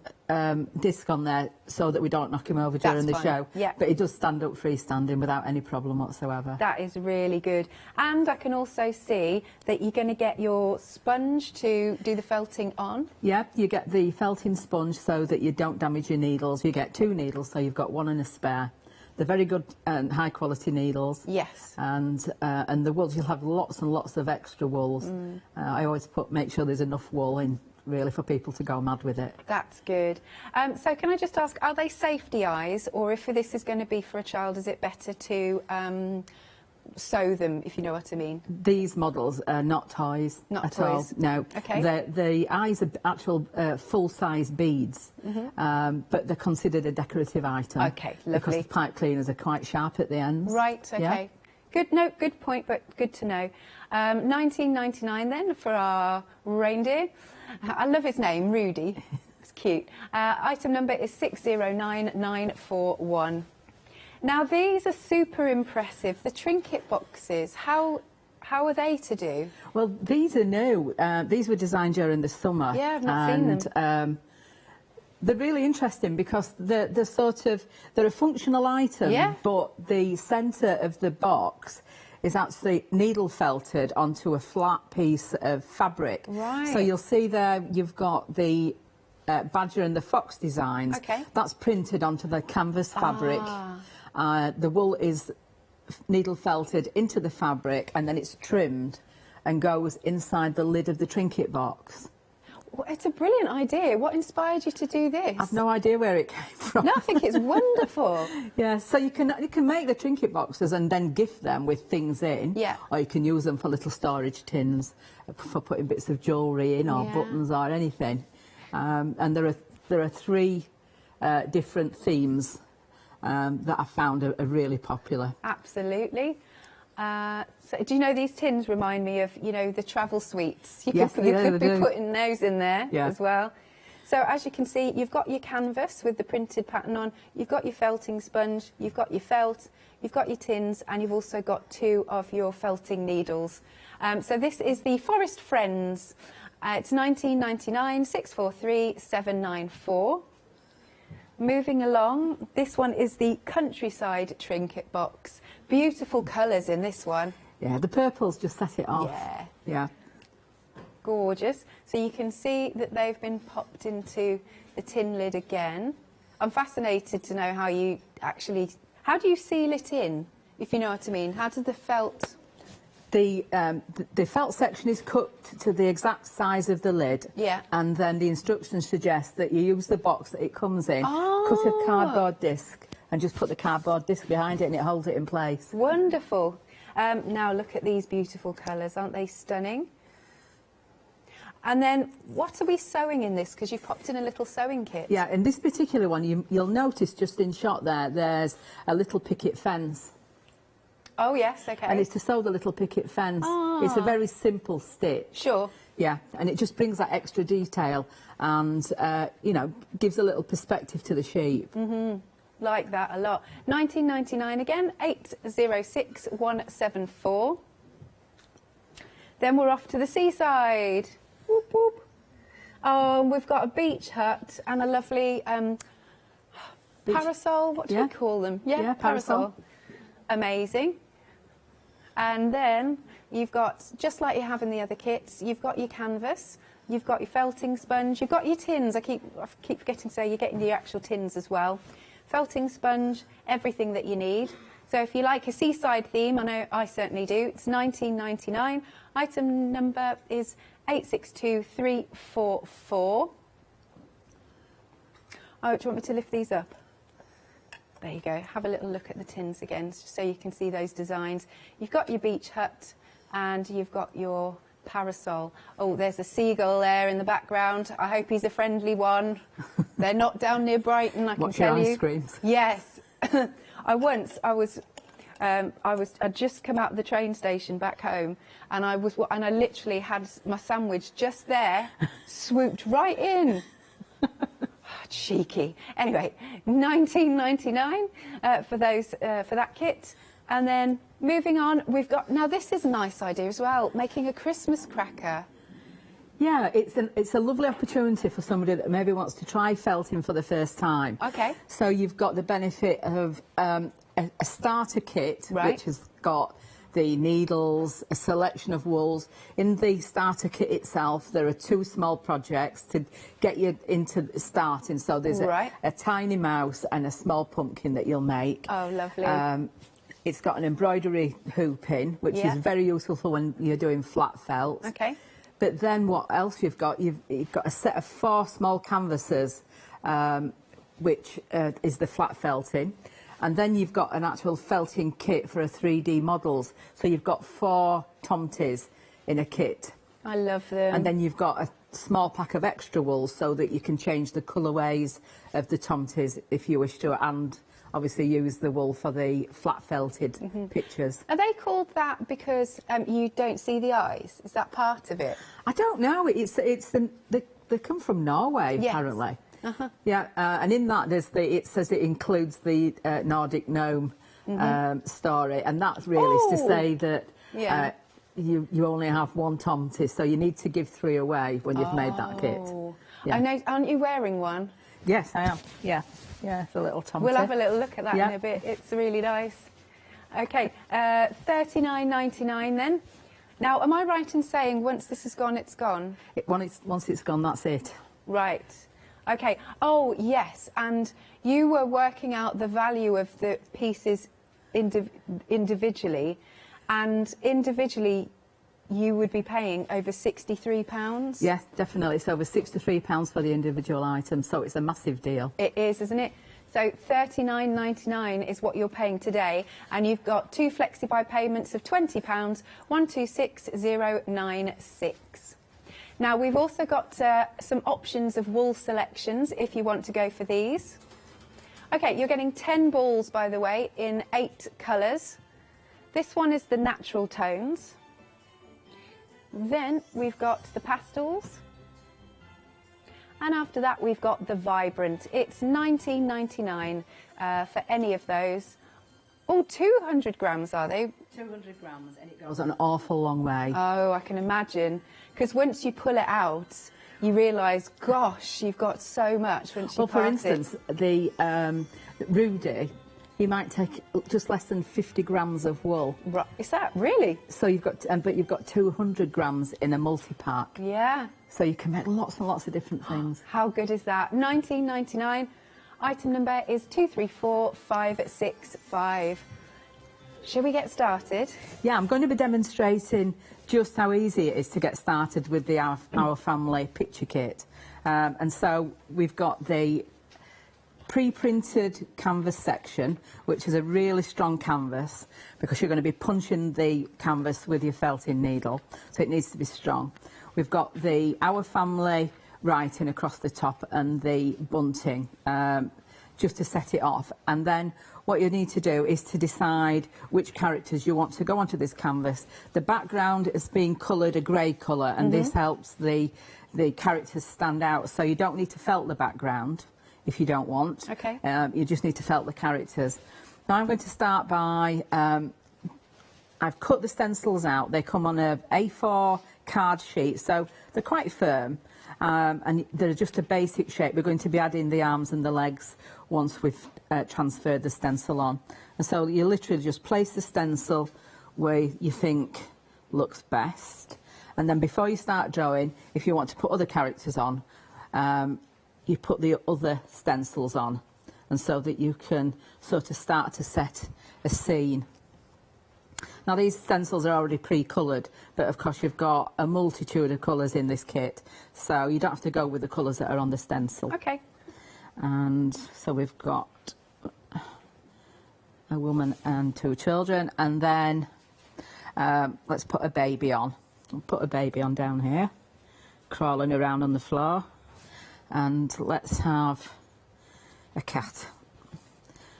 disc on there so that we don't knock him over during the show. Yeah. But it does stand up freestanding without any problem whatsoever. That is really good. And I can also see that you're going to get your sponge to do the felting on. Yeah, you get the felting sponge so that you don't damage your needles. You get 2 needles, so you've got 1 and a spare. They're very good and high quality needles. Yes. And the wools, you'll have lots and lots of extra wools. I always make sure there's enough wool in, really, for people to go mad with it. That's good. So can I just ask, are they safety eyes, or if this is going to be for a child, is it better to sew them, if you know what I mean? These models are not toys at all. No. Okay. The eyes are actual full-size beads, but they're considered a decorative item. Okay, lovely. Because the pipe cleaners are quite sharp at the ends. Right, okay. Yeah? Good note, good point, but good to know. $19.99 then for our reindeer. I love his name, Rudy. It's cute. Item number is 609941. Now these are super impressive. The trinket boxes, how are they to do? Well, these are new. These were designed during the summer. Yeah, I've not seen them. They're really interesting because they're a functional item, but the centre of the box is actually needle felted onto a flat piece of fabric. Right. So you'll see there you've got the badger and the fox designs. Okay. That's printed onto the canvas fabric. The wool is needle felted into the fabric and then it's trimmed and goes inside the lid of the trinket box. Well, it's a brilliant idea. What inspired you to do this? I've no idea where it came from. No, I think it's wonderful. Yeah, so you can make the trinket boxes and then gift them with things in. Yeah. Or you can use them for little storage tins for putting bits of jewellery in or buttons or anything. And there are 3 different themes that I found are really popular. Absolutely. So do you know these tins remind me of, you know, the travel suites? You Yes, could be do. putting those in there Yeah. as well. So as you can see, you've got your canvas with the printed pattern on, you've got your felting sponge, you've got your felt, you've got your tins, and you've also got 2 of your felting needles. So this is the Forest Friends. It's $19.99, 643794. Moving along, this one is the Countryside Trinket Box. Beautiful colours in this one. Yeah, the purples just set it off. Yeah. Yeah. Gorgeous. So you can see that they've been popped into the tin lid again. I'm fascinated to know how do you seal it in, if you know what I mean? How does the felt... The felt section is cut to the exact size of the lid. Yeah. And then the instructions suggest that you use the box that it comes in, cut a cardboard disc, and just put the cardboard disc behind it and it holds it in place. Wonderful. Now look at these beautiful colours, aren't they stunning? And then what are we sewing in this? Because you've popped in a little sewing kit. Yeah, in this particular one, you'll notice just in shot there's a little picket fence. Oh, yes, OK. And it's to sew the little picket fence. It's a very simple stitch. Sure. Yeah, and it just brings that extra detail and, you know, gives a little perspective to the sheep. Like that a lot. $19.99 again, 806174. Then we're off to the seaside. Whoop, whoop. Oh, we've got a beach hut and a lovely parasol. What do we call them? Yeah, parasol. Amazing. And then you've got, just like you have in the other kits, you've got your canvas, you've got your felting sponge, you've got your tins. I keep forgetting to say you're getting your actual tins as well. Felting sponge, everything that you need. So if you like a seaside theme, I know I certainly do, it's $19.99. Item number is 862344. Oh, do you want me to lift these up? There you go. Have a little look at the tins again, just so you can see those designs. You've got your beach hut and you've got your parasol. Oh, there's a seagull there in the background. I hope he's a friendly one. They're not down near Brighton, I can tell you. Watch your ice creams. Yes. I'd just come out of the train station back home, and I literally had my sandwich just there, swooped right in. cheeky. Anyway, $19.99 for that kit. And then moving on, we've got, now this is a nice idea as well, making a Christmas cracker. Yeah, it's a lovely opportunity for somebody that maybe wants to try felting for the first time. Okay. So you've got the benefit of a starter kit, which has got the needles, a selection of wools. In the starter kit itself, there are 2 small projects to get you into starting. So there's a tiny mouse and a small pumpkin that you'll make. Oh, lovely. It's got an embroidery hoop in, which is very useful for when you're doing flat felt. Okay. But then what else you've got? You've got a set of 4 small canvases, which is the flat felting. And then you've got an actual felting kit for a 3D models. So you've got 4 tomties in a kit. I love them. And then you've got a small pack of extra wool so that you can change the colourways of the tomties if you wish to, and obviously use the wool for the flat felted pictures. Are they called that because you don't see the eyes? Is that part of it? I don't know. They come from Norway, apparently. Yeah, and in that it says it includes the Nordic gnome story, and that really is to say that you only have 1 tomty, so you need to give 3 away when you've made that kit. I know. Aren't you wearing one? Yes, I am. Yeah, it's a little tomty. We'll have a little look at that in a bit. It's really nice. Okay, $39.99 then. Now, am I right in saying once this is gone, it's gone? Once it's gone, that's it. Right. Okay. Oh, yes. And you were working out the value of the pieces individually, and individually you would be paying over £63? Yes, definitely. It's over £63 for the individual item, so it's a massive deal. It is, isn't it? So $39.99 is what you're paying today, and you've got 2 flexi-buy payments of £20, 126096. Now, we've also got some options of wool selections if you want to go for these. Okay, you're getting 10 balls, by the way, in 8 colours. This one is the natural tones. Then we've got the pastels. And after that, we've got the vibrant. It's $19.99 for any of those. Oh, 200 grams, are they? 200 grams, and it goes an awful long way. Oh, I can imagine. Because once you pull it out, you realise, gosh, you've got so much once you Well, for instance, the Rudy, you might take just less than 50 grams of wool. Right. Is that really? So you've got, but you've got 200 grams in a multi-pack. Yeah. So you can make lots and lots of different things. How good is that? $19.99. Item number is 234565. Shall we get started? Yeah, I'm going to be demonstrating just how easy it is to get started with the Our Family picture kit. And so we've got the pre-printed canvas section, which is a really strong canvas because you're going to be punching the canvas with your felting needle, so it needs to be strong. We've got the Our Family writing across the top and the bunting just to set it off, and then what you need to do is to decide which characters you want to go onto this canvas. The background is being coloured a grey colour, and this helps the characters stand out, so you don't need to felt the background if you don't want. Okay. You just need to felt the characters. Now I'm going to start by, I've cut the stencils out. They come on a A4 card sheet, so they're quite firm, and they're just a basic shape. We're going to be adding the arms and the legs once we've transferred the stencil on. And so you literally just place the stencil where you think looks best, and then before you start drawing, if you want to put other characters on, you put the other stencils on, and so that you can sort of start to set a scene. Now these stencils are already pre-coloured, but of course you've got a multitude of colours in this kit, so you don't have to go with the colours that are on the stencil. Okay. And so we've got a woman and 2 children, and then let's put a baby on. I'll put a baby on down here, crawling around on the floor. And let's have a cat.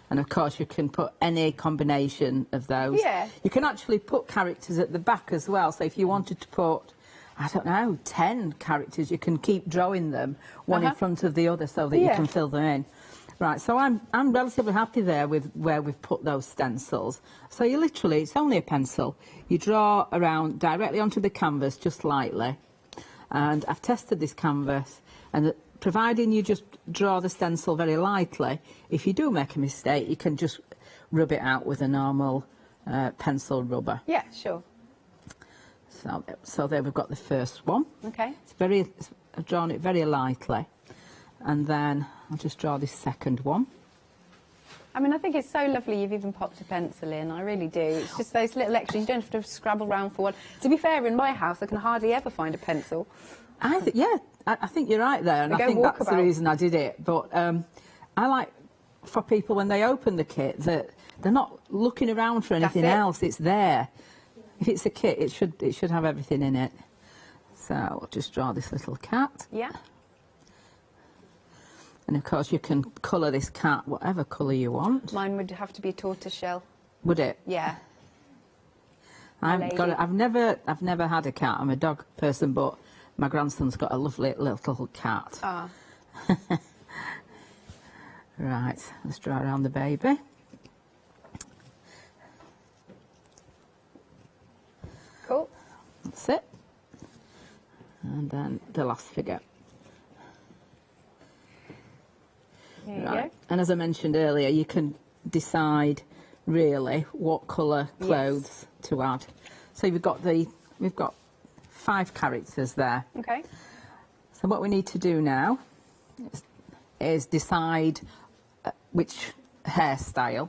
And of course you can put any combination of those. Yeah. You can actually put characters at the back as well. So if you wanted to put I don't know, 10 characters. You can keep drawing them one in front of the other so that you can fill them in. Right, so I'm relatively happy there with where we've put those stencils. So you literally, it's only a pencil. You draw around directly onto the canvas just lightly. And I've tested this canvas, and providing you just draw the stencil very lightly, if you do make a mistake, you can just rub it out with a normal pencil rubber. Yeah, sure. So there we've got the first one. Okay. I've drawn it very lightly. And then I'll just draw this second one. I mean, I think it's so lovely you've even popped a pencil in. I really do. It's just those little extras. You don't have to scrabble around for one. To be fair, in my house, I can hardly ever find a pencil. I think you're right there, and I think that's the reason I did it. But I like for people when they open the kit that they're not looking around for anything else. It's there. If it's a kit, it should have everything in it. So I'll just draw this little cat. Yeah. And of course you can colour this cat whatever colour you want. Mine would have to be tortoiseshell. Would it? Yeah. I've never had a cat. I'm a dog person, but my grandson's got a lovely little cat. Ah. Right, let's draw around the baby. Cool. That's it. And then the last figure. There you go. And as I mentioned earlier, you can decide really what colour clothes to add. So we've got 5 characters there. Okay. So what we need to do now is decide which hairstyle.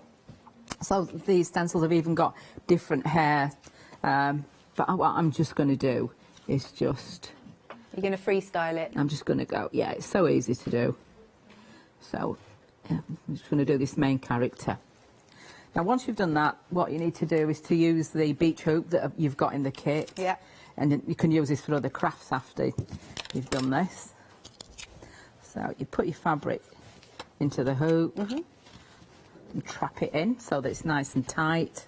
So these stencils have even got different hair, but what I'm just going to do is just... You're going to freestyle it? I'm just going to go, yeah, it's so easy to do. So I'm just going to do this main character. Now once you've done that, what you need to do is to use the beach hoop that you've got in the kit. Yeah. And then you can use this for other crafts after you've done this. So you put your fabric into the hoop and trap it in so that it's nice and tight.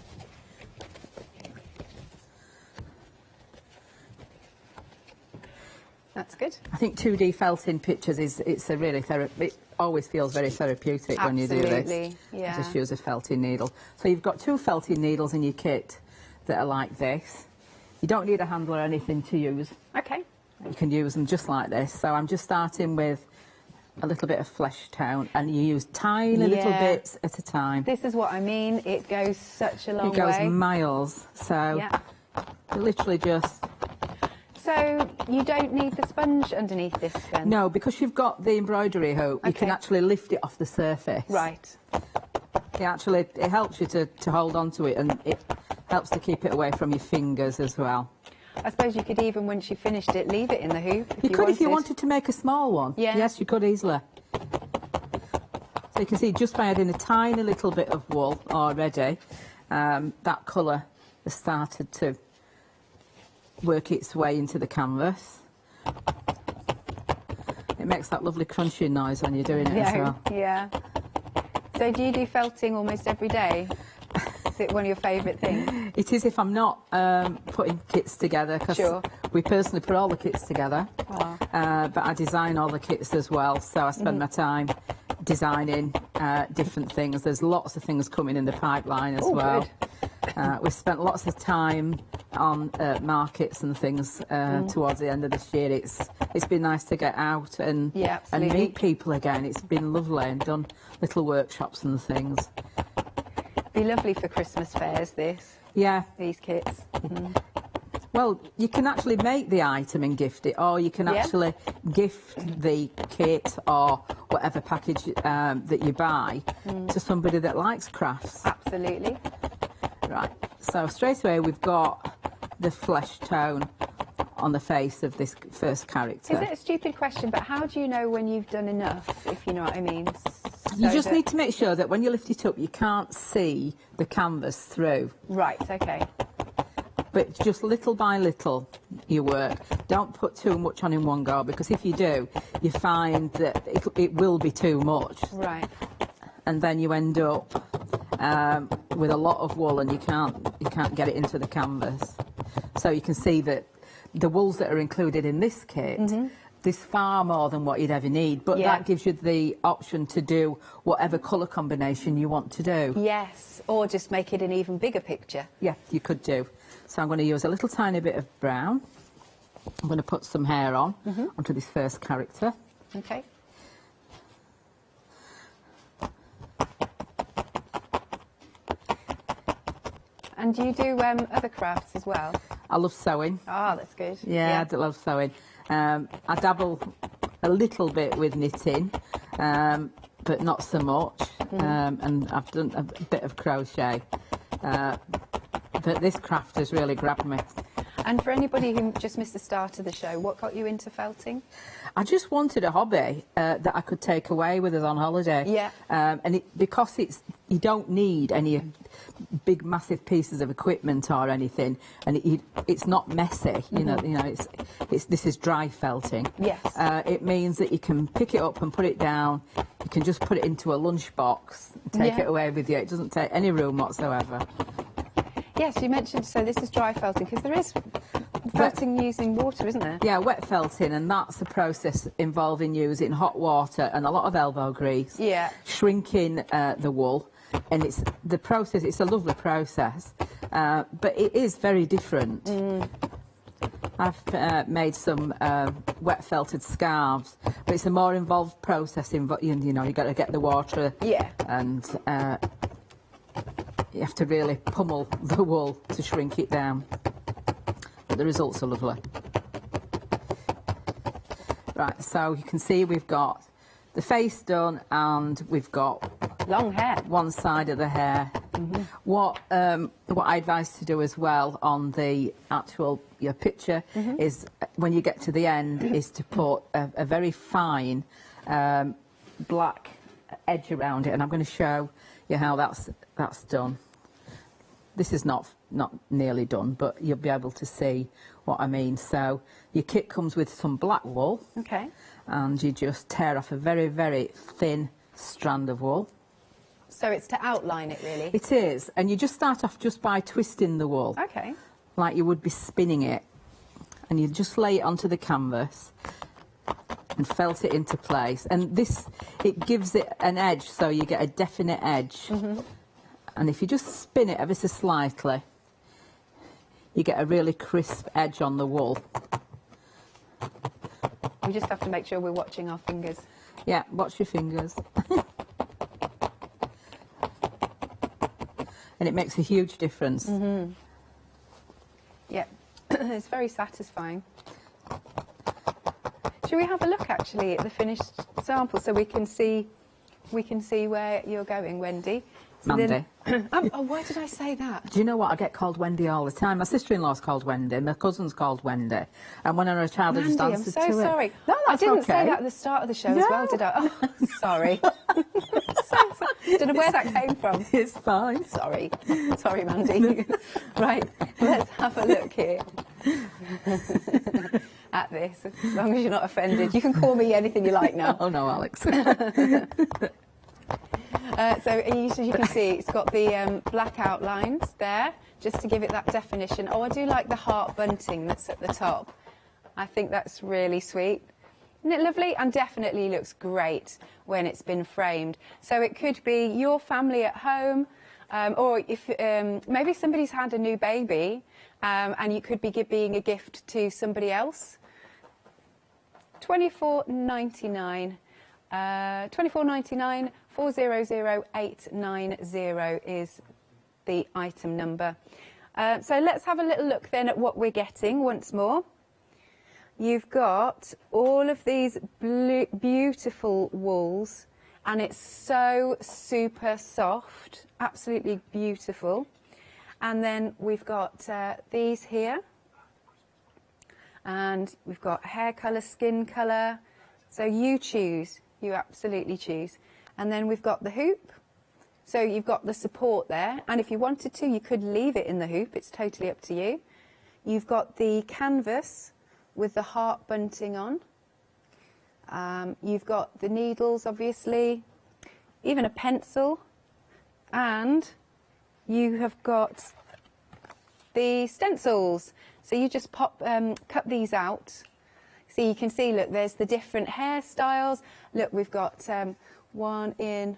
That's good. I think 2D felting pictures it always feels very therapeutic when you do this. Absolutely, yeah. Just use a felting needle. So you've got 2 felting needles in your kit that are like this. You don't need a handle or anything to use. Okay. You can use them just like this. So I'm just starting with a little bit of flesh tone, and you use tiny little bits at a time. This is what I mean. It goes such a long way. It goes miles. So you literally just... So you don't need the sponge underneath this then? No, because you've got the embroidery hoop, you can actually lift it off the surface. Right. It helps you to hold on to it, and it helps to keep it away from your fingers as well. I suppose you could even, once you finished it, leave it in the hoop if you could if you wanted to make a small one. Yeah. Yes, you could easily. So you can see just by adding a tiny little bit of wool already, that colour has started to work its way into the canvas. It makes that lovely crunching noise when you're doing it as well. Yeah. So do you do felting almost every day? Is it one of your favourite things? It is if I'm not putting kits together, because we personally put all the kits together, but I design all the kits as well, so I spend my time designing different things. There's lots of things coming in the pipeline as well. We've spent lots of time on markets and things towards the end of this year. It's been nice to get out and meet people again. It's been lovely, and done little workshops and things. Be lovely for Christmas fairs, this. Yeah. These kits. Well, you can actually make the item and gift it, or you can actually gift the kit or whatever package that you buy to somebody that likes crafts. Absolutely. Right, so straight away we've got the flesh tone on the face of this first character. Is it a stupid question, but how do you know when you've done enough, if you know what I mean? You just need to make sure that when you lift it up, you can't see the canvas through. Right, okay. But just little by little you work. Don't put too much on in one go, because if you do, you find that it will be too much. Right. And then you end up with a lot of wool, and you can't get it into the canvas. So you can see that the wools that are included in this kit, there's far more than what you'd ever need, but that gives you the option to do whatever colour combination you want to do. Yes, or just make it an even bigger picture. Yeah, you could do. So I'm going to use a little tiny bit of brown. I'm going to put some hair on onto this first character. Okay. And do you do other crafts as well? I love sewing. Oh, that's good. Yeah, I love sewing. I dabble a little bit with knitting, but not so much. And I've done a bit of crochet. But this craft has really grabbed me. And for anybody who just missed the start of the show, what got you into felting? I just wanted a hobby that I could take away with us on holiday. Yeah. And because you don't need any big massive pieces of equipment or anything, and it's not messy. You know, this is dry felting. Yes. It means that you can pick it up and put it down. You can just put it into a lunchbox, take it away with you. It doesn't take any room whatsoever. Yes, you mentioned, so this is dry felting, because there is felting using water, isn't there? Yeah, wet felting, and that's a process involving using hot water and a lot of elbow grease. Yeah. Shrinking the wool, and it's a lovely process, but it is very different. I've made some wet felted scarves, but it's a more involved process. You know, you've got to get the water. Yeah. And you have to really pummel the wool to shrink it down. But the results are lovely. Right, so you can see we've got the face done, and we've got long hair. One side of the hair. What I advise to do as well on the actual picture is, when you get to the end, is to put a very fine black edge around it, and I'm going to show you how that's done. This is not nearly done, but you'll be able to see what I mean. So your kit comes with some black wool. Okay. And you just tear off a very, very thin strand of wool. So it's to outline it, really? It is, and you just start off just by twisting the wool. Okay. Like you would be spinning it. And you just lay it onto the canvas and felt it into place. And it gives it an edge, so you get a definite edge. And if you just spin it ever so slightly, you get a really crisp edge on the wool. We just have to make sure we're watching our fingers. Yeah, watch your fingers. And it makes a huge difference. Yeah, it's very satisfying. Should we have a look actually at the finished sample so we can see where you're going, Wendy? So Mandy. Oh, why did I say that? Do you know what? I get called Wendy all the time. My sister-in-law's called Wendy, my cousin's called Wendy. And when I was a child, I just Mandy, answered I'm to so sorry. it. No, that's I didn't okay. say that at the start of the show as well, did I? Oh, sorry. Don't know where that came from. It's fine. Sorry. Sorry, Mandy. Right, let's have a look here at this, as long as you're not offended. You can call me anything you like now. Oh, no, Alex. So as you can see, it's got the black outlines there, just to give it that definition. Oh, I do like the heart bunting that's at the top. I think that's really sweet. Isn't it lovely? And definitely looks great when it's been framed. So it could be your family at home, or if maybe somebody's had a new baby, and you could be being a gift to somebody else. $24.99. $24.99, 400890 is the item number. So let's have a little look then at what we're getting once more. You've got all of these beautiful wools, and it's so super soft, absolutely beautiful. And then we've got these here, and we've got hair colour, skin colour, so you choose. You absolutely choose. And then we've got the hoop. So you've got the support there. And if you wanted to, you could leave it in the hoop. It's totally up to you. You've got the canvas with the heart bunting on. You've got the needles, obviously, even a pencil. And you have got the stencils. So you just cut these out. So you can see, look, there's the different hairstyles. Look, we've got one in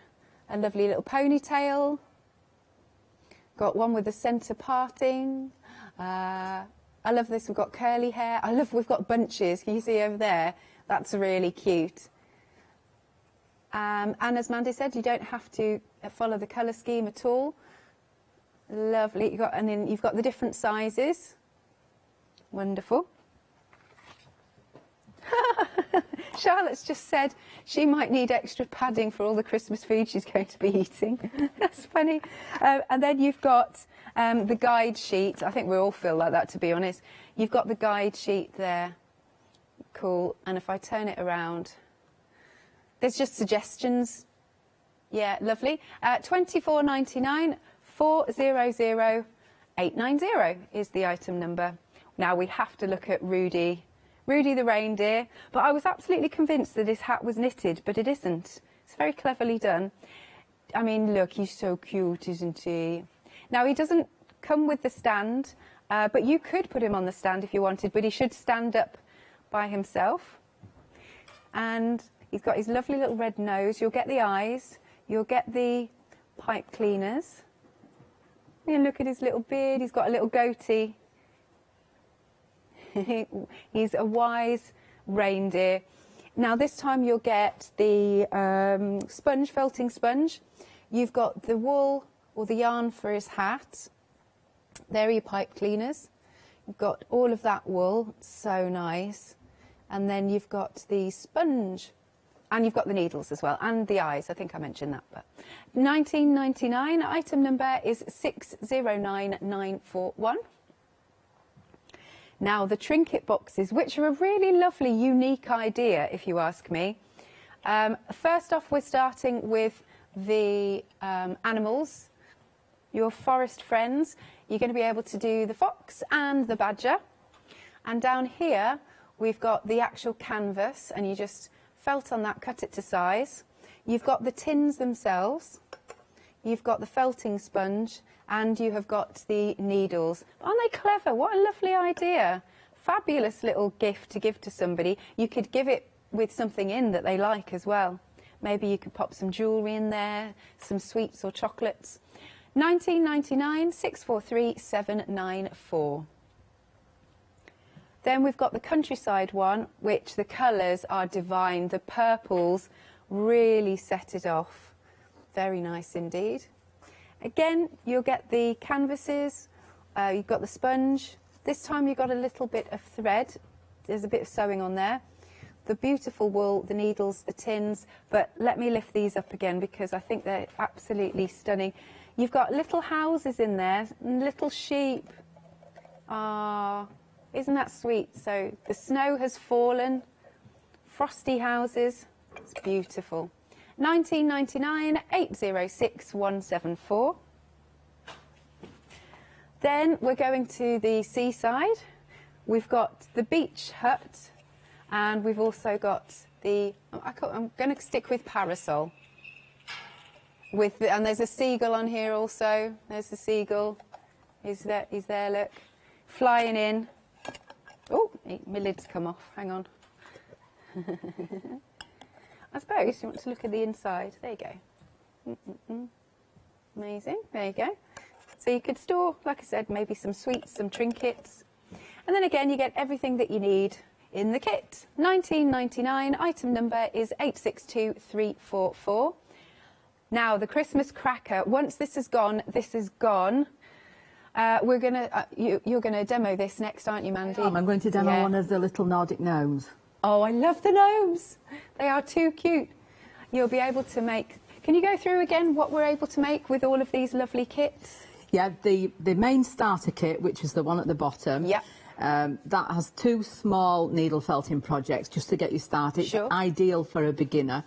a lovely little ponytail. Got one with the centre parting. I love this. We've got curly hair. We've got bunches. Can you see over there? That's really cute. And as Mandy said, you don't have to follow the colour scheme at all. Lovely. And then you've got the different sizes. Wonderful. Charlotte's just said she might need extra padding for all the Christmas food she's going to be eating. That's funny. And then you've got the guide sheet. I think we all feel like that, to be honest. You've got the guide sheet there. Cool. And if I turn it around, there's just suggestions. Yeah, lovely. £24.99, 400890 is the item number. Now we have to look at Rudy the reindeer, but I was absolutely convinced that his hat was knitted, but it isn't. It's very cleverly done. I mean, look, he's so cute, isn't he? Now, he doesn't come with the stand, but you could put him on the stand if you wanted, but he should stand up by himself. And he's got his lovely little red nose. You'll get the eyes. You'll get the pipe cleaners. And look at his little beard. He's got a little goatee. He's a wise reindeer. Now this time you'll get the sponge, felting sponge. You've got the wool or the yarn for his hat. There are your pipe cleaners. You've got all of that wool, so nice. And then you've got the sponge, and you've got the needles as well, and the eyes. I think I mentioned that. But £19.99. Item number is 609941. Now, the trinket boxes, which are a really lovely, unique idea, if you ask me. First off, we're starting with the animals, your forest friends. You're going to be able to do the fox and the badger. And down here, we've got the actual canvas, and you just felt on that, cut it to size. You've got the tins themselves. You've got the felting sponge, and you have got the needles. Aren't they clever? What a lovely idea. Fabulous little gift to give to somebody. You could give it with something in that they like as well. Maybe you could pop some jewellery in there, some sweets or chocolates. £19.99, 643794. Then we've got the countryside one, which the colours are divine. The purples really set it off. Very nice indeed. Again, you'll get the canvases, you've got the sponge. This time you've got a little bit of thread. There's a bit of sewing on there. The beautiful wool, the needles, the tins. But let me lift these up again because I think they're absolutely stunning. You've got little houses in there, little sheep. Ah, isn't that sweet? So the snow has fallen, frosty houses. It's beautiful. £19.99, 806174. Then we're going to the seaside. We've got the beach hut, and we've also got the, I'm going to stick with parasol. And there's a seagull on here also. There's the seagull. He's there, look. Flying in. Oh, my lid's come off. Hang on. I suppose you want to look at the inside. There you go. Amazing. There you go. So you could store, like I said, maybe some sweets, some trinkets. And then again, you get everything that you need in the kit. £19.99. Item number is 862344. Now, the Christmas cracker. Once this is gone, this is gone. We're gonna. You're going to demo this next, aren't you, Mandy? I'm going to demo one of the little Nordic gnomes. Oh, I love the gnomes. They are too cute. You'll be able to make... Can you go through again what we're able to make with all of these lovely kits? Yeah, the main starter kit, which is the one at the bottom. Yeah. That has two small needle felting projects just to get you started. Sure. It's ideal for a beginner.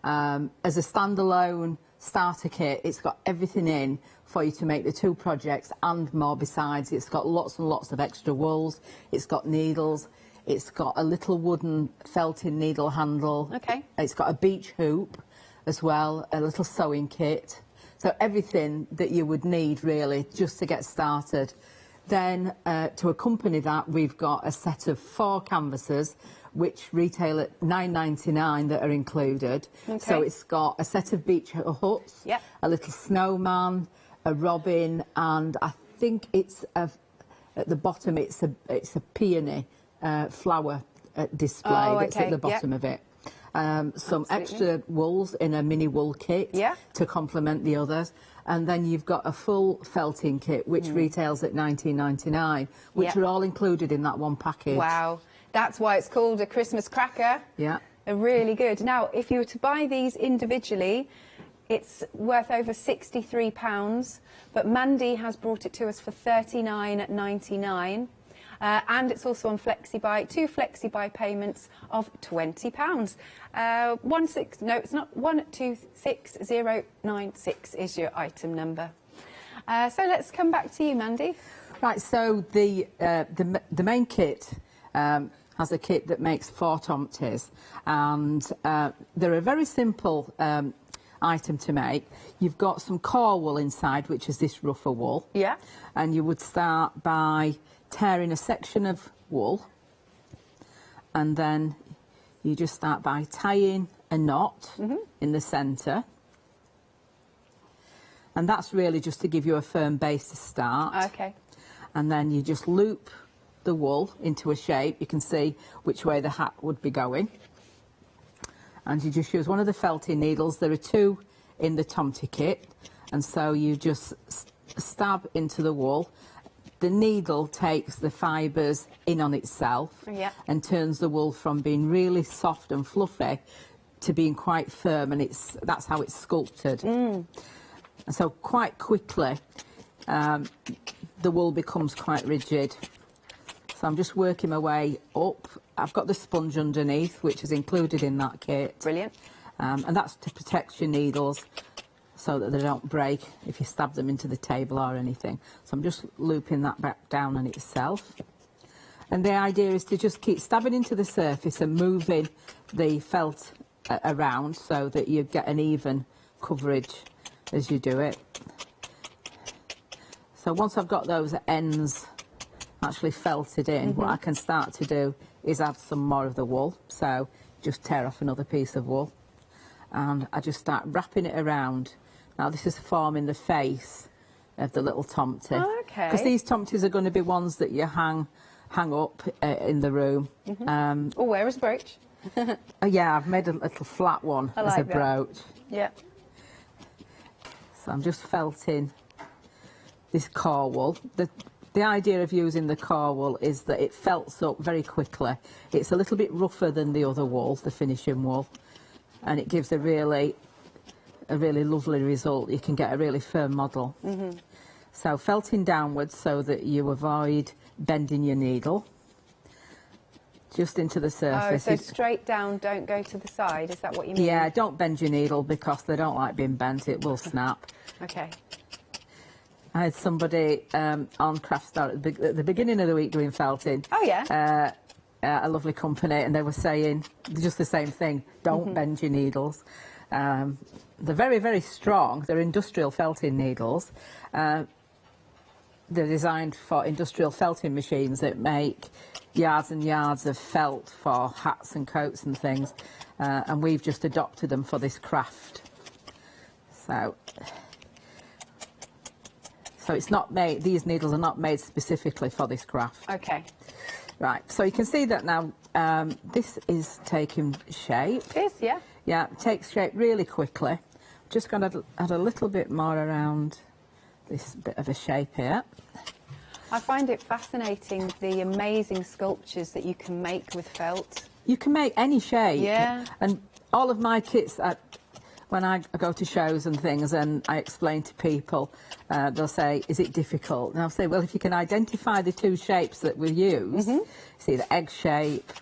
As a standalone starter kit, it's got everything in for you to make the two projects and more besides. It's got lots and lots of extra wools. It's got needles. It's got a little wooden felting needle handle. Okay. It's got a beach hoop as well, a little sewing kit. So everything that you would need, really, just to get started. Then to accompany that, we've got a set of 4 canvases which retail at £9.99 that are included. Okay. So it's got a set of beach huts, Yep. a little snowman, a robin, and I think it's at the bottom it's a peony flower display that's at the bottom of it. Some extra wools in a mini wool kit to complement the others, and then you've got a full felting kit which retails at £19.99, which are all included in that one package. Wow, that's why it's called a Christmas cracker. Yeah. They're really good. Now, if you were to buy these individually, it's worth over £63, but Mandy has brought it to us for £39.99. And it's also on FlexiBuy, 2 FlexiBuy payments of £20. 126096 is your item number. So let's come back to you, Mandy. Right, so the main kit has a kit that makes 4 tomties, and they're a very simple item to make. You've got some core wool inside, which is this rougher wool. Yeah. And you would start by tearing a section of wool, and then you just start by tying a knot in the centre, and that's really just to give you a firm base to start. Okay. And then you just loop the wool into a shape. You can see which way the hat would be going, and you just use one of the felting needles. There are 2 in the tomty kit, and so you just stab into the wool. The needle takes the fibres in on itself and turns the wool from being really soft and fluffy to being quite firm, and that's how it's sculpted. And so quite quickly the wool becomes quite rigid. So I'm just working my way up. I've got the sponge underneath, which is included in that kit. Brilliant. And that's to protect your needles so that they don't break if you stab them into the table or anything. So I'm just looping that back down on itself. And the idea is to just keep stabbing into the surface and moving the felt around so that you get an even coverage as you do it. So once I've got those ends actually felted in, what I can start to do is add some more of the wool. So just tear off another piece of wool, and I just start wrapping it around. Now this is forming the face of the little tomty. Oh, okay. Because these tomties are going to be ones that you hang up in the room. Oh, where is brooch? Yeah, I've made a little flat one as a brooch. Yeah. So I'm just felting this core wool. The idea of using the core wool is that it felts up very quickly. It's a little bit rougher than the other wool, the finishing wool, and it gives a really lovely result. You can get a really firm model. So felting downwards so that you avoid bending your needle just into the surface. Oh, so straight down, don't go to the side, is that what you mean? Yeah, don't bend your needle because they don't like being bent, it will snap. Okay. I had somebody on Craft Star at the beginning of the week doing felting. Oh, yeah? A lovely company, and they were saying just the same thing, don't bend your needles. They're very, very strong. They're industrial felting needles. They're designed for industrial felting machines that make yards and yards of felt for hats and coats and things, and we've just adopted them for this craft. So it's not made, these needles are not made specifically for this craft. Okay. Right, so you can see that now this is taking shape. It is, yeah. Yeah, it takes shape really quickly. Just going to add a little bit more around this bit of a shape here. I find it fascinating, the amazing sculptures that you can make with felt. You can make any shape. Yeah. And all of my kits, when I go to shows and things and I explain to people, they'll say, is it difficult? And I'll say, well, if you can identify the 2 shapes that we use, see the egg shape,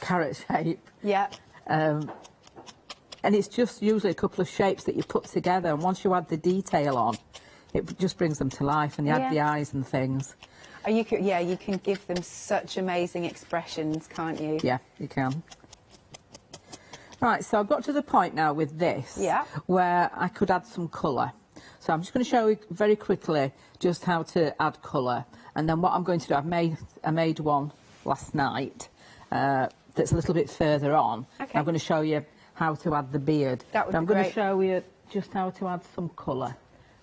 carrot shape. Yeah. And it's just usually a couple of shapes that you put together, and once you add the detail on, it just brings them to life, and you add the eyes and things. You can give them such amazing expressions, can't you? Yeah, you can. Right, so I've got to the point now with this where I could add some colour. So I'm just going to show you very quickly just how to add colour. And then what I'm going to do, I made one last night that's a little bit further on. Okay. I'm going to show you how to add the beard. That would I'm be going great. to show you just how to add some colour.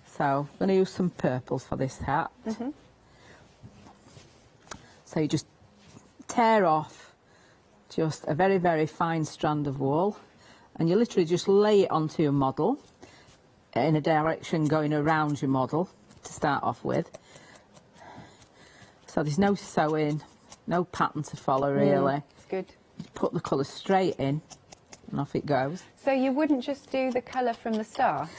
So I'm going to use some purple for this hat. Mm-hmm. So you just tear off just a very, very fine strand of wool, and you literally just lay it onto your model in a direction going around your model to start off with. So there's no sewing, no pattern to follow really. It's good. Put the colour straight in and off it goes. So you wouldn't just do the colour from the start?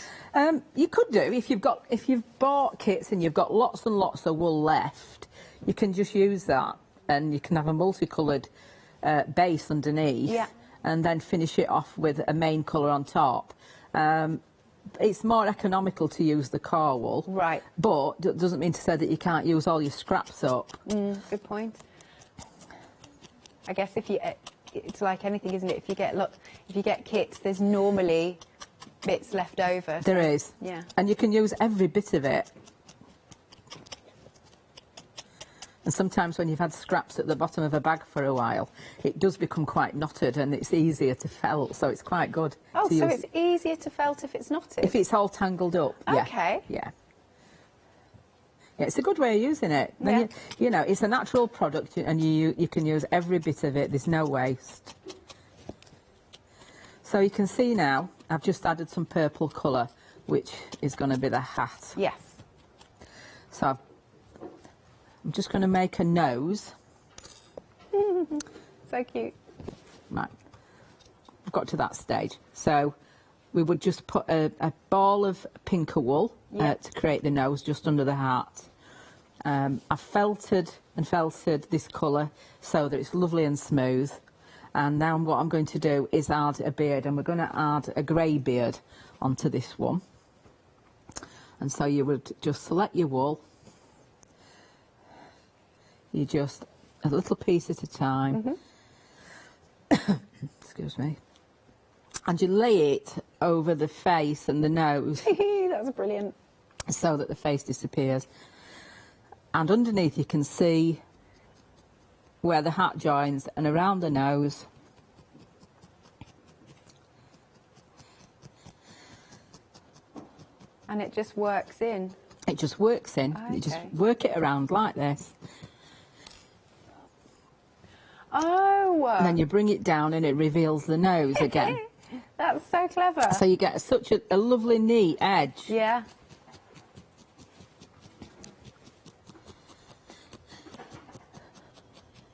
You could do if you've bought kits and you've got lots and lots of wool left. You can just use that, and you can have a multicoloured base underneath, yeah, and then finish it off with a main colour on top. It's more economical to use the car wool, right? But that doesn't mean to say that you can't use all your scraps up. Good point. I guess it's like anything, isn't it? If you get kits, there's normally bits left over. There is, yeah, and you can use every bit of it. And sometimes when you've had scraps at the bottom of a bag for a while, it does become quite knotted and it's easier to felt, so it's quite good. Oh, to so use. it's easier to felt if it's knotted? If it's all tangled up, yeah. Okay. Yeah. Yeah, it's a good way of using it. Then Yeah. you know, it's a natural product and you can use every bit of it. There's no waste. So you can see now, I've just added some purple colour, which is going to be the hat. Yes. So I'm just going to make a nose. So cute. Right, I've got to that stage. So we would just put a ball of pinker wool to create the nose just under the heart. I've felted this colour so that it's lovely and smooth. And now what I'm going to do is add a beard, and we're going to add a grey beard onto this one. And so you would just select your wool. You just, a little piece at a time. Excuse me. And you lay it over the face and the nose. That's brilliant. So that the face disappears. And underneath you can see where the hat joins, and around the nose. And it just works in. It just works in. Okay. You just work it around like this. Oh! And then you bring it down and it reveals the nose again. That's so clever. So you get such a lovely, neat edge. Yeah.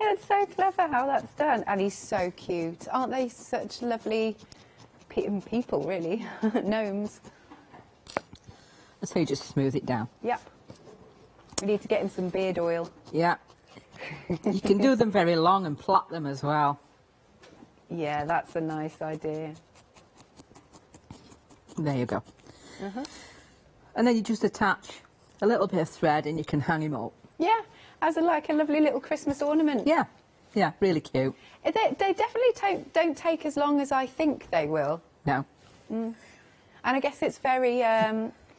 It's so clever how that's done. And he's so cute. Aren't they such lovely people, really? Gnomes. So you just smooth it down. Yep. We need to get him some beard oil. Yeah. You can do them very long and plait them as well. Yeah, that's a nice idea. There you go. And then you just attach a little bit of thread and you can hang him up. Yeah, as like a lovely little Christmas ornament. Yeah, yeah, really cute. They definitely don't take as long as I think they will. No. And I guess it's very,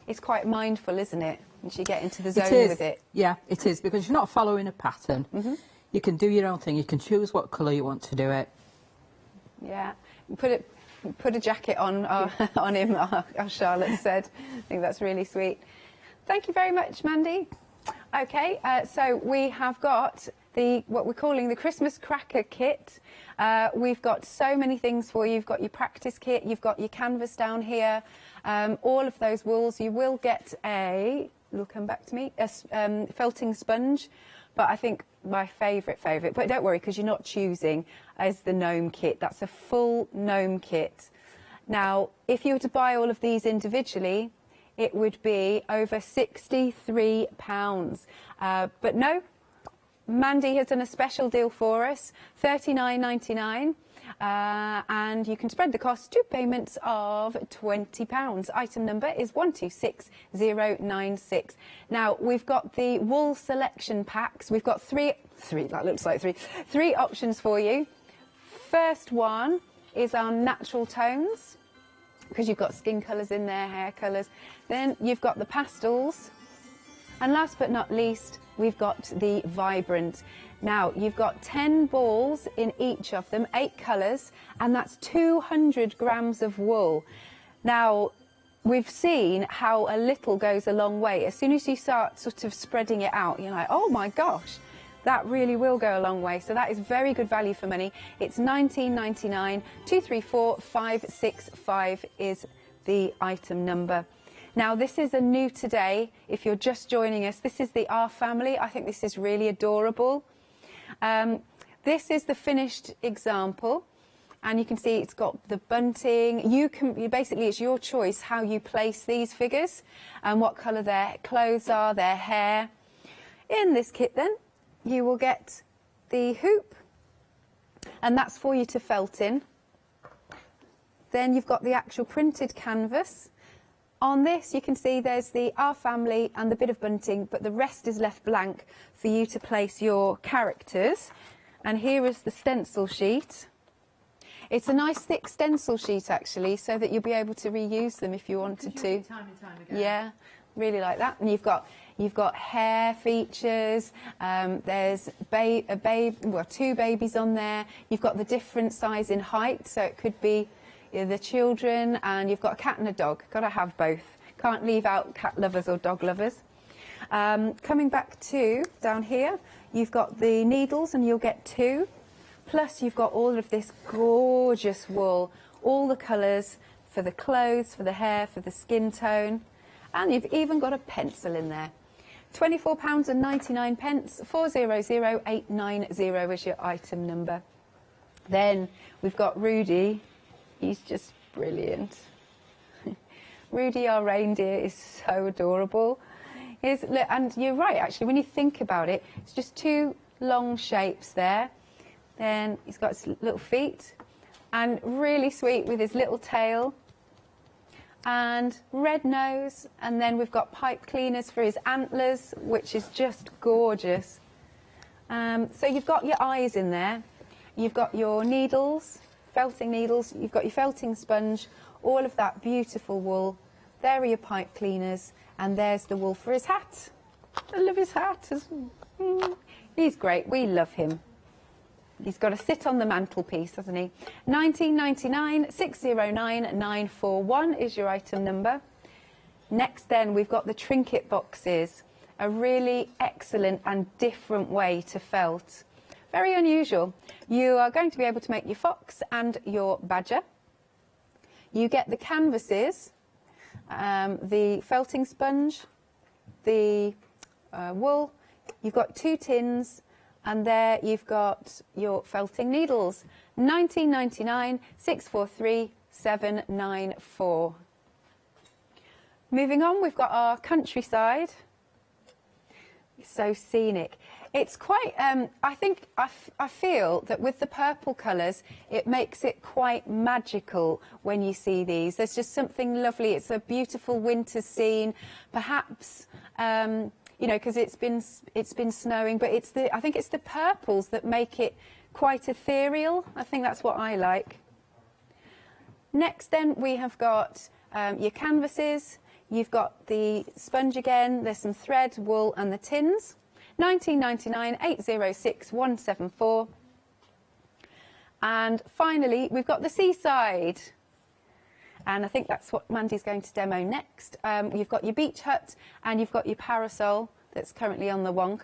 it's quite mindful, isn't it? Once you get into the zone with it. Yeah, it is, because you're not following a pattern. You can do your own thing. You can choose what colour you want to do it. Yeah, put a jacket on him, as Charlotte said. I think that's really sweet. Thank you very much, Mandy. Okay, so we have got what we're calling the Christmas Cracker Kit. We've got so many things for you. You've got your practice kit, you've got your canvas down here, all of those wools. You will get it'll come back to me, a felting sponge. But I think my favourite, but don't worry, because you're not choosing, is the gnome kit. That's a full gnome kit. Now, if you were to buy all of these individually, it would be over £63. But no, Mandy has done a special deal for us, $39.99. And you can spread the cost, 2 payments of £20. Item number is 126096. Now, we've got the wool selection packs. We've got three, that looks like three options for you. First one is our natural tones, because you've got skin colours in there, hair colours. Then you've got the pastels. And last but not least, we've got the Vibrant. Now, you've got 10 balls in each of them, 8 colours, and that's 200 grams of wool. Now, we've seen how a little goes a long way. As soon as you start sort of spreading it out, you're like, oh my gosh, that really will go a long way. So that is very good value for money. It's $19.99. 234565 is the item number. Now, this is a new today. If you're just joining us, this is the R family. I think this is really adorable. This is the finished example, and you can see it's got the bunting. Basically, it's your choice how you place these figures and what colour their clothes are, their hair. In this kit, then, you will get the hoop, and that's for you to felt in. Then you've got the actual printed canvas. On this, you can see there's the R family and the bit of bunting, but the rest is left blank for you to place your characters. And here is the stencil sheet. It's a nice thick stencil sheet, actually, so that you'll be able to reuse them if you wanted to. Time and time again. Yeah, really like that. And you've got hair features. There's two babies on there. You've got the different size in height, so it could be the children, and you've got a cat and a dog. Got to have both. Can't leave out cat lovers or dog lovers. Coming back to down here, you've got the needles, and you'll get 2. Plus, you've got all of this gorgeous wool, all the colours for the clothes, for the hair, for the skin tone, and you've even got a pencil in there. £24.99. 400890 is your item number. Then we've got Rudy. He's just brilliant. Rudy, our reindeer, is so adorable. And you're right, actually, when you think about it, it's just 2 long shapes there. Then he's got his little feet, and really sweet with his little tail, and red nose, and then we've got pipe cleaners for his antlers, which is just gorgeous. So you've got your eyes in there, you've got your needles, felting needles, you've got your felting sponge, all of that beautiful wool. There are your pipe cleaners, and there's the wool for his hat. I love his hat. He's great. We love him. He's got to sit on the mantelpiece, hasn't he? $19.99. 609941 is your item number. Next, then, we've got the trinket boxes. A really excellent and different way to felt. Very unusual. You are going to be able to make your fox and your badger. You get the canvases, the felting sponge, the wool. You've got 2 tins, and there you've got your felting needles. $19.99. 643794. Moving on, we've got our countryside. It's so scenic. It's quite, I feel that with the purple colours, it makes it quite magical when you see these. There's just something lovely. It's a beautiful winter scene, perhaps, you know, because it's been snowing, but I think it's the purples that make it quite ethereal. I think that's what I like. Next, then, we have got your canvases. You've got the sponge again. There's some thread, wool, and the tins. $19.99. 806174. And finally, we've got the seaside. And I think that's what Mandy's going to demo next. You've got your beach hut, and you've got your parasol that's currently on the wonk.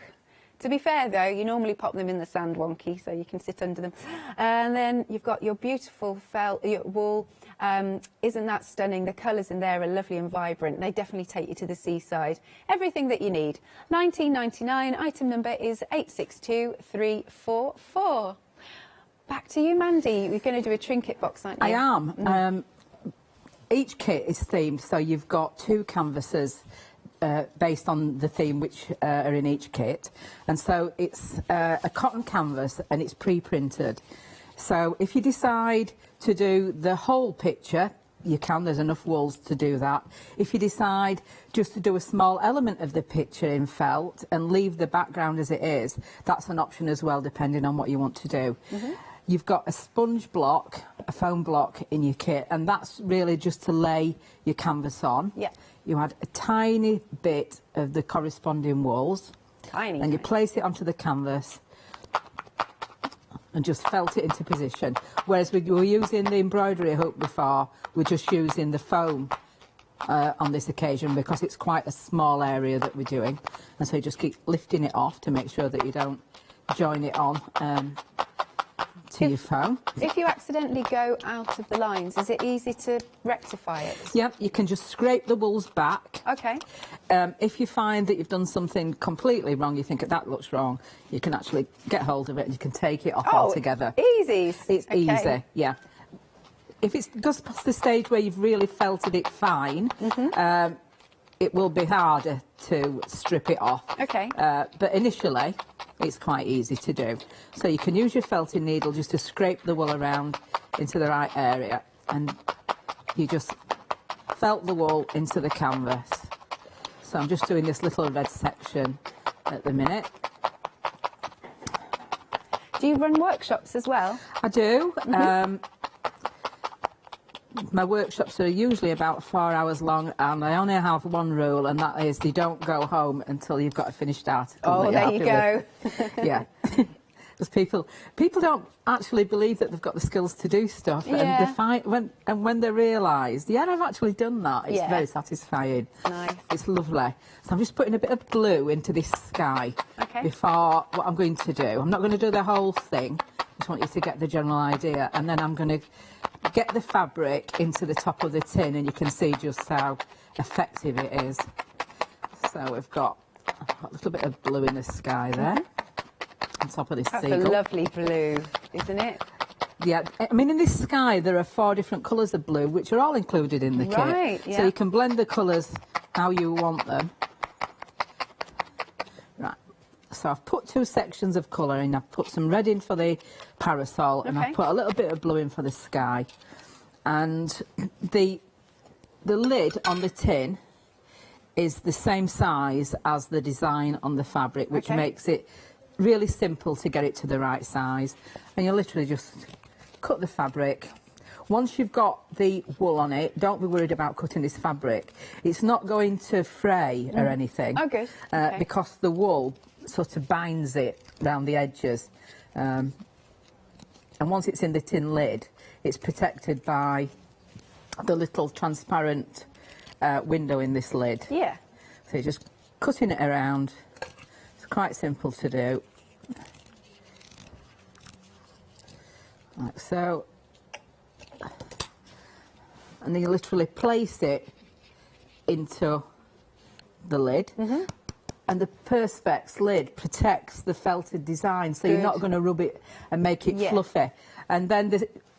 To be fair, though, you normally pop them in the sand wonky, so you can sit under them. And then you've got your beautiful wool. Isn't that stunning? The colours in there are lovely and vibrant. They definitely take you to the seaside. Everything that you need. $19.99. Item number is 862344. Back to you, Mandy. We're going to do a trinket box, aren't you? I am. Each kit is themed, so you've got 2 canvases based on the theme which are in each kit, and so it's a cotton canvas and it's pre-printed. So if you decide to do the whole picture, you can. There's enough wools to do that. If you decide just to do a small element of the picture in felt and leave the background as it is, that's an option as well, depending on what you want to do. You've got a sponge block, a foam block in your kit, and that's really just to lay your canvas on. Yeah. You add a tiny bit of the corresponding wools. Tiny. And you place it onto the canvas and just felt it into position. Whereas we were using the embroidery hook before, we're just using the foam on this occasion because it's quite a small area that we're doing. And so you just keep lifting it off to make sure that you don't join it on to your foam. If you accidentally go out of the lines, is it easy to rectify it? Yep, you can just scrape the wools back. Okay. If you find that you've done something completely wrong, you think that looks wrong, you can actually get hold of it and you can take it off altogether. Easy. It's easy, yeah. If it goes past the stage where you've really felted it fine, it will be harder to strip it off. Okay. But initially, it's quite easy to do. So you can use your felting needle just to scrape the wool around into the right area, and you just felt the wool into the canvas. So I'm just doing this little red section at the minute. Do you run workshops as well? I do. My workshops are usually about 4 hours long, and I only have one rule, and that is you don't go home until you've got a finished article. Oh, there you go. Yeah. Because people don't actually believe that they've got the skills to do stuff, and when they realise, yeah, I've actually done that, it's very satisfying. Nice. It's lovely. So I'm just putting a bit of blue into this sky before what I'm going to do. I'm not going to do the whole thing. I just want you to get the general idea, and then I'm going to get the fabric into the top of the tin, and you can see just how effective it is. So we've got a little bit of blue in the sky there. On top of this That's seagull. a lovely blue, isn't it? Yeah, I mean, in this sky there are 4 different colours of blue, which are all included in the Right, kit. yeah. So you can blend the colours how you want them. Right, so I've put 2 sections of colour in. I've put some red in for the parasol, and I've put a little bit of blue in for the sky. And the lid on the tin is the same size as the design on the fabric, which makes it really simple to get it to the right size. And you literally just cut the fabric. Once you've got the wool on it, don't be worried about cutting this fabric. It's not going to fray or anything. Oh, good. Because the wool sort of binds it around the edges. And once it's in the tin lid, it's protected by the little transparent window in this lid. Yeah. So you're just cutting it around. It's quite simple to do. Like so. And then you literally place it into the lid. And the Perspex lid protects the felted design, so you're not going to rub it and make it fluffy. And then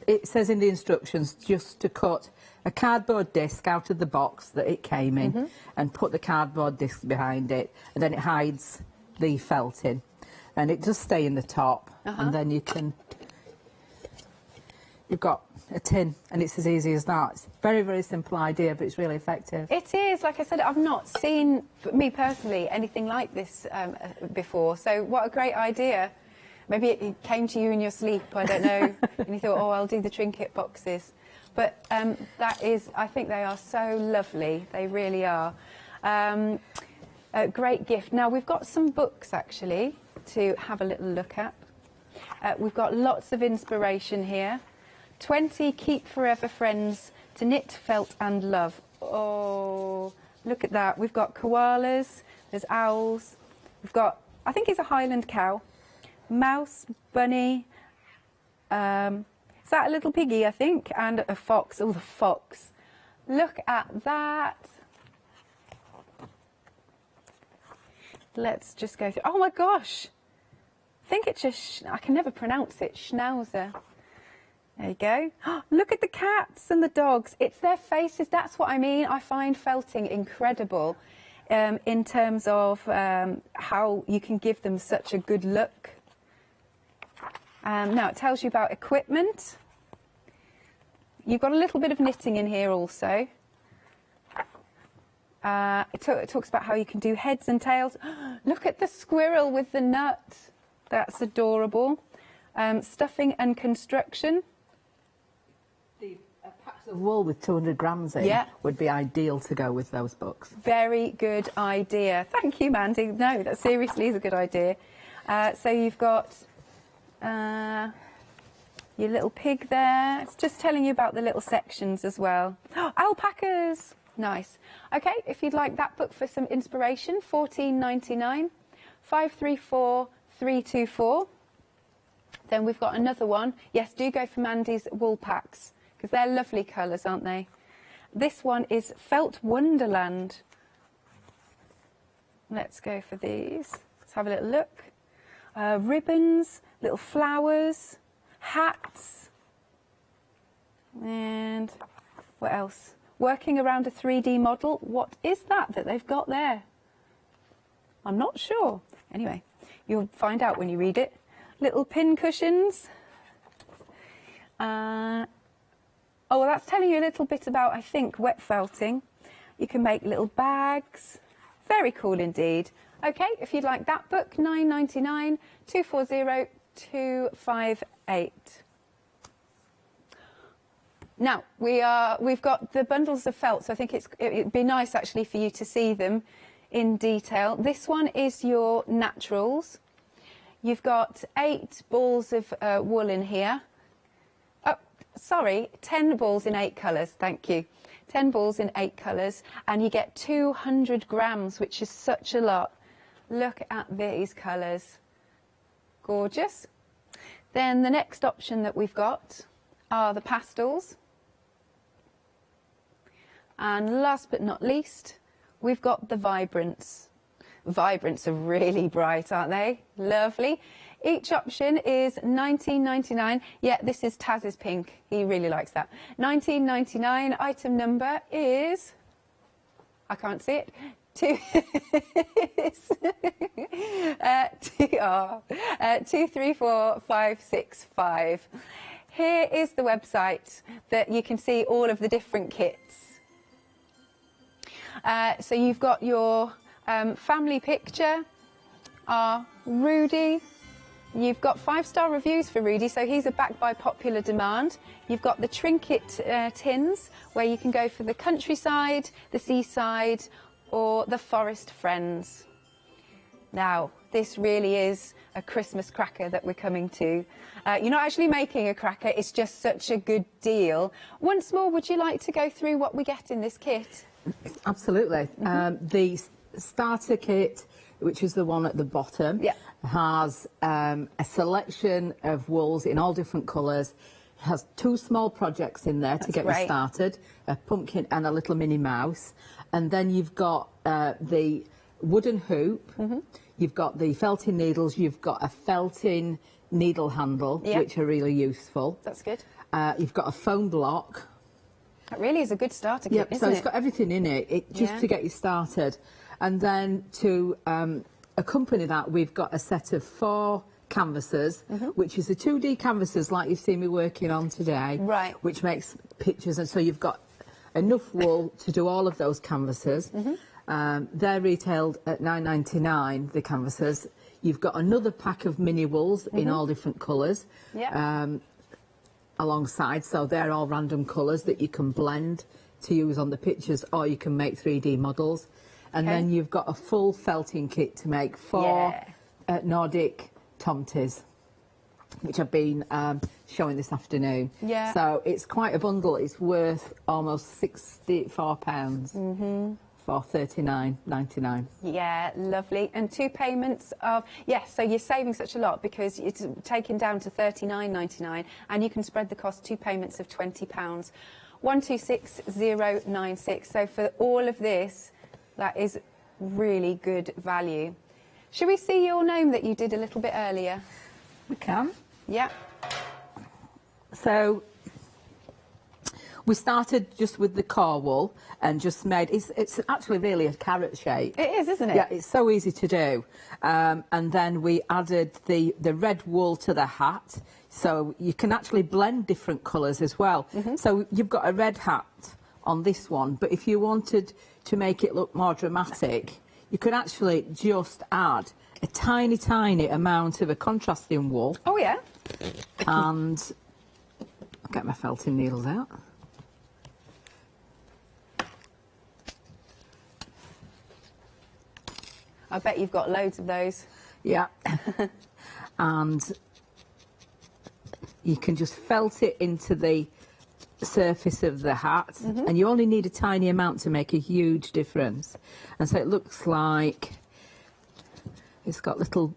it says in the instructions just to cut a cardboard disc out of the box that it came in and put the cardboard disc behind it, and then it hides the felting. And it does stay in the top, and then you've got a tin, and it's as easy as that. It's a very, very simple idea, but it's really effective. It is. Like I said, I've not seen, me personally, anything like this before. So what a great idea. Maybe it came to you in your sleep, I don't know, and you thought, oh, I'll do the trinket boxes. But that is, I think they are so lovely. They really are. A great gift. Now, we've got some books, actually, to have a little look at. We've got lots of inspiration here. 20 Keep Forever Friends to Knit, Felt and Love. Oh, look at that. We've got koalas, there's owls, we've got, I think it's a Highland cow, mouse, bunny, is that a little piggy, I think, and a fox. Oh, the fox. Look at that. Let's just go through. Oh my gosh. I think it's just, I can never pronounce it, schnauzer. There you go. Look at the cats and the dogs. It's their faces. That's what I mean. I find felting incredible in terms of how you can give them such a good look. Now, it tells you about equipment. You've got a little bit of knitting in here also. It talks about how you can do heads and tails. Look at the squirrel with the nut. That's adorable. Stuffing and construction. The patch packs of wool with 200 grams in would be ideal to go with those books. Very good idea. Thank you, Mandy. No, that seriously is a good idea. So you've got your little pig there. It's just telling you about the little sections as well. Alpacas. Nice. Okay, if you'd like that book for some inspiration, $14.99, 534324. Then we've got another one. Yes, do go for Mandy's wool packs because they're lovely colours, aren't they? This one is Felt Wonderland. Let's go for these. Let's have a little look. Ribbons, little flowers, hats, and what else? Working around a 3D model. What is that they've got there? I'm not sure. Anyway, you'll find out when you read it. Little pin cushions. Oh, well, that's telling you a little bit about, I think, wet felting. You can make little bags. Very cool indeed. Okay, if you'd like that book, $9.99, 240258. Now, we've got the bundles of felt, so I think it'd be nice actually for you to see them in detail. This one is your naturals. You've got 8 balls of wool in here. Oh, sorry, 10 balls in 8 colours, thank you. 10 balls in 8 colours, and you get 200 grams, which is such a lot. Look at these colours. Gorgeous. Then the next option that we've got are the pastels. And last but not least, we've got the vibrants. Vibrants are really bright, aren't they? Lovely. Each option is $19.99. Yeah, this is Taz's pink. He really likes that. $19.99. Item number is... I can't see it. 234565. Here is the website that you can see all of the different kits. So you've got your family picture, Rudy. You've got 5-star reviews for Rudy, so he's backed by popular demand. You've got the trinket tins, where you can go for the countryside, the seaside, or the forest friends. Now, this really is a Christmas cracker that we're coming to. You're not actually making a cracker, it's just such a good deal. Once more, would you like to go through what we get in this kit? Absolutely. The starter kit, which is the one at the bottom, has a selection of wools in all different colours. Has 2 small projects in there to get you started, a pumpkin and a little Minnie Mouse. And then you've got the wooden hoop, you've got the felting needles, you've got a felting needle handle, which are really useful. That's good. You've got a foam block. That really is a good starter kit, isn't so it's got everything in it, just to get you started. And then to accompany that, we've got a set of 4 canvases, which is the 2D canvases like you've seen me working on today, which makes pictures, and so you've got enough wool to do all of those canvases. They're retailed at $9.99, the canvases. You've got another pack of mini wools in all different colours alongside, so they're all random colours that you can blend to use on the pictures, or you can make 3D models. And then you've got a full felting kit to make 4 Nordic tomties, which I've been showing this afternoon. So it's quite a bundle. It's worth almost £64 for $39.99. Yeah, lovely. And 2 payments of... Yes, so you're saving such a lot because it's taken down to $39.99, and you can spread the cost 2 payments of £20. 126096. So for all of this, that is really good value. Should we see your gnome that you did a little bit earlier? We can. Yeah. So we started just with the core wool and just made... It's actually really a carrot shape. It is, isn't it? Yeah, it's so easy to do. And then we added the red wool to the hat, so you can actually blend different colours as well. So you've got a red hat on this one, but if you wanted to make it look more dramatic, you could actually just add a tiny, tiny amount of a contrasting wool. Oh, yeah. And I'll get my felting needles out. I bet you've got loads of those. Yeah. And you can just felt it into the surface of the hat, and you only need a tiny amount to make a huge difference. And so it looks like it's got little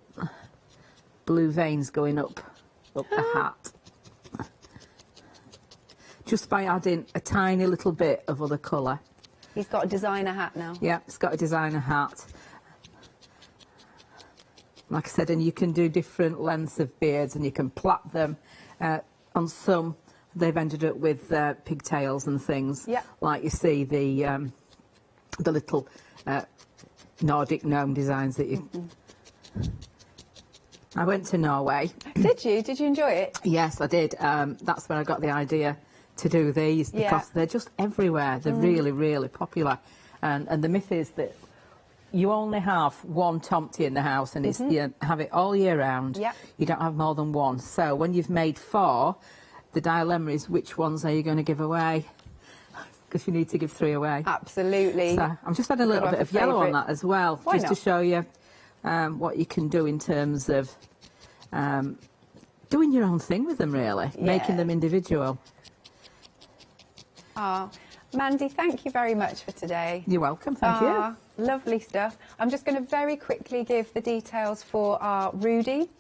blue veins going up the hat. Just by adding a tiny little bit of other colour. He's got a designer hat now. Yeah, it's got a designer hat. Like I said, and you can do different lengths of beards, and you can plait them. On some, they've ended up with pigtails and things. Yeah. Like you see the little Nordic gnome designs that you... I went to Norway. Did you? Did you enjoy it? Yes, I did. That's where I got the idea to do these, because they're just everywhere. They're really, really popular. And the myth is that you only have one tomty in the house, and it's, you have it all year round. Yep. You don't have more than one. So when you've made 4, the dilemma is which ones are you going to give away? Because you need to give 3 away. Absolutely. So I'm just adding a little bit of yellow on that as well, Why just not? to show you what you can do in terms of doing your own thing with them, really, making them individual. Ah, Mandy, thank you very much for today. You're welcome, thank you. Lovely stuff. I'm just going to very quickly give the details for our Rudy,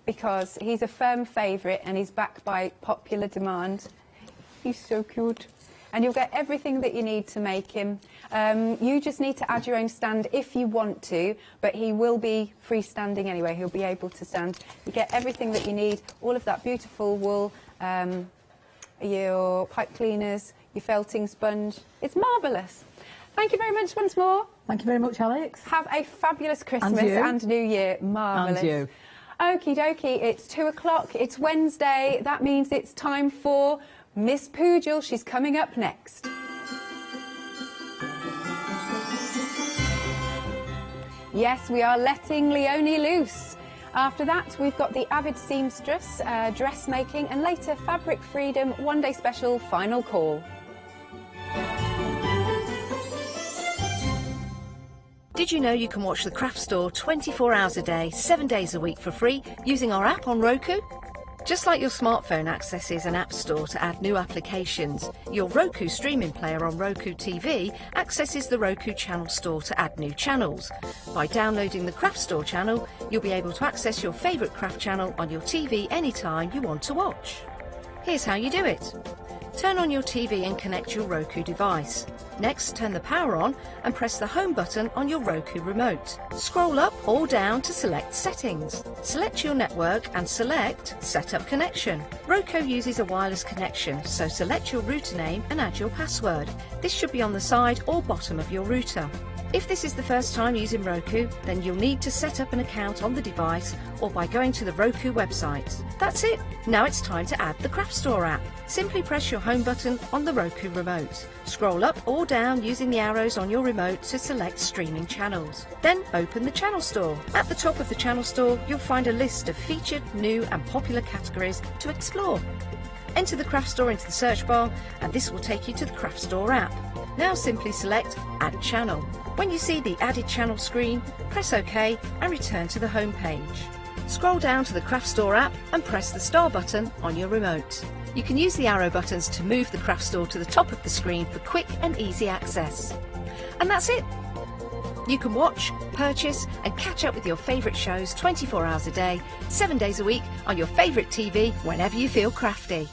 because he's a firm favourite and he's back by popular demand. He's so cute. And you'll get everything that you need to make him. You just need to add your own stand if you want to, but he will be freestanding anyway. He'll be able to stand. You get everything that you need, all of that beautiful wool, your pipe cleaners, your felting sponge. It's marvellous. Thank you very much once more. Thank you very much, Alex. Have a fabulous Christmas and New Year. Marvellous. And you. Okie dokie, it's 2 o'clock, it's Wednesday. That means it's time for Miss Poojil. She's coming up next. Yes, we are letting Leonie loose. After that, we've got the avid seamstress, dressmaking, and later Fabric Freedom one-day special final call. Did you know you can watch the Craft Store 24 hours a day, 7 days a week for free using our app on Roku? Just like your smartphone accesses an app store to add new applications, your Roku streaming player on Roku TV accesses the Roku channel store to add new channels. By downloading the Craft Store channel, you'll be able to access your favourite craft channel on your TV anytime you want to watch. Here's how you do it. Turn on your TV and connect your Roku device. Next, turn the power on and press the home button on your Roku remote. Scroll up or down to select Settings. Select your network and select Set Up Connection. Roku uses a wireless connection, so select your router name and add your password. This should be on the side or bottom of your router. If this is the first time using Roku, then you'll need to set up an account on the device or by going to the Roku website. That's it. Now it's time to add the Craft Store app. Simply press your home button on the Roku remote. Scroll up or down using the arrows on your remote to select streaming channels. Then open the Channel Store. At the top of the Channel Store, you'll find a list of featured, new and popular categories to explore. Enter the Craft Store into the search bar and this will take you to the Craft Store app. Now simply select Add Channel. When you see the Added Channel screen, press OK and return to the home page. Scroll down to the Craft Store app and press the star button on your remote. You can use the arrow buttons to move the Craft Store to the top of the screen for quick and easy access. And that's it! You can watch, purchase and catch up with your favourite shows 24 hours a day, 7 days a week on your favourite TV whenever you feel crafty.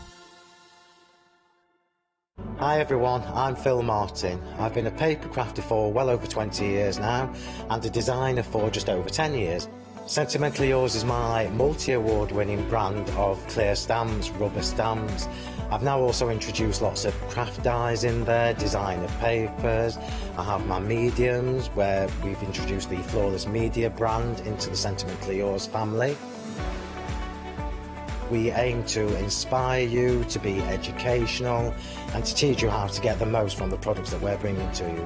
Hi everyone, I'm Phil Martin. I've been a paper crafter for well over 20 years now and a designer for just over 10 years. Sentimentally Yours is my multi-award winning brand of clear stamps, rubber stamps. I've now also introduced lots of craft dyes in there, designer papers. I have my mediums where we've introduced the Flawless Media brand into the Sentimentally Yours family. We aim to inspire you, to be educational and to teach you how to get the most from the products that we're bringing to you.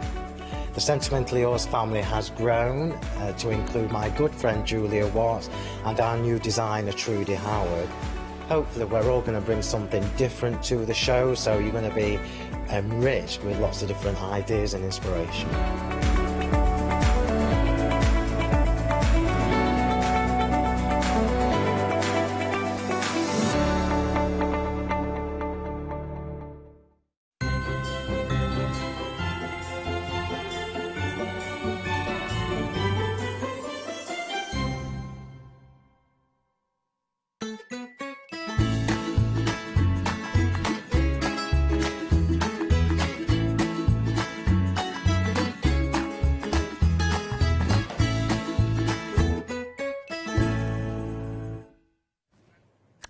The Sentimentally Yours family has grown to include my good friend Julia Watts and our new designer Trudy Howard. Hopefully we're all going to bring something different to the show, so you're going to be enriched with lots of different ideas and inspiration.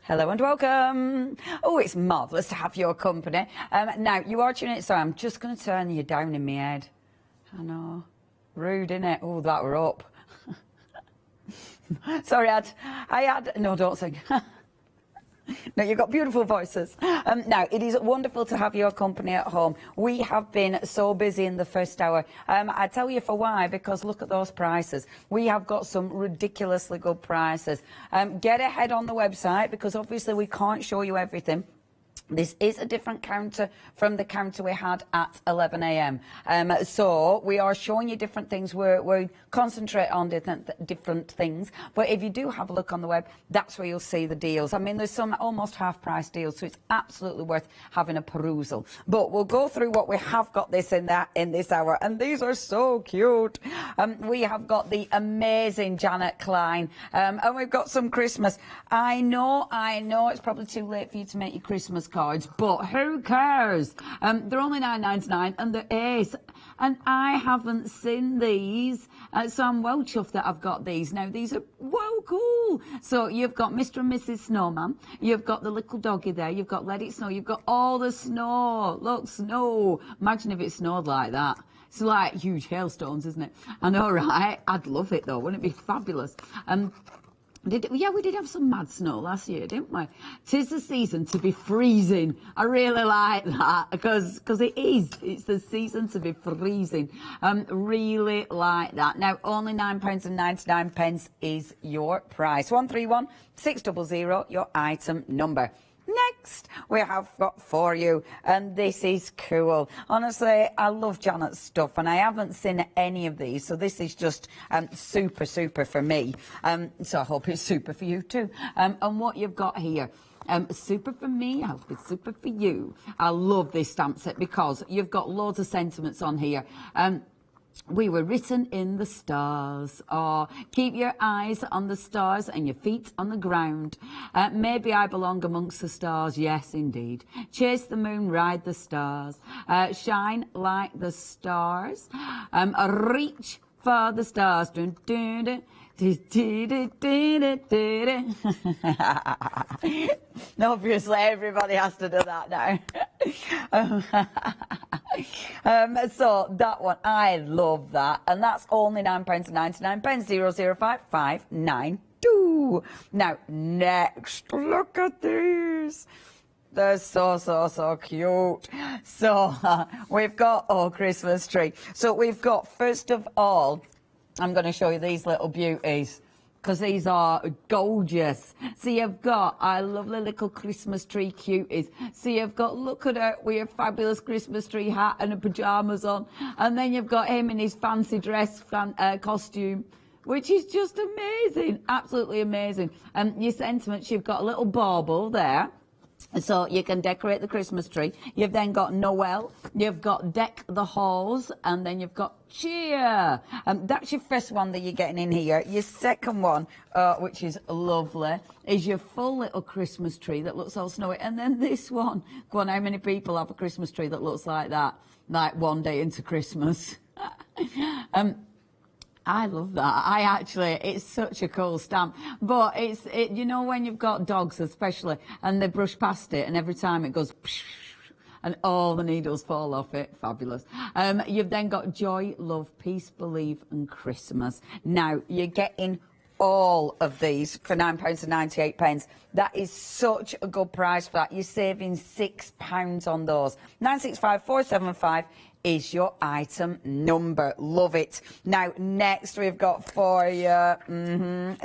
Hello and welcome. Oh, it's marvellous to have your company. Now, you are tuning in, so I'm just going to turn you down in my head. I know. Rude, innit? Oh, that were up. Sorry, I had... No, don't sing. No, you've got beautiful voices. Now, it is wonderful to have your company at home. We have been so busy in the first hour. I tell you for why, because look at those prices. We have got some ridiculously good prices. Get ahead on the website, because obviously we can't show you everything. This is a different counter from the counter we had at 11 a.m. So we are showing you different things. We concentrate on different things. But if you do have a look on the web, that's where you'll see the deals. I mean, there's some almost half-price deals, so it's absolutely worth having a perusal. But we'll go through what we have got in this hour, and these are so cute. We have got the amazing Janet Klein, and we've got some Christmas. I know, it's probably too late for you to make your Christmas cards, but who cares? They're only $9.99 and they're ace, and I haven't seen these, so I'm well chuffed that I've got these. Now these are well cool. So you've got Mr. and Mrs. Snowman, you've got the little doggy there, you've got Let It Snow, you've got all the snow. Look, snow. Imagine if it snowed like that. It's like huge hailstones, isn't it? I know, right? I'd love it though. Wouldn't it be fabulous? We did have some mad snow last year, didn't we? 'Tis the season to be freezing. I really like that, because it is. It's the season to be freezing. Really like that. Now, only £9.99 is your price. 131 600, your item number. Next, we have got for you, and this is cool. Honestly, I love Janet's stuff, and I haven't seen any of these, so this is just super for me. So I hope it's super for you too. And what you've got here, super for me, I hope it's super for you. I love this stamp set because you've got loads of sentiments on here. We were written in the stars. Oh, keep your eyes on the stars and your feet on the ground. Maybe I belong amongst the stars. Yes, indeed. Chase the moon, ride the stars. Shine like the stars. Reach for the stars. Dun, dun, dun. Obviously, everybody has to do that now. So that one, I love that, and that's only £9.99. 005592. Now, next, look at these. They're so cute. So we've got Christmas tree. So we've got, first of all, I'm going to show you these little beauties, because these are gorgeous. So you've got our lovely little Christmas tree cuties. So you've got, look at her with her fabulous Christmas tree hat and her pyjamas on. And then you've got him in his fancy dress costume, which is just amazing, absolutely amazing. And your sentiments, you've got a little bauble there, so you can decorate the Christmas tree. You've then got Noel, you've got Deck the Halls, and then you've got Cheer. That's your first one that you're getting in here. Your second one, which is lovely, is your full little Christmas tree that looks all snowy. And then this one, go on, how many people have a Christmas tree that looks like that? Like one day into Christmas. I love that. It's such a cool stamp. But you know, when you've got dogs especially, and they brush past it, and every time it goes, and all the needles fall off it. Fabulous. You've then got Joy, Love, Peace, Believe, and Christmas. Now, you're getting all of these for £9.98. That is such a good price for that. You're saving £6 on those. 965475 is your item number. Love it. Now, next we've got for you,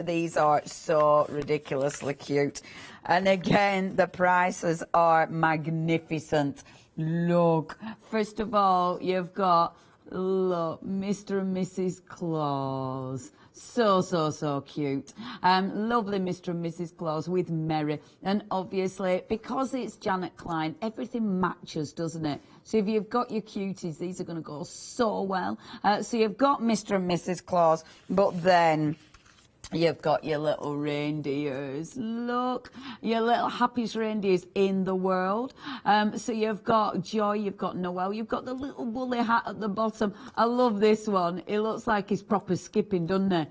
these are so ridiculously cute. And again, the prices are magnificent. Look, first of all, you've got, look, Mr. and Mrs. Claus. So cute. Lovely Mr. and Mrs. Claus with Mary. And obviously, because it's Janet Klein, everything matches, doesn't it? So if you've got your cuties, these are going to go so well. So you've got Mr. and Mrs. Claus, but then you've got your little reindeers. Look, your little happiest reindeers in the world. So you've got Joy, you've got Noel, you've got the little woolly hat at the bottom. I love this one. It looks like he's proper skipping, doesn't it?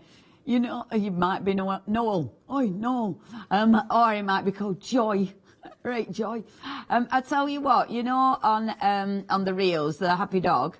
You know, you might be Noel. Oi, Noel. Or it might be called Joy. Right, Joy. I tell you what, you know, on the reels, the happy dog.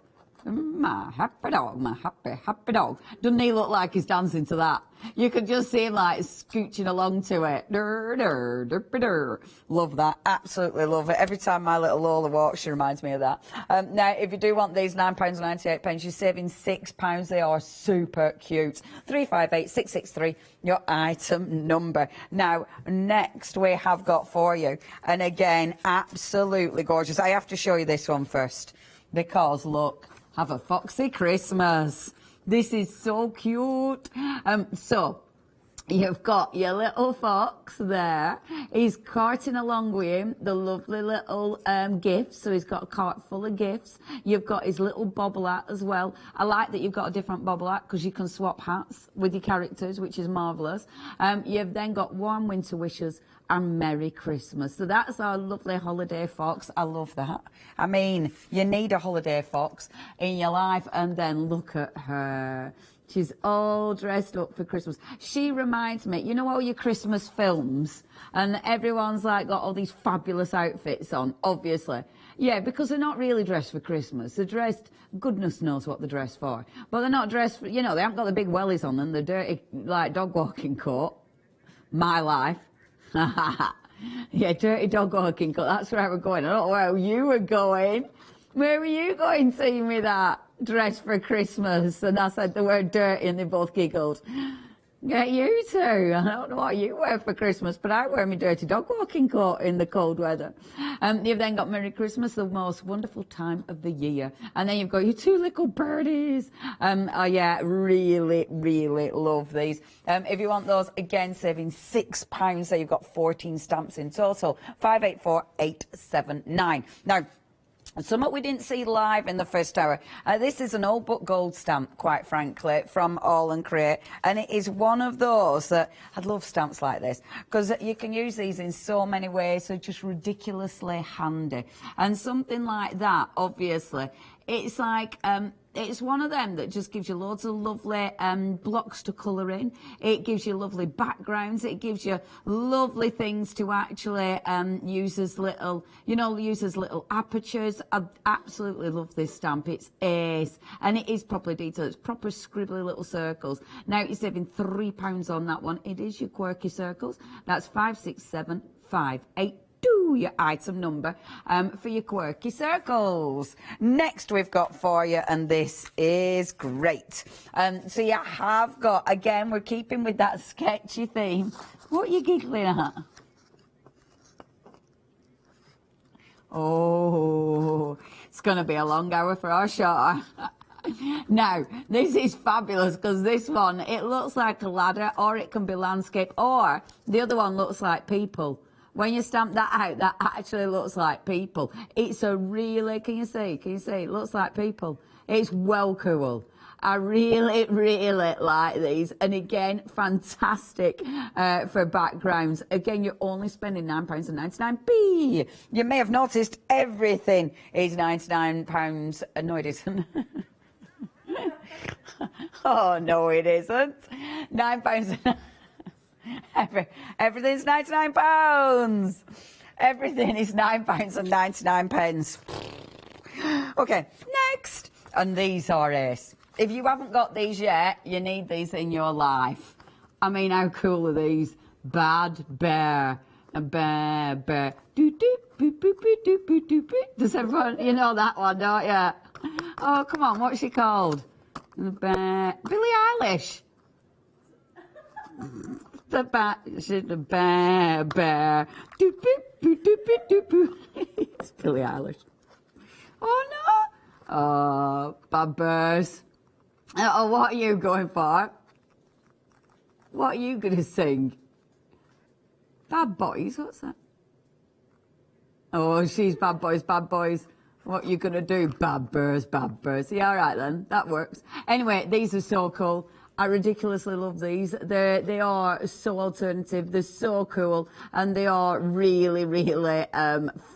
My happy dog, my happy dog. Doesn't he look like he's dancing to that? You could just see him like scooching along to it. Dur, dur, dur, dur. Love that. Absolutely love it. Every time my little Lola walks, she reminds me of that. Now, if you do want these £9.98, you're saving £6. They are super cute. 358663, your item number. Now, next we have got for you, and again, absolutely gorgeous. I have to show you this one first because look. Have a foxy Christmas. This is so cute. So you've got your little fox there. He's carting along with him the lovely little gifts. So he's got a cart full of gifts. You've got his little bobble hat as well. I like that you've got a different bobble hat because you can swap hats with your characters, which is marvellous. You've then got warm winter wishes and Merry Christmas. So that's our lovely holiday fox. I love that. I mean, you need a holiday fox in your life, and then look at her. She's all dressed up for Christmas. She reminds me, you know all your Christmas films, and everyone's like got all these fabulous outfits on, obviously. Yeah, because they're not really dressed for Christmas. They're dressed, goodness knows what they're dressed for. But they're not dressed for, you know, they haven't got the big wellies on them, the dirty, like, dog walking coat. My life. Yeah, dirty dog walking coat. That's where we're going. I don't know where you were going. Where were you going, seeing me that dress for Christmas? And I said the word dirty, and they both giggled. Get you two. I don't know what you wear for Christmas, but I wear my dirty dog walking coat in the cold weather. You've then got Merry Christmas, the most wonderful time of the year. And then you've got your two little birdies. Oh yeah, really, really love these. If you want those, again, saving £6. So you've got 14 stamps in total. 584879. Now, something we didn't see live in the first hour. This is an old but gold stamp, quite frankly, from AALL Create. And it is one of those that I'd love stamps like this because you can use these in so many ways. So just ridiculously handy. And something like that, obviously, it's like... it's one of them that just gives you loads of lovely blocks to colour in. It gives you lovely backgrounds. It gives you lovely things to actually use as little, you know, use as little apertures. I absolutely love this stamp. It's ace. And it is properly detailed. It's proper scribbly little circles. Now you're saving £3 on that one. It is your quirky circles. That's 56758. Do your item number for your quirky circles. Next we've got for you, and this is great. So you have got, again, we're keeping with that sketchy theme. What are you giggling at? Oh, it's going to be a long hour for our shot. Now, this is fabulous because this one, it looks like a ladder, or it can be landscape, or the other one looks like people. When you stamp that out, that actually looks like people. It's a really, can you see? It looks like people. It's well cool. I really, really like these. And again, fantastic for backgrounds. Again, you're only spending £9.99. You may have noticed everything is £99. No, it isn't. Oh, no, it isn't. £9. Everything's £99. Everything is £9.99. Okay, next. And these are ace. If you haven't got these yet, you need these in your life. I mean, how cool are these? Bad Bear. A bear, bear. Does everyone, you know that one, don't you? Oh, come on, what's she called? The bear. Billie Eilish. The bear, bear. It's Billie Eilish. Oh, no. Oh, bad bears. Oh, what are you going for? What are you going to sing? Bad boys, what's that? Oh, she's bad boys, bad boys. What are you going to do? Bad bears, bad bears. Yeah, all right then, that works. Anyway, these are so cool. I ridiculously love these. They are so alternative, they're so cool, and they are really, really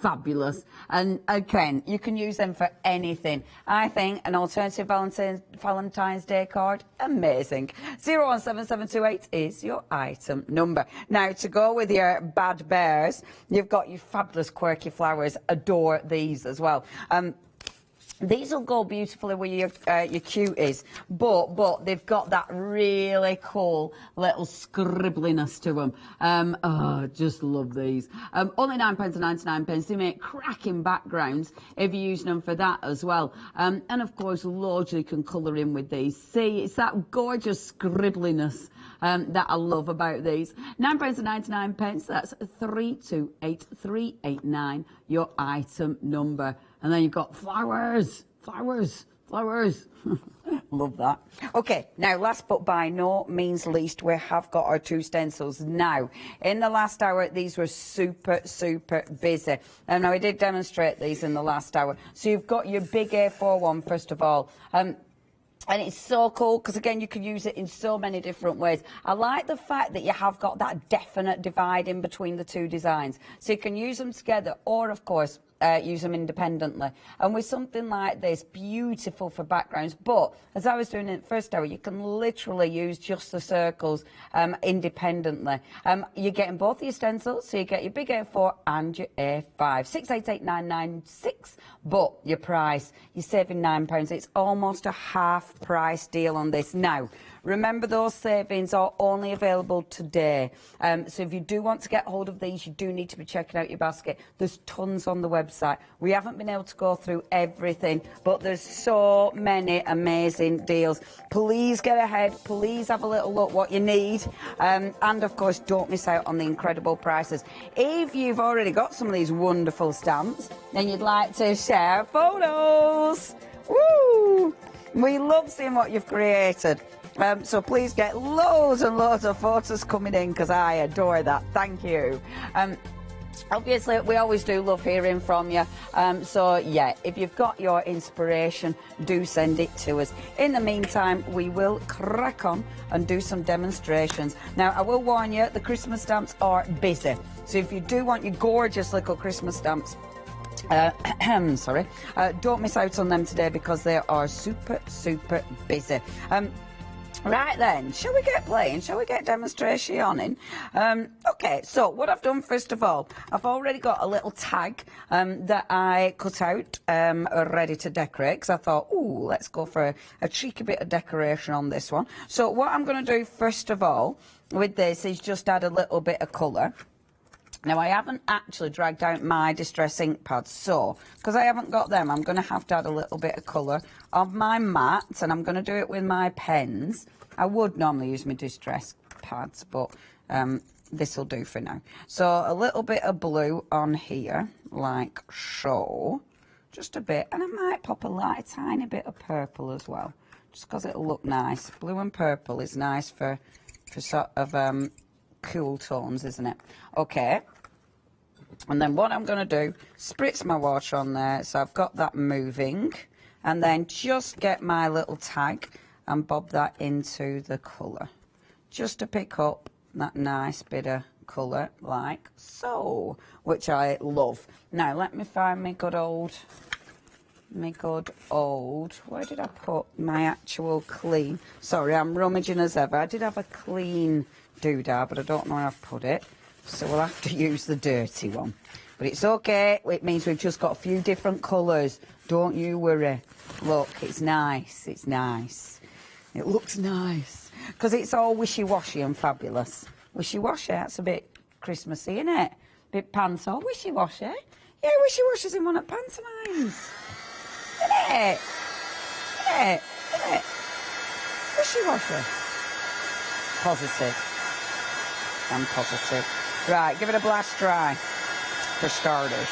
fabulous. And again, you can use them for anything. I think an alternative Valentine's Day card, amazing. 017728 is your item number. Now, to go with your bad bears, you've got your fabulous quirky flowers. Adore these as well. These will go beautifully with your cuties, but they've got that really cool little scribbliness to them. Oh, just love these. Only £9.99. They make cracking backgrounds if you're using them for that as well. And of course, loads you can colour in with these. See, it's that gorgeous scribbliness that I love about these. £9.99. That's 328389. Your item number. And then you've got flowers. Love that. Okay, now last but by no means least, we have got our 2 stencils. Now, in the last hour, these were super busy. And now I did demonstrate these in the last hour. So you've got your big A4 one, first of all. And it's so cool because, again, you can use it in so many different ways. I like the fact that you have got that definite divide in between the 2 designs. So you can use them together or, of course, use them independently. And with something like this, beautiful for backgrounds. But as I was doing in the first hour, you can literally use just the circles independently. You're getting both your stencils, so you get your big A4 and your A5. 688996, but your price, you're saving £9. It's almost a half price deal on this. Now, remember, those savings are only available today. So if you do want to get hold of these, you do need to be checking out your basket. There's tons on the website. We haven't been able to go through everything, but there's so many amazing deals. Please get ahead. Please have a little look what you need. And, of course, don't miss out on the incredible prices. If you've already got some of these wonderful stamps and you'd like to share photos, woo! We love seeing what you've created. So please get loads and loads of photos coming in because I adore that. Thank you. Obviously, we always do love hearing from you. So, yeah, if you've got your inspiration, do send it to us. In the meantime, we will crack on and do some demonstrations. Now, I will warn you, the Christmas stamps are busy. So if you do want your gorgeous little Christmas stamps, sorry, don't miss out on them today because they are super busy. Right then, shall we get playing? Shall we get demonstration on? Okay, so what I've done first of all, I've already got a little tag that I cut out ready to decorate because I thought, ooh, let's go for a cheeky bit of decoration on this one. So what I'm going to do first of all with this is just add a little bit of colour. Now, I haven't actually dragged out my distress ink pads, so, because I haven't got them, I'm going to have to add a little bit of colour on my mats, and I'm going to do it with my pens. I would normally use my distress pads, but this will do for now. So, a little bit of blue on here, like so, just a bit, and I might pop a tiny bit of purple as well, just because it'll look nice. Blue and purple is nice for sort of cool tones, isn't it? Okay. And then what I'm going to do, spritz my water on there, so I've got that moving, and then just get my little tag and bob that into the colour, just to pick up that nice bit of colour, like so, which I love. Now, let me find my good old, where did I put my actual clean? Sorry, I'm rummaging as ever. I did have a clean doodah, but I don't know where I've put it. So we'll have to use the dirty one. But it's okay. It means we've just got a few different colours. Don't you worry. Look, it's nice. It's nice. It looks nice. Because it's all wishy-washy and fabulous. Wishy-washy, that's a bit Christmassy, isn't it? Bit pants-all wishy-washy. Yeah, wishy-washy's in one of pantomimes. Isn't it? Isn't it? Isn't it? Wishy-washy. Positive. I'm positive. Right, give it a blast dry for starters.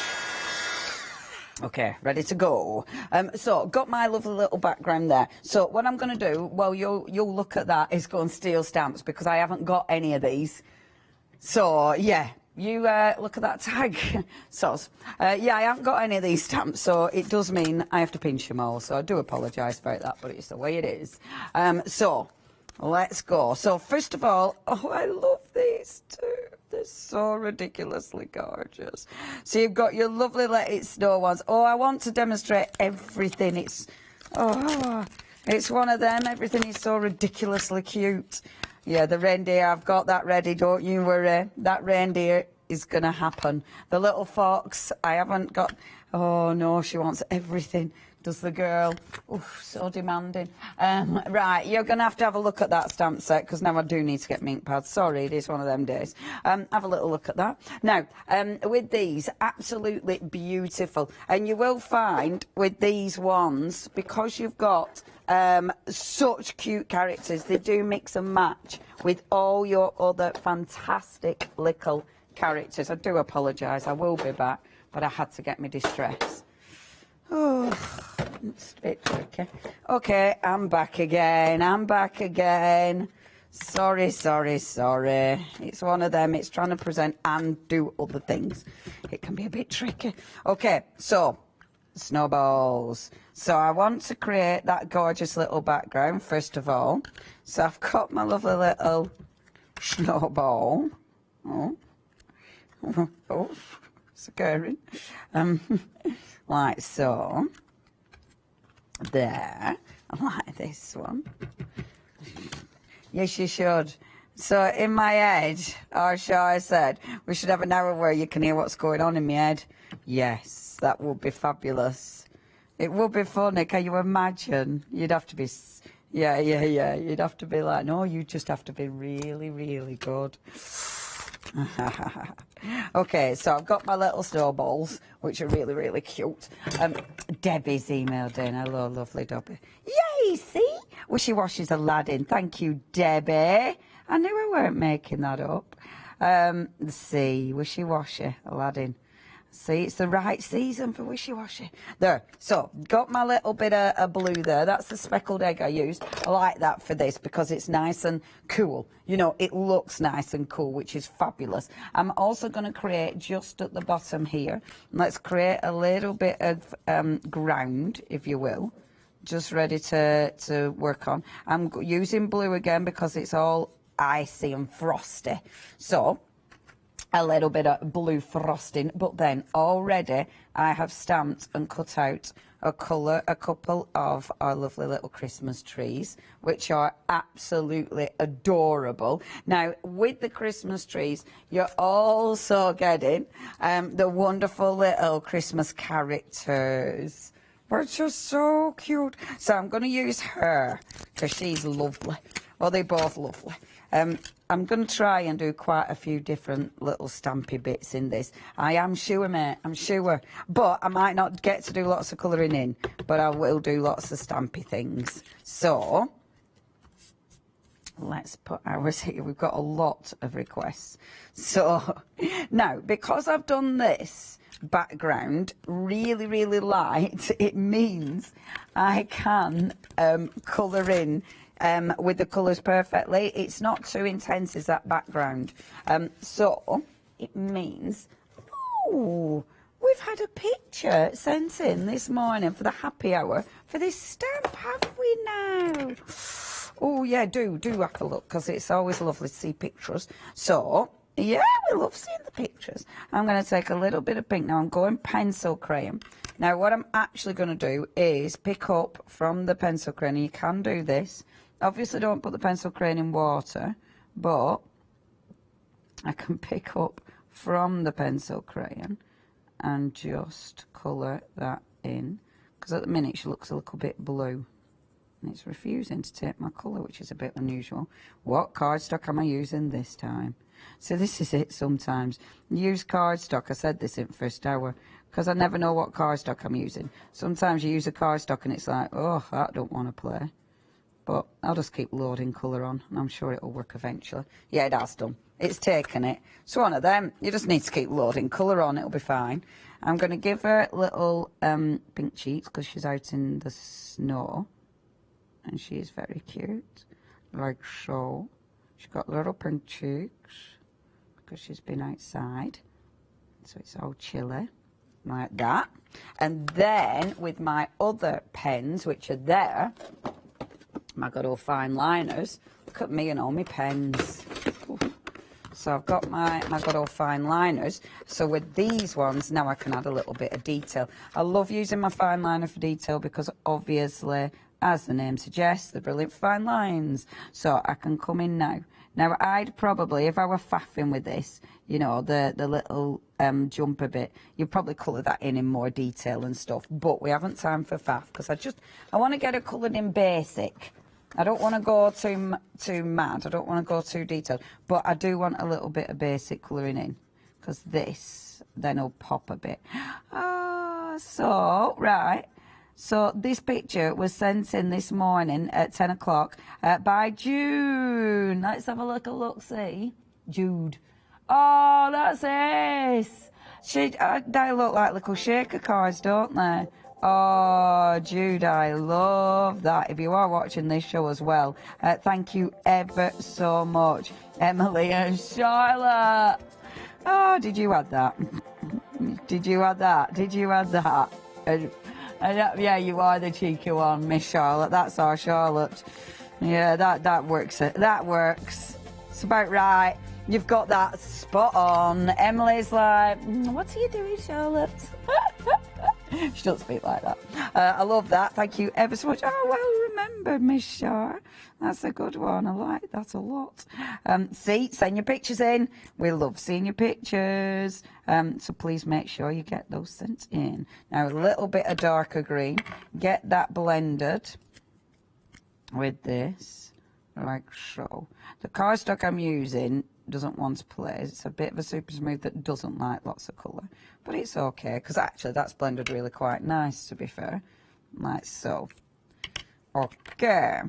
Okay, ready to go. So, got my lovely little background there. So, what I'm going to do, well, you'll look at that, is go and steal stamps because I haven't got any of these. So, yeah, you look at that tag. Soz. Yeah, I haven't got any of these stamps, so it does mean I have to pinch them all. So, I do apologise about that, but it's the way it is. So, let's go. So first of all, oh, I love these too. They're so ridiculously gorgeous. So you've got your lovely Let It Snow ones. Oh, I want to demonstrate everything. It's one of them. Everything is so ridiculously cute. Yeah, the reindeer, I've got that ready, don't you worry. That reindeer is going to happen. The little fox, I haven't got... Oh, no, she wants everything. Does the girl. Oof, so demanding. Right, you're going to have a look at that stamp set, because now I do need to get my ink pads. Sorry, it is one of them days. Have a little look at that. Now, with these, absolutely beautiful. And you will find with these ones, because you've got such cute characters, they do mix and match with all your other fantastic little characters. I do apologise, I will be back, but I had to get my distress. Oh, it's a bit tricky. Okay, I'm back again. Sorry. It's one of them. It's trying to present and do other things. It can be a bit tricky. Okay, so snowballs. So I want to create that gorgeous little background, first of all. So I've got my lovely little snowball. Oh, it's occurring. Like so. There. I like this one. Yes, you should. So in my head, or shall I said, we should have an hour where you can hear what's going on in my head. Yes, that would be fabulous. It would be funny. Can you imagine? You'd have to be... Yeah. You'd have to be like, no, you just have to be really, really good. Okay, so I've got my little snowballs, which are really, really cute. Debbie's emailed in. Hello, lovely Debbie. Yay, see? Wishy-washy's Aladdin. Thank you, Debbie. I knew I weren't making that up. Let's see, wishy-washy, Aladdin. See, it's the right season for wishy-washy. There. So, got my little bit of blue there. That's the speckled egg I used. I like that for this because it's nice and cool. You know, it looks nice and cool, which is fabulous. I'm also going to create just at the bottom here. Let's create a little bit of ground, if you will. Just ready to work on. I'm using blue again because it's all icy and frosty. So... a little bit of blue frosting, but then already I have stamped and cut out a couple of our lovely little Christmas trees, which are absolutely adorable. Now, with the Christmas trees, you're also getting the wonderful little Christmas characters, which are so cute. So I'm going to use her, because she's lovely. Well, they're both lovely. I'm going to try and do quite a few different little stampy bits in this. I am sure, mate, I'm sure. But I might not get to do lots of colouring in, but I will do lots of stampy things. So, let's put ours here. We've got a lot of requests. So, now, because I've done this background really, really light, it means I can colour in with the colours perfectly. It's not too intense as that background. So it means, oh, we've had a picture sent in this morning for the happy hour for this stamp, have we now? Oh yeah, do have a look, because it's always lovely to see pictures. So yeah, we love seeing the pictures. I'm going to take a little bit of pink now. I'm going pencil crayon. Now what I'm actually going to do is pick up from the pencil crayon. You can do this. Obviously don't put the pencil crayon in water, but I can pick up from the pencil crayon and just colour that in, because at the minute she looks a little bit blue and it's refusing to take my colour, which is a bit unusual. What cardstock am I using this time? So this is it sometimes. Use cardstock. I said this in the first hour, because I never know what cardstock I'm using. Sometimes you use a cardstock and it's like, oh, I don't want to play. But I'll just keep loading colour on, and I'm sure it'll work eventually. Yeah, it has done. It's taken it. It's one of them. You just need to keep loading colour on. It'll be fine. I'm going to give her little pink cheeks, because she's out in the snow. And she is very cute. Like so. She's got little pink cheeks, because she's been outside. So it's all chilly. Like that. And then, with my other pens, which are there... my good old fine liners. Look at me and all my pens. Ooh. So I've got my good old fine liners. So with these ones, now I can add a little bit of detail. I love using my fine liner for detail because obviously, as the name suggests, they're brilliant fine lines. So I can come in now. Now I'd probably, if I were faffing with this, you know, the little jumper bit, you'd probably colour that in more detail and stuff. But we haven't time for faff because I want to get it coloured in basic. I don't want to go too mad. I don't want to go too detailed. But I do want a little bit of basic colouring in because this then will pop a bit. So, right. So this picture was sent in this morning at 10 o'clock by June. Let's have a look, see. Jude. Oh, that's ace. They look like little shaker cards, don't they? Oh, Jude, I love that. If you are watching this show as well, thank you ever so much. Emily and Charlotte. Oh, did you add that? Did you add that? Did you add that? Yeah, you are the cheeky one, Miss Charlotte. That's our Charlotte. Yeah, that works. That works. It's about right. You've got that spot on. Emily's like, what are you doing, Charlotte? She doesn't speak like that. I love that. Thank you ever so much. Oh, well remembered, Miss Shar. That's a good one. I like that a lot. See, send your pictures in. We love seeing your pictures. So please make sure you get those sent in. Now, a little bit of darker green. Get that blended with this, like so. The cardstock I'm using doesn't want to play. It's a bit of a super smooth that doesn't like lots of colour. But it's okay, because actually that's blended really quite nice, to be fair. Like so. Okay.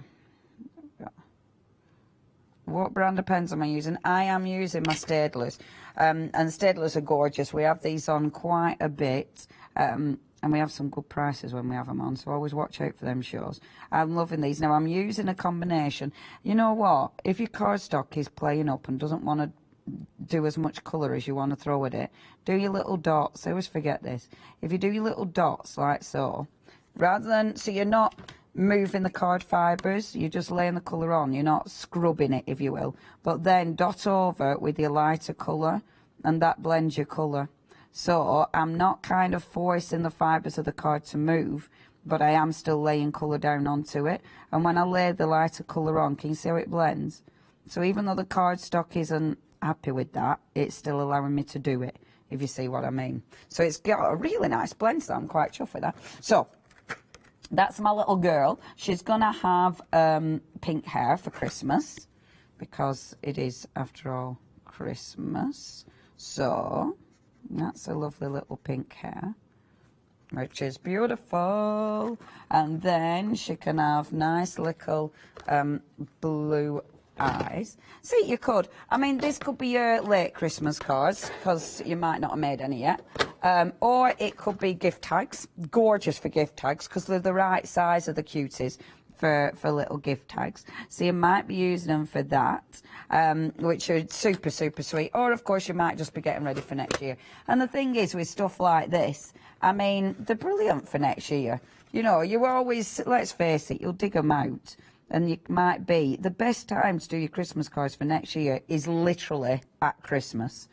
What brand of pens am I using? I am using my Staedtlers. And Staedtlers are gorgeous. We have these on quite a bit. And we have some good prices when we have them on, so always watch out for them shows. I'm loving these. Now, I'm using a combination. You know what? If your cardstock is playing up and doesn't want to do as much colour as you want to throw at it, do your little dots. I always forget this. If you do your little dots like so, rather than, so you're not moving the card fibres, you're just laying the colour on. You're not scrubbing it, if you will. But then dot over with your lighter colour, and that blends your colour. So I'm not kind of forcing the fibres of the card to move, but I am still laying colour down onto it. And when I lay the lighter colour on, can you see how it blends? So even though the cardstock isn't happy with that, it's still allowing me to do it, if you see what I mean. So it's got a really nice blend, so I'm quite chuffed with that. So that's my little girl. She's going to have pink hair for Christmas, because it is, after all, Christmas. So that's a lovely little pink hair, which is beautiful. And then she can have nice little blue eyes. See, you could. I mean, this could be your late Christmas cards, because you might not have made any yet. Or it could be gift tags. Gorgeous for gift tags, because they're the right size of the cuties for little gift tags. So you might be using them for that, which are super, super sweet. Or, of course, you might just be getting ready for next year. And the thing is, with stuff like this, I mean, they're brilliant for next year. You know, you always, let's face it, you'll dig them out. And you might be, the best time to do your Christmas cards for next year is literally at Christmas.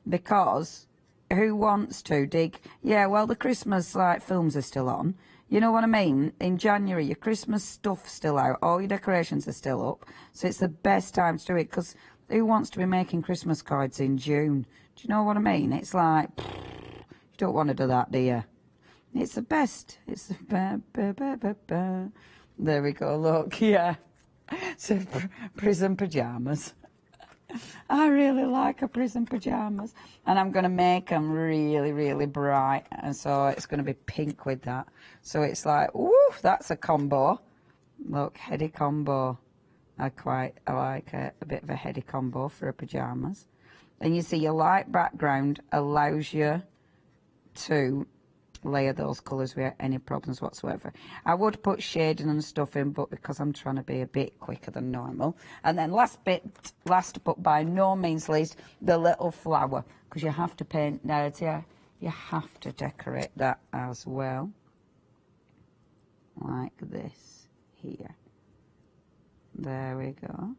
Because who wants to dig, yeah, well, the Christmas films are still on. You know what I mean? In January, your Christmas stuff's still out. All your decorations are still up. So it's the best time to do it, because who wants to be making Christmas cards in June? Do you know what I mean? It's like, you don't want to do that, do you? It's the best. It's the... There we go, look, yeah. So prison pyjamas. I really like a prison pyjamas. And I'm going to make them really, really bright. And so it's going to be pink with that. So it's like, ooh, that's a combo. Look, heady combo. I like a bit of a heady combo for a pyjamas. And you see your light background allows you to layer those colours without any problems whatsoever. I would put shading and stuff in, but because I'm trying to be a bit quicker than normal. And then last but by no means least, the little flower, because you have to paint that, yeah, you have to decorate that as well, like this here. There we go.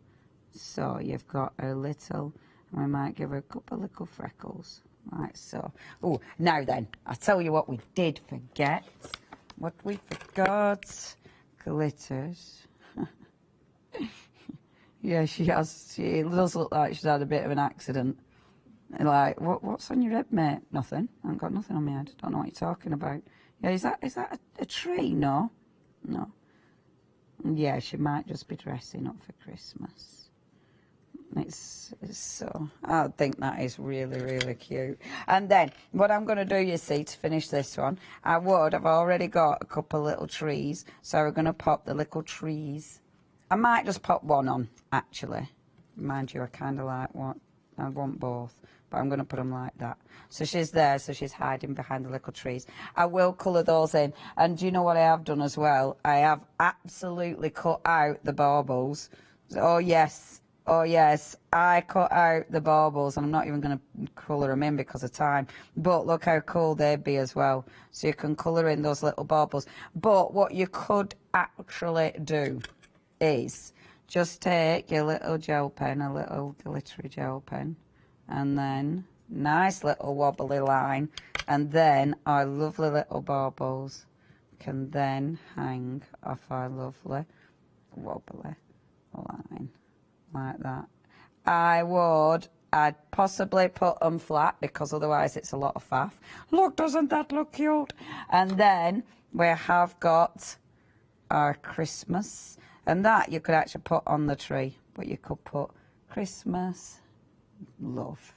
So you've got a little, we might give her a couple of little freckles, like so. Oh, now then, I'll tell you what we did forget. What we forgot, glitters. Yeah, she does look like she's had a bit of an accident. Like, what's on your head, mate? Nothing. I haven't got nothing on my head. Don't know what you're talking about. Yeah, is that a tree? No. No. Yeah, she might just be dressing up for Christmas. It's so, I think that is really, really cute. And then, what I'm going to do, you see, to finish this one, I've already got a couple of little trees, so we're going to pop the little trees. I might just pop one on, actually. Mind you, I kind of like I want both, but I'm going to put them like that. So she's there, so she's hiding behind the little trees. I will colour those in. And do you know what I have done as well? I have absolutely cut out the baubles. Oh, yes. Oh, yes. I cut out the baubles, and I'm not even going to colour them in because of time. But look how cool they'd be as well. So you can colour in those little baubles. But what you could actually do is just take your little gel pen, a little glittery gel pen, and then nice little wobbly line, and then our lovely little baubles can then hang off our lovely wobbly line like that. I'd possibly put them flat because otherwise it's a lot of faff. Look, doesn't that look cute? And then we have got our Christmas. And that you could actually put on the tree, but you could put Christmas love.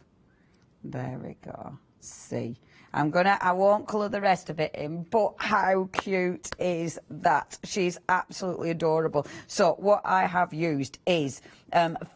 There we go. See, I won't colour the rest of it in, but how cute is that? She's absolutely adorable. So what I have used is,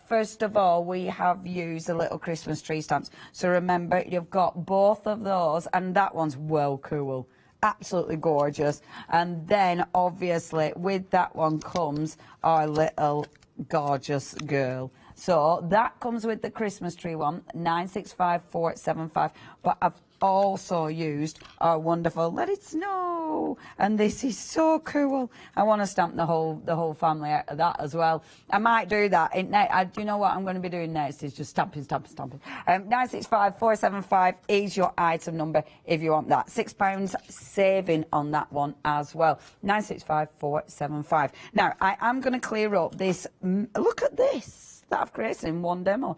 first of all, we have used the little Christmas tree stamps. So remember, you've got both of those, and that one's well cool. Absolutely gorgeous. And then obviously with that one comes our little gorgeous girl. So that comes with the Christmas tree one, 965475. But I've also used our wonderful Let It Snow, and this is so cool. I want to stamp the whole family out of that as well. I might do that. Do you know what I'm going to be doing next is just stamping. 965475 is your item number if you want that. £6 saving on that one as well. 965475. Now I am going to clear up this. Look at this that I've created in one demo.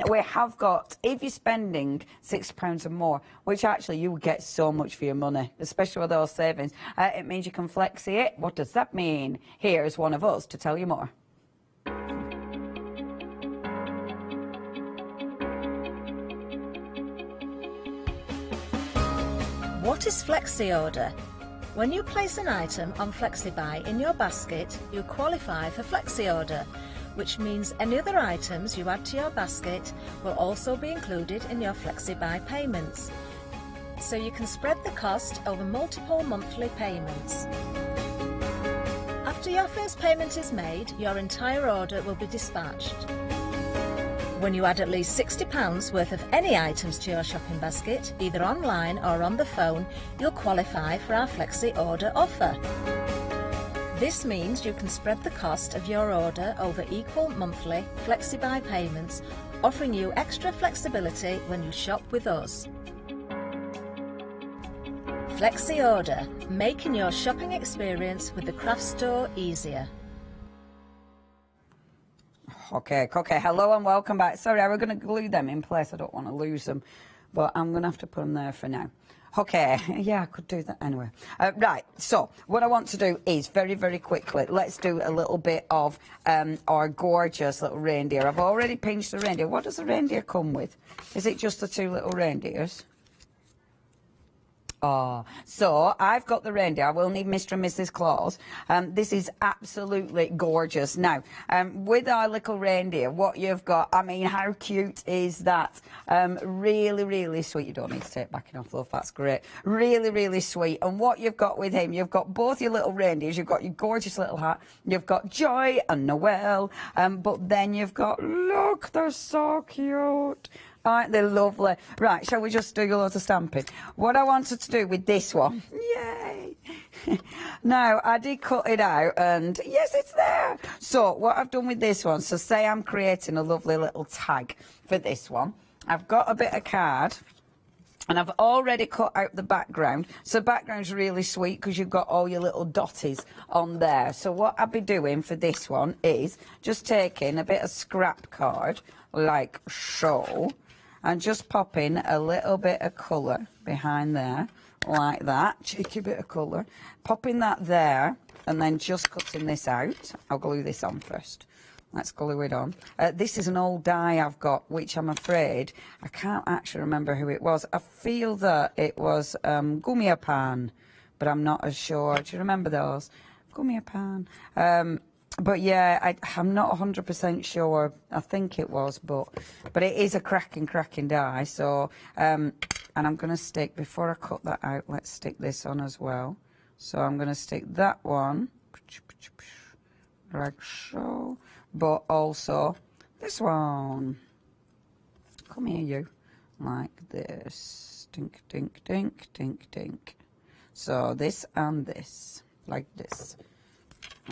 We have got, if you're spending £6 or more, which actually you get so much for your money, especially with those savings, it means you can flexi it. What does that mean? Here's one of us to tell you more. What is Flexi Order? When you place an item on FlexiBuy in your basket, you qualify for Flexi Order, which means any other items you add to your basket will also be included in your FlexiBuy payments. So you can spread the cost over multiple monthly payments. After your first payment is made, your entire order will be dispatched. When you add at least £60 worth of any items to your shopping basket, either online or on the phone, you'll qualify for our Flexi Order offer. This means you can spread the cost of your order over equal monthly FlexiBuy payments, offering you extra flexibility when you shop with us. Flexi Order, making your shopping experience with the craft store easier. Okay, hello and welcome back. Sorry, I was going to glue them in place. I don't want to lose them, but I'm going to have to put them there for now. Okay, yeah, I could do that anyway. Right, so what I want to do is very, very quickly, let's do a little bit of our gorgeous little reindeer. I've already pinched the reindeer. What does the reindeer come with? Is it just the two little reindeers? Oh, so I've got the reindeer. I will need Mr. and Mrs. Claus. This is absolutely gorgeous. Now, with our little reindeer, what you've got, I mean, how cute is that? Really, really sweet. You don't need to take backing off, love. That's great. Really, really sweet. And what you've got with him, you've got both your little reindeers. You've got your gorgeous little hat. You've got Joy and Noel. But then you've got, look, they're so cute. Aren't they lovely? Right, shall we just do loads of stamping? What I wanted to do with this one, yay! Now, I did cut it out, and yes, it's there. So, what I've done with this one, so say I'm creating a lovely little tag for this one. I've got a bit of card, and I've already cut out the background. So the background's really sweet because you've got all your little dotties on there. So what I'll be doing for this one is just taking a bit of scrap card, like so, and just popping a little bit of colour behind there, like that, cheeky bit of colour. Popping that there, and then just cutting this out. I'll glue this on first. Let's glue it on. This is an old die I've got, which I'm afraid, I can't actually remember who it was. I feel that it was Gummiapan, but I'm not as sure. Do you remember those? Gummiapan. But yeah, I'm not 100% sure. I think it was, but it is a cracking die. So, and I'm going to stick, before I cut that out, let's stick this on as well. So I'm going to stick that one, like so. But also this one. Come here, you. Like this. Dink, dink, dink, dink, dink. So this and this. Like this.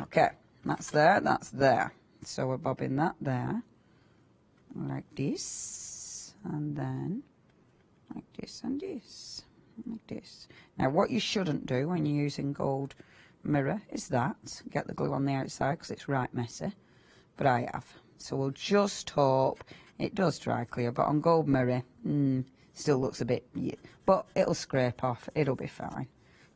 Okay. That's there. That's there. So we're bobbing that there. Like this. And then like this and this. Like this. Now what you shouldn't do when you're using gold mirror is that. Get the glue on the outside because it's right messy. But I have. So we'll just hope it does dry clear. But on gold mirror, still looks a bit, but it'll scrape off. It'll be fine.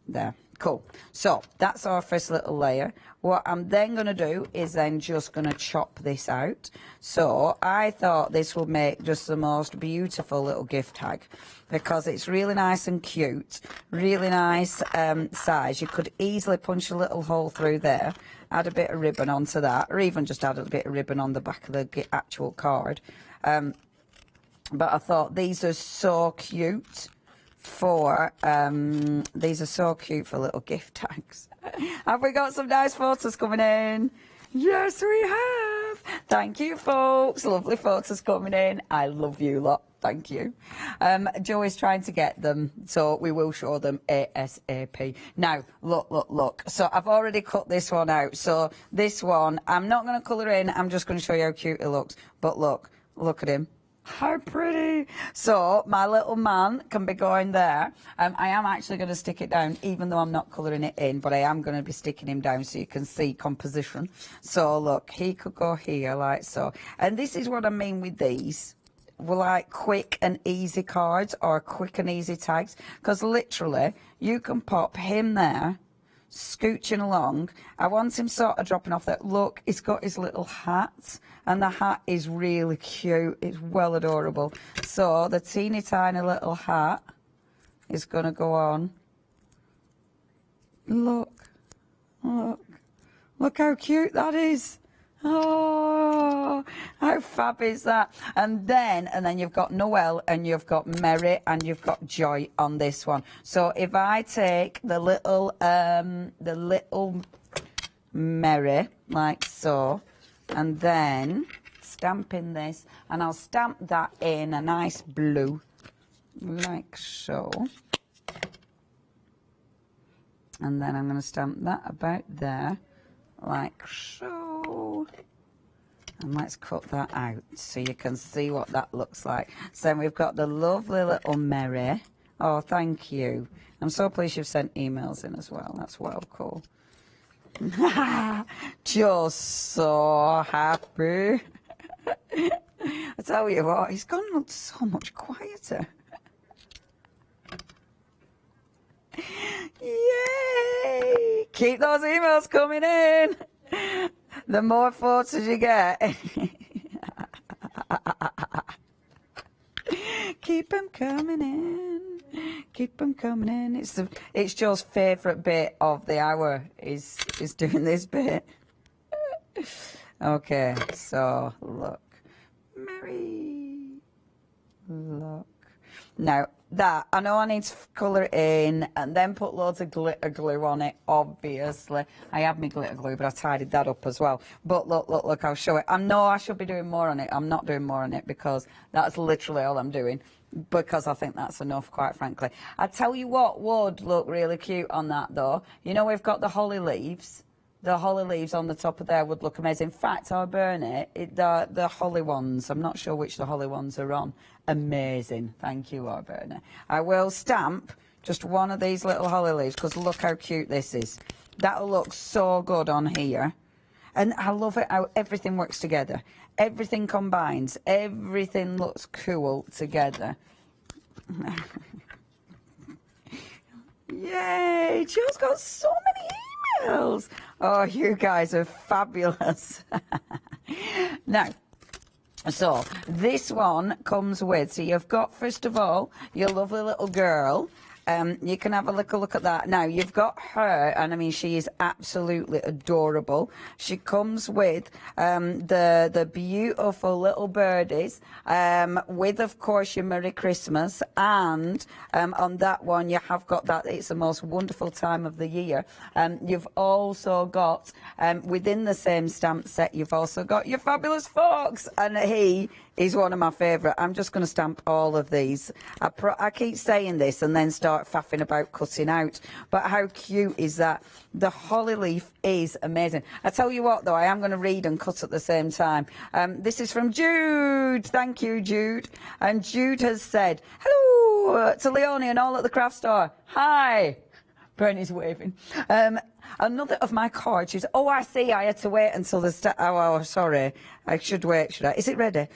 There. Cool. So that's our first little layer. What I'm then going to do is then just going to chop this out. So I thought this would make just the most beautiful little gift tag because it's really nice and cute, really nice size. You could easily punch a little hole through there, add a bit of ribbon onto that, or even just add a bit of ribbon on the back of the actual card. But I thought these are so cute. These are so cute for little gift tags. Have we got some nice photos coming in? Yes, we have. Thank you, folks. Lovely photos coming in. I love you lot. Thank you. Joe is trying to get them, so we will show them ASAP. Now, look. So I've already cut this one out. So this one, I'm not going to colour in. I'm just going to show you how cute it looks. But look at him. How pretty. So my little man can be going there. I am actually going to stick it down, even though I'm not colouring it in, but I am going to be sticking him down so you can see composition. So look, he could go here like so. And this is what I mean with these. Well, like quick and easy cards or quick and easy tags, because literally you can pop him there, scooching along. I want him sort of dropping off that. Look, he's got his little hat, and the hat is really cute. It's well adorable. So the teeny tiny little hat is going to go on. Look how cute that is. Oh, how fab is that? And then you've got Noel, and you've got Mary, and you've got Joy on this one. So if I take the little Mary like so, and then stamping this, and I'll stamp that in a nice blue like so, and then I'm going to stamp that about there like so, and let's cut that out so you can see what that looks like. So then we've got the lovely little Mary. Oh, thank you. I'm so pleased you've sent emails in as well. That's well cool. Just so happy. I tell you what, he's gone so much quieter. Yay! Keep those emails coming in. The more photos you get. Keep them coming in. Keep them coming in. It's Joe's favourite bit of the hour is doing this bit. Okay, so look. Mary. Look. Now, that. I know I need to colour it in and then put loads of glitter glue on it, obviously. I have my glitter glue, but I tidied that up as well. But look, I'll show it. I know I should be doing more on it. I'm not doing more on it because that's literally all I'm doing, because I think that's enough, quite frankly. I tell you what would look really cute on that, though. You know, we've got the holly leaves. The holly leaves on the top of there would look amazing. In fact, I'll burn it. The holly ones, I'm not sure which the holly ones are on. Amazing. Thank you, Arberna. I will stamp just one of these little holly leaves, because look how cute this is. That'll look so good on here. And I love it how everything works together. Everything combines. Everything looks cool together. Yay! Jill's got so many emails. Oh, you guys are fabulous. Now, so this one comes with, so you've got, first of all, your lovely little girl. You can have a little look at that. Now, you've got her, and I mean, she is absolutely adorable. She comes with the beautiful little birdies, with, of course, your Merry Christmas. And on that one, you have got that, it's the most wonderful time of the year. You've also got, within the same stamp set, you've also got your fabulous fox. And he is one of my favourite. I'm just going to stamp all of these. I keep saying this and then start faffing about cutting out. But how cute is that? The holly leaf is amazing. I tell you what, though, I am going to read and cut at the same time. This is from Jude. Thank you, Jude. And Jude has said, hello to Leonie and all at the craft store. Hi. Bernie's waving. Another of my cards is, oh, I see, I had to wait until the oh, sorry. I should wait, should I? Is it ready?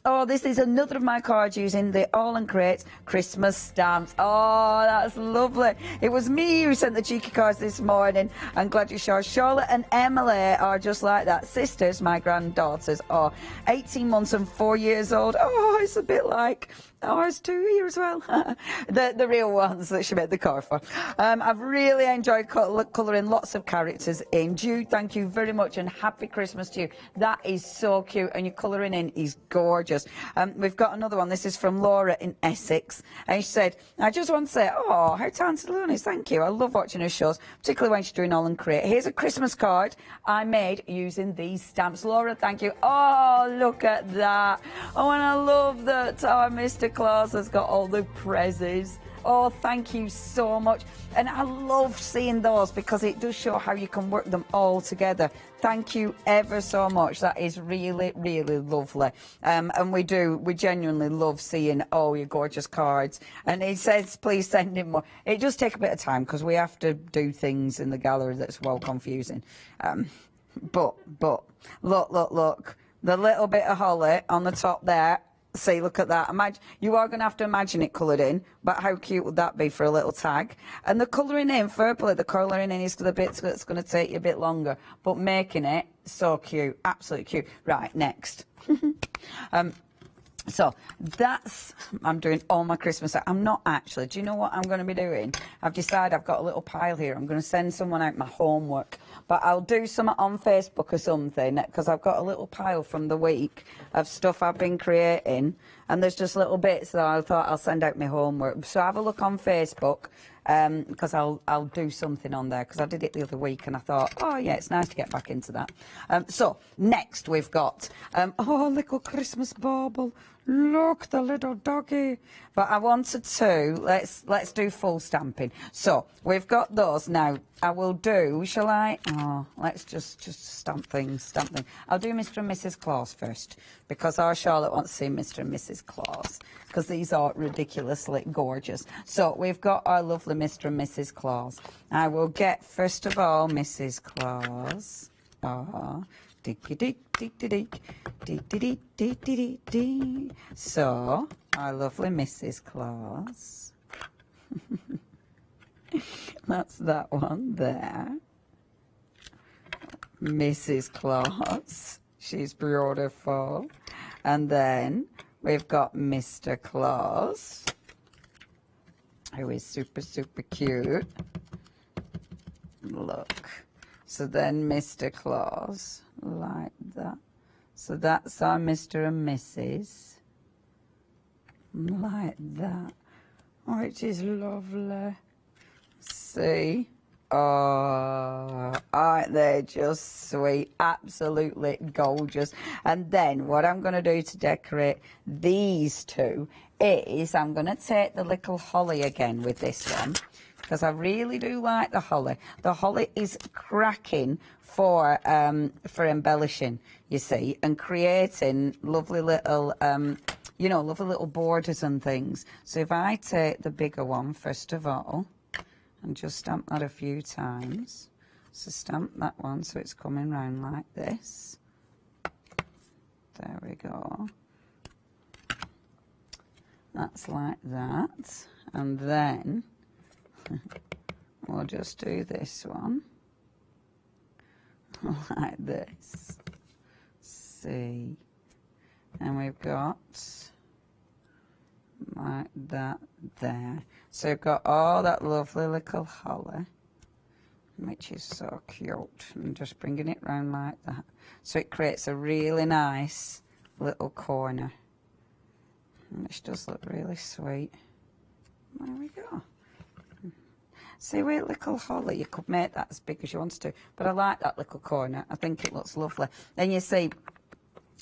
Oh, this is another of my cards using the AALL Create Christmas stamps. Oh, that's lovely. It was me who sent the cheeky cards this morning. I'm glad you saw. Charlotte and Emily are just like that. Sisters, my granddaughters, are 18 months and 4 years old. Oh, it's a bit like ours too here as well. the real ones that she made the card for. I've really enjoyed colouring lots of characters in. Jude, thank you very much and happy Christmas to you. That is so cute, and your colouring in is gorgeous. We've got another one. This is from Laura in Essex, and she said, I just want to say, oh, how talented Luna is. Thank you. I love watching her shows, particularly when she's doing AALL Create. Here's a Christmas card I made using these stamps. Laura, thank you. Oh, look at that. Oh, and I love that our Mr. Claus has got all the prezzies. Oh, thank you so much. And I love seeing those because it does show how you can work them all together. Thank you ever so much. That is really, really lovely. And we genuinely love seeing all your gorgeous cards. And it says, please send in more. It does take a bit of time because we have to do things in the gallery that's well confusing. But look. The little bit of holly on the top there. See, look at that. Imagine, you are going to have to imagine it coloured in, but how cute would that be for a little tag? And the colouring in, fairly, the colouring in is the bits that's going to take you a bit longer, but making it so cute, absolutely cute. Right, next. So that's, I'm doing all my Christmas. I'm not actually, do you know what I'm going to be doing? I've decided I've got a little pile here. I'm going to send someone out my homework, but I'll do some on Facebook or something because I've got a little pile from the week of stuff I've been creating, and there's just little bits that I thought I'll send out my homework. So have a look on Facebook because I'll do something on there because I did it the other week and I thought, oh yeah, it's nice to get back into that. So next we've got, oh, little Christmas bauble. Look, the little doggy. But I wanted to, let's do full stamping. So we've got those now. I will do, shall I? Oh, let's just stamp things. I'll do Mr. and Mrs. Claus first because our Charlotte wants to see Mr. and Mrs. Claus because these are ridiculously gorgeous. So we've got our lovely Mr. and Mrs. Claus. I will get, first of all, Mrs. Claus. So, our lovely Mrs. Claus. That's that one there. Mrs. Claus. She's beautiful. And then we've got Mr. Claus, who is super, super cute. Look. So then Mr. Claus, like that. So that's our Mr. and Mrs. Like that. which is lovely. See? Oh, aren't they just sweet? Absolutely gorgeous. And then what I'm going to do to decorate these two is I'm going to take the little holly again with this one, because I really do like the holly. The holly is cracking for embellishing, you see, and creating lovely little, you know, lovely little borders and things. So if I take the bigger one, first of all, and just stamp that a few times. So stamp that one so it's coming round like this. There we go. That's like that. And then we'll just do this one like this. See? And we've got like that there. So we've got all that lovely little holly, which is so cute, and just bringing it round like that. So it creates a really nice little corner, which does look really sweet. There we go. See, with little holly, you could make that as big as you wanted to, but I like that little corner. I think it looks lovely. Then you see,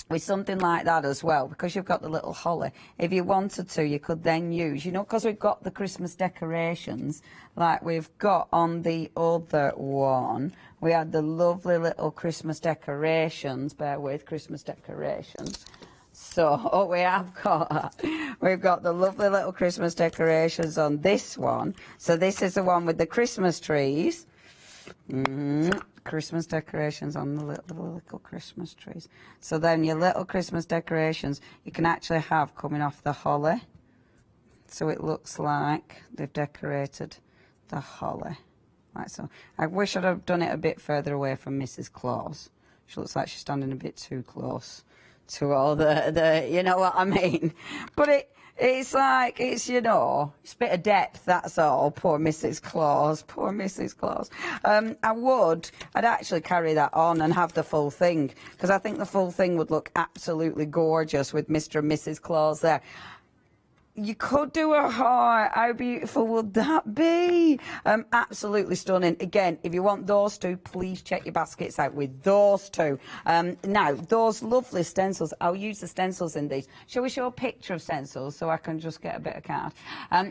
with something like that as well, because you've got the little holly, if you wanted to, you could then use, you know, because we've got the Christmas decorations, like we've got on the other one, we had the lovely little Christmas decorations, bear with, Christmas decorations. So we've got the lovely little Christmas decorations on this one. So this is the one with the Christmas trees. Christmas decorations on the little Christmas trees. So then your little Christmas decorations you can actually have coming off the holly. So it looks like they've decorated the holly. Like so. I wish I'd have done it a bit further away from Mrs. Claus. She looks like she's standing a bit too close to all the you know what I mean. But it's like, it's, you know, it's a bit of depth, that's all. Poor Mrs. Claus, poor Mrs. Claus. I'd actually carry that on and have the full thing, because I think the full thing would look absolutely gorgeous with Mr. and Mrs. Claus there. You could do a heart. How beautiful would that be? Absolutely stunning. Again, if you want those two, please check your baskets out with those two. Now, those lovely stencils, I'll use the stencils in these. Shall we show a picture of stencils so I can just get a bit of card?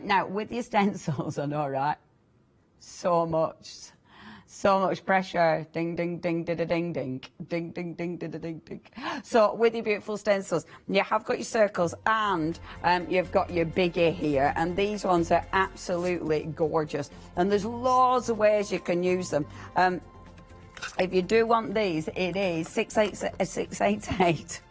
Now, with your stencils, I know, right? So much pressure. Ding, ding, ding, ding, ding, ding, ding, ding, ding, ding, ding, ding. So with your beautiful stencils, you have got your circles and you've got your biggie here, and these ones are absolutely gorgeous. And there's loads of ways you can use them. If you do want these, it is 688.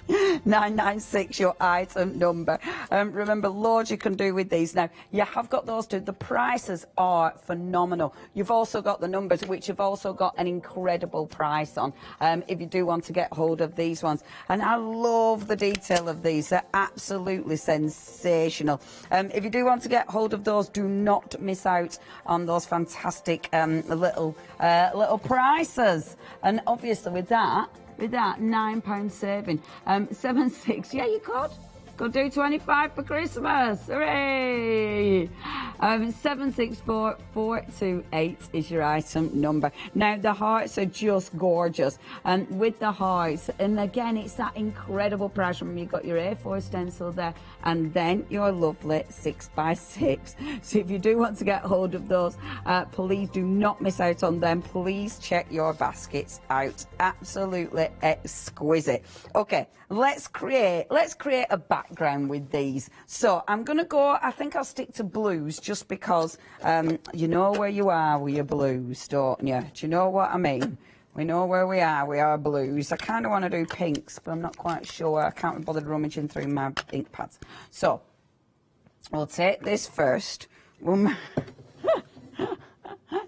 996, your item number. Remember, loads you can do with these. Now, you have got those two. The prices are phenomenal. You've also got the numbers, which you've also got an incredible price on, if you do want to get hold of these ones. And I love the detail of these. They're absolutely sensational. If you do want to get hold of those, do not miss out on those fantastic little prices. And obviously with that, £9 saving. 76, yeah, you could do 25 for Christmas. Hooray! 764428 is your item number. Now, the hearts are just gorgeous. And with the hearts, and again, it's that incredible price. Remember, you've got your A4 stencil there, and then your lovely 6x6. So if you do want to get hold of those, please do not miss out on them. Please check your baskets out. Absolutely exquisite. Okay, let's create a background with these. So I'm going to go, I think I'll stick to blues, just because you know where you are with your blues, don't you? Do you know what I mean? We know where we are blues. I kind of want to do pinks, but I'm not quite sure. I can't be bothered rummaging through my ink pads. So we'll take this first.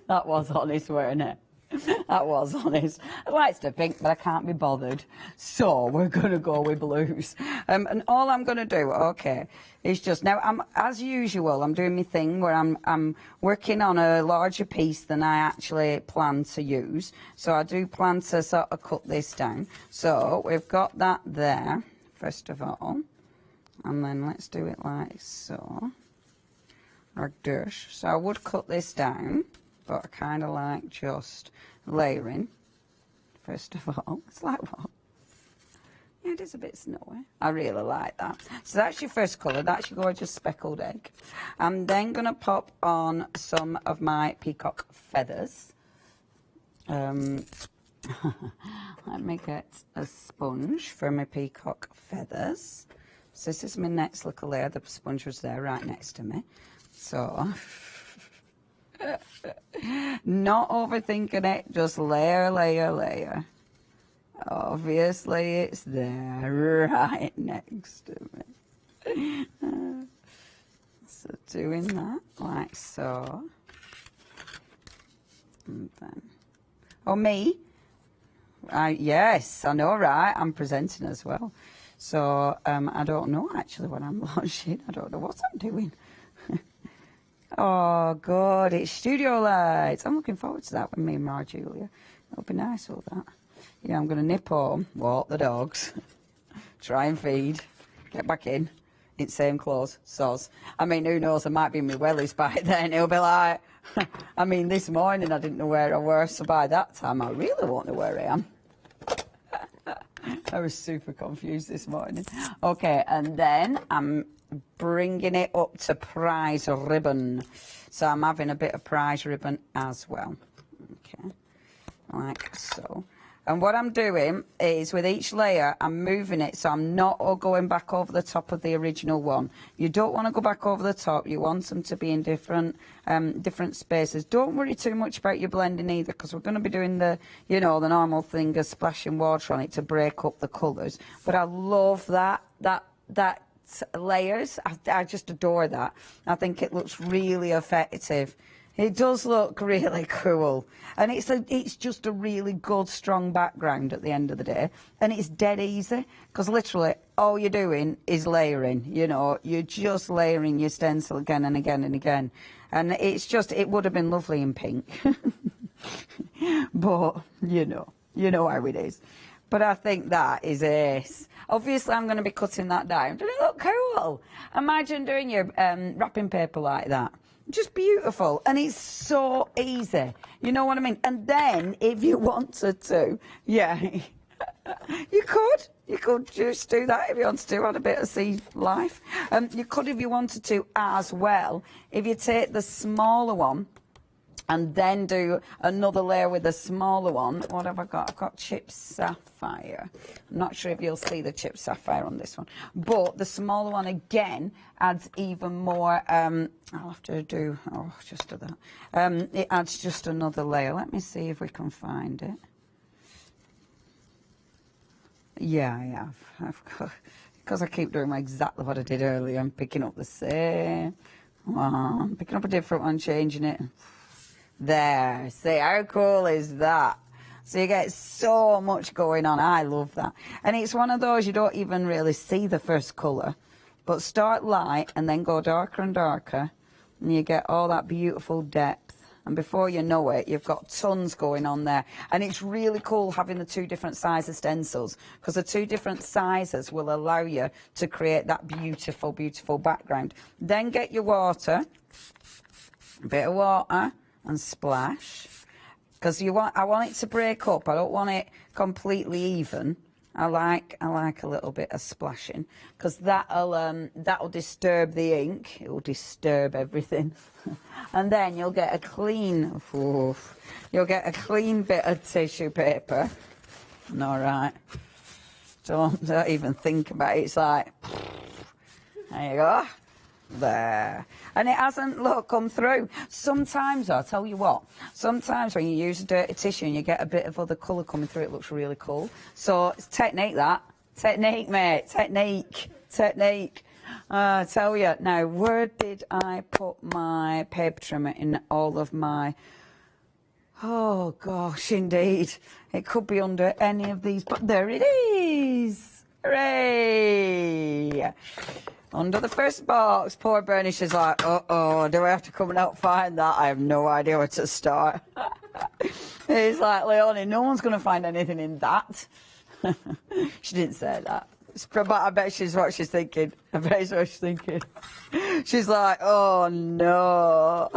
That was honest, weren't it? That was honest. I'd like to pink, but I can't be bothered. So we're going to go with blues. And all I'm going to do, okay, is just, now, as usual, I'm doing my thing where I'm working on a larger piece than I actually plan to use. So I do plan to sort of cut this down. So we've got that there, first of all. And then let's do it like so. like this. So I would cut this down, but I kind of like just layering. First of all, it's like what? Yeah, it is a bit snowy. I really like that. So that's your first colour. That's your gorgeous speckled egg. I'm then going to pop on some of my peacock feathers. Let me get a sponge for my peacock feathers. So this is my next little layer. The sponge was there right next to me. So, not overthinking it, just layer, layer, layer. Obviously, it's there right next to me. So doing that like so. And then, oh, me? Yes, I know, right? I'm presenting as well. So I don't know actually what I'm launching. I don't know what I'm doing. Oh, God, it's studio lights. I'm looking forward to that with me and Ma Julia. It'll be nice, all that. Yeah, I'm going to nip home, walk the dogs, try and feed, get back in same clothes, soz. I mean, who knows, I might be in my wellies by then. It'll be like, I mean, this morning I didn't know where I were, so by that time I really won't know where I am. I was super confused this morning. Okay, and then I'm bringing it up to prize ribbon. So I'm having a bit of prize ribbon as well. Okay, like so. And what I'm doing is with each layer, I'm moving it so I'm not all going back over the top of the original one. You don't want to go back over the top. You want them to be in different spaces. Don't worry too much about your blending either, because we're going to be doing the, you know, the normal thing of splashing water on it to break up the colours. But I love that layers. I just adore that. I think it looks really effective. It does look really cool, and it's just a really good, strong background at the end of the day, and it's dead easy, because literally all you're doing is layering, you know, you're just layering your stencil again and again and again, and it's just, it would have been lovely in pink, but, you know how it is. But I think that is ace. Obviously, I'm going to be cutting that down. Doesn't it look cool? Imagine doing your wrapping paper like that. Just beautiful, and it's so easy, you know what I mean? And then if you wanted to, yeah, you could just do that if you wanted to, add a bit of sea life. You could, if you wanted to, as well, if you take the smaller one and then do another layer with a smaller one. What have I got? I've got chipped sapphire. I'm not sure if you'll see the chipped sapphire on this one, but the smaller one again adds even more. I'll have to do, just do that. It adds just another layer. Let me see if we can find it. Yeah, I have. I've got, because I keep doing exactly what I did earlier. I'm picking up the same one, picking up a different one, changing it. There, see, how cool is that? So you get so much going on. I love that. And it's one of those you don't even really see the first colour, but start light and then go darker and darker, and you get all that beautiful depth. And before you know it, you've got tons going on there. And it's really cool having the two different sizes stencils, because the two different sizes will allow you to create that beautiful, beautiful background. Then get your water, a bit of water, and splash, because I want it to break up. I don't want it completely even. I like a little bit of splashing, because that'll disturb the ink. It will disturb everything, and then you'll get a clean bit of tissue paper. All right, don't even think about it. It's like, there you go. There, and it hasn't come through. Sometimes, I'll tell you what, sometimes when you use a dirty tissue and you get a bit of other colour coming through, it looks really cool. So it's technique, mate, technique. I tell you now, where did I put my paper trimmer in all of my, oh gosh, indeed, it could be under any of these, but there it is. Hooray! Under the first box. Poor Bernice is like, uh-oh, do I have to come and help find that? I have no idea where to start. He's like, Leonie, no one's going to find anything in that. She didn't say that. But I bet she's what she's thinking. I bet she's what she's thinking. She's like, oh no.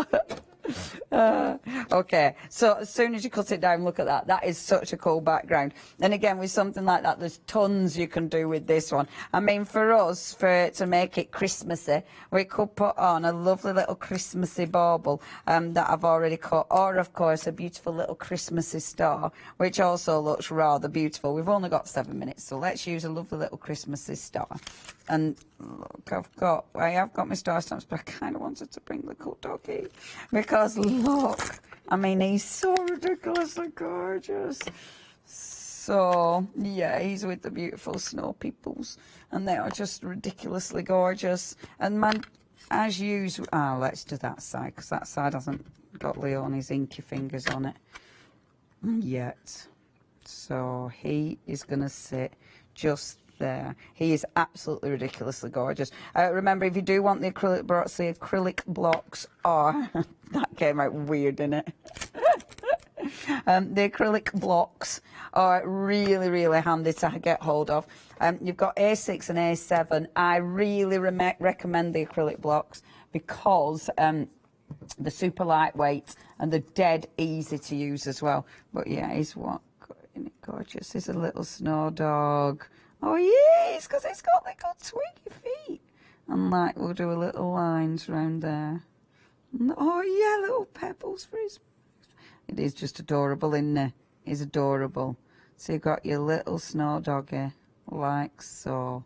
Okay, so as soon as you cut it down, look at that. That is such a cool background. And again, with something like that, there's tons you can do with this one. I mean, for us, to make it Christmassy, we could put on a lovely little Christmassy bauble that I've already cut, or of course a beautiful little Christmassy star, which also looks rather beautiful. We've only got 7 minutes, so let's use a lovely little Christmassy star. And look, I have got my star stamps, but I kind of wanted to bring the little doggy because look, I mean, he's so ridiculously gorgeous. So yeah, he's with the beautiful snow peoples, and they are just ridiculously gorgeous. And man, as usual, let's do that side because that side hasn't got Leonie's inky fingers on it yet. So he is going to sit just there. He is absolutely ridiculously gorgeous. Remember, if you do want the acrylic blocks are that came out weird, didn't it? The acrylic blocks are really, really handy to get hold of. You've got A6 and A7. I really recommend the acrylic blocks because they're super lightweight and they're dead easy to use as well. But yeah, he's what? Isn't it gorgeous? He's a little snow dog. Oh yes, because it's got little twiggy feet. And like, we'll do a little lines around there. Oh yeah, little pebbles for his... It is just adorable, isn't it? It's adorable. So you've got your little snow doggy, like so,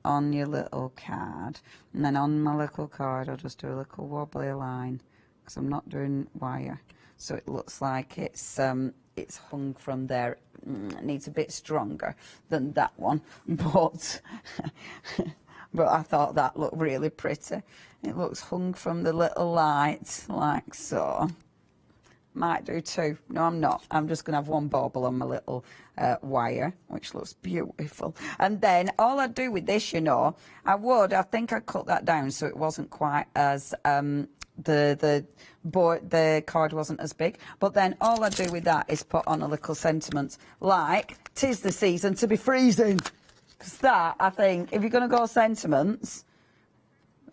on your little card. And then on my little card, I'll just do a little wobbly line, because I'm not doing wire. So it looks like it's hung from there. It needs a bit stronger than that one, but but I thought that looked really pretty. It looks hung from the little light, like so. Might do two. No, I'm not. I'm just going to have one bauble on my little wire, which looks beautiful. And then all I'd do with this, you know, I think I'd cut that down so it wasn't quite as... the card wasn't as big, but then all I do with that is put on a little sentiment like "'Tis the season to be freezing," because that, I think, if you're going to go sentiments,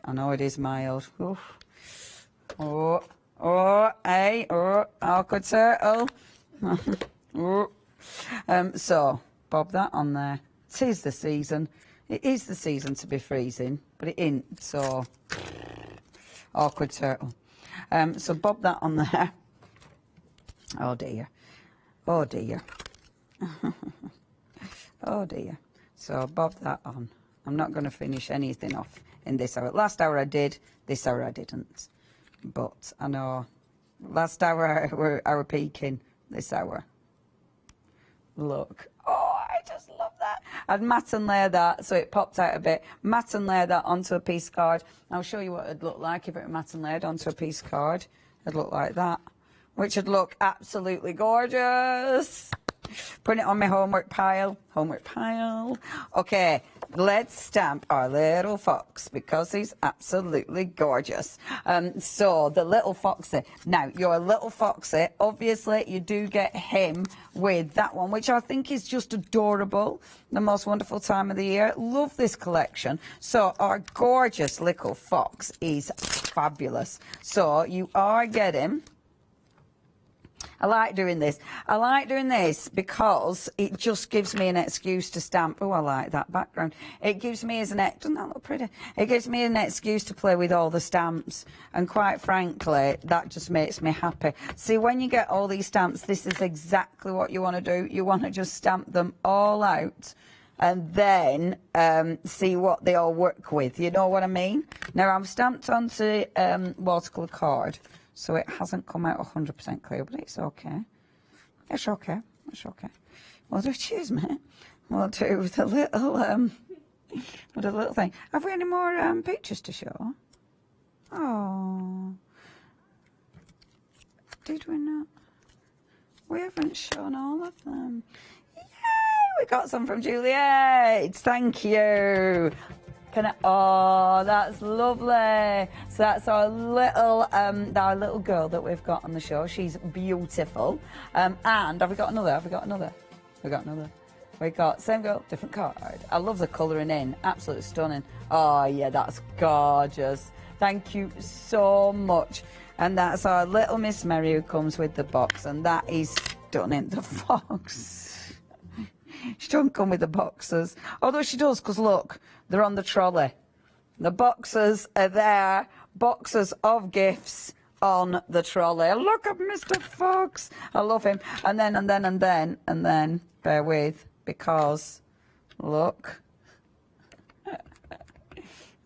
I know it is mild. Oof. Hey, awkward turtle. So bob that on there. 'Tis the season. It is the season to be freezing, but it ain't. So. Awkward turtle. So bob that on there. Oh dear. Oh dear. Oh dear. So bob that on. I'm not going to finish anything off in this hour. Last hour I did, this hour I didn't. But I know last hour I were peaking, this hour. Look. Oh, I just love that. I'd mat and layer that so it popped out a bit. Mat and layer that onto a piece card. I'll show you what it'd look like if it were mat and layered onto a piece card. It'd look like that, which would look absolutely gorgeous. Put it on my homework pile. Homework pile. Okay, let's stamp our little fox because he's absolutely gorgeous. So the little foxy. Now, your little foxy, obviously you do get him with that one, which I think is just adorable. The most wonderful time of the year. Love this collection. So our gorgeous little fox is fabulous. So you are getting... I like doing this. I like doing this because it just gives me an excuse to stamp. Oh, I like that background. It gives me doesn't that look pretty? It gives me an excuse to play with all the stamps. And quite frankly, that just makes me happy. See, when you get all these stamps, this is exactly what you want to do. You want to just stamp them all out and then see what they all work with. You know what I mean? Now, I'm stamped onto watercolour card. So it hasn't come out 100% clear, but it's okay. It's okay. It's okay. We'll do, excuse me. We'll do with a little, with a little thing. Have we any more pictures to show? Oh. Did we not? We haven't shown all of them. Yay! We got some from Juliet. Thank you. Oh, that's lovely. So that's our little girl that we've got on the show. She's beautiful. And have we got another? Have we got another? We got another. We got same girl, different card. I love the colouring in, absolutely stunning. Oh yeah, that's gorgeous. Thank you so much. And that's our little Miss Mary who comes with the box, and that is stunning. The fox. She doesn't come with the boxes, although she does, because look, they're on the trolley. The boxes are there, boxes of gifts on the trolley. Look at Mr. Fox. I love him. And then, bear with, because look.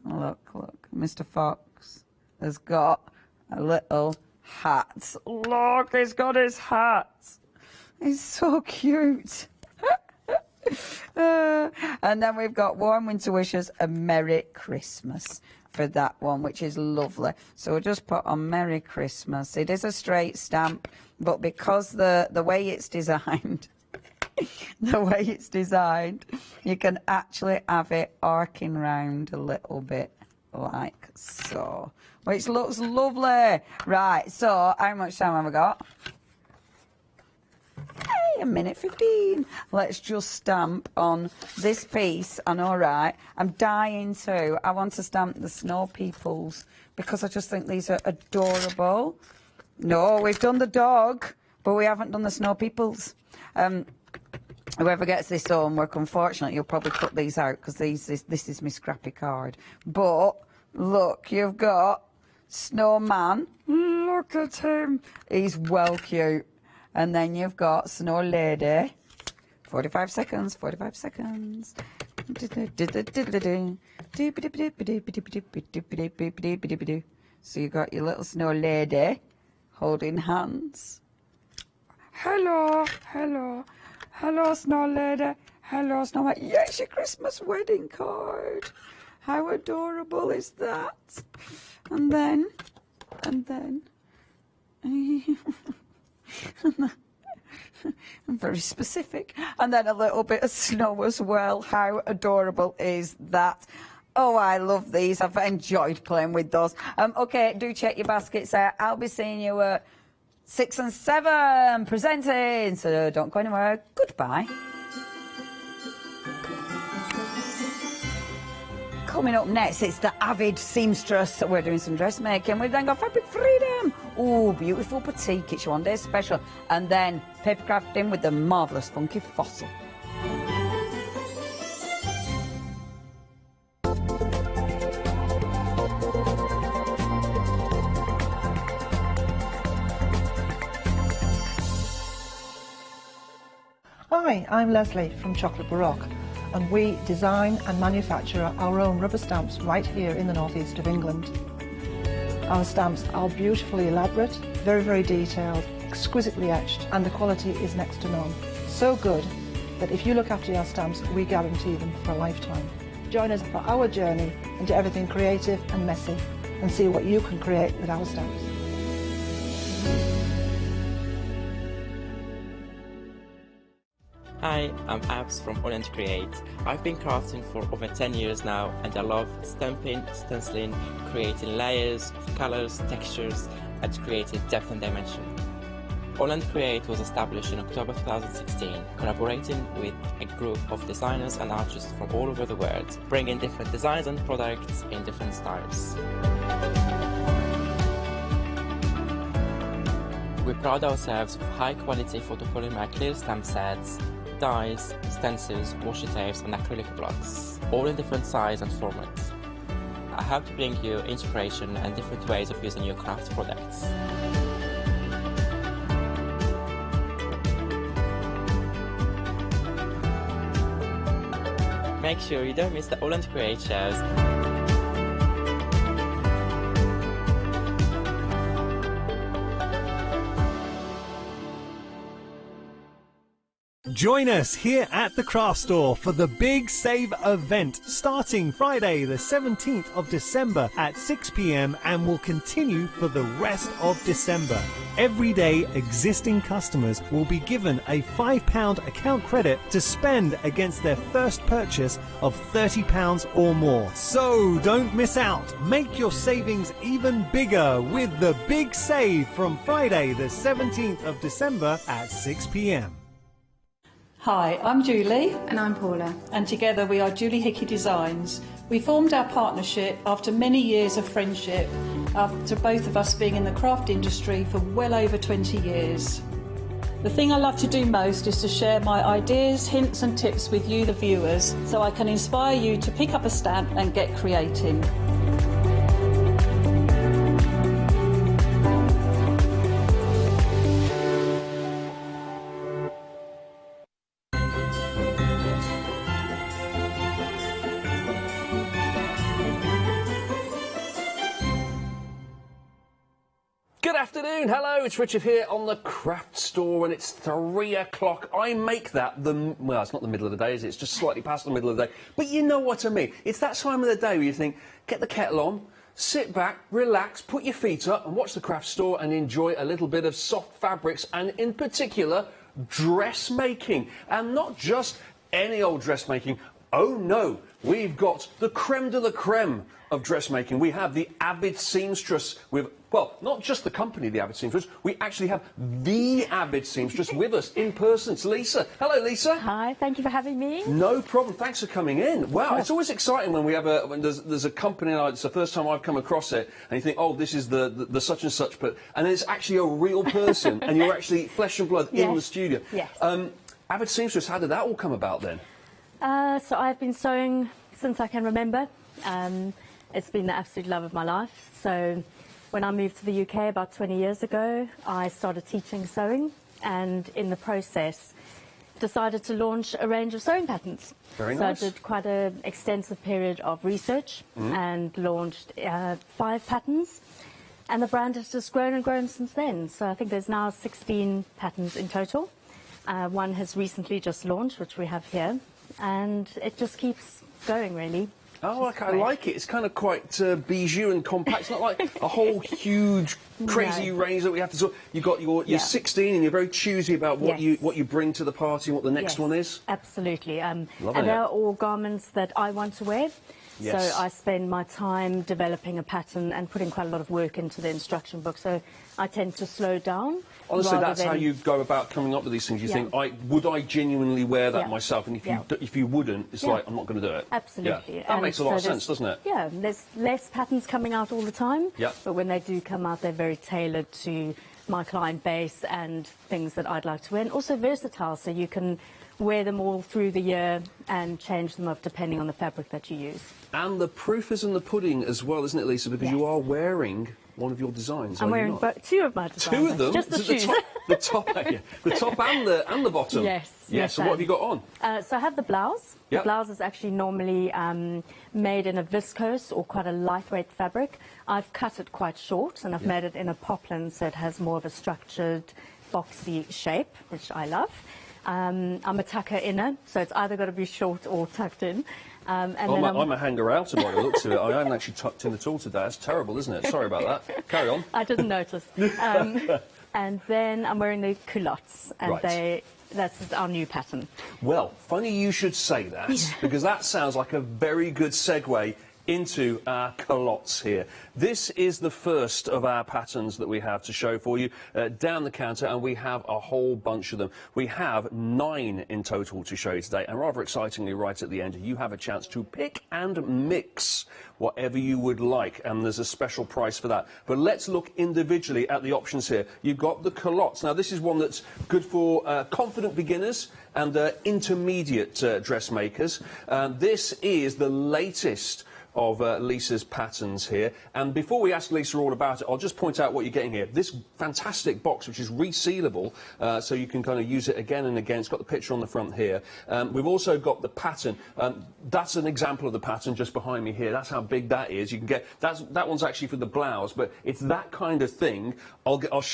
Look, Mr. Fox has got a little hat. Look, he's got his hat. He's so cute. And then we've got warm winter wishes and Merry Christmas for that one, which is lovely. So we'll just put on Merry Christmas. It is a straight stamp, but because the way it's designed, you can actually have it arcing round a little bit like so, which looks lovely. Right, so how much time have I got? Hey, 1:15. Let's just stamp on this piece. I know, right? I'm dying to. I want to stamp the snow peoples because I just think these are adorable. No, we've done the dog, but we haven't done the snow peoples. Whoever gets this homework, unfortunately, you'll probably cut these out because this is my scrappy card. But look, you've got Snowman. Look at him. He's well cute. And then you've got Snow Lady. 45 seconds, 45 seconds. So you got your little Snow Lady holding hands. Hello, hello. Hello, Snow Lady. Hello, Snowman. Yes, your Christmas wedding card. How adorable is that? And then. I'm very specific. And then a little bit of snow as well. How adorable is that? Oh, I love these. I've enjoyed playing with those. Okay, do check your baskets out. I'll be seeing you at 6 and 7 presenting. So don't go anywhere. Goodbye. Coming up next, it's the avid seamstress. We're doing some dressmaking. We've then got Fabric Freedom. Oh, beautiful batik. It's your one day special. And then paper crafting with the marvellous Funky Fossil. Hi, I'm Leslie from Chocolate Baroque, and we design and manufacture our own rubber stamps right here in the northeast of England. Our stamps are beautifully elaborate, very, very detailed, exquisitely etched, and the quality is next to none. So good that if you look after your stamps, we guarantee them for a lifetime. Join us for our journey into everything creative and messy, and see what you can create with our stamps. Hi, I'm Abs from AALL Create. I've been crafting for over 10 years now, and I love stamping, stenciling, creating layers of colors, textures, and creating depth and dimension. AALL Create was established in October 2016, collaborating with a group of designers and artists from all over the world, bringing different designs and products in different styles. We pride ourselves with high-quality photopolymer clear stamp sets, dies, stencils, washi tapes and acrylic blocks, all in different size and formats. I hope to bring you inspiration and different ways of using your craft products. Make sure you don't miss the AALL Create shows. Join us here at the Craft Store for the Big Save event starting Friday the 17th of December at 6 p.m. and will continue for the rest of December. Every day existing customers will be given a £5 account credit to spend against their first purchase of £30 or more. So don't miss out. Make your savings even bigger with the Big Save from Friday the 17th of December at 6 p.m. Hi, I'm Julie. And I'm Paula. And together we are Julie Hickey Designs. We formed our partnership after many years of friendship, after both of us being in the craft industry for well over 20 years. The thing I love to do most is to share my ideas, hints and tips with you, the viewers, so I can inspire you to pick up a stamp and get creating. Good afternoon, hello, it's Richard here on the Craft Store and it's 3 o'clock. I make that well, it's not the middle of the day, is it? It's just slightly past the middle of the day. But you know what I mean. It's that time of the day where you think, get the kettle on, sit back, relax, put your feet up and watch the Craft Store and enjoy a little bit of soft fabrics and in particular, dressmaking. And not just any old dressmaking. Oh no, we've got the creme de la creme of dressmaking. We have the avid seamstress with, well, not just the company, the avid seamstress, we actually have the avid seamstress with us in person. It's Lisa. Hello, Lisa. Hi, thank you for having me. No problem. Thanks for coming in. Wow, it's always exciting when we have when there's a company, it's the first time I've come across it, and you think, oh, this is the such and such, and then it's actually a real person, and you're actually flesh and blood in the studio. Yes. Avid seamstress, how did that all come about then? So I've been sewing since I can remember. It's been the absolute love of my life. So when I moved to the UK about 20 years ago, I started teaching sewing and in the process decided to launch a range of sewing patterns. Very nice. So I did quite an extensive period of research and launched 5 patterns. And the brand has just grown and grown since then. So I think there's now 16 patterns in total. One has recently just launched, which we have here. And it just keeps going, really. Oh, I like it. It's kind of quite bijou and compact. It's not like a whole huge, crazy range that we have to sort. You've got you're 16 and you're very choosy about what you bring to the party and what the next one is. Absolutely. And Loving they're it. all garments that I want to wear. Yes. So I spend my time developing a pattern and putting quite a lot of work into the instruction book. So I tend to slow down. Honestly, that's how you go about coming up with these things. You think, would I genuinely wear that myself? And if you wouldn't, it's like, I'm not going to do it. Absolutely. Yeah. That makes a lot of sense, doesn't it? Yeah, there's less patterns coming out all the time. Yeah. But when they do come out, they're very tailored to my client base and things that I'd like to wear. And also versatile, so you can wear them all through the year and change them up depending on the fabric that you use. And the proof is in the pudding as well, isn't it, Lisa? Because you are wearing one of your designs. I'm wearing 2 of my designs. 2 of them? Just the shoes. The top and the bottom? Yes. Yes, so what have you got on? So I have the blouse. Yep. The blouse is actually normally made in a viscose or quite a lightweight fabric. I've cut it quite short and I've made it in a poplin so it has more of a structured, boxy shape, which I love. I'm a tucker inner, so it's either got to be short or tucked in. And I'm a hanger outer by the looks of it. I haven't actually tucked in at all today. That's terrible, isn't it? Sorry about that. Carry on. I didn't notice. And then I'm wearing the culottes, and that's our new pattern. Well, funny you should say that, because that sounds like a very good segue into our culottes here. This is the first of our patterns that we have to show for you down the counter, and we have a whole bunch of them. We have 9 in total to show you today, and rather excitingly, right at the end, you have a chance to pick and mix whatever you would like, and there's a special price for that. But let's look individually at the options here. You've got the culottes. Now, this is one that's good for confident beginners and intermediate dressmakers. This is the latest of Lisa's patterns here. And before we ask Lisa all about it, I'll just point out what you're getting here. This fantastic box, which is resealable, so you can kind of use it again and again. It's got the picture on the front here. We've also got the pattern. That's an example of the pattern just behind me here. That's how big that is. You can get that one's actually for the blouse, but it's that kind of thing.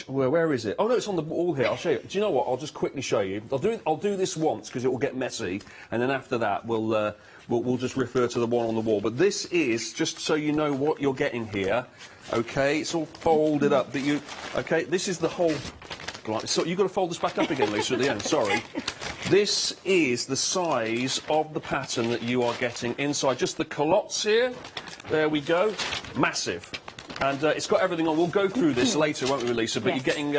Where is it? Oh no, it's on the wall here. I'll show you. Do you know what? I'll just quickly show you. I'll do this once because it will get messy, and then after that we'll just refer to the one on the wall. But this is, just so you know what you're getting here, okay? It's all folded up. This is the whole... So you've got to fold this back up again, Lisa, at the end. Sorry. This is the size of the pattern that you are getting inside. Just the culottes here. There we go. Massive. And it's got everything on. We'll go through this later, won't we, Lisa? But you're getting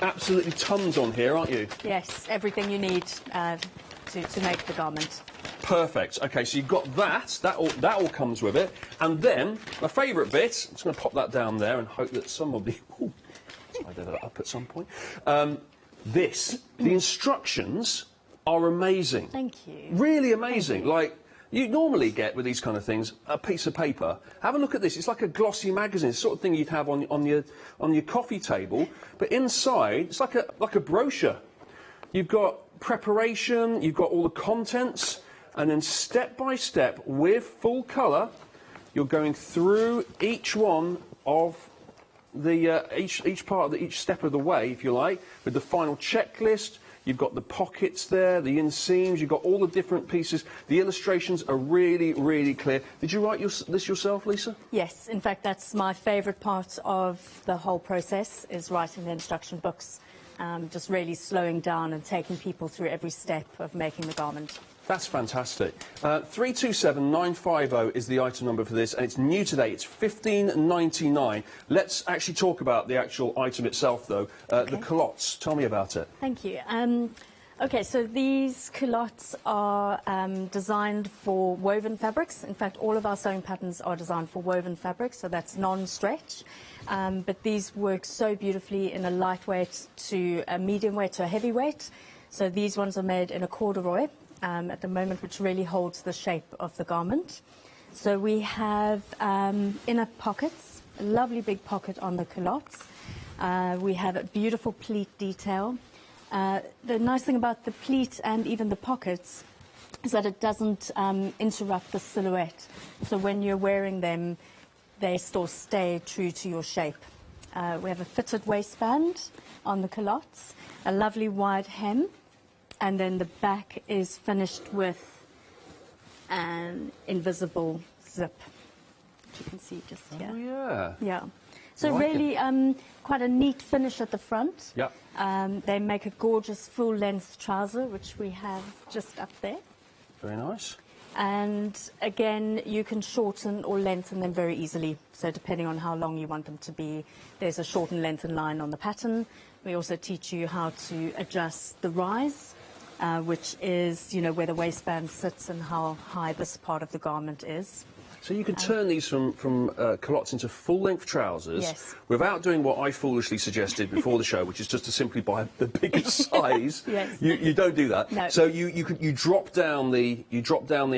absolutely tons on here, aren't you? Yes, everything you need to make the garment. Perfect. Okay, so you've got that. That all comes with it. And then, my favourite bit, I'm just going to pop that down there and hope that somebody... Ooh, slide that up at some point. The instructions are amazing. Thank you. Really amazing. Like, you normally get with these kind of things a piece of paper. Have a look at this. It's like a glossy magazine, it's the sort of thing you'd have on your coffee table. But inside, it's like a brochure. You've got preparation, you've got all the contents, and then step by step, with full colour, you're going through each one of the each step of the way, if you like, with the final checklist. You've got the pockets there, the inseams, you've got all the different pieces. The illustrations are really, really clear. Did you write this yourself, Lisa? Yes, in fact, that's my favourite part of the whole process, is writing the instruction books, just really slowing down and taking people through every step of making the garment. That's fantastic. 327950 is the item number for this, and it's new today. It's $15.99. Let's actually talk about the actual item itself, though. The culottes. Tell me about it. Thank you. Okay, so these culottes are designed for woven fabrics. In fact, all of our sewing patterns are designed for woven fabrics, so that's non-stretch. But these work so beautifully in a lightweight to a medium weight to a heavyweight. So these ones are made in a corduroy at the moment, which really holds the shape of the garment. So we have inner pockets, a lovely big pocket on the culottes. We have a beautiful pleat detail. The nice thing about the pleat and even the pockets is that it doesn't interrupt the silhouette. So when you're wearing them, they still stay true to your shape. We have a fitted waistband on the culottes, a lovely wide hem, and then the back is finished with an invisible zip, which you can see just here. Oh, yeah. Yeah. So Like really quite a neat finish at the front. Yep. They make a gorgeous full-length trouser, which we have just up there. Very nice. And again, you can shorten or lengthen them very easily. So depending on how long you want them to be, there's a shorten, lengthen line on the pattern. We also teach you how to adjust the rise, which is, you know, where the waistband sits and how high this part of the garment is. So you can turn these from culottes into full-length trousers, yes, without doing what I foolishly suggested before the show, which is just to simply buy the biggest size. Yes. You don't do that. No. So you drop down the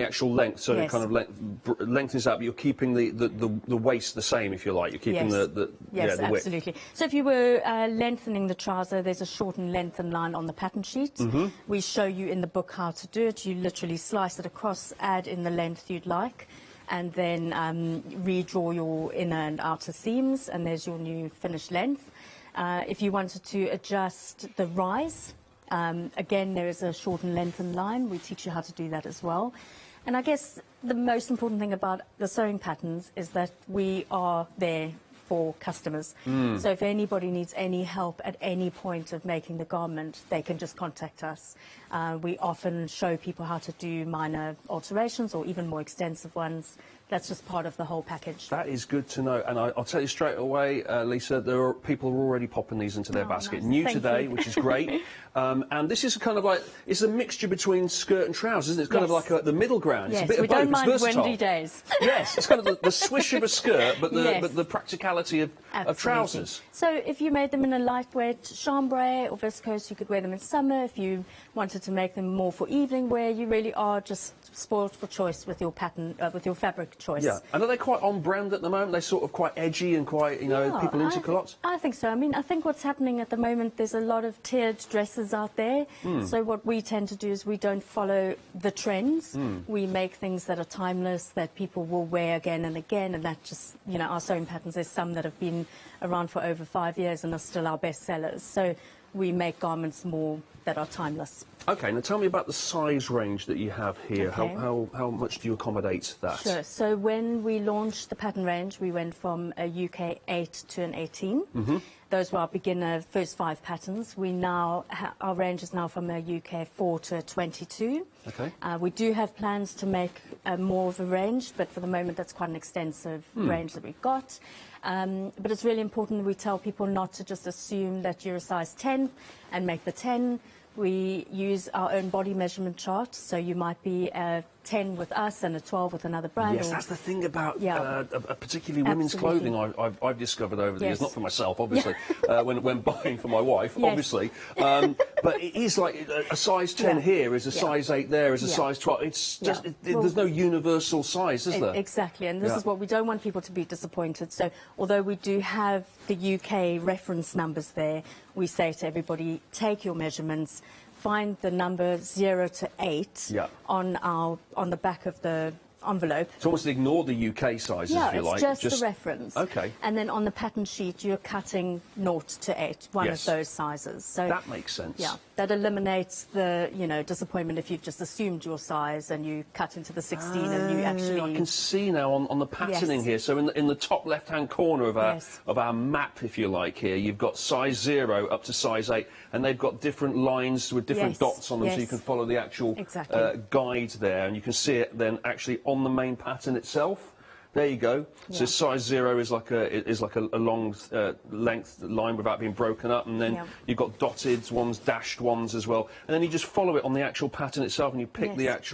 actual length, so Yes. it kind of lengthens out, but you're keeping the waist the same, if you like. You're keeping Yes. the width. Absolutely. So if you were lengthening the trouser, there's a shorten lengthen line on the pattern sheet. Mm-hmm. We show you in the book how to do it. You literally slice it across, add in the length you'd like, and then redraw your inner and outer seams, and there's your new finished length. If you wanted to adjust the rise, again, there is a shorten lengthen line. We teach you how to do that as well. And I guess the most important thing about the sewing patterns is that we are there for customers. So if anybody needs any help at any point of making the garment, they can just contact us. We often show people how to do minor alterations or even more extensive ones. That's just part of the whole package. That is good to know, and I'll tell you straight away, Lisa, people are already popping these into their basket. Nice. New Thank today, you. which is great. And this is kind of like, it's a mixture between skirt and trousers, isn't it? It's kind of like the middle ground. Yes, it's a bit we of both. don't mind It's versatile. windy days. Yes, it's kind of the swish of a skirt, but the practicality of trousers. So if you made them in a lightweight chambray or viscose, you could wear them in summer. If you wanted to make them more for evening wear, you really are just spoiled for choice with your pattern, with your fabric choice. Yeah, and are they quite on brand at the moment? They're sort of quite edgy and quite, people into culottes? I think so. I mean, I think what's happening at the moment, there's a lot of tiered dresses out there. So what we tend to do is we don't follow the trends. We make things that are timeless, that people will wear again and again, and that just, our sewing patterns, there's some that have been around for over 5 years and are still our best sellers. So we make garments more that are timeless. Okay, now tell me about the size range that you have here. Okay. How much do you accommodate that? Sure. So when we launched the pattern range, we went from a UK 8 to an 18. Mm-hmm. Those were our beginner first 5 patterns. We now, our range is now from a UK 4 to a 22. Okay. We do have plans to make more of a range, but for the moment that's quite an extensive range that we've got. But it's really important we tell people not to just assume that you're a size 10 and make the 10. We use our own body measurement chart, so you might be a 10 with us and a 12 with another brand. Yes, or, that's the thing about Yeah. particularly women's Absolutely. clothing I've discovered over the years, Yes. not for myself, obviously, when buying for my wife, Yes. obviously. But it is like a size 10 Yeah. here is a Yeah. size 8 there is a Yeah. size 12. It's just, Yeah. there's no universal size, is there? Exactly, and this Yeah. is what we don't want people to be disappointed. So although we do have the UK reference numbers there, we say to everybody, take your measurements, find the number 0 to 8 Yeah. on the back of the envelope. So almost ignore the UK sizes, Yeah, if you it's like. just the reference. Okay. And then on the pattern sheet, you're cutting 0 to 8, one Yes. of those sizes. So That makes sense. yeah, that eliminates the disappointment if you've just assumed your size and you cut into the 16 and you actually. I can see now on the patterning Yes. here. So in the top left-hand corner of our Yes. map, if you like, here you've got size 0 up to size 8, and they've got different lines with different Yes. dots on them, so you Yes. can follow the actual Exactly. guide there, and you can see it then actually on the main pattern itself. There you go. So Yeah. size 0 is like a long length line without being broken up, and then Yeah. you've got dotted ones, dashed ones as well, and then you just follow it on the actual pattern itself, and you pick Yes.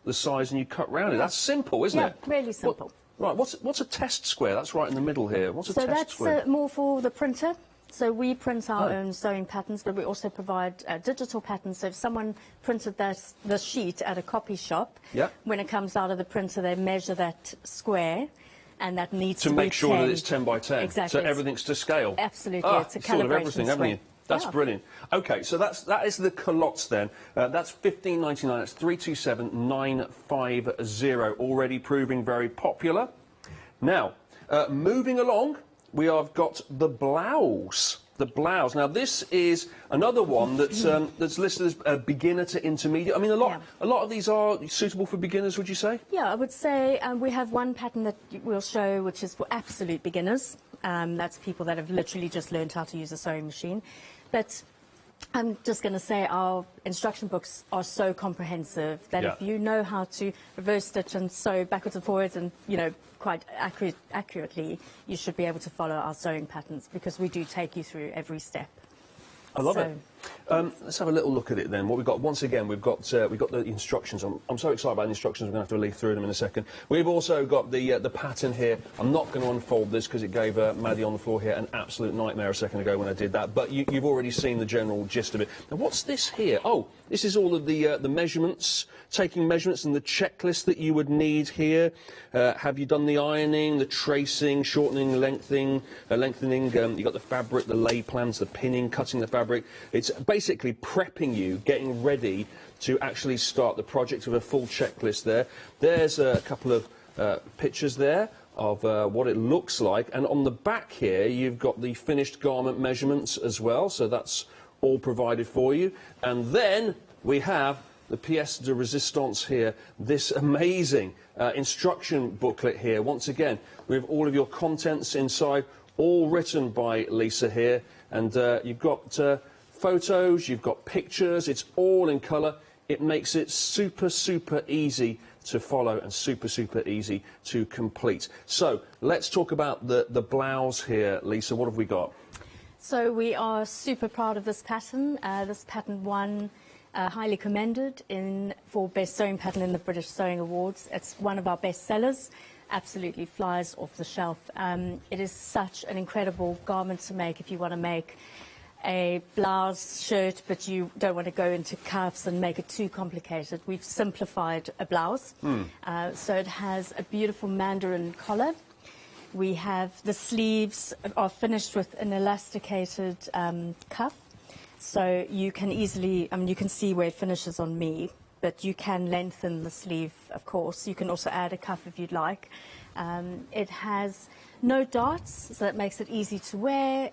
the size and you cut round it. Yeah. That's simple, isn't Yeah, it? really simple. Right. What's a test square? That's right in the middle here. What's a So test that's square? more for the printer. So we print our Oh. own sewing patterns, but we also provide digital patterns. So if someone printed the sheet at a copy shop, Yeah. when it comes out of the printer, they measure that square, and that needs to To be make sure 10. that it's 10 by 10. Exactly. So everything's to scale. Absolutely, Ah, it's a sort of calibration everything, haven't you? square. That's Yeah. brilliant. Okay, so that is the culottes then. That's $15.99. That's 327950. Already proving very popular. Now, moving along, we have got the blouse. The blouse. Now, this is another one that's listed as beginner to intermediate. I mean, a lot of these are suitable for beginners. Would you say? Yeah, I would say we have one pattern that we'll show which is for absolute beginners. That's people that have literally just learned how to use a sewing machine. But I'm just going to say our instruction books are so comprehensive that Yeah. if you know how to reverse stitch and sew backwards and forwards and, quite accurately, you should be able to follow our sewing patterns because we do take you through every step. I love So- it. Let's have a little look at it then. What we've got, once again, we've got the instructions. I'm so excited about the instructions, we're going to have to leaf through them in a second. We've also got the pattern here. I'm not going to unfold this because it gave Maddie on the floor here an absolute nightmare a second ago when I did that, but you've already seen the general gist of it. Now, what's this here? Oh, this is all of the measurements, taking measurements and the checklist that you would need here. Have you done the ironing, the tracing, shortening, lengthening? You've got the fabric, the lay plans, the pinning, cutting the fabric. It's basically prepping you, getting ready to actually start the project with a full checklist there. There's a couple of pictures there of what it looks like, and on the back here you've got the finished garment measurements as well, so that's all provided for you. And then we have the pièce de résistance here, this amazing instruction booklet here, once again with all of your contents inside, all written by Lisa here, and you've got photos, you've got pictures, it's all in colour. It makes it super easy to follow and super easy to complete. So let's talk about the blouse here. Lisa, what have we got? So we are super proud of this pattern. This pattern won highly commended for Best Sewing Pattern in the British Sewing Awards. It's one of our best sellers. Absolutely flies off the shelf. It is such an incredible garment to make if you want to make a blouse shirt, but you don't want to go into cuffs and make it too complicated. We've simplified a blouse. So it has a beautiful mandarin collar. We have the sleeves are finished with an elasticated cuff. So you can easily, you can see where it finishes on me, but you can lengthen the sleeve, of course. You can also add a cuff if you'd like. It has no darts, so that makes it easy to wear.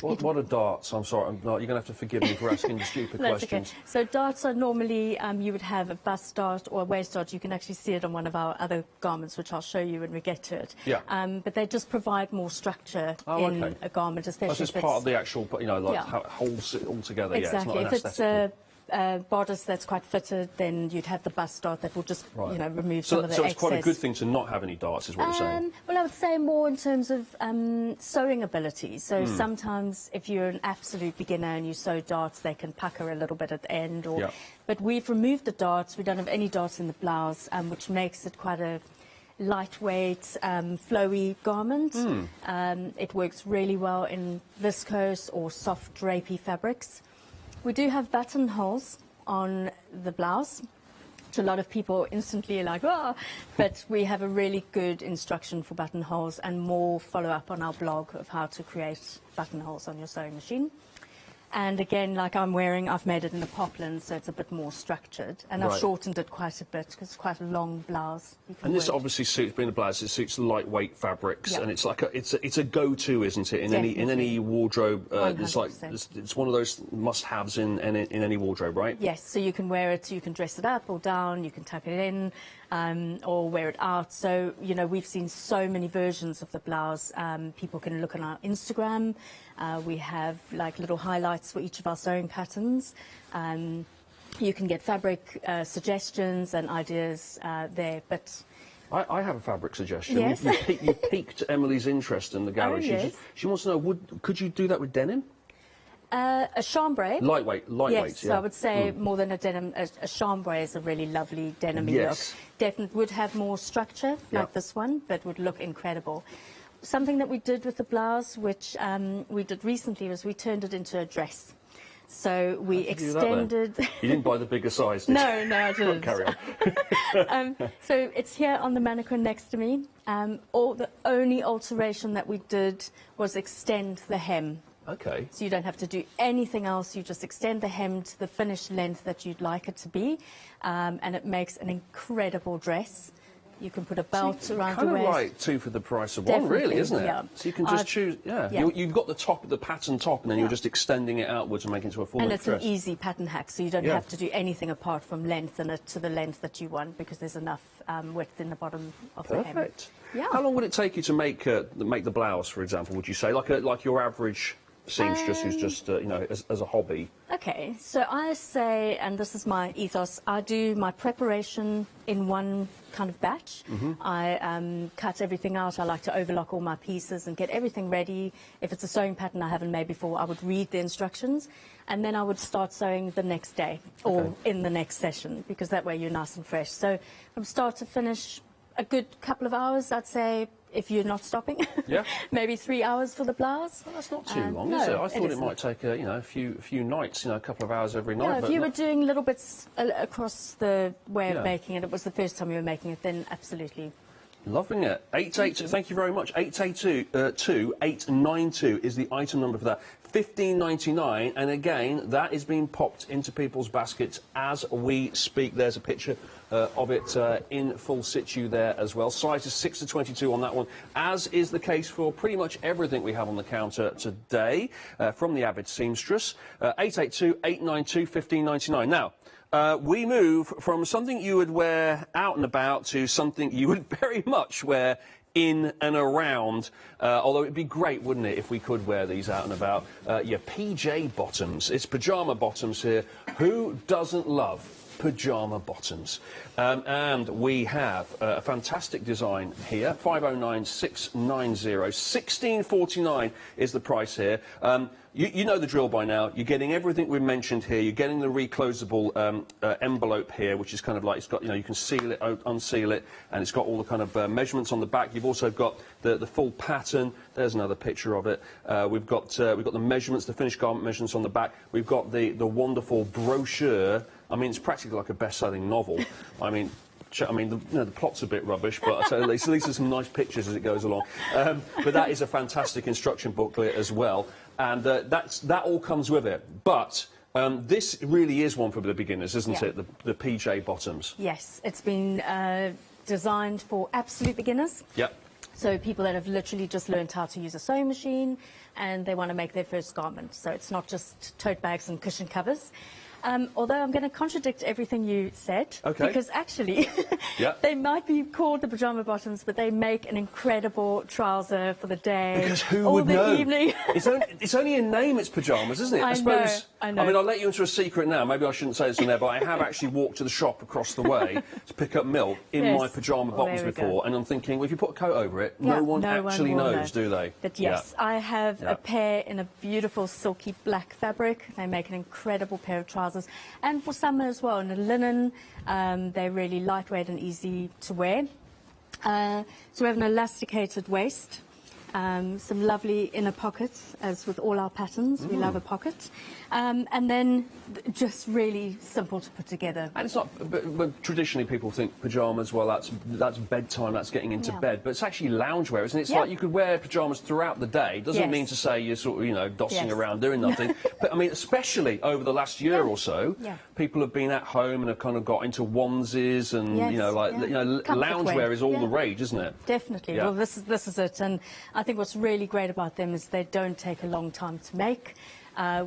What are darts? I'm sorry, you're going to have to forgive me for asking the stupid questions. Okay. So darts are normally, you would have a bust dart or a waist dart. You can actually see it on one of our other garments, which I'll show you when we get to it. Yeah. But they just provide more structure in a garment, especially That's just part of the actual, how it holds it all together. Exactly. Yeah, it's not if it's a bodice that's quite fitted, then you'd have the bust dart that will just, remove some of the excess. So it's quite a good thing to not have any darts, is what you're saying? Well, I would say more in terms of sewing ability. So sometimes if you're an absolute beginner and you sew darts, they can pucker a little bit at the end. But we've removed the darts. We don't have any darts in the blouse, which makes it quite a lightweight, flowy garment. It works really well in viscose or soft drapey fabrics. We do have buttonholes on the blouse, which a lot of people instantly are like, ah, but we have a really good instruction for buttonholes and more follow-up on our blog of how to create buttonholes on your sewing machine. And again, like I'm wearing, I've made it in a poplin, so it's a bit more structured. And I've shortened it quite a bit because it's quite a long blouse. And this obviously suits, being a blouse, it suits lightweight fabrics, and it's like it's a go-to, isn't it? In any wardrobe, it's one of those must-haves in any wardrobe, right? Yes. So you can wear it, you can dress it up or down, you can tuck it in, or wear it out. So we've seen so many versions of the blouse. People can look on our Instagram. We have like little highlights for each of our sewing patterns. You can get fabric suggestions and ideas there. But I have a fabric suggestion. Yes. You piqued Emily's interest in the gallery. Oh, yes. She wants to know, could you do that with denim? A chambray. Lightweight, yes, yeah. So I would say more than a denim, a chambray is a really lovely denim-y look. Definitely would have more structure like this one, but would look incredible. Something that we did with the blouse, which we did recently, was we turned it into a dress. So we extended... You didn't buy the bigger size, did you? No, I didn't. Carry on. So it's here on the mannequin next to me. The only alteration that we did was extend the hem. Okay. So you don't have to do anything else. You just extend the hem to the finished length that you'd like it to be, and it makes an incredible dress. You can put a belt around your waist. Kind of like two for the price of one, really, isn't it? Yeah. So you can just choose. Yeah. You've got the pattern top, and then you're just extending it outwards and making it into a full-length dress. And it's an easy pattern hack, so you don't have to do anything apart from lengthen it to the length that you want, because there's enough width in the bottom of the hem. Perfect. Yeah. How long would it take you to make the blouse, for example? Would you say like your average seamstress who's just as a hobby? Okay, so I say, and this is my ethos, I do my preparation in one kind of batch. I cut everything out. I like to overlock all my pieces and get everything ready. If it's a sewing pattern I haven't made before, I would read the instructions, and then I would start sewing the next day or in the next session, because that way you're nice and fresh. So from start to finish, a good couple of hours, I'd say, if you're not stopping. Yeah. Maybe 3 hours for the blouse. Well, that's not too long, is it? I thought it might take a few nights, a couple of hours every night. No, if you were doing little bits across the way of making it, it was the first time you were making it, then absolutely. Loving it. 882, thank you very much. 892 is the item number for that. $15.99, and again, that is being popped into people's baskets as we speak. There's a picture of it in full situ there as well. Size is 6 to 22 on that one, as is the case for pretty much everything we have on the counter today from the Avid Seamstress. 882-892-1599. Now, we move from something you would wear out and about to something you would very much wear in and around, although it'd be great, wouldn't it, if we could wear these out and about. Your PJ bottoms. It's pyjama bottoms here. Who doesn't love pyjama bottoms? And we have a fantastic design here. 509690. $16.49 is the price here. You know the drill by now. You're getting everything we've mentioned here. You're getting the reclosable envelope here, which is kind of like, it's got, you can seal it, unseal it, and it's got all the kind of measurements on the back. You've also got the full pattern. There's another picture of it. We've got the measurements, the finished garment measurements on the back. We've got the wonderful brochure. I mean, it's practically like a best-selling novel. I mean, the plot's a bit rubbish, but at least there's some nice pictures as it goes along. But that is a fantastic instruction booklet as well, and that all comes with it. But this really is one for the beginners, isn't it? The PJ bottoms. Yes, it's been designed for absolute beginners. Yep. So people that have literally just learned how to use a sewing machine and they want to make their first garment. So it's not just tote bags and cushion covers. Although I'm going to contradict everything you said, because actually they might be called the pyjama bottoms, but they make an incredible trouser for the day. Because who or would the know? Evening. It's only in name it's pyjamas, isn't it? I suppose. know. I mean, I'll let you into a secret now. Maybe I shouldn't say this on there, but I have actually walked to the shop across the way to pick up milk in my pyjama bottoms before, and I'm thinking, well, if you put a coat over it, no one actually knows, do they? But yes, I have a pair in a beautiful silky black fabric. They make an incredible pair of trousers. And for summer as well, in a linen, they're really lightweight and easy to wear. So we have an elasticated waist, some lovely inner pockets, as with all our patterns. We love a pocket. And then just really simple to put together. And it's not, but traditionally people think pyjamas, well, that's bedtime, that's getting into bed, but it's actually loungewear, isn't it? It's like you could wear pyjamas throughout the day. Doesn't mean to say you're sort of, you know, dossing around doing nothing. But I mean, especially over the last year or so, people have been at home and have kind of got into onesies and, you know, like, you know, loungewear is all the rage, isn't it? Definitely. Well, this is it. And I think what's really great about them is they don't take a long time to make.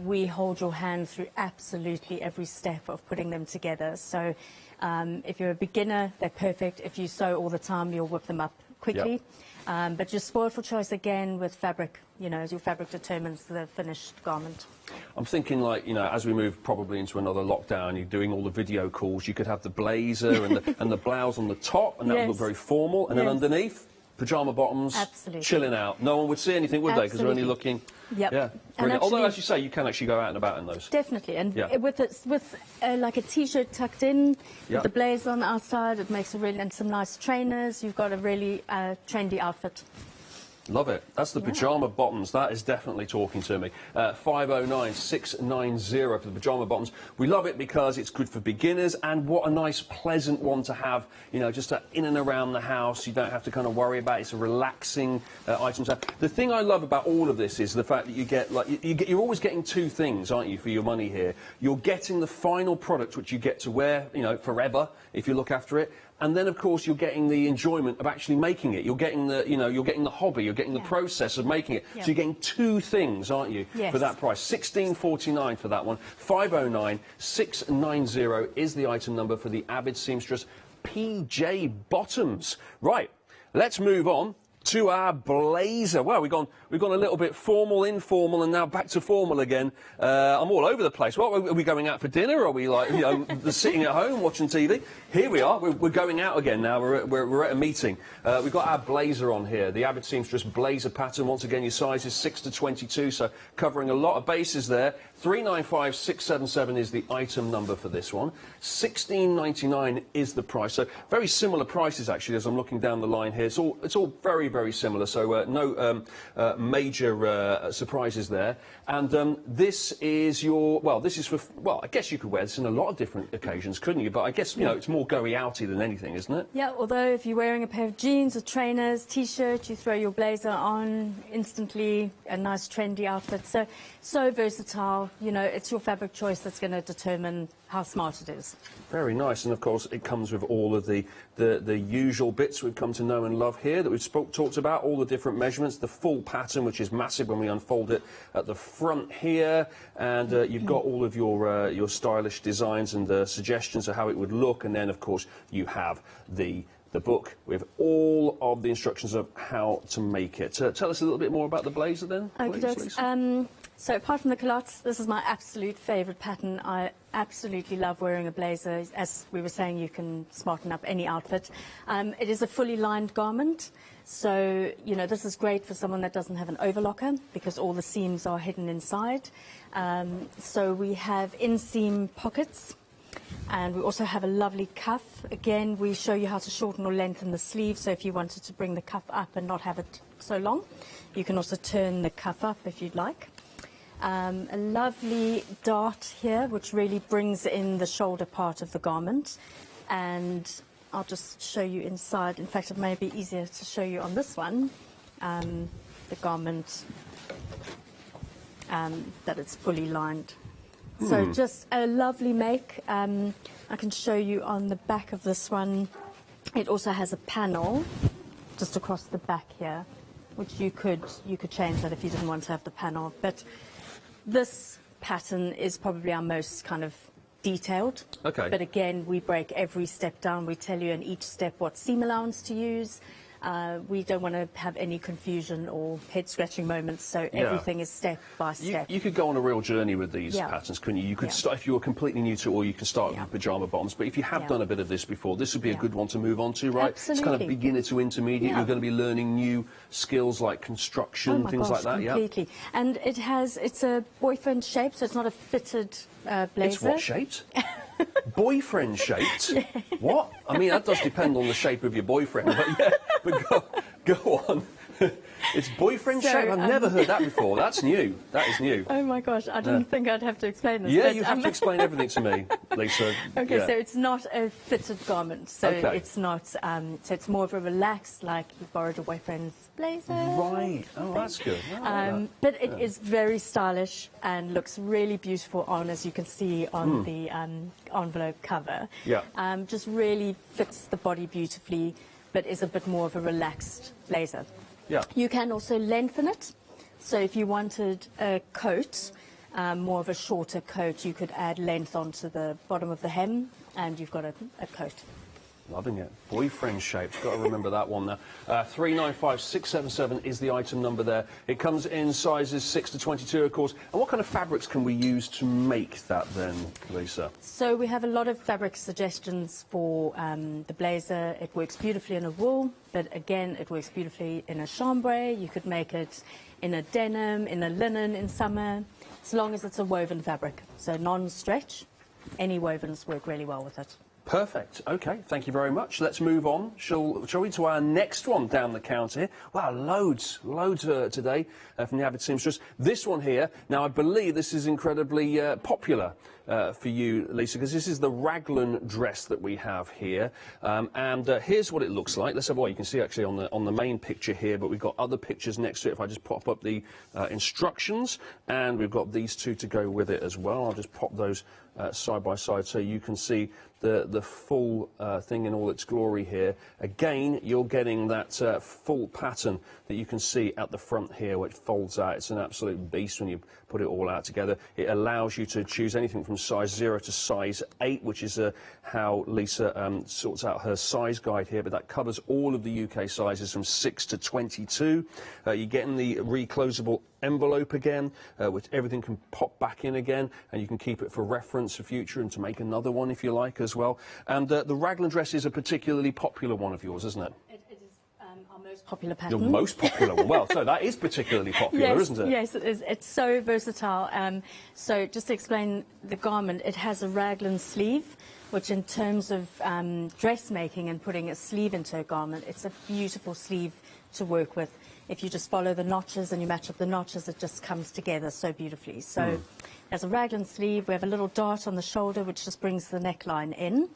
We hold your hand through absolutely every step of putting them together. So if you're a beginner, they're perfect. If you sew all the time, you'll whip them up quickly. But you're spoiled for choice again with fabric. You know, your fabric determines the finished garment. I'm thinking, like, you know, as we move probably into another lockdown, you're doing all the video calls, you could have the blazer and the blouse on the top, and that would look very formal, and then underneath, pyjama bottoms, chilling out. No one would see anything, would they? Because they're only looking. Yeah. Brilliant. Although, as you say, you can actually go out and about in those. Definitely, and with like a t-shirt tucked in, with the blazer on the outside, it makes a really, and some nice trainers. You've got a really trendy outfit. Love it. That's the pyjama bottoms. That is definitely talking to me. 509-690 for the pyjama bottoms. We love it because it's good for beginners, and what a nice, pleasant one to have, you know, just in and around the house. You don't have to kind of worry about it. It's a relaxing item to have. The thing I love about all of this is the fact that you get, like, you're always getting two things, aren't you, for your money here? You're getting the final product, which you get to wear, you know, forever, if you look after it. And then, of course, you're getting the enjoyment of actually making it. You're getting the, you know, you're getting the hobby. You're getting the process of making it. So you're getting two things, aren't you, for that price? $16.49 for that one. 509-690 is the item number for the Avid Seamstress PJ Bottoms. Right, let's move on to our blazer. Well, we've gone a little bit formal, informal, and now back to formal again. I'm all over the place. What, are we going out for dinner? Or are we, like, you know, sitting at home watching TV? Here we are. We're going out again now. We're at a meeting. We've got our blazer on here, the Avid Seamstress blazer pattern. Once again, your size is 6 to 22, so covering a lot of bases there. 395-677 is the item number for this one. $16.99 is the price. So very similar prices, actually, as I'm looking down the line here. It's all very, very similar. So no major surprises there. And this is your, well, this is for, well, I guess you could wear this in a lot of different occasions, couldn't you? But I guess, you know, it's more going-outy than anything, isn't it? Yeah, although if you're wearing a pair of jeans or trainers, T-shirt, you throw your blazer on, instantly a nice trendy outfit. So versatile. You know, it's your fabric choice that's going to determine how smart it is. Very nice, and of course it comes with all of the usual bits we've come to know and love here that we've talked about, all the different measurements, the full pattern, which is massive when we unfold it at the front here, and you've got all of your stylish designs and suggestions of how it would look, and then of course you have the book with all of the instructions of how to make it. Tell us a little bit more about the blazer then, please. So apart from the culottes, this is my absolute favourite pattern. I absolutely love wearing a blazer. As we were saying, you can smarten up any outfit. It is a fully lined garment. So, you know, this is great for someone that doesn't have an overlocker because all the seams are hidden inside. So we have inseam pockets. And we also have a lovely cuff. Again, we show you how to shorten or lengthen the sleeve. So if you wanted to bring the cuff up and not have it so long, you can also turn the cuff up if you'd like. A lovely dart here, which really brings in the shoulder part of the garment. And I'll just show you inside. In fact, it may be easier to show you on this one, the garment, that it's fully lined. So just a lovely make. I can show you on the back of this one. It also has a panel just across the back here, which you could change that if you didn't want to have the panel. But this pattern is probably our most kind of detailed. Okay. But again, we break every step down. We tell you in each step what seam allowance to use. We don't want to have any confusion or head-scratching moments, so everything is step by step. You could go on a real journey with these patterns, couldn't you? You could start, if you were completely new to it, or you can start with pyjama bottoms. But if you have done a bit of this before, this would be a good one to move on to, right? Absolutely. It's kind of beginner to intermediate. You're going to be learning new skills like construction, things like that. Completely. And it's a boyfriend shape, so it's not a fitted blazer. It's what shaped? Boyfriend shaped? What? I mean, that does depend on the shape of your boyfriend, but go on. It's boyfriend shape? I've never heard that before. That's new. That is new. Oh my gosh, I didn't think I'd have to explain this. Yeah, you have to explain everything to me, Lisa. Okay, so it's not a fitted garment. So it's not. So it's more of a relaxed, like you've borrowed your boyfriend's blazer. Right. Oh, that's good. But it is very stylish and looks really beautiful on, as you can see on the envelope cover. Yeah. Just really fits the body beautifully, but is a bit more of a relaxed blazer. Yeah. You can also lengthen it. So if you wanted a coat, more of a shorter coat, you could add length onto the bottom of the hem, and you've got a coat. Loving it. Boyfriend shapes. Got to remember that one now. 395677 is the item number there. It comes in sizes 6 to 22, of course. And what kind of fabrics can we use to make that then, Lisa? So we have a lot of fabric suggestions for the blazer. It works beautifully in a wool, but again, it works beautifully in a chambray. You could make it in a denim, in a linen in summer, as long as it's a woven fabric. So non-stretch, any wovens work really well with it. Perfect. Okay, thank you very much. Let's move on, shall we, to our next one down the counter here. Wow, loads today from the Avid Seamstress. This one here, now I believe this is incredibly popular for you, Lisa, because this is the raglan dress that we have here. And here's what it looks like. Let's have, well, you can see actually on the main picture here, but we've got other pictures next to it. If I just pop up the instructions, and we've got these two to go with it as well. I'll just pop those side by side so you can see the full thing in all its glory here. Again, you're getting that full pattern that you can see at the front here, which folds out. It's an absolute beast when you put it all out together. It allows you to choose anything from size 0 to size 8, which is how Lisa sorts out her size guide here, but that covers all of the UK sizes from 6 to 22. You're getting the reclosable envelope again, which everything can pop back in again, and you can keep it for reference for future and to make another one if you like as well. And the raglan dress is a particularly popular one of yours, isn't it? It is our most popular pattern. Your most popular one. Well, so that is particularly popular, yes, isn't it? Yes, it is. It's so versatile. So just to explain the garment, it has a raglan sleeve, which in terms of dressmaking and putting a sleeve into a garment, it's a beautiful sleeve to work with. If you just follow the notches and you match up the notches, it just comes together so beautifully. So there's a raglan sleeve. We have a little dart on the shoulder, which just brings the neckline in.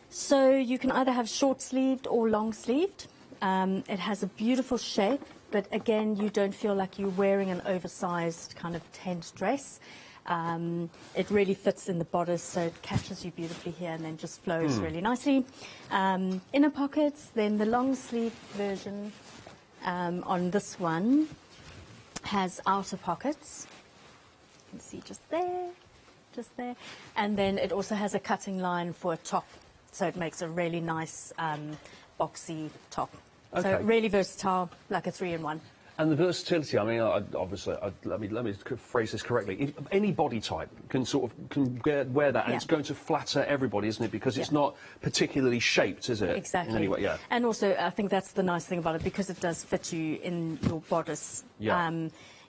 So you can either have short-sleeved or long-sleeved. It has a beautiful shape, but again, you don't feel like you're wearing an oversized kind of tent dress. It really fits in the bodice, so it catches you beautifully here and then just flows really nicely. Inner pockets, then the long-sleeve version on this one has outer pockets. You can see just there. And then it also has a cutting line for a top, so it makes a really nice boxy top. Okay. So really versatile, like a 3-in-1. And the versatility, I mean, obviously, let me phrase this correctly. Any body type can wear that, and it's going to flatter everybody, isn't it? Because it's not particularly shaped, is it? Exactly. In any way, yeah. And also, I think that's the nice thing about it, because it does fit you in your bodice. Yeah.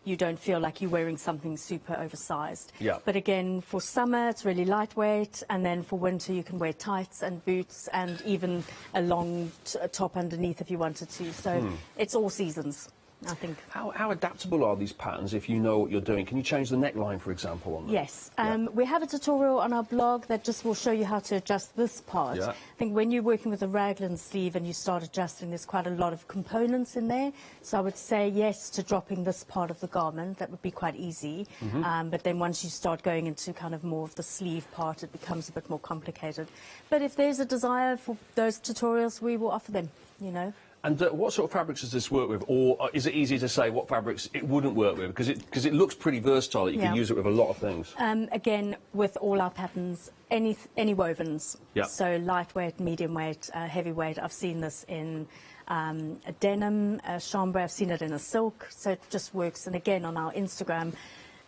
You don't feel like you're wearing something super oversized. Yeah. But again, for summer, it's really lightweight, and then for winter, you can wear tights and boots and even a long top underneath if you wanted to. So it's all seasons, I think. How adaptable are these patterns if you know what you're doing? Can you change the neckline, for example, on them? Yes. We have a tutorial on our blog that just will show you how to adjust this part. Yeah. I think when you're working with a raglan sleeve and you start adjusting, there's quite a lot of components in there. So I would say yes to dropping this part of the garment. That would be quite easy. But then once you start going into kind of more of the sleeve part, it becomes a bit more complicated. But if there's a desire for those tutorials, we will offer them, you know. And what sort of fabrics does this work with, or is it easy to say what fabrics it wouldn't work with? Because it looks pretty versatile. You can use it with a lot of things. Again, with all our patterns, any wovens. Yeah. So lightweight, medium weight, heavyweight. I've seen this in a denim, a chambray. I've seen it in a silk. So it just works. And again, on our Instagram,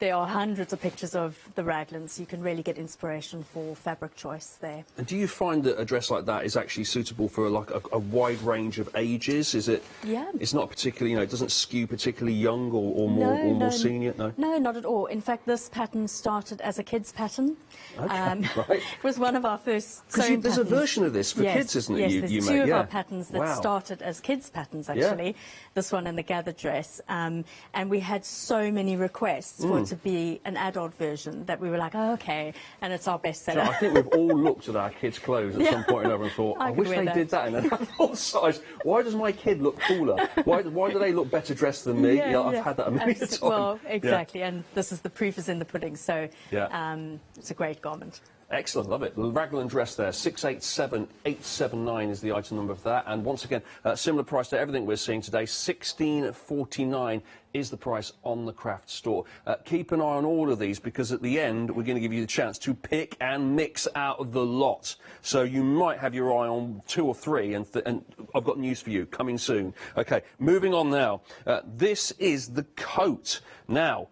there are hundreds of pictures of the raglans. You can really get inspiration for fabric choice there. And do you find that a dress like that is actually suitable for like a wide range of ages? Is it? Yeah. It's not particularly, you know, it doesn't skew particularly young or more senior. No, not at all. In fact, this pattern started as a kid's pattern. Okay, right. It was one of our first sewing there's patterns. a version of this for kids, isn't it? Yes, you there's make, two of our patterns that wow. started as kids' patterns, actually. Yeah. This one and the gathered dress. And we had so many requests for it to be an adult version that we were like, oh, okay, and it's our bestseller. So I think we've all looked at our kids' clothes at some point or another and thought, I wish they did that in an adult size. Why does my kid look cooler? Why do they look better dressed than me? I've had that a million times. Well, exactly, and this is the proof is in the pudding, so it's a great garment. Excellent, love it. The raglan dress there, 687879 is the item number for that. And once again, similar price to everything we're seeing today, $16.49 is the price on the craft store. Keep an eye on all of these because at the end we're going to give you the chance to pick and mix out of the lot. So you might have your eye on 2 or 3 and I've got news for you coming soon. Okay, moving on now. This is the coat. Now,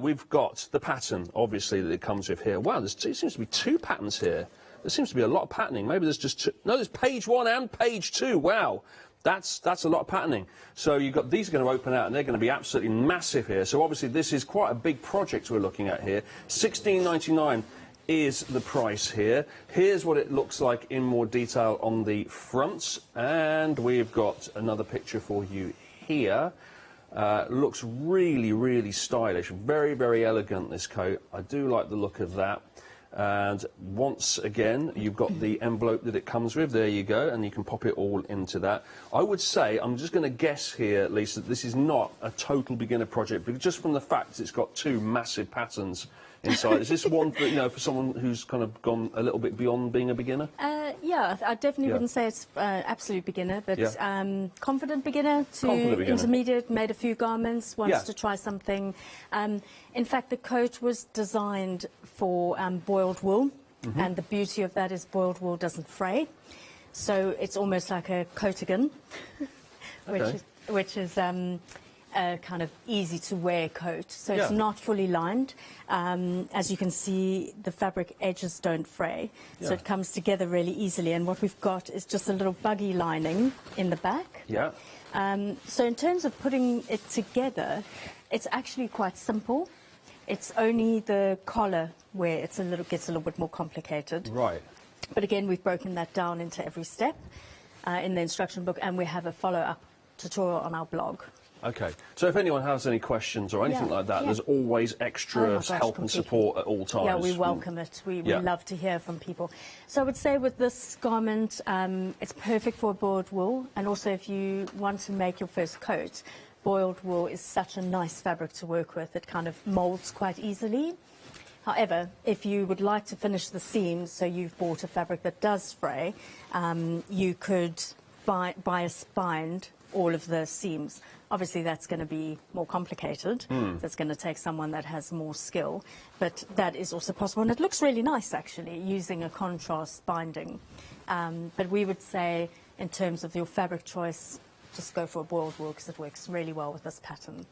we've got the pattern, obviously, that it comes with here. Wow, there seems to be 2 patterns here. There seems to be a lot of patterning. Maybe there's just 2. No, there's page 1 and page 2. Wow. That's a lot of patterning. So you've got these are going to open out and they're going to be absolutely massive here. So obviously this is quite a big project we're looking at here. $16.99 is the price here. Here's what it looks like in more detail on the front. And we've got another picture for you here. Looks really, really stylish. Very, very elegant, this coat. I do like the look of that. And once again, you've got the envelope that it comes with. There you go, and you can pop it all into that. I would say, I'm just going to guess here, Lisa, that this is not a total beginner project, but just from the fact it's got 2 massive patterns inside. Is this one for, for someone who's kind of gone a little bit beyond being a beginner? Yeah, I definitely wouldn't say it's absolute beginner, but confident beginner to intermediate, made a few garments, wants to try something. In fact, the coat was designed for boiled wool, and the beauty of that is boiled wool doesn't fray. So it's almost like a coatigan, which is a kind of easy to wear coat. So it's not fully lined. As you can see, the fabric edges don't fray. So it comes together really easily. And what we've got is just a little buggy lining in the back. Yeah. So in terms of putting it together, it's actually quite simple. It's only the collar where it's gets a little bit more complicated. Right. But again, we've broken that down into every step in the instruction book, and we have a follow-up tutorial on our blog. Okay, so if anyone has any questions or anything like that, there's always extra help and support at all times. Yeah, we welcome it. We love to hear from people. So I would say with this garment, it's perfect for boiled wool, and also if you want to make your first coat, boiled wool is such a nice fabric to work with. It kind of molds quite easily. However, if you would like to finish the seams, so you've bought a fabric that does fray, you could bias bind all of the seams. Obviously, that's going to be more complicated. That's going to take someone that has more skill, but that is also possible. And it looks really nice, actually, using a contrast binding. But we would say, in terms of your fabric choice, just go for a boiled wool because it works really well with this pattern.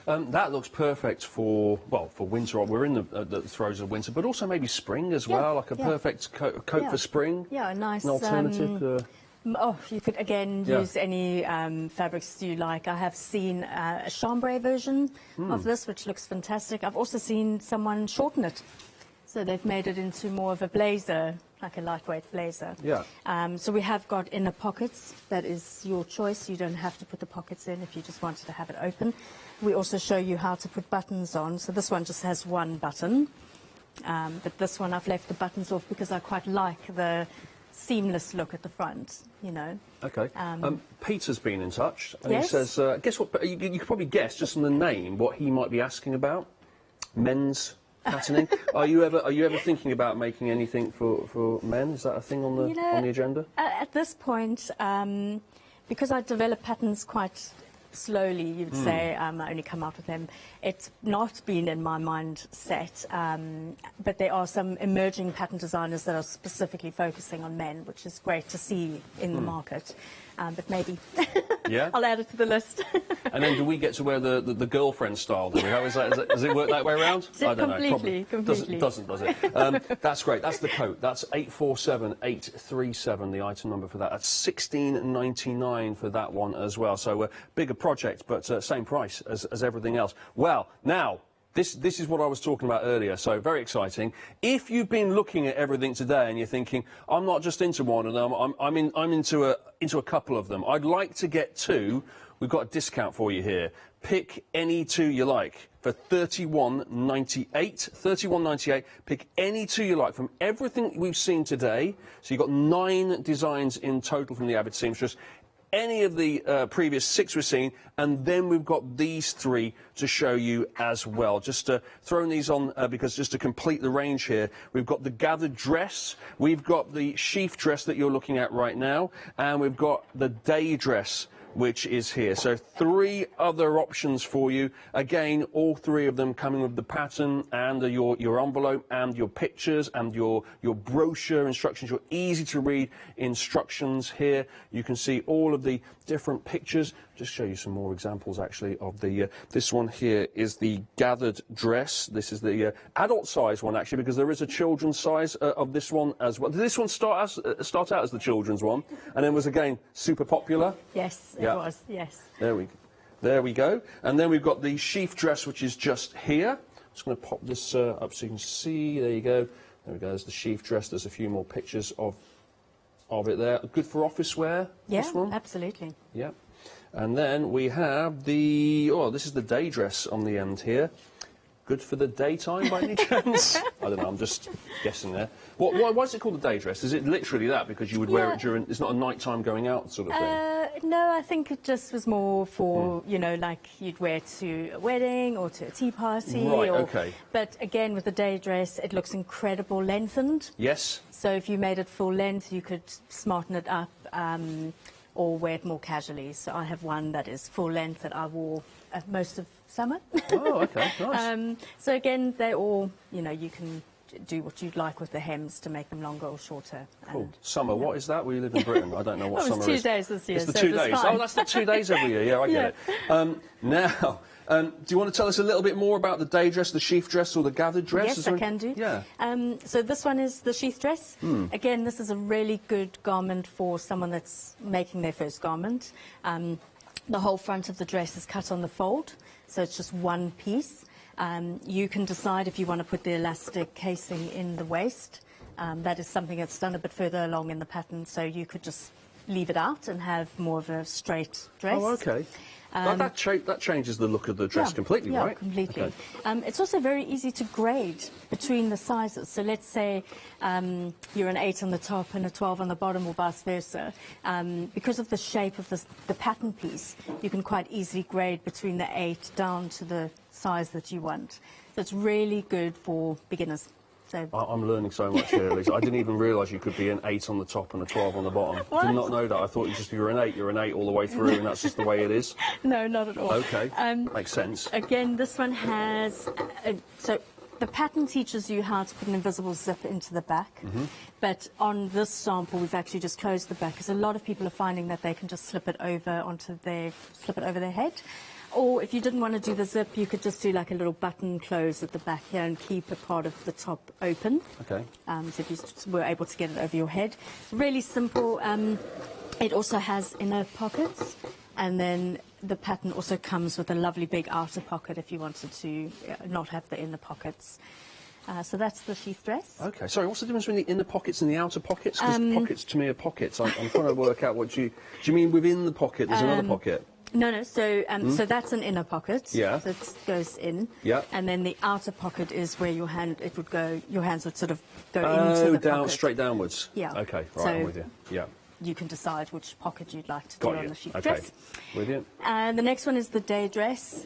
That looks perfect for winter. We're in the throes of winter, but also maybe spring as well, like a perfect coat for spring. Yeah, a nice an alternative. You could again use any fabrics you like. I have seen a chambray version of this, which looks fantastic. I've also seen someone shorten it, so they've made it into more of a blazer, like a lightweight blazer. Yeah. So we have got inner pockets. That is your choice. You don't have to put the pockets in if you just wanted to have it open. We also show you how to put buttons on. So this one just has one button, but this one I've left the buttons off because I quite like the seamless look at the front, Okay. Peter's been in touch, and yes? he says, guess what? You could probably guess just from the name what he might be asking about. Men's patterning. Are you ever thinking about making anything for men? Is that a thing on the agenda? At this point, because I develop patterns quite slowly, you'd say, I only come out with them. It's not been in my mindset, but there are some emerging pattern designers that are specifically focusing on men, which is great to see in the market. But maybe I'll add it to the list. And then do we get to wear the girlfriend style? Do we? How is that? Does it work that way around? I don't know. Completely. Doesn't, does it? That's great. That's the coat. That's 847837, the item number for that. That's $16.99 for that one as well. So a bigger project, but same price as everything else. Well, now, this is what I was talking about earlier, so very exciting. If you've been looking at everything today and you're thinking, I'm not just into one of them, I'm into a couple of them, I'd like to get two, we've got a discount for you here. Pick any two you like for $31.98. $31.98. Pick any two you like from everything we've seen today. So you've got 9 designs in total from the Avid Seamstress. Any of the previous 6 we've seen, and then we've got these 3 to show you as well. Just throwing these on because just to complete the range here, we've got the gathered dress, we've got the sheath dress that you're looking at right now, and we've got the day dress, which is here. So 3 other options for you. Again, all 3 of them coming with the pattern and your envelope and your pictures and your brochure instructions, your easy to read instructions here. You can see all of the different pictures. Just show you some more examples actually of the this one here is the gathered dress. This is the adult size one actually, because there is a children's size of this one as well. Did this one start out as the children's one and then was again super popular? Yes, it was, yes. There we go. And then we've got the sheath dress, which is just here. I'm just going to pop this up so you can see. There you go. There we go. There's the sheath dress. There's a few more pictures of it there. Good for office wear, this one? Yeah, absolutely. Yeah. And then we have the, this is the day dress on the end here. Good for the daytime by any chance? I don't know, I'm just guessing there. Why is it called the day dress? Is it literally that because you would wear it during, it's not a nighttime going out sort of thing? No, I think it just was more for, you know, like you'd wear to a wedding or to a tea party. Right, okay. But again, with the day dress, it looks incredible lengthened. Yes. So if you made it full length, you could smarten it up or wear it more casually. So I have one that is full length that I wore most of summer. Oh, okay, nice. So again, they're all, you know, you can do what you'd like with the hems to make them longer or shorter. Cool. And, summer, what is that? We live in Britain. I don't know what summer is. It's 2 days this year. It's the so 2 days. fine. Oh, that's the 2 days every year. Yeah, I get it. Now, do you want to tell us a little bit more about the day dress, the sheath dress, or the gathered dress? Yes, I can do. Yeah. So this one is the sheath dress. Again, this is a really good garment for someone that's making their first garment. The whole front of the dress is cut on the fold, so it's just one piece. You can decide if you want to put the elastic casing in the waist. That is something that's done a bit further along in the pattern, so you could just leave it out and have more of a straight dress. Oh, okay. That changes the look of the dress completely, right? Yeah, completely. Okay. It's also very easy to grade between the sizes. So let's say you're an 8 on the top and a 12 on the bottom, or vice versa. Because of the shape of the pattern piece, you can quite easily grade between the 8 down to the size that you want. So it's really good for beginners. So I'm learning so much here, Lisa. I didn't even realise you could be an 8 on the top and a 12 on the bottom. What? Did not know that. I thought you're an 8 all the way through, and that's just the way it is. No, not at all. Okay, makes sense. Again, this one has... so the pattern teaches you how to put an invisible zip into the back, but on this sample, we've actually just closed the back, because a lot of people are finding that they can just slip it over their head. Or if you didn't want to do the zip, you could just do like a little button close at the back here and keep a part of the top open. Okay. So if you were able to get it over your head. Really simple. It also has inner pockets, and then the pattern also comes with a lovely big outer pocket if you wanted to not have the inner pockets. So that's the sheath dress. Okay, sorry, what's the difference between the inner pockets and the outer pockets? Because pockets to me are pockets. I'm trying to work out what do you mean within the pocket there's another pocket? No. So that's an inner pocket. Yeah. So it goes in. Yeah. And then the outer pocket is where your hands would sort of go into the pocket. Straight downwards. Yeah. Okay, right, So I'm with you. Yeah. you can decide which pocket you'd like to Got do you. on the sheath Okay. dress. With you. And the next one is the day dress.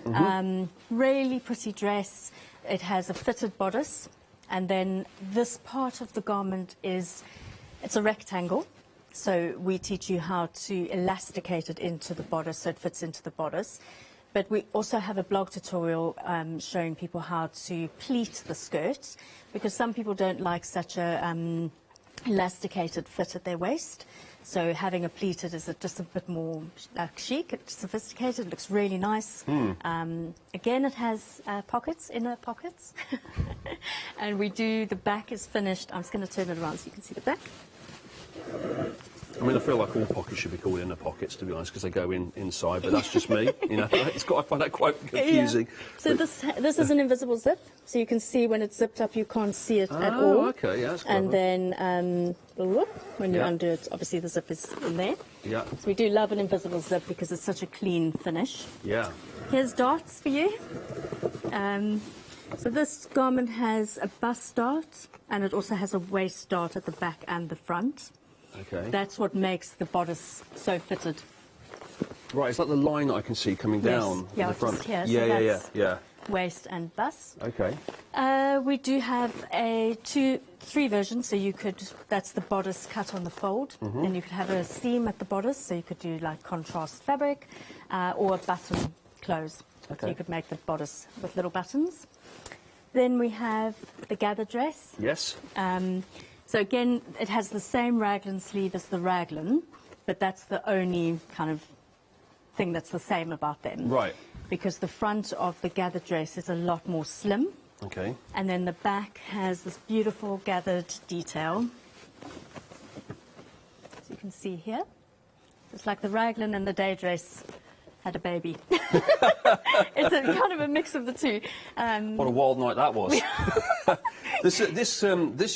Really pretty dress. It has a fitted bodice, and then this part of the garment it's a rectangle. So we teach you how to elasticate it into the bodice so it fits into the bodice. But we also have a blog tutorial showing people how to pleat the skirt, because some people don't like such a elasticated fit at their waist. So having a pleated is just a bit more chic, sophisticated, looks really nice. Again, it has pockets, inner pockets. And we do, the back is finished. I'm just going to turn it around so you can see the back. I mean, I feel like all pockets should be called inner pockets, to be honest, because they go inside, but that's just me. You know, I find that quite confusing. Yeah. So this is an invisible zip, so you can see when it's zipped up, you can't see it at all. Oh, okay, yeah, that's clever. And then when you undo it, obviously the zip is in there. Yeah. So we do love an invisible zip because it's such a clean finish. Yeah. Here's darts for you. So this garment has a bust dart, and it also has a waist dart at the back and the front. Okay. That's what makes the bodice so fitted. Right, is that the line that I can see coming down Yeah, the front? just here. Yeah, So yeah. Waist and bust. Okay. We do have three versions. So that's the bodice cut on the fold, and you could have a seam at the bodice. So you could do like contrast fabric, or a button close. Okay. So you could make the bodice with little buttons. Then we have the gather dress. Yes. So again, it has the same raglan sleeve as the raglan, but that's the only kind of thing that's the same about them. Right. Because the front of the gather dress is a lot more slim. Okay. And then the back has this beautiful gathered detail. So you can see here. It's like the raglan and the day dress had a baby. It's a kind of a mix of the two. What a wild night that was. This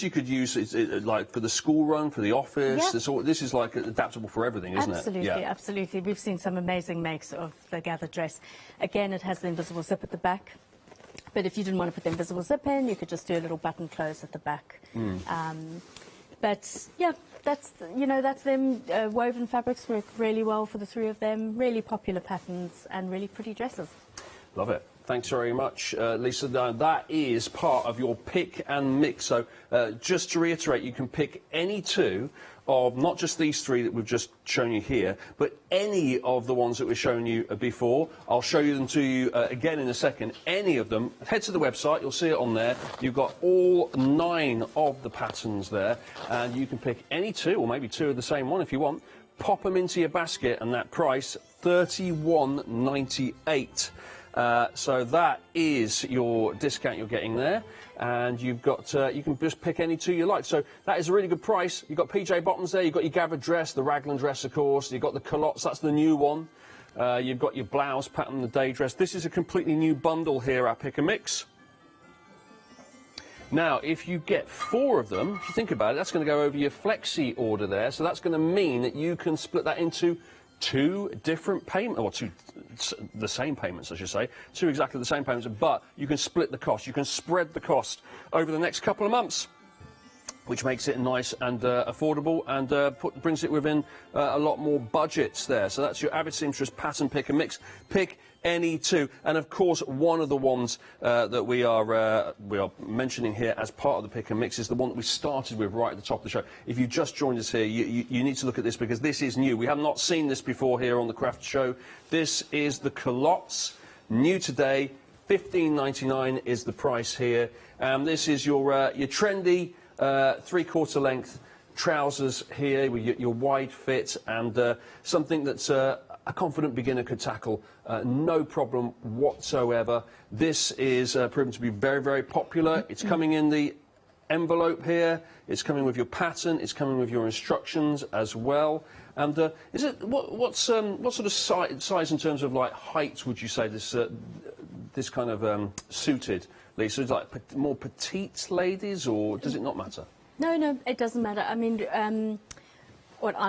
you could use like for the school run, for the office. Yeah. This is like adaptable for everything, isn't Absolutely, it? absolutely. We've seen some amazing makes of the gathered dress. Again, it has the invisible zip at the back. But if you didn't want to put the invisible zip in, you could just do a little button close at the back. But yeah, that's them. Woven fabrics work really well for the three of them. Really popular patterns and really pretty dresses. Love it. Thanks very much, Lisa. That is part of your pick and mix. So just to reiterate, you can pick any two of not just these three that we've just shown you here, but any of the ones that we've shown you before. I'll show you them to you again in a second. Any of them. Head to the website, you'll see it on there. You've got all 9 of the patterns there, and you can pick any two, or maybe two of the same one if you want. Pop them into your basket, and that price, $31.98. So that is your discount you're getting there, and you've got you can just pick any two you like. So that is a really good price. You've got PJ bottoms there, you've got your gathered dress, the raglan dress, of course. You've got the culottes, that's the new one. You've got your blouse pattern, the day dress. This is a completely new bundle here at Pick and Mix. Now, if you get 4 of them, if you think about it, that's going to go over your flexi order there. So that's going to mean that you can split that into 2 different payments, or the same payments, I should say, 2 exactly the same payments, but you can split the cost. You can spread the cost over the next couple of months, which makes it nice and affordable, and brings it within a lot more budgets there. So that's your Avid Seamstress pattern pick and mix. Pick any two, and of course one of the ones that we are mentioning here as part of the pick and mix is the one that we started with right at the top of the show. If you just joined us here, you need to look at this because this is new. We have not seen this before here on the Craft Show. This is the culottes, new today. $15.99 is the price here. This is your trendy 3/4 length trousers here with your wide fit, and something that's a confident beginner could tackle no problem whatsoever. This is proven to be very, very popular. It's coming in the envelope here. It's coming with your pattern. It's coming with your instructions as well. And is it what sort of size in terms of like height would you say this this kind of suited, Lisa? Is it like more petite ladies, or does it not matter? No, it doesn't matter. I mean, I'm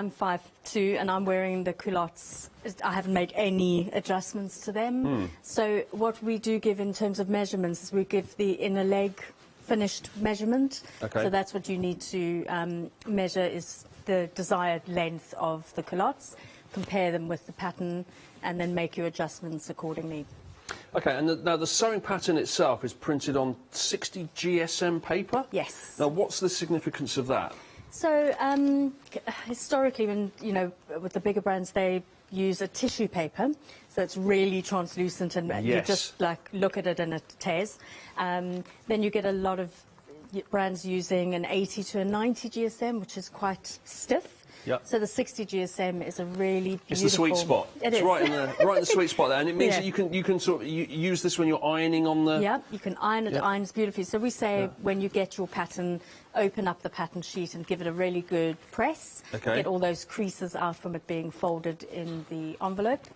5'2", and I'm wearing the culottes. I haven't made any adjustments to them. So what we do give in terms of measurements is we give the inner leg finished measurement. Okay. So that's what you need to measure, is the desired length of the culottes, compare them with the pattern, and then make your adjustments accordingly. Okay, and now the sewing pattern itself is printed on 60 GSM paper? Yes. Now, what's the significance of that? So historically, when with the bigger brands, they use a tissue paper, so it's really translucent, and you just like look at it and it tears. Then you get a lot of brands using an 80 to a 90 GSM, which is quite stiff. Yep. So the 60 GSM is a really beautiful... It's the sweet spot. It's right in the sweet spot there, and it means that you can sort of use this when you're ironing on the... Yeah, you can iron it. It irons beautifully. So we say when you get your pattern, open up the pattern sheet and give it a really good press. Okay. Get all those creases out from it being folded in the envelope.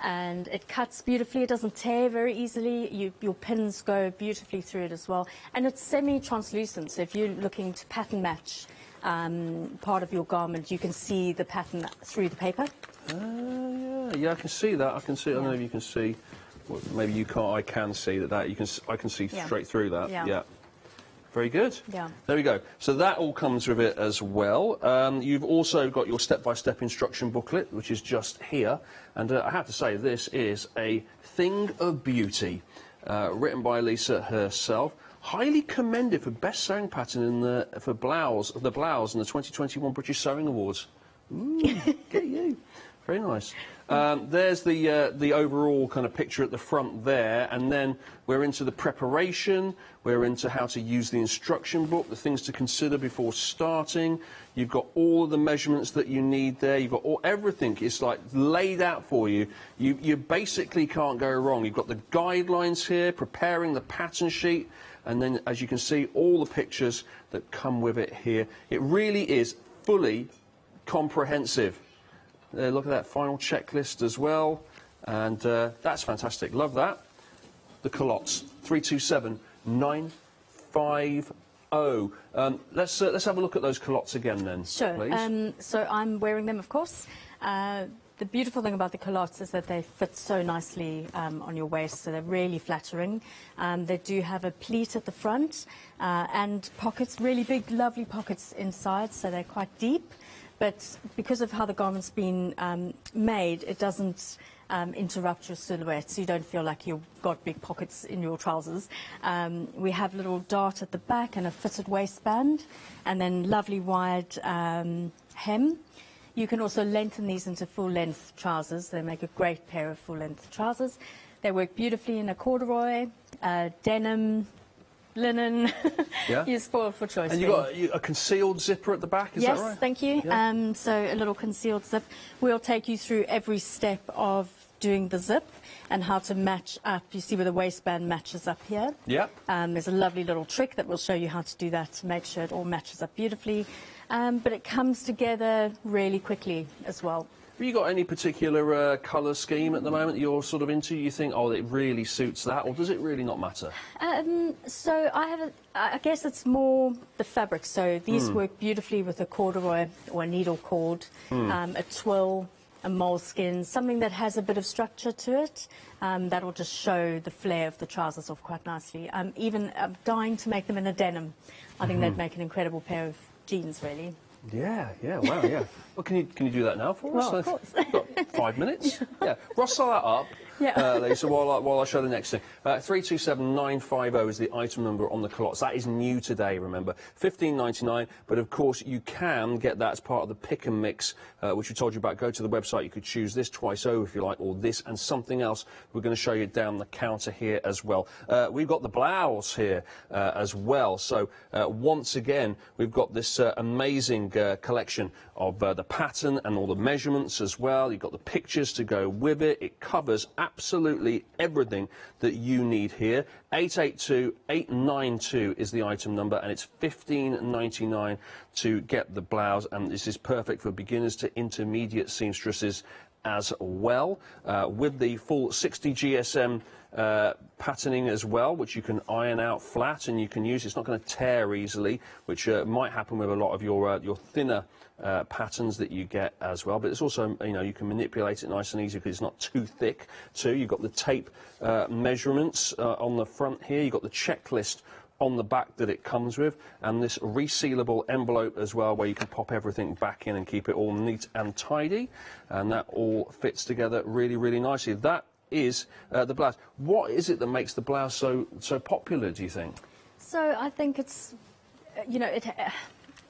And it cuts beautifully. It doesn't tear very easily. Your pins go beautifully through it as well. And it's semi-translucent, so if you're looking to pattern match part of your garment, you can see the pattern through the paper. Yeah, I can see that. I can see. I don't know if you can see. Well, maybe you can't. I can see that. I can see straight through that. Yeah. Very good. Yeah. There we go. So that all comes with it as well. You've also got your step-by-step instruction booklet, which is just here. And I have to say, this is a thing of beauty, written by Lisa herself. Highly commended for best sewing pattern in the blouse in the 2021 British Sewing Awards. Ooh, get you. Very nice. There's the overall kind of picture at the front there, and then we're into the preparation. We're into how to use the instruction book, the things to consider before starting. You've got all of the measurements that you need there. You've got everything is like laid out for you. You basically can't go wrong. You've got the guidelines here, preparing the pattern sheet. And then, as you can see, all the pictures that come with it here. It really is fully comprehensive. Look at that final checklist as well. And that's fantastic. Love that. The culottes, 327950. Let's have a look at those culottes again then, sure. Please. So I'm wearing them, of course. The beautiful thing about the culottes is that they fit so nicely on your waist, so they're really flattering. They do have a pleat at the front and pockets, really big, lovely pockets inside, so they're quite deep. But because of how the garment's been made, it doesn't interrupt your silhouette, so you don't feel like you've got big pockets in your trousers. We have a little dart at the back and a fitted waistband, and then lovely wide hem. You can also lengthen these into full-length trousers. They make a great pair of full-length trousers. They work beautifully in a corduroy, denim, linen. Yeah. You're spoiled for choice. And you've got a concealed zipper at the back, is that right? Yes, thank you. Yeah. So a little concealed zip. We'll take you through every step of doing the zip and how to match up. You see where the waistband matches up here? Yeah. There's a lovely little trick that will show you how to do that to make sure it all matches up beautifully. But it comes together really quickly as well. Have you got any particular colour scheme at the moment that you're sort of into? You think, oh, it really suits that, or does it really not matter? So I guess it's more the fabric. So these work beautifully with a corduroy or a needle cord, a twill, a moleskin, something that has a bit of structure to it. That will just show the flare of the trousers off quite nicely. I'm dying to make them in a denim. I think they'd make an incredible pair of jeans, really. Yeah, wow, yeah. Well, can you do that now for us? Well, of course. Got 5 minutes? Yeah. Rustle that up, Lisa, while I show the next thing. 327950 is the item number on the culottes. That is new today, remember. $15.99, but of course you can get that as part of the pick and mix, which we told you about. Go to the website. You could choose this twice over if you like, or this and something else. We're going to show you down the counter here as well. We've got the blouse here as well. So once again, we've got this amazing collection of the pattern and all the measurements as well. You've got the pictures to go with it. It covers absolutely everything that you need here. 882892 is the item number, and it's $15.99 to get the blouse, and this is perfect for beginners to intermediate seamstresses as well, with the full 60 GSM patterning as well, which you can iron out flat and you can use. It's not going to tear easily, which might happen with a lot of your thinner patterns that you get as well. But it's also, you can manipulate it nice and easy because it's not too thick too. You've got the tape measurements on the front here. You've got the checklist on the back that it comes with, and this resealable envelope as well, where you can pop everything back in and keep it all neat and tidy, and that all fits together really, really nicely. That is the blouse. What is it that makes the blouse so popular, do you think? So I think it's,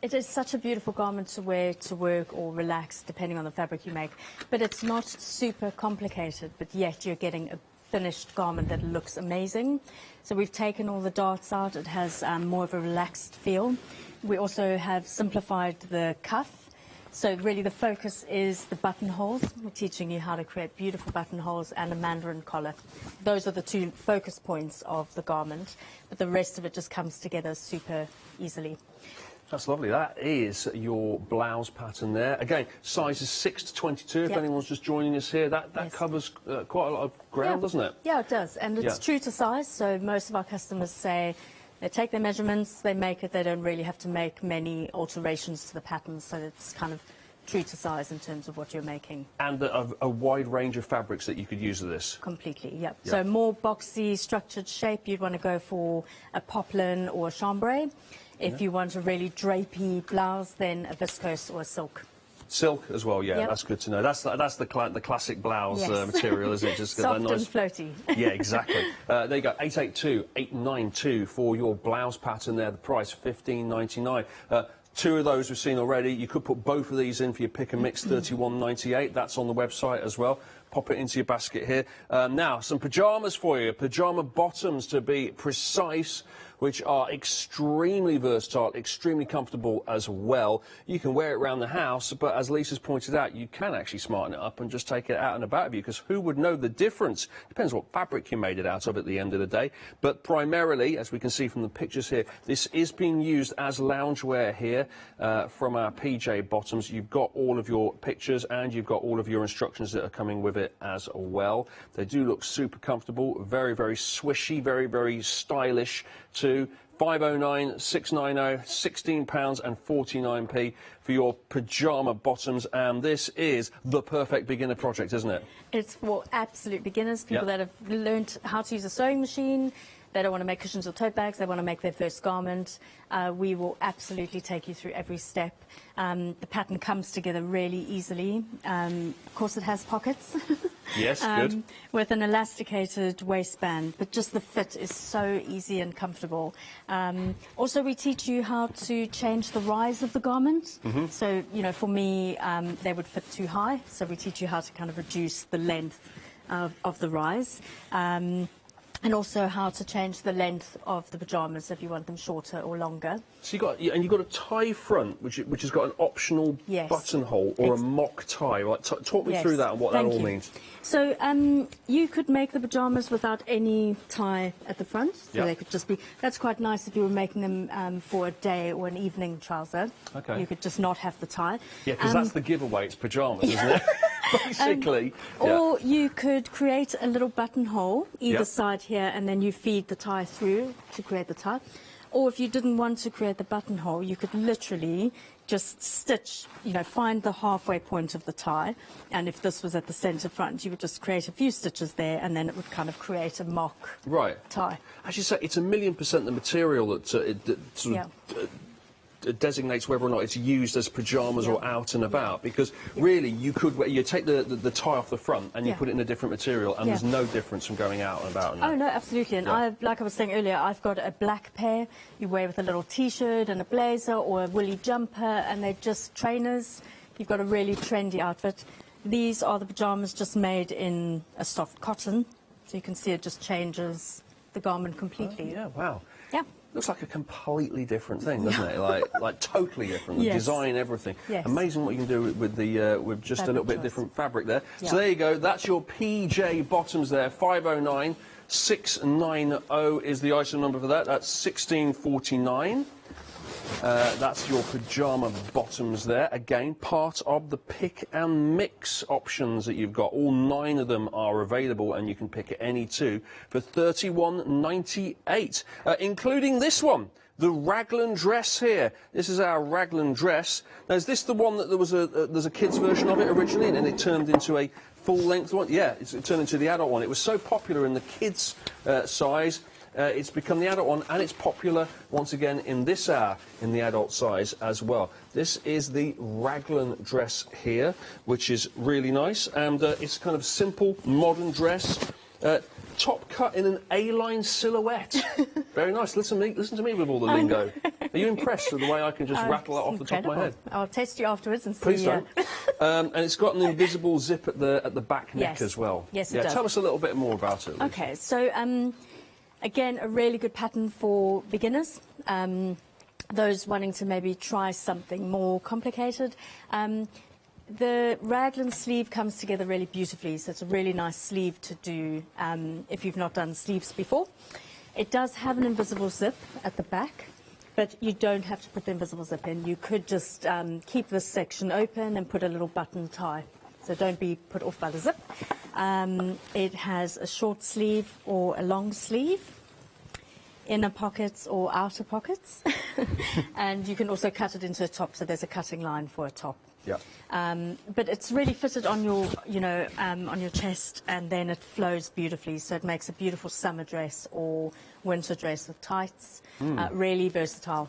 It is such a beautiful garment to wear to work or relax, depending on the fabric you make. But it's not super complicated, but yet you're getting a finished garment that looks amazing. So we've taken all the darts out. It has more of a relaxed feel. We also have simplified the cuff. So really the focus is the buttonholes. We're teaching you how to create beautiful buttonholes and a mandarin collar. Those are the two focus points of the garment, but the rest of it just comes together super easily. That's lovely. That is your blouse pattern there. Again, sizes 6 to 22, if anyone's just joining us here. That covers quite a lot of ground, doesn't it? Yeah, it does. And it's true to size, so most of our customers say they take their measurements, they make it, they don't really have to make many alterations to the pattern, so it's kind of true to size in terms of what you're making. And a wide range of fabrics that you could use with this. Completely, yep. So more boxy, structured shape, you'd want to go for a poplin or a chambray. If you want a really drapey blouse, then a viscose or a silk. Silk as well, that's good to know. That's the classic blouse material, isn't it? Just soft nice, and floaty. Yeah, exactly. There you go, 882-892 for your blouse pattern there. The price $15.99. Two of those we've seen already. You could put both of these in for your pick and mix, $31.98. That's on the website as well. Pop it into your basket here. Now, some pyjamas for you. Pyjama bottoms, to be precise, which are extremely versatile, extremely comfortable as well. You can wear it around the house, but as Lisa's pointed out, you can actually smarten it up and just take it out and about of you, because who would know the difference? Depends what fabric you made it out of at the end of the day. But primarily, as we can see from the pictures here, this is being used as loungewear here from our PJ bottoms. You've got all of your pictures and you've got all of your instructions that are coming with it as well. They do look super comfortable, very, very swishy, very, very stylish too. 509 690 £16.49 for your pyjama bottoms, and this is the perfect beginner project, isn't it? It's for absolute beginners, people that have learned how to use a sewing machine. They don't want to make cushions or tote bags, they want to make their first garment. We will absolutely take you through every step. The pattern comes together really easily. Of course, it has pockets. Yes, good. With an elasticated waistband, but just the fit is so easy and comfortable. Also, we teach you how to change the rise of the garment. So, you know, for me, they would fit too high, so we teach you how to kind of reduce the length of the rise. And also how to change the length of the pyjamas if you want them shorter or longer. So you've got a tie front, which has got an optional buttonhole or a mock tie. Right? Talk me through that and what that all means. So you could make the pyjamas without any tie at the front. So they could just be. That's quite nice if you were making them for a day or an evening trouser. Okay. You could just not have the tie. Yeah, because that's the giveaway. It's pyjamas, isn't it? Basically. Or you could create a little buttonhole either side here, and then you feed the tie through to create the tie. Or if you didn't want to create the buttonhole, you could literally just stitch, you know, find the halfway point of the tie, and if this was at the centre front, you would just create a few stitches there, and then it would kind of create a mock tie. As you say, it's 1,000,000% the material that sort of designates whether or not it's used as pyjamas or out and about, because really you take the tie off the front and you put it in a different material, and there's no difference from going out and about. Oh no, absolutely. And like I was saying earlier, I've got a black pair you wear with a little t-shirt and a blazer or a woolly jumper, and they're just trainers. You've got a really trendy outfit. These are the pyjamas just made in a soft cotton, so you can see it just changes the garment completely. Oh, yeah, wow. Yeah. Looks like a completely different thing, doesn't it? Like totally different. The design, everything. Amazing what you can do with just a little bit different fabric there. So there you go. That's your PJ bottoms there. 509 690 is the item number for that. That's $16.49. That's your pyjama bottoms there. Again, part of the pick and mix options that you've got. All 9 of them are available, and you can pick any 2 for $31.98, including this one. The raglan dress here. This is our raglan dress. Now, is this the one that there's a kid's version of it originally, and then it turned into a full-length one? Yeah, it turned into the adult one. It was so popular in the kids' size. It's become the adult one, and it's popular once again in this hour in the adult size as well. This is the raglan dress here, which is really nice, and it's kind of simple modern dress, top cut in an A-line silhouette. Very nice. Listen to me with all the lingo. Are you impressed with the way I can just rattle it off the top of my head? I'll test you afterwards and see. Please don't. And it's got an invisible zip at the back neck as well. Yes, it does. Tell us a little bit more about it. Lisa. Okay, so again, a really good pattern for beginners. Those wanting to maybe try something more complicated. The raglan sleeve comes together really beautifully, so it's a really nice sleeve to do if you've not done sleeves before. It does have an invisible zip at the back, but you don't have to put the invisible zip in. You could just keep this section open and put a little button tie, so don't be put off by the zip. It has a short sleeve or a long sleeve, inner pockets or outer pockets, and you can also cut it into a top, so there's a cutting line for a top. Yeah. But it's really fitted on your, on your chest, and then it flows beautifully. So it makes a beautiful summer dress or winter dress with tights. Really versatile.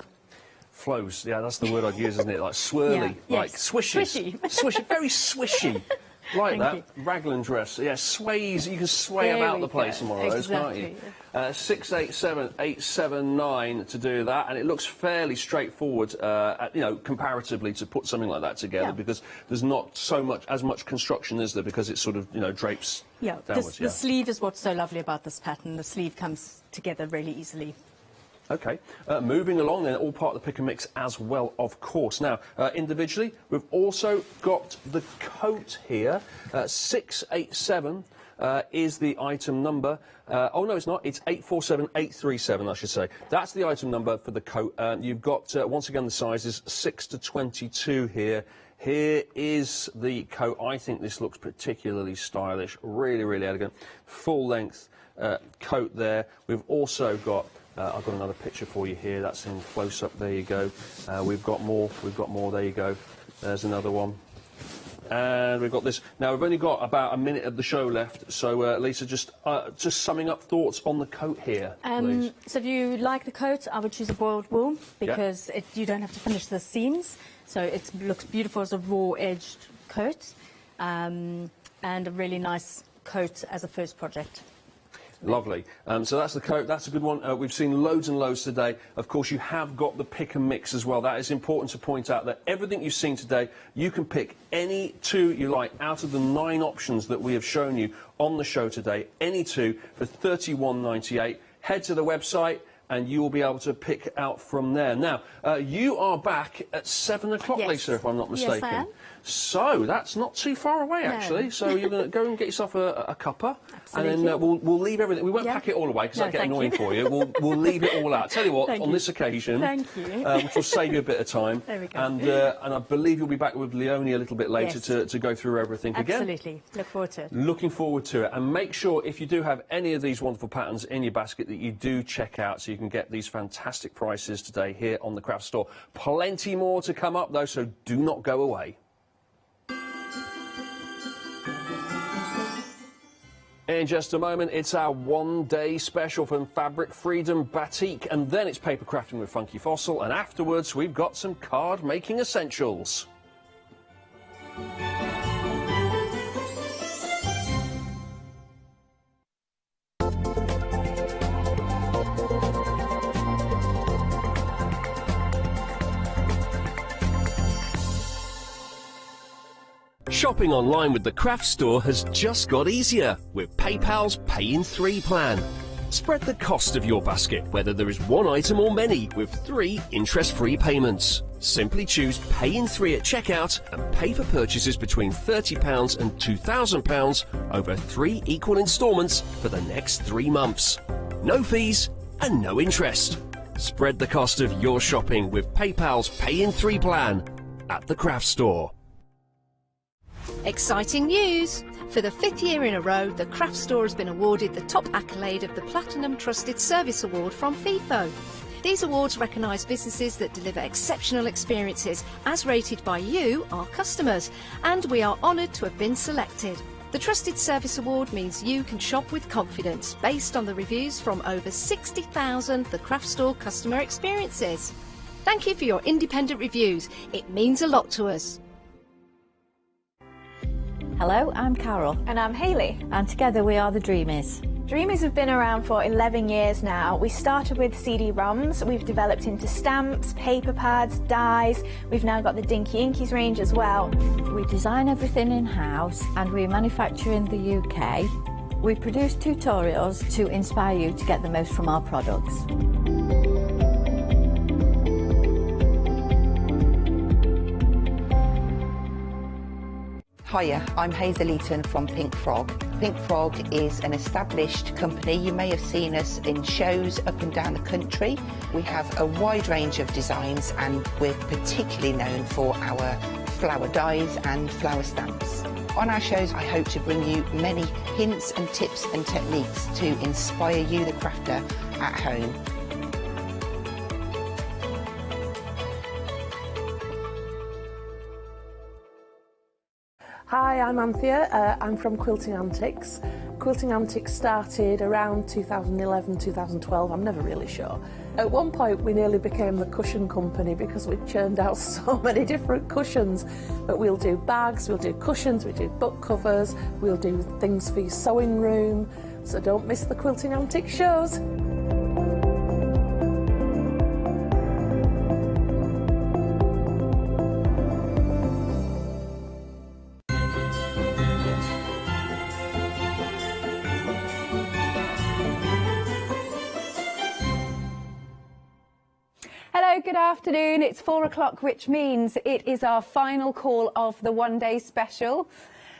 Flows, yeah, that's the word I'd use, isn't it? Like swirly, like swishes. Swishy, very swishy. Like that, raglan dress, yeah, sways, you can sway about the place in one of those, can't you? 687-879 to do that, and it looks fairly straightforward, comparatively to put something like that together, because there's not as much construction, is there, because it sort of, drapes downwards. The sleeve is what's so lovely about this pattern. The sleeve comes together really easily. Okay, moving along then, all part of the pick and mix as well, of course. Now, individually, we've also got the coat here. 687 is the item number. Oh, no, it's not. It's 847837, I should say. That's the item number for the coat. You've got, once again, the sizes 6 to 22 here. Here is the coat. I think this looks particularly stylish, really, really elegant. Full length coat there. We've also got I've got another picture for you here. That's in close up. There you go. We've got more. There you go. There's another one. And we've got this. Now we've only got about a minute of the show left. So Lisa, just summing up thoughts on the coat here, please. So if you like the coat, I would choose a boiled wool because you don't have to finish the seams. So it looks beautiful as a raw edged coat, and a really nice coat as a first project. Lovely. So that's the coat. That's a good one. We've seen loads and loads today. Of course, you have got the pick and mix as well. That is important to point out, that everything you've seen today, you can pick any two you like out of the 9 options that we have shown you on the show today. Any two for £31.98. Head to the website and you will be able to pick out from there. Now, you are back at 7 o'clock, Lisa, if I'm not mistaken. Yes, I am. So that's not too far away, actually. So you're going to go and get yourself a cuppa, Absolutely. and then we'll leave everything. We won't pack it all away because that'll get annoying for you. We'll leave it all out. Tell you what, on this occasion, which will save you a bit of time. There we go. And I believe you'll be back with Leonie a little bit later to go through everything again. Absolutely. Look forward to it. Looking forward to it. And make sure, if you do have any of these wonderful patterns in your basket, that you do check out so you can get these fantastic prices today here on the Craft Store. Plenty more to come up, though, so do not go away. In just a moment, it's our one-day special from Fabric Freedom Batik, and then it's paper crafting with Funky Fossil, and afterwards we've got some card-making essentials. Shopping online with the Craft Store has just got easier with PayPal's Pay in 3 plan. Spread the cost of your basket, whether there is one item or many, with 3 interest-free payments. Simply choose Pay in 3 at checkout and pay for purchases between £30 and £2,000 over 3 equal instalments for the next 3 months. No fees and no interest. Spread the cost of your shopping with PayPal's Pay in 3 plan at the Craft Store. Exciting news! For the 5th year in a row, the Craft Store has been awarded the top accolade of the Platinum Trusted Service Award from FIFO. These awards recognise businesses that deliver exceptional experiences as rated by you, our customers, and we are honoured to have been selected. The Trusted Service Award means you can shop with confidence based on the reviews from over 60,000 The Craft Store customer experiences. Thank you for your independent reviews. It means a lot to us. Hello, I'm Carol. And I'm Hayley. And together we are the Dreamies. Dreamers have been around for 11 years now. We started with CD-ROMs, we've developed into stamps, paper pads, dies, we've now got the Dinky Inkies range as well. We design everything in-house and we manufacture in the UK. We produce tutorials to inspire you to get the most from our products. Hiya, I'm Hazel Eaton from Pink Frog. Pink Frog is an established company. You may have seen us in shows up and down the country. We have a wide range of designs and we're particularly known for our flower dies and flower stamps. On our shows, I hope to bring you many hints and tips and techniques to inspire you, the crafter, at home. Hi, I'm Anthea. I'm from Quilting Antics. Quilting Antics started around 2011, 2012, I'm never really sure. At one point we nearly became the cushion company because we churned out so many different cushions. But we'll do bags, we'll do cushions, we do book covers, we'll do things for your sewing room. So don't miss the Quilting Antics shows. Hello, good afternoon. It's 4 o'clock, which means it is our final call of the one-day special.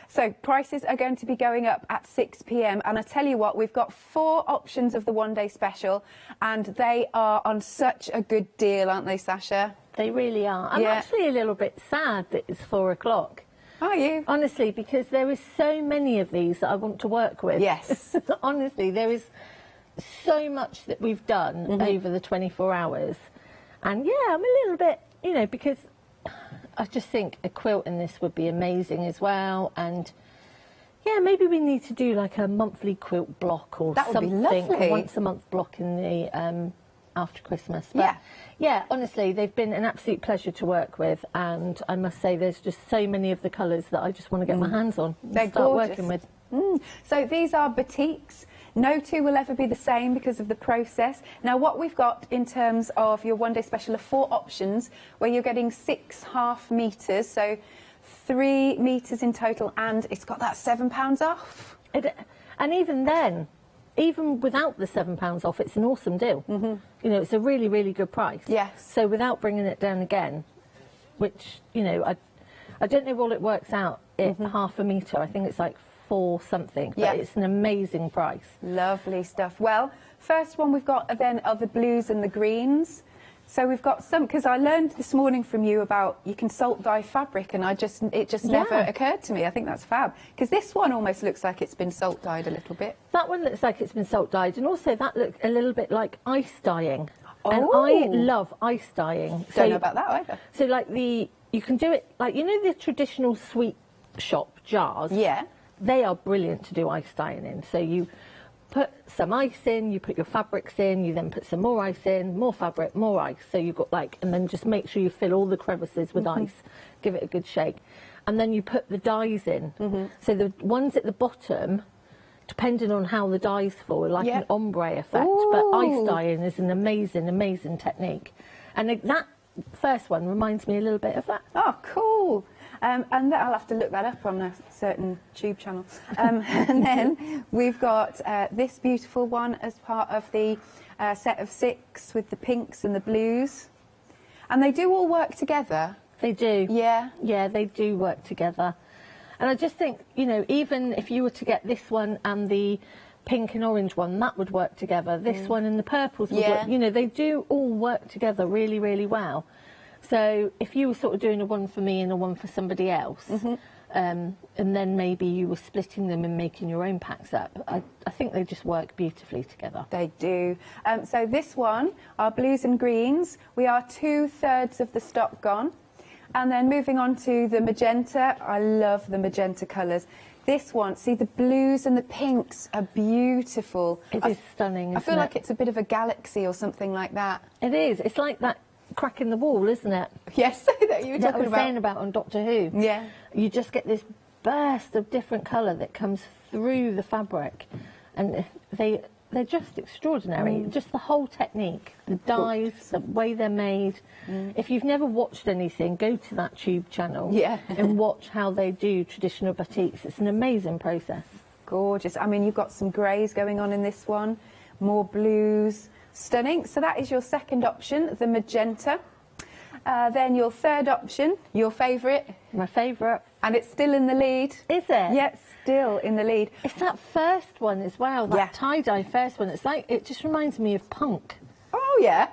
So prices are going to be going up at 6 p.m. and I tell you what, we've got 4 options of the one-day special and they are on such a good deal, aren't they, Sasha? They really are. I'm actually a little bit sad that it's 4 o'clock. Are you? Honestly, because there is so many of these that I want to work with. Yes. Honestly, there is so much that we've done over the 24 hours. And yeah, I'm a little bit, you know, because I just think a quilt in this would be amazing as well. And yeah, maybe we need to do like a monthly quilt block or that would something. Be lovely. A once a month block in the after Christmas. But yeah, honestly, they've been an absolute pleasure to work with. And I must say, there's just so many of the colours that I just want to get my hands on and They're start gorgeous. working with. So these are batiks. No two will ever be the same because of the process. Now what we've got in terms of your one-day special are 4 options where you're getting 6 half metres, so 3 metres in total, and it's got that £7 off. And even then, even without the £7 off, it's an awesome deal. You know, it's a really, really good price. Yes. So without bringing it down again, which, you know, I don't know what it works out at half a metre. I think it's like 4 something, but it's an amazing price. Lovely stuff. Well, first one we've got then are the blues and the greens. So we've got some, because I learned this morning from you about you can salt dye fabric, and it just never occurred to me. I think that's fab, because this one almost looks like it's been salt dyed a little bit. That one looks like it's been salt dyed, and also that looked a little bit like ice dyeing. And I love ice dyeing. Don't know about that either. So like you can do it like, you know, the traditional sweet shop jars. Yeah. They are brilliant to do ice dyeing in. So you put some ice in, you put your fabrics in, you then put some more ice in, more fabric, more ice. So you've got like, and then just make sure you fill all the crevices with ice, give it a good shake. And then you put the dyes in. So the ones at the bottom, depending on how the dyes fall, like an ombre effect. But ice dyeing is an amazing, amazing technique. And that first one reminds me a little bit of that. Oh, cool. And I'll have to look that up on a certain tube channel. And then we've got this beautiful one as part of the set of 6 with the pinks and the blues. And they do all work together. They do. Yeah. Yeah, they do work together. And I just think, you know, even if you were to get this one and the pink and orange one, that would work together. This one and the purples would work. You know, they do all work together really, really well. So if you were sort of doing a one for me and a one for somebody else, and then maybe you were splitting them and making your own packs up, I think they just work beautifully together. They do. So this one, our blues and greens, we are 2/3 of the stock gone. And then moving on to the magenta, I love the magenta colours. This one, see the blues and the pinks are beautiful. It is stunning, I feel like it's a bit of a galaxy or something like that. It is. It's like that crack in the wall, isn't it? Yes, that you were talking I was saying about on Doctor Who. Yeah. You just get this burst of different colour that comes through the fabric. and they're just extraordinary. Just the whole technique, the dyes, the way they're made. If you've never watched anything, go to that tube channel and watch how they do traditional batiks. It's an amazing process. Gorgeous. I mean, you've got some greys going on in this one, more blues. Stunning. So that is your second option, the magenta. Then your third option, your favourite. My favourite. And it's still in the lead. Is it? Yeah, still in the lead. It's that first one as well, that tie-dye first one. It's like, it just reminds me of punk. Oh, yeah.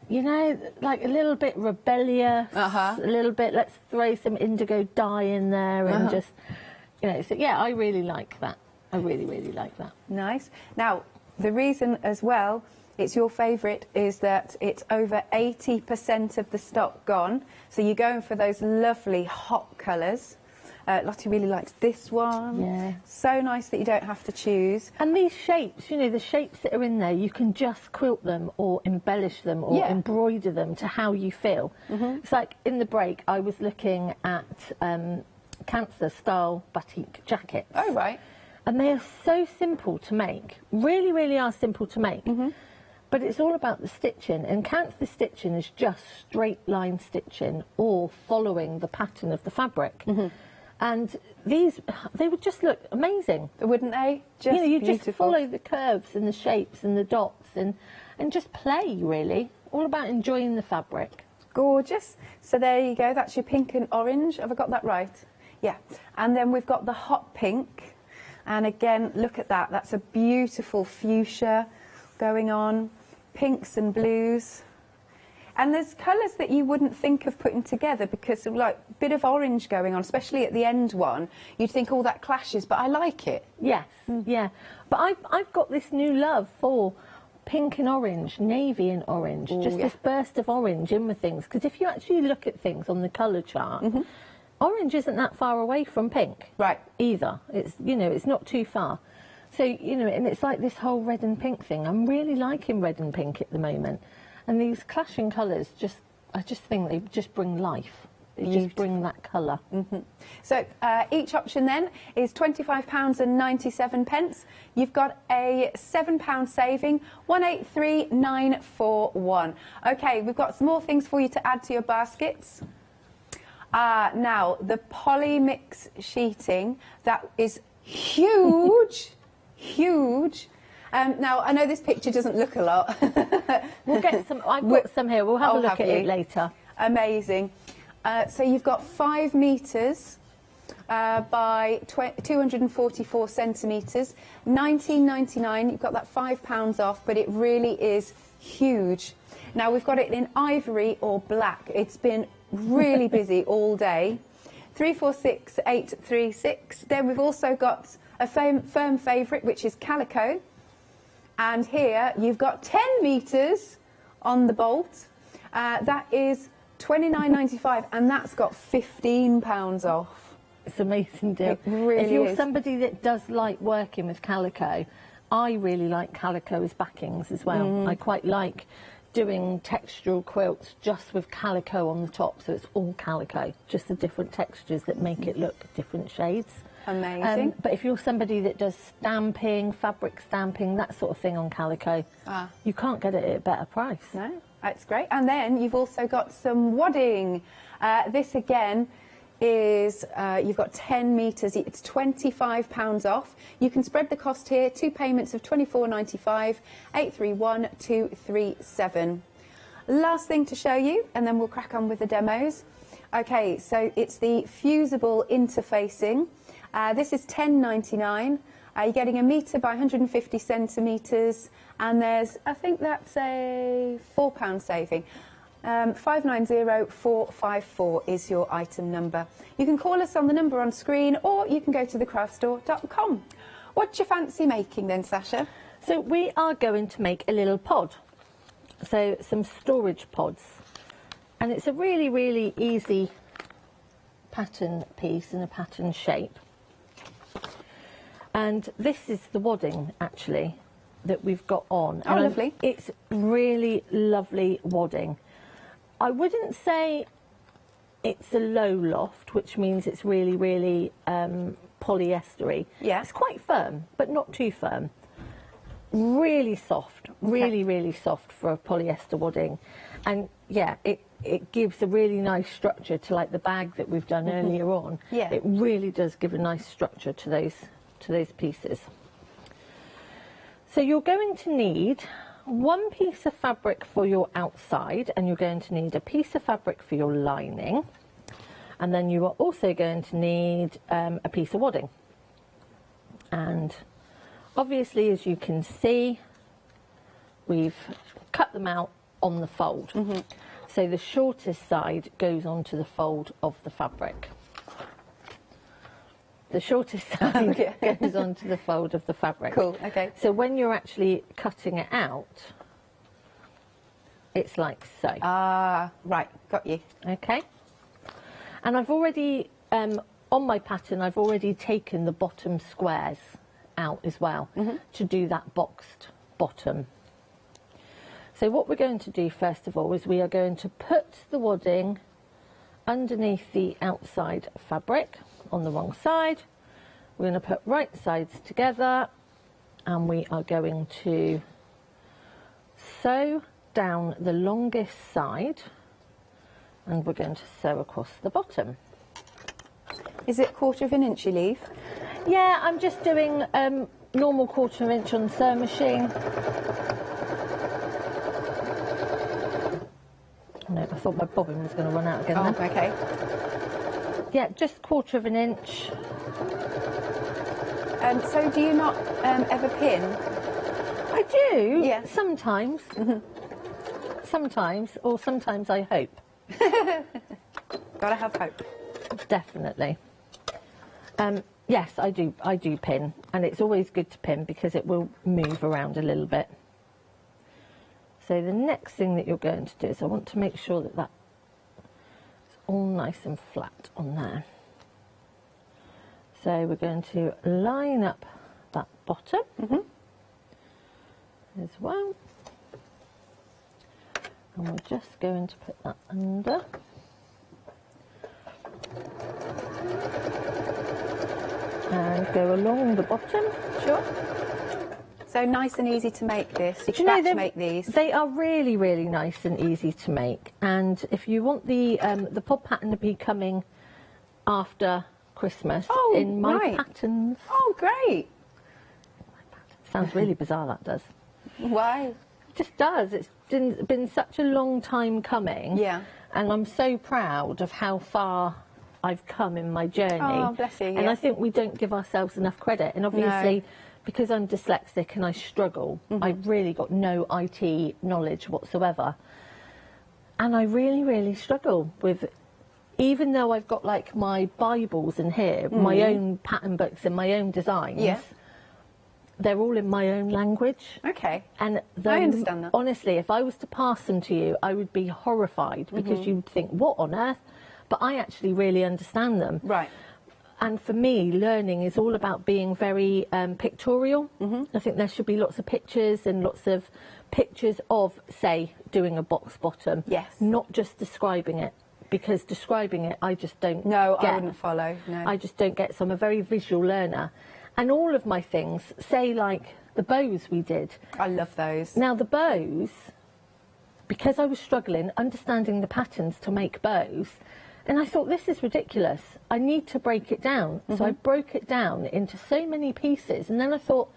You know, like a little bit rebellious, a little bit, let's throw some indigo dye in there and just, you know, so yeah, I really like that. I really, really like that. Nice. Now, the reason as well it's your favourite is that it's over 80% of the stock gone. So you're going for those lovely hot colours. Lottie really likes this one. Yeah. So nice that you don't have to choose. And these shapes, you know, the shapes that are in there, you can just quilt them or embellish them or embroider them to how you feel. It's like in the break, I was looking at Cancer style batik jackets. Oh, right. And they are so simple to make. Really, really are simple to make. But it's all about the stitching, and the stitching is just straight line stitching or following the pattern of the fabric. And these, they would just look amazing, wouldn't they? Just you know, you beautiful. just follow the curves and the shapes and the dots and just play, really. All about enjoying the fabric. Gorgeous. So there you go, that's your pink and orange. Have I got that right? Yeah. And then we've got the hot pink. And again, look at that. That's a beautiful fuchsia going on. Pinks and blues. And there's colours that you wouldn't think of putting together because of like a bit of orange going on, especially at the end one. You'd think all that clashes, but I like it. Yes, yeah. But I've got this new love for pink and orange, navy and orange, just this burst of orange in with things. Because if you actually look at things on the colour chart, orange isn't that far away from pink. Right. Either. It's, you know, it's not too far. So, you know, and it's like this whole red and pink thing. I'm really liking red and pink at the moment. And these clashing colours, I just think they just bring life. They just bring that colour. So each option then is £25.97. You've got a £7 saving, 183,941. Okay, we've got some more things for you to add to your baskets. Now, the poly mix sheeting, that is huge. Huge. Now, I know this picture doesn't look a lot. We'll get some. I've got some here. We'll have a look at it later. Amazing. So you've got 5 metres by 244 centimetres. £19.99. You've got that £5 off, but it really is huge. Now, we've got it in ivory or black. It's been really busy all day. 346836. Then we've also got a firm favourite, which is calico. And here you've got 10 metres on the bolt. That is £29.95, and that's got £15 off. It's an amazing deal. It really if you're is. somebody that does like working with calico, I really like calico as backings as well. I quite like doing textural quilts just with calico on the top, so it's all calico, just the different textures that make it look different shades. Amazing. But if you're somebody that does stamping, fabric stamping, that sort of thing on calico, you can't get it at a better price. No, that's great. And then you've also got some wadding. This again is, you've got 10 metres, it's £25 off. You can spread the cost here, 2 payments of £24.95, 831237. Last thing to show you, and then we'll crack on with the demos. Okay, so it's the fusible interfacing. This is £10.99. You're getting a metre by 150 centimetres, and there's, I think that's a £4 saving. 590454 is your item number. You can call us on the number on screen, or you can go to thecraftstore.com. What do you fancy making then, Sasha? So we are going to make a little pod. So some storage pods. And it's a really, really easy pattern piece in a pattern shape. And this is the wadding, actually, that we've got on. Oh, lovely. It's really lovely wadding. I wouldn't say it's a low loft, which means it's really, really polyestery. Yeah. It's quite firm, but not too firm. really soft, really soft for a polyester wadding. And yeah, it gives a really nice structure to like the bag that we've done earlier on. Yeah. It really does give a nice structure to those pieces. So you're going to need one piece of fabric for your outside, and you're going to need a piece of fabric for your lining, and then you are also going to need a piece of wadding. And obviously, as you can see, we've cut them out on the fold. So the shortest side goes onto the fold of the fabric. The shortest side goes onto the fold of the fabric. Cool, okay. So when you're actually cutting it out, it's like so. Right, got you. Okay. And I've already, on my pattern, I've already taken the bottom squares out as well to do that boxed bottom. So what we're going to do first of all is we are going to put the wadding underneath the outside fabric on the wrong side. We're going to put right sides together, and we are going to sew down the longest side, and we're going to sew across the bottom. Is it 1/4 of an inch you leave? Yeah, I'm just doing normal 1/4 inch on the sewing machine. No, I thought my bobbin was going to run out again. Oh, then. okay. Yeah, just 1/4 of an inch. So do you not ever pin? I do. Yeah. Sometimes. Sometimes, or sometimes I hope. Gotta have hope. Definitely. Yes, I do pin, and it's always good to pin because it will move around a little bit. So the next thing that you're going to do is I want to make sure that it's all nice and flat on there. So we're going to line up that bottom as well. And we're just going to put that under. And go along the bottom. Sure. So nice and easy to make this. You Do can you know, make these. They are really, really nice and easy to make. And if you want the pod pattern to be coming after Christmas in my patterns. Oh, great. Sounds really bizarre, that does. Why? It just does. It's been such a long time coming. Yeah. And I'm so proud of how far I've come in my journey. Oh, bless you. And I think we don't give ourselves enough credit. And obviously, because I'm dyslexic and I struggle, I've really got no IT knowledge whatsoever. And I really, really struggle with, even though I've got like my Bibles in here, my own pattern books and my own designs, they're all in my own language. Okay. And I understand that. Honestly, if I was to pass them to you, I would be horrified because you'd think, what on earth? But I actually really understand them. Right. And for me, learning is all about being very pictorial. I think there should be lots of pictures and lots of pictures of, say, doing a box bottom. Yes. Not just describing it, because describing it, I just don't No, get. I wouldn't follow. No. I just don't get. So I'm a very visual learner. And all of my things, say like the bows we did. I love those. Now the bows, because I was struggling understanding the patterns to make bows, and I thought, this is ridiculous. I need to break it down. So I broke it down into so many pieces, and then I thought,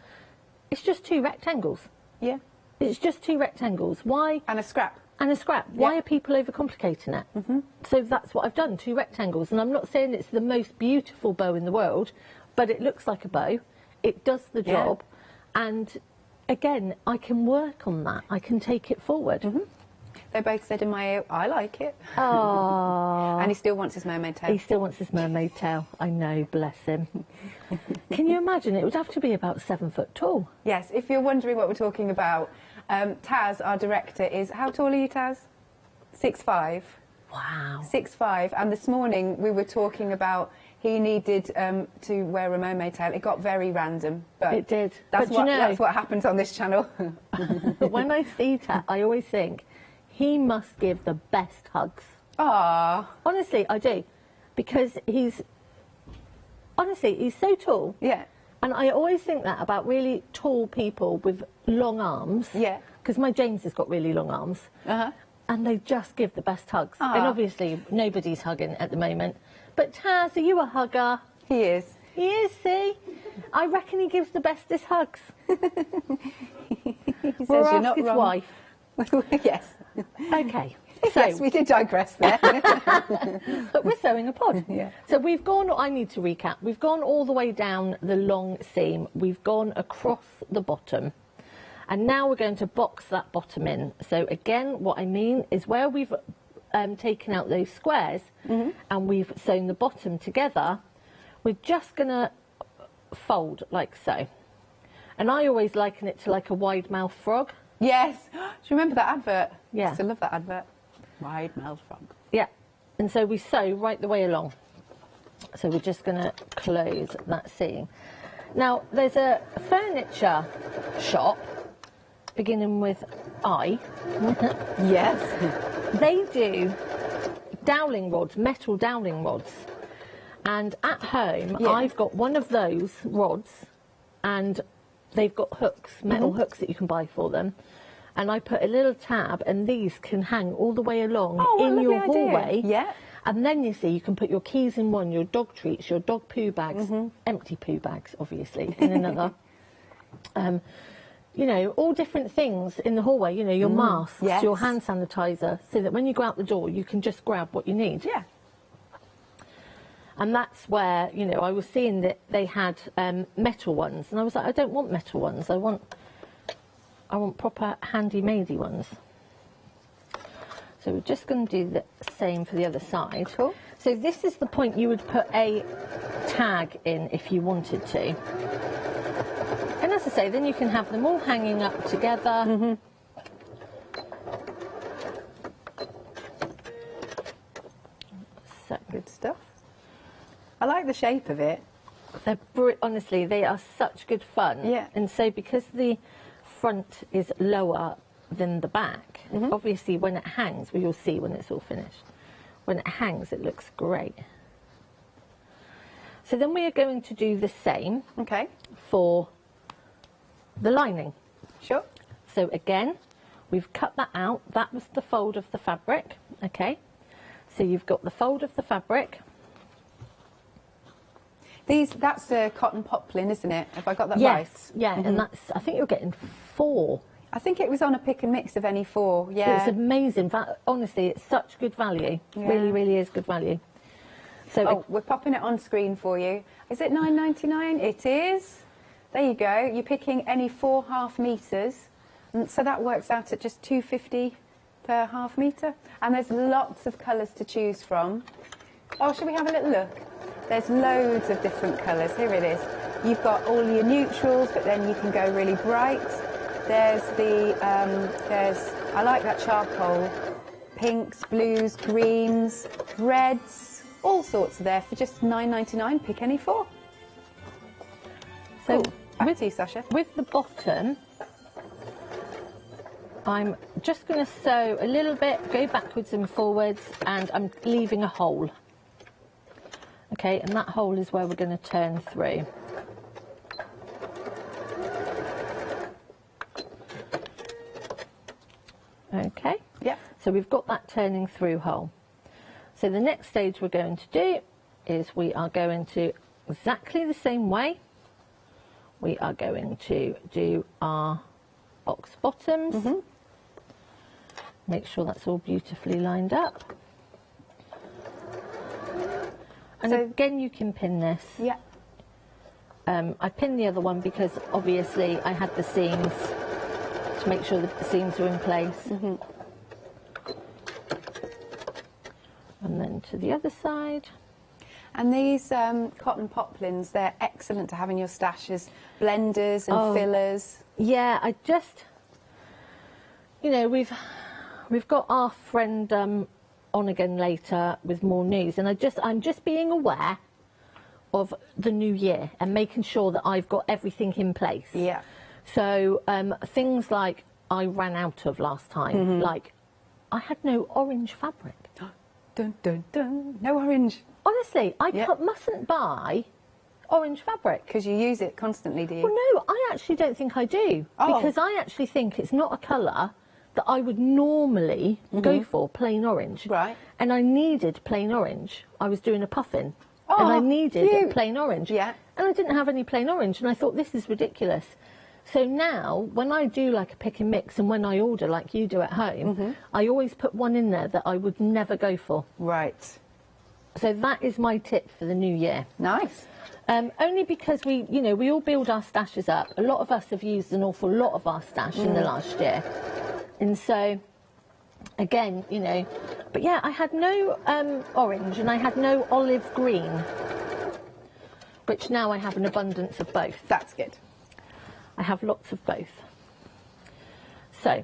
it's just 2 rectangles. Yeah. It's just 2 rectangles. Why? And a scrap. And a scrap. Why are people overcomplicating it? So that's what I've done, 2 rectangles. And I'm not saying it's the most beautiful bow in the world, but it looks like a bow. It does the job. And again, I can work on that. I can take it forward. They both said in my ear, I like it. Oh. And he still wants his mermaid tail. He still wants his mermaid tail. I know, bless him. Can you imagine? It would have to be about 7 foot tall. Yes, if you're wondering what we're talking about, Taz, our director, is... How tall are you, Taz? 6'5". Wow. 6'5". And this morning we were talking about he needed to wear a mermaid tail. It got very random. But it did. That's what happens on this channel. But when I see Taz, I always think, he must give the best hugs. Ah, honestly, I do, because he's so tall. Yeah. And I always think that about really tall people with long arms. Yeah. Because my James has got really long arms. Uh-huh. And they just give the best hugs. Ah. And obviously, nobody's hugging at the moment. But Taz, are you a hugger? He is. He is, see? I reckon he gives the bestest hugs. He We'll says you're ask not his wrong. wife. Yes. Okay. So, Yes, we did digress there. but we're sewing a pod. Yeah. So we've gone, I need to recap, we've gone all the way down the long seam. We've gone across the bottom. And now we're going to box that bottom in. So again, what I mean is where we've taken out those squares and we've sewn the bottom together, we're just going to fold like so. And I always liken it to like a wide mouth frog. Yes. Do you remember that advert? Yeah. I used to love that advert. Wide mouth frog. Yeah. And so we sew right the way along. So we're just going to close that seam. Now, there's a furniture shop, beginning with I. Yes. They do doweling rods, metal doweling rods. And at home, I've got one of those rods, and they've got hooks, metal hooks that you can buy for them. And I put a little tab, and these can hang all the way along in your hallway. Yeah. And then you see, you can put your keys in one, your dog treats, your dog poo bags, empty poo bags, obviously, in another. You know, all different things in the hallway, you know, your masks, your hand sanitizer, so that when you go out the door, you can just grab what you need. Yeah. And that's where, you know, I was seeing that they had metal ones, and I was like, I don't want metal ones, I want proper handy-matey ones. So we're just going to do the same for the other side. Cool. So this is the point you would put a tag in if you wanted to. And as I say, then you can have them all hanging up together. So good stuff. I like the shape of it. Honestly, they are such good fun. Yeah. And so because the front is lower than the back, obviously when it hangs, well, you'll see when it's all finished. When it hangs, it looks great. So then we are going to do the same for the lining. Sure. So again, we've cut that out. That was the fold of the fabric, okay? So you've got the fold of the fabric. That's a cotton poplin, isn't it? Have I got that right? Yes, yeah, and that's, I think you're getting 4. I think it was on a pick and mix of any 4, yeah. It's amazing. Honestly, it's such good value. Yeah. Really, really is good value. So we're popping it on screen for you. Is it £9.99? It is. There you go. You're picking any 4 half metres. And so that works out at just £2.50 per half metre. And there's lots of colours to choose from. Oh, should we have a little look? There's loads of different colours. Here it is. You've got all your neutrals, but then you can go really bright. There's I like that charcoal. Pinks, blues, greens, reds, all sorts are there for just £9.99. Pick any 4. So back to you, Sasha. With the bottom, I'm just going to sew a little bit, go backwards and forwards, and I'm leaving a hole. Okay, and that hole is where we're going to turn through. Okay. Yep. So we've got that turning through hole. So the next stage we're going to do is we are going to, exactly the same way, we are going to do our box bottoms. Make sure that's all beautifully lined up. And so, again, you can pin this. Yeah. I pinned the other one because obviously I had the seams to make sure that the seams were in place. And then to the other side. And these cotton poplins, they're excellent to have in your stash as blenders and fillers. Yeah, I just, you know, we've got our friend on again later with more news, and I'm just being aware of the new year and making sure that I've got everything in place. Yeah. So things like I ran out of last time, like I had no orange fabric. Dun, dun, dun. No orange. Honestly, I mustn't buy orange fabric. Because you use it constantly, do you? Well, no, I actually don't think I do. Oh. Because I actually think it's not a colour that I would normally go for, plain orange. Right. And I needed plain orange. I was doing a puffin. Oh, and I needed cute. plain orange. Yeah. And I didn't have any plain orange, and I thought, this is ridiculous. So now, when I do like a pick and mix, and when I order like you do at home, I always put one in there that I would never go for. Right. So that is my tip for the new year. Nice. Only because we all build our stashes up. A lot of us have used an awful lot of our stash in the last year. And so, again, but yeah, I had no orange and I had no olive green, which now I have an abundance of both. That's good. I have lots of both. So,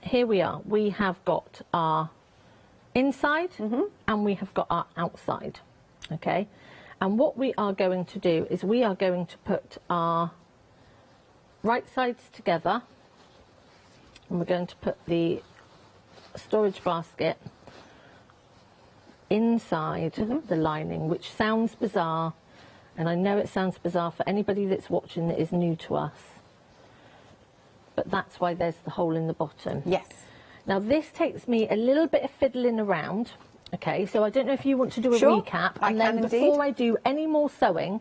here we are. We have got our inside and we have got our outside, okay? And what we are going to do is we are going to put our right sides together, and we're going to put the storage basket inside the lining, which sounds bizarre, and I know it sounds bizarre for anybody that's watching that is new to us, but that's why there's the hole in the bottom. Yes. Now this takes me a little bit of fiddling around, okay, so I don't know if you want to do a recap, and then before I do any more sewing,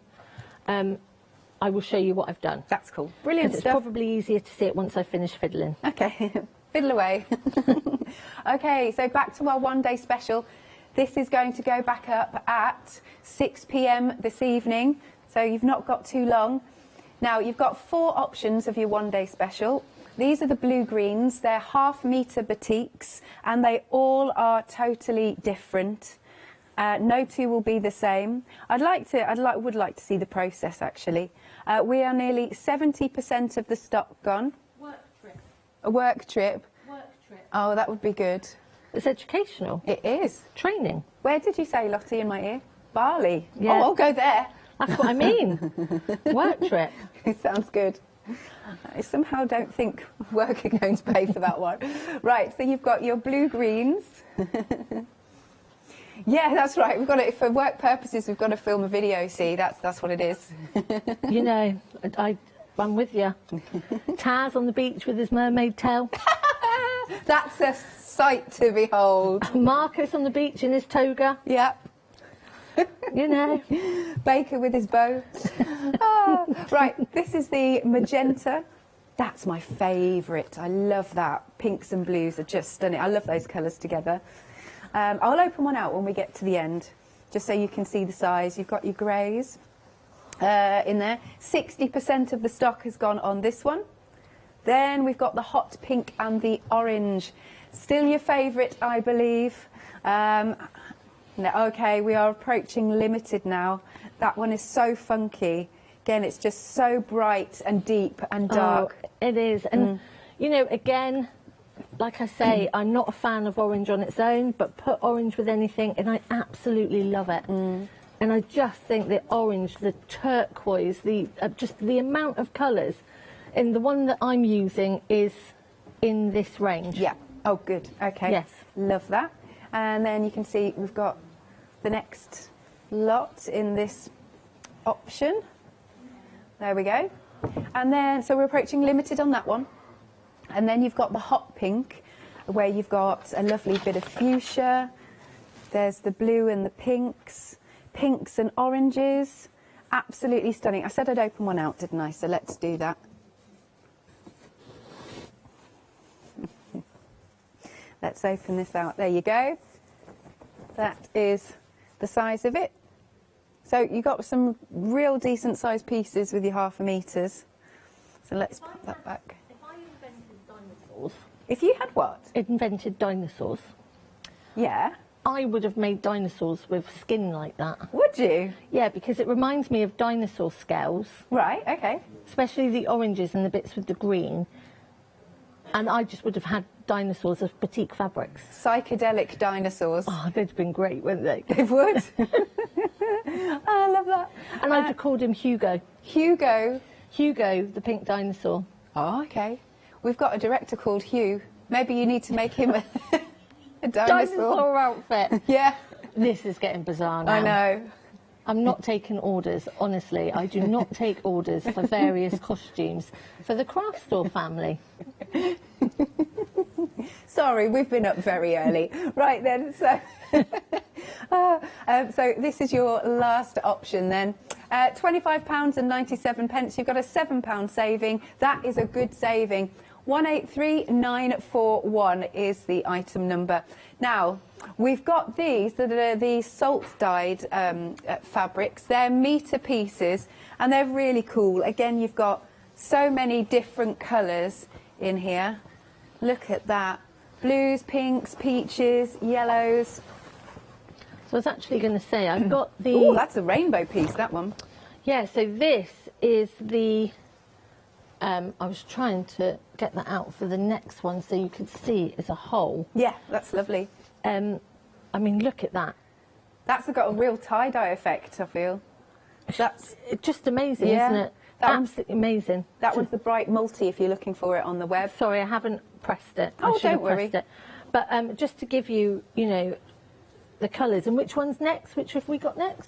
I will show you what I've done. That's cool. Brilliant It's stuff. probably easier to see it once I finish fiddling. Okay, fiddle away. Okay, so back to our one-day special. This is going to go back up at 6 p.m. this evening, so you've not got too long. Now, you've got 4 options of your one-day special. These are the blue-greens. They're half-metre batiks, and they all are totally different. No two will be the same. would like to see the process, actually. We are nearly 70% of the stock gone. Work trip. A work trip. Work trip. Oh, that would be good. It's educational. It is. Training. Where did you say, Lottie, in my ear? Bali. Yeah. Oh, I'll go there. That's what I mean. Work trip. It sounds good. I somehow don't think work are going to pay for that one. Right, so you've got your blue-greens. Yeah, that's right. We've got it for work purposes. We've got to film a video. See, that's what it is. I'm with you. Taz on the beach with his mermaid tail. That's a sight to behold. Marcus on the beach in his toga. Yep. Baker with his bow. Right, this is the magenta. That's my favourite. I love that. Pinks and blues are just stunning. I love those colours together. I'll open one out when we get to the end, just so you can see the size. You've got your greys in there. 60% of the stock has gone on this one. Then we've got the hot pink and the orange. Still your favourite, I believe. Okay, we are approaching limited now. That one is so funky. Again, it's just so bright and deep and dark. Oh, it is. And, again, like I say, I'm not a fan of orange on its own, but put orange with anything and I absolutely love it. And I just think the orange, the turquoise, just the amount of colours, and the one that I'm using is in this range. Yeah. Oh, good. Okay. Yes. Love that. And then you can see we've got the next lot in this option. There we go. And then, so we're approaching limited on that one. And then you've got the hot pink, where you've got a lovely bit of fuchsia. There's the blue and the pinks and oranges. Absolutely stunning. I said I'd open one out, didn't I? So let's do that. Let's open this out. There you go. That is the size of it. So you got some real decent sized pieces with your half a metres. So let's put that back. If I invented dinosaurs... If you had what? Invented dinosaurs. Yeah. I would have made dinosaurs with skin like that. Would you? Yeah, because it reminds me of dinosaur scales. Right, okay. Especially the oranges and the bits with the green. And I just would have had dinosaurs of batik fabrics. Psychedelic dinosaurs. Oh, they'd have been great, wouldn't they? They would. I love that. And I'd have called him Hugo. Hugo? Hugo, the pink dinosaur. Oh, okay. We've got a director called Hugh. Maybe you need to make him a dinosaur Dinosaur outfit. Yeah. This is getting bizarre now. I know. I'm not taking orders, honestly. I do not take orders for various costumes for the craft store family. Sorry, we've been up very early. Right then, so so this is your last option then. £25.97. You've got a £7 saving. That is a good saving. 183941 is the item number. Now, we've got these that are the salt dyed fabrics. They're metre pieces and they're really cool. Again, you've got so many different colours in here. Look at that. Blues, pinks, peaches, yellows. So I was actually going to say, I've got the... Oh, that's a rainbow piece, that one. Yeah, so this is the... I was trying to get that out for the next one so you could see it as a whole. Yeah, that's lovely. I mean, look at that. That's got a real tie-dye effect, I feel. That's just amazing, isn't it? Absolutely amazing. That one's the bright multi if you're looking for it on the web. Sorry, I haven't pressed it. Oh, I should have don't worry. pressed it. But just to give you, you know, the colours. And which one's next? Which have we got next?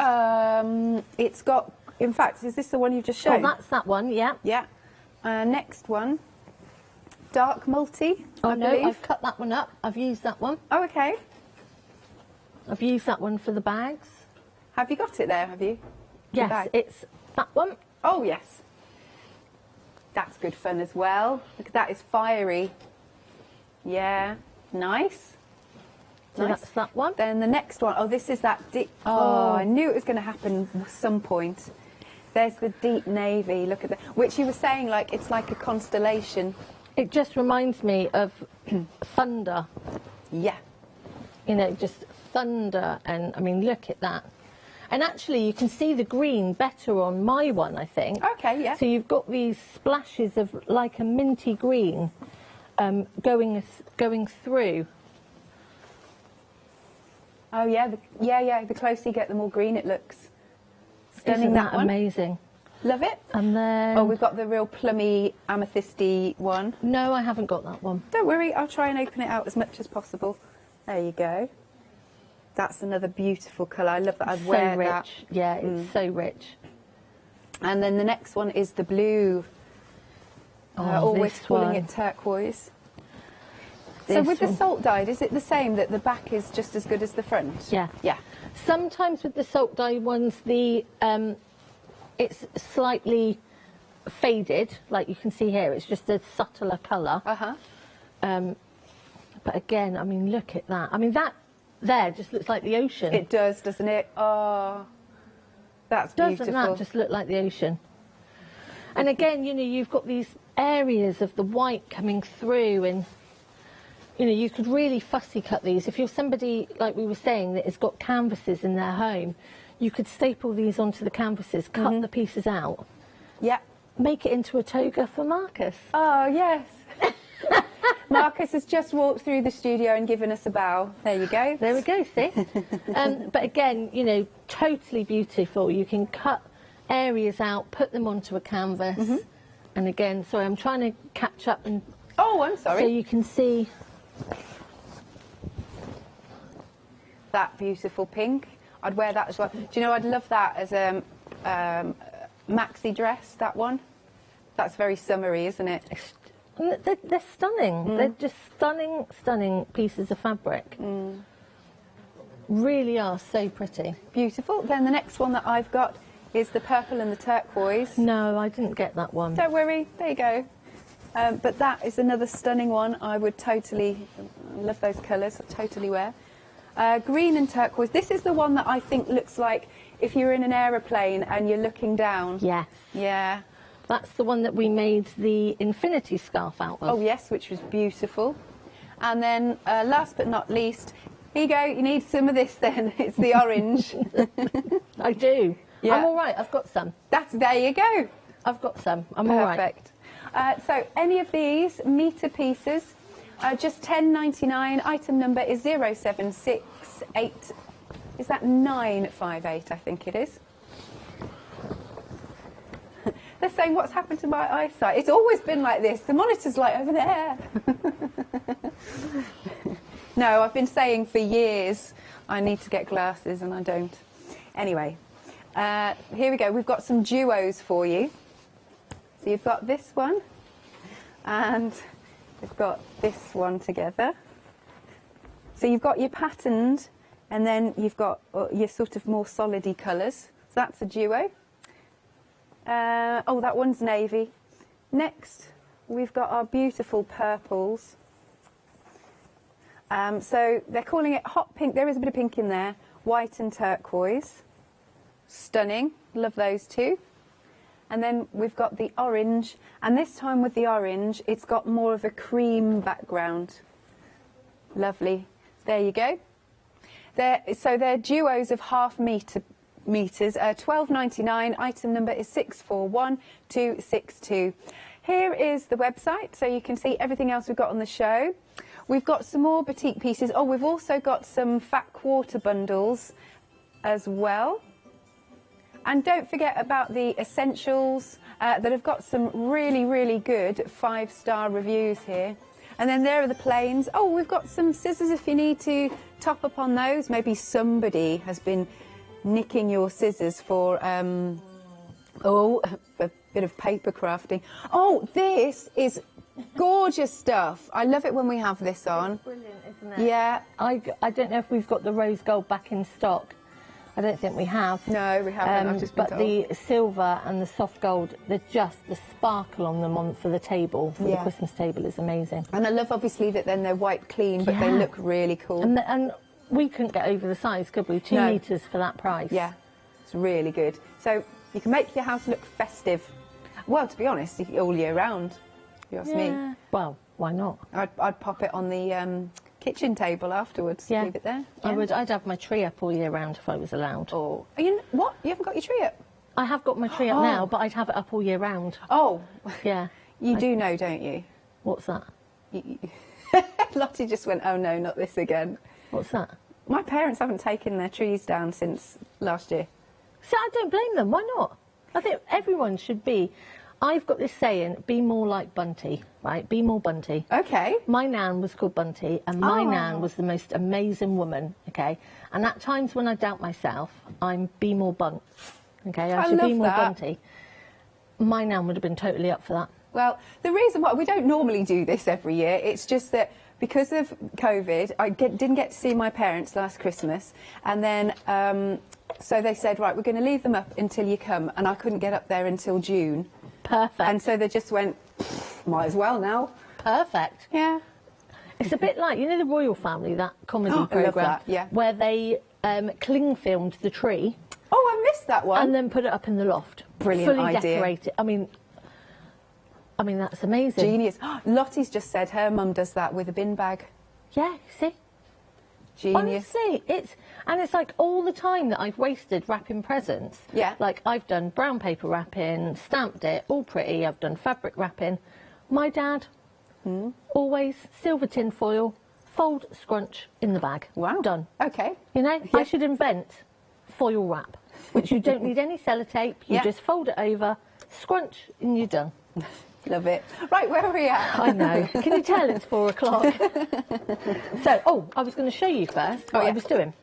It's got, in fact, is this the one you've just shown? Oh, that's that one, yeah. Yeah. Next one, dark multi, Oh, I no, believe. I've cut that one up. I've used that one. Oh, okay. I've used that one for the bags. Have you got it there, have you? The Yes, bag? it's that one. Oh, yes. That's good fun as well. Look at that, it's fiery. Yeah, nice. So that's that one. Then the next one, oh, this is that deep... Oh, I knew it was going to happen at some point. There's the deep navy, look at that. Which you were saying, like, it's like a constellation. It just reminds me of thunder. Yeah. You know, just thunder. And, I mean, look at that. And actually, you can see the green better on my one, I think. Okay, yeah. So you've got these splashes of, like, a minty green going through. Oh, yeah, the closer you get, the more green it looks. Stunning. Isn't that one. amazing? Love it. And then... Oh, we've got the real plummy, amethysty one. No, I haven't got that one. Don't worry, I'll try and open it out as much as possible. There you go. That's another beautiful colour. I love that. I'd wear rich. that. Yeah, it's so rich. And then the next one is the blue. Oh, always this calling one. it turquoise. So This with the one. salt dyed, is it the same that the back is just as good as the front? Yeah. Yeah. Sometimes with the salt dye ones, it's slightly faded, like you can see here. It's just a subtler colour. Uh-huh. But again, I mean, look at that. I mean, that there just looks like the ocean. It does, doesn't it? Oh, that's beautiful. Doesn't that just look like the ocean? And again, you know, you've got these areas of the white coming through, and you know, you could really fussy cut these. If you're somebody, like we were saying, that has got canvases in their home, you could staple these onto the canvases, cut the pieces out. Yeah. Make it into a toga for Marcus. Oh, yes. Marcus has just walked through the studio and given us a bow. There you go. There we go, see? But again, you know, totally beautiful. You can cut areas out, put them onto a canvas. And again, sorry, I'm trying to catch up and... Oh, I'm sorry. So you can see... That beautiful pink. I'd wear that as well. Do you know, I'd love that as a maxi dress, that one. That's very summery, isn't it? They're stunning. They're just stunning, stunning pieces of fabric. Really are so pretty. Beautiful. Then the next one that I've got is the purple and the turquoise. No, I didn't get that one. Don't worry. There you go. But that is another stunning one. I would totally love those colours. I'd totally wear. Green and turquoise. This is the one that I think looks like if you're in an aeroplane and you're looking down. Yes. Yeah. That's the one that we made the infinity scarf out of. Oh, yes, which was beautiful. And then, last but not least, here you go. You need some of this then. It's the orange. I do. Yeah. I'm all right. I've got some. There you go. I've got some. I'm all right. Perfect. So any of these metre pieces, just £10.99. Item number is 0768. Is that 958? I think it is. They're saying, what's happened to my eyesight? It's always been like this. The monitor's like over there. No, I've been saying for years I need to get glasses and I don't. Anyway, Here we go. We've got some duos for you. So you've got this one, and we've got this one together. So you've got your patterned, and then you've got your sort of more solidy colours. So that's a duo. Oh, that one's navy. Next, we've got our beautiful purples. So they're calling it hot pink. There is a bit of pink in there. White and turquoise. Stunning. Love those two. And then we've got the orange. And this time with the orange, it's got more of a cream background. Lovely. There you go. So they're duos of half meters, $12.99. Item number is 641262. Here is the website, so you can see everything else we've got on the show. We've got some more batik pieces. Oh, we've also got some fat quarter bundles as well. And don't forget about the essentials that have got some really, really good 5-star reviews here. And then there are the plains. Oh, we've got some scissors if you need to top up on those. Maybe somebody has been nicking your scissors for, a bit of paper crafting. Oh, this is gorgeous stuff. I love it when we have this on. It's brilliant, isn't it? Yeah. I don't know if we've got the rose gold back in stock. I don't think we have. No, we haven't. I've just been but told. the silver and the soft gold, they're just the sparkle on them for the table, for the Christmas table is amazing. And I love obviously that then they're white clean, but they look really cool. And we couldn't get over the size, could we? 2 meters for that price. Yeah, it's really good. So you can make your house look festive. Well, to be honest, all year round, if you ask me. Well, why not? I'd pop it on the kitchen table afterwards. Yeah. Leave it there. I would. I'd have my tree up all year round if I was allowed. Oh, what? You haven't got your tree up? I have got my tree up now, but I'd have it up all year round. Oh, yeah. You do know, don't you? What's that? Lottie just went, oh no, not this again. What's that? My parents haven't taken their trees down since last year. So I don't blame them. Why not? I think everyone should be. I've got this saying, be more like Bunty, right? Be more Bunty. Okay. My nan was called Bunty, and my nan was the most amazing woman, okay? And at times when I doubt myself, I'm be more Bunt, okay? I should be more Bunty. My nan would have been totally up for that. Well, the reason why we don't normally do this every year, it's just that because of COVID, I didn't get to see my parents last Christmas, and then so they said, right, we're going to leave them up until you come, and I couldn't get up there until June. Perfect. And so they just went, might as well now. Perfect. Yeah. It's a bit like, you know, the Royal Family, that comedy programme, I love that, yeah. where they cling filmed the tree. Oh, I missed that one. And then put it up in the loft. Brilliant fully idea. Decorate it. I mean, that's amazing. Genius. Lottie's just said her mum does that with a bin bag. Yeah, see? Genius. Honestly, it's like all the time that I've wasted wrapping presents. Yeah. Like I've done brown paper wrapping, stamped it, all pretty. I've done fabric wrapping. My dad, always silver tin foil, fold, scrunch in the bag. Wow. Done. Okay. You know, I should invent foil wrap, which you don't need any sellotape. You just fold it over, scrunch, and you're done. Love it. Right, where are we at? I know. Can you tell it's 4 o'clock? So, I was going to show you first what I was doing.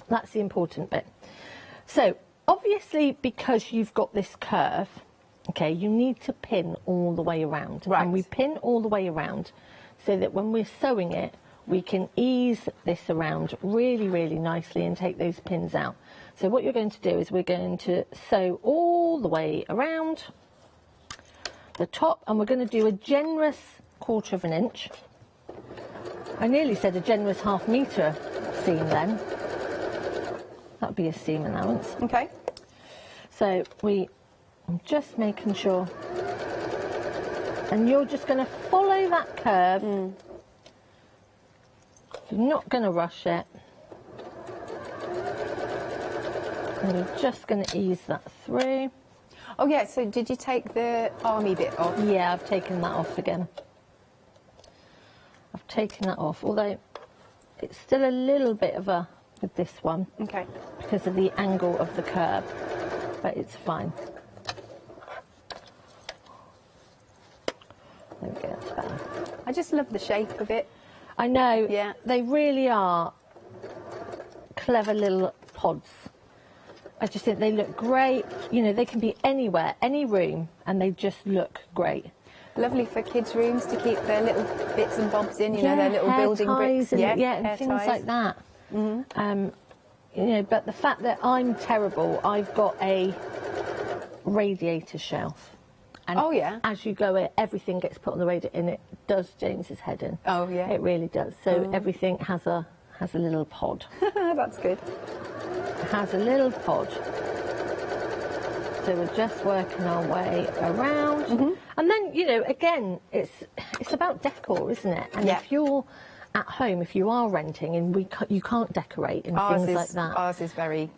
That's the important bit. So, obviously, because you've got this curve, okay, you need to pin all the way around. Right. And we pin all the way around so that when we're sewing it, we can ease this around really, really nicely and take those pins out. So what you're going to do is we're going to sew all the way around the top, and we're going to do a generous 1/4 of an inch. I nearly said a generous 1/2 metre seam then. That'd be a seam allowance. Okay. So I'm just making sure, and you're just going to follow that curve. You're not going to rush it. And you're just going to ease that through. Oh yeah, so did you take the army bit off? Yeah, I've taken that off again. I've taken that off, although it's still a little bit of a with this one. Okay. Because of the angle of the curve, but it's fine. There we go, that's better. I just love the shape of it. I know. Yeah. They really are clever little pods. I just think they look great. You know, they can be anywhere, any room, and they just look great. Lovely for kids' rooms to keep their little bits and bobs in, you know, their little hair building ties bricks. and, Yeah, and things ties. like that. You know, but the fact that I'm terrible, I've got a radiator shelf. And oh, yeah. as you go, everything gets put on the radiator, and it does James's head in. Oh, yeah. It really does. So everything has a little pod. That's good. Has a little pod. So we're just working our way around. And then, you know, again, it's about decor, isn't it? And if you're at home, if you are renting and you can't decorate and things like that. Ours is very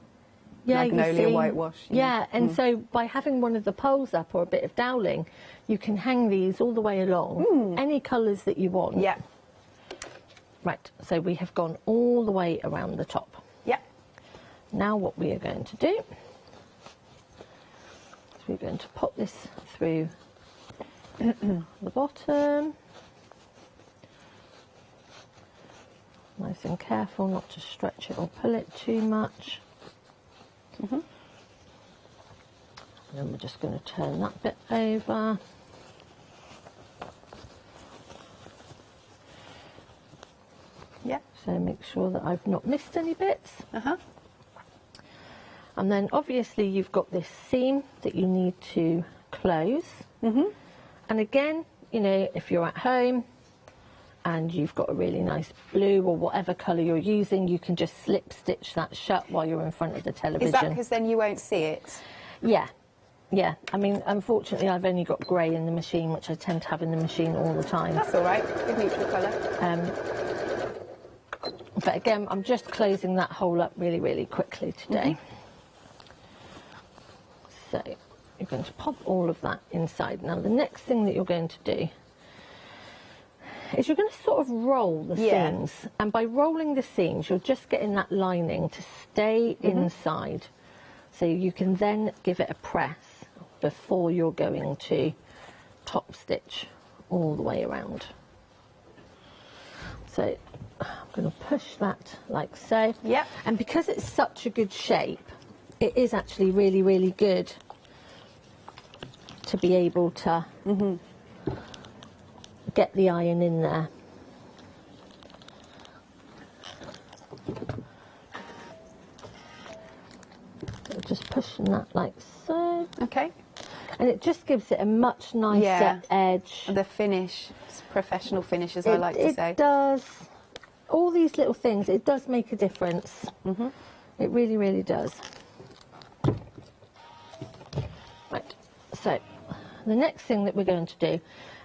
magnolia whitewash. Yeah, and so by having one of the poles up or a bit of doweling, you can hang these all the way along, any colours that you want. Yeah. Right, so we have gone all the way around the top. Yeah. Now what we are going to do is we're going to pop this through the bottom. Nice and careful not to stretch it or pull it too much. And then we're just going to turn that bit over. Yeah. So make sure that I've not missed any bits. And then obviously you've got this seam that you need to close. And again, you know, if you're at home and you've got a really nice blue or whatever colour you're using, you can just slip stitch that shut while you're in front of the television. Is that because then you won't see it? Yeah. Yeah, I mean, unfortunately, I've only got grey in the machine, which I tend to have in the machine all the time. That's all right, good neutral colour. But again, I'm just closing that hole up really, really quickly today. So you're going to pop all of that inside. Now, the next thing that you're going to do is you're going to sort of roll the seams. And by rolling the seams, you're just getting that lining to stay inside. So you can then give it a press before you're going to top stitch all the way around. So I'm going to push that like so. Yep. And because it's such a good shape, it is actually really, really good to be able to get the iron in there. Just pushing that like so. Okay. And it just gives it a much nicer edge. The finish, professional finish, as I like to say. It does. All these little things, it does make a difference. It really, really does. Right, so the next thing that we're going to do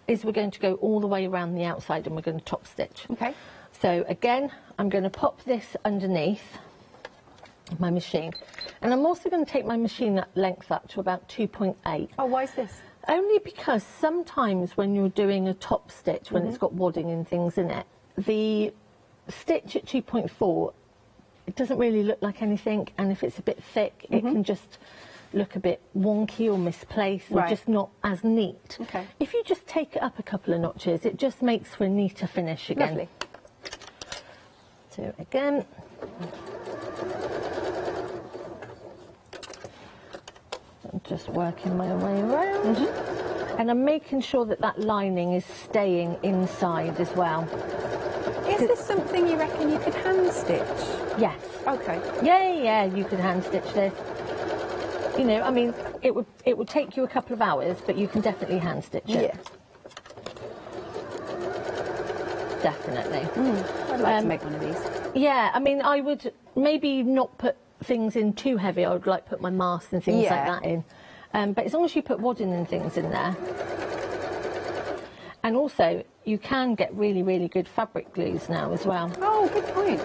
is we're going to go all the way around the outside and we're going to top stitch. Okay. So again, I'm going to pop this underneath my machine, and I'm also going to take my machine length up to about 2.8. Oh, why is this? Only because sometimes when you're doing a top stitch, when it's got wadding and things in it, the stitch at 2.4, it doesn't really look like anything, and if it's a bit thick, it can just look a bit wonky or misplaced or just not as neat. Okay. If you just take it up a couple of notches, it just makes for a neater finish again. Lovely. So again, I'm just working my way around, and I'm making sure that that lining is staying inside as well. Is this something you reckon you could hand stitch? Yes. Okay. Yeah, you could hand stitch this. You know, I mean, it would take you a couple of hours, but you can definitely hand stitch it. Yeah. Definitely. I'd like to make one of these. Yeah, I mean, I would maybe not put things in too heavy. I would like put my mask and things like that in. But as long as you put wadding and things in there. And also, you can get really, really good fabric glues now as well. Oh, good point.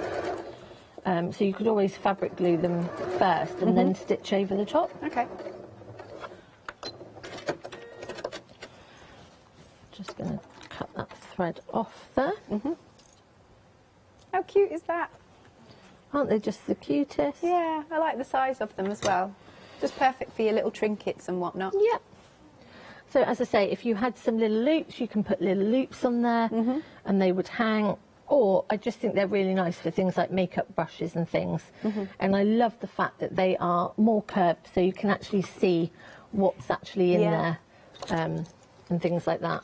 So you could always fabric glue them first and then stitch over the top. Okay. Just going to cut that thread off there. How cute is that? Aren't they just the cutest? Yeah, I like the size of them as well. Just perfect for your little trinkets and whatnot. Yeah. So as I say, if you had some little loops, you can put little loops on there and they would hang Or I just think they're really nice for things like makeup brushes and things. And I love the fact that they are more curved, so you can actually see what's actually in there, and things like that.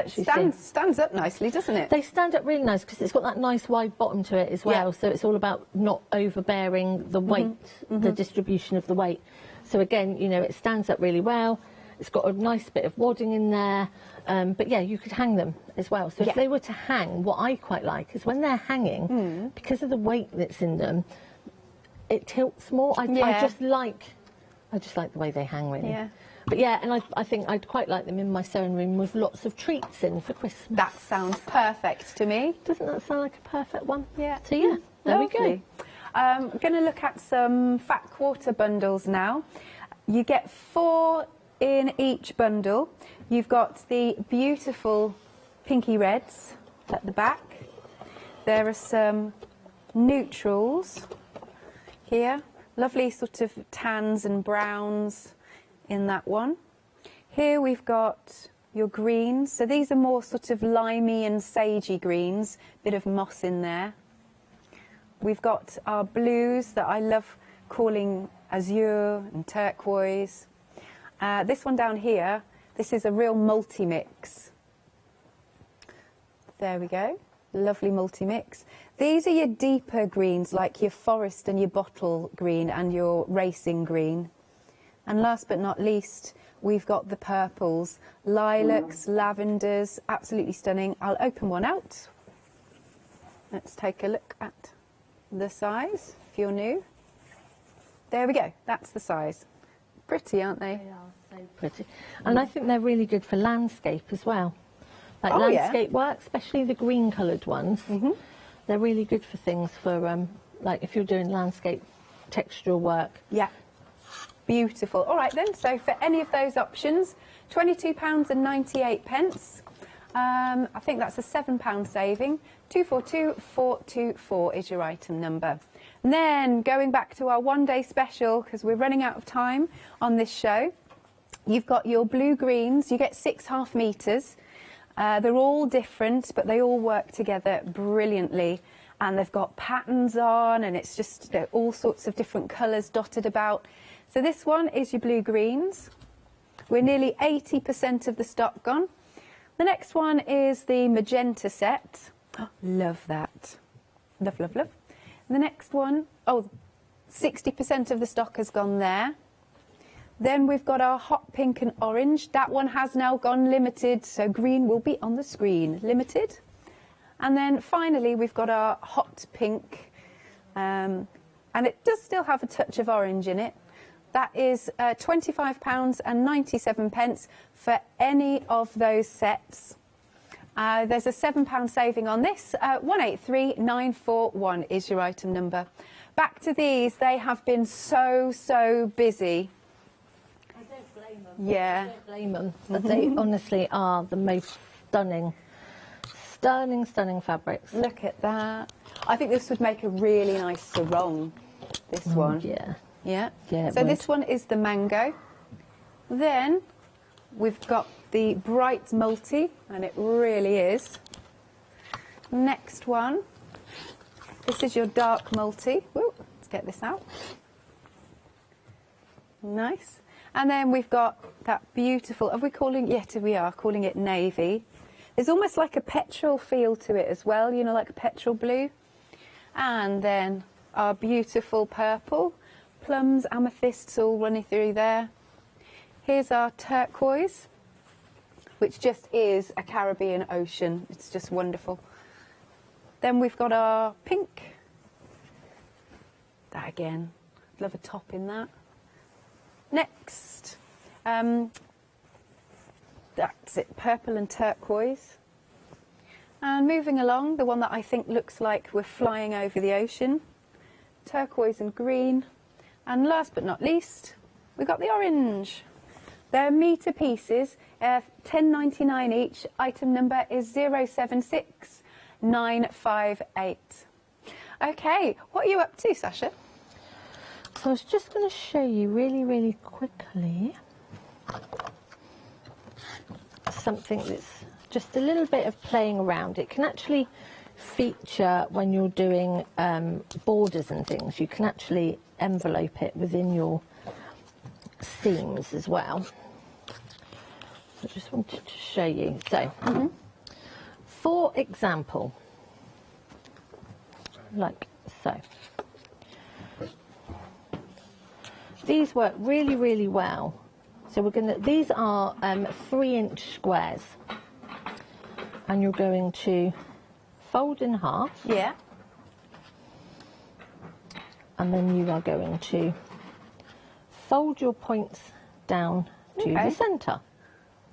Stands up nicely, doesn't it? They stand up really nice because it's got that nice wide bottom to it as well. So it's all about not overbearing the weight, the distribution of the weight. So again, you know, it stands up really well. It's got a nice bit of wadding in there. But yeah, you could hang them as well. So if they were to hang, what I quite like is when they're hanging, because of the weight that's in them, it tilts more. I just like the way they hang, really. Yeah. But yeah, and I think I'd quite like them in my sewing room with lots of treats in for Christmas. That sounds perfect to me. Doesn't that sound like a perfect one? Yeah. So yeah, there we go. I'm going to look at some fat quarter bundles now. You get 4 in each bundle. You've got the beautiful pinky reds at the back. There are some neutrals here. Lovely sort of tans and browns in that one. Here we've got your greens. So these are more sort of limey and sagey greens. Bit of moss in there. We've got our blues that I love calling azure and turquoise. This one down here, this is a real multi-mix. There we go. Lovely multi-mix. These are your deeper greens, like your forest and your bottle green and your racing green. And last but not least, we've got the purples, lilacs, lavenders, absolutely stunning. I'll open one out. Let's take a look at the size, if you're new. There we go, that's the size. Pretty, aren't they? They are so pretty. And I think they're really good for landscape as well. Like landscape work, especially the green coloured ones. They're really good for things for, like if you're doing landscape textural work. Yeah. Beautiful. All right then, so for any of those options, £22.98. I think that's a £7 saving. 242424 is your item number. And then going back to our one-day special, because we're running out of time on this show, you've got your blue greens. You get 6 half meters. They're all different, but they all work together brilliantly. And they've got patterns on, and it's just all sorts of different colours dotted about. So this one is your blue greens. We're nearly 80% of the stock gone. The next one is the magenta set. Oh, love that. Love, love, love. The next one, 60% of the stock has gone there. Then we've got our hot pink and orange. That one has now gone limited, so green will be on the screen. Limited. And then finally, we've got our hot pink. And it does still have a touch of orange in it. That is £25.97 for any of those sets. There's a £7 saving on this. 183941 is your item number. Back to these. They have been so busy. I don't blame them. Yeah. I don't blame them. But they honestly are the most stunning fabrics. Look at that. I think this would make a really nice sarong, this one. Yeah. Yeah. Yeah, so this one is the mango. Then we've got the bright multi, and it really is. Next one. This is your dark multi. Woo, let's get this out. Nice. And then we've got that beautiful, we are calling it navy. There's almost like a petrol feel to it as well, you know, like a petrol blue. And then our beautiful purple. Plums, amethysts all running through there. Here's our turquoise, which just is a Caribbean ocean. It's just wonderful. Then we've got our pink. That again, love a top in that. Next, that's it, purple and turquoise. And moving along, the one that I think looks like we're flying over the ocean. Turquoise and green. And last but not least, we've got the orange. They're metre pieces, £10.99 each. Item number is 076958. Okay, what are you up to, Sasha? So I was just going to show you really quickly something that's just a little bit of playing around. It can actually feature when you're doing borders and things. You can actually envelope it within your seams as well. I just wanted to show you. So, for example, like so. These work really, really well. So we're going to, these are 3-inch squares. And you're going to fold in half. Yeah. And then you are going to fold your points down to the centre.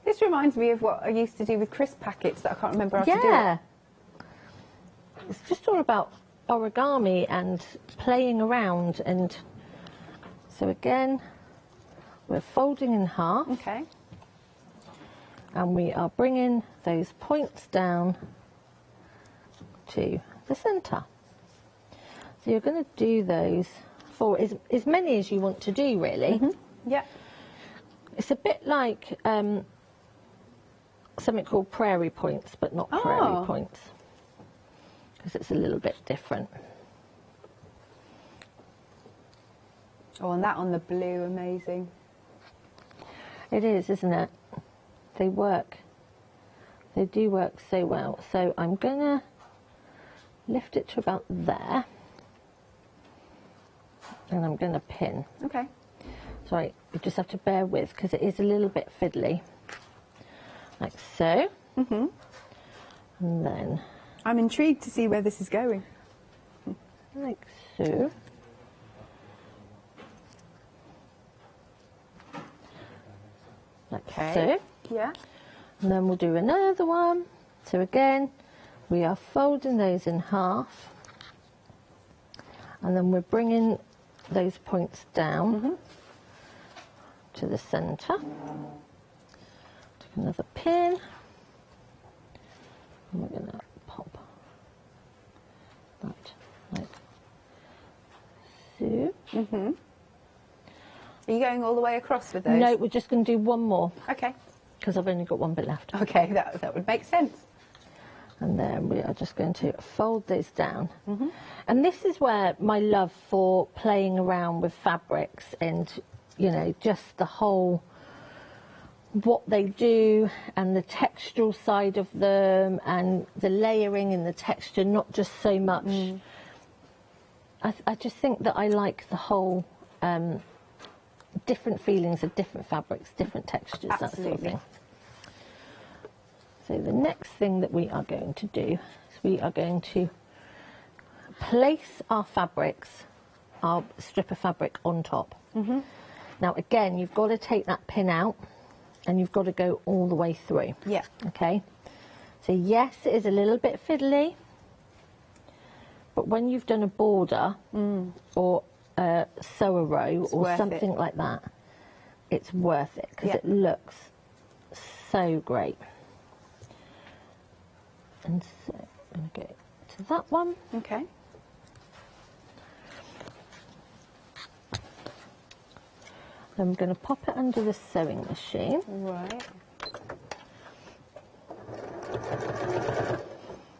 This reminds me of what I used to do with crisp packets that I can't remember how to do. Yeah. It's just all about origami and playing around. And so again, we're folding in half. Okay. And we are bringing those points down to the centre. So you're going to do those for as many as you want to do, really. Yeah. It's a bit like something called prairie points, but not prairie points, because it's a little bit different. Oh, and that on the blue, amazing. It is, isn't it? They work. They do work so well. So I'm going to lift it to about there. And I'm going to pin. Okay. Sorry, you just have to bear with, because it is a little bit fiddly. Like so. And then... I'm intrigued to see where this is going. Like so. Like so. Yeah. And then we'll do another one. So again, we are folding those in half. And then we're bringing those points down to the centre. Take another pin. And we're going to pop that like so. Are you going all the way across with those? No, we're just going to do one more. Okay. Because I've only got one bit left. Okay, that would make sense. And then we are just going to fold those down. And this is where my love for playing around with fabrics and, you know, just the whole, what they do and the textural side of them and the layering and the texture, not just so much. I just think that I like the whole different feelings of different fabrics, different textures, that sort of thing. So the next thing that we are going to do is we are going to place our fabrics, our strip of fabric on top. Now again, you've got to take that pin out and you've got to go all the way through. Yeah. Okay. So yes, it is a little bit fiddly, but when you've done a border or sew a row or something like that, it's worth it because it looks so great. And so I'm going to go to that one. Okay. Then I'm going to pop it under the sewing machine. Right.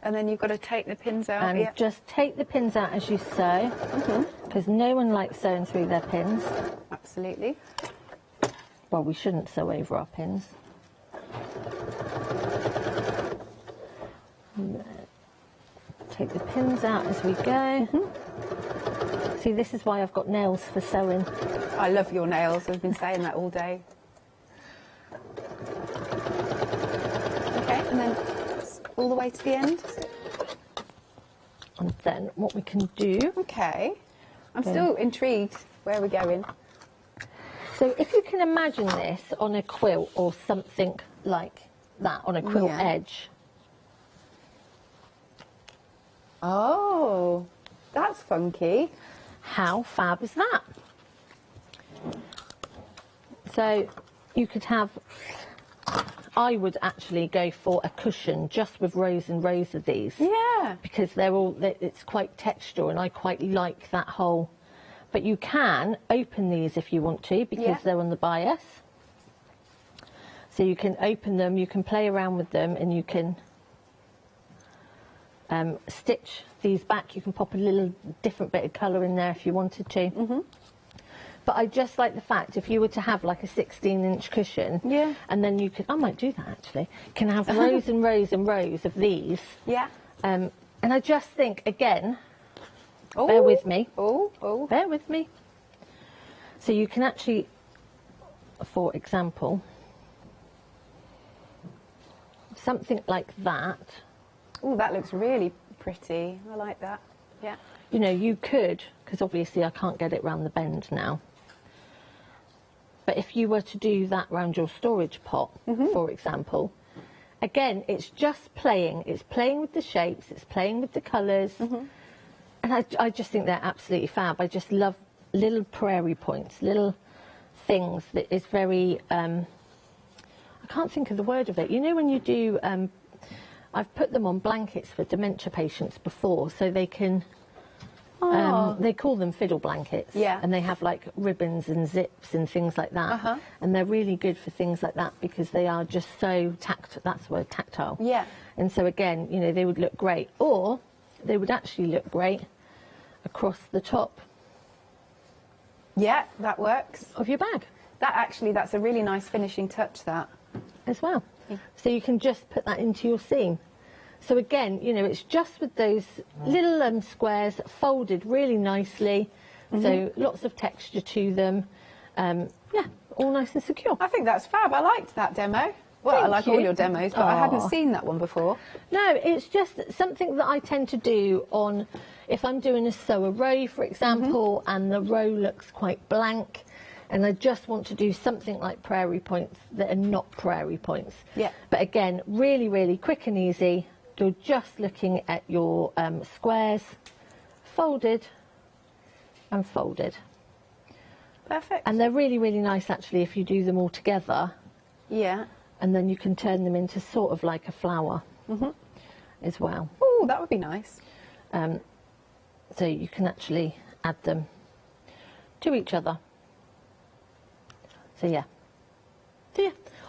And then you've got to take the pins out. And just take the pins out as you sew, because no one likes sewing through their pins. Absolutely. Well, we shouldn't sew over our pins. Take the pins out as we go. See, this is why I've got nails for sewing. I love your nails. I've been saying that all day. Okay, and then all the way to the end. And then what we can do... Okay. I'm still intrigued where we're going. So if you can imagine this on a quilt or something like that, on a quilt edge. Oh, that's funky. How fab is that? So you could have, I would actually go for a cushion just with rows and rows of these. Yeah. Because it's quite textural and I quite like that whole, but you can open these if you want to because they're on the bias. So you can open them, you can play around with them, and you can stitch these back. You can pop a little different bit of colour in there if you wanted to. Mm-hmm. But I just like the fact if you were to have like a 16-inch cushion, yeah, and then you could, I might do that actually, can have rows and rows and rows of these. Yeah. And I just think, again, bear with me. Bear with me. So you can actually, for example, something like that. Oh, that looks really pretty. I like that. Yeah. You know, you could, because obviously I can't get it round the bend now. But if you were to do that round your storage pot, for example, again, it's just playing. It's playing with the shapes. It's playing with the colours. And I just think they're absolutely fab. I just love little prairie points, little things that is very, I can't think of the word of it. You know when you do, I've put them on blankets for dementia patients before, so they can, they call them fiddle blankets. Yeah. And they have like ribbons and zips and things like that. And they're really good for things like that because they are just so that's the word, tactile. Yeah. And so again, you know, they would look great. Or they would actually look great across the top. Yeah, that works. Of your bag. That's a really nice finishing touch, that. As well. So you can just put that into your seam. So again, you know, it's just with those little squares folded really nicely. So lots of texture to them. Yeah, all nice and secure. I think that's fab. I liked that demo. Well, I like all your demos, but I hadn't seen that one before. No, it's just something that I tend to do on, if I'm doing a sew a row, for example, and the row looks quite blank, and I just want to do something like prairie points that are not prairie points. Yeah. But again, really, really quick and easy. You're just looking at your squares, folded and folded. Perfect. And they're really, really nice actually if you do them all together. Yeah. And then you can turn them into sort of like a flower as well. Oh, that would be nice. So you can actually add them to each other. So yeah.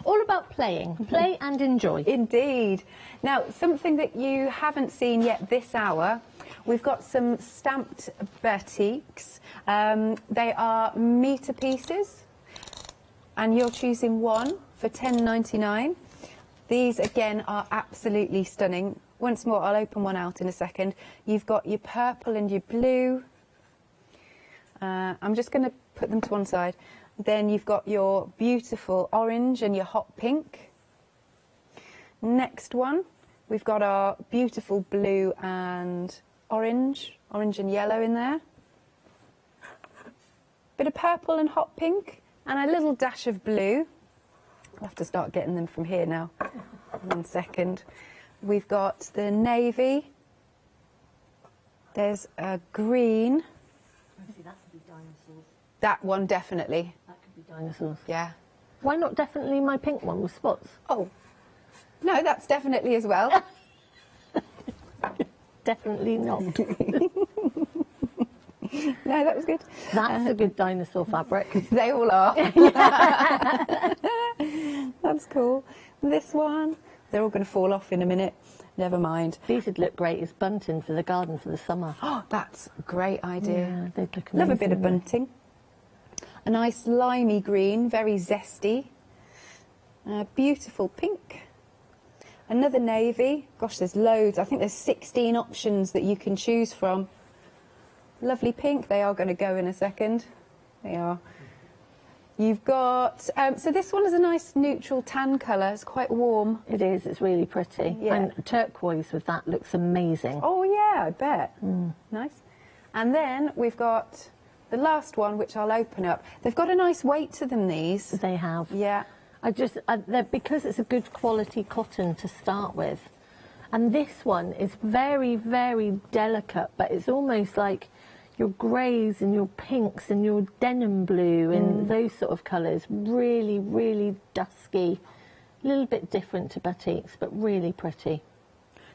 All about playing. Play and enjoy. Indeed. Now, something that you haven't seen yet this hour, we've got some stamped batiks. They are metre pieces, and you're choosing one for £10.99. These, again, are absolutely stunning. Once more, I'll open one out in a second. You've got your purple and your blue. I'm just going to put them to one side. Then you've got your beautiful orange and your hot pink. Next one, we've got our beautiful blue and orange and yellow in there. Bit of purple and hot pink, and a little dash of blue. I'll have to start getting them from here now. 1 second. We've got the navy. There's a green. That could be dinosaurs. That one, definitely. That could be dinosaurs. Yeah. Why not definitely my pink one with spots? Oh, no, that's definitely as well. Definitely not. No, that was good. That's a good dinosaur fabric. They all are. That's cool. This one, they're all going to fall off in a minute. Never mind. These would look great as bunting for the garden for the summer. Oh, that's a great idea. Yeah, they'd look amazing. Love a bit of bunting. A nice limey green, very zesty. A beautiful pink. Another navy. Gosh, there's loads. I think there's 16 options that you can choose from. Lovely pink. They are going to go in a second. They are. You've got, so this one is a nice neutral tan colour. It's quite warm. It is. It's really pretty. Yeah. And turquoise with that looks amazing. Oh, yeah, I bet. Nice. And then we've got the last one, which I'll open up. They've got a nice weight to them, these. They have. Yeah. Because it's a good quality cotton to start with. And this one is very, very delicate, but it's almost like your greys and your pinks and your denim blue and those sort of colours. Really, really dusky. A little bit different to batiks, but really pretty.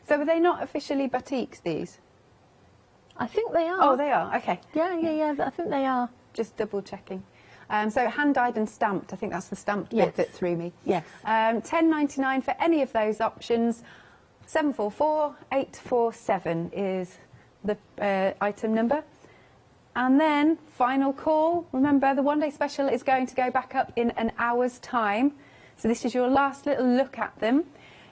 So are they not officially batiks, these? I think they are. Oh, they are. Okay. Yeah, I think they are. Just double checking. So hand-dyed and stamped. I think that's the stamped Yes. bit that threw me. Yes. £10.99 for any of those options. 744847 is the item number. And then, final call. Remember, the one-day special is going to go back up in an hour's time. So this is your last little look at them.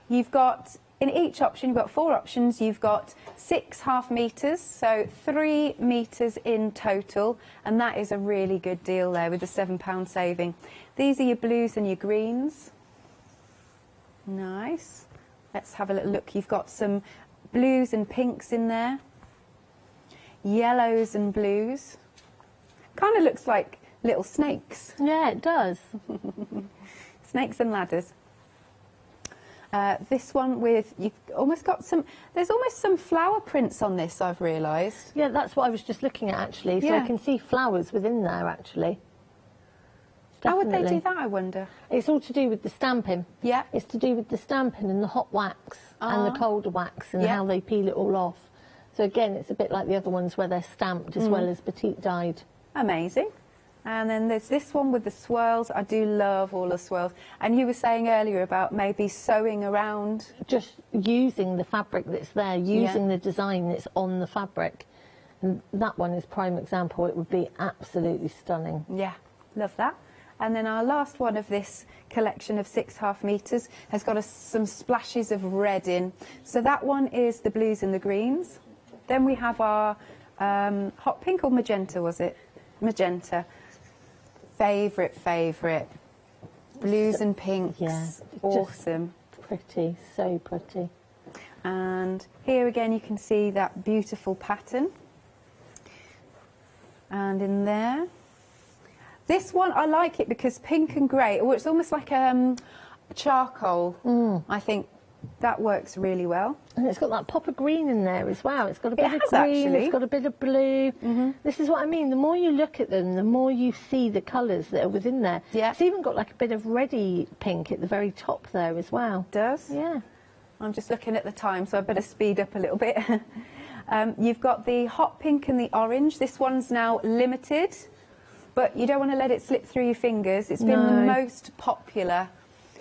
You've got, in each option, you've got 4 options. You've got 6 half metres, so 3 metres in total. And that is a really good deal there with the £7 saving. These are your blues and your greens. Nice. Let's have a little look. You've got some blues and pinks in there. Yellows and blues. Kind of looks like little snakes. Yeah, it does. Snakes and ladders. This one with, you've almost got some, there's almost some flower prints on this, I've realised. Yeah, that's what I was just looking at actually. So Yeah. I can see flowers within there actually. How would they do Definitely. that, I wonder? It's all to do with the stamping. Yeah. It's to do with the stamping and the hot wax and the colder wax and Yeah. how they peel it all off. So again, it's a bit like the other ones where they're stamped as well as batik dyed. Amazing. And then there's this one with the swirls. I do love all the swirls. And you were saying earlier about maybe sewing around. Just using the fabric that's there, using the design that's on the fabric. And that one is prime example. It would be absolutely stunning. Yeah, love that. And then our last one of this collection of 6 half metres has got some splashes of red in. So that one is the blues and the greens. Then we have our hot pink or magenta, was it? Magenta. Favourite. Blues and pinks. Yeah. Awesome. Pretty, so pretty. And here again you can see that beautiful pattern. And in there. This one, I like it because pink and grey, or it's almost like charcoal. I think that works really well. And it's got that pop of green in there as well. It's got a bit of has, green, actually. it's got a bit of blue. This is what I mean. The more you look at them, the more you see the colours that are within there. Yeah. It's even got like a bit of reddy pink at the very top there as well. Does? Yeah. I'm just looking at the time, so I better speed up a little bit. You've got the hot pink and the orange. This one's now limited, but you don't want to let it slip through your fingers. It's been the most popular.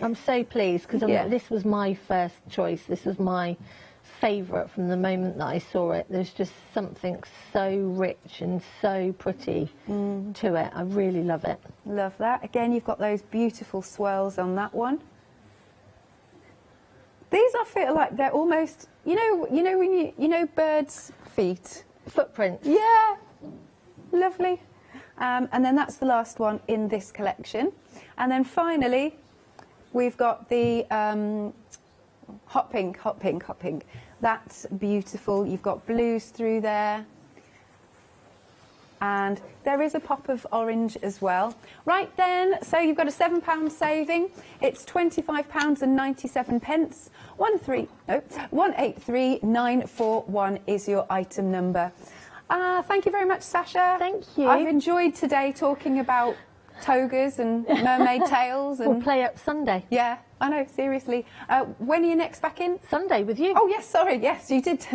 I'm so pleased because this was my first choice. This was my favourite from the moment that I saw it. There's just something so rich and so pretty to it. I really love it. Love that. Again, you've got those beautiful swirls on that one. These I feel like they're almost, you know when you know birds' feet, footprints. Yeah, lovely. And then that's the last one in this collection. And then finally, we've got the hot pink. That's beautiful. You've got blues through there. And there is a pop of orange as well. Right then, so you've got a £7 saving. It's £25.97. 183941 is your item number. Thank you very much, Sasha. Thank you. I've enjoyed today talking about togas and mermaid tails. And We'll play up Sunday. Yeah, I know, seriously. When are you next back in? Sunday with you. Oh, yes, sorry. Yes, you did.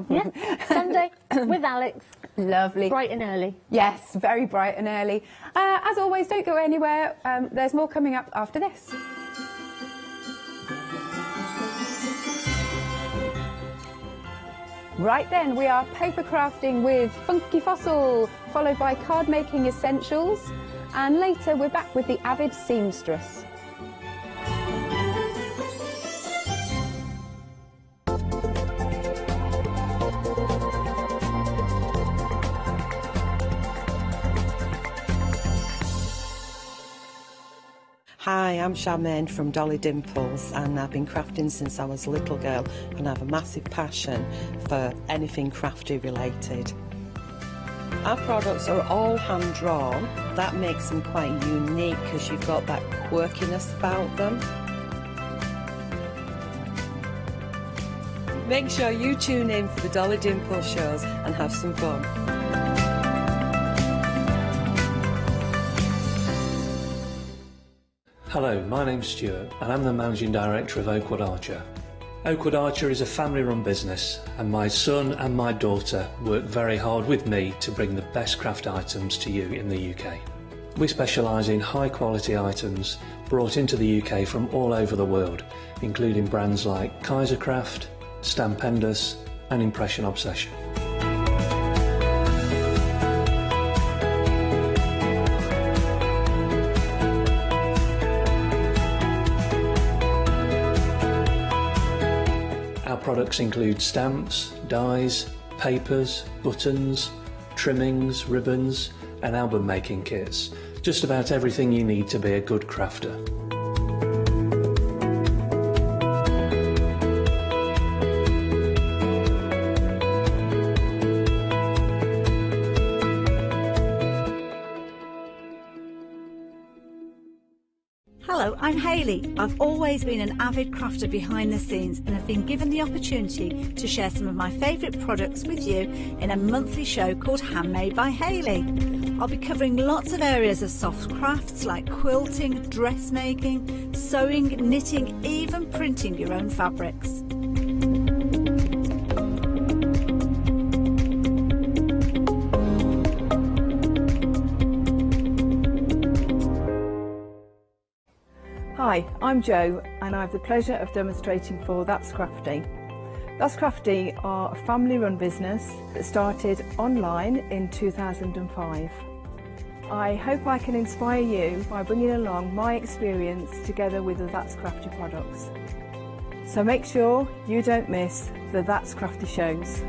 Yeah, Sunday with Alex. Lovely. Bright and early. Yes, very bright and early. As always, don't go anywhere. There's more coming up after this. Right then, we are paper crafting with Funky Fossil, followed by card making essentials, and later we're back with the avid seamstress. Hi, I'm Charmaine from Dolly Dimples, and I've been crafting since I was a little girl, and I have a massive passion for anything crafty related. Our products are all hand drawn. That makes them quite unique because you've got that quirkiness about them. Make sure you tune in for the Dolly Dimples shows and have some fun. Hello, my name's Stuart and I'm the Managing Director of Oakwood Archer. Oakwood Archer is a family-run business and my son and my daughter work very hard with me to bring the best craft items to you in the UK. We specialise in high quality items brought into the UK from all over the world, including brands like Kaisercraft, Stampendous and Impression Obsession. Our products include stamps, dies, papers, buttons, trimmings, ribbons and album making kits. Just about everything you need to be a good crafter. Hello, I'm Hayley. I've always been an avid crafter behind the scenes and have been given the opportunity to share some of my favourite products with you in a monthly show called Handmade by Hayley. I'll be covering lots of areas of soft crafts like quilting, dressmaking, sewing, knitting, even printing your own fabrics. Hi, I'm Jo and I have the pleasure of demonstrating for That's Crafty. That's Crafty are a family-run business that started online in 2005. I hope I can inspire you by bringing along my experience together with the That's Crafty products. So make sure you don't miss the That's Crafty shows.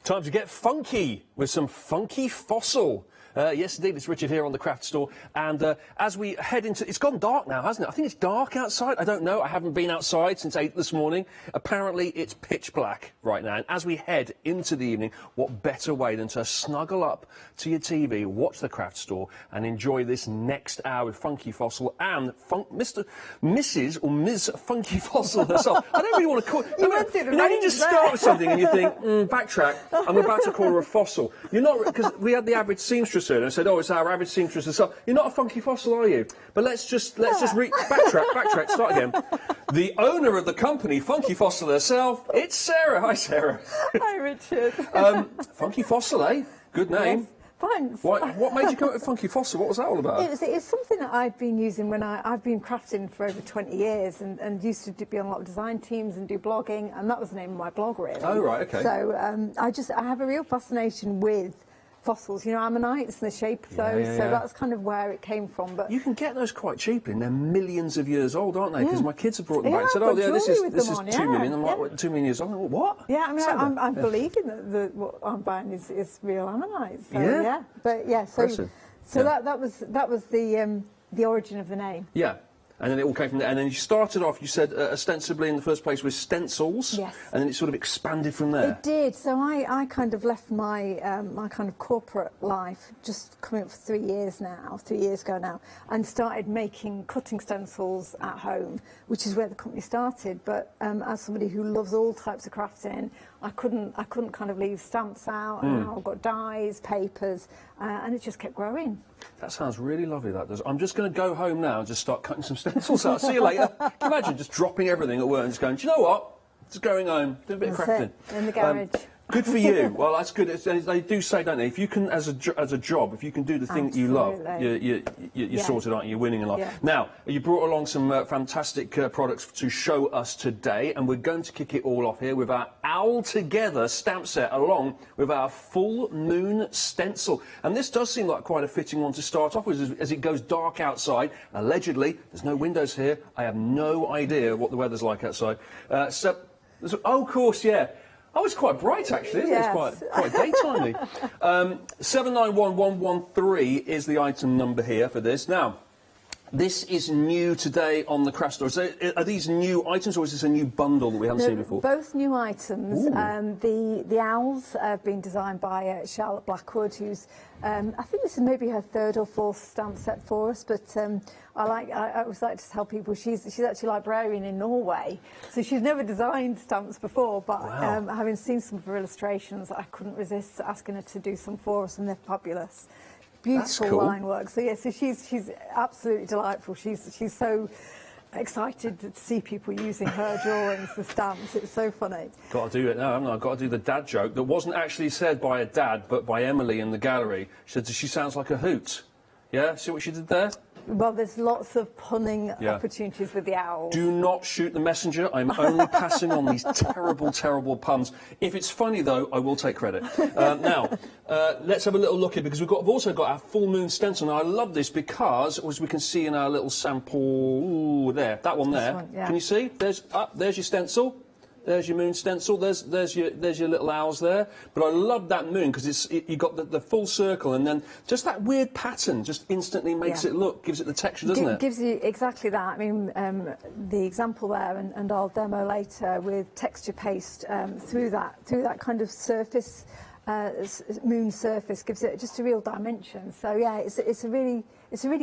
Time to get funky with some funky fossil. Yes, indeed, it's Richard here on the Craft Store. And as we head into... It's gone dark now, hasn't it? I think it's dark outside. I don't know. I haven't been outside since 8 this morning. Apparently, it's pitch black right now. And as we head into the evening, what better way than to snuggle up to your TV, watch the Craft Store, and enjoy this next hour with Funky Fossil and Mrs. or Ms. Funky Fossil herself. I don't really want to call... You just start with something and you think, backtrack, I'm about to call her a fossil. You're not... Because we had the average seamstress and I said, oh, it's our average seamstress and stuff. You're not a funky fossil, are you? But let's just backtrack, start again. The owner of the company, Funky Fossil herself, it's Sarah. Hi, Sarah. Hi, Richard. Funky Fossil, eh? Good name. Yes, thanks. What made you come up with Funky Fossil? What was that all about? It's something that I've been using when I've been crafting for over 20 years and used to be on a lot of design teams and do blogging, and that was the name of my blog, really. Oh, right, okay. So I have a real fascination with fossils, you know, ammonites and the shape of those, so that's kind of where it came from. But you can get those quite cheaply, and they're millions of years old, aren't they? Because my kids have brought them back and said, oh, yeah, this is 2 million. I'm like, 2 million years old. I'm like, what? Yeah, I mean, I'm believing that what I'm buying is real ammonite. So, that was the origin of the name. Yeah. And then it all came from there. And then you started off, you said, ostensibly in the first place with stencils. Yes. And then it sort of expanded from there. It did. So I kind of left my my kind of corporate life, just coming up for 3 years ago now, and started making cutting stencils at home, which is where the company started. But as somebody who loves all types of crafting, I couldn't kind of leave stamps out. And now I've got dies, papers, and it just kept growing. That sounds really lovely, that does. I'm just going to go home now and just start cutting some stencils out. See you later. Can you imagine just dropping everything at work and just going, do you know what? Just going home, do a bit of crafting. In the garage. Good for you. Well, that's good. They do say, don't they, if you can, as a job, if you can do the thing that you love, you're sorted, aren't you? You're winning a lot. Yeah. Now, you brought along some fantastic products to show us today, and we're going to kick it all off here with our Owl Together stamp set, along with our Full Moon stencil. And this does seem like quite a fitting one to start off with, as it goes dark outside. Allegedly, there's no windows here. I have no idea what the weather's like outside. Oh, of course, yeah. Oh, it's quite bright, actually, isn't it? It's quite daytimey. 791113 is the item number here for this. Now, This is new today on the craft store. So are these new items, or is this a new bundle that we haven't seen before? Both new items. The owls have been designed by Charlotte Blackwood, who's I think this is maybe her third or fourth stamp set for us. But I always like to tell people she's actually a librarian in Norway, so she's never designed stamps before. But having seen some of her illustrations, I couldn't resist asking her to do some for us, and they're fabulous. Beautiful line work. So yeah, so she's absolutely delightful. She's so excited to see people using her drawings, the stamps. It's so funny. Got to do it now, haven't I? I've got to do the dad joke that wasn't actually said by a dad, but by Emily in the gallery. She said she sounds like a hoot. Yeah, see what she did there? Well, there's lots of punning opportunities with the owls. Do not shoot the messenger. I'm only passing on these terrible, terrible puns. If it's funny, though, I will take credit. Now, let's have a little look here, because we've also got our full moon stencil. Now, I love this because, as we can see in our little sample, there, that one there. Can you see? There's your stencil. There's your moon stencil. There's your little owls there. But I love that moon because you got the full circle, and then just that weird pattern just instantly makes it look, gives it the texture, doesn't it? Gives you exactly that. I mean, the example there, and I'll demo later with texture paste through that kind of surface. Moon surface gives it just a real dimension. So yeah, it's a really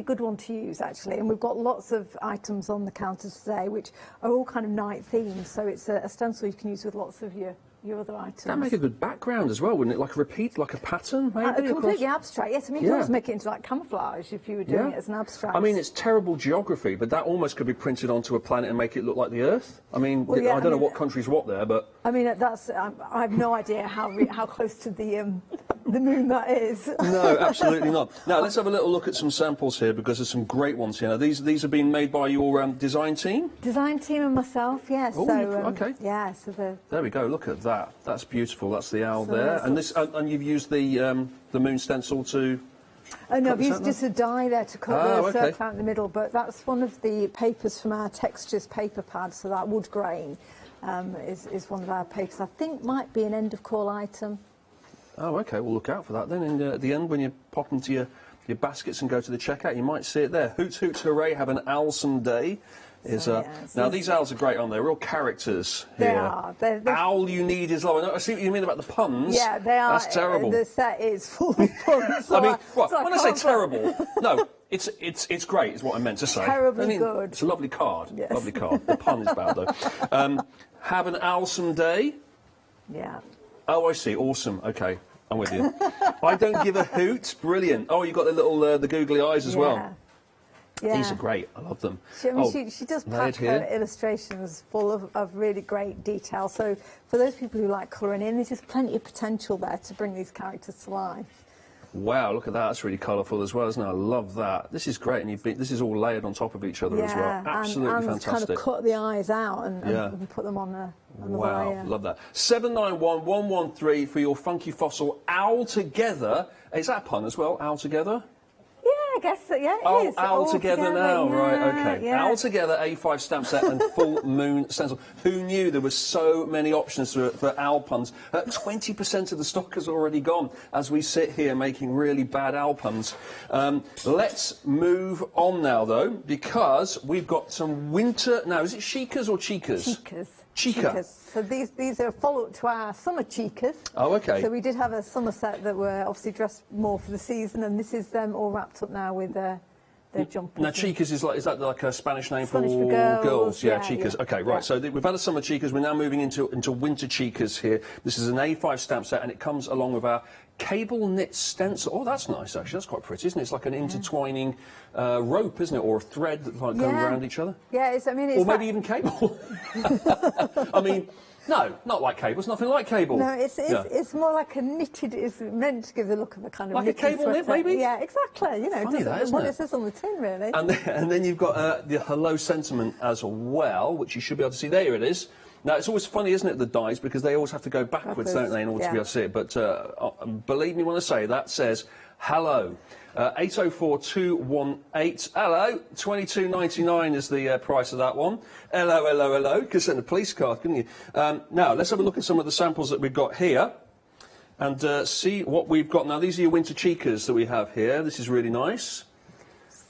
good one to use actually, and we've got lots of items on the counters today which are all kind of night themed. So it's a stencil you can use with lots of your other items. That'd make a good background as well, wouldn't it? Like a repeat, like a pattern, maybe? Completely abstract, yes. I mean, you could always make it into like camouflage if you were doing it as an abstract. I mean, it's terrible geography, but that almost could be printed onto a planet and make it look like the Earth. I mean, I don't know what country's what there, but... I mean, I have no idea how close to the moon that is. No, absolutely not. Now, let's have a little look at some samples here, because there's some great ones here. Now, these have been made by your design team? Design team and myself, yes. Oh, okay. Yeah, so there we go, look at that. That's beautiful. That's the owl there. And you've used the moon stencil to... Oh no, I've used just a die there to cut the circle out in the middle, but that's one of the papers from our textures paper pad, so that wood grain is one of our papers. I think might be an end of call item. Oh, okay, we'll look out for that then. And at the end, when you pop into your baskets and go to the checkout, you might see it there. Hoots, hoots, hooray, have an owlsome day. Now, these owls are great, aren't they? Real characters here. They are. Owl you need is love. I see what you mean about the puns. Yeah, they are. That's terrible. The set is full of puns. I mean, when I say terrible, no, it's great, is what I meant to say. Terribly good. It's a lovely card. Yes. Lovely card. The pun is bad, though. Have an owlsome day. Yeah. Oh, I see. Awesome. Okay, I'm with you. I don't give a hoot. Brilliant. Oh, you've got the little the googly eyes as well. Yeah. These are great. I love them. She does pack her illustrations full of really great detail. So for those people who like colouring in, there's just plenty of potential there to bring these characters to life. Wow, look at that. That's really colourful as well, isn't it? I love that. This is great, and this is all layered on top of each other as well. Absolutely and fantastic. kind of cut the eyes out and put them on another layer. Love that. 791113 for your funky fossil owl together. Is that a pun as well? Owl together? I guess so, yeah, it is. Owl together now, right, okay. Yeah. Owl together, A5 stamp set and full moon stencil. Who knew there were so many options for owl puns? 20% of the stock has already gone as we sit here making really bad owl puns. Let's move on now, though, because we've got some winter... Now, is it chicas or chicas? Chicas. Chica. So these are a follow-up to our summer chicas. Oh, okay. So we did have a summer set that were obviously dressed more for the season, and this is them all wrapped up now with their jumpers. Now, chicas is that like a Spanish name for girls? Yeah, chicas. Yeah. Okay, right. So we've had a summer chicas. We're now moving into winter chicas here. This is an A5 stamp set, and it comes along with our cable knit stencil. Oh, that's nice, actually. That's quite pretty, isn't it? It's like an intertwining rope, isn't it? Or a thread that's like going around each other. Yeah, it's or maybe even cable. I mean, no, not like cable. It's nothing like cable. No, it's more like a knitted. It's meant to give the look of a kind of like a cable knit, maybe. Yeah, exactly. You know, funny that, isn't what it? it says on the tin, really. And then you've got the hello sentiment as well, which you should be able to see. There it is. Now, it's always funny, isn't it, the dies, because they always have to go backwards, don't they, in order to be able to see it. But believe me when I say that says hello. 804218. Hello. $22.99 is the price of that one. Hello, hello, hello. You could send a police card, couldn't you? Now, let's have a look at some of the samples that we've got here and see what we've got. Now, these are your winter chicas that we have here. This is really nice.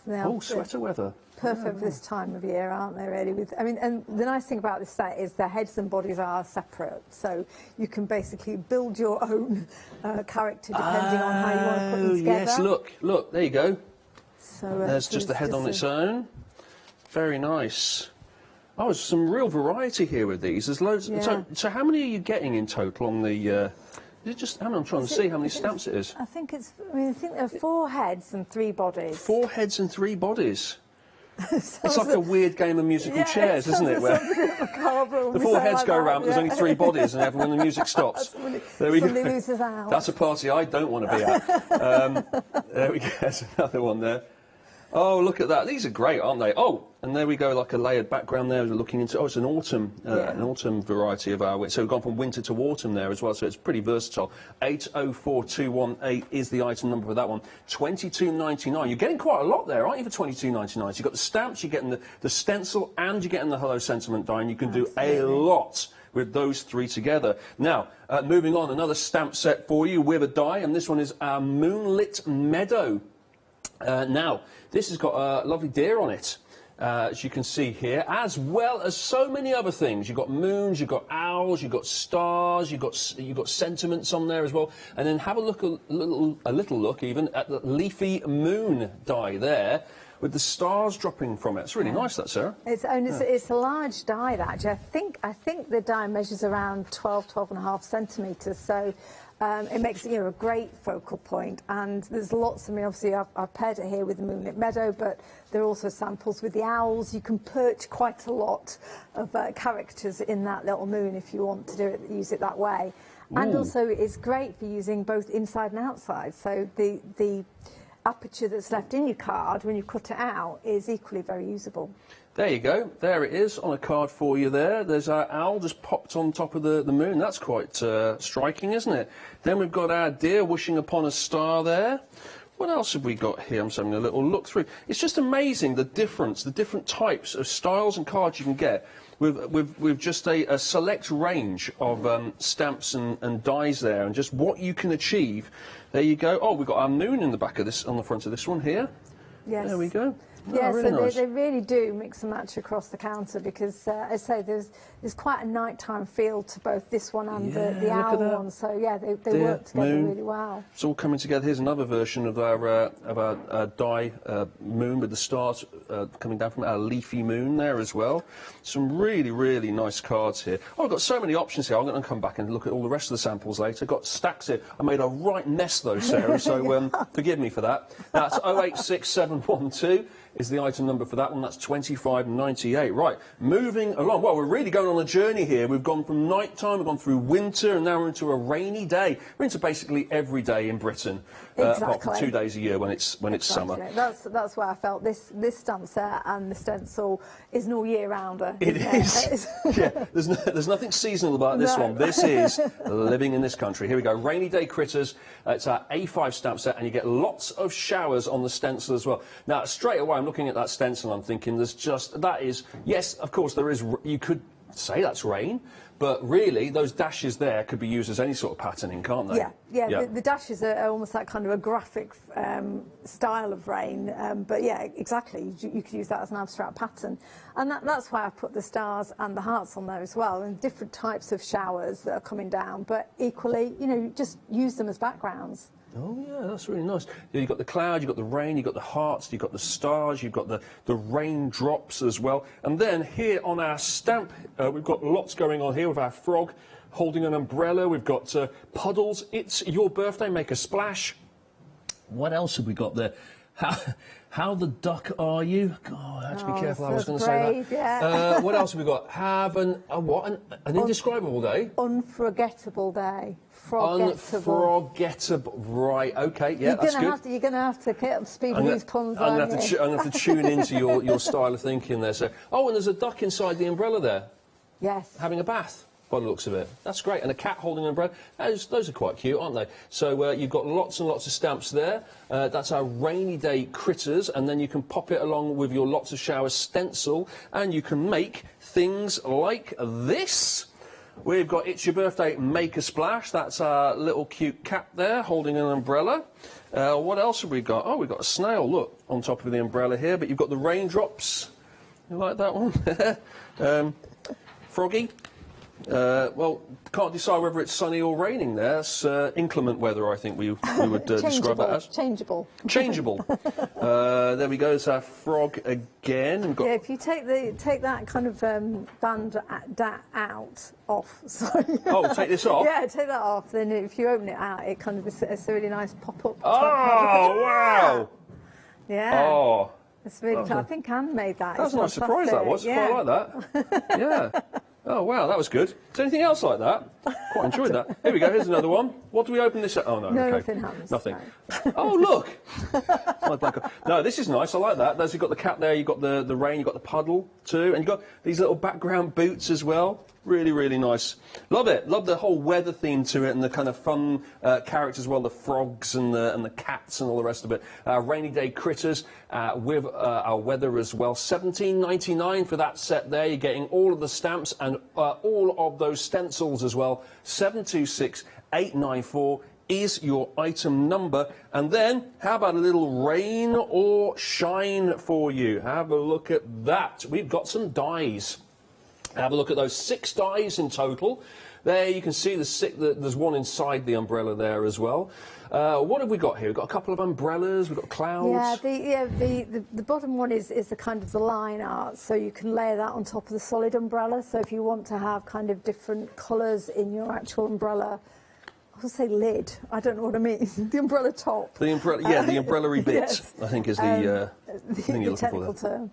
Now, Oh, sweater weather. Perfect for this time of year, aren't they, really? And the nice thing about this set is the heads and bodies are separate, so you can basically build your own character depending on how you want to put them together. Yes, look, there you go. So there's just the head on its own. Very nice. Oh, there's some real variety here with these. There's loads. Yeah. So how many are you getting in total on the... Is it just... I'm trying to see how many stamps it is. I think there are 4 heads and 3 bodies. 4 heads and 3 bodies. It's like a weird game of musical chairs, isn't it? Where the 4 heads go round, but there's only 3 bodies, and everyone, the music stops. There we go. Loses out. That's a party I don't want to be at. There we go. There's another one there. Oh, look at that. These are great, aren't they? Oh, and there we go, like a layered background there. We're looking into, it's an autumn variety of our, so we've gone from winter to autumn there as well, so it's pretty versatile. 804218 is the item number for that one. $22.99. You're getting quite a lot there, aren't you, for $22.99? So you've got the stamps, you're getting the stencil, and you're getting the Hello Sentiment die, and you can do a lot with those 3 together. Now, moving on, another stamp set for you with a die, and this one is our Moonlit Meadow. Now, this has got a lovely deer on it, as you can see here, as well as so many other things. You've got moons, you've got owls, you've got stars, you've got sentiments on there as well. And then have a little look even at the leafy moon die there, with the stars dropping from it. It's really nice, that, Sarah. It's a large die, that, actually. I think the die measures around 12.5 centimetres, so it makes it, a great focal point. And there's lots, obviously I've paired it here with the Moonlit Meadow, but there are also samples with the owls. You can perch quite a lot of characters in that little moon if you want to use it that way. And also it's great for using both inside and outside. So the aperture that's left in your card when you cut it out is equally very usable. There you go. There it is on a card for you there. There's our owl just popped on top of the moon. That's quite striking, isn't it? Then we've got our deer wishing upon a star there. What else have we got here? I'm just having a little look through. It's just amazing the different types of styles and cards you can get with just a select range of stamps and dies there, and just what you can achieve. There you go. Oh, we've got our moon in the back of this, on the front of this one here. Yes. There we go. Yeah, really so nice. they really do mix and match across the counter because, as I say, there's quite a nighttime feel to both this one and the owl one. So yeah, they work together really well. It's all coming together. Here's another version of our die moon with the stars coming down from our leafy moon there as well. Some really nice cards here. Oh, I've got so many options here. I'm going to come back and look at all the rest of the samples later. I've got stacks here. I made a right mess though, Sarah. So forgive me for that. That's 086712. Is the item number for that one. That's $25.98. Right, moving along. Well, we're really going on a journey here. We've gone from night time, we've gone through winter, and now we're into a rainy day. We're into basically every day in Britain, apart from 2 days a year when it's summer. That's why I felt this stamp set and the stencil is an all-year-rounder. It is. Yeah, there's nothing seasonal about this one. This is living in this country. Here we go. Rainy Day Critters. It's our A5 stamp set, and you get lots of showers on the stencil as well. Now, straight away, I'm looking at that stencil, I'm thinking yes, of course, there is, you could say that's rain, but really, those dashes there could be used as any sort of patterning, can't they? Yeah. The dashes are almost like kind of a graphic style of rain, but yeah, exactly. You could use that as an abstract pattern, and that's why I put the stars and the hearts on there as well, and different types of showers that are coming down, but equally, just use them as backgrounds. Oh yeah, that's really nice. You've got the cloud, you've got the rain, you've got the hearts, you've got the stars, you've got the raindrops as well. And then here on our stamp, we've got lots going on here with our frog holding an umbrella. We've got puddles. It's your birthday, make a splash. What else have we got there? How the duck are you? God, I have to be careful. I was going to say that. Yeah. What else have we got? Have an indescribable day. Unforgettable day. Unforgettable. Right, okay, yeah, that's good. You're going to have to get up speed with these puns, I'm going to have to tune into your style of thinking there. So, and there's a duck inside the umbrella there. Yes. Having a bath, by the looks of it. That's great. And a cat holding an umbrella. Those are quite cute, aren't they? So you've got lots and lots of stamps there. That's our Rainy Day Critters. And then you can pop it along with your Lots of Showers stencil. And you can make things like this. We've got It's Your Birthday, Make a Splash. That's our little cute cat there holding an umbrella. What else have we got? Oh, we've got a snail, look, on top of the umbrella here, but you've got the raindrops. You like that one? Froggy. Well, can't decide whether it's sunny or raining there. It's inclement weather, I think we would describe that as. Changeable. Changeable. There we go, it's our frog again. We've got Yeah, if you take that kind of band off. Sorry. Oh, take this off? Yeah, take that off. Then if you open it out, it kind of it's a really nice pop-up. Oh, wow! Yeah. Oh. It's really. I think Anne made that. That's It's a nice surprise, that was. yeah. Quite like that. Yeah. Oh, wow, that was good. Is there anything else like that? Quite enjoyed that. Here we go, here's another one. What do we open this at? Oh, no, No, okay. nothing happens. Nothing. No. Oh, look! No, this is nice, I like that. You've got the cat there, you've got the rain, you've got the puddle too, and you've got these little background boots as well. Really, really nice. Love it. Love the whole weather theme to it and the kind of fun characters as well, the frogs and the cats and all the rest of it. Rainy day critters with our weather as well. $17.99 for that set there. You're getting all of the stamps and all of those stencils as well. 726894 is your item number. And then, how about a little rain or shine for you? Have a look at that. We've got some dies. Have a look at those 6 dies in total. There you can see there's one inside the umbrella there as well. What have we got here? We've got a couple of umbrellas, we've got clouds. Yeah, the bottom one is the kind of the line art, so you can layer that on top of the solid umbrella. So if you want to have kind of different colours in your actual umbrella, I would say lid. I don't know what I mean. The umbrella top. The umbrella, yeah, the umbrella-y bit. Yes. I think is the thing you're looking technical for there. term.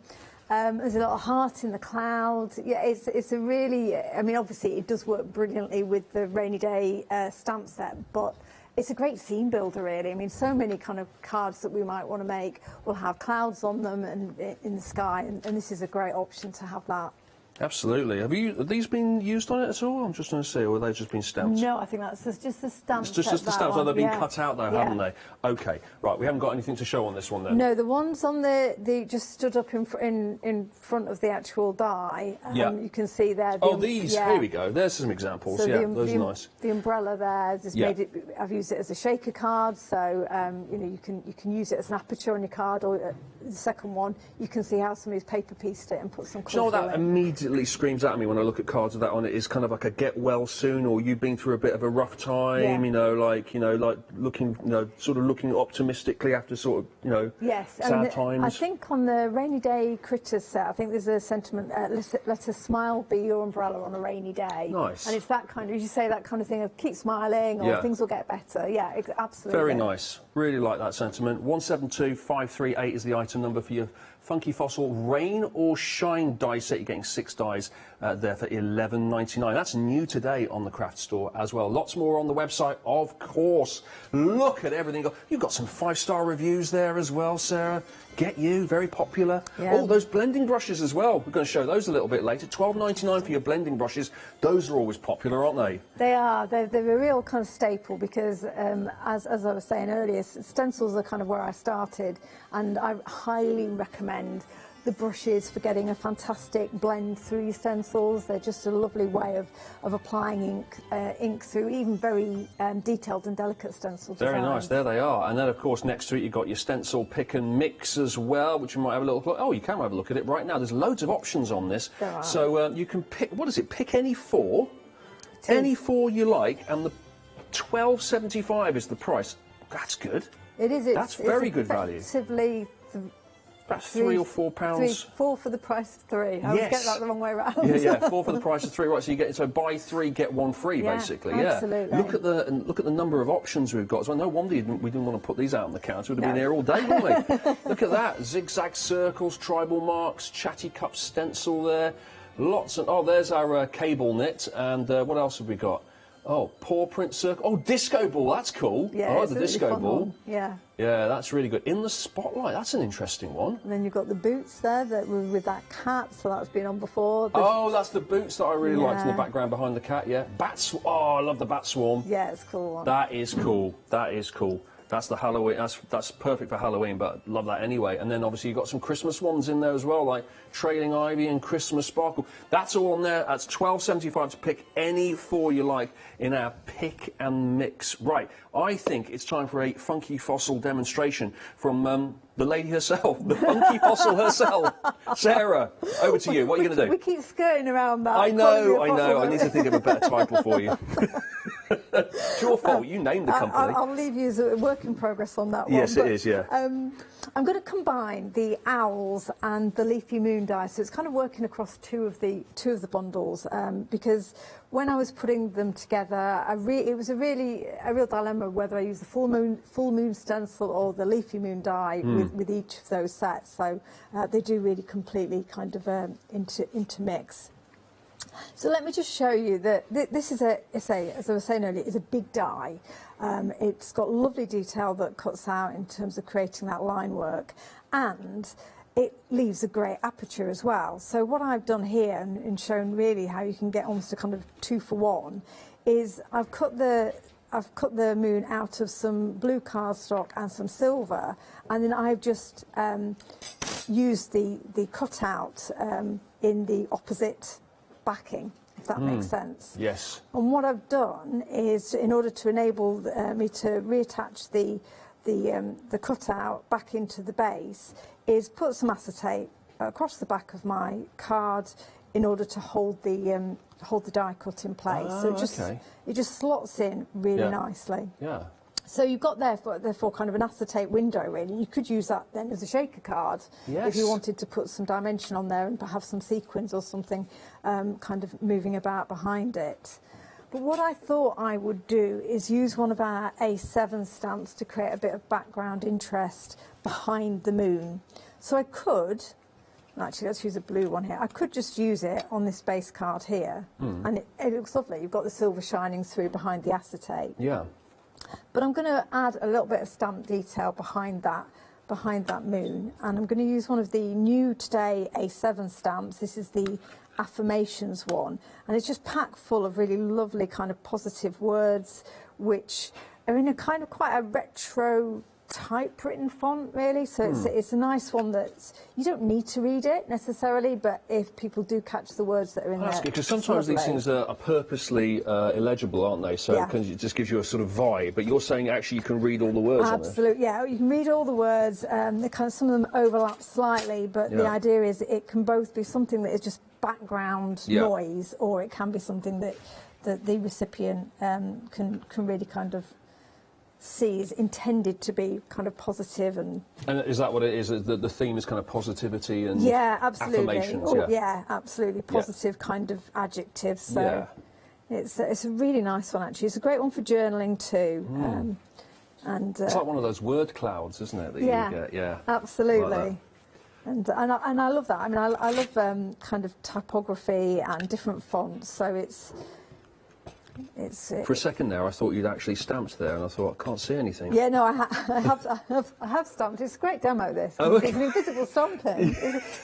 There's a little heart in the cloud. Yeah, it's a really. I mean, obviously, it does work brilliantly with the rainy day stamp set, but it's a great scene builder, really. I mean, so many kind of cards that we might want to make will have clouds on them and in the sky, and this is a great option to have that. Absolutely. Have these been used on it at all? I'm just going to see, or have they just been stamped? No, I think that's just the stamps. It's just the stamps. Oh, they've been cut out though, Yeah. haven't they? Okay. Right. We haven't got anything to show on this one then. No, the ones on the just stood up in front of the actual die. Yeah. You can see there. These. Yeah. Here we go. There's some examples. So yeah, those are nice. The umbrella there just Yeah. made it. I've used it as a shaker card, so you can use it as an aperture on your card. Or the second one, you can see how somebody's paper pieced it and put some Do you know colour what that through it. immediately screams at me when I look at cards with that on it? Is kind of like a get well soon, or you've been through a bit of a rough time. Yeah. Like looking, sort of looking optimistically after sort of, Yes, sad times. I think on the rainy day critters set, I think there's a sentiment. Let a smile be your umbrella on a rainy day. Nice. And it's that kind of, as you say, that kind of thing of keep smiling or Yeah. things will get better. Yeah, absolutely. Very nice. Really like that sentiment. 172538 is the item number for your Funky Fossil Rain or Shine die set. You're getting 6 dies there for $11.99. That's new today on the craft store as well. Lots more on the website, of course. Look at everything. You've got some 5-star reviews there as well, Sarah. Get You, very popular. Yeah. Oh, those blending brushes as well. We're going to show those a little bit later. $12.99 for your blending brushes. Those are always popular, aren't they? They are. They're a real kind of staple because, as I was saying earlier, stencils are kind of where I started, and I highly recommend the brushes for getting a fantastic blend through your stencils. They're just a lovely way of applying ink through even very detailed and delicate stencil designs. Very nice, there they are. And then, of course, next to it you've got your stencil pick and mix as well, which you might have a little look. Oh, you can have a look at it right now. There's loads of options on this. There are. So you can pick, what is it, pick any 4, any 4 you like, and the $12.75 is the price. That's good. It is. That's very good value. Effectively, That's £3 or £4. 4 for the price of 3. I always get that the wrong way around. Yeah, 4 for the price of 3. Right, so you get buy 3 get 1 free, Yeah, basically. absolutely. Yeah. Look at the number of options we've got. So no wonder we didn't want to put these out on the counter. We'd have been here all day, wouldn't we? Look at that, zigzag circles, tribal marks, chatty cup stencil there. Lots of. Oh, there's our cable knit, and what else have we got? Oh, paw print circle. Oh, disco ball. That's cool. Yeah, I like it's the a really disco fun ball. one. Yeah. Yeah, that's really good. In the spotlight. That's an interesting one. And then you've got the boots there that were with that cat, so that's been on before. Oh, that's the boots that I really liked in the Yeah. background behind the cat, yeah. Oh, I love the bat swarm. Yeah, it's a cool one. That is cool. That is cool. That's the Halloween. That's perfect for Halloween, but love that anyway. And then obviously you've got some Christmas ones in there as well, like Trailing Ivy and Christmas Sparkle. That's all on there. That's $12.75 to pick any four you like in our pick and mix. Right, I think it's time for a funky fossil demonstration from the lady herself, the funky fossil herself. Sarah, over to you. What are you going to do? We keep skirting around that. I know. I need to think of a better title for you. It's your fault. You named the company. I'll leave you as a work in progress on that one. Yes, it is, yeah. I'm going to combine the owls and the leafy moon die, so it's kind of working across two of the bundles, because when I was putting them together, it was a real dilemma whether I use the full moon stencil or the leafy moon die with each of those sets. So they do really completely kind of intermix. So let me just show you that this is as I was saying earlier, is a big die. It's got lovely detail that cuts out in terms of creating that line work, and it leaves a great aperture as well. So what I've done here and shown really how you can get almost a kind of 2-for-1 is I've cut the moon out of some blue cardstock and some silver, and then I've just used the cutout in the opposite backing, if that makes sense. Yes. And what I've done is, in order to enable me to reattach the cutout back into the base, is put some acetate across the back of my card in order to hold the die cut in place. So it just slots in really nicely. Yeah. So you've got therefore kind of an acetate window really. You could use that then as a shaker card if you wanted to put some dimension on there and have some sequins or something kind of moving about behind it. But what I thought I would do is use one of our A7 stamps to create a bit of background interest behind the moon. So I could, actually let's use a blue one here, I could just use it on this base card here, and it looks lovely. You've got the silver shining through behind the acetate. Yeah. But I'm going to add a little bit of stamp detail behind that moon, and I'm going to use one of the new today A7 stamps. This is the affirmations one, and it's just packed full of really lovely kind of positive words, which are in a kind of quite a retro typewritten font really, so it's a nice one that you don't need to read it necessarily, but if people do catch the words that are in there. That's good, because sometimes these things are purposely illegible, aren't they? So it just gives you a sort of vibe, but you're saying actually you can read all the words on there. Absolutely, yeah, you can read all the words. Some of them overlap slightly, but the idea is it can both be something that is just background noise, or it can be something that the recipient can really kind of see is intended to be kind of positive. And is that what it is? The theme is kind of positivity and affirmations? Absolutely. Absolutely. Positive kind of adjectives. So it's a really nice one, actually. It's a great one for journaling too. And it's like one of those word clouds, isn't it? That you get? Yeah, absolutely. Like and I love that. I mean, I love kind of typography and different fonts. So it's for a second there, I thought you'd actually stamped there, and I thought I can't see anything. Yeah, no, I have stamped. It's a great demo. This it's an invisible stamping.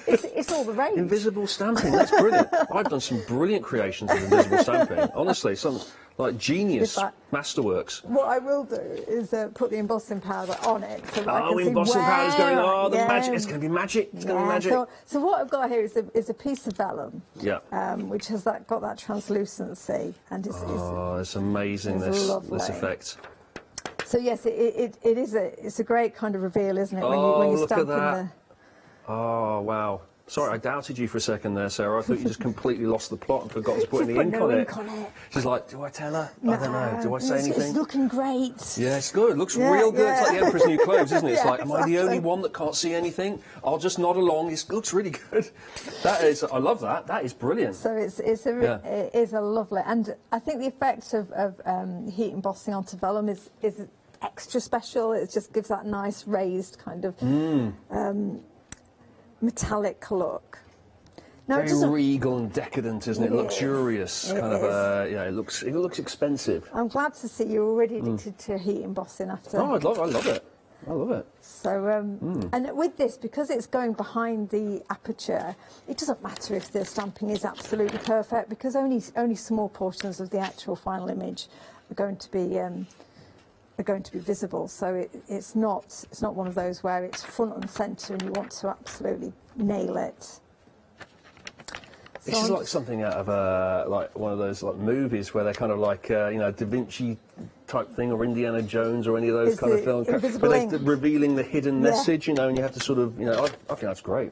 It's all the rage. Invisible stamping. That's brilliant. I've done some brilliant creations of invisible stamping. Honestly, some like genius masterworks. What I will do is put the embossing powder on it, so that I can see embossing powder's going. Oh, the magic! It's going to be magic. It's going to be magic. So what I've got here is a piece of vellum. Yeah. Which has got that translucency, and it's amazing this effect. So yes, it's a great kind of reveal, isn't it? When you stamp in the. Oh wow. Sorry, I doubted you for a second there, Sarah. I thought you just completely lost the plot and forgot to put any ink on it. She's like, do I tell her? No, I don't know. Do I say anything? It's looking great. Yeah, it's good. It looks real good. It's like the Emperor's New Clothes, isn't it? It's like, am I the only one that can't see anything? I'll just nod along. It looks really good. I love that. That is brilliant. So it is a lovely, and I think the effect of heat embossing onto vellum is extra special. It just gives that nice raised kind of metallic look. Now, very regal and decadent, isn't it? Luxurious, kind of. It looks expensive. I'm glad to see you're already addicted to heat embossing after. Oh, I love it. I love it. So, and with this, because it's going behind the aperture, it doesn't matter if the stamping is absolutely perfect, because only small portions of the actual final image are going to be are going to be visible. So it's not one of those where it's front and centre and you want to absolutely nail it. This is like something out of like one of those like movies where they're kind of like you know, Da Vinci type thing, or Indiana Jones, or any of those kind of films, where they're revealing the hidden message, you know, and you have to sort of, you know, I think that's great.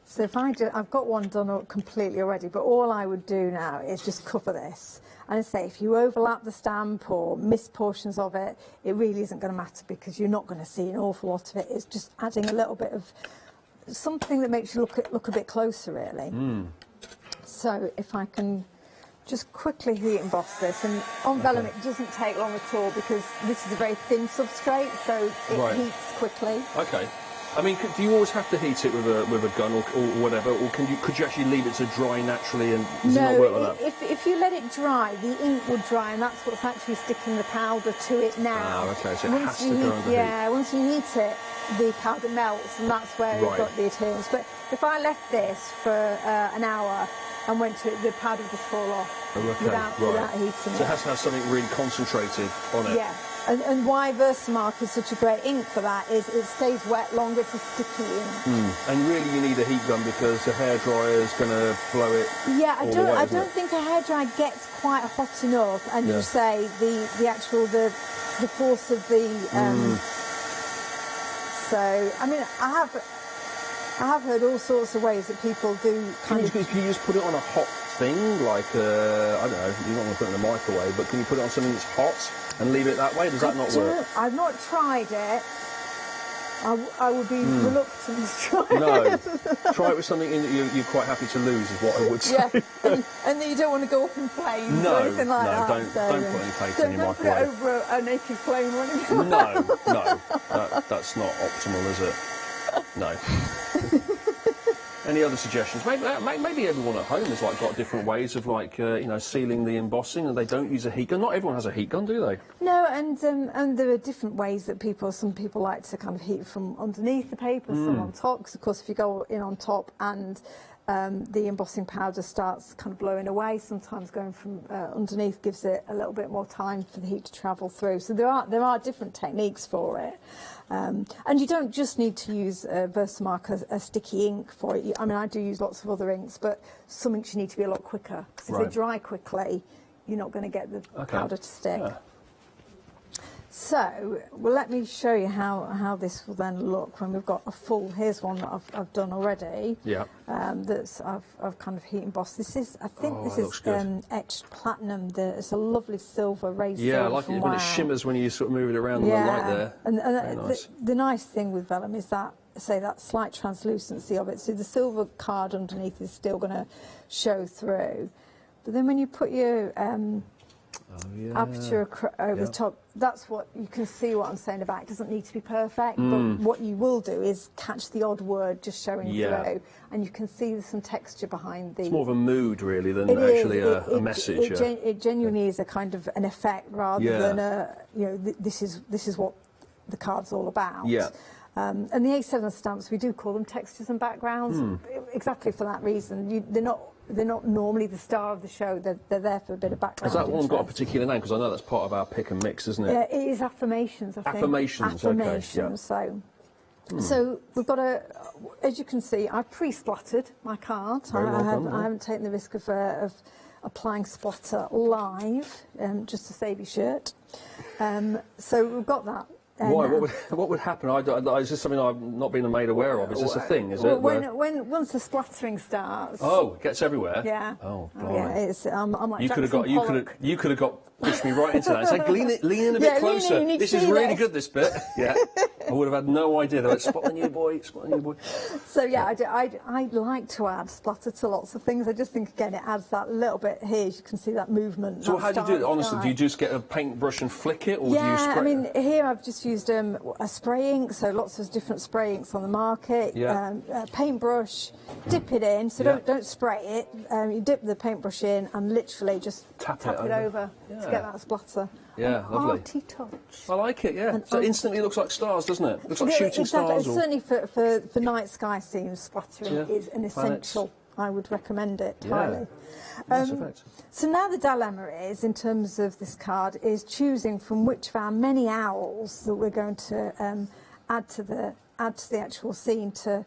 So if I've got one done completely already, but all I would do now is just cover this. And I say, if you overlap the stamp or miss portions of it, it really isn't going to matter, because you're not going to see an awful lot of it. It's just adding a little bit of something that makes you look a bit closer, really. So if I can just quickly heat emboss this, and on vellum it doesn't take long at all, because this is a very thin substrate, so it heats quickly. Okay. I mean, do you always have to heat it with a gun or whatever, or could you actually leave it to dry naturally, and does it not work like that? If you let it dry, the ink would dry, and that's what's actually sticking the powder to it now. Oh, okay, so it has to go under heat. Yeah, once you heat it, the powder melts, and that's where you've got the adherence. But if I left this for an hour and went to it, the powder would just fall off without heating it. So it has to have something really concentrated on it. Yeah. And why Versamark is such a great ink for that is it stays wet longer, it's a sticky ink. And really you need a heat gun, because the hairdryer is going to blow it. Yeah, I don't think a hairdryer gets quite hot enough, and you say the actual the force of the so I mean I have heard all sorts of ways that people do Can you just put it on a hot thing, like I don't know, you're not going to put it in the microwave, but can you put it on something that's hot and leave it that way? Does that not work? I've not tried it. I would be reluctant to try it. No, try it with something in that you're quite happy to lose, is what I would say. Yeah, and that you don't want to go up in flames or anything like that. Don't put any paper in your microwave. microwave. Don't put it over a naked flame or anything. No, that's not optimal, is it? No. Any other suggestions? Maybe everyone at home has like got different ways of like you know, sealing the embossing, and they don't use a heat gun. Not everyone has a heat gun, do they? No, and there are different ways that some people like to kind of heat from underneath the paper, some on top. Because of course, if you go in on top and the embossing powder starts kind of blowing away, sometimes going from underneath gives it a little bit more time for the heat to travel through. So there are different techniques for it. And you don't just need to use Versamark as a sticky ink for it. I mean, I do use lots of other inks, but some inks you need to be a lot quicker, because if they dry quickly, you're not going to get the powder to stick. Yeah. So, well, let me show you how this will then look when we've got a full. Here's one that I've done already. Yeah. That's I've kind of heat embossed. This is, I think this is etched platinum. It's a lovely silver, raised silver. Yeah, I like it when it shimmers when you sort of move it around on the light there. And very nice. The nice thing with vellum is that, say, that slight translucency of it. So the silver card underneath is still going to show through. But then when you put your aperture over the top, that's what you can see what I'm saying about. It doesn't need to be perfect, but what you will do is catch the odd word just showing through, and you can see there's some texture behind the... It's more of a mood, really, than actually a message. It genuinely is a kind of an effect rather than a, you know, this is what the card's all about. Yeah. And the A7 stamps, we do call them textures and backgrounds, exactly for that reason. They're not normally the star of the show. They're there for a bit of background. Has that one got a particular name? Because I know that's part of our pick and mix, isn't it? It is affirmations, I think. Affirmations, okay. So we've got as you can see, I pre-splattered my card. I haven't taken the risk of applying splatter live, just to save your shirt. So we've got that. Why? What would happen? Is this something I've not been made aware of? Is this a thing? Is it? Once the splattering starts. Oh, it gets everywhere. Yeah. Oh, blimey. Yeah, it's. I'm like you could have pushed me right into that. It's like lean in a bit closer. This is really good. This bit. Yeah. I would have had no idea. They're like, spot the new boy. So yeah, I like to add splatter to lots of things. I just think again it adds that little bit here. You can see that movement. So how do you do it? Honestly, do you just get a paintbrush and flick it, or do you spray? I mean, here I've just used a spray ink, so lots of different spray inks on the market. Yeah. Paintbrush, dip it in, so don't spray it. You dip the paintbrush in and literally just tap it over to get that splatter. Yeah, lovely. Arty touch. I like it, yeah. So it instantly looks like stars, doesn't it? Looks like shooting stars. Certainly for night sky scenes, splattering is an essential I would recommend it Yeah. highly. Nice effect. So now the dilemma is, in terms of this card, is choosing from which of our many owls that we're going to add to the actual scene to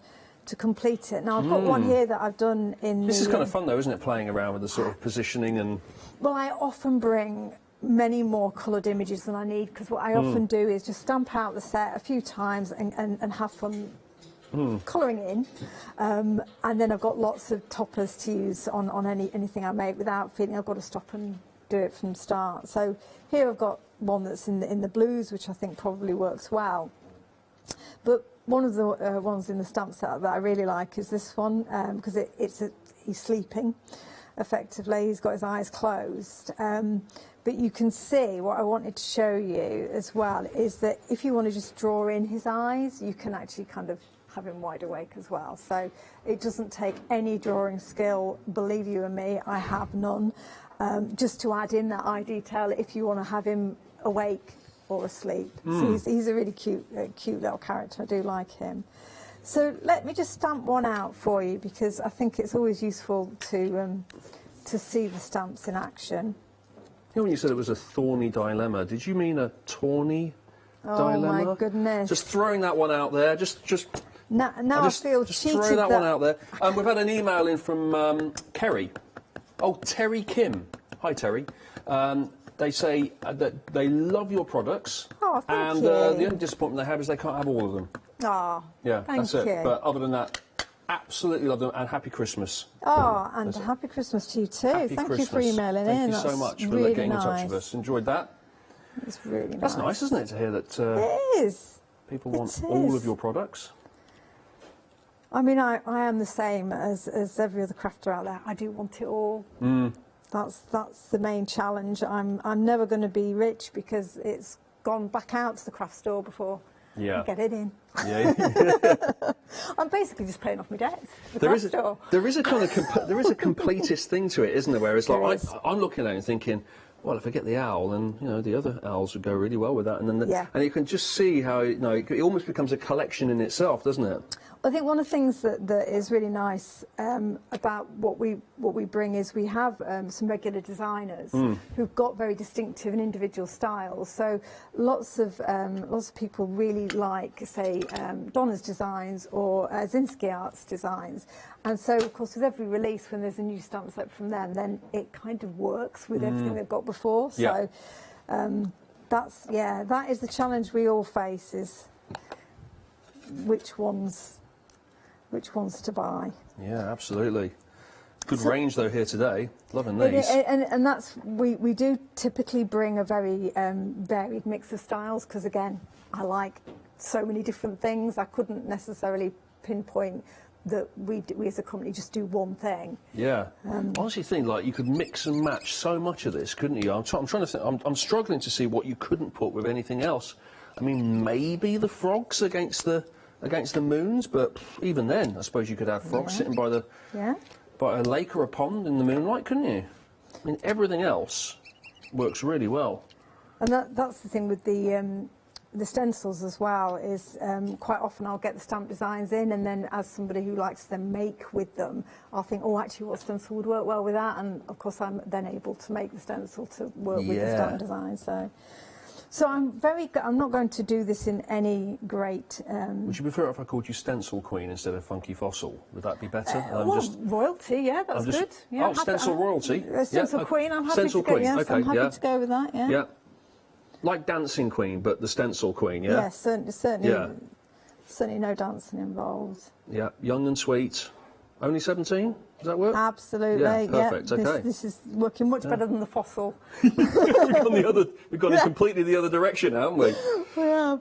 complete it. Now I've got one here that I've done in. This is kind of fun though, isn't it? Playing around with the sort of positioning and. Well, I often bring many more coloured images than I need, because what I often do is just stamp out the set a few times and have fun colouring in, and then I've got lots of toppers to use on anything I make without feeling I've got to stop and do it from the start. So here I've got one that's in the blues, which I think probably works well. But one of the ones in the stamp set that I really like is this one, because he's sleeping effectively, he's got his eyes closed. But you can see, what I wanted to show you as well is that if you want to just draw in his eyes, you can actually kind of have him wide awake as well. So it doesn't take any drawing skill, believe you and me, I have none, just to add in that eye detail if you want to have him awake or asleep. So he's a really cute little character. I do like him. So let me just stamp one out for you, because I think it's always useful to see the stamps in action. You know, when you said it was a thorny dilemma, did you mean a tawny dilemma? Oh my goodness! Just throwing that one out there. Now I feel just cheated. Throw that one out there. We've had an email in from Kerry. Oh, Terry Kim. Hi, Terry. They say that they love your products. Oh, thank and you. The only disappointment they have is they can't have all of them. Oh, Yeah, thank that's it. you. But other than that, absolutely love them, and happy Christmas. Oh, and happy Christmas to you too. Happy Thank Christmas. you for emailing Thank in. you so That's much for really getting nice. in touch with us. Enjoyed that. It's really nice. That's nice, isn't it, to hear that It is. people It want all is. of your products? I mean, I am the same as every other crafter out there. I do want it all. That's the main challenge. I'm never going to be rich, because it's gone back out to the craft store before I get it in. Yeah. I'm basically just paying off my debts. There is a kind of there is a completist thing to it, isn't there? Whereas like I'm looking at it and thinking, well, if I get the owl, then the other owls would go really well with that, and then and you can just see how it almost becomes a collection in itself, doesn't it? I think one of the things that is really nice about what we bring is we have some regular designers who've got very distinctive and individual styles. So lots of people really like, say, Donna's designs or Zinsky Art's designs. And so, of course, with every release, when there's a new stamp set from them, then it kind of works with everything they've got before. So that is the challenge we all face, is which ones to buy. Yeah, absolutely. Good range though here today. Loving these. And that's we do typically bring a very varied mix of styles, because again, I like so many different things. I couldn't necessarily pinpoint that we as a company just do one thing. Yeah. I honestly think like you could mix and match so much of this, couldn't you? I'm trying to think. I'm struggling to see what you couldn't put with anything else. I mean, maybe the frogs against the moons, but even then, I suppose you could have frogs sitting by a lake or a pond in the moonlight, couldn't you? I mean, everything else works really well. And that's the thing with the stencils as well, is quite often I'll get the stamp designs in, and then as somebody who likes to then make with them, I'll think, oh, actually, what stencil would work well with that? And of course, I'm then able to make the stencil to work with the stamp design. So I'm not going to do this in any great... Would you prefer if I called you Stencil Queen instead of Funky Fossil? Would that be better? Royalty, yeah, that's good. Yeah, Stencil Royalty. Stencil Queen, I'm happy Stencil to go, Queen. yes, Okay, I'm happy to go with that, yeah. Yeah. Like Dancing Queen, but the Stencil Queen, yeah? Yes, certainly no dancing involved. Yeah, young and sweet. Only 17? Does that work? Absolutely. Yeah, perfect. Okay. This is working much better than the fossil. We've gone in completely the other direction, haven't we? We have.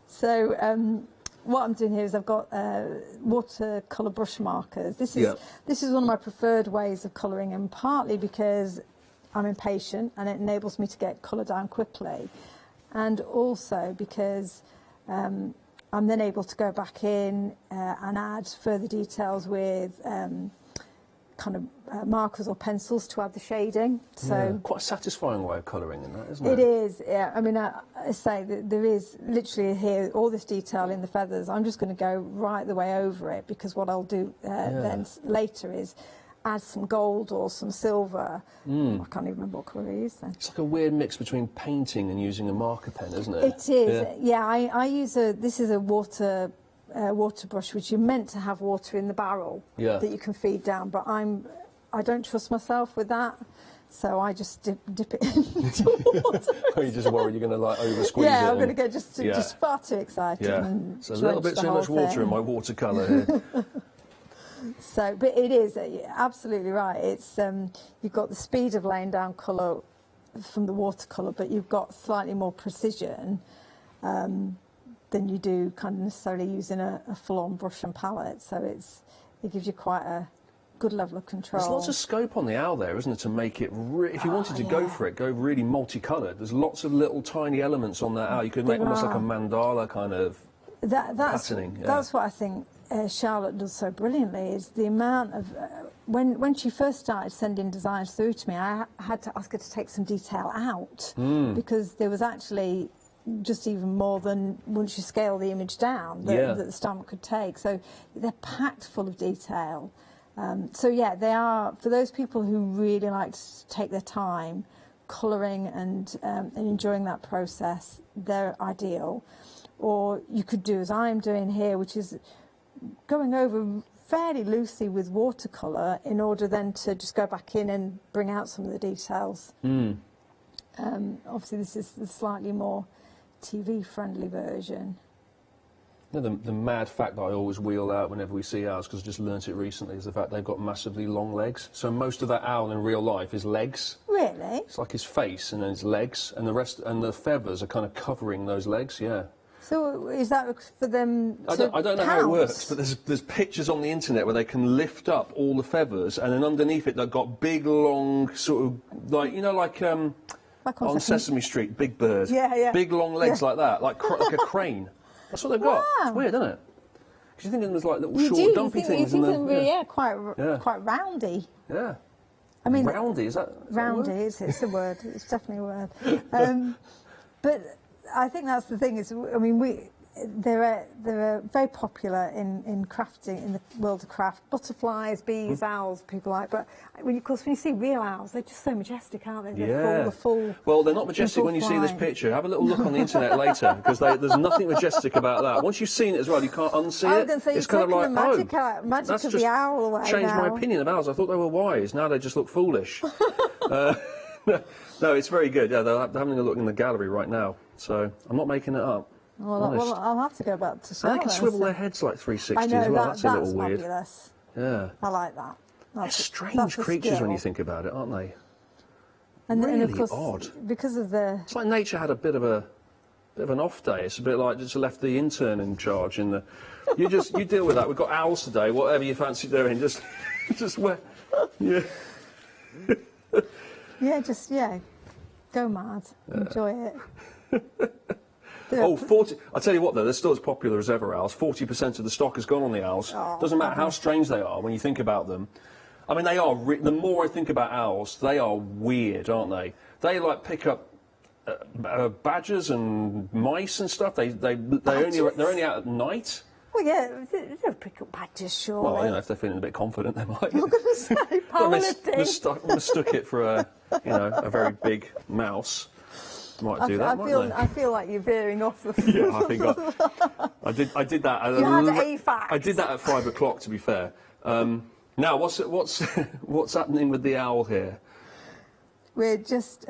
So what I'm doing here is I've got watercolour brush markers. This is one of my preferred ways of colouring, and partly because I'm impatient and it enables me to get colour down quickly, and also because I'm then able to go back in and add further details with kind of markers or pencils to add the shading. So quite a satisfying way of colouring in that, isn't it it? is, yeah. I mean, I say that there is literally here all this detail in the feathers. I'm just going to go right the way over it, because what I'll do then later is add some gold or some silver. I can't even remember what colour I used then. It's like a weird mix between painting and using a marker pen, isn't it? It is, yeah. I use this is a water brush, which you're meant to have water in the barrel that you can feed down, but I don't trust myself with that, so I just dip it into water. Are you just worried you're going to like over squeeze it? Yeah, I'm going to get just far too excited. Yeah, and it's a little bit too much water in my watercolour here. So, but it is absolutely right. It's you've got the speed of laying down colour from the watercolour, but you've got slightly more precision than you do kind of necessarily using a full-on brush and palette. So it gives you quite a good level of control. There's lots of scope on the owl there, isn't it, to make it if you wanted to go for it, go really multicoloured. There's lots of little tiny elements on that owl. You could make almost like a mandala kind of patterning. That's what I think Charlotte does so brilliantly, is the amount of when she first started sending designs through to me, I had to ask her to take some detail out because there was actually just even more than once you scale the image down that the stamp could take. So they're packed full of detail. So yeah, they are, for those people who really like to take their time colouring and enjoying that process, they're ideal. Or you could do as I'm doing here, which is going over fairly loosely with watercolour in order then to just go back in and bring out some of the details. Obviously this is the slightly more TV-friendly version. You know, the mad fact that I always wheel out whenever we see owls, because I just learnt it recently, is the fact they've got massively long legs. So most of that owl in real life is legs. Really? It's like his face and then his legs, and the rest, and the feathers are kind of covering those legs, So is that for them to I don't know how it works, but there's pictures on the internet where they can lift up all the feathers, and then underneath it they've got big, long, sort of, like, you know, like on Sesame Street, Big Bird. Big, long legs like that, like a crane. That's what they've got. Wow. It's weird, isn't it? Because you think of them as like little short, dumpy things. You think them, quite roundy. Yeah. I mean, roundy, is that roundy? It's a word. It's definitely a word. But I think that's the thing. Is, I mean, they're very popular in crafting, in the world of craft. Butterflies, bees, owls, people like. But of course, when you see real owls, they're just so majestic, aren't they? They're full. Well, they're not majestic when you see this picture. Have a little look on the internet later, because there's nothing majestic about that. Once you've seen it as well, you can't unsee it. It's kind of like, magic of the owl away. Changed my opinion of owls. I thought they were wise. Now they just look foolish. No, it's very good. Yeah, they're having a look in the gallery right now. So I'm not making it up. Well, I'll have to go back to see. They can swivel their heads like 360 I know, as well. That's a little weird. Fabulous. Yeah. I like that. They're strange creatures when you think about it, aren't they? And of course, odd. Because of the. It's like nature had a bit of an off day. It's a bit like just left the intern in charge. You deal with that. We've got owls today. Whatever you fancy doing, just wear. Yeah. Go mad. Enjoy it. Oh, 40. I'll tell you what, though, they're still as popular as ever, owls. 40% of the stock has gone on the owls. Doesn't matter how strange they are when you think about them. I mean, they are. The more I think about owls, they are weird, aren't they? They like pick up badgers and mice and stuff. They're only out at night. Well, yeah, they'll pick up badgers, sure. Well, you know, if they're feeling a bit confident, they might. I'm going to say powerlifting. Mistook it for a very big mouse. Might do that. I feel like you're veering off. Yeah, I think I did that. You had AFAX. I did that at 5 o'clock. To be fair. Now, what's happening with the owl here? We're just.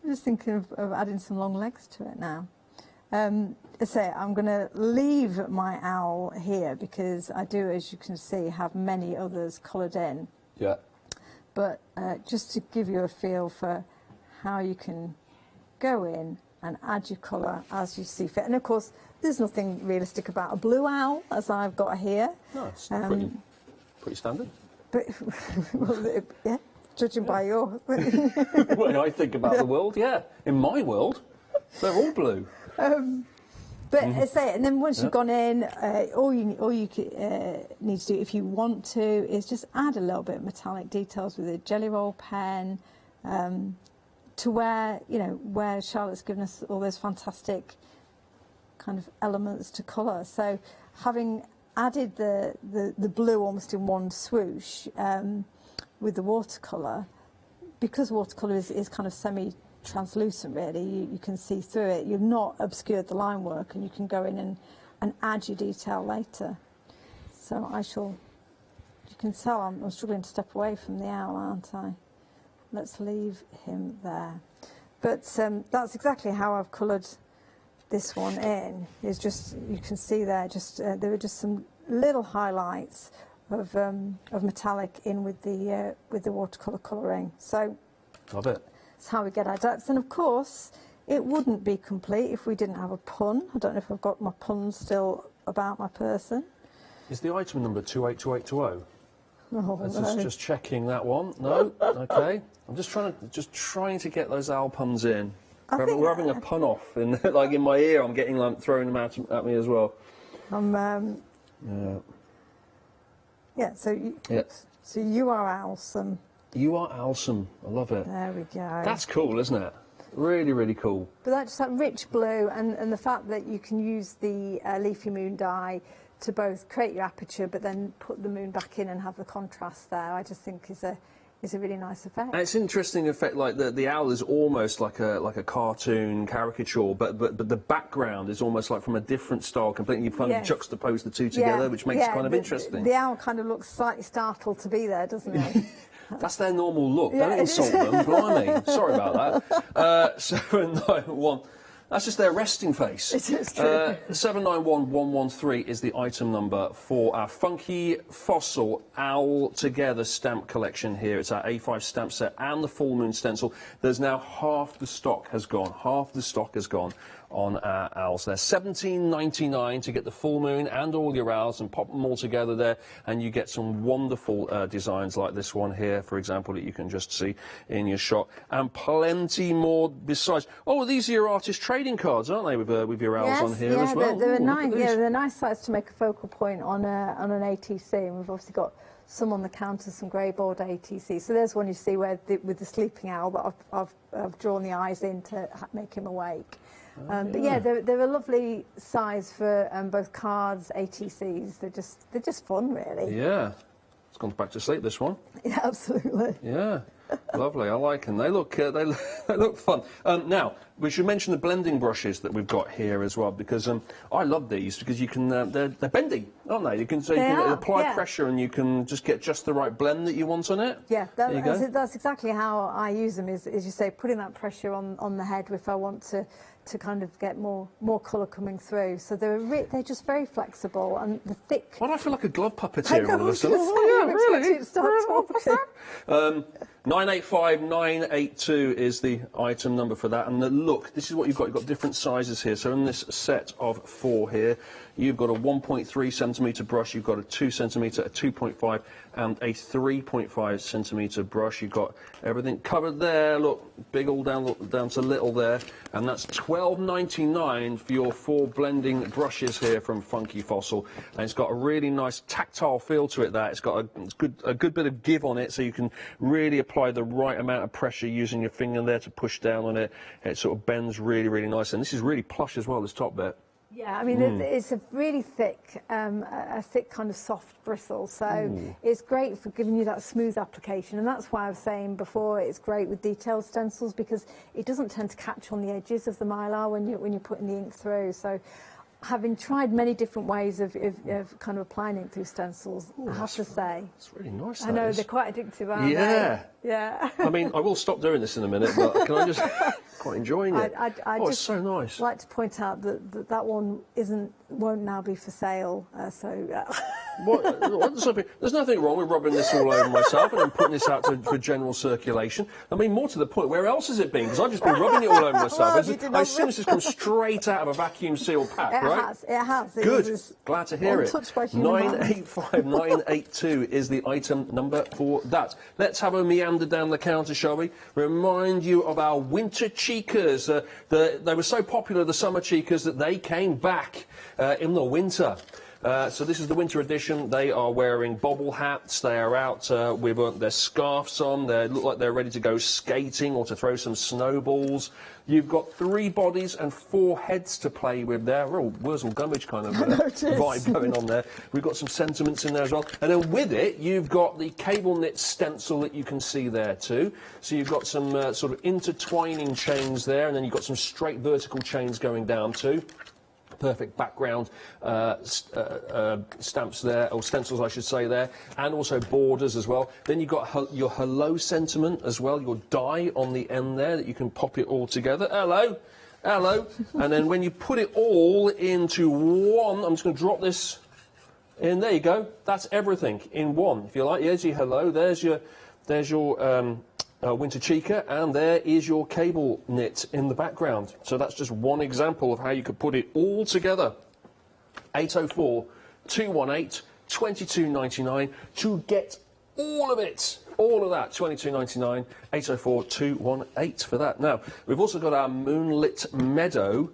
Just thinking of adding some long legs to it now. I'm going to leave my owl here because I do, as you can see, have many others coloured in. Yeah. But just to give you a feel for how you can go in and add your colour as you see fit. And of course, there's nothing realistic about a blue owl, as I've got here. No, it's pretty standard. But, well, yeah, judging by your... When I think about the world, yeah. In my world, they're all blue. But say, and then once you've gone in, all you need to do, if you want to, is just add a little bit of metallic details with a jelly roll pen, to where where Charlotte's given us all those fantastic kind of elements to colour. So having added the blue almost in one swoosh with the watercolour, because watercolour is kind of semi-translucent really, you can see through it. You've not obscured the line work, and you can go in and add your detail later. So you can tell I'm struggling to step away from the owl, aren't I? Let's leave him there. But that's exactly how I've coloured this one in. Is just, you can see there, there are just some little highlights of metallic in with the watercolour colouring. So love it. That's how we get our depths. And of course, it wouldn't be complete if we didn't have a pun. I don't know if I've got my pun still about my person. Is the item number 282820? Oh, no. Just checking that one. No, okay. I'm just trying to get those owl puns in. We're having a pun off in like in my ear. I'm getting like throwing them out at me as well. Yeah. So you are awesome. You are awesome. I love it. There we go. That's cool, isn't it? Really, really cool. But that's just that rich blue, and the fact that you can use the leafy moon dye to both create your aperture, but then put the moon back in and have the contrast there, I just think is a really nice effect. And it's an interesting effect. Like the owl is almost like a cartoon caricature, but the background is almost like from a different style completely. You kind of juxtapose the two together, which makes it kind of interesting. The owl kind of looks slightly startled to be there, doesn't it? That's their normal look. Don't insult them, blimey. Sorry about that. 791. That's just their resting face. It is true. 791113 is the item number for our Funky Fossil Owl Together stamp collection here. It's our A5 stamp set and the full moon stencil. There's now half the stock has gone. Half the stock has gone on our owls. They're $17.99 to get the full moon and all your owls and pop them all together there, and you get some wonderful designs like this one here, for example, that you can just see in your shot, and plenty more besides. Oh, these are your artist trading cards, aren't they, with your owls on here as well? They're nice. Yeah, they're nice size to make a focal point on an ATC, and we've obviously got some on the counter, some grey border ATC. So there's one you see where with the sleeping owl that I've drawn the eyes in to make him awake. But yeah, they're a lovely size for both cards, ATCs. They're just fun, really. Yeah, it's gone back to sleep, this one. Yeah, absolutely. Yeah, lovely. I like them. They look fun. Now we should mention the blending brushes that we've got here as well, because I love these because you can they're bendy, aren't they? You can apply pressure and you can just get just the right blend that you want on it. Yeah, that's exactly how I use them. Is you say, putting that pressure on the head if I want to kind of get more colour coming through. So they're just very flexible, and the thick. Why do I feel like a glove puppeteer all of a sudden? Oh, yeah, really? Start talking. 985982 is the item number for that, and look, this is what you've got. You've got different sizes here. So in this set of 4 here, you've got a 1.3 centimetre brush, you've got a 2 centimetre, a 2.5 and a 3.5 centimetre brush. You've got everything covered there. Look, big all down to little there, and that's $12.99 for your 4 blending brushes here from Funky Fossil. And it's got a really nice tactile feel to it. It's got a good bit of give on it, so you can really apply the right amount of pressure using your finger there to push down on it. It sort of bends really, really nice, and this is really plush as well, this top bit. Yeah, I mean, it's a really thick, a thick kind of soft bristle, so it's great for giving you that smooth application, and that's why I was saying before it's great with detailed stencils, because it doesn't tend to catch on the edges of the mylar when you're putting the ink through. So having tried many different ways of kind of applying ink through stencils, I have to say. It's really nice. I know, they're quite addictive, aren't they? Yeah. I mean, I will stop doing this in a minute, but can I just... quite enjoying it. It's so nice. I'd like to point out that one won't now be for sale, There's nothing wrong with rubbing this all over myself and then putting this out for general circulation. I mean, more to the point, where else has it been? Because I've just been rubbing it all over myself. I assume this has come straight out of a vacuum sealed pack, right? It has. Good. Glad to hear it. Untouched by human hands. 985982 is the item number for that. Let's have a meander down the counter, shall we? Remind you of our winter chicas. They were so popular, the summer chicas, that they came back in the winter. So this is the winter edition. They are wearing bobble hats. They are out with their scarves on. They look like they're ready to go skating or to throw some snowballs. You've got 3 bodies and 4 heads to play with there. Real Wurzel Gummidge kind of vibe going on there. We've got some sentiments in there as well. And then with it, you've got the cable knit stencil that you can see there too. So you've got some sort of intertwining chains there, and then you've got some straight vertical chains going down too. Perfect background stamps there, or stencils I should say there, and also borders as well. Then you've got your hello sentiment as well, your die on the end there that you can pop it all together. Hello, hello. And then when you put it all into one, I'm just going to drop this in. There you go. That's everything in one. If you like, there's your hello. There's your winter chica, and there is your cable knit in the background. So that's just one example of how you could put it all together. 804 218 2299 to get all of it. All of that, £22.99, 804 218 for that. Now, we've also got our Moonlit Meadow,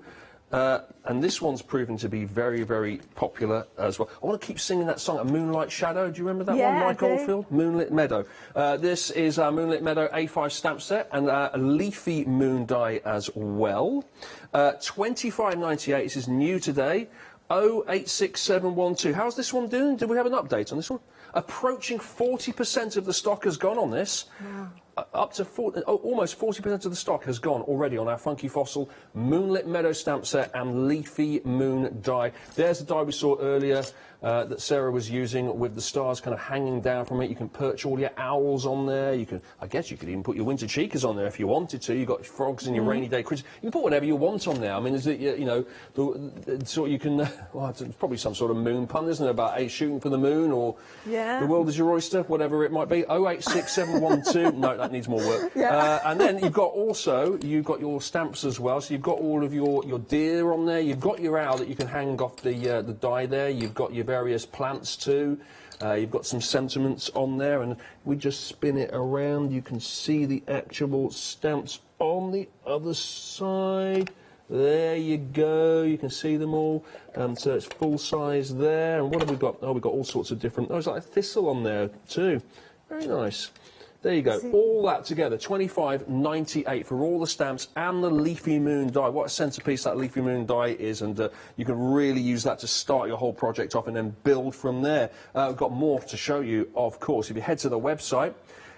and this one's proven to be very, very popular as well. I want to keep singing that song, A Moonlight Shadow. Do you remember that one, Mike Oldfield? Moonlit Meadow. This is our Moonlit Meadow A5 stamp set and a leafy moon die as well. £25.98. This is new today. 086712. How's this one doing? Did we have an update on this one? Approaching 40% of the stock has gone on this. Wow. Up to almost 40% of the stock has gone already on our Funky Fossil Moonlit Meadow stamp set and Leafy Moon die. There's the die we saw earlier that Sarah was using with the stars kind of hanging down from it. You can perch all your owls on there. You can, I guess you could even put your winter chicas on there if you wanted to. You've got frogs and your rainy day critters. You can put whatever you want on there. I mean, is it, you know, so you can, well, it's probably some sort of moon pun, isn't it, about shooting for the moon or the world is your oyster, whatever it might be. 086712. No, that needs more work. And then you've got your stamps as well. So you've got all of your deer on there. You've got your owl that you can hang off the die there. You've got your various plants too. You've got some sentiments on there, and we just spin it around. You can see the actual stamps on the other side. There you go. You can see them all. So it's full size there. And what have we got? Oh, we've got all sorts of different. Oh, there's like a thistle on there too. Very nice. There you go, all that together, $25.98 for all the stamps and the Leafy Moon die. What a centrepiece that Leafy Moon die is, and you can really use that to start your whole project off and then build from there. We've got more to show you, of course. If you head to the website,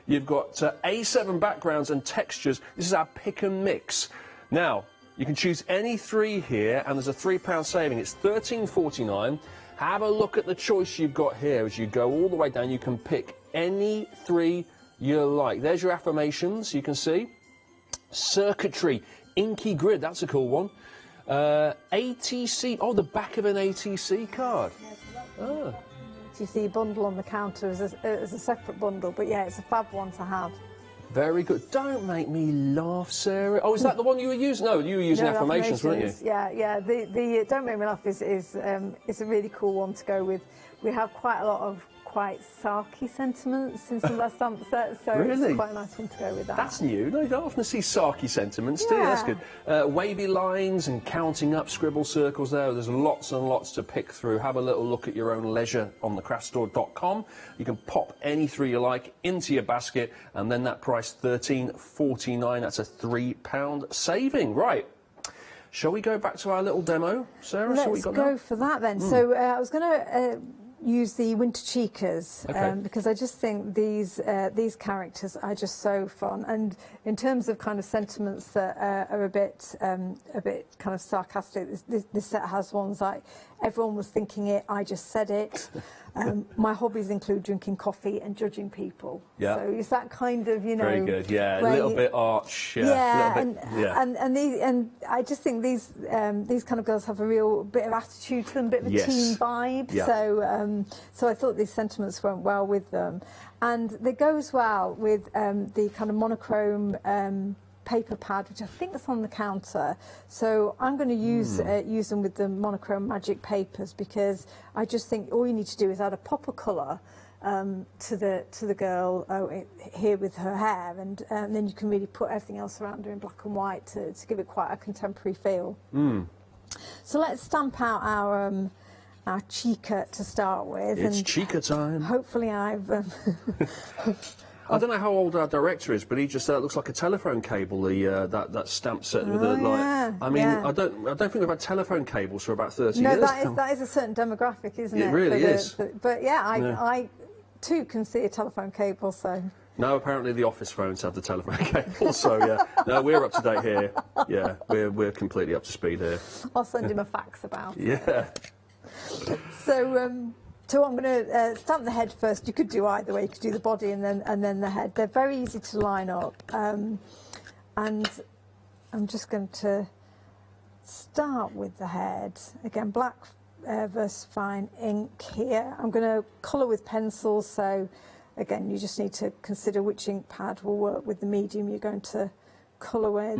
you've got A7 backgrounds and textures. This is our pick and mix. Now, you can choose any 3 here, and there's a £3 saving. It's $13.49. Have a look at the choice you've got here. As you go all the way down, you can pick any 3 you like. There's your affirmations, you can see. Circuitry, inky grid, that's a cool one. ATC, oh, the back of an ATC card. Oh. ATC bundle on the counter as a separate bundle, but yeah, it's a fab one to have. Very good. Don't make me laugh, Sarah. Oh, is that the one you were using? No, you were using affirmations, weren't you? Yeah. The Don't Make Me Laugh is a really cool one to go with. We have quite a lot of quite sarky sentiments in some of our stamp sets, so really? It's quite a nice one to go with that. That's new. No, you don't often see sarky sentiments, do you? That's good. Wavy lines and counting up scribble circles there. There's lots and lots to pick through. Have a little look at your own leisure on thecraftstore.com. You can pop any 3 you like into your basket, and then that price, $13.49. That's a £3 saving. Right. Shall we go back to our little demo, Sarah? Let's go for that then. So I was going to use the winter chicas because I just think these characters are just so fun, and in terms of kind of sentiments that are a bit kind of sarcastic, this set has ones like everyone was thinking it, I just said it. My hobbies include drinking coffee and judging people. Yeah. So it's that kind of, you know. Very good. Yeah, a where little you- bit arch. Yeah. Yeah, a little bit, yeah. and I just think these kind of girls have a real bit of attitude to them, a bit of a Yes. team vibe. Yeah. So I thought these sentiments went well with them, and they go as well with the kind of monochrome paper pad, which I think is on the counter. So I'm going to use them with the monochrome magic papers, because I just think all you need to do is add a pop of colour to the girl here with her hair, and then you can really put everything else around her in black and white to give it quite a contemporary feel. So let's stamp out our Cricut to start with. It's and Cricut time. Hopefully I've... I don't know how old our director is, but he just looks like a telephone cable. That stamp set with the yeah, I mean, yeah. I don't think we've had telephone cables for about 30 No, years. that is a certain demographic, isn't it? It really is. But yeah, Yeah. I too can see a telephone cable, so... No, apparently the office phones have the telephone cable, so yeah. No, we're up to date here. Yeah, we're completely up to speed here. I'll send him a fax about it. Yeah. So I'm going to stamp the head first. You could do either way. You could do the body and then the head. They're very easy to line up. And I'm just going to start with the head. Again, black versus fine ink here. I'm going to colour with pencils. So again, you just need to consider which ink pad will work with the medium you're going to colour with.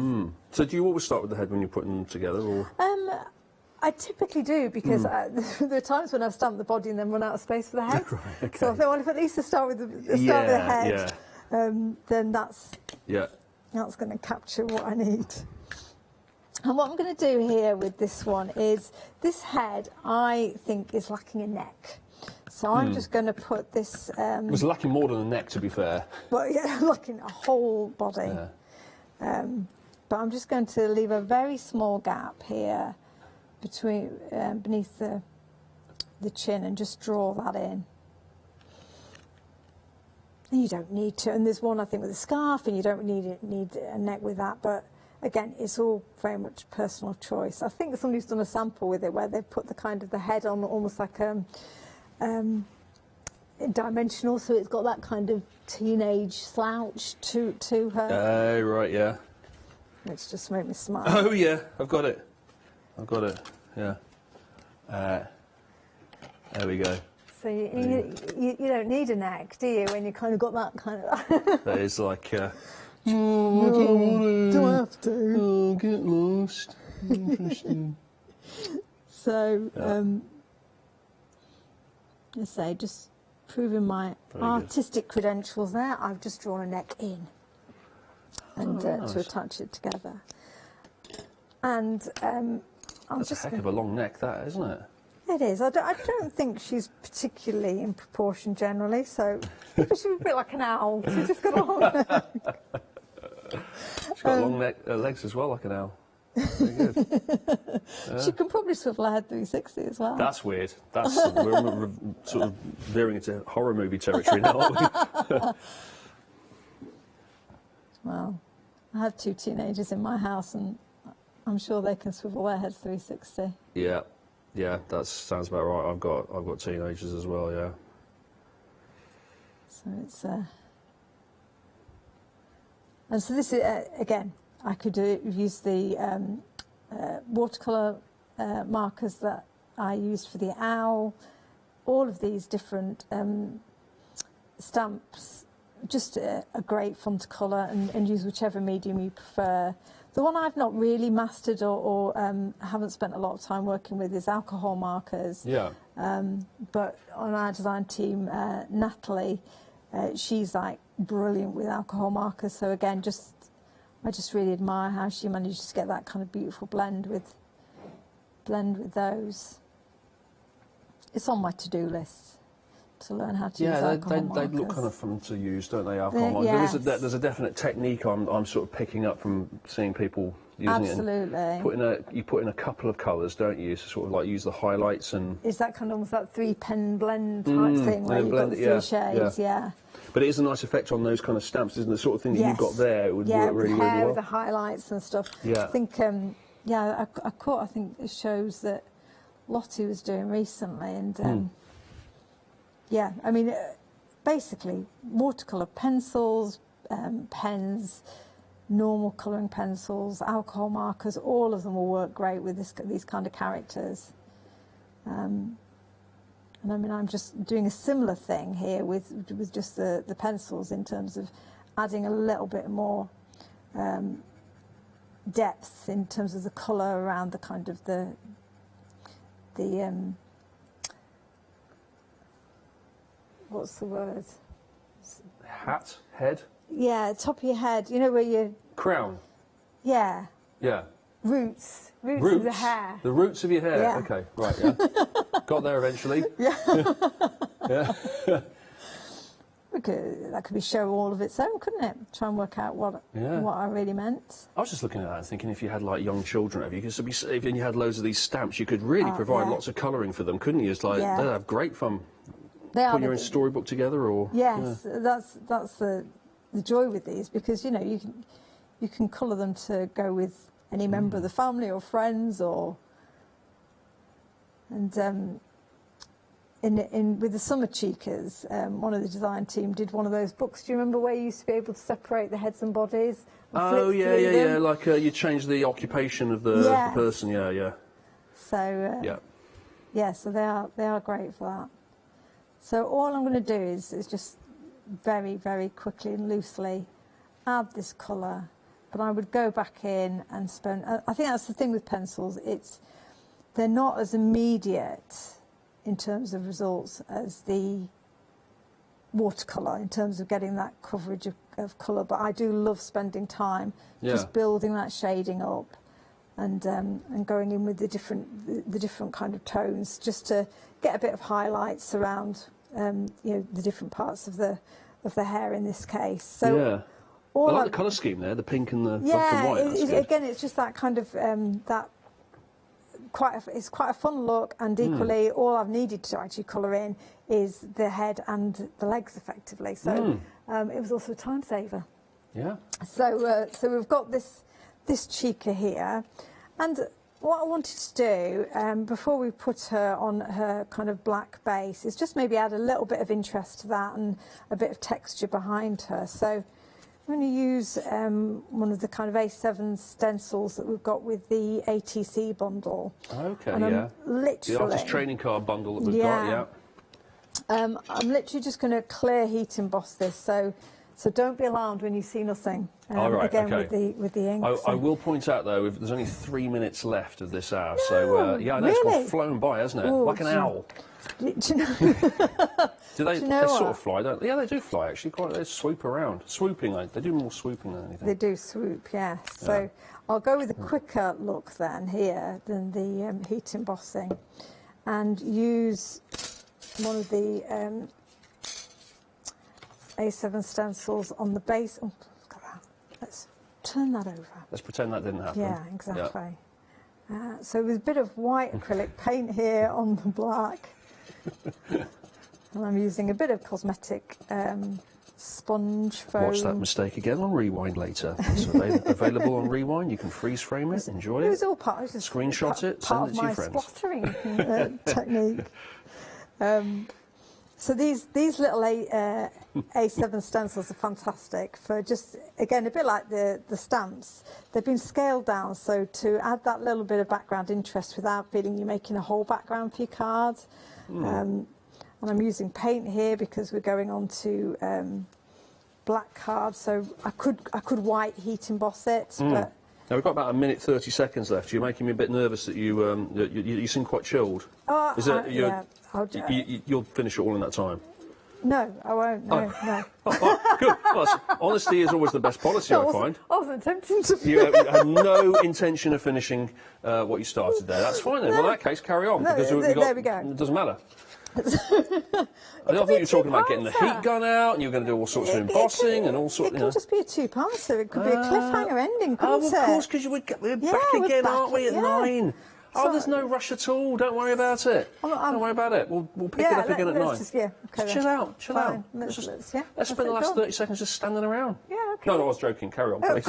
So do you always start with the head when you're putting them together, or? I typically do, because there are times when I've stamped the body and then run out of space for the head. Right, okay. So I thought, well, if at least I start with the head, then that's going to capture what I need. And what I'm going to do here with this one is, this head I think is lacking a neck. So I'm just going to put this... it was lacking more than a neck, to be fair. Well, yeah, lacking a whole body. Yeah. But I'm just going to leave a very small gap here between beneath the chin, and just draw that in. And you don't need to, and there's one I think with a scarf, and you don't need a neck with that, but again, it's all very much personal choice. I think somebody's done a sample with it where they've put the kind of the head on almost like dimensional, so it's got that kind of teenage slouch to her. Right, yeah. Which just made me smile. Oh yeah, I've got it. Yeah. There we go. So you don't need a neck, do you, when you kind of got that kind of... That is like... I don't have to. Oh, get lost. Interesting. So, let's say, just proving my artistic credentials there, I've just drawn a neck in, and nice. to attach it together. And That's a heck of a long neck, that, isn't it? it is. I don't think she's particularly in proportion generally, so maybe she's a bit like an owl. She's just got a long neck. She's got long legs as well, like an owl. Very good. She can probably swivel her head 360 as well. That's weird. We're sort of veering into horror movie territory now, aren't we? Well, I have 2 teenagers in my house, and I'm sure they can swivel their heads 360. Yeah, that sounds about right. I've got teenagers as well, yeah. So it's and so this is again, I could use the watercolor markers that I used for the owl. All of these different stamps, just are great fun to colour, and use whichever medium you prefer. The one I've not really mastered or haven't spent a lot of time working with is alcohol markers. Yeah. But on our design team, Natalie, she's like brilliant with alcohol markers. So again, I just really admire how she manages to get that kind of beautiful blend with those. It's on my to-do list to learn how to use alcohol markers. They look kind of fun to use, don't they? Alcohol markers. Yes. There's a definite technique I'm sort of picking up from seeing people using Absolutely. it. You put in a couple of colours, don't you? To sort of like use the highlights and. Is that kind of almost that 3-pen blend type thing where you've got the 3 shades? Yeah. But it is a nice effect on those kind of stamps, isn't it? The sort of thing that you've got there, it would work really, with hair, really well. with the highlights and stuff. Yeah. I think, I caught, I think it shows that Lottie was doing recently, and yeah, I mean, basically watercolour pencils, pens, normal colouring pencils, alcohol markers, all of them will work great with these kind of characters. And I mean, I'm just doing a similar thing here with just the pencils in terms of adding a little bit more depth in terms of the colour around the kind of the what's the word? Hat, head? Yeah, top of your head. You know where you... Crown? Yeah. Yeah. Roots of the hair. The roots of your hair? Yeah. Okay, right, yeah. Got there eventually. Yeah. Yeah. That could be show all of its own, couldn't it? Try and work out what I really meant. I was just looking at that and thinking if you had like young children, if you had loads of these stamps, you could really provide lots of colouring for them, couldn't you? It's like, they'd have great fun. Putting your own storybook together, or yes, that's the joy with these, because you know you can colour them to go with any member of the family or friends, or and with the summer cheekers, one of the design team did one of those books. Do you remember where you used to be able to separate the heads and bodies? And oh yeah, like you change the occupation of the person, yeah. So so they are great for that. So all I'm going to do is just very, very quickly and loosely add this colour, but I would go back in and spend... I think that's the thing with pencils, they're not as immediate in terms of results as the watercolour, in terms of getting that coverage of colour, but I do love spending time just building that shading up and going in with the different kind of tones, just to get a bit of highlights around the different parts of the hair in this case. So I like the colour scheme there, the pink and the black and white. Again, it's just that kind of it's quite a fun look, and equally all I've needed to actually colour in is the head and the legs effectively. So it was also a time saver. Yeah. So we've got this cheeker here, and what I wanted to do before we put her on her kind of black base is just maybe add a little bit of interest to that and a bit of texture behind her. So I'm going to use one of the kind of A7 stencils that we've got with the ATC bundle. Okay, and I'm literally... The artist training card bundle that we've got, I'm literally just going to clear heat emboss this, so don't be alarmed when you see nothing. With the ink. I will point out though, there's only 3 minutes left of this hour, so I know it's gone flown by, hasn't it? Like an owl. Do you know? They sort of fly, don't they? Yeah, they do fly actually. They swoop around. Swooping, they do more swooping than anything. They do swoop, yes. Yeah. So I'll go with a quicker look then here than the heat embossing, and use one of the A7 stencils on the base. Oh, look at that. Let's turn that over. Let's pretend that didn't happen. Yeah, exactly. Yeah. So with a bit of white acrylic paint here on the black. And I'm using a bit of cosmetic sponge foam. Watch that mistake again on Rewind later. It's available on Rewind. You can frease frame it, enjoy it. It was all part of screenshot it, send it to your friends. Part of my splattering technique. So these little A7 stencils are fantastic for just, again, a bit like the stamps. They've been scaled down, so to add that little bit of background interest without feeling you're making a whole background for your card. And I'm using paint here because we're going on to black cards, so I could white heat emboss it, but... Now we've got about 1 minute 30 seconds left. You're making me a bit nervous that you seem quite chilled. You'll finish it all in that time. No, I won't. No. Good. Well, honesty is always the best policy, I find. I wasn't attempting to. You had no intention of finishing what you started there. That's fine then. Well, in that case, carry on. There we go. It doesn't matter. I think you were talking about getting the heat gun out, and you were going to do all sorts of embossing and all sorts. It could just be a two-parter. It could be a cliffhanger ending, couldn't it? Of course, because we're back again, aren't we? At 9. Oh, there's no rush at all. Don't worry about it. Don't worry about it. We'll pick it up again at 9. Just chill out. Chill out. Let's spend the last 30 seconds just standing around. Yeah, okay. No, I was joking. Carry on, please.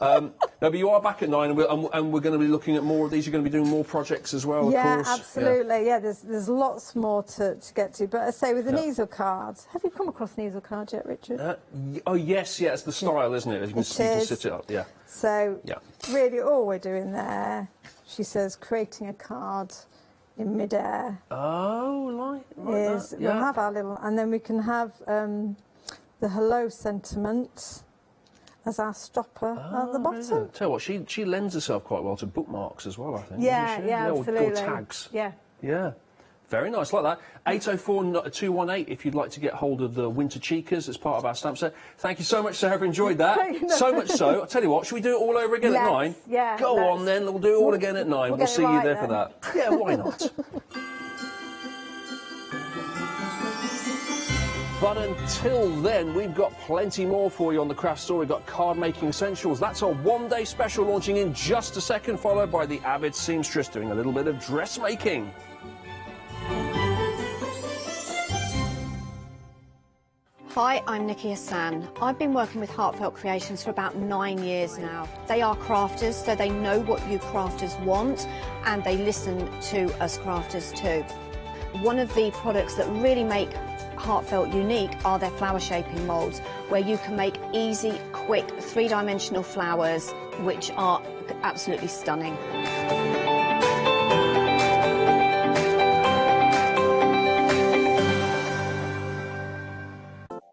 No, but you are back at 9, and we're going to be looking at more of these. You're going to be doing more projects as well, of course. Absolutely. Yeah, there's lots more to get to. But I say with the easel cards, have you come across an easel card yet, Richard? Oh, yes, it's the style, isn't it? You can sit it up, yeah. So, really all we're doing there, she says, creating a card in mid-air. Oh, is that, we'll have our little, and then we can have the hello sentiment as our stopper at the bottom. Brilliant. Tell you what, she lends herself quite well to bookmarks as well, I think. Yeah, absolutely. Or tags. Yeah. Yeah. Very nice, like that. 804-218 if you'd like to get hold of the Winter Cheekers as part of our stamp set. Thank you so much, Sarah. I've enjoyed that. So much so. I'll tell you what, should we do it all over again at 9? Yeah. Go on then, we'll do it all again at 9. We'll see you there for that. Yeah, why not? But until then, we've got plenty more for you on the craft store. We've got card making essentials. That's our one-day special launching in just a second, followed by the avid seamstress doing a little bit of dressmaking. Hi, I'm Nikki Hassan. I've been working with Heartfelt Creations for about 9 years now. They are crafters, so they know what you crafters want, and they listen to us crafters too. One of the products that really make Heartfelt unique are their flower shaping moulds, where you can make easy, quick, three-dimensional flowers, which are absolutely stunning.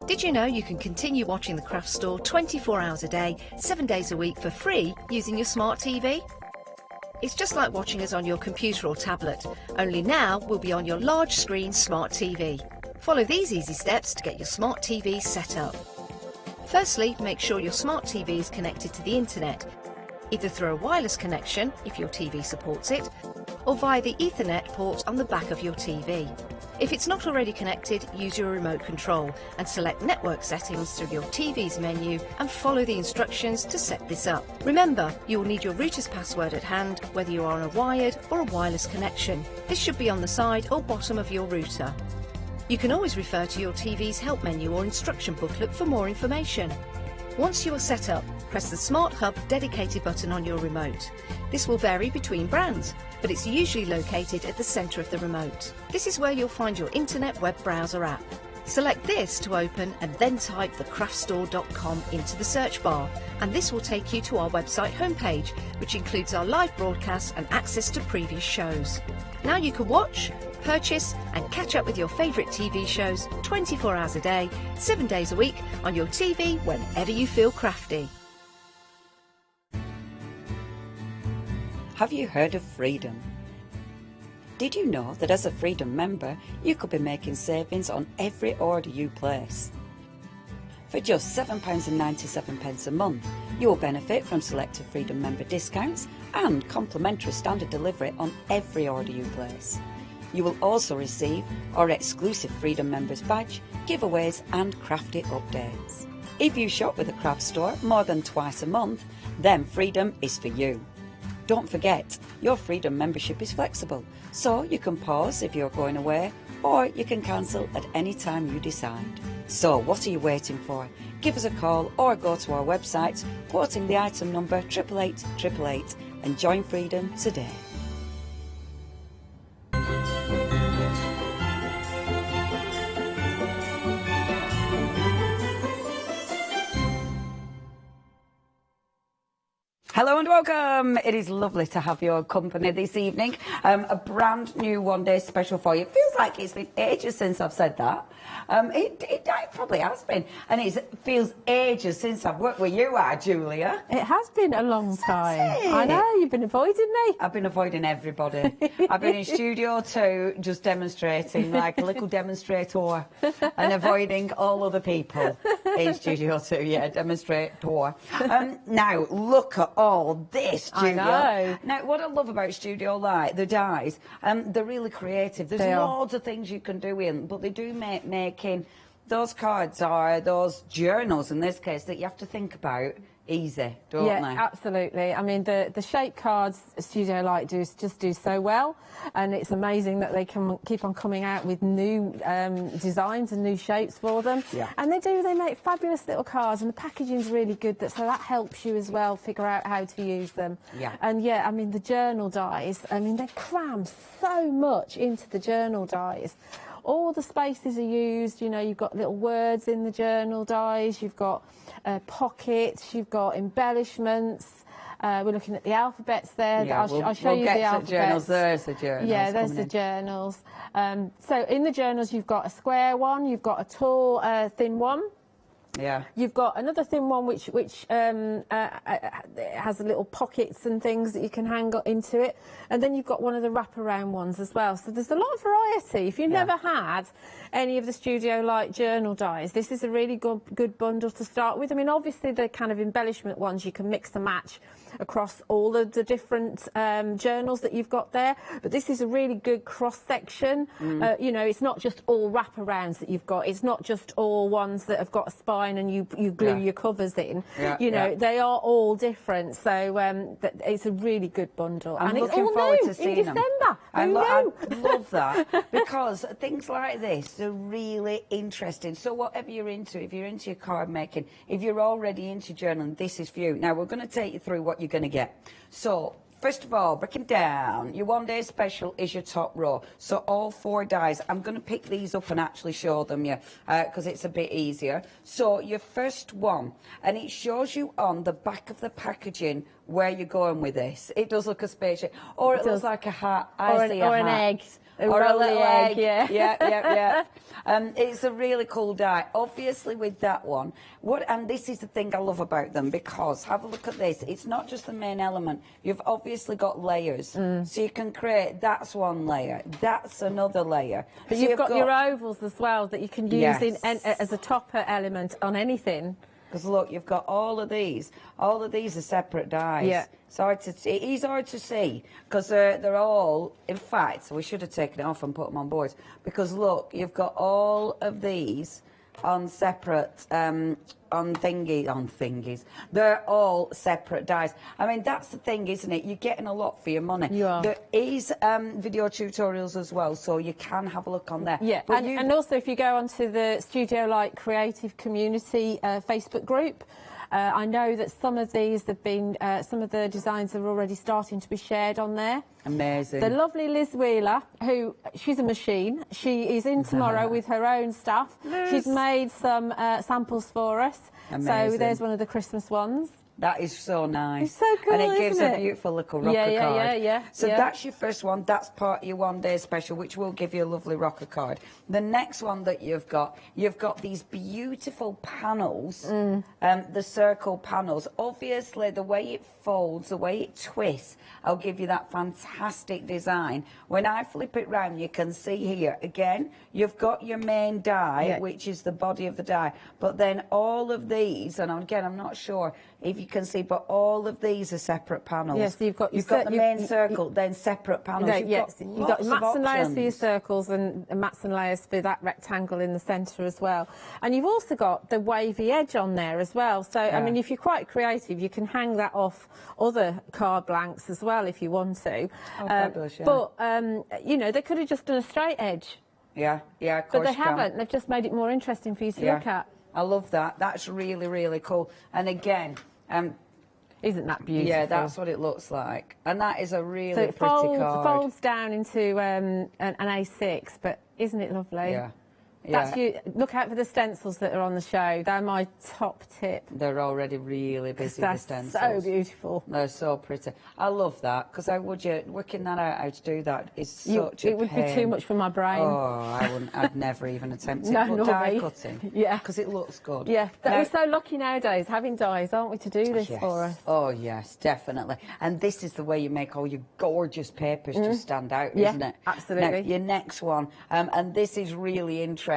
Did you know you can continue watching the craft store 24 hours a day, 7 days a week for free using your smart TV? It's just like watching us on your computer or tablet, only now we'll be on your large screen smart TV. Follow these easy steps to get your smart TV set up. Firstly, make sure your smart TV is connected to the internet, either through a wireless connection if your TV supports it, or via the Ethernet port on the back of your TV. If it's not already connected, use your remote control and select network settings through your TV's menu and follow the instructions to set this up. Remember, you will need your router's password at hand, whether you are on a wired or a wireless connection. This should be on the side or bottom of your router. You can always refer to your TV's help menu or instruction booklet for more information. Once you are set up, press the Smart Hub dedicated button on your remote. This will vary between brands, but it's usually located at the centre of the remote. This is where you'll find your internet web browser app. Select this to open and then type thecraftstore.com into the search bar, and this will take you to our website homepage, which includes our live broadcasts and access to previous shows. Now you can watch, purchase and catch up with your favourite TV shows 24 hours a day, 7 days a week on your TV whenever you feel crafty. Have you heard of Freedom? Did you know that as a Freedom member, you could be making savings on every order you place? For just £7.97 a month, you will benefit from selected Freedom member discounts and complimentary standard delivery on every order you place. You will also receive our exclusive Freedom Members badge, giveaways and crafty updates. If you shop with a craft store more than twice a month, then Freedom is for you. Don't forget, your Freedom membership is flexible, so you can pause if you're going away, or you can cancel at any time you decide. So what are you waiting for? Give us a call or go to our website, quoting the item number 88888 and join Freedom today. Hello and welcome. It is lovely to have your company this evening. A brand new one-day special for you. It feels like it's been ages since I've said that. It probably has been. And it feels ages since I've worked with you, Julia. It has been a long time. I know, you've been avoiding me. I've been avoiding everybody. I've been in Studio 2 just demonstrating, like a little demonstrator, and avoiding all other people in Studio 2, demonstrator. Now, look at all this, Julia. I know. Now, what I love about Studio Light, the dies, they're really creative. There's loads of things you can do in, but they do making those cards or those journals, in this case, that you have to think about easy, don't they? Absolutely. I mean, the shape cards Studio Light just do so well, and it's amazing that they can keep on coming out with new designs and new shapes for them. Yeah. And they make fabulous little cards, and the packaging's really good, so that helps you as well figure out how to use them. Yeah. And yeah, I mean, the journal dies, I mean, they cram so much into the journal dies. All the spaces are used, you know, you've got little words in the journal dies, you've got pockets, you've got embellishments. We're looking at the alphabets there. Yeah, I'll show you the alphabets. Journals. There's the journals. Yeah, there's the journals. So in the journals, you've got a square one, you've got a tall, thin one. Yeah. You've got another thin one which has little pockets and things that you can hang into it, and then you've got one of the wraparound ones as well. So there's a lot of variety. If you've never had any of the Studio Light journal dies, this is a really good bundle to start with. I mean, obviously the kind of embellishment ones you can mix and match across all of the different journals that you've got there, but this is a really good cross section. You know, it's not just all wraparounds that you've got, it's not just all ones that have got a spine and you glue your covers in. You know, they are all different, so it's a really good bundle. I'm and looking it's all forward new to seeing in them. December. I Who knew? love that, because things like this are really interesting. So whatever you're into, if you're into your card making, if you're already into journaling, this is for you. Now we're going to take you through what you're going to get. So first of all, breaking down, your 1 day special is your top row. So all 4 dies. I'm going to pick these up and actually show them you, because it's a bit easier. So your first one, and it shows you on the back of the packaging where you're going with this. It does look a spaceship, or it looks like a hat. Or an egg. Or a little egg. Yeah. Yeah. It's a really cool die. Obviously, with that one, and this is the thing I love about them, because have a look at this. It's not just the main element. You've obviously got layers, so you can create. That's one layer. That's another layer. But so you've got your ovals as well that you can use as a topper element on anything. Because look, you've got all of these. All of these are separate dies. Yeah. It is hard to see, because they're all, in fact, we should have taken it off and put them on boards. Because look, you've got all of these on separate, on thingies. They're all separate dies. I mean, that's the thing, isn't it? You're getting a lot for your money. You are. There is video tutorials as well, so you can have a look on there. Yeah, and also if you go onto the Studio Light Creative Community Facebook group, I know that some of these have been, some of the designs are already starting to be shared on there. Amazing. The lovely Liz Wheeler, she's a machine. She is in tomorrow with her own stuff. Liz. She's made some samples for us. Amazing. So there's one of the Christmas ones. That is so nice. It's so cool, and it gives isn't a it? beautiful little rocker card. Yeah. So that's your first one. That's part of your 1 day special, which will give you a lovely rocker card. The next one that you've got these beautiful panels, the circle panels. Obviously, the way it folds, the way it twists, I'll give you that fantastic design. When I flip it round, you can see here, again, you've got your main die, which is the body of the die. But then all of these, and again, I'm not sure if you can see, but all of these are separate panels. Yes, you've got the main circle, then separate panels. You've got mats and layers for your circles and mats and layers for that rectangle in the centre as well. And you've also got the wavy edge on there as well. So, I mean, if you're quite creative, you can hang that off other card blanks as well if you want to. Oh, fabulous, yeah. But, you know, they could have just done a straight edge. Yeah, of course. But they haven't. They've just made it more interesting for you to look at. I love that. That's really, really cool. And again, isn't that beautiful? Yeah, that's what it looks like. And that is a really pretty card. card. It folds down into an A6, but isn't it lovely? Yeah. That's look out for the stencils that are on the show. They're my top tip. They're already really busy with the stencils. So beautiful. They're so pretty. I love that, because working that out how to do that is such a It would be too much for my brain. Oh, I'd never even attempt it. No, but die me. cutting, yeah, because it looks good. Yeah, we're so lucky nowadays having dies, aren't we, to do this for us? Oh yes, definitely. And this is the way you make all your gorgeous papers just stand out, isn't it? Absolutely. Now, your next one, and this is really interesting.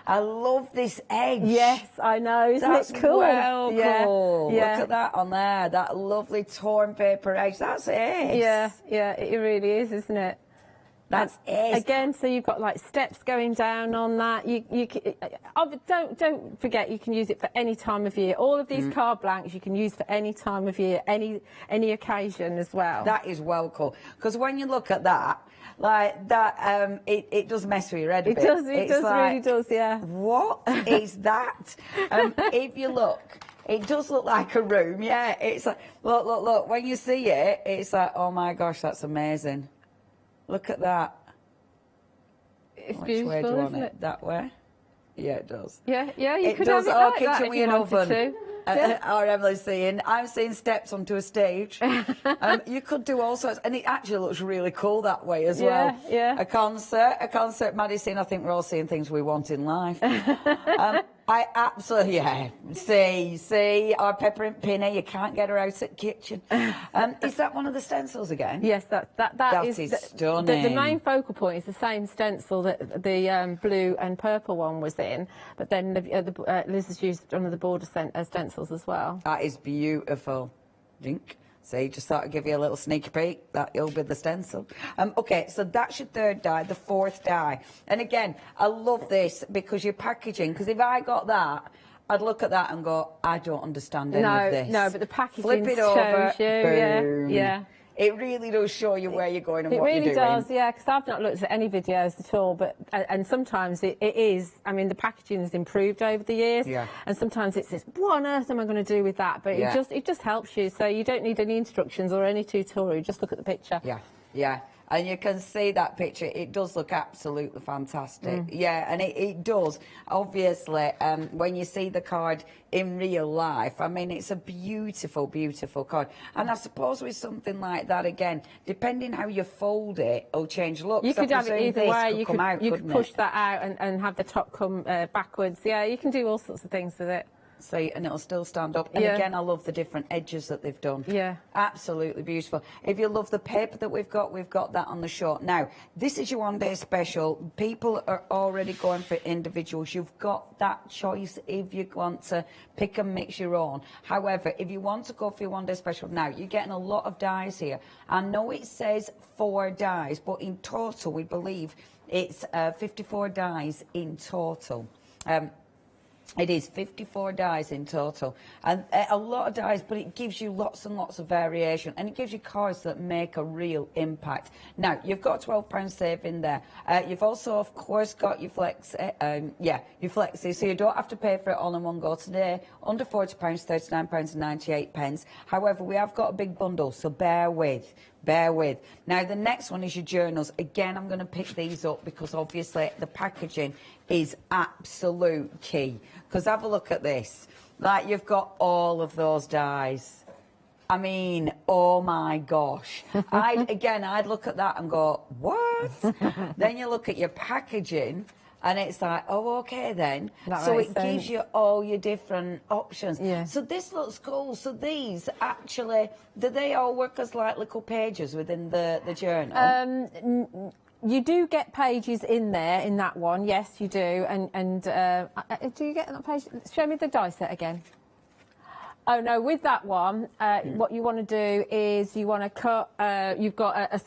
I love this edge. Yes, I know. Isn't it cool? Well cool. Yeah. Look at that on there. That lovely torn paper edge. That's it. Yeah, it really is, isn't it? That's it. Again, so you've got like steps going down on that. Don't forget, you can use it for any time of year. All of these card blanks you can use for any time of year, any occasion as well. That is well cool, because when you look at that, like that, it does mess with your head a bit. It does, really does, yeah. What is that? If you look, it does look like a room, yeah. It's like, look. When you see it, it's like, oh my gosh, that's amazing. Look at that. It's Which beautiful, way do you want isn't it? That way? Yeah, it does. Yeah, you It could does. have it like kitchen that if with you an wanted oven. to. Yeah. Or Emily's saying, I'm seeing steps onto a stage. You could do all sorts, and it actually looks really cool that way as well. Yeah. A concert, Maddie's saying, I think we're all seeing things we want in life. I absolutely, see, our peppermint pinner, you can't get her out at the kitchen. Is that one of the stencils again? Yes, that is stunning. The main focal point is the same stencil that the blue and purple one was in, but then Liz has used one of the border stencils as well. That is beautiful. Dink. See, just thought I'd give you a little sneak peek. That'll be the stencil. Okay, so that's your third die, the fourth die. And again, I love this because you're packaging, because if I got that, I'd look at that and go, I don't understand any of this. No, but the packaging Flip it shows over, you, boom. yeah. It really does show you where you're going and what you're doing. It really does, yeah, because I've not looked at any videos at all, but and sometimes it is, I mean, the packaging has improved over the years, and sometimes it's this, what on earth am I going to do with that? But it just helps you, so you don't need any instructions or any tutorial, just look at the picture. Yeah. And you can see that picture. It does look absolutely fantastic. Yeah, and it does. Obviously, when you see the card in real life, I mean, it's a beautiful, beautiful card. And I suppose with something like that, again, depending how you fold it, it'll change looks. You could have it either way. You could push it? that out and have the top come backwards. Yeah, you can do all sorts of things with it. See, and it'll still stand up. And again, I love the different edges that they've done. Yeah. Absolutely beautiful. If you love the paper that we've got that on the short. Now, this is your one-day special. People are already going for individuals. You've got that choice if you want to pick and mix your own. However, if you want to go for your one-day special now, you're getting a lot of dies here. I know it says 4 dies, but in total, we believe it's 54 dies in total. It is 54 dies in total, and a lot of dies, but it gives you lots and lots of variation, and it gives you cards that make a real impact. Now, you've got £12 save in there. You've also, of course, got your Flex, your Flexi, so you don't have to pay for it all in one go today. Under £40, £39.98. However, we have got a big bundle, so bear with. Now, the next one is your journals. Again, I'm going to pick these up because obviously the packaging is absolute key. Because have a look at this. Like, you've got all of those dies. I mean, oh my gosh. I'd look at that and go, what? Then you look at your packaging, and it's like, oh, okay then. So it gives you all your different options. Yeah. So this looks cool. So these actually, do they all work as like little pages within the journal? You do get pages in there, in that one. Yes, you do. And do you get that page? Show me the die set again. Oh, no, with that one, what you want to do is you want to cut, you've got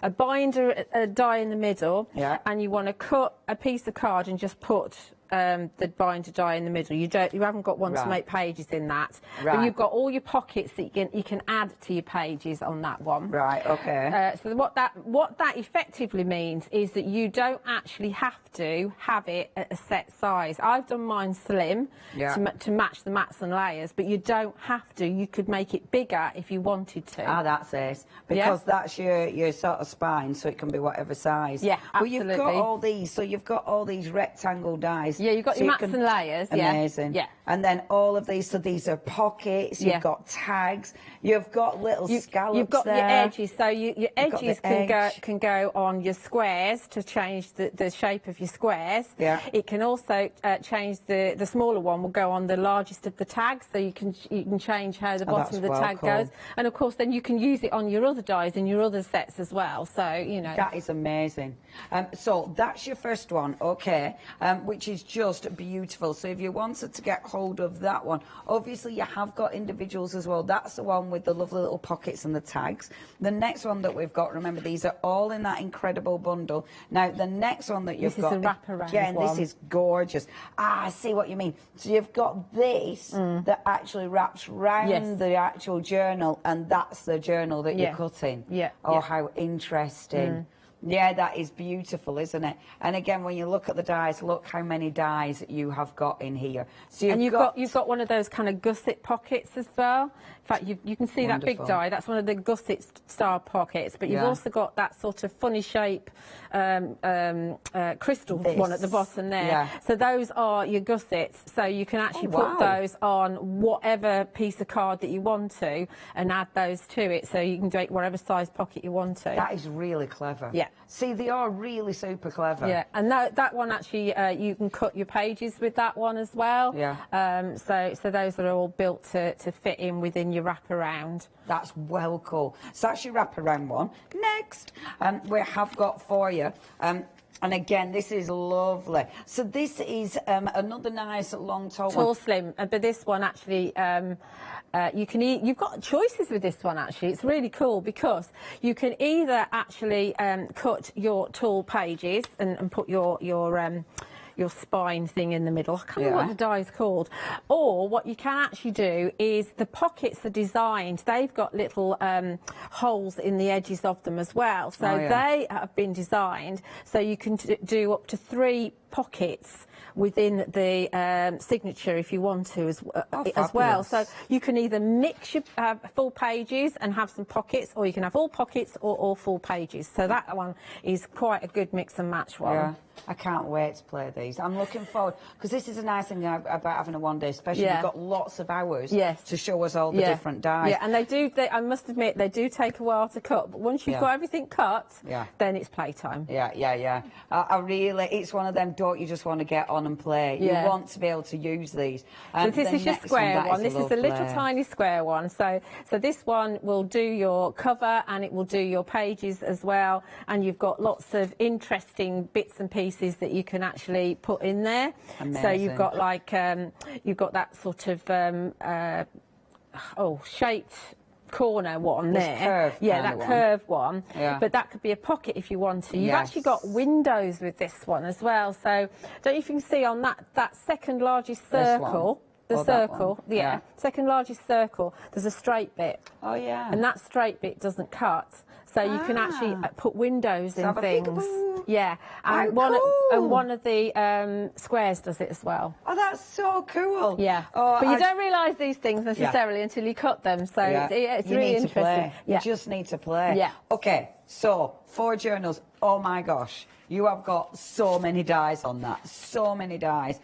a binder, a die in the middle, and you want to cut a piece of card and just put the binder die in the middle. You haven't got one to make pages in that, but you've got all your pockets that you can add to your pages on that one. Right. Okay. So what that effectively means is that you don't actually have to have it at a set size. I've done mine slim to match the mats and layers, but you don't have to. You could make it bigger if you wanted to. Ah, that's it. Because that's your sort of spine, so it can be whatever size. Yeah, absolutely. Well, you've got all these, so you've got all these rectangle dies. Yeah, you've got your mats and layers. Amazing. Yeah. And then all of these, so these are pockets, you've got tags, you've got little scallops. You've got there. your edges, so your edges can go on your squares to change the shape of your squares. Yeah. It can also change the smaller one will go on the largest of the tags, so you can change how the bottom of the tag goes. And of course, then you can use it on your other dies and your other sets as well. So you know that is amazing. So that's your first one, okay, which is just beautiful. So if you wanted to get hold of that one, obviously you have got individuals as well. That's the one with the lovely little pockets and the tags. The next one that we've got, remember, these are all in that incredible bundle. Now, the next one that you've got, this is a wraparound again, one. this is gorgeous. Ah, I see what you mean. So you've got this that actually wraps round the actual journal, and that's the journal that you're cutting. Yeah. Oh, how interesting. Yeah, that is beautiful, isn't it? And again, when you look at the dies, look how many dies you have got in here. So you've got one of those kind of gusset pockets as well. In fact, you can see that big die. That's one of the gusset style pockets. But you've also got that sort of funny shape crystal one at the bottom there. Yeah. So those are your gussets. So you can actually put those on whatever piece of card that you want to, and add those to it. So you can make whatever size pocket you want to. That is really clever. Yeah. See, they are really super clever. Yeah, and that one actually, you can cut your pages with that one as well. Yeah. So those are all built to fit in within your wraparound. That's well cool. So that's your wraparound one. Next, we have got for you. And again, this is lovely. So this is another nice long tall one. Slim, but this one actually, you've got choices with this one actually. It's really cool because you can either actually cut your tall pages and put your spine thing in the middle. I can't remember what the die is called. Or what you can actually do is the pockets are designed. They've got little holes in the edges of them as well. So they have been designed so you can do up to 3 pockets within the signature if you want to as well. So you can either mix your full pages and have some pockets, or you can have all pockets or all full pages. So that one is quite a good mix and match one. Yeah, I can't wait to play these. I'm looking forward, because this is a nice thing about having a one-day special. You've got lots of hours to show us all the different dies. Yeah, and I must admit, they do take a while to cut, but once you've got everything cut, then it's playtime. Yeah. I really, it's one of them, don't you just want to get on and play? You want to be able to use these. So this is your square one. This is a little tiny square one. So this one will do your cover and it will do your pages as well. And you've got lots of interesting bits and pieces that you can actually put in there. Amazing. So you've got like you've got that sort of shaped corner one there. That curved one. But that could be a pocket if you want to. You've actually got windows with this one as well. So don't you if you can see on that second largest circle, second largest circle, there's a straight bit. Oh yeah. And that straight bit doesn't cut. So you can actually put windows in things. Yeah, and one of the squares does it as well. Oh, that's so cool. Yeah, but you don't realise these things necessarily until you cut them. So it's really interesting. You just need to play. Yeah. Okay, so 4 journals. Oh my gosh. You have got so many dies on that, so many dies.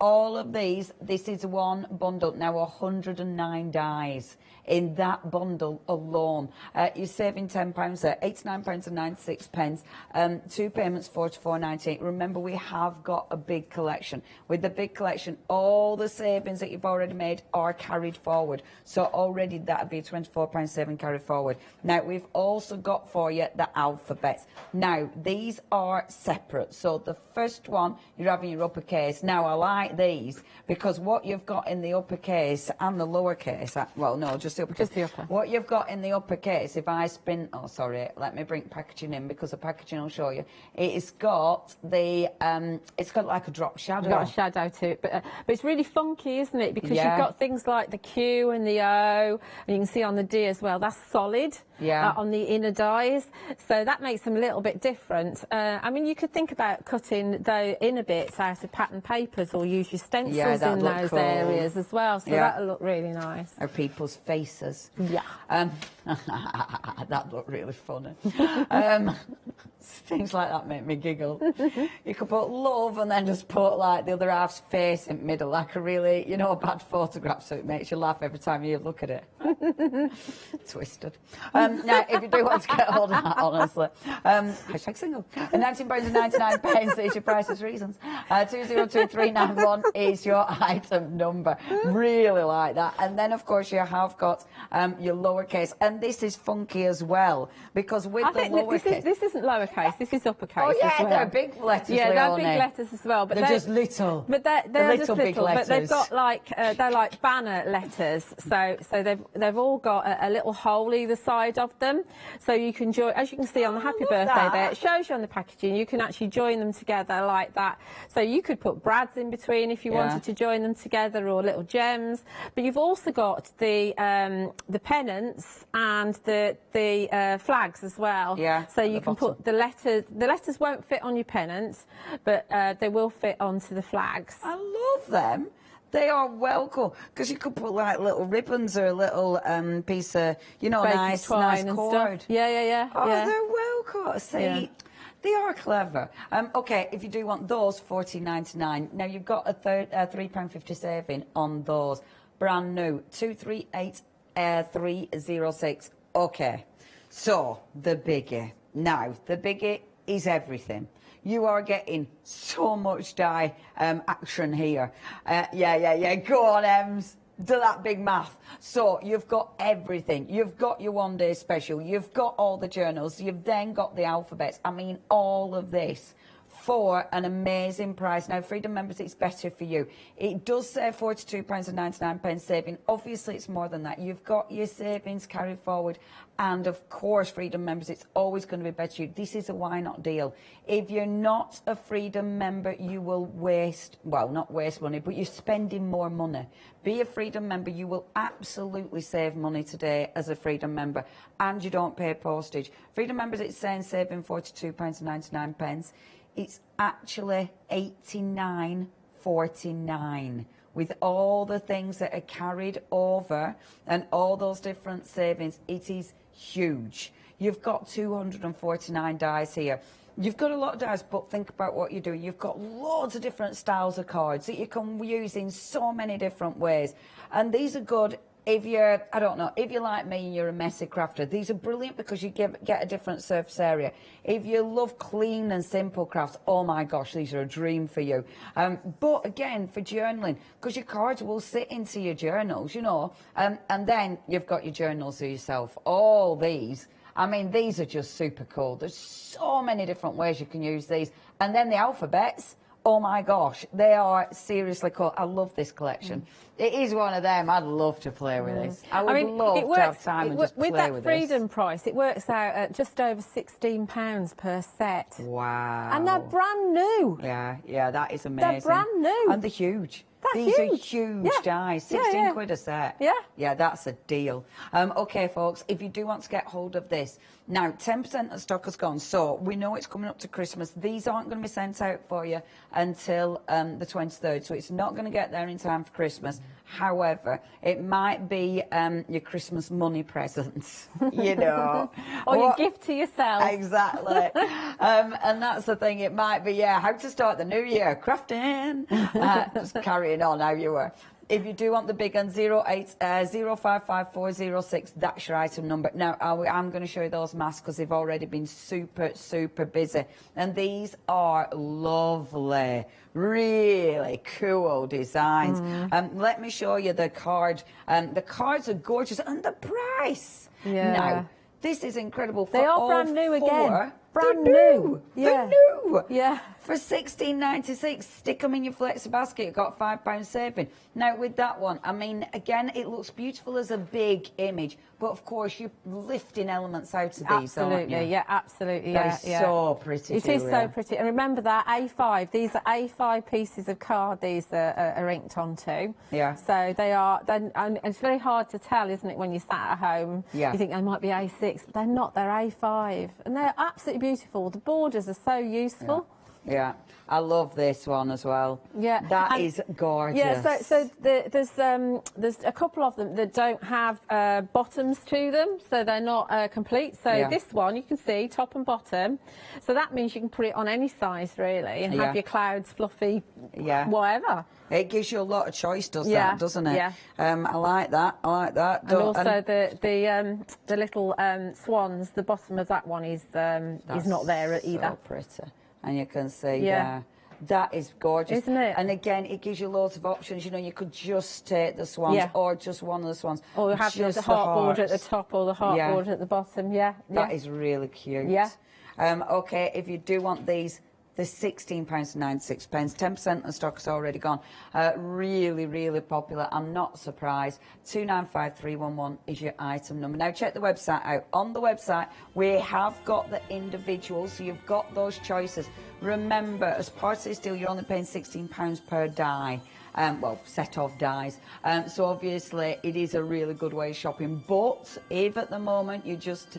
All of these, this is one bundle, now 109 dies in that bundle alone. You're saving £10 there, £89.96. 2 payments, £44.98. Remember, we have got a big collection. With the big collection, all the savings that you've already made are carried forward. So already that would be £24.7 carried forward. Now, we've also got for you the alphabets. Now, these are separate. So the first one, you're having your uppercase. Now, I like these because what you've got in the uppercase and the lowercase, well, no, just the uppercase. Just the upper. What you've got in the uppercase, if I spin, let me bring packaging in because the packaging will show you. It's got the, it's got like a drop shadow. It's got a shadow to it, but it's really funky, isn't it? Because you've got things like the Q and the O, and you can see on the D as well. That's solid on the inner dies, so that makes them a little bit different. I mean, you could think about cutting the inner bits out of pattern papers or use your stencils in those areas as well, so that'll look really nice. Or people's faces. Yeah. That looked really funny. Things like that make me giggle. You could put love and then just put like the other half's face in the middle, like a really, a bad photograph, so it makes you laugh every time you look at it. Twisted. Now, if you do want to get hold of that, honestly, hashtag single. £19.99 is your price as reasons. 202391 is your item number. Really like that. And then, of course, you have got your lowercase, and this is funky as well because with the lowercase, this isn't lowercase. This is uppercase. Oh yeah, as well. they're big letters. Yeah, they're Leonie. big letters as well. But they're just little. But they're just big little. letters. But they've got like they're like banner letters. So they've all got a little hole either side of them. So you can join, as you can see on the happy birthday that. there. It shows you on the packaging. You can actually join them together like that. So you could put brads in between if you wanted to join them together, or little gems. But you've also got the pennants and the flags as well. Yeah. So you can put the letters. The letters won't fit on your pennants, but they will fit onto the flags. I love them. They are well cool because you could put like little ribbons or a little piece of, you know, nice twine and cord. stuff. Yeah. Oh, they're well cool. See. Yeah. They are clever. Okay, if you do want those, $14.99. Now you've got a £3.50 saving on those. Brand new, 238306. Okay, so the biggie. Now, the biggie is everything. You are getting so much dye action here. Yeah. Go on, Ems. Do that big math. So you've got everything. You've got your one-day special. You've got all the journals. You've then got the alphabets. I mean, all of this for an amazing price. Now, Freedom members, it's better for you. It does say £42.99 saving. Obviously, it's more than that. You've got your savings carried forward. And of course, Freedom members, it's always going to be better for you. This is a why not deal. If you're not a Freedom member, you will waste, well, not waste money, but you're spending more money. Be a Freedom member, you will absolutely save money today as a Freedom member, and you don't pay postage. Freedom members, it's saying saving £42.99. It's actually $89.49. With all the things that are carried over and all those different savings, it is huge. You've got 249 dies here. You've got a lot of dies, but think about what you're doing. You've got loads of different styles of cards that you can use in so many different ways. And these are good if you're, I don't know, if you're like me and you're a messy crafter. These are brilliant because you get a different surface area. If you love clean and simple crafts, oh my gosh, these are a dream for you. But again, for journaling, because your cards will sit into your journals, you know, and then you've got your journals of yourself. All these, I mean, these are just super cool. There's so many different ways you can use these. And then the alphabets, oh my gosh, they are seriously cool. I love this collection. It is one of them. I'd love to play with this. I would love to have time and just play with this. With that Freedom price, it works out at just over £16 per set. Wow. And they're brand new. Yeah, that is amazing. They're brand new. And they're huge. These are huge dies, 16 quid a set. Yeah, that's a deal. Okay, folks, if you do want to get hold of this, now 10% of stock has gone, so we know it's coming up to Christmas. These aren't going to be sent out for you until the 23rd, so it's not going to get there in time for Christmas. However, it might be your Christmas money presents, you know. Or your gift to yourself. Exactly. And that's the thing, it might be, how to start the new year, crafting. Just carrying on how you were. If you do want the big one, 055406, that's your item number. Now, I'm going to show you those masks because they've already been super, super busy. And these are lovely, really cool designs. Let me show you the card. The cards are gorgeous. And the price. Yeah. Now, this is incredible. They are brand new again. Brand new. Yeah. They're new. Yeah. For $16.96, stick them in your flexi basket. You've got £5 saving. Now, with that one, I mean, again, it looks beautiful as a big image, but of course, you're lifting elements out of these, aren't you? Yeah, absolutely. That is so pretty. It is so pretty. And remember that A5, these are A5 pieces of card these are inked onto. Yeah. So they are, and it's very hard to tell, isn't it, when you're sat at home? Yeah. You think they might be A6, but they're not, they're A5. And they're absolutely beautiful. The borders are so useful. Yeah, I love this one as well. Yeah, that is gorgeous. Yeah, so there's a couple of them that don't have bottoms to them, so they're not complete. So this one you can see top and bottom. So that means you can put it on any size really, and have your clouds fluffy, whatever. It gives you a lot of choice, doesn't it? Yeah. I like that. I like that. And also the little swans. The bottom of that one is not there either. So pretty. And you can see, that is gorgeous. Isn't it? And again, it gives you loads of options. You know, you could just take the swans or just one of the swans. Or have the heart border at the top or the heart border at the bottom, That is really cute. Yeah. Okay, if you do want these, they're £16.96. 10% of stock is already gone. Really, really popular. I'm not surprised. 295311 is your item number. Now check the website out. On the website, we have got the individuals, so you've got those choices. Remember, as part of this deal, you're only paying £16 per die. Well, set of dies. So obviously it is a really good way of shopping. But if at the moment you just,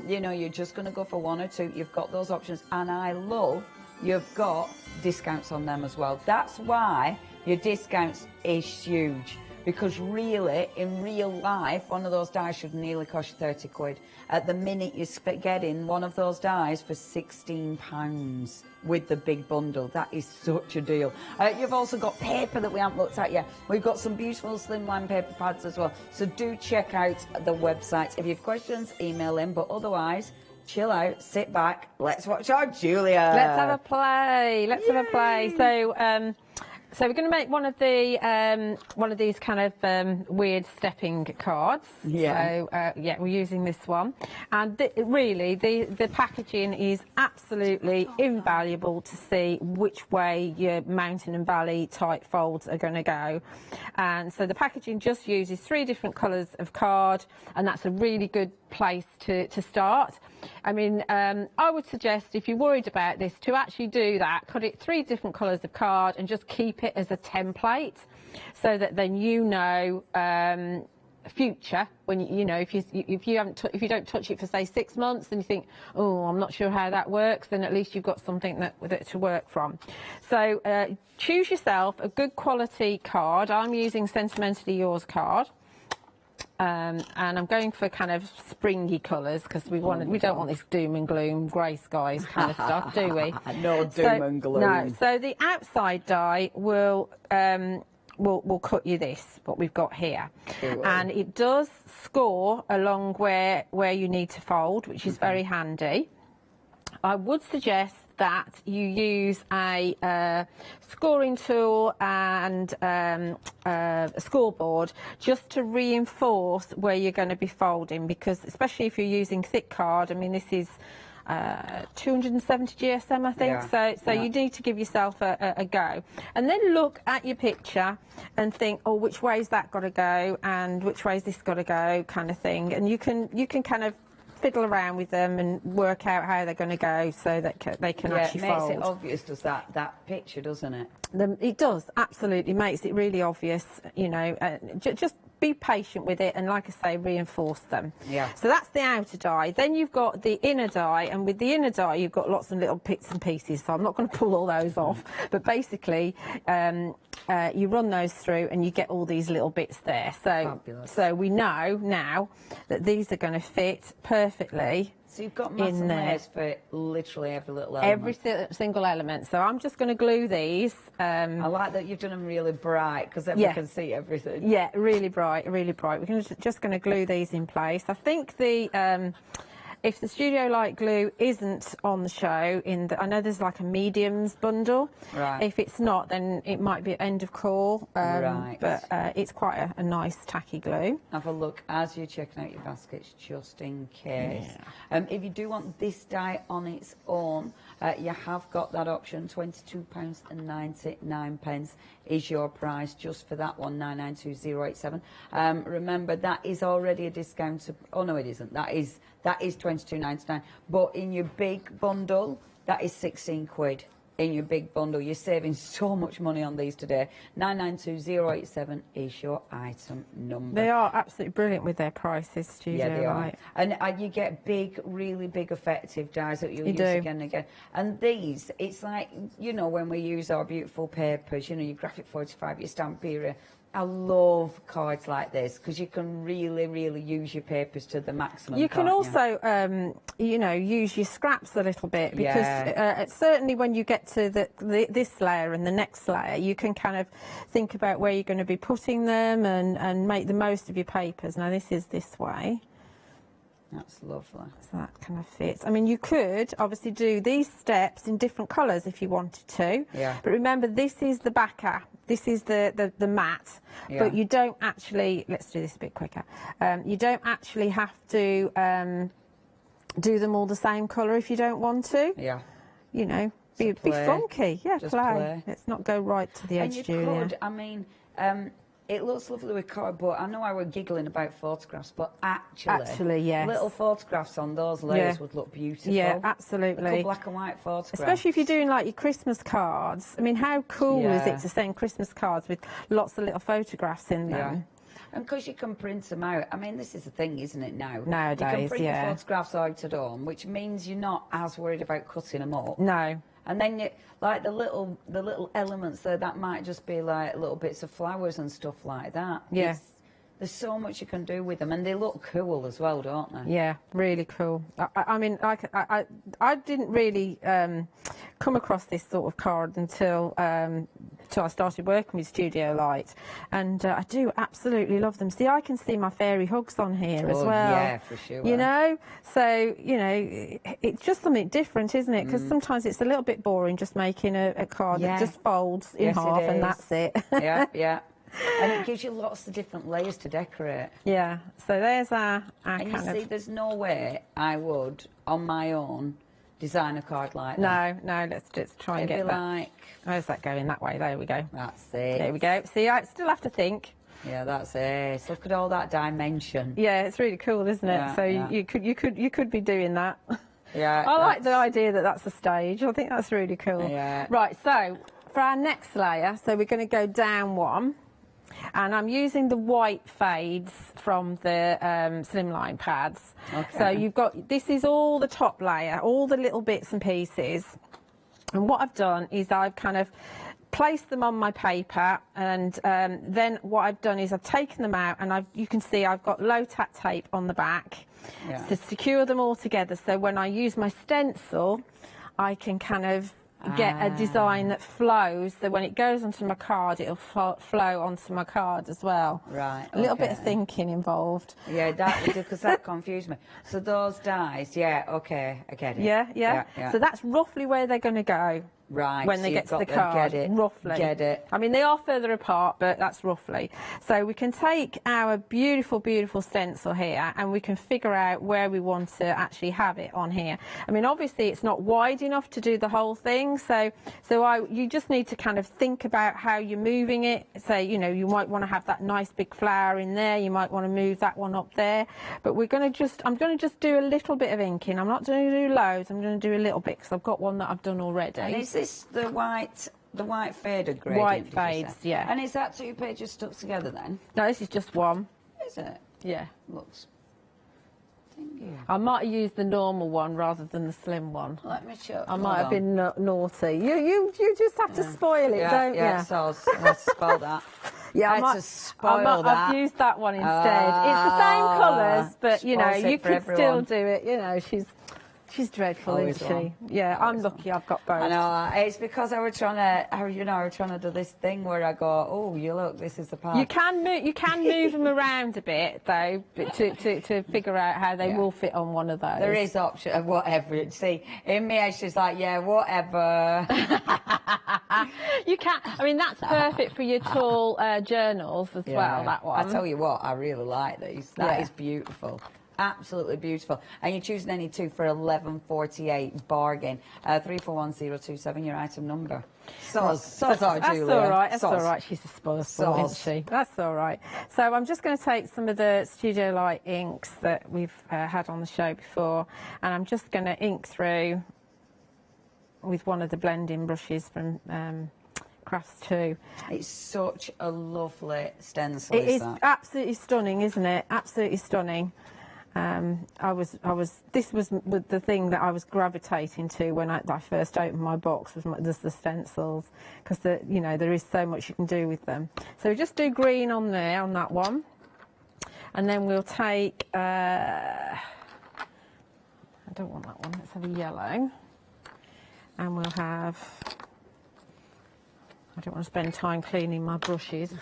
you know, you're just going to go for one or two, you've got those options. And I love you've got discounts on them as well. That's why your discounts is huge. Because really, in real life, one of those dies should nearly cost you 30 quid. At the minute, you're getting one of those dies for £16 with the big bundle. That is such a deal. You've also got paper that we haven't looked at yet. We've got some beautiful slimline paper pads as well. So do check out the website. If you have questions, email in. But otherwise, chill out, sit back. Let's watch our Julia. Let's have a play. Let's have a play. So we're going to make one of these kind of weird stepping cards. Yeah. So yeah, we're using this one, and really the packaging is absolutely invaluable to see which way your mountain and valley type folds are going to go. And so the packaging just uses 3 different colours of card, and that's a really good place to start. I mean, I would suggest, if you're worried about this, to actually do that, cut it 3 different colours of card and just keep it as a template, so that then you know future when you know if you don't touch it for say 6 months and you think, oh, I'm not sure how that works, then at least you've got something that to work from. So choose yourself a good quality card. I'm using Sentimentally Yours card. And I'm going for kind of springy colours, because we don't want this doom and gloom, grey skies kind of stuff, do we? No doom and gloom. No. So the outside die will cut you this, what we've got here, and it does score along where you need to fold, which is very handy. I would suggest that you use a scoring tool and a scoreboard just to reinforce where you're going to be folding, because especially if you're using thick card, I mean this is 270 GSM I think, Yeah. so you need to give yourself a go, and then look at your picture and think, oh, which way's that got to go and which way's this got to go, kind of thing, and you can kind of fiddle around with them and work out how they're going to go so that they can actually fold. It makes it obvious, does that picture, doesn't it? It does, absolutely makes it really obvious, you know. Just be patient with it, and like I say, reinforce them. Yeah. So that's the outer die. Then you've got the inner die, and with the inner die you've got lots of little bits and pieces, so I'm not going to pull all those off, but basically you run those through and you get all these little bits there. So we know now that these are going to fit perfectly. So you've got massive layers for literally every little element. Every single element. So I'm just going to glue these. I like that you've done them really bright, because then we can see everything. Yeah, really bright, really bright. We're just going to glue these in place. I think if the Studio Light glue isn't on the show, I know there's like a mediums bundle. Right. If it's not, then it might be end of call. Right. But it's quite a nice tacky glue. Have a look as you're checking out your baskets, just in case. If you do want this die on its own, you have got that option. £22.99 is your price just for that one, 992087. Remember, that is already a discount. Oh no, it isn't. That is £22.99. But in your big bundle, that is 16 quid. In your big bundle, you're saving so much money on these today. 992087 is your item number. They are absolutely brilliant with their prices, Studio Yeah, they Light. are. And you get big, really big effective dies that you'll use again and again. And these, it's like, you know, when we use our beautiful papers, you know, your Graphic 45, your Stampera. I love cards like this, because you can really, really use your papers to the maximum. You can also, you know, use your scraps a little bit, because Yeah. certainly when you get to this layer and the next layer, you can kind of think about where you're going to be putting them and make the most of your papers. Now this is this way. That's lovely. So that kind of fits. I mean, you could obviously do these steps in different colours if you wanted to. Yeah. But remember, this is the backer. This is the mat. Yeah. But you don't actually, let's do this a bit quicker. You don't actually have to do them all the same colour if you don't want to. Yeah. You know, be funky. Yeah, play. Let's not go right to the edge, Julia. And you could, I mean, it looks lovely with cardboard. I know I were giggling about photographs, but actually, yes. little photographs on those layers would look beautiful. Yeah, absolutely. A black and white photographs. Especially if you're doing like your Christmas cards. I mean, how cool is it to send Christmas cards with lots of little photographs in them? And because you can print them out. I mean, this is the thing, isn't it, now? Nowadays, you can print the photographs out at home, which means you're not as worried about cutting them up. No. And then, like the little elements there, that might just be like little bits of flowers and stuff like that. Yeah. There's so much you can do with them, and they look cool as well, don't they? Yeah, really cool. I mean, I didn't really come across this sort of card until I started working with Studio Light, and I do absolutely love them. See, I can see my fairy hugs on here as well. Yeah, for sure. You know, so you know, it's just something different, isn't it? Because sometimes it's a little bit boring just making a card that just folds in half and that's it. Yeah, yeah. And it gives you lots of different layers to decorate. Yeah, so there's our and you see, there's no way I would, on my own, design a card like that. No, let's just try and It'd get be that. Like... Where's that going? That way, there we go. That's it. There we go. See, I still have to think. Yeah, that's it. Look at all that dimension. Yeah, it's really cool, isn't it? Yeah, so yeah. you could be doing that. Yeah. I like the idea that that's a stage. I think that's really cool. Yeah. Right, so for our next layer, so we're going to go down one. And I'm using the white fades from the slimline pads. Okay. So you've got, this is all the top layer, all the little bits and pieces. And what I've done is I've kind of placed them on my paper, and then what I've done is I've taken them out, and you can see I've got low-tack tape on the back to secure them all together. So when I use my stencil, I can kind of get a design that flows, so when it goes onto my card, it'll flow onto my card as well. Right. A little bit of thinking involved. Yeah, because that confused me. So those dies, okay, I get it. Yeah. So that's roughly where they're going to go. Right. When they get to the card, get it, roughly. Get it. I mean, they are further apart, but that's roughly. So we can take our beautiful, beautiful stencil here, and we can figure out where we want to actually have it on here. I mean, obviously, it's not wide enough to do the whole thing, so you just need to kind of think about how you're moving it. So, you know, you might want to have that nice big flower in there. You might want to move that one up there. But I'm going to just do a little bit of inking. I'm not going to do loads. I'm going to do a little bit because I've got one that I've done already. And is this the white faded gradient? White fades, yeah. And is that 2 pages stuck together then? No, this is just one. Is it? Yeah. Looks. I might have used the normal one rather than the slim one. Let me show. I might have been naughty. You just have to spoil it, don't you? Yeah, so I had to spoil that. Yeah, I had to spoil that. I've used that one instead. It's the same colours, but you know, you could still do it. You know, she's dreadful, isn't she? Yeah, I'm lucky I've got both. I know. It's because I was trying to do this thing where I go, oh, you look, this is the part. You can move them around a bit though, to figure out how they will fit on one of those. There is option of whatever. See, in me, she's like, yeah, whatever. You can. I mean, that's perfect for your tall journals as well. That one. I tell you what, I really like these. That is beautiful. Absolutely beautiful. And you're choosing any two for $11.48 bargain. 341027, your item number. Soz our Julia. That's all right. That's all right. She's a spoiled sport, isn't she? That's all right. So I'm just going to take some of the Studio Light inks that we've had on the show before, and I'm just going to ink through with one of the blending brushes from Crafts 2. It's such a lovely stencil. It is absolutely stunning, isn't it? Absolutely stunning. This was the thing that I was gravitating to when I first opened my box, was the stencils, because there is so much you can do with them. So we just do green on there, on that one, and then we'll take, I don't want that one, let's have a yellow, and we'll have, I don't want to spend time cleaning my brushes.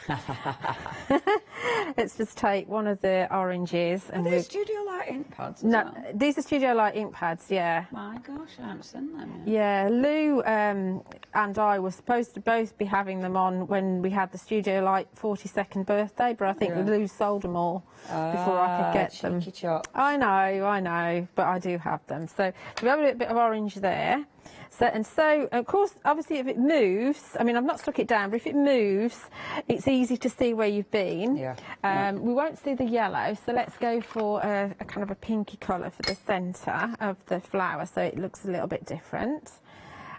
Let's just take one of the oranges. And the Studio Light Light ink pads as No, well? these are Studio Light ink pads, yeah. My gosh, I haven't seen them yet. Yeah, Lou and I were supposed to both be having them on when we had the Studio Light 42nd birthday, but I think Yeah. Lou sold them all before I could get them. Cheeky chop. I know, but I do have them. So we have a bit of orange there. So, of course, obviously, if it moves, I mean, I've not stuck it down, but if it moves, it's easy to see where you've been. Yeah. We won't see the yellow, so let's go for a kind of a pinky colour for the centre of the flower, so it looks a little bit different.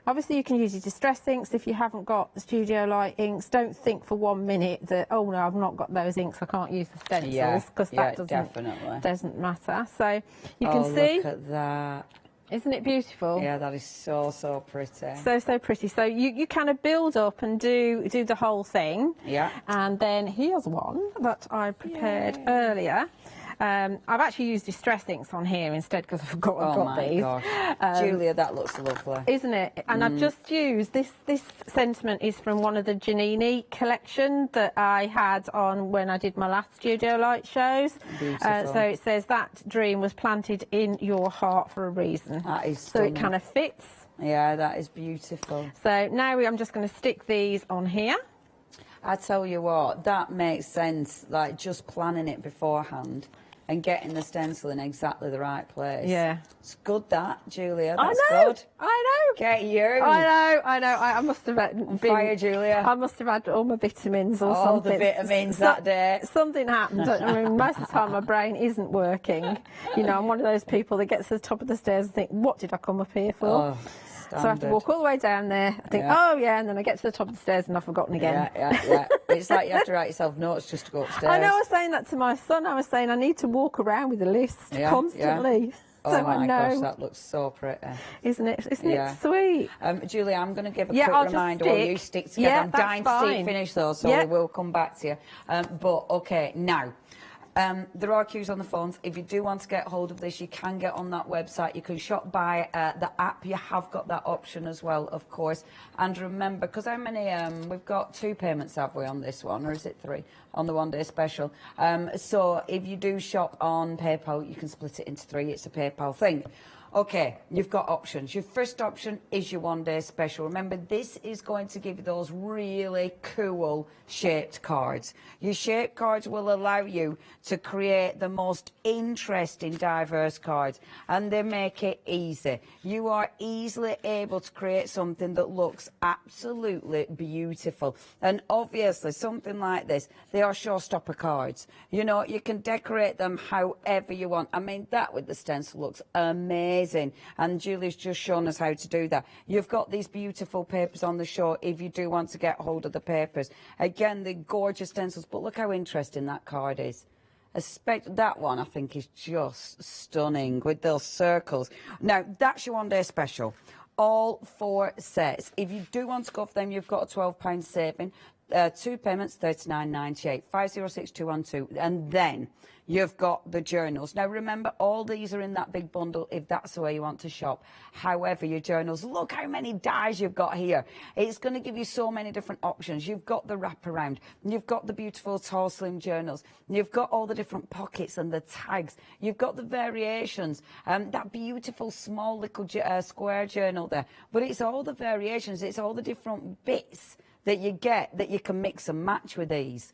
Obviously, you can use your distress inks if you haven't got the Studio Light inks. Don't think for 1 minute that, oh no, I've not got those inks, I can't use the stencils, because that doesn't matter. So you can see. Look at that. Isn't it beautiful? Yeah, that is so pretty. So pretty. So you kind of build up and do the whole thing. Yeah. And then here's one that I prepared earlier. I've actually used distress inks on here instead because I forgot I've got these. Oh my gosh. Julia, that looks lovely. Isn't it? And I've just used this sentiment is from one of the Giannini collection that I had on when I did my last Studio Light shows. Beautiful. So it says that dream was planted in your heart for a reason. That is so it stunning. kind of fits. Yeah, that is beautiful. So now I'm just going to stick these on here. I tell you what, that makes sense, like just planning it beforehand and getting the stencil in exactly the right place. Yeah. It's good that, Julia, that's I know, good. I know. Get you. I know. I must have been... Fire, Julia. I must have had all my vitamins or something. All the vitamins that day. Something happened. I mean, most of the time my brain isn't working. You know, I'm one of those people that gets to the top of the stairs and think, what did I come up here for? Oh, so I have to walk all the way down there. I think, oh yeah, and then I get to the top of the stairs and I've forgotten again. Yeah. It's like you have to write yourself notes just to go upstairs. I know, I was saying that to my son. I was saying I need to walk around with a list constantly. Yeah. So Oh my I know. gosh, that looks so pretty. Isn't it sweet? Julia, I'm going to give a I'll quick just reminder while you stick together. Yeah, I'm that's dying to see you fine. finish those, so we will come back to you. But, okay, now... there are queues on the phones. If you do want to get hold of this, you can get on that website. You can shop by the app. You have got that option as well, of course. And remember, because how many, we've got 2 payments, have we, on this one, or is it 3? On the one-day special. So if you do shop on PayPal, you can split it into 3. It's a PayPal thing. Okay, you've got options. Your first option is your one-day special. Remember, this is going to give you those really cool shaped cards. Your shaped cards will allow you to create the most interesting, diverse cards, and they make it easy. You are easily able to create something that looks absolutely beautiful. And obviously, something like this, they are showstopper cards. You know, you can decorate them however you want. I mean, that with the stencil looks amazing. And Julie's just shown us how to do that. You've got these beautiful papers on the show if you do want to get hold of the papers. Again, the gorgeous stencils, but look how interesting that card is. That one, I think, is just stunning with those circles. Now, that's your one-day special. All 4 sets. If you do want to go for them, you've got a £12 saving. 2 payments, $39.98, 506212, and then you've got the journals. Now remember, all these are in that big bundle if that's the way you want to shop. However, your journals, look how many dies you've got here. It's going to give you so many different options. You've got the wraparound, you've got the beautiful tall slim journals, you've got all the different pockets and the tags, you've got the variations, that beautiful small little square journal there. But it's all the variations, it's all the different bits that you get that you can mix and match with these.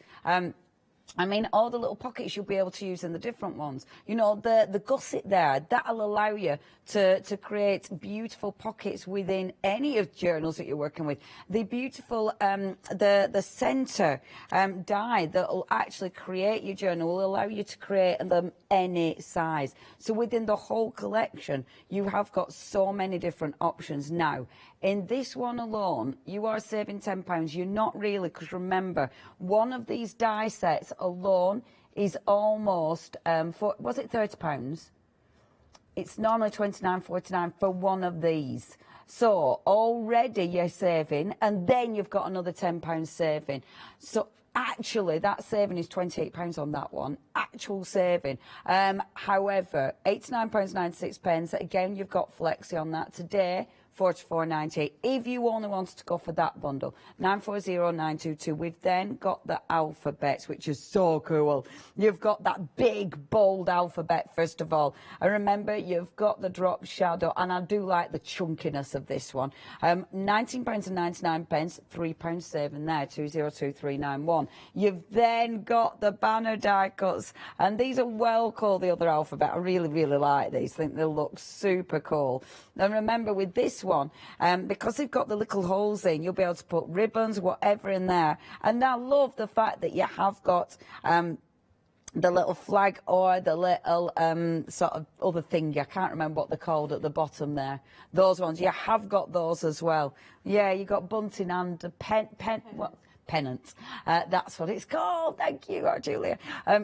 I mean, all the little pockets you'll be able to use in the different ones. You know, the gusset there, that'll allow you to create beautiful pockets within any of the journals that you're working with. The beautiful, the centre die that will actually create your journal will allow you to create them any size. So within the whole collection, you have got so many different options now. In this one alone, you are saving £10. You're not really, because remember, one of these die sets alone is almost, was it £30? It's normally $29.49 for one of these. So already you're saving, and then you've got another £10 saving. So actually, that saving is £28 on that one, actual saving. However, £89.96, again, you've got Flexi on that today 44.98. If you only wanted to go for that bundle, 940922. We've then got the alphabets, which is so cool. You've got that big bold alphabet first of all, and remember you've got the drop shadow, and I do like the chunkiness of this one. £19.99, £3 saving there, 202391. You've then got the banner die cuts, and these are well called the other alphabet. I really like these. I think they look super cool. And remember with this one, because they've got the little holes in, you'll be able to put ribbons, whatever in there. And I love the fact that you have got the little flag or the little sort of other thing. I can't remember what they're called at the bottom there. Those ones, you have got those as well. Yeah, you got bunting and what? Pennant. That's what it's called. Thank you, Julia.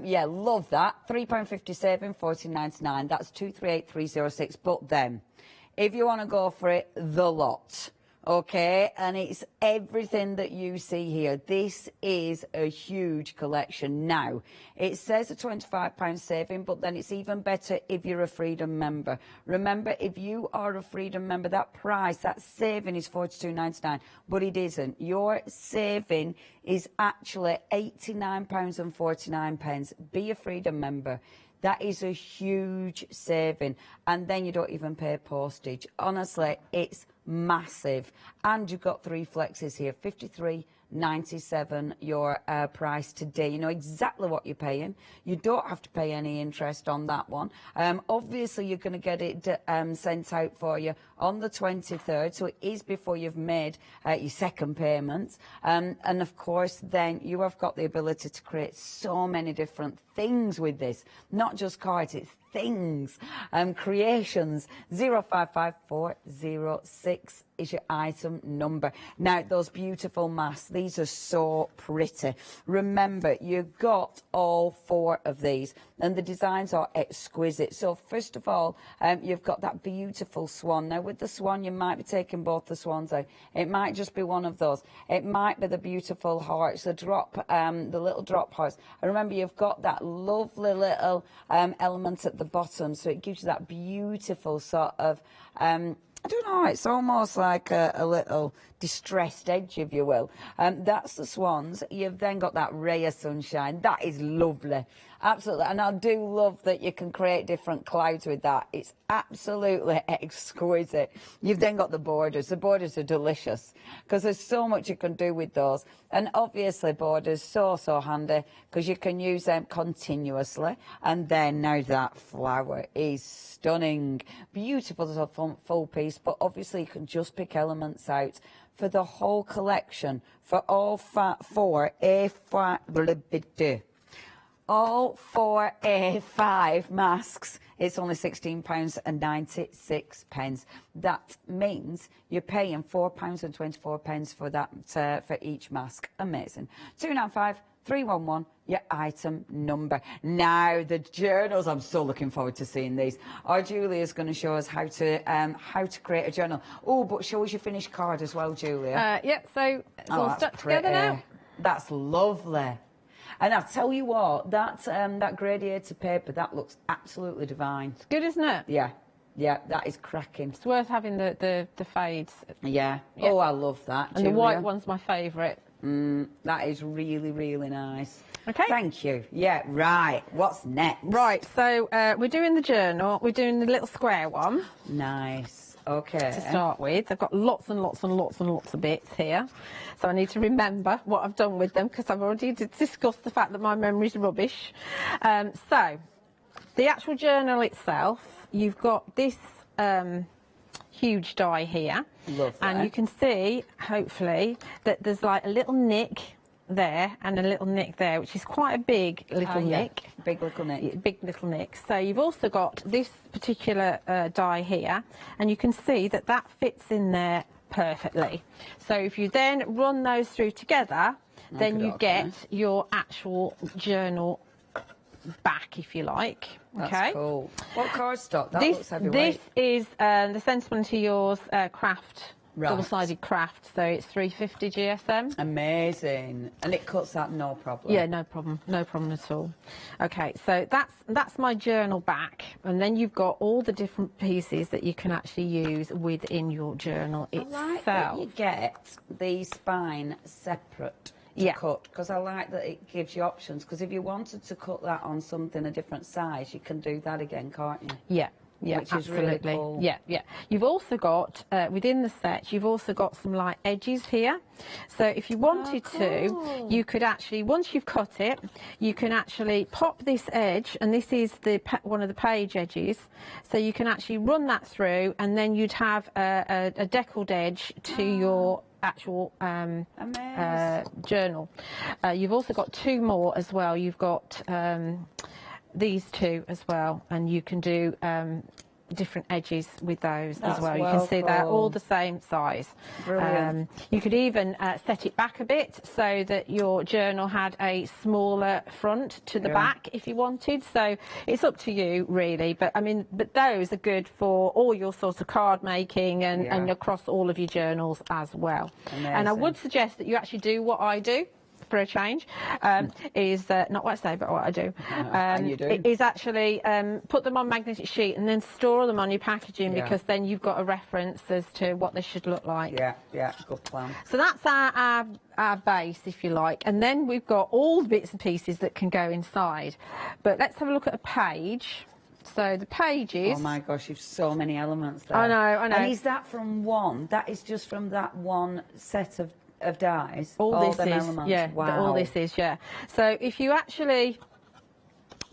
Yeah, love that. £3.50 saving, £14.99. That's 238306. But then, if you want to go for it, the lot. Okay, and it's everything that you see here. This is a huge collection. Now, it says a £25 saving, but then it's even better if you're a Freedom member. Remember, if you are a Freedom member, that price, that saving is £42.99, but it isn't. Your saving is actually £89.49. Be a Freedom member. That is a huge saving, and then you don't even pay postage. Honestly, it's massive. And you've got 3 flexes here, £53.97 your price today. You know exactly what you're paying. You don't have to pay any interest on that one. Obviously, you're going to get it sent out for you on the 23rd, so it is before you've made your second payment. And of course, then you have got the ability to create so many different things with this. Not just cards, it's things. Creations. 055406 is your item number. Now, those beautiful masks, these are so pretty. Remember, you've got all 4 of these, and the designs are exquisite. So first of all, you've got that beautiful swan. Now, with the swan, you might be taking both the swans out. It might just be one of those. It might be the beautiful hearts, the little drop hearts. And remember, you've got that lovely little element at the bottom, so it gives you that beautiful sort of I don't know, it's almost like a little distressed edge, if you will. That's the swans. You've then got that ray of sunshine. That is lovely. Absolutely. And I do love that you can create different clouds with that. It's absolutely exquisite. You've then got the borders. The borders are delicious because there's so much you can do with those. And obviously borders, so handy because you can use them continuously. And then now that flower is stunning. Beautiful as a full piece, but obviously you can just pick elements out for the whole collection for all 4 A5 masks. It's only £16.96. That means you're paying £4.24 for that for each mask. Amazing. 295311. Your item number. Now the journals. I'm so looking forward to seeing these. Our Julia is going to show us how to create a journal. Oh, but show us your finished card as well, Julia. Yep. So it's all stuck together now. That's lovely. And I'll tell you what, that gradiated paper, that looks absolutely divine. It's good, isn't it? Yeah. Yeah, that is cracking. It's worth having the fades. Yeah. Oh, I love that, And Julia. the white one's my favourite. That is really nice. Okay. Thank you. Yeah, right. What's next? Right, so we're doing the journal. We're doing the little square one. Nice. Okay. To start with. I've got lots and lots of bits here. So I need to remember what I've done with them because I've already discussed the fact that my memory's rubbish. So, the actual journal itself, you've got this huge die here. Lovely. And you can see, hopefully, that there's like a little nick there and a little nick there, which is quite a big little nick. Big little nick. Big little nick. So you've also got this particular die here, and you can see that that fits in there perfectly. So if you then run those through together, then you get your actual journal back, if you like. That's okay. Cool. What cardstock? That looks heavyweight. This is the Sensible to Yours craft Right. double-sided craft, so it's 350 GSM. Amazing. And it cuts that no problem. Yeah, no problem at all. Okay, so that's my journal back, and then you've got all the different pieces that you can actually use within your journal itself. I like that you get the spine separate to cut, because I like that it gives you options, because if you wanted to cut that on something a different size, you can do that again, can't you? Yeah. Yeah, which absolutely. is really cool. Yeah, yeah. You've also got, within the set, you've also got some light edges here. So if you wanted to, you could actually, once you've cut it, you can actually pop this edge, and this is the one of the page edges. So you can actually run that through, and then you'd have a deckled edge to your actual journal. You've also got two more as well. You've got these two as well, and you can do different edges with those as well. You can see they're all the same size. Brilliant. You could even set it back a bit so that your journal had a smaller front to the back if you wanted. So it's up to you really, but I mean, but those are good for all your sorts of card making and across all of your journals as well. Amazing. And I would suggest that you actually do what I do for a change, is not what I say but what I do, and you do. is actually put them on magnetic sheet and then store them on your packaging, because then you've got a reference as to what they should look like. Yeah, good plan. So that's our base, if you like, and then we've got all the bits and pieces that can go inside. But let's have a look at a page. So the pages. Oh my gosh, you've so many elements there. I know. And is that from one? That is just from that one set of dies? All this them is, elements? yeah. Wow. All this is, yeah. So if you actually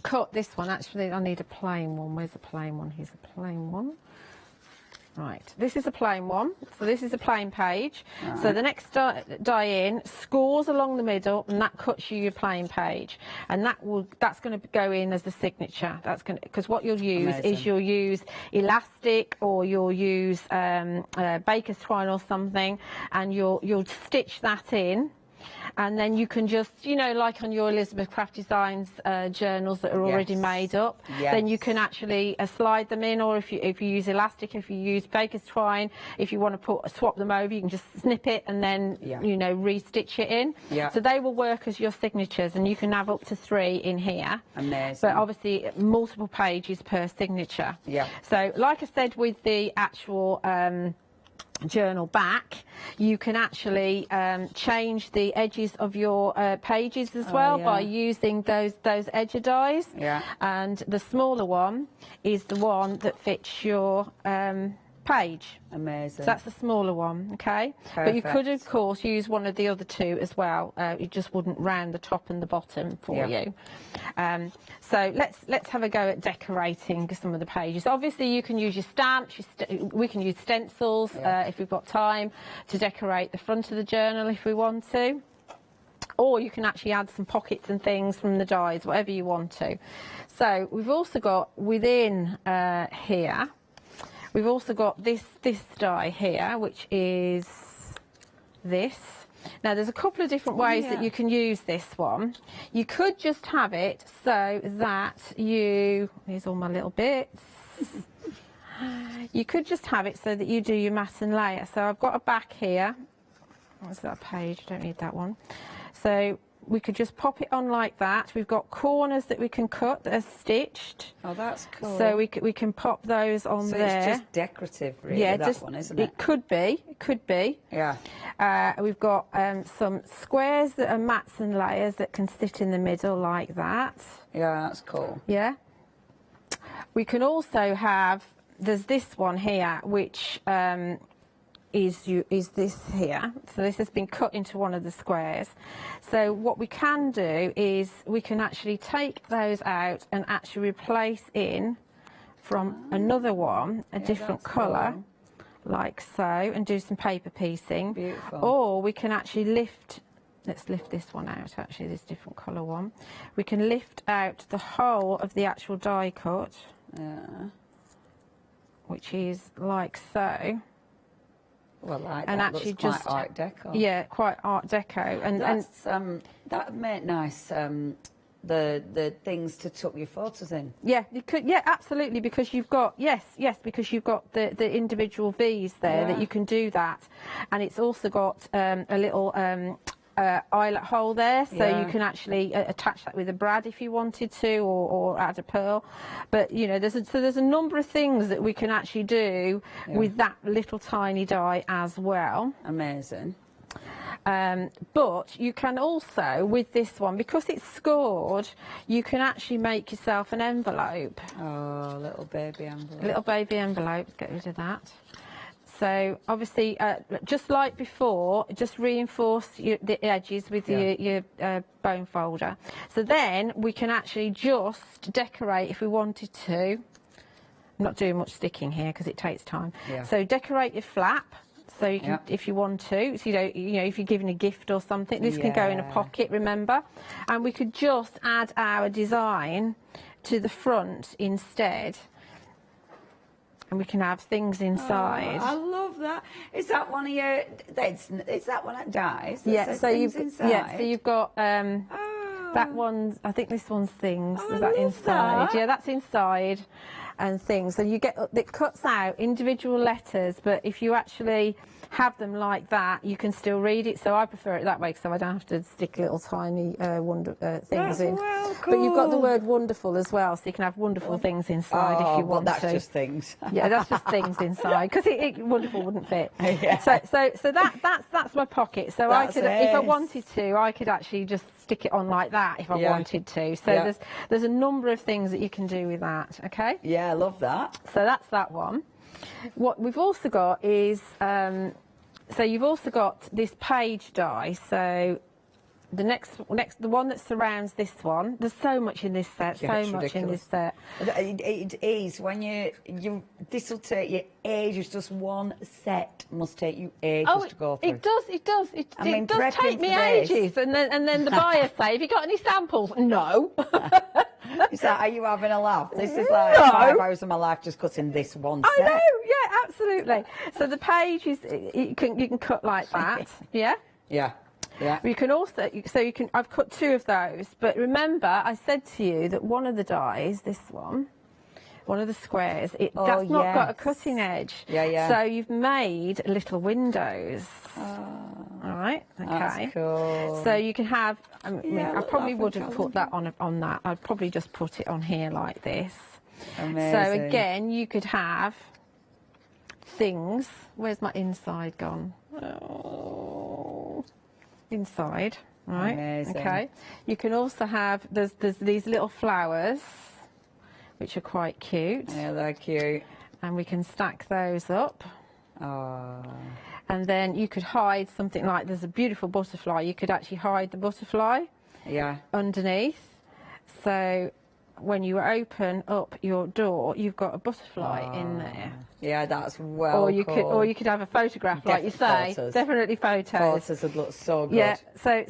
cut this one, actually I need a plain one. Where's the plain one? Here's a plain one. Right, this is a plain one, so this is a plain page. Right. So the next die in scores along the middle, and that cuts you your plain page, and that's going to go in as the signature. That's going because what you'll use is you'll use elastic, or you'll use baker's twine or something, and you'll stitch that in. And then you can just, you know, like on your Elizabeth Craft Designs journals that are already made up, then you can actually slide them in, or if you use elastic, if you use baker's twine, if you want to swap them over, you can just snip it and then, you know, re-stitch it in. So they will work as your signatures, and you can have up to 3 in here. Amazing. But obviously multiple pages per signature. So like I said, with the actual journal back, you can actually change the edges of your pages as well by using those edger dies. And the smaller one is the one that fits your page. Amazing. So that's the smaller one, okay? Perfect. But you could, of course, use one of the other two as well. It just wouldn't round the top and the bottom for you. So let's have a go at decorating some of the pages. Obviously, you can use your stamps. We can use stencils if we've got time to decorate the front of the journal if we want to. Or you can actually add some pockets and things from the dies, whatever you want to. So we've also got within here, we've also got this die here, which is this. Now, there's a couple of different ways that you can use this one. You could just have it so that here's all my little bits. You could just have it so that you do your mat and layer. So I've got a back here. What's that page? I don't need that one. So we could just pop it on like that. We've got corners that we can cut that are stitched. Oh, that's cool. So we can pop those on there. So it's just decorative, really, that one, isn't it? It could be. It could be. Yeah. We've got some squares that are mats and layers that can sit in the middle like that. Yeah, that's cool. Yeah. We can also have, there's this one here, which is this here. So this has been cut into one of the squares. So what we can do is we can actually take those out and actually replace in from another one, a different colour, like so, and do some paper piecing. Beautiful. Or we can actually lift, let's lift this one out, actually, this different colour one. We can lift out the whole of the actual die cut, which is like so. Well, like and that actually looks just quite Art Deco. Yeah, quite Art Deco, and that's that make nice the things to tuck your photos in. Yeah, you could. Yeah, absolutely, because you've got because you've got the individual V's there that you can do that, and it's also got a little eyelet hole there, so you can actually attach that with a brad if you wanted to, or add a pearl. But you know, there's a number of things that we can actually do with that little tiny die as well. Amazing. But you can also, with this one, because it's scored, you can actually make yourself an envelope. Oh, little baby envelope. Little baby envelope, get rid of that. So obviously, just like before, just reinforce the edges with your bone folder. So then we can actually just decorate if we wanted to. I'm not doing much sticking here because it takes time. So decorate your flap. So you can, if you want to, so you know, if you're giving a gift or something, this can go in a pocket, remember? And we could just add our design to the front instead. And we can have things inside. Oh, I love that. Is that one of your? Is that one that dies? Yeah. So you've got that one's. I think this one's things. Is that inside? That. Yeah, that's inside. And things, so you get it cuts out individual letters, but if you actually have them like that, you can still read it. So I prefer it that way, so I don't have to stick little tiny things in. Well, cool. But you've got the word wonderful as well, so you can have wonderful things inside if you want that's to. just things. Yeah, that's just things inside, because wonderful wouldn't fit. So that's my pocket. So I could, if I wanted to, I could actually just stick it on like that if I wanted to. So there's a number of things that you can do with that. Okay. Yeah, I love that. So that's that one. What we've also got is so you've also got this page die. So the one that surrounds this one. There's so much in this set. Yeah, so much in this set. It is when you. This will take you ages. Just one set must take you ages to go through. It does. It does. It does take me this. ages. And then the buyers say, "Have you got any samples?" No. Is that, are you having a laugh? This is like 5 hours of my life just cutting this one set. I know. Yeah, absolutely. So the page is you can cut like that. Yeah. Yeah. Yeah. You can also, I've cut 2 of those, but remember I said to you that one of the dies, this one of the squares, that's not got a cutting edge. Yeah. So you've made little windows. All right, okay. That's cool. So you can have, I probably wouldn't put that on that. I'd probably just put it on here like this. Amazing. So again, you could have things. Where's my inside gone? Oh. Inside, right? Amazing. Okay. You can also have there's these little flowers, which are quite cute. Yeah, they're cute. And we can stack those up. Oh. And then you could hide something like there's a beautiful butterfly. You could actually hide the butterfly. Yeah. Underneath. So when you open up your door, you've got a butterfly in there. Yeah, that's well. Or you could have a photograph, like you say. Photos. Definitely photos. Photos would look so good. Yeah. So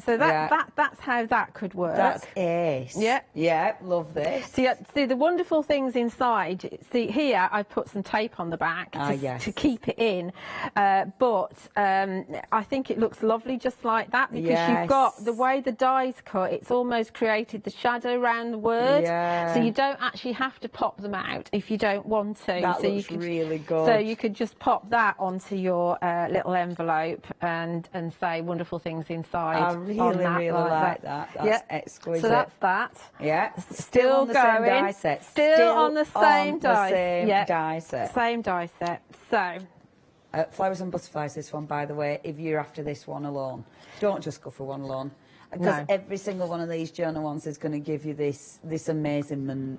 that's how that could work. That's ace. Yeah. Yeah, love this. See the wonderful things inside. See here, I've put some tape on the back to keep it in. But I think it looks lovely just like that, because you've got the way the die's cut. It's almost created the shadow around the word. Yeah. So you don't actually have to pop them out if you don't want to. That so looks really good. So you could just pop that onto your little envelope and say wonderful things inside. I really like that. That's exquisite. So that's that. Yeah. Still on the going. same die set. Still on the same die. Die set. Same die set. So. Flowers and butterflies, this one, by the way, if you're after this one alone. Don't just go for one alone. Because every single one of these journal ones is going to give you this amazingness.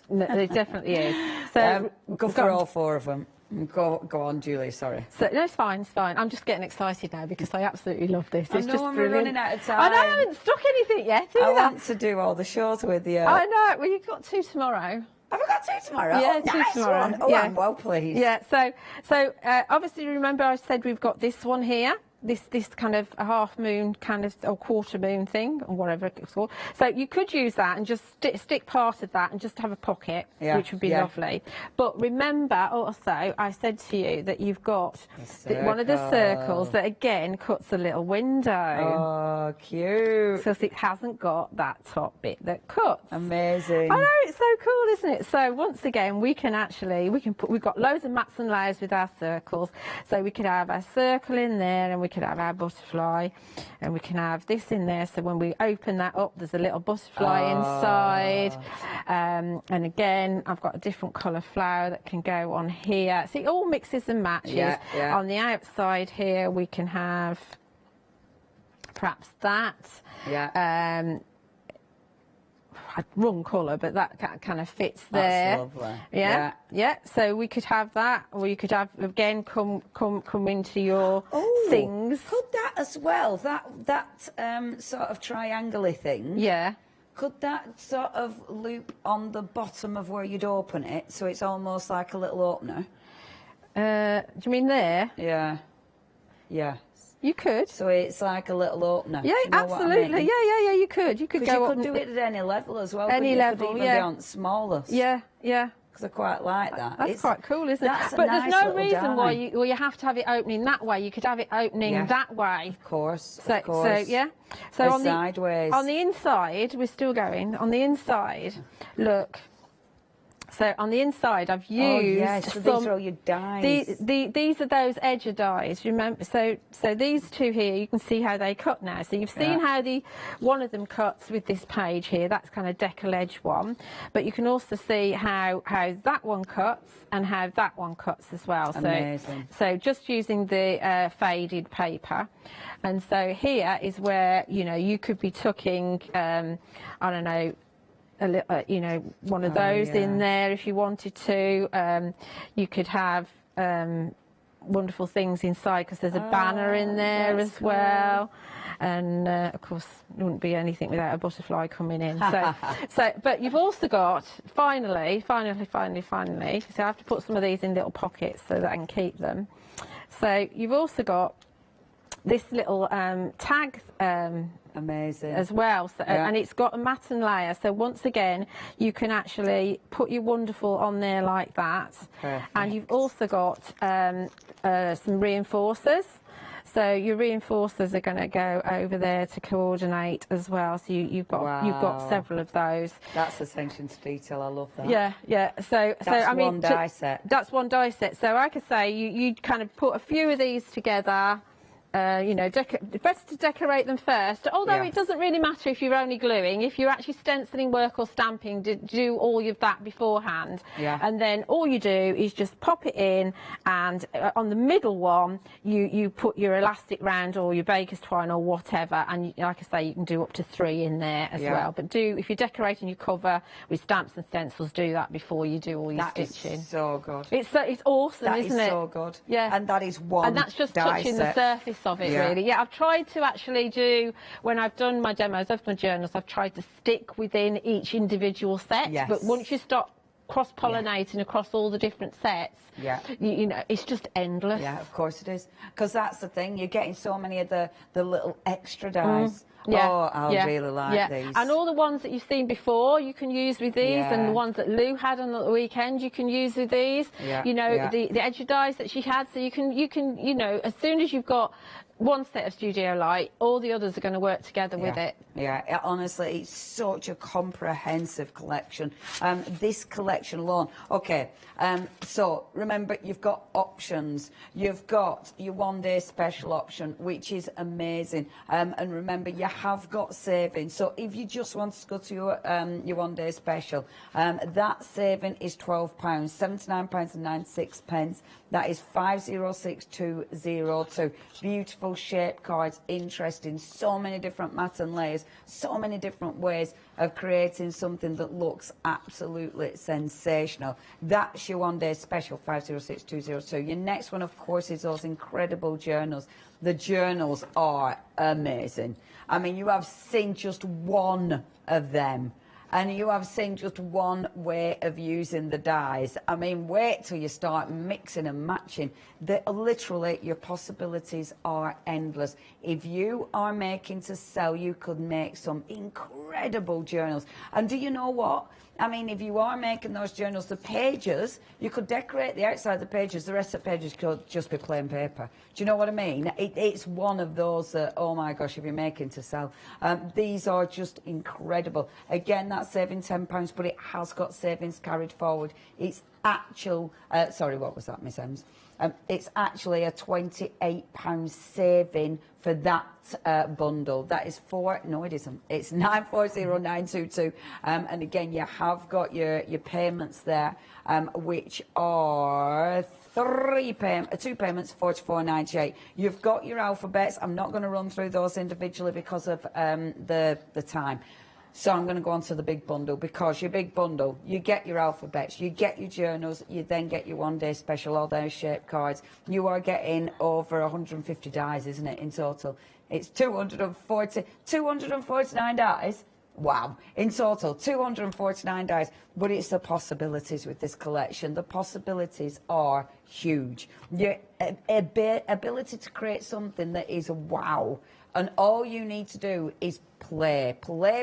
No, it definitely is. So go for all 4 of them. Go on, Julie, sorry. So, no, it's fine, it's fine. I'm just getting excited now because I absolutely love this. It's just we're brilliant. running out of time. I know, I haven't stuck anything yet. I want to do all the shows with you. I know. Well, you've got 2 tomorrow. Have I got 2 tomorrow? Yeah, oh, 2 nice tomorrow. One. Oh, yeah. I'm well pleased. Yeah, so obviously remember I said we've got this one here, this kind of a half moon kind of or quarter moon thing or whatever it's called. So you could use that and just stick part of that and just have a pocket, which would be lovely. But remember also, I said to you that you've got one of the circles that again cuts a little window. Oh, cute. So it hasn't got that top bit that cuts. Amazing. I know, it's so cool, isn't it? So once again, we've got loads of mats and layers with our circles. So we could have our circle in there, and we could have our butterfly, and we can have this in there. So when we open that up, there's a little butterfly inside. And again, I've got a different colour flower that can go on here. See, it all mixes and matches. On the outside here, we can have perhaps that. Wrong colour, but that kind of fits there. That's lovely. Yeah. So we could have that, or you could have again come into your things. Could that as well? That sort of triangle-y thing. Yeah. Could that sort of loop on the bottom of where you'd open it, so it's almost like a little opener? Do you mean there? Yeah. Yeah. You could. So it's like a little opener. Yeah, you know absolutely. What I mean? Yeah. You could. You could go. You could do it at any level as well. Any level. You could even be on smallest. Yeah. Because I quite like that. That's quite cool, isn't it? But there's no reason why you have to have it opening that way. You could have it opening that way. Of course. So yeah. So on sideways. On the inside, we're still going. On the inside, look. So on the inside, I've used so these are all your dies. These are those edger dies. Remember, so these two here, you can see how they cut now. So you've seen how one of them cuts with this page here. That's kind of decal edge one, but you can also see how that one cuts and how that one cuts as well. Amazing. So just using the faded paper, and so here is where you could be tucking, I don't know, a little, one of those in there if you wanted to. You could have wonderful things inside because there's a banner in there as well. And of course, there wouldn't be anything without a butterfly coming in. But you've also got finally. So I have to put some of these in little pockets so that I can keep them. So you've also got this little tag. Amazing. As well, so, and it's got a matte and layer, so once again you can actually put your wonderful on there like that. Perfect. And you've also got some reinforcers, so your reinforcers are going to go over there to coordinate as well, so you've got several of those. That's attention to detail. I love that. Yeah. So I mean, one die set. That's one die set. So I could say you kind of put a few of these together. Better to decorate them first, although it doesn't really matter if you're only gluing. If you're actually stenciling work or stamping, do all of that beforehand. And then all you do is just pop it in, and on the middle one you put your elastic round or your baker's twine or whatever, and like I say, you can do up to 3 in there as well. But if you're decorating your cover with stamps and stencils, do that before you do all your stitching. Is so good. It's awesome, isn't it? That is so good. Yeah. And that is one. And that's just touching the surface of it, really. I've tried to actually do, when I've done my demos of my journals, I've tried to stick within each individual set. But once you start cross-pollinating across all the different sets, it's just endless. Yeah, of course it is. Because that's the thing, you're getting so many of the little extra dies. I really like these. And all the ones that you've seen before, you can use with these, and the ones that Lou had on the weekend, you can use with these. The edger dies that she had, so you can, as soon as you've got one set of studio light, all the others are going to work together with it. Honestly, it's such a comprehensive collection. This collection alone. Okay, so remember, you've got options. You've got your one-day special option, which is amazing. And remember, you have got savings. So if you just want to go to your one-day special, that saving is £12, £79.96. That is 506202. Beautiful shape cards, interesting, so many different matte and layers, so many different ways of creating something that looks absolutely sensational. That's your one day special, 506202. Your next one, of course, is those incredible journals. The journals are amazing. I mean, you have seen just one of them. and you have seen just one way of using the dies. I mean, wait till you start mixing and matching. Literally, your possibilities are endless. If you are making to sell, you could make some incredible journals. And do you know what? I mean, if you are making those journals, the pages, you could decorate the outside of the pages, the rest of the pages could just be plain paper. Do you know what I mean? It's one of those that, oh my gosh, if you're making to sell. These are just incredible. Again, that's saving £10, but it has got savings carried forward. It's actual, sorry, what was that, Miss Ems? It's actually a £28 saving for that bundle. That is no, it isn't. It's 940922. And again, you have got your payments there, which are two payments, £44.98. You've got your alphabets. I'm not going to run through those individually because of the time. So I'm going to go on to the big bundle, because your big bundle, you get your alphabets, you get your journals, you then get your one-day special, all those shaped cards. You are getting over 150 dies, isn't it, in total? It's 249 dies. Wow, in total, 249 dies. But it's the possibilities with this collection. The possibilities are huge. Your ability to create something that is wow. And all you need to do is play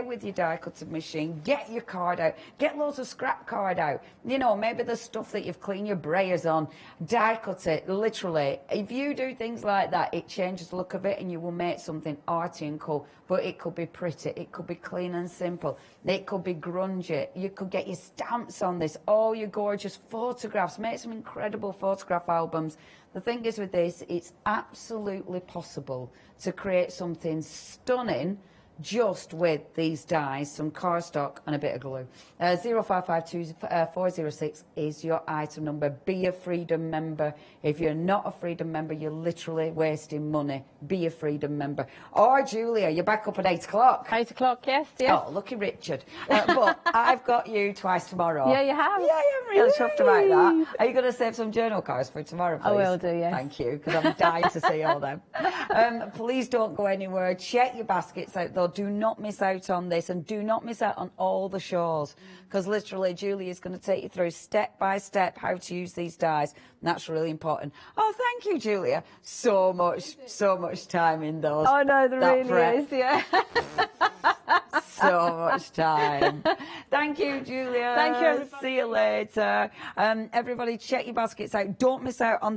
with your die cutting machine, get your card out, get loads of scrap card out, you know, maybe the stuff that you've cleaned your brayers on, die cut it. Literally, if you do things like that, it changes the look of it, and you will make something arty and cool. But it could be pretty, it could be clean and simple, it could be grungy, you could get your stamps on this, all your gorgeous photographs, make some incredible photograph albums. The thing is with this, it's absolutely possible to create something stunning just with these dies, some cardstock and a bit of glue. 0552-406 is your item number. Be a Freedom member. If you're not a Freedom member, you're literally wasting money. Be a Freedom member. Or Julia, you're back up at 8 o'clock. 8 o'clock, yes. Oh, lucky Richard. But I've got you twice tomorrow. Yeah, you have. Yeah, I'm really chuffed about that. Are you going to save some journal cards for tomorrow, please? I will do, yes. Thank you, because I'm dying to see all them. Please don't go anywhere. Check your baskets out, though. Do not miss out on this, and do not miss out on all the shows, because literally Julie is going to take you through step by step how to use these dies, and that's really important. Oh, thank you, Julia. So much time in those. Oh no, there really is, yeah. So much time. Thank you, Julia. Thank you, everybody. See you later. Everybody, check your baskets out. Don't miss out on the